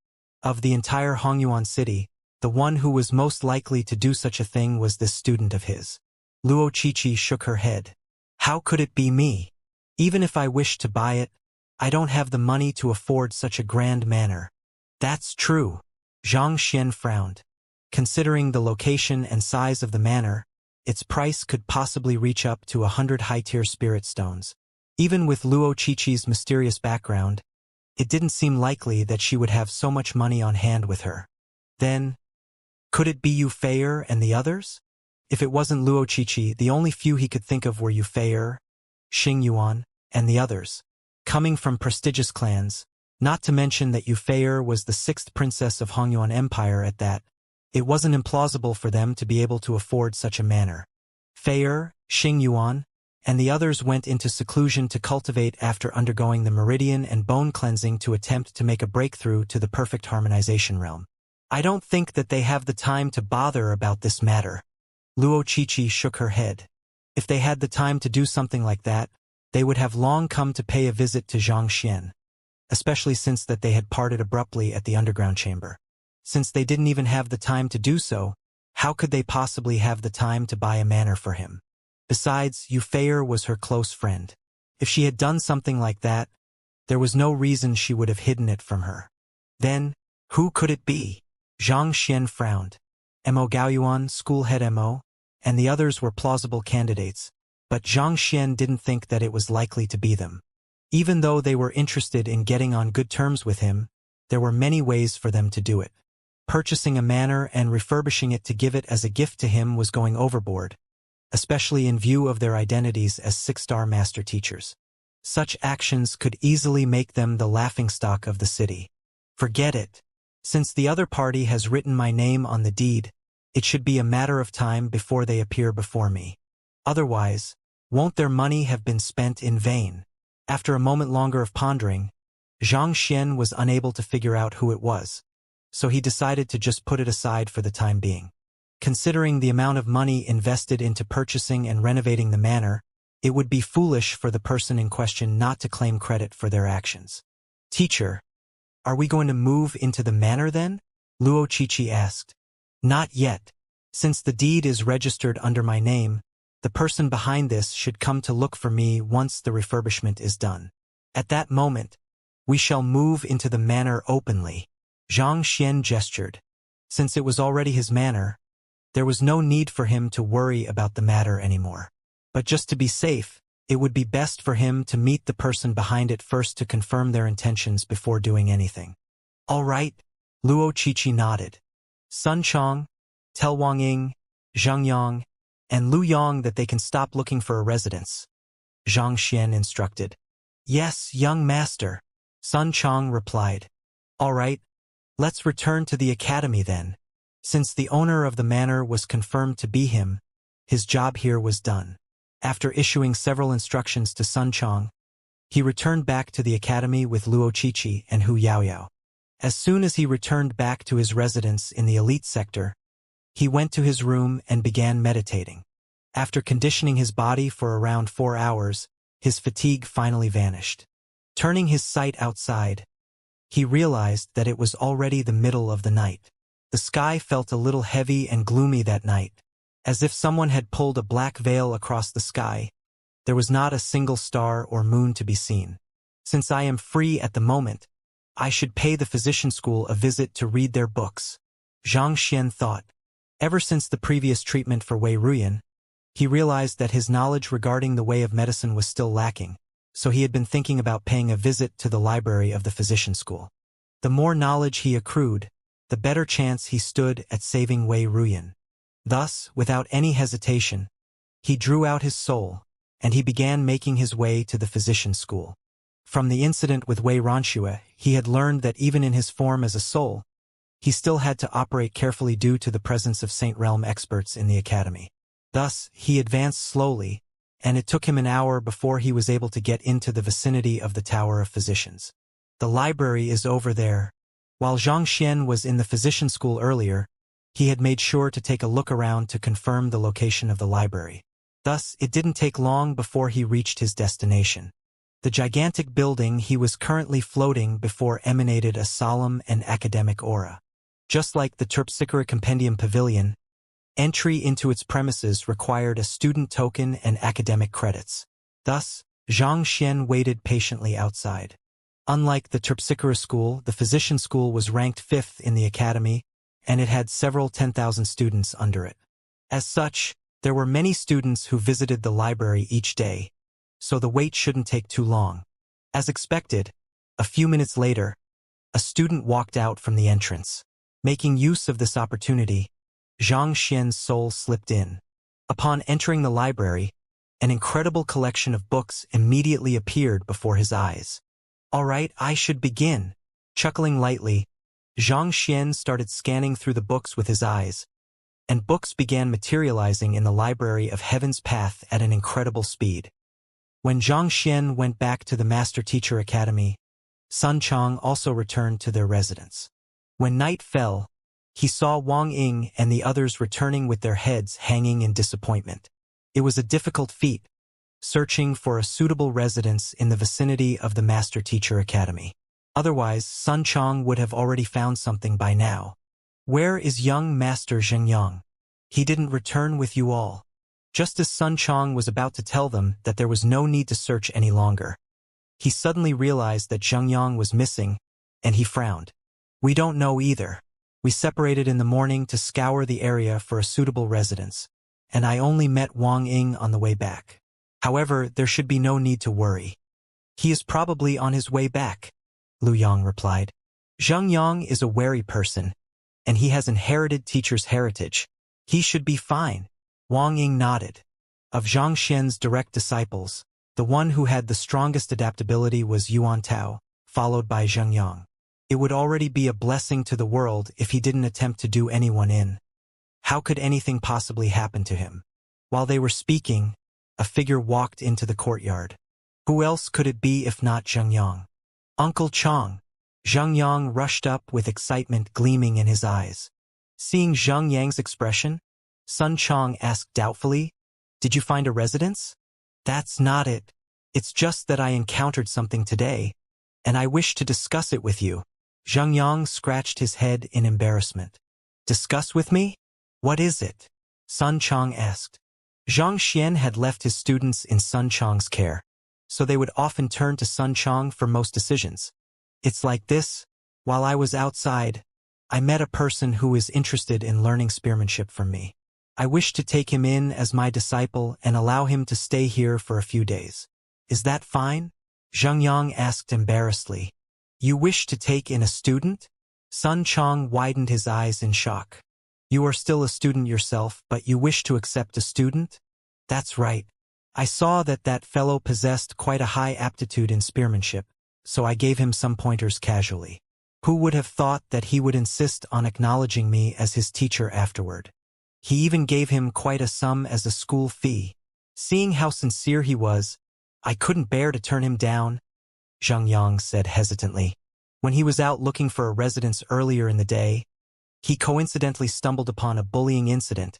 Of the entire Hongyuan city, the one who was most likely to do such a thing was this student of his. Luo Qiqi shook her head. "How could it be me? Even if I wished to buy it, I don't have the money to afford such a grand manor." "That's true." Xianxia frowned. Considering the location and size of the manor, its price could possibly reach up to 100 high-tier spirit stones. Even with Luo Qiqi's mysterious background, it didn't seem likely that she would have so much money on hand with her. Then, could it be Yu Feier and the others? If it wasn't Luo Qiqi, the only few he could think of were Yu Feier, Xing Yuan, and the others, coming from prestigious clans, not to mention that Yu Feier was the 6th princess of Hongyuan Empire at that. It wasn't implausible for them to be able to afford such a manor. Feier, Xing Yuan, and the others went into seclusion to cultivate after undergoing the meridian and bone cleansing to attempt to make a breakthrough to the perfect harmonization realm. I don't think that they have the time to bother about this matter. Luo Qiqi shook her head. If they had the time to do something like that, they would have long come to pay a visit to Xianxia, especially since that they had parted abruptly at the underground chamber. Since they didn't even have the time to do so, how could they possibly have the time to buy a manor for him? Besides, Yufei was her close friend. If she had done something like that, there was no reason she would have hidden it from her. Then, who could it be? Zhang Xian frowned. Mo Gaoyuan, schoolhead Mo, and the others were plausible candidates, but Zhang Xian didn't think that it was likely to be them. Even though they were interested in getting on good terms with him, there were many ways for them to do it. Purchasing a manor and refurbishing it to give it as a gift to him was going overboard, especially in view of their identities as six-star master teachers. Such actions could easily make them the laughingstock of the city. Forget it. Since the other party has written my name on the deed, it should be a matter of time before they appear before me. Otherwise, won't their money have been spent in vain? After a moment longer of pondering, Zhang Xian was unable to figure out who it was, so he decided to just put it aside for the time being. Considering the amount of money invested into purchasing and renovating the manor, it would be foolish for the person in question not to claim credit for their actions. Teacher, are we going to move into the manor then? Luo Qiqi asked. Not yet. Since the deed is registered under my name, the person behind this should come to look for me once the refurbishment is done. At that moment, we shall move into the manor openly. Zhang Xian gestured. Since it was already his manor, there was no need for him to worry about the matter anymore. But just to be safe, it would be best for him to meet the person behind it first to confirm their intentions before doing anything. All right, Luo Qiqi nodded. Sun Chong, tell Wang Ying, Zhang Yang, and Lu Yang that they can stop looking for a residence. Zhang Xian instructed. Yes, young master, Sun Chong replied. All right, let's return to the academy then. Since the owner of the manor was confirmed to be him, his job here was done. After issuing several instructions to Sun Chong, he returned back to the academy with Luo Qiqi and Hu Yaoyao. As soon as he returned back to his residence in the elite sector, he went to his room and began meditating. After conditioning his body for around 4 hours, his fatigue finally vanished. Turning his sight outside, he realized that it was already the middle of the night. The sky felt a little heavy and gloomy that night, as if someone had pulled a black veil across the sky. There was not a single star or moon to be seen. Since I am free at the moment, I should pay the physician school a visit to read their books. Zhang Xian thought. Ever since the previous treatment for Wei Ruyan, he realized that his knowledge regarding the way of medicine was still lacking, so he had been thinking about paying a visit to the library of the physician school. The more knowledge he accrued, the better chance he stood at saving Wei Ruyan. Thus, without any hesitation, he drew out his soul, and he began making his way to the physician school. From the incident with Wei Ranxue, he had learned that even in his form as a soul, he still had to operate carefully due to the presence of Saint Realm experts in the academy. Thus, he advanced slowly, and it took him an hour before he was able to get into the vicinity of the Tower of Physicians. The library is over there. While Zhang Xian was in the physician school earlier, he had made sure to take a look around to confirm the location of the library. Thus, it didn't take long before he reached his destination. The gigantic building he was currently floating before emanated a solemn and academic aura. Just like the Terpsichore Compendium Pavilion, entry into its premises required a student token and academic credits. Thus, Zhang Xian waited patiently outside. Unlike the Terpsichore school, the physician school was ranked 5th in the academy, and it had several 10,000 students under it. As such, there were many students who visited the library each day, so the wait shouldn't take too long. As expected, a few minutes later, a student walked out from the entrance. Making use of this opportunity, Zhang Xian's soul slipped in. Upon entering the library, an incredible collection of books immediately appeared before his eyes. All right, I should begin. Chuckling lightly, Zhang Xian started scanning through the books with his eyes, and books began materializing in the library of Heaven's Path at an incredible speed. When Zhang Xian went back to the Master Teacher Academy, Sun Chang also returned to their residence. When night fell, he saw Wang Ying and the others returning with their heads hanging in disappointment. It was a difficult feat, searching for a suitable residence in the vicinity of the Master Teacher Academy. Otherwise, Sun Chang would have already found something by now. Where is young Master Zhengyang? He didn't return with you all. Just as Sun Chang was about to tell them that there was no need to search any longer, he suddenly realized that Zhengyang was missing, and he frowned. We don't know either. We separated in the morning to scour the area for a suitable residence, and I only met Wang Ying on the way back. However, there should be no need to worry. He is probably on his way back, Lu Yang replied. Zhengyang is a wary person, and he has inherited teacher's heritage. He should be fine. Wang Ying nodded. Of Zhang Xian's direct disciples, the one who had the strongest adaptability was Yuan Tao, followed by Zhengyang. It would already be a blessing to the world if he didn't attempt to do anyone in. How could anything possibly happen to him? While they were speaking, a figure walked into the courtyard. Who else could it be if not Zhengyang? Uncle Chang. Zhengyang rushed up with excitement gleaming in his eyes. Seeing Zhang Yang's expression, Sun Chang asked doubtfully, "Did you find a residence?" "That's not it. It's just that I encountered something today, and I wish to discuss it with you." Zhengyang scratched his head in embarrassment. "Discuss with me? What is it?" Sun Chang asked. Zhang Xian had left his students in Sun Chang's care, so they would often turn to Sun Chang for most decisions. "It's like this. While I was outside, I met a person who is interested in learning spearmanship from me. I wish to take him in as my disciple and allow him to stay here for a few days. Is that fine?" Zhengyang asked embarrassedly. "You wish to take in a student?" Sun Chang widened his eyes in shock. "You are still a student yourself, but you wish to accept a student?" "That's right. I saw that that fellow possessed quite a high aptitude in spearmanship, so I gave him some pointers casually. Who would have thought that he would insist on acknowledging me as his teacher afterward? He even gave him quite a sum as a school fee. Seeing how sincere he was, I couldn't bear to turn him down," Zhengyang said hesitantly. When he was out looking for a residence earlier in the day, he coincidentally stumbled upon a bullying incident,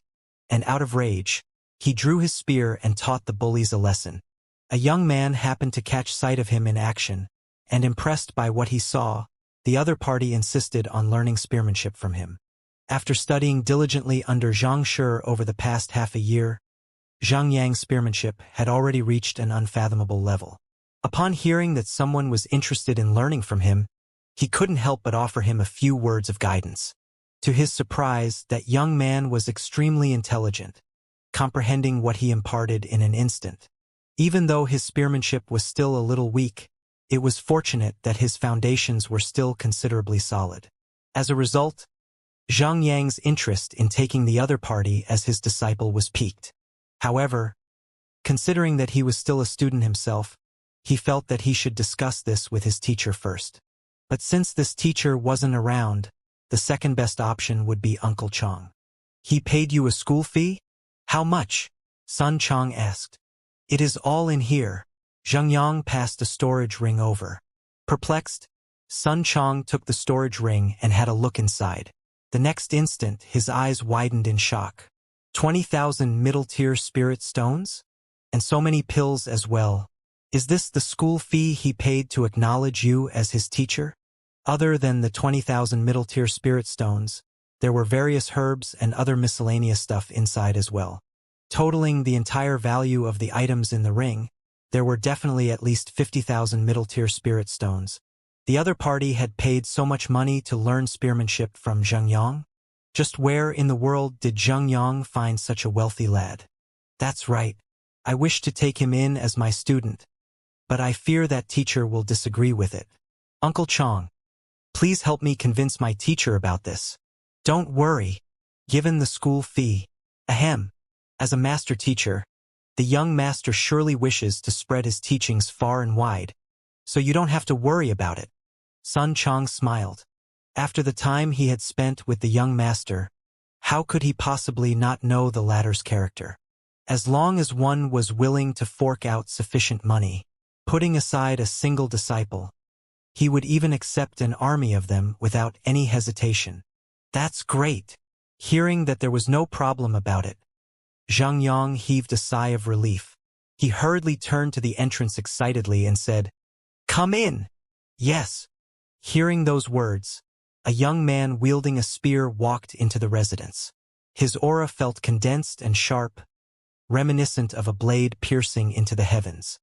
and out of rage, he drew his spear and taught the bullies a lesson. A young man happened to catch sight of him in action, and impressed by what he saw, the other party insisted on learning spearmanship from him. After studying diligently under Zhang Shi over the past half a year, Zhang Yang's spearmanship had already reached an unfathomable level. Upon hearing that someone was interested in learning from him, he couldn't help but offer him a few words of guidance. To his surprise, that young man was extremely intelligent, comprehending what he imparted in an instant. Even though his spearmanship was still a little weak, it was fortunate that his foundations were still considerably solid. As a result, Zhang Yang's interest in taking the other party as his disciple was piqued. However, considering that he was still a student himself, he felt that he should discuss this with his teacher first. But since this teacher wasn't around, the second best option would be Uncle Chang. "He paid you a school fee? How much?" Sun Chang asked. "It is all in here." Zhengyang passed a storage ring over. Perplexed, Sun Chang took the storage ring and had a look inside. The next instant, his eyes widened in shock. 20,000 middle-tier spirit stones? And so many pills as well. Is this the school fee he paid to acknowledge you as his teacher? Other than the 20,000 middle-tier spirit stones, there were various herbs and other miscellaneous stuff inside as well. Totaling the entire value of the items in the ring, there were definitely at least 50,000 middle-tier spirit stones. The other party had paid so much money to learn spearmanship from Zhengyang? Just where in the world did Zhengyang find such a wealthy lad? "That's right. I wish to take him in as my student, but I fear that teacher will disagree with it. Uncle Chang, please help me convince my teacher about this." "Don't worry. Given the school fee, ahem. As a master teacher, the young master surely wishes to spread his teachings far and wide, so you don't have to worry about it." Sun Chang smiled. After the time he had spent with the young master, How could he possibly not know the latter's character? As long as one was willing to fork out sufficient money, putting aside a single disciple, he would even accept an army of them without any hesitation. That's great. Hearing that there was no problem about it, Xianxia heaved a sigh of relief. He hurriedly turned to the entrance excitedly and said, "Come in!" "Yes." Hearing those words, a young man wielding a spear walked into the residence. His aura felt condensed and sharp, reminiscent of a blade piercing into the heavens.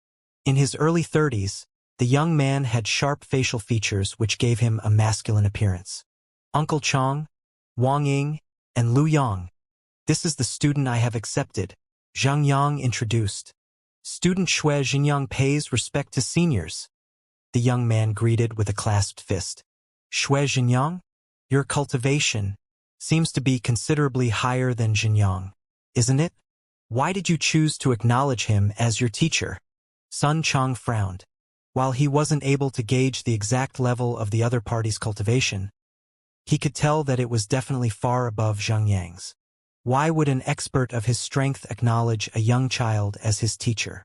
In his early 30s, the young man had sharp facial features which gave him a masculine appearance. "Uncle Chang, Wang Ying, and Lu Yang. This is the student I have accepted," Xianxia introduced. "Student Xue Xinjiang pays respect to seniors," the young man greeted with a clasped fist. "Xue Xinjiang, your cultivation seems to be considerably higher than Xinjiang, isn't it? Why did you choose to acknowledge him as your teacher?" Sun Chang frowned. While he wasn't able to gauge the exact level of the other party's cultivation, he could tell that it was definitely far above Xianxia's. Why would an expert of his strength acknowledge a young child as his teacher?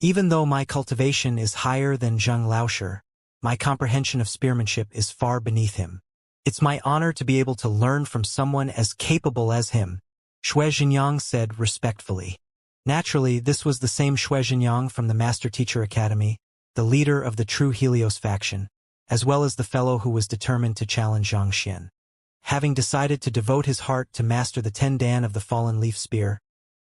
"Even though my cultivation is higher than Zheng Laosher, my comprehension of spearmanship is far beneath him. It's my honor to be able to learn from someone as capable as him," Xue Xinjiang said respectfully. Naturally, this was the same Xue Xinjiang from the Master Teacher Academy, the leader of the true Helios faction, as well as the fellow who was determined to challenge Zhang Xian. Having decided to devote his heart to master the 10 Dan of the Fallen Leaf Spear,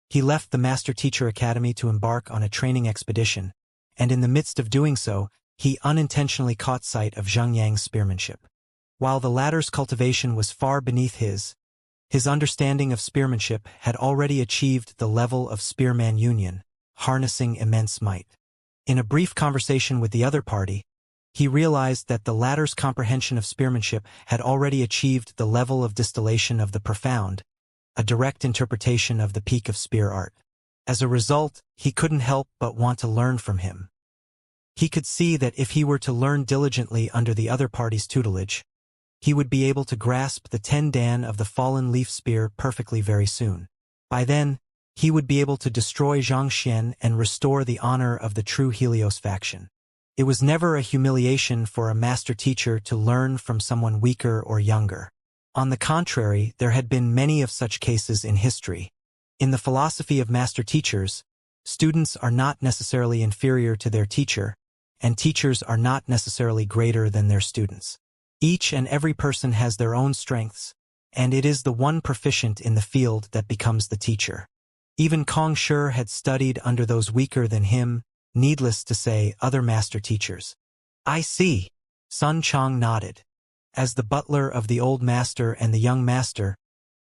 he left the Master Teacher Academy to embark on a training expedition, and in the midst of doing so, he unintentionally caught sight of Zhang Yang's spearmanship. While the latter's cultivation was far beneath his understanding of spearmanship had already achieved the level of spearman union, harnessing immense might. In a brief conversation with the other party, he realized that the latter's comprehension of spearmanship had already achieved the level of distillation of the profound, a direct interpretation of the peak of spear art. As a result, he couldn't help but want to learn from him. He could see that if he were to learn diligently under the other party's tutelage, he would be able to grasp the 10 Dan of the Fallen Leaf Spear perfectly very soon. By then, he would be able to destroy Zhang Xian and restore the honor of the true Helios faction. It was never a humiliation for a master teacher to learn from someone weaker or younger. On the contrary, there had been many of such cases in history. In the philosophy of master teachers, students are not necessarily inferior to their teacher, and teachers are not necessarily greater than their students. Each and every person has their own strengths, and it is the one proficient in the field that becomes the teacher. Even Kong Shi had studied under those weaker than him, needless to say, other master teachers. "I see." Sun Chang nodded. As the butler of the old master and the young master,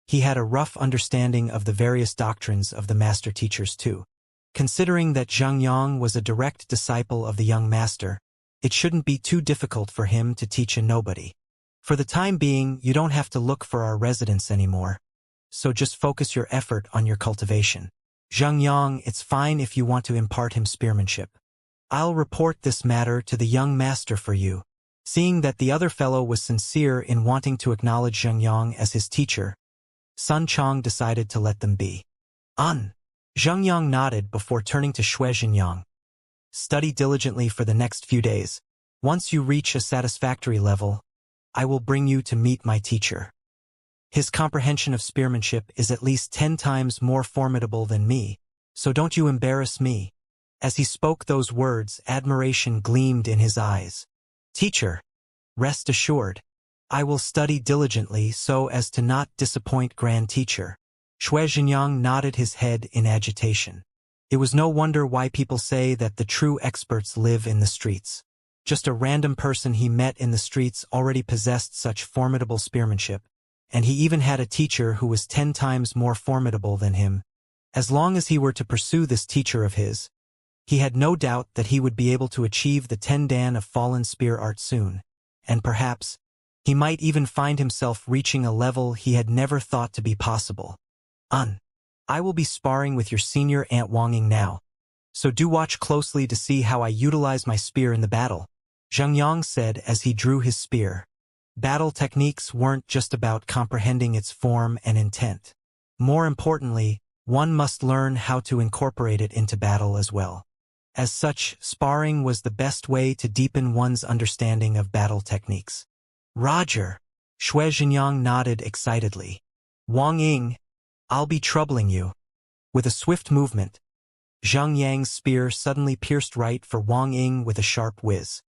he had a rough understanding of the various doctrines of the master teachers too. Considering that Zhang Yang was a direct disciple of the young master, it shouldn't be too difficult for him to teach a nobody. "For the time being, you don't have to look for our residence anymore, so just focus your effort on your cultivation. Zhang Yang, it's fine if you want to impart him spearmanship. I'll report this matter to the young master for you." Seeing that the other fellow was sincere in wanting to acknowledge Zhang Yang as his teacher, Sun Chang decided to let them be. Zhang Yang nodded before turning to Xue Xinjiang. "Study diligently for the next few days. Once you reach a satisfactory level, I will bring you to meet my teacher. His comprehension of spearmanship is at least 10 times more formidable than me, so don't you embarrass me." As he spoke those words, admiration gleamed in his eyes. "Teacher, rest assured, I will study diligently so as to not disappoint Grand Teacher." Xue Xinjiang nodded his head in agitation. It was no wonder why people say that the true experts live in the streets. Just a random person he met in the streets already possessed such formidable spearmanship, and he even had a teacher who was 10 times more formidable than him. As long as he were to pursue this teacher of his, he had no doubt that he would be able to achieve the 10 Dan of Fallen Spear art soon, and perhaps, he might even find himself reaching a level he had never thought to be possible. I will be sparring with your senior Aunt Wang Ying now, so do watch closely to see how I utilize my spear in the battle," Zhang Yang said as he drew his spear. Battle techniques weren't just about comprehending its form and intent. More importantly, one must learn how to incorporate it into battle as well. As such, sparring was the best way to deepen one's understanding of battle techniques. Roger. Shui Xianxiang nodded excitedly. Wang Ying, I'll be troubling you. With a swift movement, Zhang Yang's spear suddenly pierced right for Wang Ying with a sharp whiz.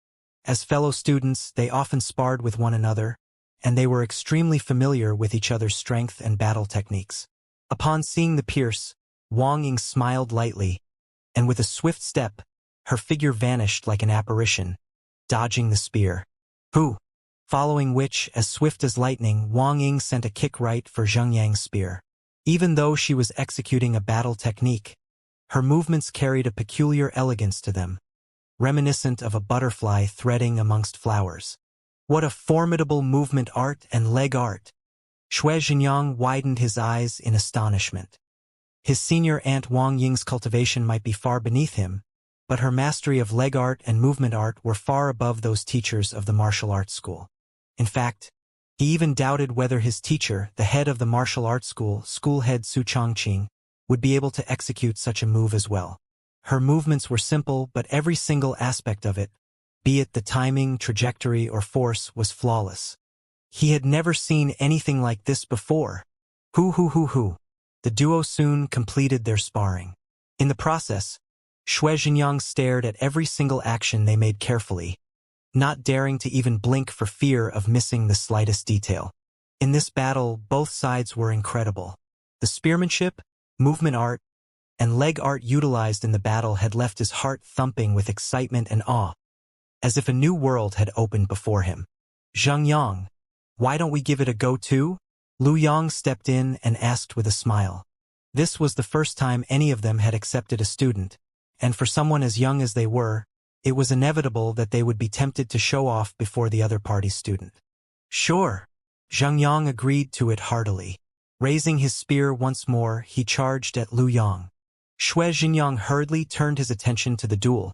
As fellow students, they often sparred with one another, and they were extremely familiar with each other's strength and battle techniques. Upon seeing the pierce, Wang Ying smiled lightly, and with a swift step, her figure vanished like an apparition, dodging the spear. Who? Following which, as swift as lightning, Wang Ying sent a kick right for Zhang Yang's spear. Even though she was executing a battle technique, her movements carried a peculiar elegance to them, reminiscent of a butterfly threading amongst flowers. What a formidable movement art and leg art! Shui Xianxiang widened his eyes in astonishment. His senior aunt Wang Ying's cultivation might be far beneath him, but her mastery of leg art and movement art were far above those teachers of the martial arts school. In fact, he even doubted whether his teacher, the head of the martial arts school head Su Chongqing, would be able to execute such a move as well. Her movements were simple, but every single aspect of it, be it the timing, trajectory, or force, was flawless. He had never seen anything like this before. Hoo. The duo soon completed their sparring. In the process, Shui Xianxiang stared at every single action they made carefully, not daring to even blink for fear of missing the slightest detail. In this battle, both sides were incredible. The spearmanship, movement art, and leg art utilized in the battle had left his heart thumping with excitement and awe, as if a new world had opened before him. Zhang Yang, why don't we give it a go too? Lu Yang stepped in and asked with a smile. This was the first time any of them had accepted a student, and for someone as young as they were, it was inevitable that they would be tempted to show off before the other party's student. Sure. Zhang Yang agreed to it heartily. Raising his spear once more, he charged at Lu Yang. Shui Xianxiang hurriedly turned his attention to the duel,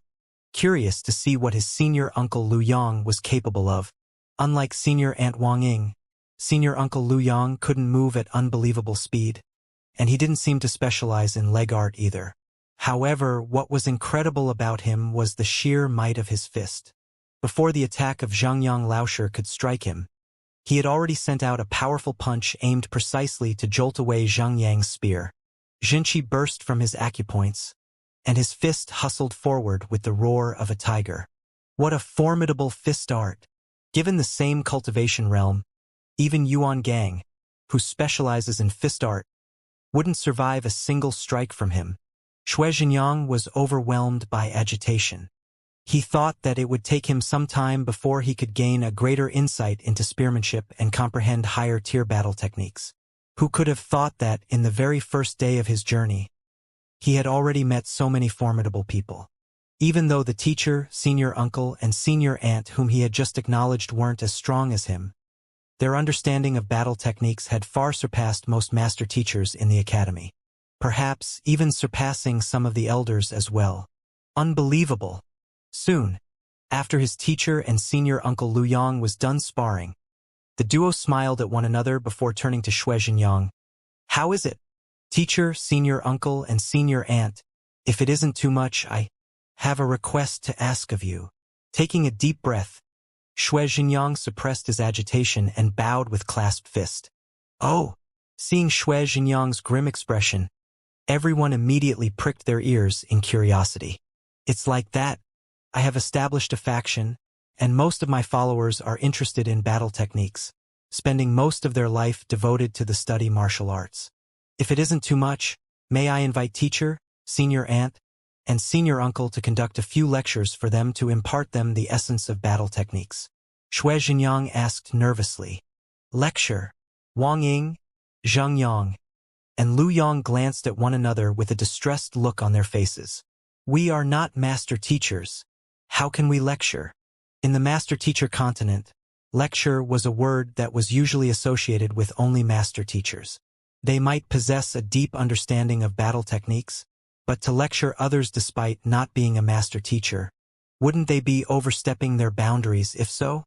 curious to see what his senior uncle Lu Yang was capable of. Unlike senior aunt Wang Ying, senior uncle Lu Yang couldn't move at unbelievable speed, and he didn't seem to specialize in leg art either. However, what was incredible about him was the sheer might of his fist. Before the attack of Zhang Yang Laosher could strike him, he had already sent out a powerful punch aimed precisely to jolt away Zhang Yang's spear. Jinqi burst from his acupoints, and his fist hustled forward with the roar of a tiger. What a formidable fist art! Given the same cultivation realm, even Yuan Gang, who specializes in fist art, wouldn't survive a single strike from him. Shui Xianxiang was overwhelmed by agitation. He thought that it would take him some time before he could gain a greater insight into spearmanship and comprehend higher-tier battle techniques. Who could have thought that, in the very first day of his journey, he had already met so many formidable people? Even though the teacher, senior uncle, and senior aunt whom he had just acknowledged weren't as strong as him, their understanding of battle techniques had far surpassed most master teachers in the academy. Perhaps even surpassing some of the elders as well. Unbelievable! Soon, after his teacher and senior uncle Lu Yang was done sparring, the duo smiled at one another before turning to Shui Xianxiang. How is it? Teacher, senior uncle, and senior aunt, if it isn't too much, I have a request to ask of you. Taking a deep breath, Shui Xianxiang suppressed his agitation and bowed with clasped fist. Oh! Seeing Shui Xianxiang's grim expression, everyone immediately pricked their ears in curiosity. It's like that. I have established a faction, and most of my followers are interested in battle techniques, spending most of their life devoted to the study martial arts. If it isn't too much, may I invite teacher, senior aunt, and senior uncle to conduct a few lectures for them to impart them the essence of battle techniques? Shui Xianxiang asked nervously. Lecture? Wang Ying, Zhang Yang, and Lu Yang glanced at one another with a distressed look on their faces. We are not master teachers. How can we lecture? In the master-teacher continent, lecture was a word that was usually associated with only master teachers. They might possess a deep understanding of battle techniques, but to lecture others despite not being a master teacher, wouldn't they be overstepping their boundaries if so?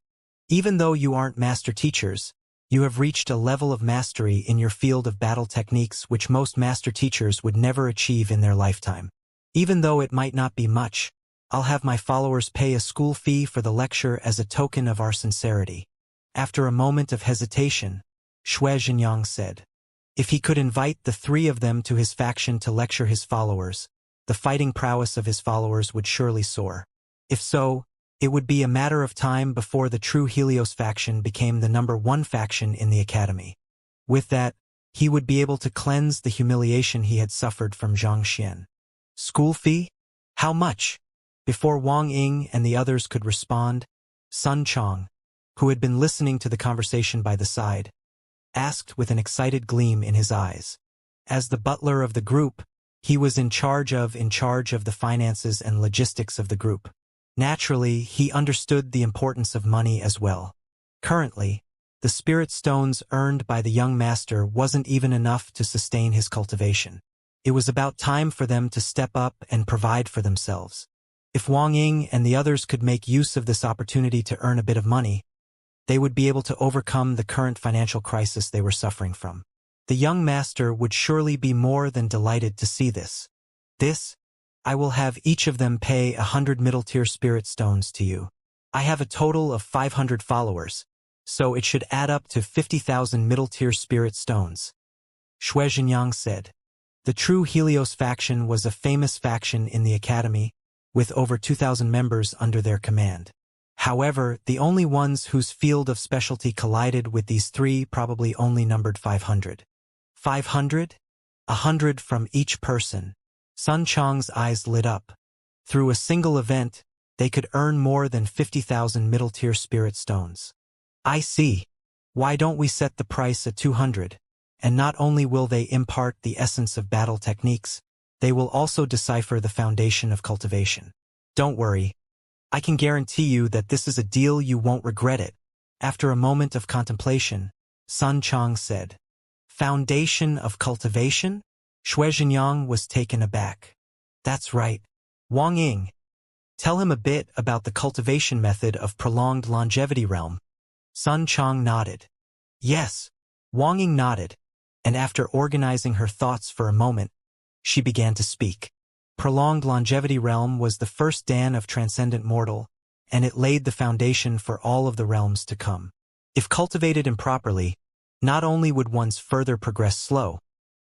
Even though you aren't master teachers, you have reached a level of mastery in your field of battle techniques which most master teachers would never achieve in their lifetime. Even though it might not be much, I'll have my followers pay a school fee for the lecture as a token of our sincerity." After a moment of hesitation, Xianxia said, if he could invite the three of them to his faction to lecture his followers, the fighting prowess of his followers would surely soar. If so, it would be a matter of time before the true Helios faction became the #1 faction in the academy. With that, he would be able to cleanse the humiliation he had suffered from Xianxia. School fee? How much? Before Wang Ying and the others could respond, Sun Chong, who had been listening to the conversation by the side, asked with an excited gleam in his eyes. As the butler of the group, he was in charge of the finances and logistics of the group. Naturally, he understood the importance of money as well. Currently, the spirit stones earned by the young master wasn't even enough to sustain his cultivation. It was about time for them to step up and provide for themselves. If Wang Ying and the others could make use of this opportunity to earn a bit of money, they would be able to overcome the current financial crisis they were suffering from. The young master would surely be more than delighted to see this. I will have each of them pay 100 middle-tier spirit stones to you. I have a total of 500 followers, so it should add up to 50,000 middle-tier spirit stones. Xianxia said. The true Helios faction was a famous faction in the academy, with over 2,000 members under their command. However, the only ones whose field of specialty collided with these three probably only numbered 500. 500? 100 from each person. Sun Chong's eyes lit up. Through a single event, they could earn more than 50,000 middle-tier spirit stones. I see. Why don't we set the price at 200? And not only will they impart the essence of battle techniques, they will also decipher the foundation of cultivation. Don't worry. I can guarantee you that this is a deal you won't regret it. After a moment of contemplation, Sun Chong said, Foundation of cultivation? Xianxia was taken aback. That's right. Wang Ying. Tell him a bit about the cultivation method of prolonged longevity realm. Sun Chong nodded. Yes. Wang Ying nodded, and after organizing her thoughts for a moment, she began to speak. Prolonged longevity realm was the first dan of transcendent mortal, and it laid the foundation for all of the realms to come. If cultivated improperly, not only would one's further progress slow,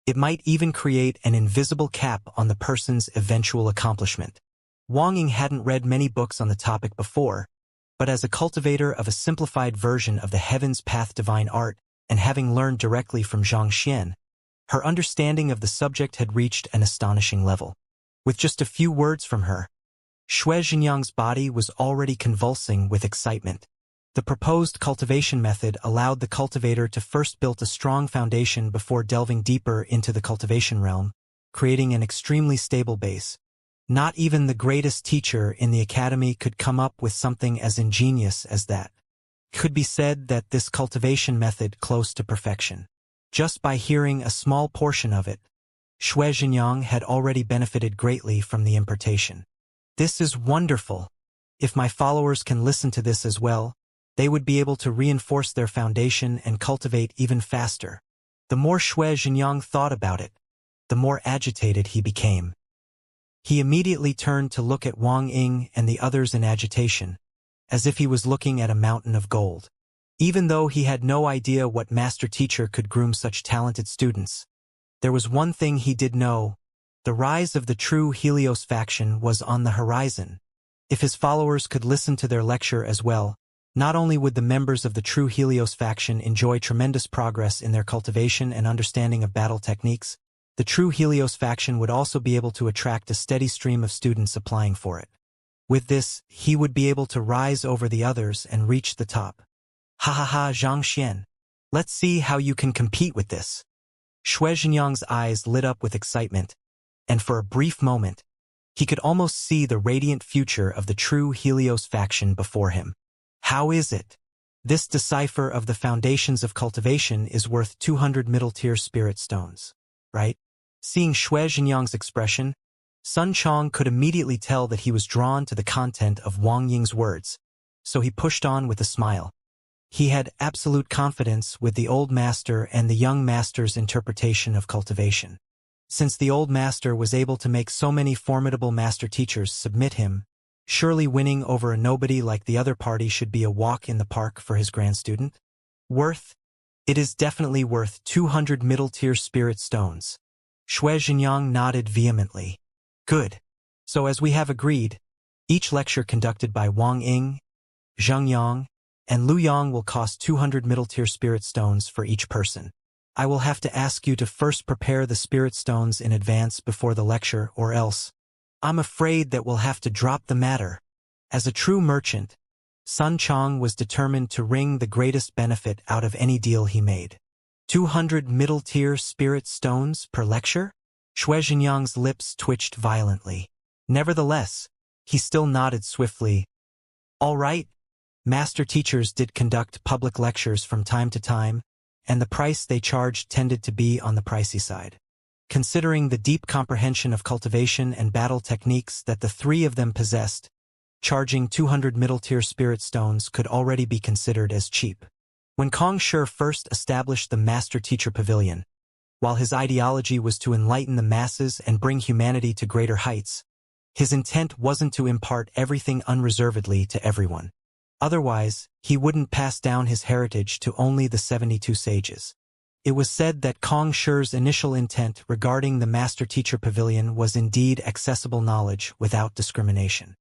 it might even create an invisible cap on the person's eventual accomplishment. Wang Ying hadn't read many books on the topic before, but as a cultivator of a simplified version of the Heaven's Path divine art, and having learned directly from Xianxia, her understanding of the subject had reached an astonishing level. With just a few words from her, Xianxia's body was already convulsing with excitement. The proposed cultivation method allowed the cultivator to first build a strong foundation before delving deeper into the cultivation realm, creating an extremely stable base. Not even the greatest teacher in the academy could come up with something as ingenious as that. It could be said that this cultivation method close to perfection. Just by hearing a small portion of it, Xianxia had already benefited greatly from the impartation. This is wonderful. If my followers can listen to this as well, they would be able to reinforce their foundation and cultivate even faster. The more Xianxia thought about it, the more agitated he became. He immediately turned to look at Wang Ying and the others in agitation, as if he was looking at a mountain of gold. Even though he had no idea what master teacher could groom such talented students, there was one thing he did know: the rise of the true Helios faction was on the horizon. If his followers could listen to their lecture as well, not only would the members of the true Helios faction enjoy tremendous progress in their cultivation and understanding of battle techniques, the true Helios faction would also be able to attract a steady stream of students applying for it. With this, he would be able to rise over the others and reach the top. Ha ha ha, Xianxia. Let's see how you can compete with this. Xianxia's eyes lit up with excitement, and for a brief moment, he could almost see the radiant future of the true Helios faction before him. How is it? This decipher of the foundations of cultivation is worth 200 middle-tier spirit stones, right? Seeing Xianxia's expression, Sun Chong could immediately tell that he was drawn to the content of Wang Ying's words, so he pushed on with a smile. He had absolute confidence with the old master and the young master's interpretation of cultivation. Since the old master was able to make so many formidable master teachers submit him, surely winning over a nobody like the other party should be a walk in the park for his grand student. Worth? It is definitely worth 200 middle-tier spirit stones. Shui Zhenyang nodded vehemently. Good. So as we have agreed, each lecture conducted by Wang Ying, Zheng Yang, and Lu Yang will cost 200 middle-tier spirit stones for each person. I will have to ask you to first prepare the spirit stones in advance before the lecture, or else I'm afraid that we'll have to drop the matter. As a true merchant, Sun Chong was determined to wring the greatest benefit out of any deal he made. 200 middle-tier spirit stones per lecture? Shui Zhenyang's lips twitched violently. Nevertheless, he still nodded swiftly. All right. Master teachers did conduct public lectures from time to time, and the price they charged tended to be on the pricey side. Considering the deep comprehension of cultivation and battle techniques that the three of them possessed, charging 200 middle-tier spirit stones could already be considered as cheap. When Kong Shi first established the Master Teacher Pavilion, while his ideology was to enlighten the masses and bring humanity to greater heights, his intent wasn't to impart everything unreservedly to everyone. Otherwise, he wouldn't pass down his heritage to only the 72 sages. It was said that Kong Shi's initial intent regarding the Master Teacher Pavilion was indeed accessible knowledge without discrimination.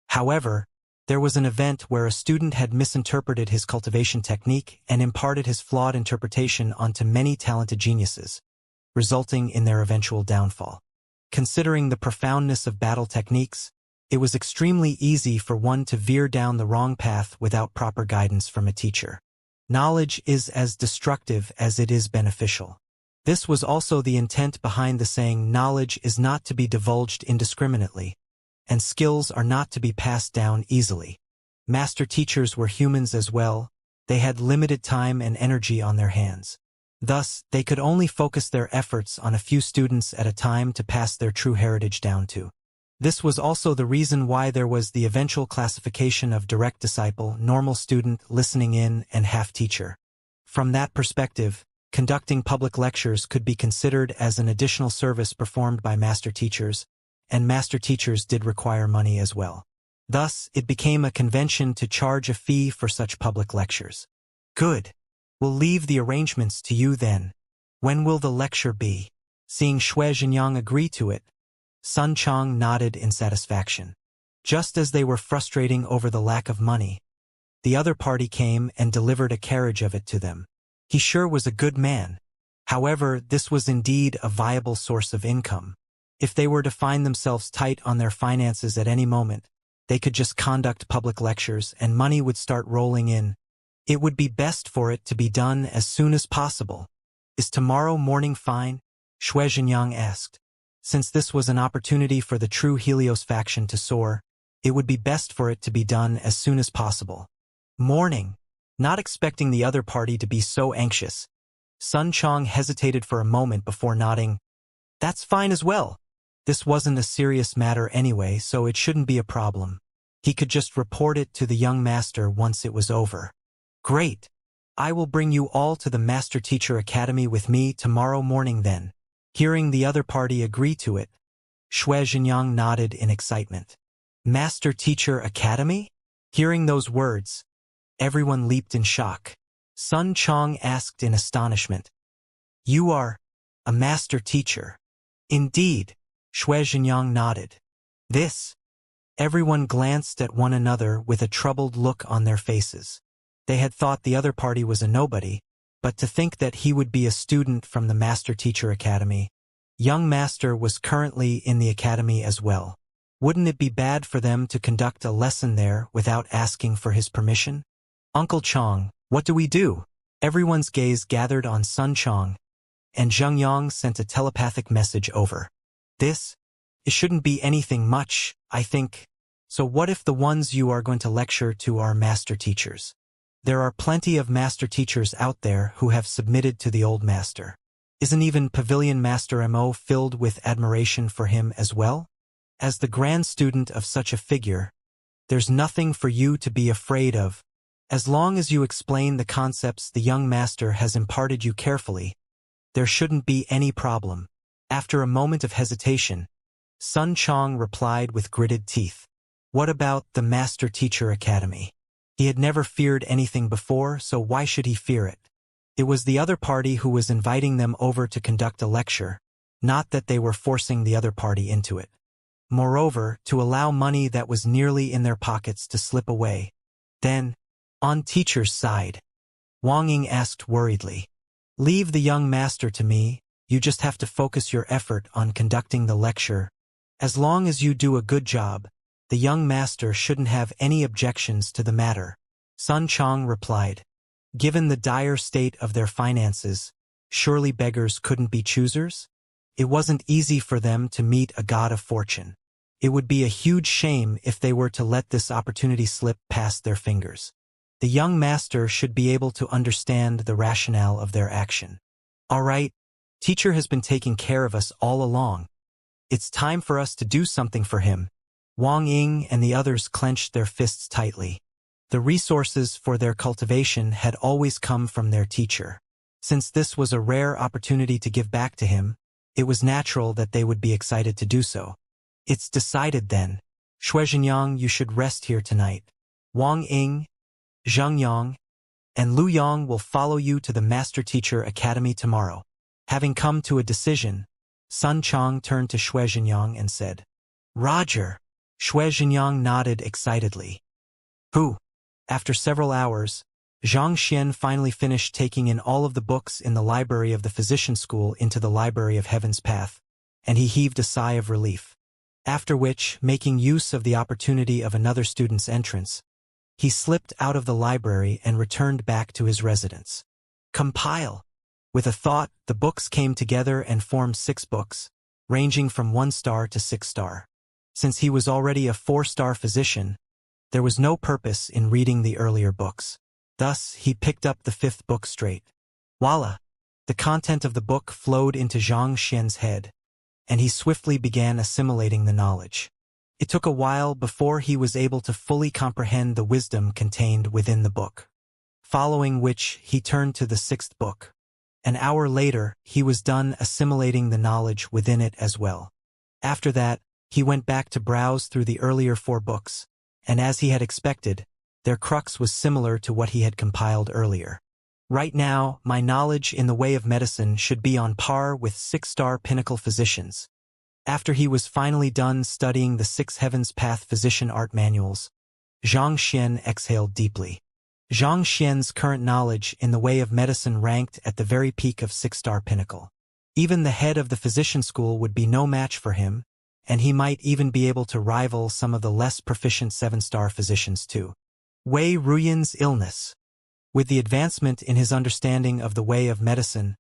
However, there was an event where a student had misinterpreted his cultivation technique and imparted his flawed interpretation onto many talented geniuses, resulting in their eventual downfall. Considering the profoundness of battle techniques, it was extremely easy for one to veer down the wrong path without proper guidance from a teacher. Knowledge is as destructive as it is beneficial. This was also the intent behind the saying, knowledge is not to be divulged indiscriminately, and skills are not to be passed down easily. Master teachers were humans as well. They had limited time and energy on their hands. Thus, they could only focus their efforts on a few students at a time to pass their true heritage down to. This was also the reason why there was the eventual classification of direct disciple, normal student, listening in, and half-teacher. From that perspective, conducting public lectures could be considered as an additional service performed by master teachers, and master teachers did require money as well. Thus, it became a convention to charge a fee for such public lectures. Good. We'll leave the arrangements to you then. When will the lecture be? Seeing Shui Zhenyang agree to it, Sun Chong nodded in satisfaction. Just as they were frustrating over the lack of money, the other party came and delivered a carriage of it to them. He sure was a good man. However, this was indeed a viable source of income. If they were to find themselves tight on their finances at any moment, they could just conduct public lectures and money would start rolling in. It would be best for it to be done as soon as possible. Is tomorrow morning fine? Shui Zhenyang asked. Since this was an opportunity for the true Helios faction to soar, it would be best for it to be done as soon as possible. Morning. Not expecting the other party to be so anxious, Sun Chong hesitated for a moment before nodding. That's fine as well. This wasn't a serious matter anyway, so it shouldn't be a problem. He could just report it to the young master once it was over. Great. I will bring you all to the Master Teacher Academy with me tomorrow morning then. Hearing the other party agree to it, Shui Zhenyang nodded in excitement. Master Teacher Academy? Hearing those words, everyone leaped in shock. Sun Chong asked in astonishment. You are a master teacher? Indeed, Shui Zhenyang nodded. This? Everyone glanced at one another with a troubled look on their faces. They had thought the other party was a nobody, but to think that he would be a student from the Master Teacher Academy. Young Master was currently in the academy as well. Wouldn't it be bad for them to conduct a lesson there without asking for his permission? Uncle Chong, what do we do? Everyone's gaze gathered on Sun Chong, and Zheng Yang sent a telepathic message over. It shouldn't be anything much, I think. So what if the ones you are going to lecture to are master teachers? There are plenty of master teachers out there who have submitted to the old master. Isn't even Pavilion Master Mo filled with admiration for him as well? As the grand student of such a figure, there's nothing for you to be afraid of. As long as you explain the concepts the young master has imparted you carefully, there shouldn't be any problem. After a moment of hesitation, Sun Chong replied with gritted teeth. What about the Master Teacher Academy? He had never feared anything before, so why should he fear it? It was the other party who was inviting them over to conduct a lecture, not that they were forcing the other party into it. Moreover, to allow money that was nearly in their pockets to slip away. Then, on teacher's side, Wang Ying asked worriedly. Leave the young master to me, you just have to focus your effort on conducting the lecture. As long as you do a good job, the young master shouldn't have any objections to the matter. Sun Chong replied. Given the dire state of their finances, surely beggars couldn't be choosers? It wasn't easy for them to meet a god of fortune. It would be a huge shame if they were to let this opportunity slip past their fingers. The young master should be able to understand the rationale of their action. All right, teacher has been taking care of us all along. It's time for us to do something for him. Wang Ying and the others clenched their fists tightly. The resources for their cultivation had always come from their teacher. Since this was a rare opportunity to give back to him, it was natural that they would be excited to do so. It's decided then. Shuizhenyang, you should rest here tonight. Wang Ying, Zheng Yang, and Lu Yang will follow you to the Master Teacher Academy tomorrow. Having come to a decision, Sun Chong turned to Shuizhenyang and said, Roger. Shuizhenyang nodded excitedly. Who? After several hours, Xianxia finally finished taking in all of the books in the library of the physician school into the library of Heaven's Path, and he heaved a sigh of relief. After which, making use of the opportunity of another student's entrance, he slipped out of the library and returned back to his residence. Compile. With a thought, the books came together and formed 6 books, ranging from 1 star to 6 star. Since he was already a 4-star physician, there was no purpose in reading the earlier books. Thus, he picked up the 5th book straight. Voila! The content of the book flowed into Zhang Xian's head, and he swiftly began assimilating the knowledge. It took a while before he was able to fully comprehend the wisdom contained within the book. Following which, he turned to the 6th book. An hour later, he was done assimilating the knowledge within it as well. After that, he went back to browse through the earlier 4 books, and as he had expected, their crux was similar to what he had compiled earlier. Right now, my knowledge in the way of medicine should be on par with 6-star pinnacle physicians. After he was finally done studying the 6 Heavens Path physician art manuals, Zhang Xian exhaled deeply. Zhang Xian's current knowledge in the way of medicine ranked at the very peak of 6-star pinnacle. Even the head of the physician school would be no match for him, and he might even be able to rival some of the less proficient 7-star physicians too. Wei Ruyan's illness. With the advancement in his understanding of the way of medicine,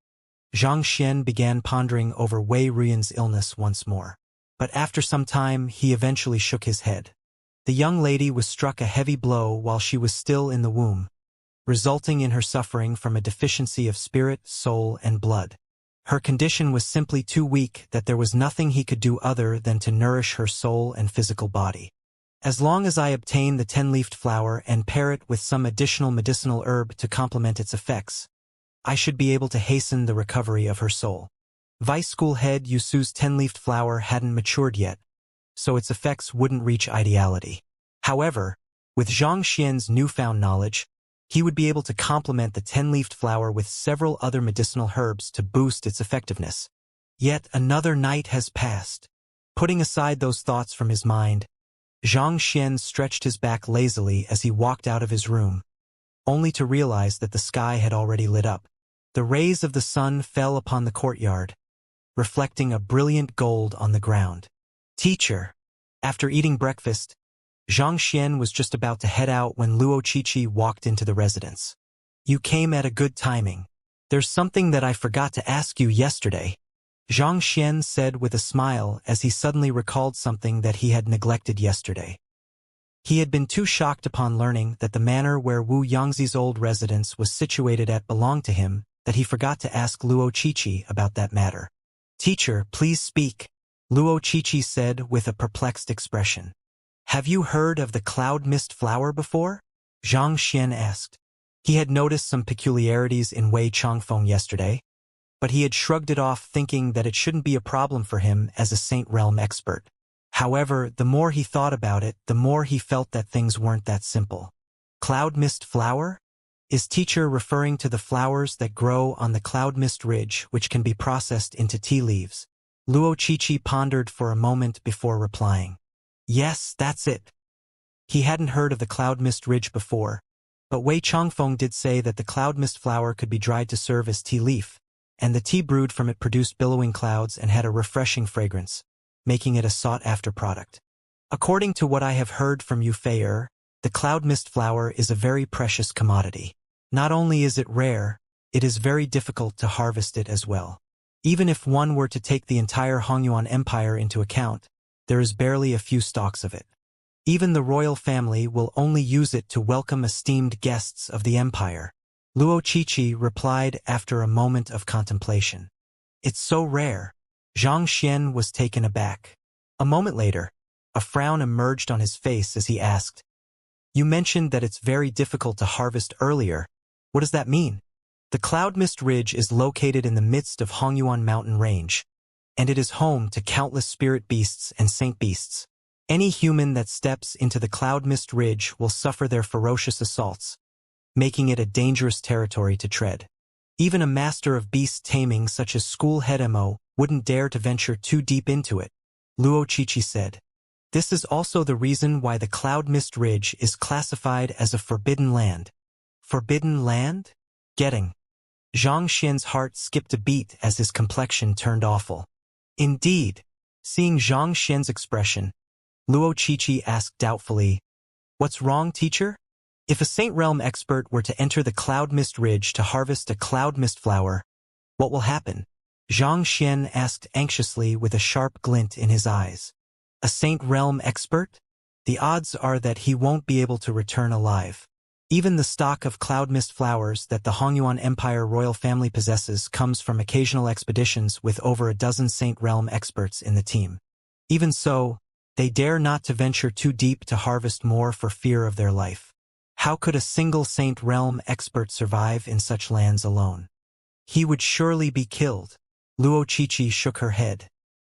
Zhang Xian began pondering over Wei Ruyan's illness once more. But after some time, he eventually shook his head. The young lady was struck a heavy blow while she was still in the womb, resulting in her suffering from a deficiency of spirit, soul, and blood. Her condition was simply too weak that there was nothing he could do other than to nourish her soul and physical body. As long as I obtain the 10-leafed flower and pair it with some additional medicinal herb to complement its effects, I should be able to hasten the recovery of her soul. Vice School Head Yusu's 10-leafed flower hadn't matured yet, so its effects wouldn't reach ideality. However, with Zhang Xian's newfound knowledge, he would be able to complement the 10-leafed flower with several other medicinal herbs to boost its effectiveness. Yet another night has passed. Putting aside those thoughts from his mind, Zhang Xian stretched his back lazily as he walked out of his room, only to realize that the sky had already lit up. The rays of the sun fell upon the courtyard, reflecting a brilliant gold on the ground. Teacher. After eating breakfast, Zhang Xian was just about to head out when Luo Qiqi walked into the residence. You came at a good timing. There's something that I forgot to ask you yesterday, Zhang Xian said with a smile as he suddenly recalled something that he had neglected yesterday. He had been too shocked upon learning that the manor where Wu Yangzi's old residence was situated at belonged to him that he forgot to ask Luo Qiqi about that matter. Teacher, please speak, Luo Qiqi said with a perplexed expression. Have you heard of the cloud mist flower before? Xianxia asked. He had noticed some peculiarities in Wei Changfeng yesterday, but he had shrugged it off thinking that it shouldn't be a problem for him as a Saint Realm expert. However, the more he thought about it, the more he felt that things weren't that simple. Cloud mist flower? Is teacher referring to the flowers that grow on the cloud mist ridge which can be processed into tea leaves? Luo Qiqi pondered for a moment before replying. Yes, that's it. He hadn't heard of the cloud mist ridge before, but Wei Changfeng did say that the cloud mist flower could be dried to serve as tea leaf, and the tea brewed from it produced billowing clouds and had a refreshing fragrance, making it a sought-after product. According to what I have heard from Yu Feier, the cloud mist flower is a very precious commodity. Not only is it rare, it is very difficult to harvest it as well. Even if one were to take the entire Hongyuan Empire into account, there is barely a few stalks of it. Even the royal family will only use it to welcome esteemed guests of the empire. Luo Qiqi replied after a moment of contemplation. It's so rare. Zhang Xian was taken aback. A moment later, a frown emerged on his face as he asked, You mentioned that it's very difficult to harvest earlier. What does that mean? The Cloud Mist Ridge is located in the midst of Hongyuan mountain range, and it is home to countless spirit beasts and saint beasts. Any human that steps into the Cloud Mist Ridge will suffer their ferocious assaults, making it a dangerous territory to tread. Even a master of beast taming such as school head Mo wouldn't dare to venture too deep into it, Luo Qiqi said. This is also the reason why the Cloud Mist Ridge is classified as a forbidden land. Forbidden land? Getting. Zhang Xian's heart skipped a beat as his complexion turned awful. Indeed. Seeing Zhang Xian's expression, Luo Qiqi asked doubtfully, What's wrong, teacher? If a Saint Realm expert were to enter the Cloud Mist Ridge to harvest a cloud mist flower, what will happen? Zhang Xian asked anxiously with a sharp glint in his eyes. A Saint Realm expert? The odds are that he won't be able to return alive. Even the stock of cloud mist flowers that the Hongyuan Empire royal family possesses comes from occasional expeditions with over a dozen Saint Realm experts in the team. Even so, they dare not to venture too deep to harvest more for fear of their life. How could a single Saint Realm expert survive in such lands alone? He would surely be killed. Luo Qiqi shook her head.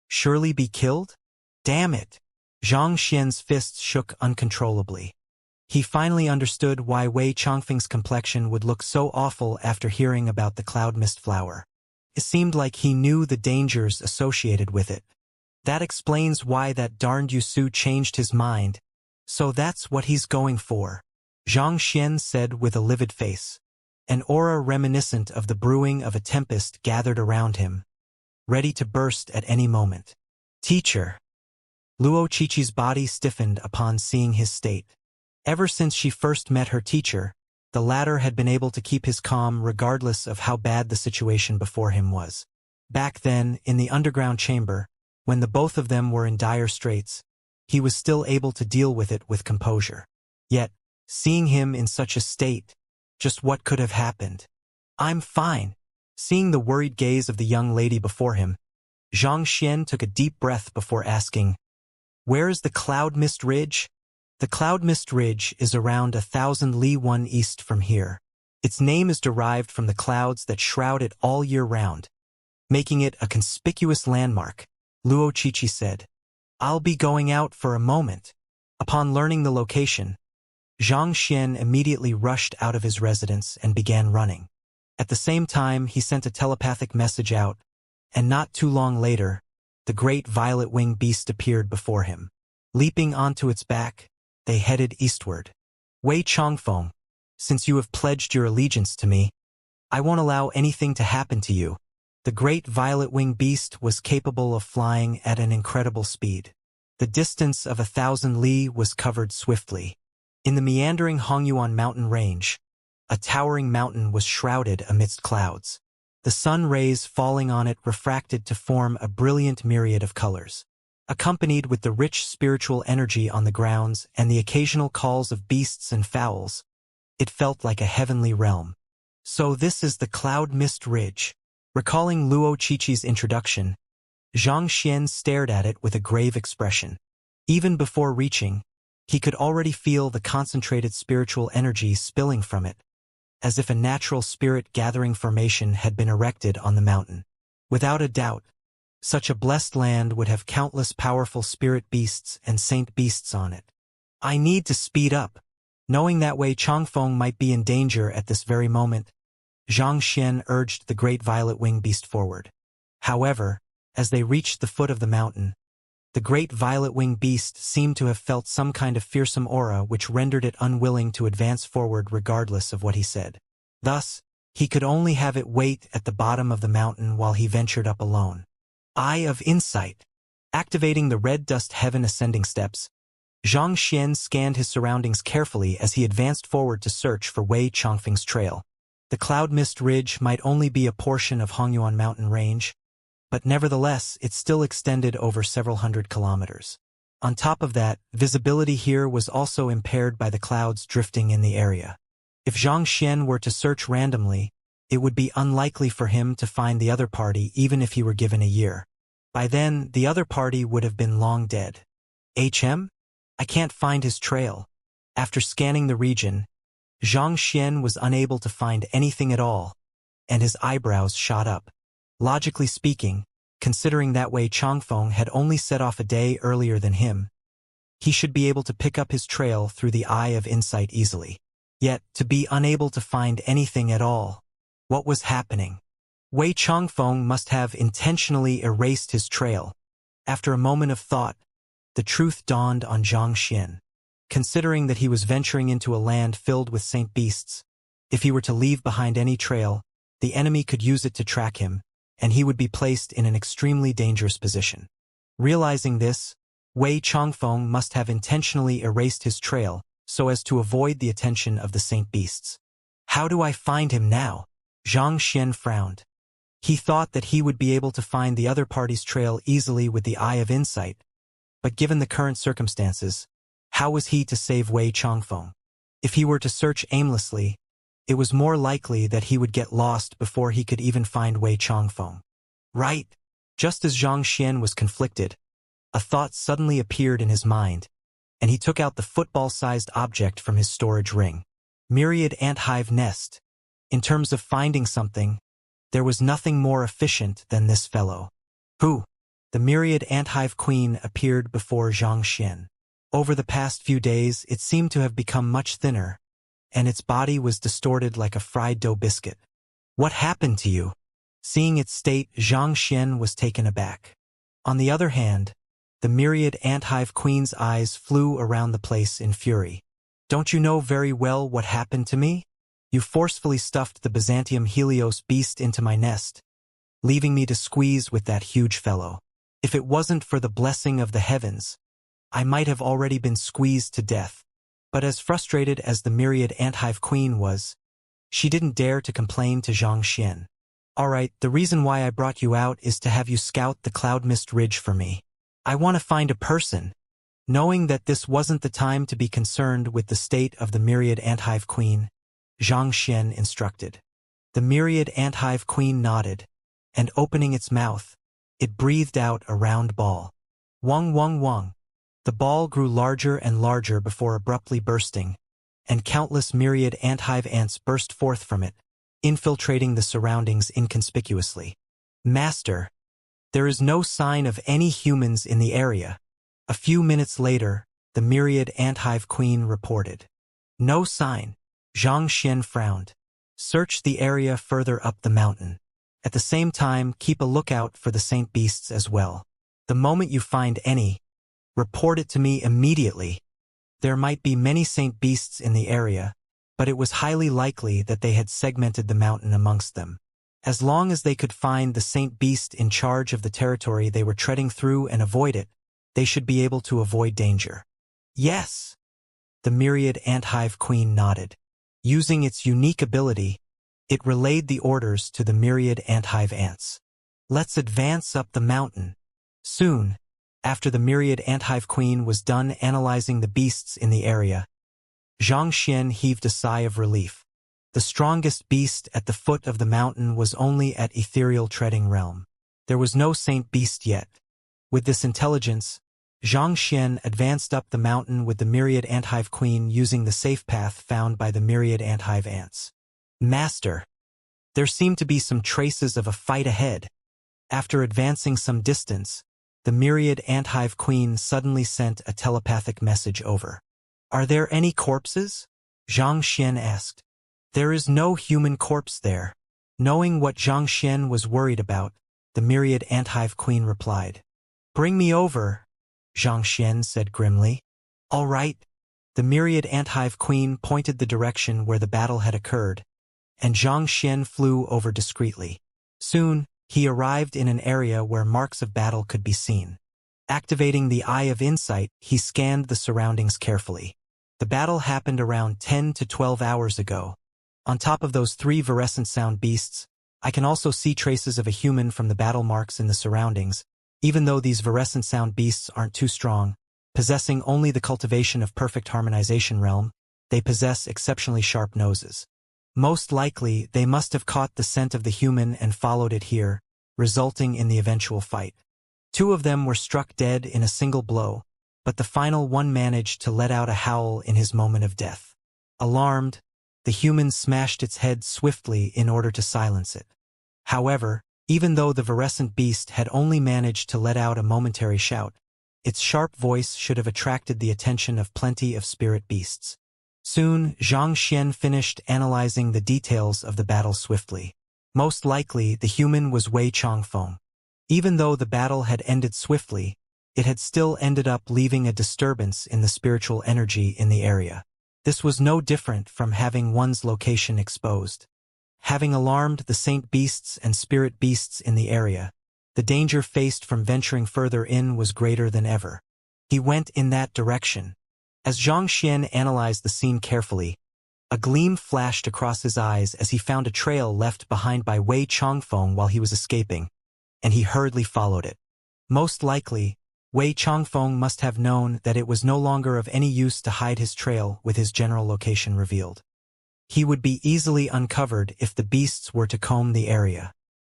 Surely be killed? Damn it! Zhang Xian's fists shook uncontrollably. He finally understood why Wei Changfeng's complexion would look so awful after hearing about the cloud mist flower. It seemed like he knew the dangers associated with it. That explains why that darned Yusu changed his mind. So that's what he's going for, Zhang Xian said with a livid face. An aura reminiscent of the brewing of a tempest gathered around him, ready to burst at any moment. Teacher. Luo Qiqi's body stiffened upon seeing his state. Ever since she first met her teacher, the latter had been able to keep his calm regardless of how bad the situation before him was. Back then, in the underground chamber, when the both of them were in dire straits, he was still able to deal with it with composure. Yet, seeing him in such a state, just what could have happened? I'm fine. Seeing the worried gaze of the young lady before him, Zhang Xian took a deep breath before asking, Where is the Cloud Mist Ridge? The Cloud Mist Ridge is around 1,000 li one east from here. Its name is derived from the clouds that shroud it all year round, making it a conspicuous landmark, Luo Qiqi said. I'll be going out for a moment. Upon learning the location, Zhang Xian immediately rushed out of his residence and began running. At the same time, he sent a telepathic message out, and not too long later, the great violet-winged beast appeared before him. Leaping onto its back, they headed eastward. Wei Changfeng, since you have pledged your allegiance to me, I won't allow anything to happen to you. The great violet-winged beast was capable of flying at an incredible speed. The distance of 1,000 li was covered swiftly. In the meandering Hongyuan mountain range, a towering mountain was shrouded amidst clouds. The sun rays falling on it refracted to form a brilliant myriad of colors. Accompanied with the rich spiritual energy on the grounds and the occasional calls of beasts and fowls, it felt like a heavenly realm. So this is the Cloud Mist Ridge. Recalling Luo Qiqi's introduction, Zhang Xian stared at it with a grave expression. Even before reaching, He could already feel the concentrated spiritual energy spilling from it, as if a natural spirit-gathering formation had been erected on the mountain. Without a doubt, such a blessed land would have countless powerful spirit beasts and saint beasts on it. I need to speed up. Knowing that Wei Changfeng might be in danger at this very moment, Xianxia urged the great violet wing beast forward. However, as they reached the foot of the mountain, the great violet wing beast seemed to have felt some kind of fearsome aura which rendered it unwilling to advance forward regardless of what he said. Thus, he could only have it wait at the bottom of the mountain while he ventured up alone. Eye of Insight. Activating the red dust heaven ascending steps, Xianxia scanned his surroundings carefully as he advanced forward to search for Wei Changfeng's trail. The cloud mist ridge might only be a portion of Hongyuan mountain range, but nevertheless it still extended over several hundred kilometers. On top of that, visibility here was also impaired by the clouds drifting in the area. If Xianxia were to search randomly, it would be unlikely for him to find the other party even if he were given a year. By then, the other party would have been long dead. I can't find his trail. After scanning the region, Xianxia was unable to find anything at all, and his eyebrows shot up. Logically speaking, considering that Wei Changfeng had only set off a day earlier than him, he should be able to pick up his trail through the Eye of Insight easily. Yet, to be unable to find anything at all. What was happening? Wei Changfeng must have intentionally erased his trail. After a moment of thought, the truth dawned on Xianxia. Considering that he was venturing into a land filled with saint beasts, if he were to leave behind any trail, the enemy could use it to track him, and he would be placed in an extremely dangerous position. Realizing this, Wei Changfeng must have intentionally erased his trail so as to avoid the attention of the saint beasts. How do I find him now? Xianxia frowned. He thought that he would be able to find the other party's trail easily with the Eye of Insight, but given the current circumstances, how was he to save Wei Changfeng? If he were to search aimlessly, it was more likely that he would get lost before he could even find Wei Changfeng. Right? Just as Xianxia was conflicted, a thought suddenly appeared in his mind, and he took out the football-sized object from his storage ring. Myriad anthive nest. In terms of finding something, there was nothing more efficient than this fellow. Who? The myriad anthive queen appeared before Xianxia. Over the past few days, it seemed to have become much thinner, and its body was distorted like a fried dough biscuit. What happened to you? Seeing its state, Xianxia was taken aback. On the other hand, the myriad anthive queen's eyes flew around the place in fury. Don't you know very well what happened to me? You forcefully stuffed the Byzantium Helios beast into my nest, leaving me to squeeze with that huge fellow. If it wasn't for the blessing of the heavens, I might have already been squeezed to death. But as frustrated as the myriad anthive queen was, she didn't dare to complain to Xianxia. Alright, the reason why I brought you out is to have you scout the cloud mist ridge for me. I want to find a person. Knowing that this wasn't the time to be concerned with the state of the myriad anthive queen, Xianxia instructed. The myriad anthive queen nodded, and opening its mouth, it breathed out a round ball. Wong wong wong. The ball grew larger and larger before abruptly bursting, and countless myriad anthive ants burst forth from it, infiltrating the surroundings inconspicuously. Master, there is no sign of any humans in the area. A few minutes later, the myriad anthive queen reported. No sign. Xianxia frowned. Search the area further up the mountain. At the same time, keep a lookout for the saint beasts as well. The moment you find any, report it to me immediately. There might be many saint beasts in the area, but it was highly likely that they had segmented the mountain amongst them. As long as they could find the saint beast in charge of the territory they were treading through and avoid it, they should be able to avoid danger. Yes. The myriad anthive queen nodded. Using its unique ability, it relayed the orders to the myriad anthive ants. Let's advance up the mountain. Soon, after the myriad anthive queen was done analyzing the beasts in the area, Xianxia heaved a sigh of relief. The strongest beast at the foot of the mountain was only at ethereal treading realm. There was no saint beast yet. With this intelligence, Xianxia advanced up the mountain with the myriad anthive queen using the safe path found by the myriad anthive ants. Master. There seemed to be some traces of a fight ahead. After advancing some distance, the myriad anthive queen suddenly sent a telepathic message over. Are there any corpses? Xianxia asked. There is no human corpse there. Knowing what Xianxia was worried about, the myriad anthive queen replied. Bring me over, Xianxia said grimly. All right. The myriad anthive queen pointed the direction where the battle had occurred, and Xianxia flew over discreetly. Soon, he arrived in an area where marks of battle could be seen. Activating the Eye of Insight, he scanned the surroundings carefully. The battle happened around 10 to 12 hours ago. On top of those 3 virescent sound beasts, I can also see traces of a human from the battle marks in the surroundings, even though these virescent sound beasts aren't too strong. Possessing only the cultivation of perfect harmonization realm, they possess exceptionally sharp noses. Most likely, they must have caught the scent of the human and followed it here, resulting in the eventual fight. 2 of them were struck dead in a single blow, but the final one managed to let out a howl in his moment of death. Alarmed, the human smashed its head swiftly in order to silence it. However, even though the virescent beast had only managed to let out a momentary shout, its sharp voice should have attracted the attention of plenty of spirit beasts. Soon, Xianxia finished analyzing the details of the battle swiftly. Most likely, the human was Wei Changfeng. Even though the battle had ended swiftly, it had still ended up leaving a disturbance in the spiritual energy in the area. This was no different from having one's location exposed. Having alarmed the saint beasts and spirit beasts in the area, the danger faced from venturing further in was greater than ever. He went in that direction. As Xianxia analyzed the scene carefully, a gleam flashed across his eyes as he found a trail left behind by Wei Changfeng while he was escaping, and he hurriedly followed it. Most likely, Wei Changfeng must have known that it was no longer of any use to hide his trail with his general location revealed. He would be easily uncovered if the beasts were to comb the area.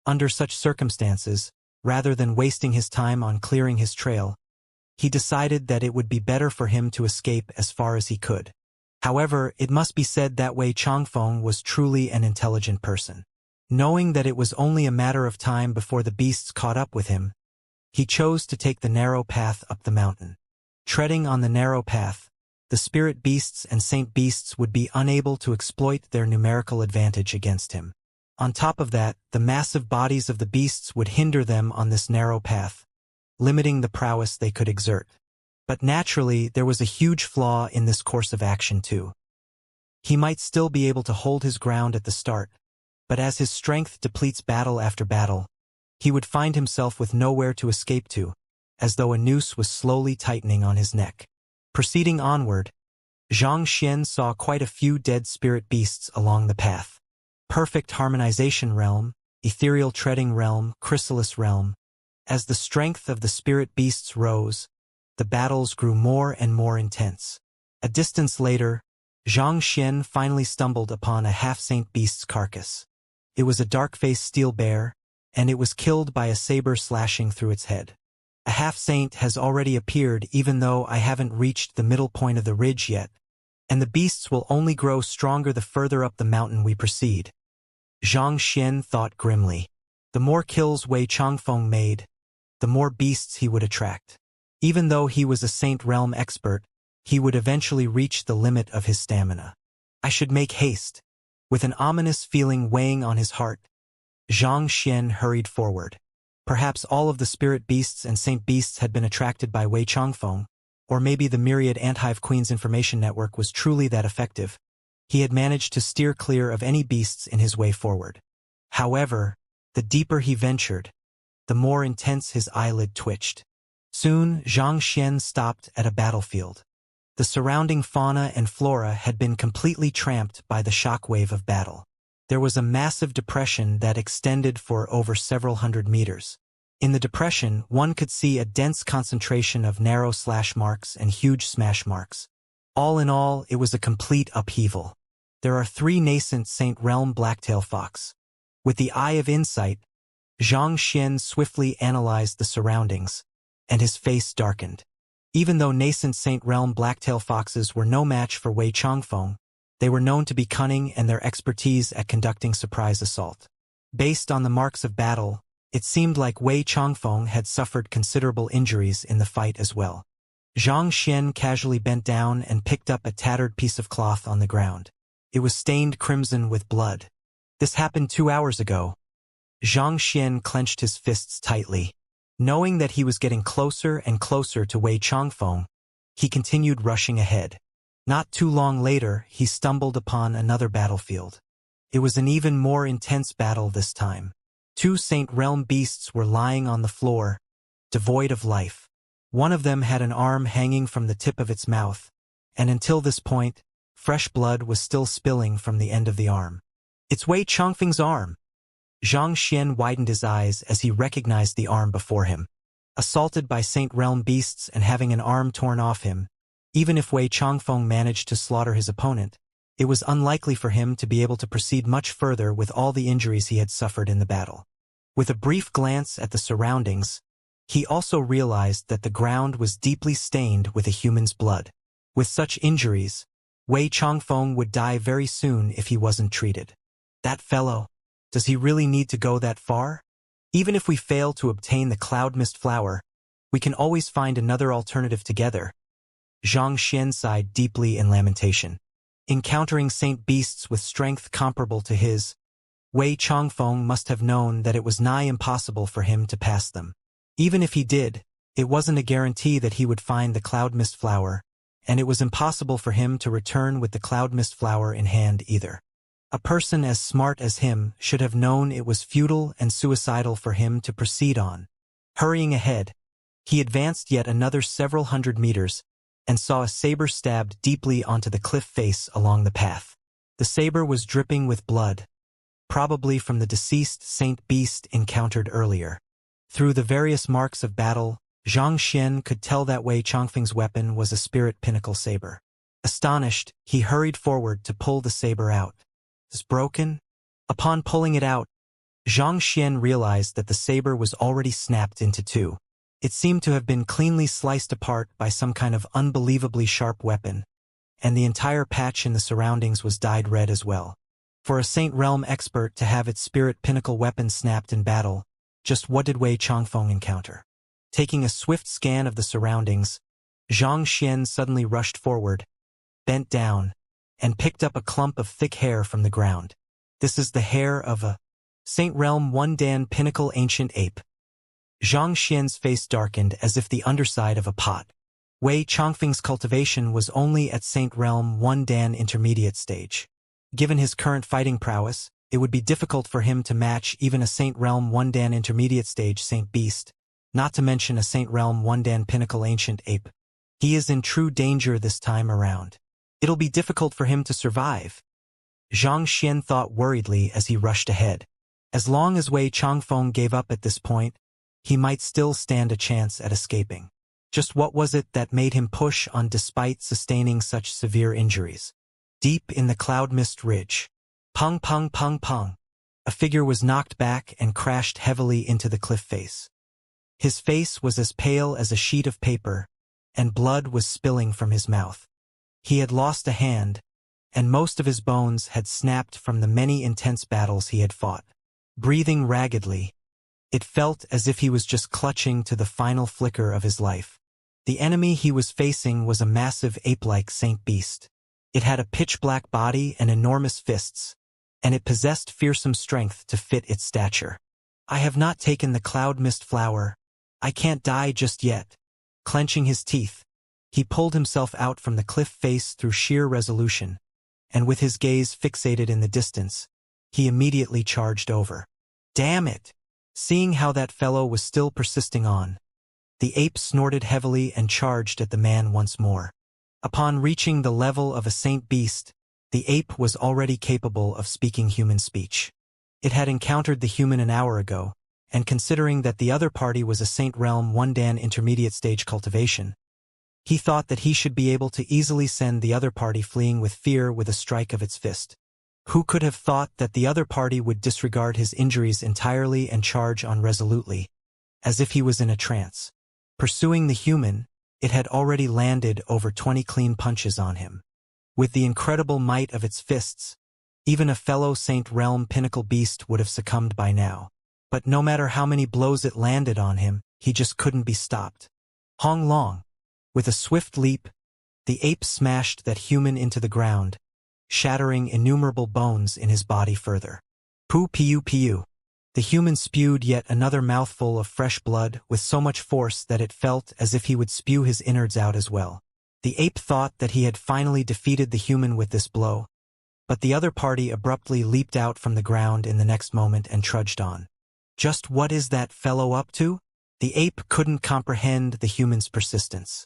Under such circumstances, rather than wasting his time on clearing his trail, he decided that it would be better for him to escape as far as he could. However, it must be said that Wei Changfeng was truly an intelligent person. Knowing that it was only a matter of time before the beasts caught up with him, he chose to take the narrow path up the mountain. Treading on the narrow path, the spirit beasts and saint beasts would be unable to exploit their numerical advantage against him. On top of that, the massive bodies of the beasts would hinder them on this narrow path, limiting the prowess they could exert. But naturally, there was a huge flaw in this course of action too. He might still be able to hold his ground at the start, but as his strength depletes battle after battle, he would find himself with nowhere to escape to, as though a noose was slowly tightening on his neck. Proceeding onward, Xianxia saw quite a few dead spirit beasts along the path. Perfect harmonization realm, ethereal treading realm, chrysalis realm. As the strength of the spirit beasts rose, the battles grew more and more intense. A distance later, Xianxia finally stumbled upon a half-saint beast's carcass. It was a dark-faced steel bear, and it was killed by a saber slashing through its head. A half-saint has already appeared even though I haven't reached the middle point of the ridge yet, and the beasts will only grow stronger the further up the mountain we proceed. Xianxia thought grimly. The more kills Wei Changfeng made, the more beasts he would attract. Even though he was a Saint Realm expert, he would eventually reach the limit of his stamina. I should make haste. With an ominous feeling weighing on his heart, Xianxia hurried forward. Perhaps all of the spirit beasts and saint beasts had been attracted by Wei Changfeng, or maybe the myriad anthive queen's information network was truly that effective. He had managed to steer clear of any beasts in his way forward. However, the deeper he ventured, the more intense his eyelid twitched. Soon, Xianxia stopped at a battlefield. The surrounding fauna and flora had been completely tramped by the shockwave of battle. There was a massive depression that extended for over several hundred meters. In the depression, one could see a dense concentration of narrow slash marks and huge smash marks. All in all, it was a complete upheaval. There are 3 nascent Saint Realm blacktail fox. With the Eye of Insight, Xianxia swiftly analyzed the surroundings, and his face darkened. Even though nascent Saint Realm blacktail foxes were no match for Wei Changfeng, they were known to be cunning and their expertise at conducting surprise assault. Based on the marks of battle, it seemed like Wei Changfeng had suffered considerable injuries in the fight as well. Xianxia casually bent down and picked up a tattered piece of cloth on the ground. It was stained crimson with blood. This happened 2 hours ago. Xianxia clenched his fists tightly. Knowing that he was getting closer and closer to Wei Changfeng, he continued rushing ahead. Not too long later, he stumbled upon another battlefield. It was an even more intense battle this time. 2 Saint Realm beasts were lying on the floor, devoid of life. One of them had an arm hanging from the tip of its mouth, and until this point, fresh blood was still spilling from the end of the arm. It's Wei Changfeng's arm! Xianxia widened his eyes as he recognized the arm before him. Assaulted by Saint Realm beasts and having an arm torn off him, even if Wei Changfeng managed to slaughter his opponent, it was unlikely for him to be able to proceed much further with all the injuries he had suffered in the battle. With a brief glance at the surroundings, he also realized that the ground was deeply stained with a human's blood. With such injuries, Wei Changfeng would die very soon if he wasn't treated. That fellow, does he really need to go that far? Even if we fail to obtain the cloud mist flower, we can always find another alternative together. Xianxia sighed deeply in lamentation. Encountering saint beasts with strength comparable to his, Wei Changfeng must have known that it was nigh impossible for him to pass them. Even if he did, it wasn't a guarantee that he would find the cloud mist flower, and it was impossible for him to return with the cloud mist flower in hand either. A person as smart as him should have known it was futile and suicidal for him to proceed on. Hurrying ahead, he advanced yet another several hundred meters, and saw a saber stabbed deeply onto the cliff face along the path. The saber was dripping with blood, probably from the deceased saint beast encountered earlier. Through the various marks of battle, Xianxia could tell that Wei Changfeng's weapon was a spirit pinnacle saber. Astonished, he hurried forward to pull the saber out. It's broken? Upon pulling it out, Xianxia realized that the saber was already snapped into 2. It seemed to have been cleanly sliced apart by some kind of unbelievably sharp weapon, and the entire patch in the surroundings was dyed red as well. For a Saint Realm expert to have its spirit pinnacle weapon snapped in battle, just what did Wei Changfeng encounter? Taking a swift scan of the surroundings, Xianxia suddenly rushed forward, bent down, and picked up a clump of thick hair from the ground. This is the hair of a Saint Realm One Dan pinnacle ancient ape. Xianxia's face darkened as if the underside of a pot. Wei Changfeng's cultivation was only at Saint Realm One Dan intermediate stage. Given his current fighting prowess, it would be difficult for him to match even a Saint Realm One Dan intermediate stage Saint Beast, not to mention a Saint Realm One Dan pinnacle ancient ape. He is in true danger this time around. It'll be difficult for him to survive. Xianxia thought worriedly as he rushed ahead. As long as Wei Changfeng gave up at this point, he might still stand a chance at escaping. Just what was it that made him push on despite sustaining such severe injuries? Deep in the cloud mist ridge. Pung pung pung pung. A figure was knocked back and crashed heavily into the cliff face. His face was as pale as a sheet of paper, and blood was spilling from his mouth. He had lost a hand, and most of his bones had snapped from the many intense battles he had fought. Breathing raggedly, it felt as if he was just clutching to the final flicker of his life. The enemy he was facing was a massive ape-like saint beast. It had a pitch-black body and enormous fists, and it possessed fearsome strength to fit its stature. I have not taken the cloud mist flower. I can't die just yet. Clenching his teeth, he pulled himself out from the cliff face through sheer resolution, and with his gaze fixated in the distance, he immediately charged over. Damn it! Seeing how that fellow was still persisting on, the ape snorted heavily and charged at the man once more. Upon reaching the level of a saint beast, the ape was already capable of speaking human speech. It had encountered the human an hour ago, and considering that the other party was a Saint Realm One Dan intermediate stage cultivation, he thought that he should be able to easily send the other party fleeing with fear with a strike of its fist. Who could have thought that the other party would disregard his injuries entirely and charge on resolutely, as if he was in a trance? Pursuing the human, it had already landed over 20 clean punches on him. With the incredible might of its fists, even a fellow Saint Realm pinnacle beast would have succumbed by now. But no matter how many blows it landed on him, he just couldn't be stopped. Hong Long. With a swift leap, the ape smashed that human into the ground, shattering innumerable bones in his body further. Poo piu piu. The human spewed yet another mouthful of fresh blood with so much force that it felt as if he would spew his innards out as well. The ape thought that he had finally defeated the human with this blow, but the other party abruptly leaped out from the ground in the next moment and trudged on. Just what is that fellow up to? The ape couldn't comprehend the human's persistence.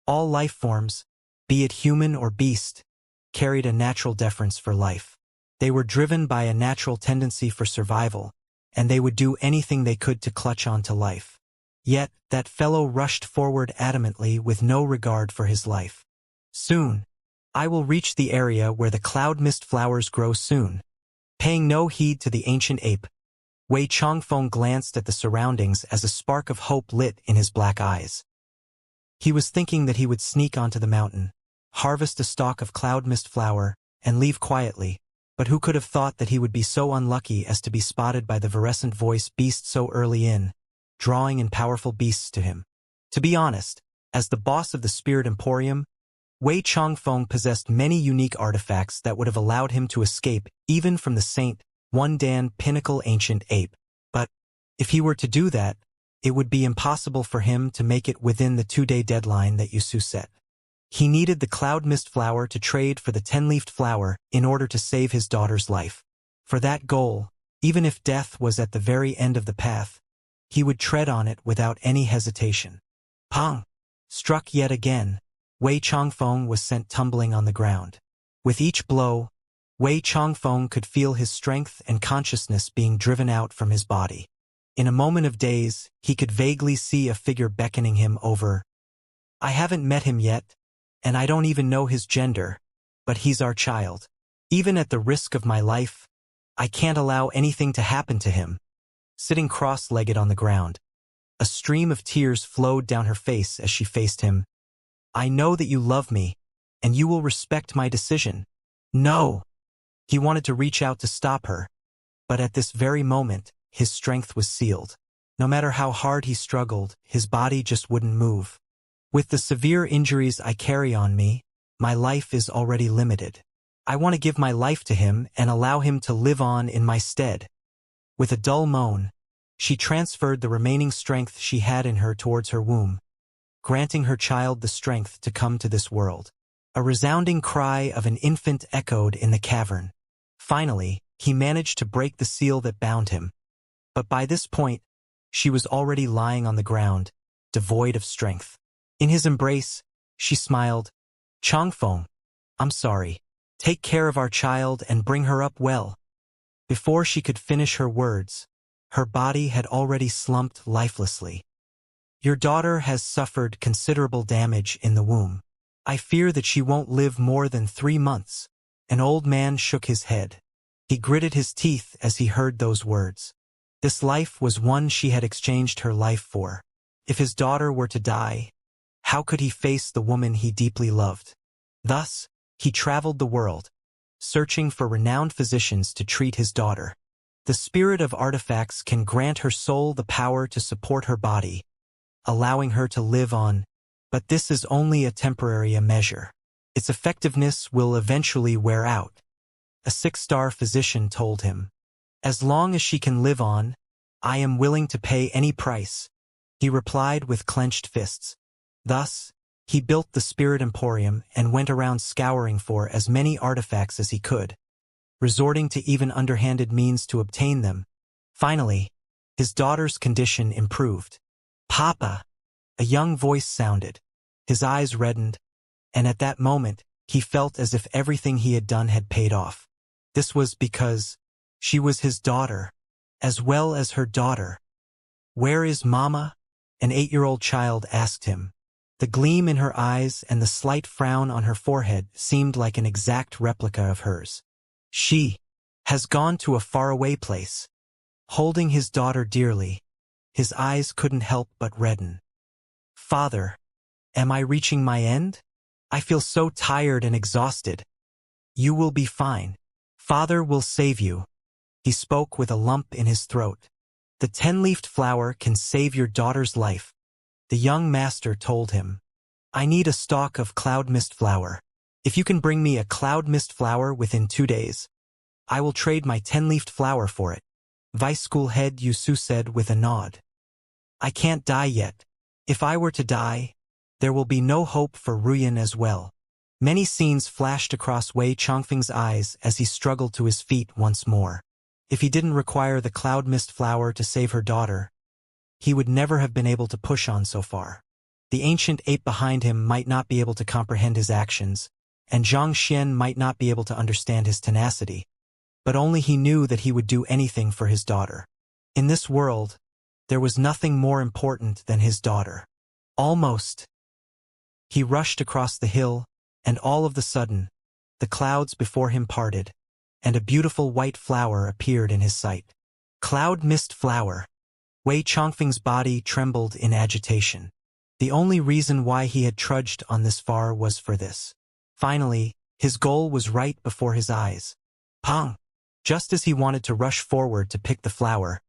All life forms, be it human or beast, carried a natural deference for life. They were driven by a natural tendency for survival, and they would do anything they could to clutch onto life. Yet, that fellow rushed forward adamantly with no regard for his life. Soon, I will reach the area where the cloud mist flowers grow soon. Paying no heed to the ancient ape, Wei Changfeng glanced at the surroundings as a spark of hope lit in his black eyes. He was thinking that he would sneak onto the mountain, harvest a stalk of cloud mist flower, and leave quietly, but who could have thought that he would be so unlucky as to be spotted by the virescent voice beast so early in, drawing in powerful beasts to him. To be honest, as the boss of the Spirit Emporium, Wei Changfeng possessed many unique artifacts that would have allowed him to escape even from the Saint One Dan pinnacle ancient ape. But, if he were to do that, it would be impossible for him to make it within the 2-day deadline that Yusu set. He needed the cloud mist flower to trade for the 10-leafed flower in order to save his daughter's life. For that goal, even if death was at the very end of the path, he would tread on it without any hesitation. Pong! Struck yet again, Wei Changfeng was sent tumbling on the ground. With each blow, Wei Changfeng could feel his strength and consciousness being driven out from his body. In a moment of daze, he could vaguely see a figure beckoning him over. I haven't met him yet, and I don't even know his gender, but he's our child. Even at the risk of my life, I can't allow anything to happen to him. Sitting cross-legged on the ground, a stream of tears flowed down her face as she faced him. I know that you love me, and you will respect my decision. No! He wanted to reach out to stop her, but at this very moment, his strength was sealed. No matter how hard he struggled, his body just wouldn't move. With the severe injuries I carry on me, my life is already limited. I want to give my life to him and allow him to live on in my stead. With a dull moan, she transferred the remaining strength she had in her towards her womb, granting her child the strength to come to this world. A resounding cry of an infant echoed in the cavern. Finally, he managed to break the seal that bound him. But by this point, she was already lying on the ground, devoid of strength. In his embrace, she smiled. Changfeng, I'm sorry. Take care of our child and bring her up well. Before she could finish her words, her body had already slumped lifelessly. Your daughter has suffered considerable damage in the womb. I fear that she won't live more than 3 months. An old man shook his head. He gritted his teeth as he heard those words. This life was one she had exchanged her life for. If his daughter were to die, how could he face the woman he deeply loved? Thus, he traveled the world, searching for renowned physicians to treat his daughter. The spirit of artifacts can grant her soul the power to support her body, allowing her to live on, but this is only a temporary measure. Its effectiveness will eventually wear out. A 6-star physician told him. As long as she can live on, I am willing to pay any price, he replied with clenched fists. Thus, he built the Spirit Emporium and went around scouring for as many artifacts as he could, resorting to even underhanded means to obtain them. Finally, his daughter's condition improved. Papa! A young voice sounded. His eyes reddened, and at that moment, he felt as if everything he had done had paid off. This was because she was his daughter, as well as her daughter. Where is Mama? An 8-year-old child asked him. The gleam in her eyes and the slight frown on her forehead seemed like an exact replica of hers. She has gone to a faraway place. Holding his daughter dearly, his eyes couldn't help but redden. Father, Am I reaching my end? I feel so tired and exhausted. You will be fine. Father will save you. He spoke with a lump in his throat. The 10-leafed flower can save your daughter's life. The young master told him. I need a stalk of cloud mist flower. If you can bring me a cloud mist flower within 2 days, I will trade my 10-leafed flower for it. Vice School Head Yusu said with a nod. I can't die yet. If I were to die, there will be no hope for Ruyan as well. Many scenes flashed across Wei Chongfeng's eyes as he struggled to his feet once more. If he didn't require the cloud mist flower to save her daughter, he would never have been able to push on so far. The ancient ape behind him might not be able to comprehend his actions, and Zhang Xian might not be able to understand his tenacity, but only he knew that he would do anything for his daughter. In this world, there was nothing more important than his daughter. Almost. He rushed across the hill, and all of the sudden, the clouds before him parted, and a beautiful white flower appeared in his sight. Cloud mist flower. Wei Chongfeng's body trembled in agitation. The only reason why he had trudged on this far was for this. Finally, his goal was right before his eyes. Pong! Just as he wanted to rush forward to pick the flower,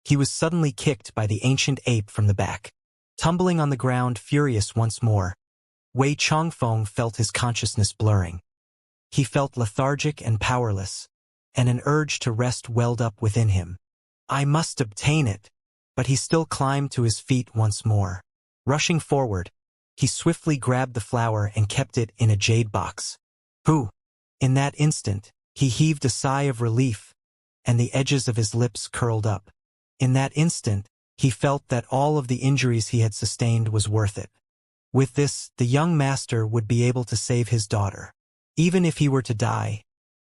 he was suddenly kicked by the ancient ape from the back. Tumbling on the ground furious once more, Wei Chongfeng felt his consciousness blurring. He felt lethargic and powerless, and an urge to rest welled up within him. I must obtain it. But he still climbed to his feet once more. Rushing forward, he swiftly grabbed the flower and kept it in a jade box. Pooh! In that instant, he heaved a sigh of relief, and the edges of his lips curled up. In that instant, he felt that all of the injuries he had sustained was worth it. With this, the young master would be able to save his daughter. Even if he were to die,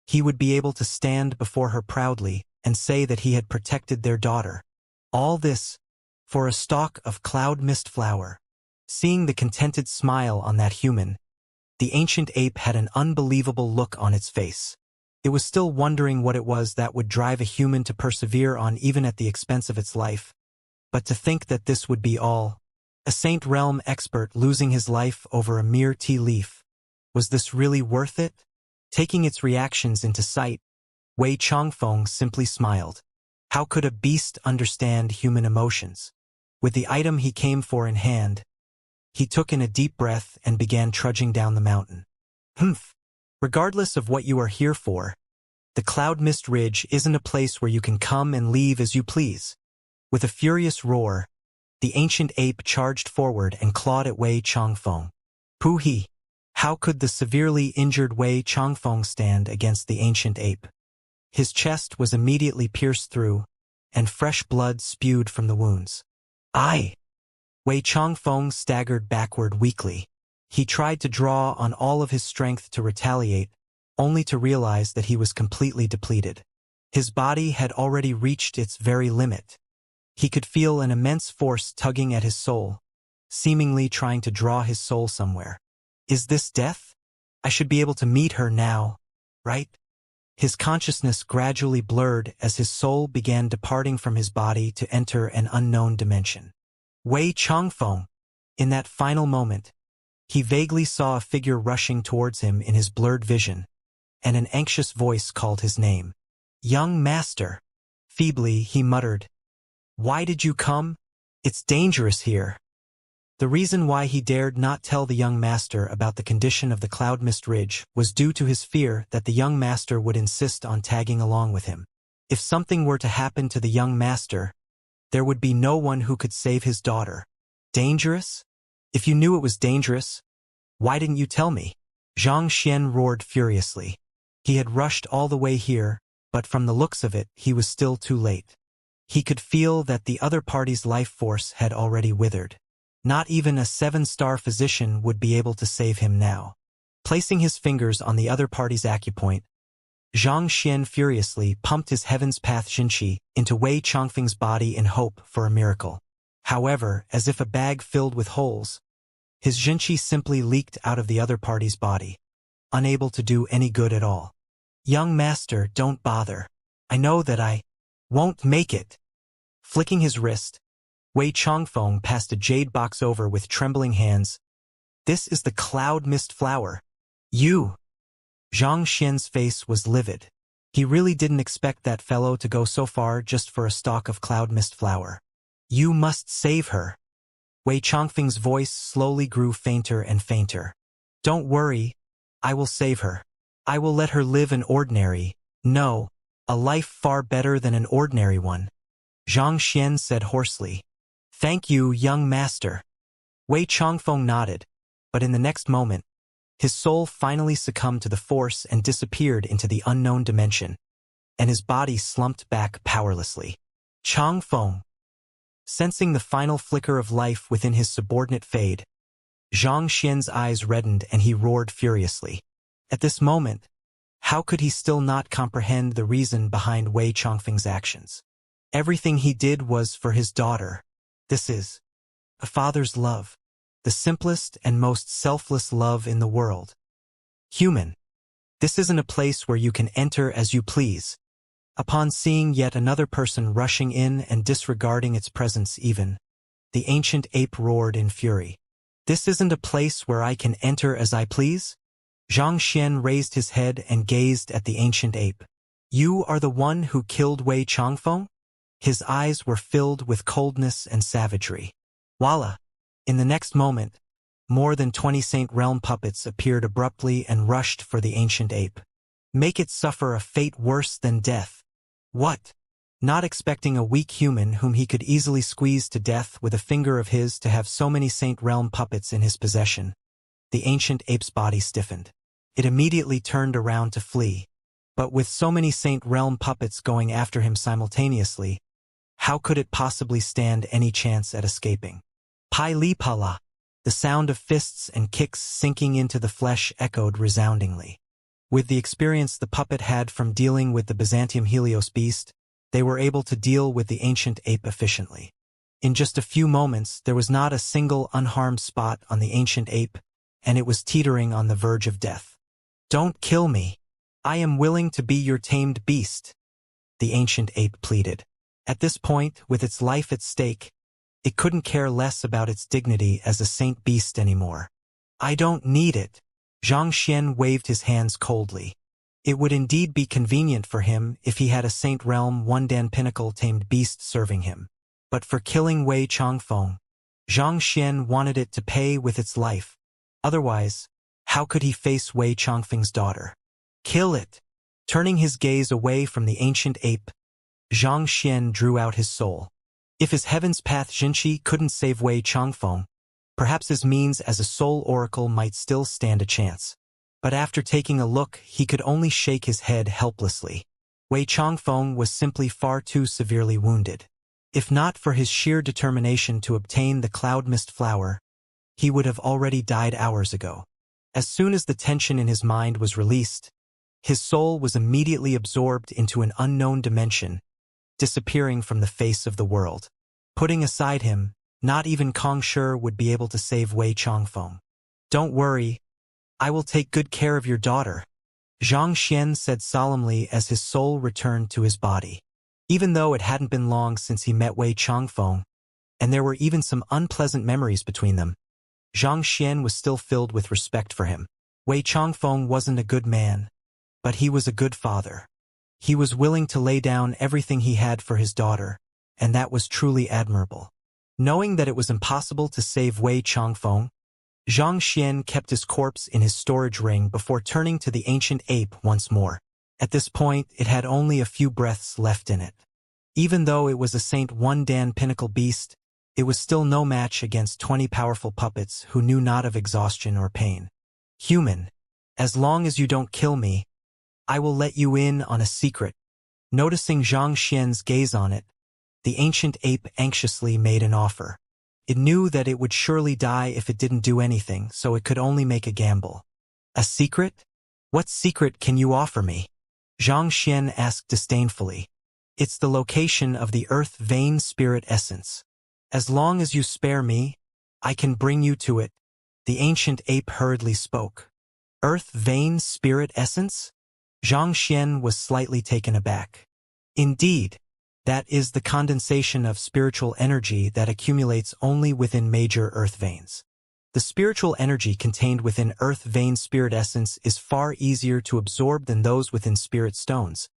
he would be able to stand before her proudly and say that he had protected their daughter. All this, for a stalk of cloud mist flower. Seeing the contented smile on that human, the ancient ape had an unbelievable look on its face. It was still wondering what it was that would drive a human to persevere on even at the expense of its life. But to think that this would be all, a Saint Realm expert losing his life over a mere tea leaf. Was this really worth it? Taking its reactions into sight, Wei Chongfeng simply smiled. How could a beast understand human emotions? With the item he came for in hand, he took in a deep breath and began trudging down the mountain. Humph! Regardless of what you are here for, the Cloud Mist Ridge isn't a place where you can come and leave as you please. With a furious roar, the ancient ape charged forward and clawed at Wei Chongfeng. Pooh-hee! How could the severely injured Wei Chongfeng stand against the ancient ape? His chest was immediately pierced through, and fresh blood spewed from the wounds. Aye! Wei Chongfeng staggered backward weakly. He tried to draw on all of his strength to retaliate, only to realize that he was completely depleted. His body had already reached its very limit. He could feel an immense force tugging at his soul, seemingly trying to draw his soul somewhere. Is this death? I should be able to meet her now, right? His consciousness gradually blurred as his soul began departing from his body to enter an unknown dimension. Wei Chongfeng! In that final moment, he vaguely saw a figure rushing towards him in his blurred vision, and an anxious voice called his name. Young master! Feebly, he muttered. Why did you come? It's dangerous here. The reason why he dared not tell the young master about the condition of the Cloud Mist Ridge was due to his fear that the young master would insist on tagging along with him. If something were to happen to the young master, there would be no one who could save his daughter. Dangerous? If you knew it was dangerous, why didn't you tell me? Zhang Xian roared furiously. He had rushed all the way here, but from the looks of it, he was still too late. He could feel that the other party's life force had already withered. Not even a 7-star physician would be able to save him now. Placing his fingers on the other party's acupoint, Zhang Xian furiously pumped his Heaven's Path Xinqi into Wei Chongfeng's body in hope for a miracle. However, as if a bag filled with holes, his Xinqi simply leaked out of the other party's body, unable to do any good at all. Young master, don't bother. I know that I won't make it. Flicking his wrist, Wei Chongfeng passed a jade box over with trembling hands This is the cloud mist flower. You! Xianxia's face was livid. He really didn't expect that fellow to go so far just for a stalk of cloud mist flower. You must save her. Wei Changfeng's voice slowly grew fainter and fainter. Don't worry, I will save her. I will let her live an ordinary, no, a life far better than an ordinary one. Zhang Xian said hoarsely. Thank you, young master. Wei Changfeng nodded, but in the next moment, his soul finally succumbed to the force and disappeared into the unknown dimension, and his body slumped back powerlessly. Changfeng. Sensing the final flicker of life within his subordinate fade, Zhang Xian's eyes reddened and he roared furiously. At this moment, how could he still not comprehend the reason behind Wei Changfeng's actions? Everything he did was for his daughter. This is a father's love, the simplest and most selfless love in the world. Human, this isn't a place where you can enter as you please. Upon seeing yet another person rushing in and disregarding its presence even, the ancient ape roared in fury. This isn't a place where I can enter as I please? Zhang Xian raised his head and gazed at the ancient ape. You are the one who killed Wei Changfeng? His eyes were filled with coldness and savagery. Voila! In the next moment, more than 20 Saint Realm puppets appeared abruptly and rushed for the ancient ape. Make it suffer a fate worse than death. What? Not expecting a weak human whom he could easily squeeze to death with a finger of his to have so many Saint Realm puppets in his possession, the ancient ape's body stiffened. It immediately turned around to flee. But with so many Saint Realm puppets going after him simultaneously, how could it possibly stand any chance at escaping? Pai li pala. The sound of fists and kicks sinking into the flesh echoed resoundingly. With the experience the puppet had from dealing with the Byzantium Helios beast, they were able to deal with the ancient ape efficiently. In just a few moments, there was not a single unharmed spot on the ancient ape, and it was teetering on the verge of death. Don't kill me. I am willing to be your tamed beast, the ancient ape pleaded. At this point, with its life at stake, it couldn't care less about its dignity as a saint beast anymore. I don't need it. Zhang Xian waved his hands coldly. It would indeed be convenient for him if he had a Saint Realm One-Dan Pinnacle tamed beast serving him. But for killing Wei Changfeng, Zhang Xian wanted it to pay with its life. Otherwise, how could he face Wei Changfeng's daughter? Kill it! Turning his gaze away from the ancient ape, Zhang Xian drew out his soul. If his Heaven's Path Jinshi couldn't save Wei Changfeng, perhaps his means as a soul oracle might still stand a chance. But after taking a look, he could only shake his head helplessly. Wei Changfeng was simply far too severely wounded. If not for his sheer determination to obtain the cloud mist flower, he would have already died hours ago. As soon as the tension in his mind was released, his soul was immediately absorbed into an unknown dimension, disappearing from the face of the world. Putting aside him, not even Kong Shi would be able to save Wei Changfeng. Don't worry, I will take good care of your daughter, Zhang Xian said solemnly as his soul returned to his body. Even though it hadn't been long since he met Wei Changfeng, and there were even some unpleasant memories between them, Zhang Xian was still filled with respect for him. Wei Changfeng wasn't a good man, but he was a good father. He was willing to lay down everything he had for his daughter, and that was truly admirable. Knowing that it was impossible to save Wei Changfeng, Zhang Xian kept his corpse in his storage ring before turning to the ancient ape once more. At this point, it had only a few breaths left in it. Even though it was a Saint One-Dan Pinnacle beast, it was still no match against 20 powerful puppets who knew not of exhaustion or pain. Human, as long as you don't kill me, I will let you in on a secret. Noticing Zhang Xian's gaze on it, the ancient ape anxiously made an offer. It knew that it would surely die if it didn't do anything, so it could only make a gamble. A secret? What secret can you offer me? Zhang Xian asked disdainfully. It's the location of the Earth Vein Spirit Essence. As long as you spare me, I can bring you to it, the ancient ape hurriedly spoke. Earth Vein Spirit Essence? Zhang Xian was slightly taken aback. Indeed, that is the condensation of spiritual energy that accumulates only within major earth veins. The spiritual energy contained within earth vein spirit essence is far easier to absorb than those within spirit stones,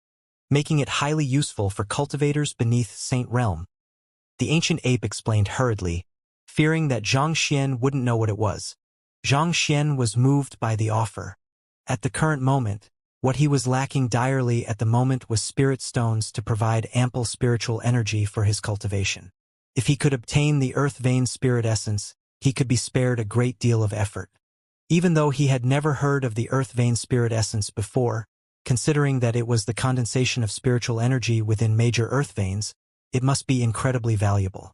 making it highly useful for cultivators beneath Saint Realm. The ancient ape explained hurriedly, fearing that Xianxia wouldn't know what it was. Xianxia was moved by the offer. At the current moment, what he was lacking direly at the moment was spirit stones to provide ample spiritual energy for his cultivation. If he could obtain the earth vein spirit essence, he could be spared a great deal of effort. Even though he had never heard of the earth vein spirit essence before, considering that it was the condensation of spiritual energy within major earth veins, it must be incredibly valuable.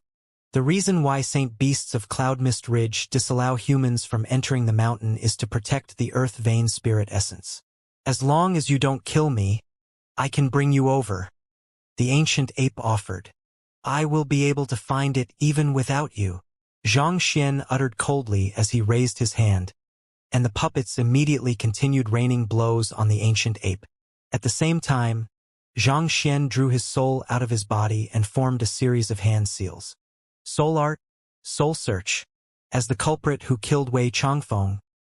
The reason why Saint Beasts of Cloud Mist Ridge disallow humans from entering the mountain is to protect the earth vein spirit essence. As long as you don't kill me, I can bring you over, the ancient ape offered. I will be able to find it even without you, Xianxia uttered coldly as he raised his hand, and the puppets immediately continued raining blows on the ancient ape. At the same time, Xianxia drew his soul out of his body and formed a series of hand seals. Soul art, soul search. As the culprit who killed Wei Changfeng,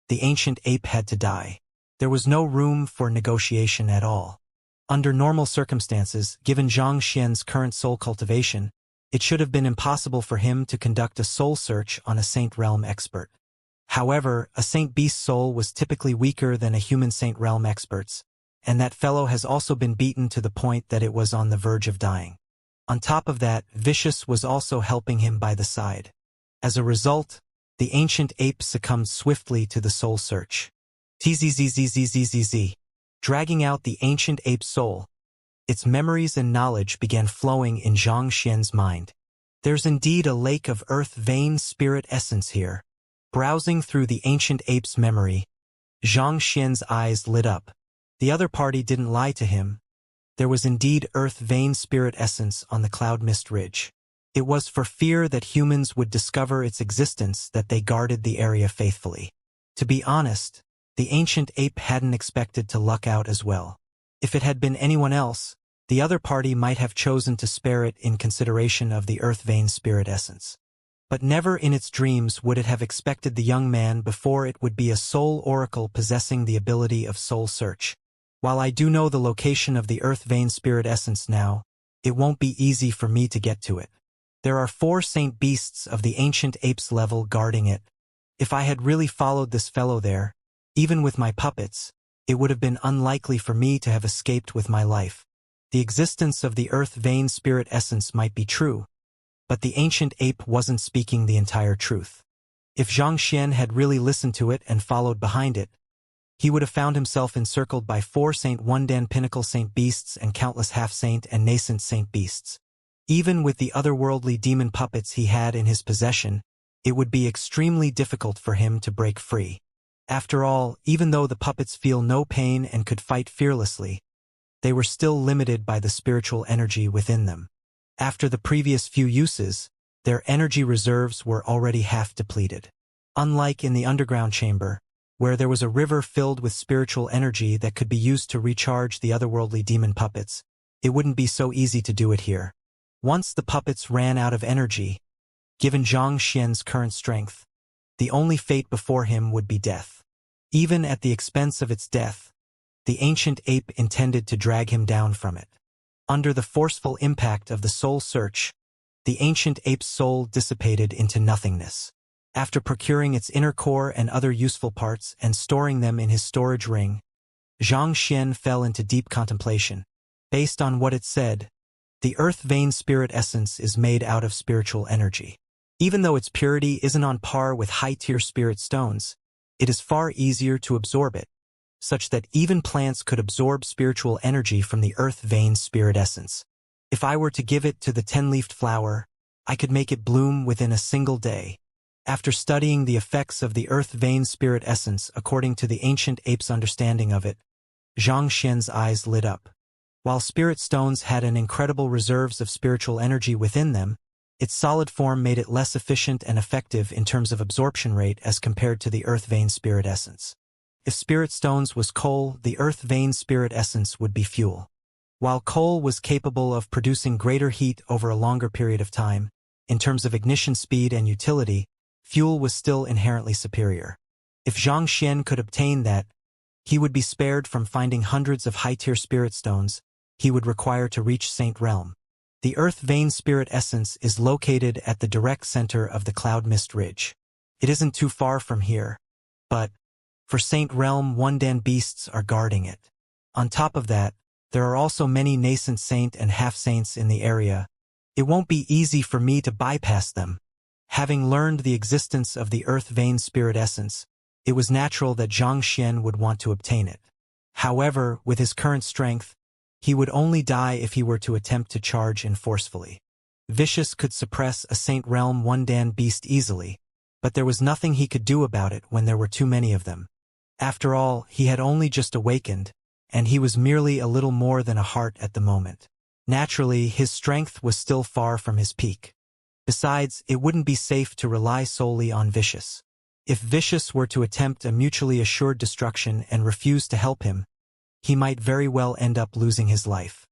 the ancient ape had to die. There was no room for negotiation at all. Under normal circumstances, given Xianxia's current soul cultivation, it should have been impossible for him to conduct a soul search on a Saint Realm expert. However, a Saint Beast soul was typically weaker than a human Saint Realm expert's, and that fellow has also been beaten to the point that it was on the verge of dying. On top of that, Vicious was also helping him by the side. As a result, the ancient ape succumbed swiftly to the soul search. Tzzzzzzzzzz. Dragging out the ancient ape's soul, its memories and knowledge began flowing in Xianxia's mind. There's indeed a lake of earth vein spirit essence here. Browsing through the ancient ape's memory, Xianxia's eyes lit up. The other party didn't lie to him. There was indeed earth vein spirit essence on the Cloud Mist Ridge. It was for fear that humans would discover its existence that they guarded the area faithfully. To be honest, the ancient ape hadn't expected to luck out as well. If it had been anyone else, the other party might have chosen to spare it in consideration of the earth vein spirit essence. But never in its dreams would it have expected the young man before it would be a soul oracle possessing the ability of soul search. While I do know the location of the earth vein spirit essence now, it won't be easy for me to get to it. There are 4 Saint Beasts of the ancient ape's level guarding it. If I had really followed this fellow there, even with my puppets, it would have been unlikely for me to have escaped with my life. The existence of the earth vein spirit essence might be true, but the ancient ape wasn't speaking the entire truth. If Xianxia had really listened to it and followed behind it, he would have found himself encircled by 4 Saint Wundan Pinnacle Saint Beasts and countless half-saint and nascent Saint Beasts. Even with the otherworldly demon puppets he had in his possession, it would be extremely difficult for him to break free. After all, even though the puppets feel no pain and could fight fearlessly, they were still limited by the spiritual energy within them. After the previous few uses, their energy reserves were already half depleted. Unlike in the underground chamber, where there was a river filled with spiritual energy that could be used to recharge the otherworldly demon puppets, it wouldn't be so easy to do it here. Once the puppets ran out of energy, given Xianxia's current strength, the only fate before him would be death. Even at the expense of its death, the ancient ape intended to drag him down from it. Under the forceful impact of the soul search, the ancient ape's soul dissipated into nothingness. After procuring its inner core and other useful parts and storing them in his storage ring, Xianxia fell into deep contemplation. Based on what it said, the earth vein spirit essence is made out of spiritual energy. Even though its purity isn't on par with high-tier spirit stones, it is far easier to absorb it, such that even plants could absorb spiritual energy from the earth vein spirit essence. If I were to give it to the 10-leafed flower, I could make it bloom within a single day. After studying the effects of the earth vein spirit essence according to the ancient ape's understanding of it, Xianxia's eyes lit up. While spirit stones had an incredible reserves of spiritual energy within them, its solid form made it less efficient and effective in terms of absorption rate as compared to the earth vein spirit essence. If spirit stones was coal, the earth vein spirit essence would be fuel. While coal was capable of producing greater heat over a longer period of time, in terms of ignition speed and utility, fuel was still inherently superior. If Xianxia could obtain that, he would be spared from finding hundreds of high-tier spirit stones he would require to reach Saint Realm. The Earth Vein Spirit Essence is located at the direct center of the Cloud Mist Ridge. It isn't too far from here, but for Saint Realm, Wundan beasts are guarding it. On top of that, there are also many nascent saint and half-saints in the area. It won't be easy for me to bypass them. Having learned the existence of the Earth Vein Spirit Essence, it was natural that Xianxia would want to obtain it. However, with his current strength, he would only die if he were to attempt to charge in forcefully. Vicious could suppress a Saint Realm Wundan beast easily, but there was nothing he could do about it when there were too many of them. After all, he had only just awakened, and he was merely a little more than a heart at the moment. Naturally, his strength was still far from his peak. Besides, it wouldn't be safe to rely solely on Vicious. If Vicious were to attempt a mutually assured destruction and refuse to help him, he might very well end up losing his life.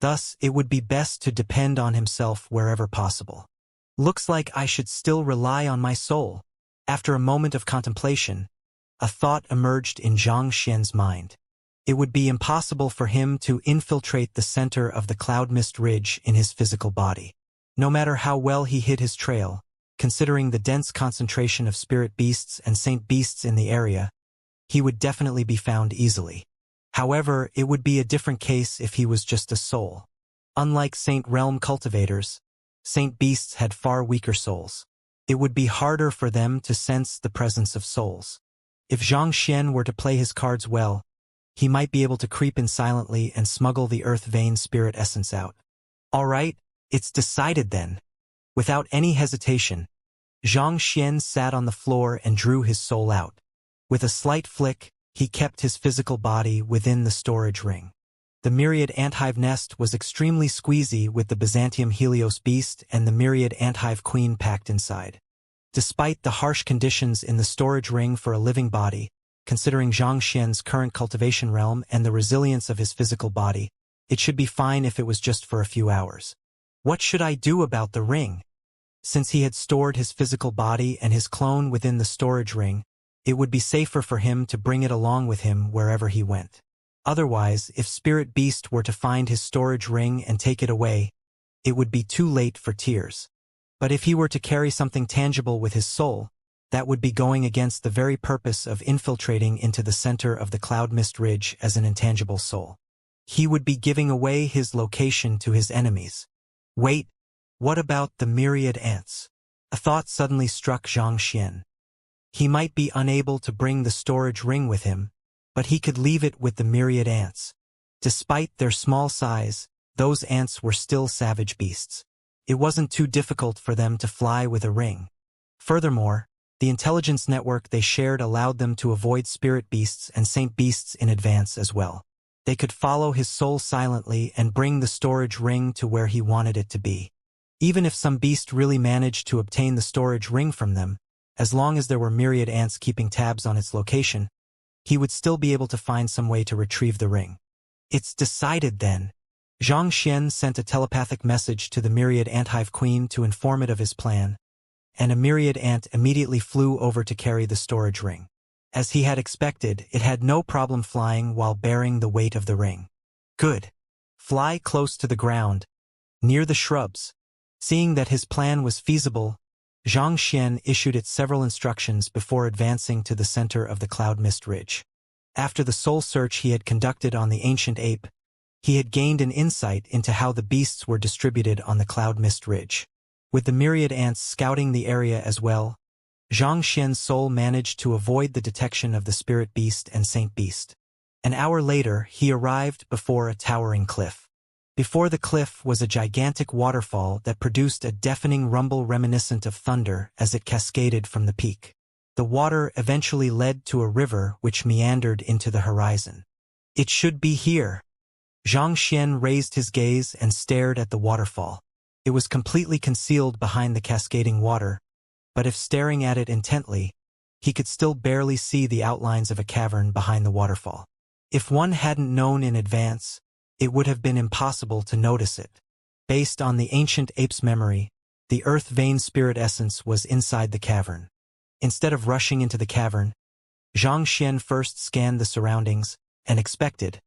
Thus, it would be best to depend on himself wherever possible. Looks like I should still rely on my soul. After a moment of contemplation, a thought emerged in Xianxia's mind. It would be impossible for him to infiltrate the center of the Cloud Mist Ridge in his physical body. No matter how well he hid his trail, considering the dense concentration of spirit beasts and saint beasts in the area, he would definitely be found easily. However, it would be a different case if he was just a soul. Unlike Saint Realm cultivators, saint beasts had far weaker souls. It would be harder for them to sense the presence of souls. If Xianxia were to play his cards well, he might be able to creep in silently and smuggle the Earth Vein Spirit Essence out. All right, it's decided then. Without any hesitation, Xianxia sat on the floor and drew his soul out. With a slight flick, he kept his physical body within the storage ring. The myriad anthive nest was extremely squeezy with the Byzantium Helios beast and the myriad anthive queen packed inside. Despite the harsh conditions in the storage ring for a living body, considering Xianxia's current cultivation realm and the resilience of his physical body, it should be fine if it was just for a few hours. What should I do about the ring? Since he had stored his physical body and his clone within the storage ring, it would be safer for him to bring it along with him wherever he went. Otherwise, if Spirit Beast were to find his storage ring and take it away, it would be too late for tears. But if he were to carry something tangible with his soul, that would be going against the very purpose of infiltrating into the center of the Cloud Mist Ridge as an intangible soul. He would be giving away his location to his enemies. Wait, what about the myriad ants? A thought suddenly struck Xianxia. He might be unable to bring the storage ring with him, but he could leave it with the myriad ants. Despite their small size, those ants were still savage beasts. It wasn't too difficult for them to fly with a ring. Furthermore, the intelligence network they shared allowed them to avoid spirit beasts and saint beasts in advance as well. They could follow his soul silently and bring the storage ring to where he wanted it to be. Even if some beast really managed to obtain the storage ring from them, as long as there were myriad ants keeping tabs on its location, he would still be able to find some way to retrieve the ring. It's decided then. Xianxia sent a telepathic message to the myriad anthive queen to inform it of his plan, and a myriad ant immediately flew over to carry the storage ring. As he had expected, it had no problem flying while bearing the weight of the ring. Good. Fly close to the ground, near the shrubs. Seeing that his plan was feasible, Xianxia issued it several instructions before advancing to the center of the Cloud Mist Ridge. After the soul search he had conducted on the ancient ape, he had gained an insight into how the beasts were distributed on the Cloud Mist Ridge. With the myriad ants scouting the area as well, Xianxia's soul managed to avoid the detection of the spirit beast and saint beast. An hour later, he arrived before a towering cliff. Before the cliff was a gigantic waterfall that produced a deafening rumble reminiscent of thunder as it cascaded from the peak. The water eventually led to a river which meandered into the horizon. It should be here. Xianxia raised his gaze and stared at the waterfall. It was completely concealed behind the cascading water, but if staring at it intently, he could still barely see the outlines of a cavern behind the waterfall. If one hadn't known in advance, it would have been impossible to notice it. Based on the ancient ape's memory, the Earth Vein Spirit Essence was inside the cavern. Instead of rushing into the cavern, Xianxia first scanned the surroundings and expected.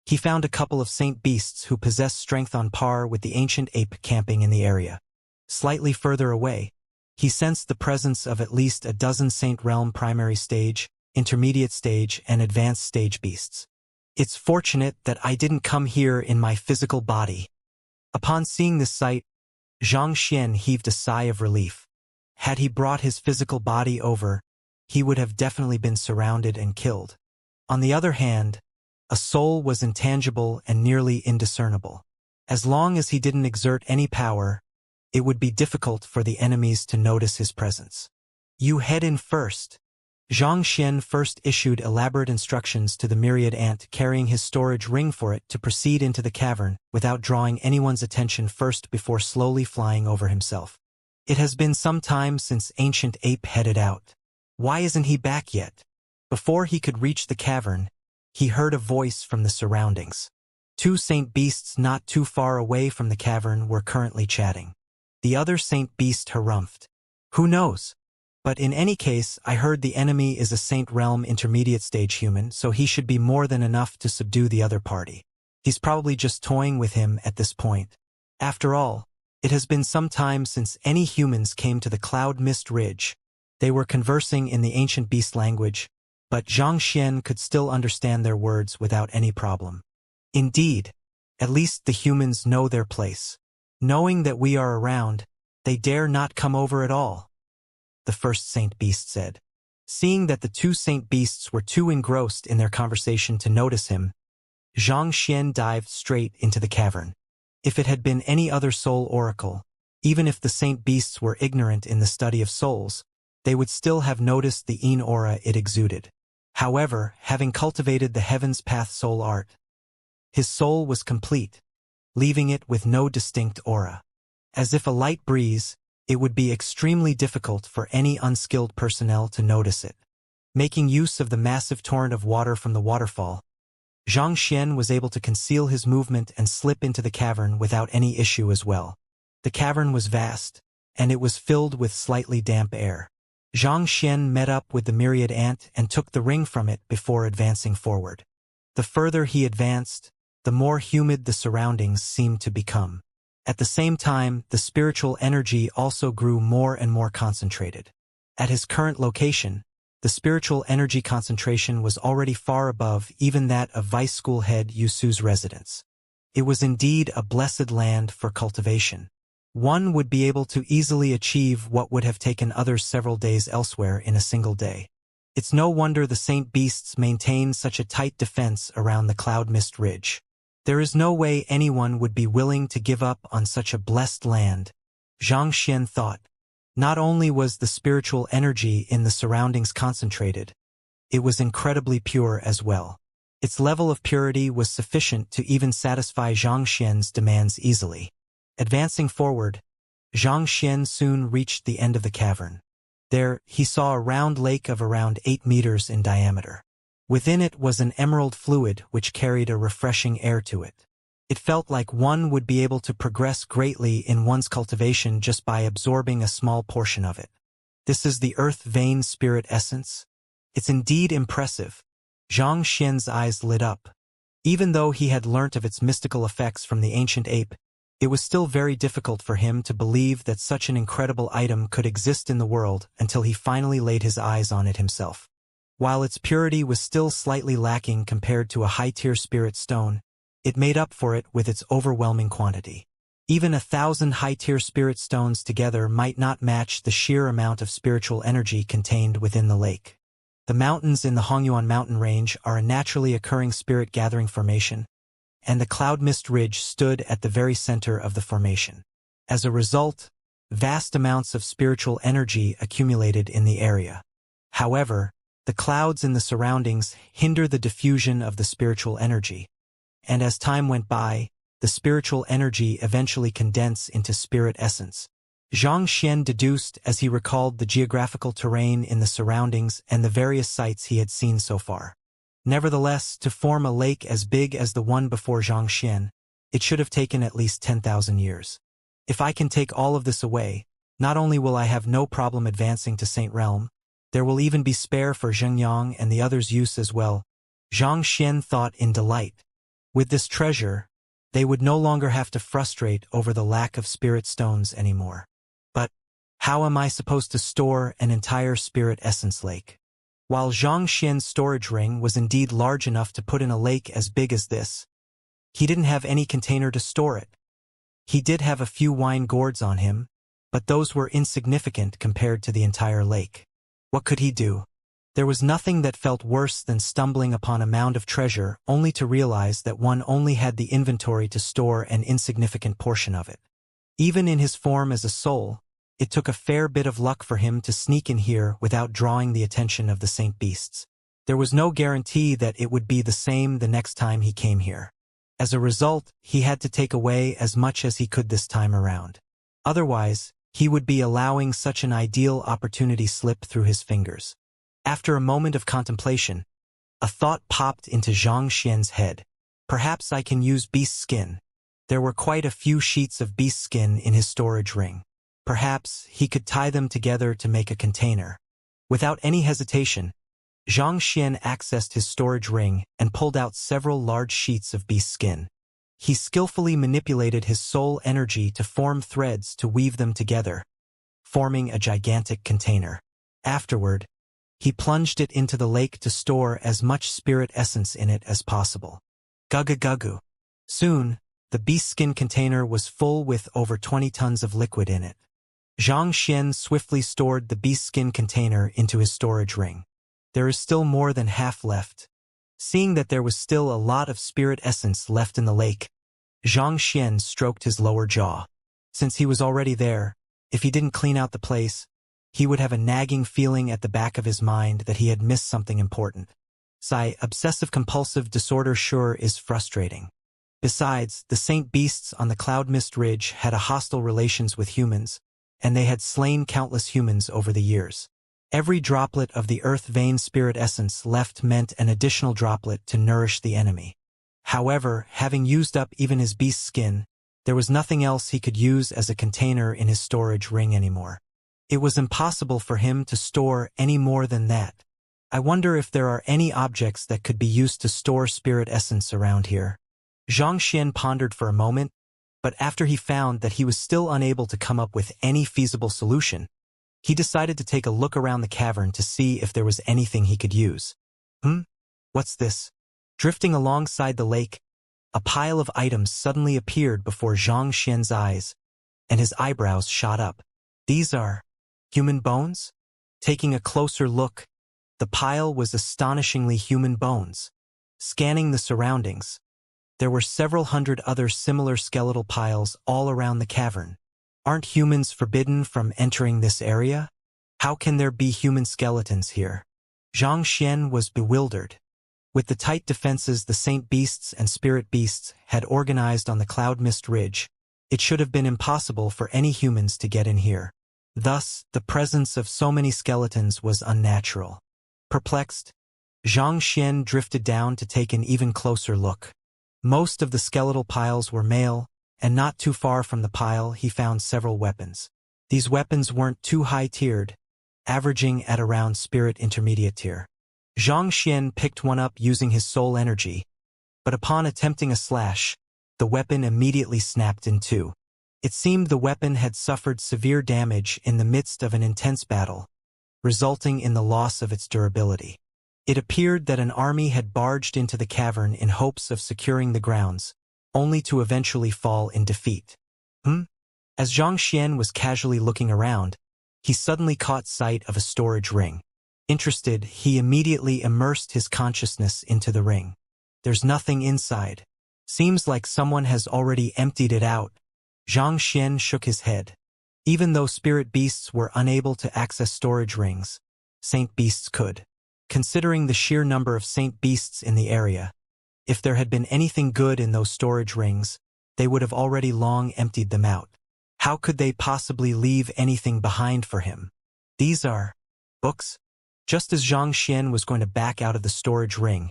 He found a couple of saint beasts who possessed strength on par with the ancient ape camping in the area. Slightly further away, he sensed the presence of at least a dozen Saint Realm primary stage, intermediate stage, and advanced stage beasts. It's fortunate that I didn't come here in my physical body. Upon seeing this sight, Xianxia heaved a sigh of relief. Had he brought his physical body over, he would have definitely been surrounded and killed. On the other hand, a soul was intangible and nearly indiscernible. As long as he didn't exert any power, it would be difficult for the enemies to notice his presence. You head in first. Xianxia first issued elaborate instructions to the myriad ant carrying his storage ring for it to proceed into the cavern without drawing anyone's attention first before slowly flying over himself. It has been some time since ancient ape headed out. Why isn't he back yet? Before he could reach the cavern, he heard a voice from the surroundings. Two saint beasts not too far away from the cavern were currently chatting. The other saint beast harumphed. Who knows? But in any case, I heard the enemy is a Saint Realm intermediate stage human, so he should be more than enough to subdue the other party. He's probably just toying with him at this point. After all, it has been some time since any humans came to the Cloud Mist Ridge. They were conversing in the ancient beast language, but Xianxia could still understand their words without any problem. Indeed, at least the humans know their place. Knowing that we are around, they dare not come over at all, the first saint beast said. Seeing that the two saint beasts were too engrossed in their conversation to notice him, Xianxia dived straight into the cavern. If it had been any other soul oracle, even if the saint beasts were ignorant in the study of souls, they would still have noticed the Een aura it exuded. However, having cultivated the Heaven's Path soul art, his soul was complete, leaving it with no distinct aura. As if a light breeze, it would be extremely difficult for any unskilled personnel to notice it. Making use of the massive torrent of water from the waterfall, Xianxia was able to conceal his movement and slip into the cavern without any issue as well. The cavern was vast, and it was filled with slightly damp air. Xianxia met up with the myriad ant and took the ring from it before advancing forward. The further he advanced, the more humid the surroundings seemed to become. At the same time, the spiritual energy also grew more and more concentrated. At his current location, the spiritual energy concentration was already far above even that of Vice School Head Yusu's residence. It was indeed a blessed land for cultivation. One would be able to easily achieve what would have taken others several days elsewhere in a single day. It's no wonder the Saint Beasts maintain such a tight defense around the Cloud Mist Ridge. There is no way anyone would be willing to give up on such a blessed land, Xianxia thought. Not only was the spiritual energy in the surroundings concentrated, it was incredibly pure as well. Its level of purity was sufficient to even satisfy Xianxia's demands easily. Advancing forward, Xianxia soon reached the end of the cavern. There, he saw a round lake of around 8 meters in diameter. Within it was an emerald fluid which carried a refreshing air to it. It felt like one would be able to progress greatly in one's cultivation just by absorbing a small portion of it. This is the earth vein spirit essence? It's indeed impressive. Xianxia's eyes lit up. Even though he had learnt of its mystical effects from the ancient ape, it was still very difficult for him to believe that such an incredible item could exist in the world until he finally laid his eyes on it himself. While its purity was still slightly lacking compared to a high-tier spirit stone, it made up for it with its overwhelming quantity. Even 1,000 high-tier spirit stones together might not match the sheer amount of spiritual energy contained within the lake. The mountains in the Hongyuan mountain range are a naturally occurring spirit-gathering formation, and the Cloud Mist Ridge stood at the very center of the formation. As a result, vast amounts of spiritual energy accumulated in the area. However, the clouds in the surroundings hinder the diffusion of the spiritual energy, and as time went by, the spiritual energy eventually condensed into spirit essence. Xianxia deduced as he recalled the geographical terrain in the surroundings and the various sites he had seen so far. Nevertheless, to form a lake as big as the one before Xianxia, it should have taken at least 10,000 years. If I can take all of this away, not only will I have no problem advancing to Saint Realm, There will even be spare for Zhengyang and the others' use as well. Zhang Xian thought in delight. With this treasure, they would no longer have to frustrate over the lack of spirit stones anymore. But how am I supposed to store an entire spirit essence lake? While Zhang Xian's storage ring was indeed large enough to put in a lake as big as this, he didn't have any container to store it. He did have a few wine gourds on him, but those were insignificant compared to the entire lake. What could he do? There was nothing that felt worse than stumbling upon a mound of treasure only to realize that one only had the inventory to store an insignificant portion of it. Even in his form as a soul, it took a fair bit of luck for him to sneak in here without drawing the attention of the saint beasts. There was no guarantee that it would be the same the next time he came here. As a result, he had to take away as much as he could this time around. Otherwise, he would be allowing such an ideal opportunity slip through his fingers. After a moment of contemplation, a thought popped into Zhang Xian's head. Perhaps I can use beast skin. There were quite a few sheets of beast skin in his storage ring. Perhaps he could tie them together to make a container. Without any hesitation, Zhang Xian accessed his storage ring and pulled out several large sheets of beast skin. He skillfully manipulated his soul energy to form threads to weave them together, forming a gigantic container. Afterward, he plunged it into the lake to store as much spirit essence in it as possible. Gugu. Soon, the beast skin container was full with over 20 tons of liquid in it. Zhang Xian swiftly stored the beast skin container into his storage ring. There is still more than half left. Seeing that there was still a lot of spirit essence left in the lake, Zhang Xian stroked his lower jaw. Since he was already there, if he didn't clean out the place, he would have a nagging feeling at the back of his mind that he had missed something important. Obsessive-compulsive disorder sure is frustrating. Besides, the saint beasts on the Cloud Mist Ridge had a hostile relations with humans, and they had slain countless humans over the years. Every droplet of the earth vein spirit essence left meant an additional droplet to nourish the enemy. However, having used up even his beast skin, there was nothing else he could use as a container in his storage ring anymore. It was impossible for him to store any more than that. I wonder if there are any objects that could be used to store spirit essence around here. Zhang Xian pondered for a moment, but after he found that he was still unable to come up with any feasible solution, he decided to take a look around the cavern to see if there was anything he could use. What's this? Drifting alongside the lake, a pile of items suddenly appeared before Zhang Xian's eyes, and his eyebrows shot up. These are human bones? Taking a closer look, the pile was astonishingly human bones. Scanning the surroundings, there were several hundred other similar skeletal piles all around the cavern. Aren't humans forbidden from entering this area? How can there be human skeletons here? Zhang Xian was bewildered. With the tight defenses the saint beasts and spirit beasts had organized on the Cloud Mist Ridge, it should have been impossible for any humans to get in here. Thus, the presence of so many skeletons was unnatural. Perplexed, Zhang Xian drifted down to take an even closer look. Most of the skeletal piles were male, and not too far from the pile he found several weapons. These weapons weren't too high-tiered, averaging at around spirit intermediate tier. Zhang Xian picked one up using his soul energy, but upon attempting a slash, the weapon immediately snapped in two. It seemed the weapon had suffered severe damage in the midst of an intense battle, resulting in the loss of its durability. It appeared that an army had barged into the cavern in hopes of securing the grounds, only to eventually fall in defeat. As Zhang Xian was casually looking around, he suddenly caught sight of a storage ring. Interested, he immediately immersed his consciousness into the ring. There's nothing inside. Seems like someone has already emptied it out. Zhang Xian shook his head. Even though spirit beasts were unable to access storage rings, saint beasts could. Considering the sheer number of saint beasts in the area, if there had been anything good in those storage rings, they would have already long emptied them out. How could they possibly leave anything behind for him? These are books? Just as Zhang Xian was going to back out of the storage ring,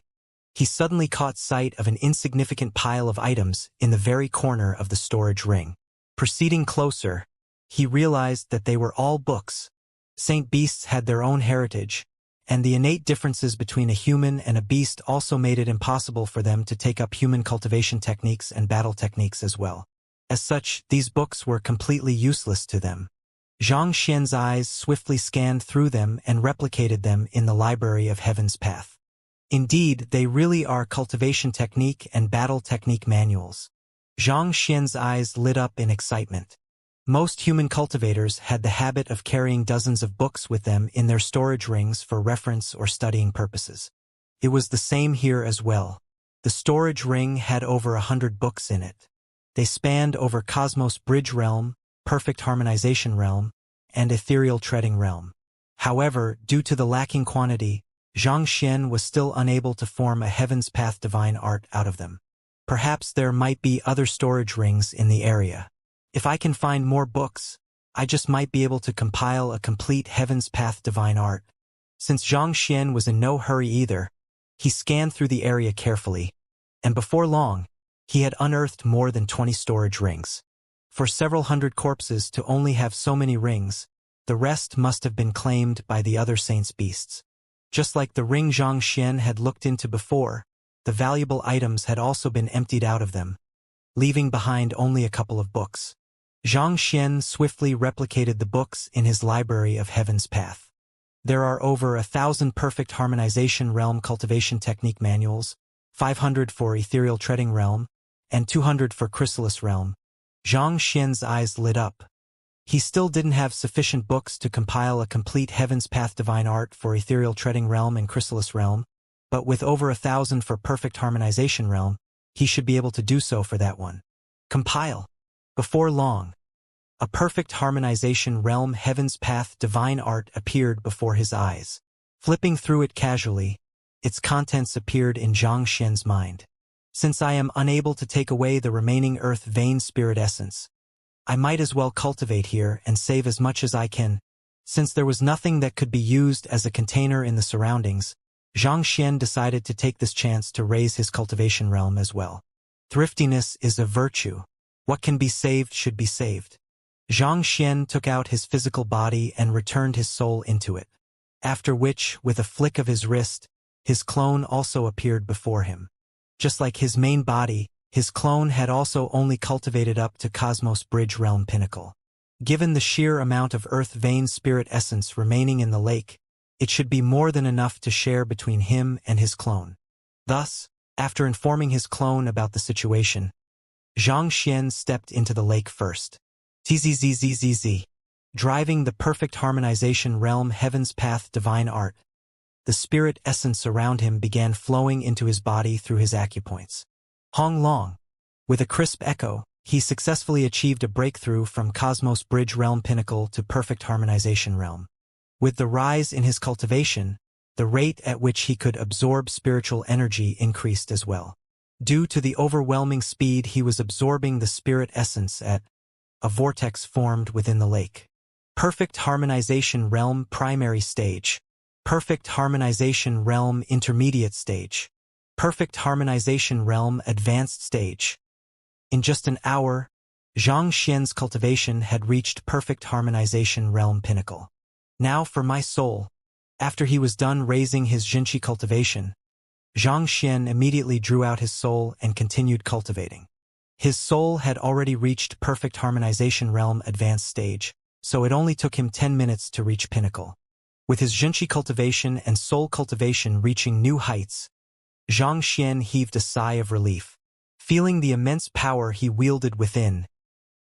he suddenly caught sight of an insignificant pile of items in the very corner of the storage ring. Proceeding closer, he realized that they were all books. Saint beasts had their own heritage, and the innate differences between a human and a beast also made it impossible for them to take up human cultivation techniques and battle techniques as well. As such, these books were completely useless to them. Xianxia's eyes swiftly scanned through them and replicated them in the library of Heaven's Path. Indeed, they really are cultivation technique and battle technique manuals. Xianxia's eyes lit up in excitement. Most human cultivators had the habit of carrying dozens of books with them in their storage rings for reference or studying purposes. It was the same here as well. The storage ring had over 100 books in it. They spanned over Cosmos Bridge Realm, Perfect Harmonization Realm, and Ethereal Treading Realm. However, due to the lacking quantity, Xianxia was still unable to form a Heaven's Path divine art out of them. Perhaps there might be other storage rings in the area. If I can find more books, I just might be able to compile a complete Heaven's Path divine art. Since Xianxia was in no hurry either, he scanned through the area carefully, and before long, he had unearthed more than 20 storage rings. For several hundred corpses to only have so many rings, the rest must have been claimed by the other saints' beasts. Just like the ring Xianxia had looked into before, the valuable items had also been emptied out of them, leaving behind only a couple of books. Xianxia swiftly replicated the books in his library of Heaven's Path. There are over 1,000 Perfect Harmonization Realm cultivation technique manuals, 500 for Ethereal Treading Realm, and 200 for Chrysalis Realm. Xianxia's eyes lit up. He still didn't have sufficient books to compile a complete Heaven's Path divine art for Ethereal Treading Realm and Chrysalis Realm, but with over 1,000 for Perfect Harmonization Realm, he should be able to do so for that one. Compile. Before long, a Perfect Harmonization Realm Heaven's Path divine art appeared before his eyes. Flipping through it casually, its contents appeared in Xianxia's mind. Since I am unable to take away the remaining Earth Vein Spirit Essence, I might as well cultivate here and save as much as I can. Since there was nothing that could be used as a container in the surroundings, Xianxia decided to take this chance to raise his cultivation realm as well. Thriftiness is a virtue. What can be saved should be saved. Xianxia took out his physical body and returned his soul into it. After which, with a flick of his wrist, his clone also appeared before him. Just like his main body, his clone had also only cultivated up to Cosmos Bridge Realm Pinnacle. Given the sheer amount of Earth Vein Spirit Essence remaining in the lake, it should be more than enough to share between him and his clone. Thus, after informing his clone about the situation, Xianxia stepped into the lake first. Tzzzzzz. Driving the Perfect Harmonization Realm Heaven's Path divine art, the spirit essence around him began flowing into his body through his acupoints. Hong Long. With a crisp echo, he successfully achieved a breakthrough from Cosmos Bridge Realm Pinnacle to Perfect Harmonization Realm. With the rise in his cultivation, the rate at which he could absorb spiritual energy increased as well. Due to the overwhelming speed he was absorbing the spirit essence at, a vortex formed within the lake. Perfect Harmonization Realm Primary Stage. Perfect Harmonization Realm Intermediate Stage. Perfect Harmonization Realm Advanced Stage. In just an hour, Xianxia's cultivation had reached Perfect Harmonization Realm Pinnacle. Now for my soul. After he was done raising his Jinchi cultivation, Xianxia immediately drew out his soul and continued cultivating. His soul had already reached Perfect Harmonization Realm Advanced Stage, so it only took him 10 minutes to reach Pinnacle. With his Jinchi cultivation and soul cultivation reaching new heights, Xianxia heaved a sigh of relief. Feeling the immense power he wielded within,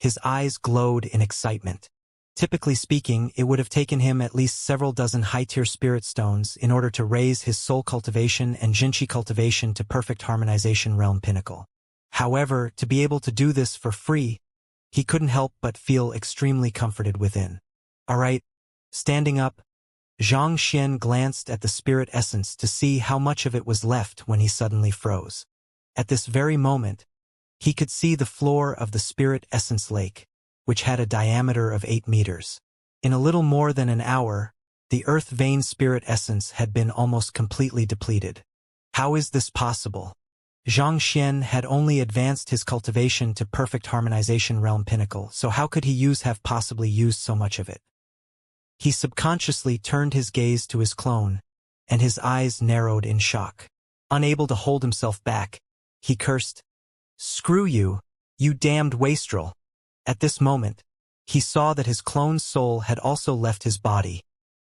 his eyes glowed in excitement. Typically speaking, it would have taken him at least several dozen high-tier spirit stones in order to raise his soul cultivation and Jinchi cultivation to Perfect Harmonization Realm Pinnacle. However, to be able to do this for free, he couldn't help but feel extremely comforted within. Alright, standing up, Xianxia glanced at the spirit essence to see how much of it was left when he suddenly froze. At this very moment, he could see the floor of the spirit essence lake, which had a diameter of 8 meters. In a little more than an hour, the earth vein spirit essence had been almost completely depleted. How is this possible? Xianxia had only advanced his cultivation to Perfect Harmonization Realm Pinnacle, so how could he have possibly used so much of it? He subconsciously turned his gaze to his clone, and his eyes narrowed in shock. Unable to hold himself back, he cursed, "Screw you, you damned wastrel." At this moment, he saw that his clone's soul had also left his body,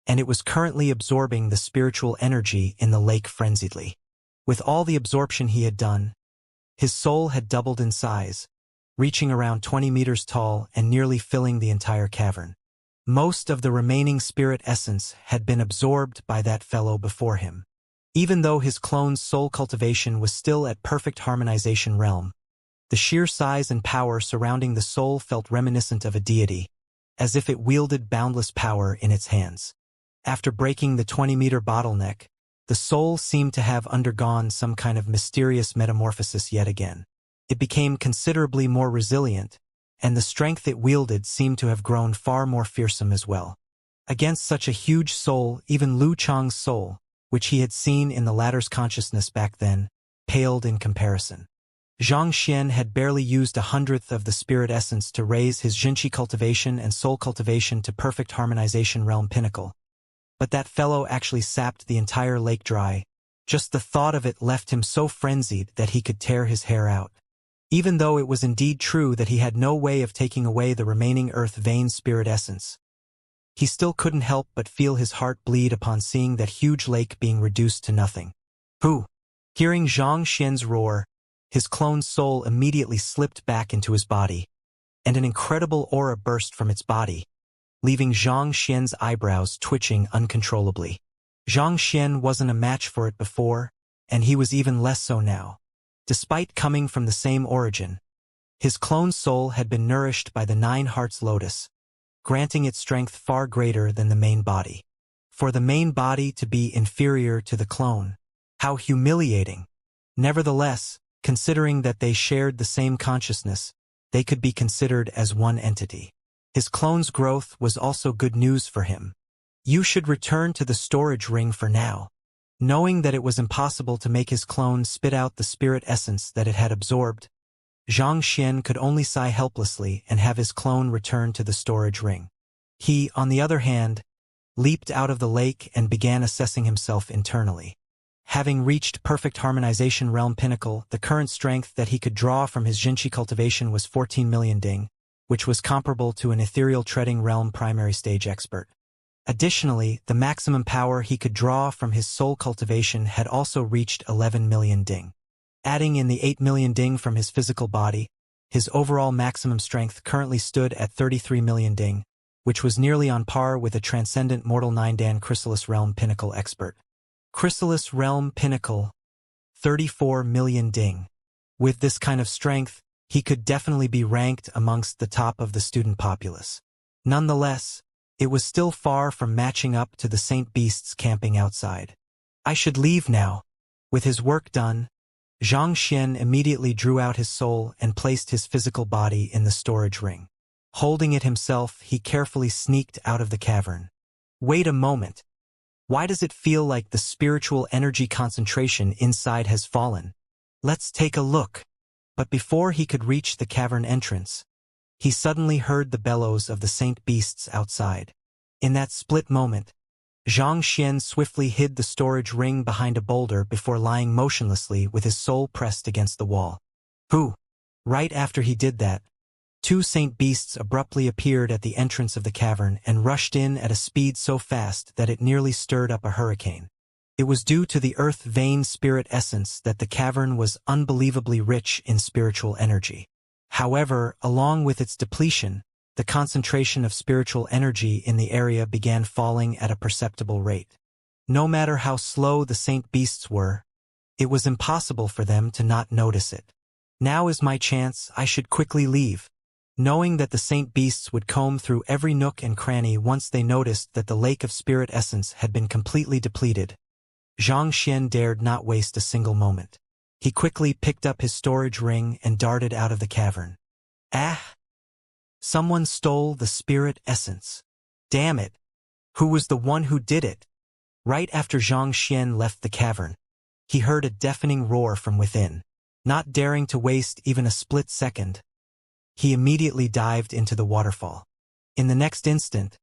and it was currently absorbing the spiritual energy in the lake frenziedly. With all the absorption he had done, his soul had doubled in size, reaching around 20 meters tall and nearly filling the entire cavern. Most of the remaining spirit essence had been absorbed by that fellow before him. Even though his clone's soul cultivation was still at perfect harmonization realm, the sheer size and power surrounding the soul felt reminiscent of a deity, as if it wielded boundless power in its hands. After breaking the 20-meter bottleneck, the soul seemed to have undergone some kind of mysterious metamorphosis yet again. It became considerably more resilient, and the strength it wielded seemed to have grown far more fearsome as well. Against such a huge soul, even Lu Chang's soul, which he had seen in the latter's consciousness back then, paled in comparison. Xianxia had barely used 1/100th of the spirit essence to raise his Jinqi cultivation and soul cultivation to perfect harmonization realm pinnacle. But that fellow actually sapped the entire lake dry. Just the thought of it left him so frenzied that he could tear his hair out. Even though it was indeed true that he had no way of taking away the remaining earth vein spirit essence, he still couldn't help but feel his heart bleed upon seeing that huge lake being reduced to nothing. Who? Hearing Zhang Xian's roar, his clone's soul immediately slipped back into his body, and an incredible aura burst from its body, leaving Zhang Xian's eyebrows twitching uncontrollably. Zhang Xian wasn't a match for it before, and he was even less so now. Despite coming from the same origin, his clone's soul had been nourished by the 9 Hearts Lotus, granting it strength far greater than the main body. For the main body to be inferior to the clone, how humiliating! Nevertheless, considering that they shared the same consciousness, they could be considered as one entity. His clone's growth was also good news for him. You should return to the storage ring for now. Knowing that it was impossible to make his clone spit out the spirit essence that it had absorbed, Zhang Xian could only sigh helplessly and have his clone return to the storage ring. He, on the other hand, leaped out of the lake and began assessing himself internally. Having reached perfect harmonization realm pinnacle, the current strength that he could draw from his Jinqi cultivation was 14 million ding, which was comparable to an ethereal treading realm primary stage expert. Additionally, the maximum power he could draw from his soul cultivation had also reached 11 million ding. Adding in the 8 million ding from his physical body, his overall maximum strength currently stood at 33 million ding, which was nearly on par with a transcendent mortal 9-dan Chrysalis Realm Pinnacle expert. Chrysalis Realm Pinnacle, 34 million ding. With this kind of strength, he could definitely be ranked amongst the top of the student populace. Nonetheless, it was still far from matching up to the Saint Beasts camping outside. I should leave now. With his work done, Zhang Xian immediately drew out his soul and placed his physical body in the storage ring. Holding it himself, he carefully sneaked out of the cavern. Wait a moment. Why does it feel like the spiritual energy concentration inside has fallen? Let's take a look. But before he could reach the cavern entrance, he suddenly heard the bellows of the Saint Beasts outside. In that split moment, Zhang Xian swiftly hid the storage ring behind a boulder before lying motionlessly with his soul pressed against the wall. Who? Right after he did that, 2 Saint Beasts abruptly appeared at the entrance of the cavern and rushed in at a speed so fast that it nearly stirred up a hurricane. It was due to the earth vein spirit essence that the cavern was unbelievably rich in spiritual energy. However, along with its depletion, the concentration of spiritual energy in the area began falling at a perceptible rate. No matter how slow the Saint Beasts were, it was impossible for them to not notice it. Now is my chance, I should quickly leave. Knowing that the Saint Beasts would comb through every nook and cranny once they noticed that the lake of spirit essence had been completely depleted, Zhang Xian dared not waste a single moment. He quickly picked up his storage ring and darted out of the cavern. Ah! Someone stole the spirit essence. Damn it! Who was the one who did it? Right after Zhang Xian left the cavern, he heard a deafening roar from within. Not daring to waste even a split second, he immediately dived into the waterfall. In the next instant,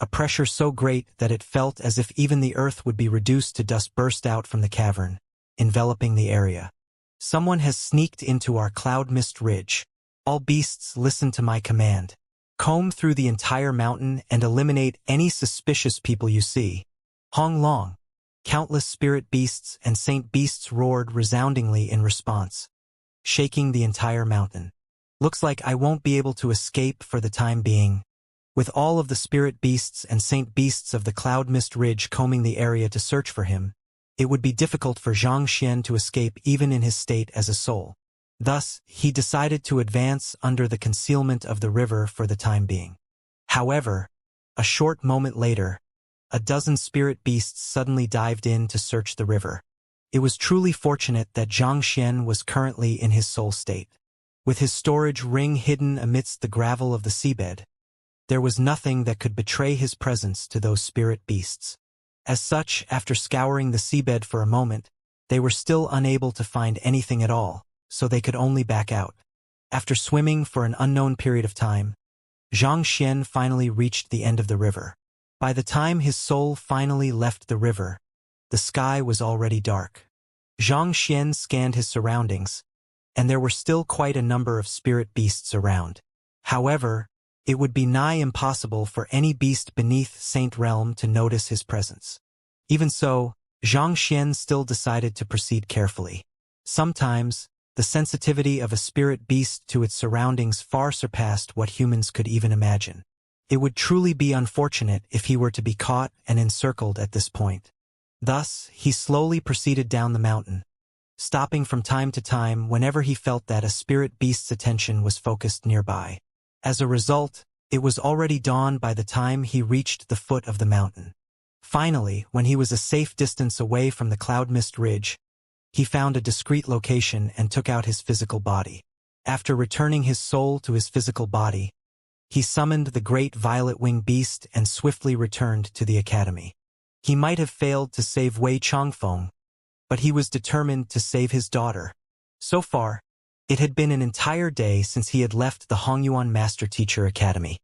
a pressure so great that it felt as if even the earth would be reduced to dust burst out from the cavern, enveloping the area. Someone has sneaked into our cloud mist ridge. All beasts listen to my command. Comb through the entire mountain and eliminate any suspicious people you see. Hong Long. Countless spirit beasts and saint beasts roared resoundingly in response, shaking the entire mountain. Looks like I won't be able to escape for the time being. With all of the spirit beasts and saint beasts of the cloud mist ridge combing the area to search for him, it would be difficult for Xianxia to escape even in his state as a soul. Thus, he decided to advance under the concealment of the river for the time being. However, a short moment later, a dozen spirit beasts suddenly dived in to search the river. It was truly fortunate that Xianxia was currently in his soul state. With his storage ring hidden amidst the gravel of the seabed, there was nothing that could betray his presence to those spirit beasts. As such, after scouring the seabed for a moment, they were still unable to find anything at all, so they could only back out. After swimming for an unknown period of time, Xianxia finally reached the end of the river. By the time his soul finally left the river, the sky was already dark. Xianxia scanned his surroundings, and there were still quite a number of spirit beasts around. However, it would be nigh impossible for any beast beneath Saint Realm to notice his presence. Even so, Xianxia still decided to proceed carefully. Sometimes, the sensitivity of a spirit beast to its surroundings far surpassed what humans could even imagine. It would truly be unfortunate if he were to be caught and encircled at this point. Thus, he slowly proceeded down the mountain, stopping from time to time whenever he felt that a spirit beast's attention was focused nearby. As a result, it was already dawn by the time he reached the foot of the mountain. Finally, when he was a safe distance away from the cloud mist ridge, he found a discreet location and took out his physical body. After returning his soul to his physical body, he summoned the great violet-winged beast and swiftly returned to the academy. He might have failed to save Wei Changfeng, but he was determined to save his daughter. So far, it had been an entire day since he had left the Hongyuan Master Teacher Academy.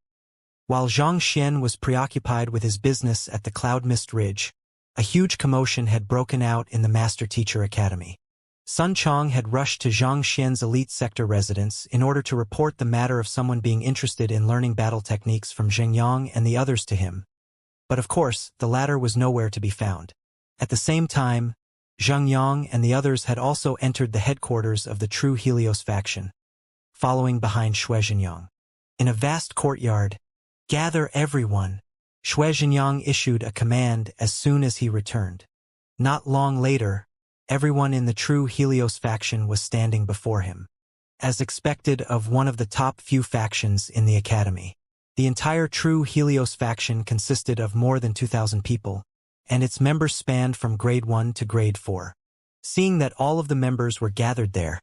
While Xianxia was preoccupied with his business at the Cloud Mist Ridge, a huge commotion had broken out in the Master Teacher Academy. Sun Chong had rushed to Xianxia's elite sector residence in order to report the matter of someone being interested in learning battle techniques from Zhengyang and the others to him. But of course, the latter was nowhere to be found. At the same time, Zhengyang and the others had also entered the headquarters of the True Helios faction, following behind Xue Zhenyang. In a vast courtyard, "Gather everyone," Xue Zhenyang issued a command as soon as he returned. Not long later, everyone in the True Helios faction was standing before him. As expected of one of the top few factions in the academy, the entire True Helios faction consisted of more than 2,000 people, and its members spanned from grade 1 to grade 4. Seeing that all of the members were gathered there,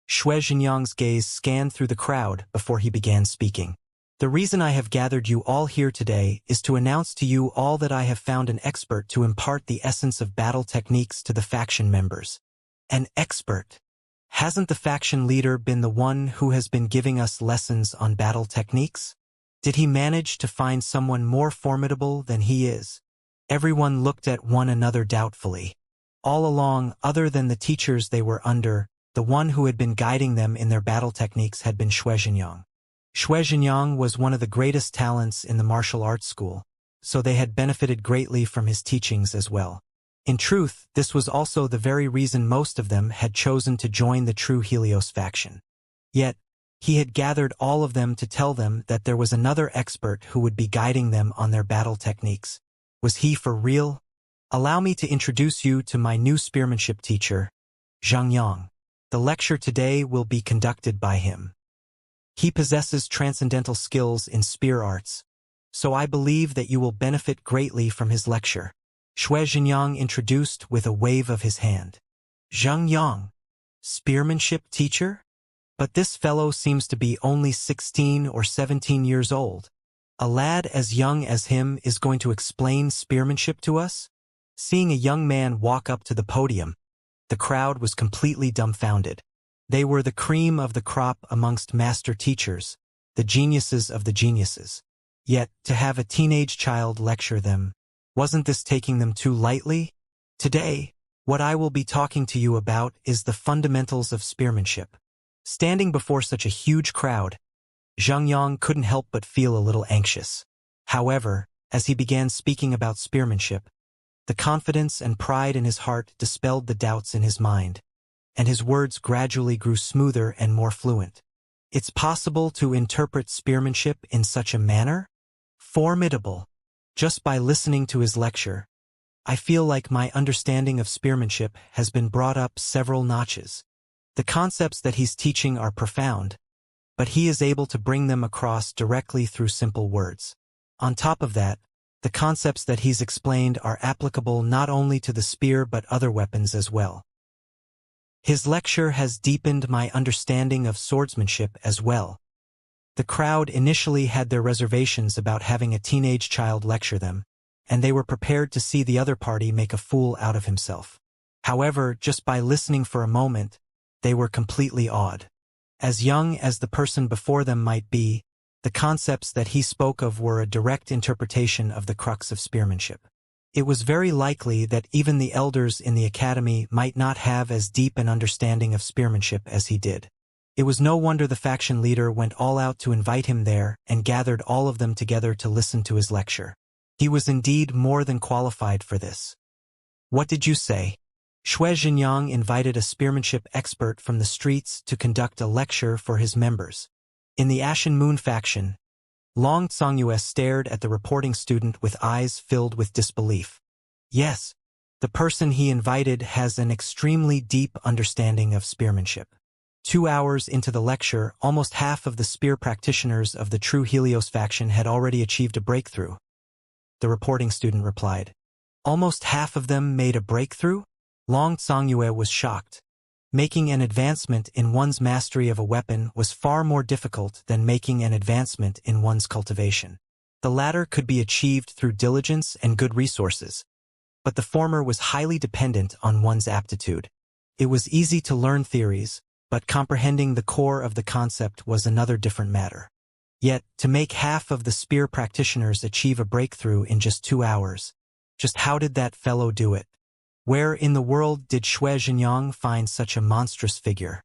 Xue Zhenyang's gaze scanned through the crowd before he began speaking. "The reason I have gathered you all here today is to announce to you all that I have found an expert to impart the essence of battle techniques to the faction members." An expert? Hasn't the faction leader been the one who has been giving us lessons on battle techniques? Did he manage to find someone more formidable than he is? Everyone looked at one another doubtfully. All along, other than the teachers they were under, the one who had been guiding them in their battle techniques had been Xue Zhenyang. Xue Zhenyang was one of the greatest talents in the martial arts school, so they had benefited greatly from his teachings as well. In truth, this was also the very reason most of them had chosen to join the True Helios faction. Yet, he had gathered all of them to tell them that there was another expert who would be guiding them on their battle techniques. Was he for real? Allow me to introduce you to my new spearmanship teacher, Zhang Yang. The lecture today will be conducted by him. He possesses transcendental skills in spear arts, so I believe that you will benefit greatly from his lecture. Xue Zhenyang introduced with a wave of his hand. Zhang Yang, spearmanship teacher? But this fellow seems to be only 16 or 17 years old. A lad as young as him is going to explain spearmanship to us? Seeing a young man walk up to the podium, the crowd was completely dumbfounded. They were the cream of the crop amongst master teachers, the geniuses of the geniuses. Yet, to have a teenage child lecture them, wasn't this taking them too lightly? Today, what I will be talking to you about is the fundamentals of spearmanship. Standing before such a huge crowd, Xianxia couldn't help but feel a little anxious. However, as he began speaking about spearmanship, the confidence and pride in his heart dispelled the doubts in his mind, and his words gradually grew smoother and more fluent. It's possible to interpret spearmanship in such a manner? Formidable. Just by listening to his lecture, I feel like my understanding of spearmanship has been brought up several notches. The concepts that he's teaching are profound, but he is able to bring them across directly through simple words. On top of that, the concepts that he's explained are applicable not only to the spear but other weapons as well. His lecture has deepened my understanding of swordsmanship as well. The crowd initially had their reservations about having a teenage child lecture them, and they were prepared to see the other party make a fool out of himself. However, just by listening for a moment, they were completely awed. As young as the person before them might be, the concepts that he spoke of were a direct interpretation of the crux of spearmanship. It was very likely that even the elders in the academy might not have as deep an understanding of spearmanship as he did. It was no wonder the faction leader went all out to invite him there and gathered all of them together to listen to his lecture. He was indeed more than qualified for this. What did you say? Xianxia invited a spearmanship expert from the streets to conduct a lecture for his members. In the Ashen Moon faction, Long Xianxia stared at the reporting student with eyes filled with disbelief. Yes, the person he invited has an extremely deep understanding of spearmanship. 2 hours into the lecture, almost half of the spear practitioners of the true Helios faction had already achieved a breakthrough. The reporting student replied. Almost half of them made a breakthrough? Long Xianxia was shocked. Making an advancement in one's mastery of a weapon was far more difficult than making an advancement in one's cultivation. The latter could be achieved through diligence and good resources, but the former was highly dependent on one's aptitude. It was easy to learn theories, but comprehending the core of the concept was another different matter. Yet, to make half of the spear practitioners achieve a breakthrough in just 2 hours, just how did that fellow do it? Where in the world did Xianxia find such a monstrous figure?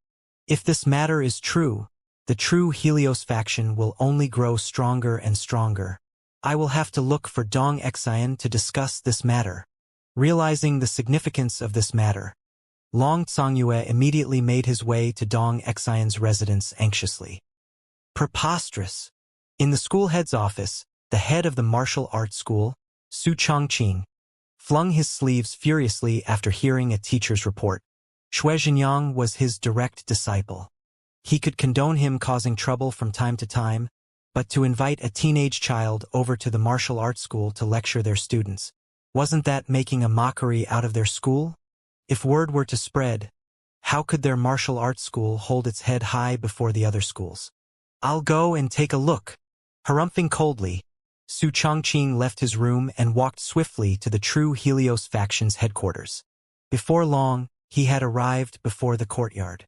If this matter is true, the true Helios faction will only grow stronger and stronger. I will have to look for Dong Xian to discuss this matter. Realizing the significance of this matter, Long Xianxia immediately made his way to Dong Xian's residence anxiously. Preposterous! In the school head's office, the head of the martial arts school, Su Chongqing, flung his sleeves furiously after hearing a teacher's report. Xianxia was his direct disciple. He could condone him causing trouble from time to time, but to invite a teenage child over to the martial arts school to lecture their students, wasn't that making a mockery out of their school? If word were to spread, how could their martial arts school hold its head high before the other schools? I'll go and take a look. Harumphing coldly, Su Chongqing left his room and walked swiftly to the true Helios faction's headquarters. Before long, he had arrived before the courtyard.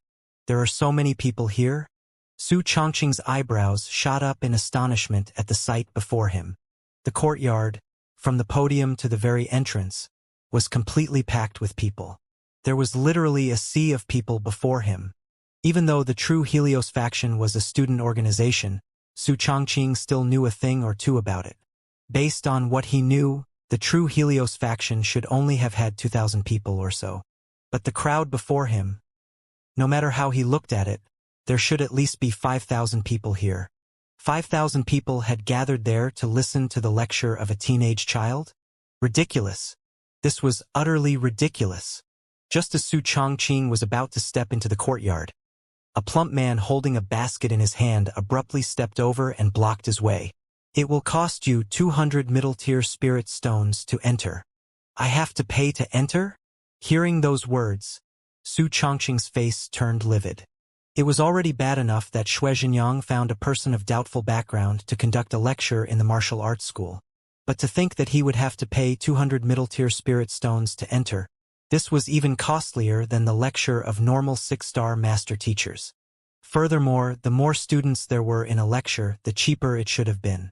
There are so many people here? Su Chongqing's eyebrows shot up in astonishment at the sight before him. The courtyard, from the podium to the very entrance, was completely packed with people. There was literally a sea of people before him. Even though the true Helios faction was a student organization, Su Chongqing still knew a thing or two about it. Based on what he knew, the true Helios faction should only have had 2,000 people or so. But the crowd before him, no matter how he looked at it, there should at least be 5,000 people here. 5,000 people had gathered there to listen to the lecture of a teenage child? Ridiculous. This was utterly ridiculous. Just as Su Chongqing was about to step into the courtyard, a plump man holding a basket in his hand abruptly stepped over and blocked his way. It will cost you 200 middle-tier spirit stones to enter. I have to pay to enter? Hearing those words, Su Chongqing's face turned livid. It was already bad enough that Xianxia found a person of doubtful background to conduct a lecture in the martial arts school. But to think that he would have to pay 200 middle-tier spirit stones to enter, this was even costlier than the lecture of normal 6-star master teachers. Furthermore, the more students there were in a lecture, the cheaper it should have been.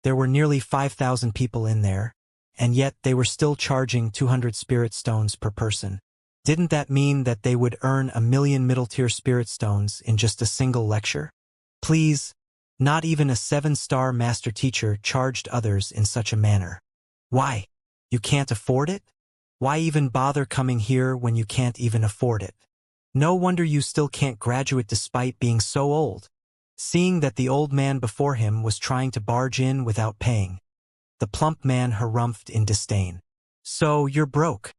There were nearly 5,000 people in there, and yet they were still charging 200 spirit stones per person. Didn't that mean that they would earn 1,000,000 middle-tier spirit stones in just a single lecture? Please, not even a 7-star master teacher charged others in such a manner. Why? You can't afford it? Why even bother coming here when you can't even afford it? No wonder you still can't graduate despite being so old. Seeing that the old man before him was trying to barge in without paying, the plump man harumphed in disdain. So, you're broke.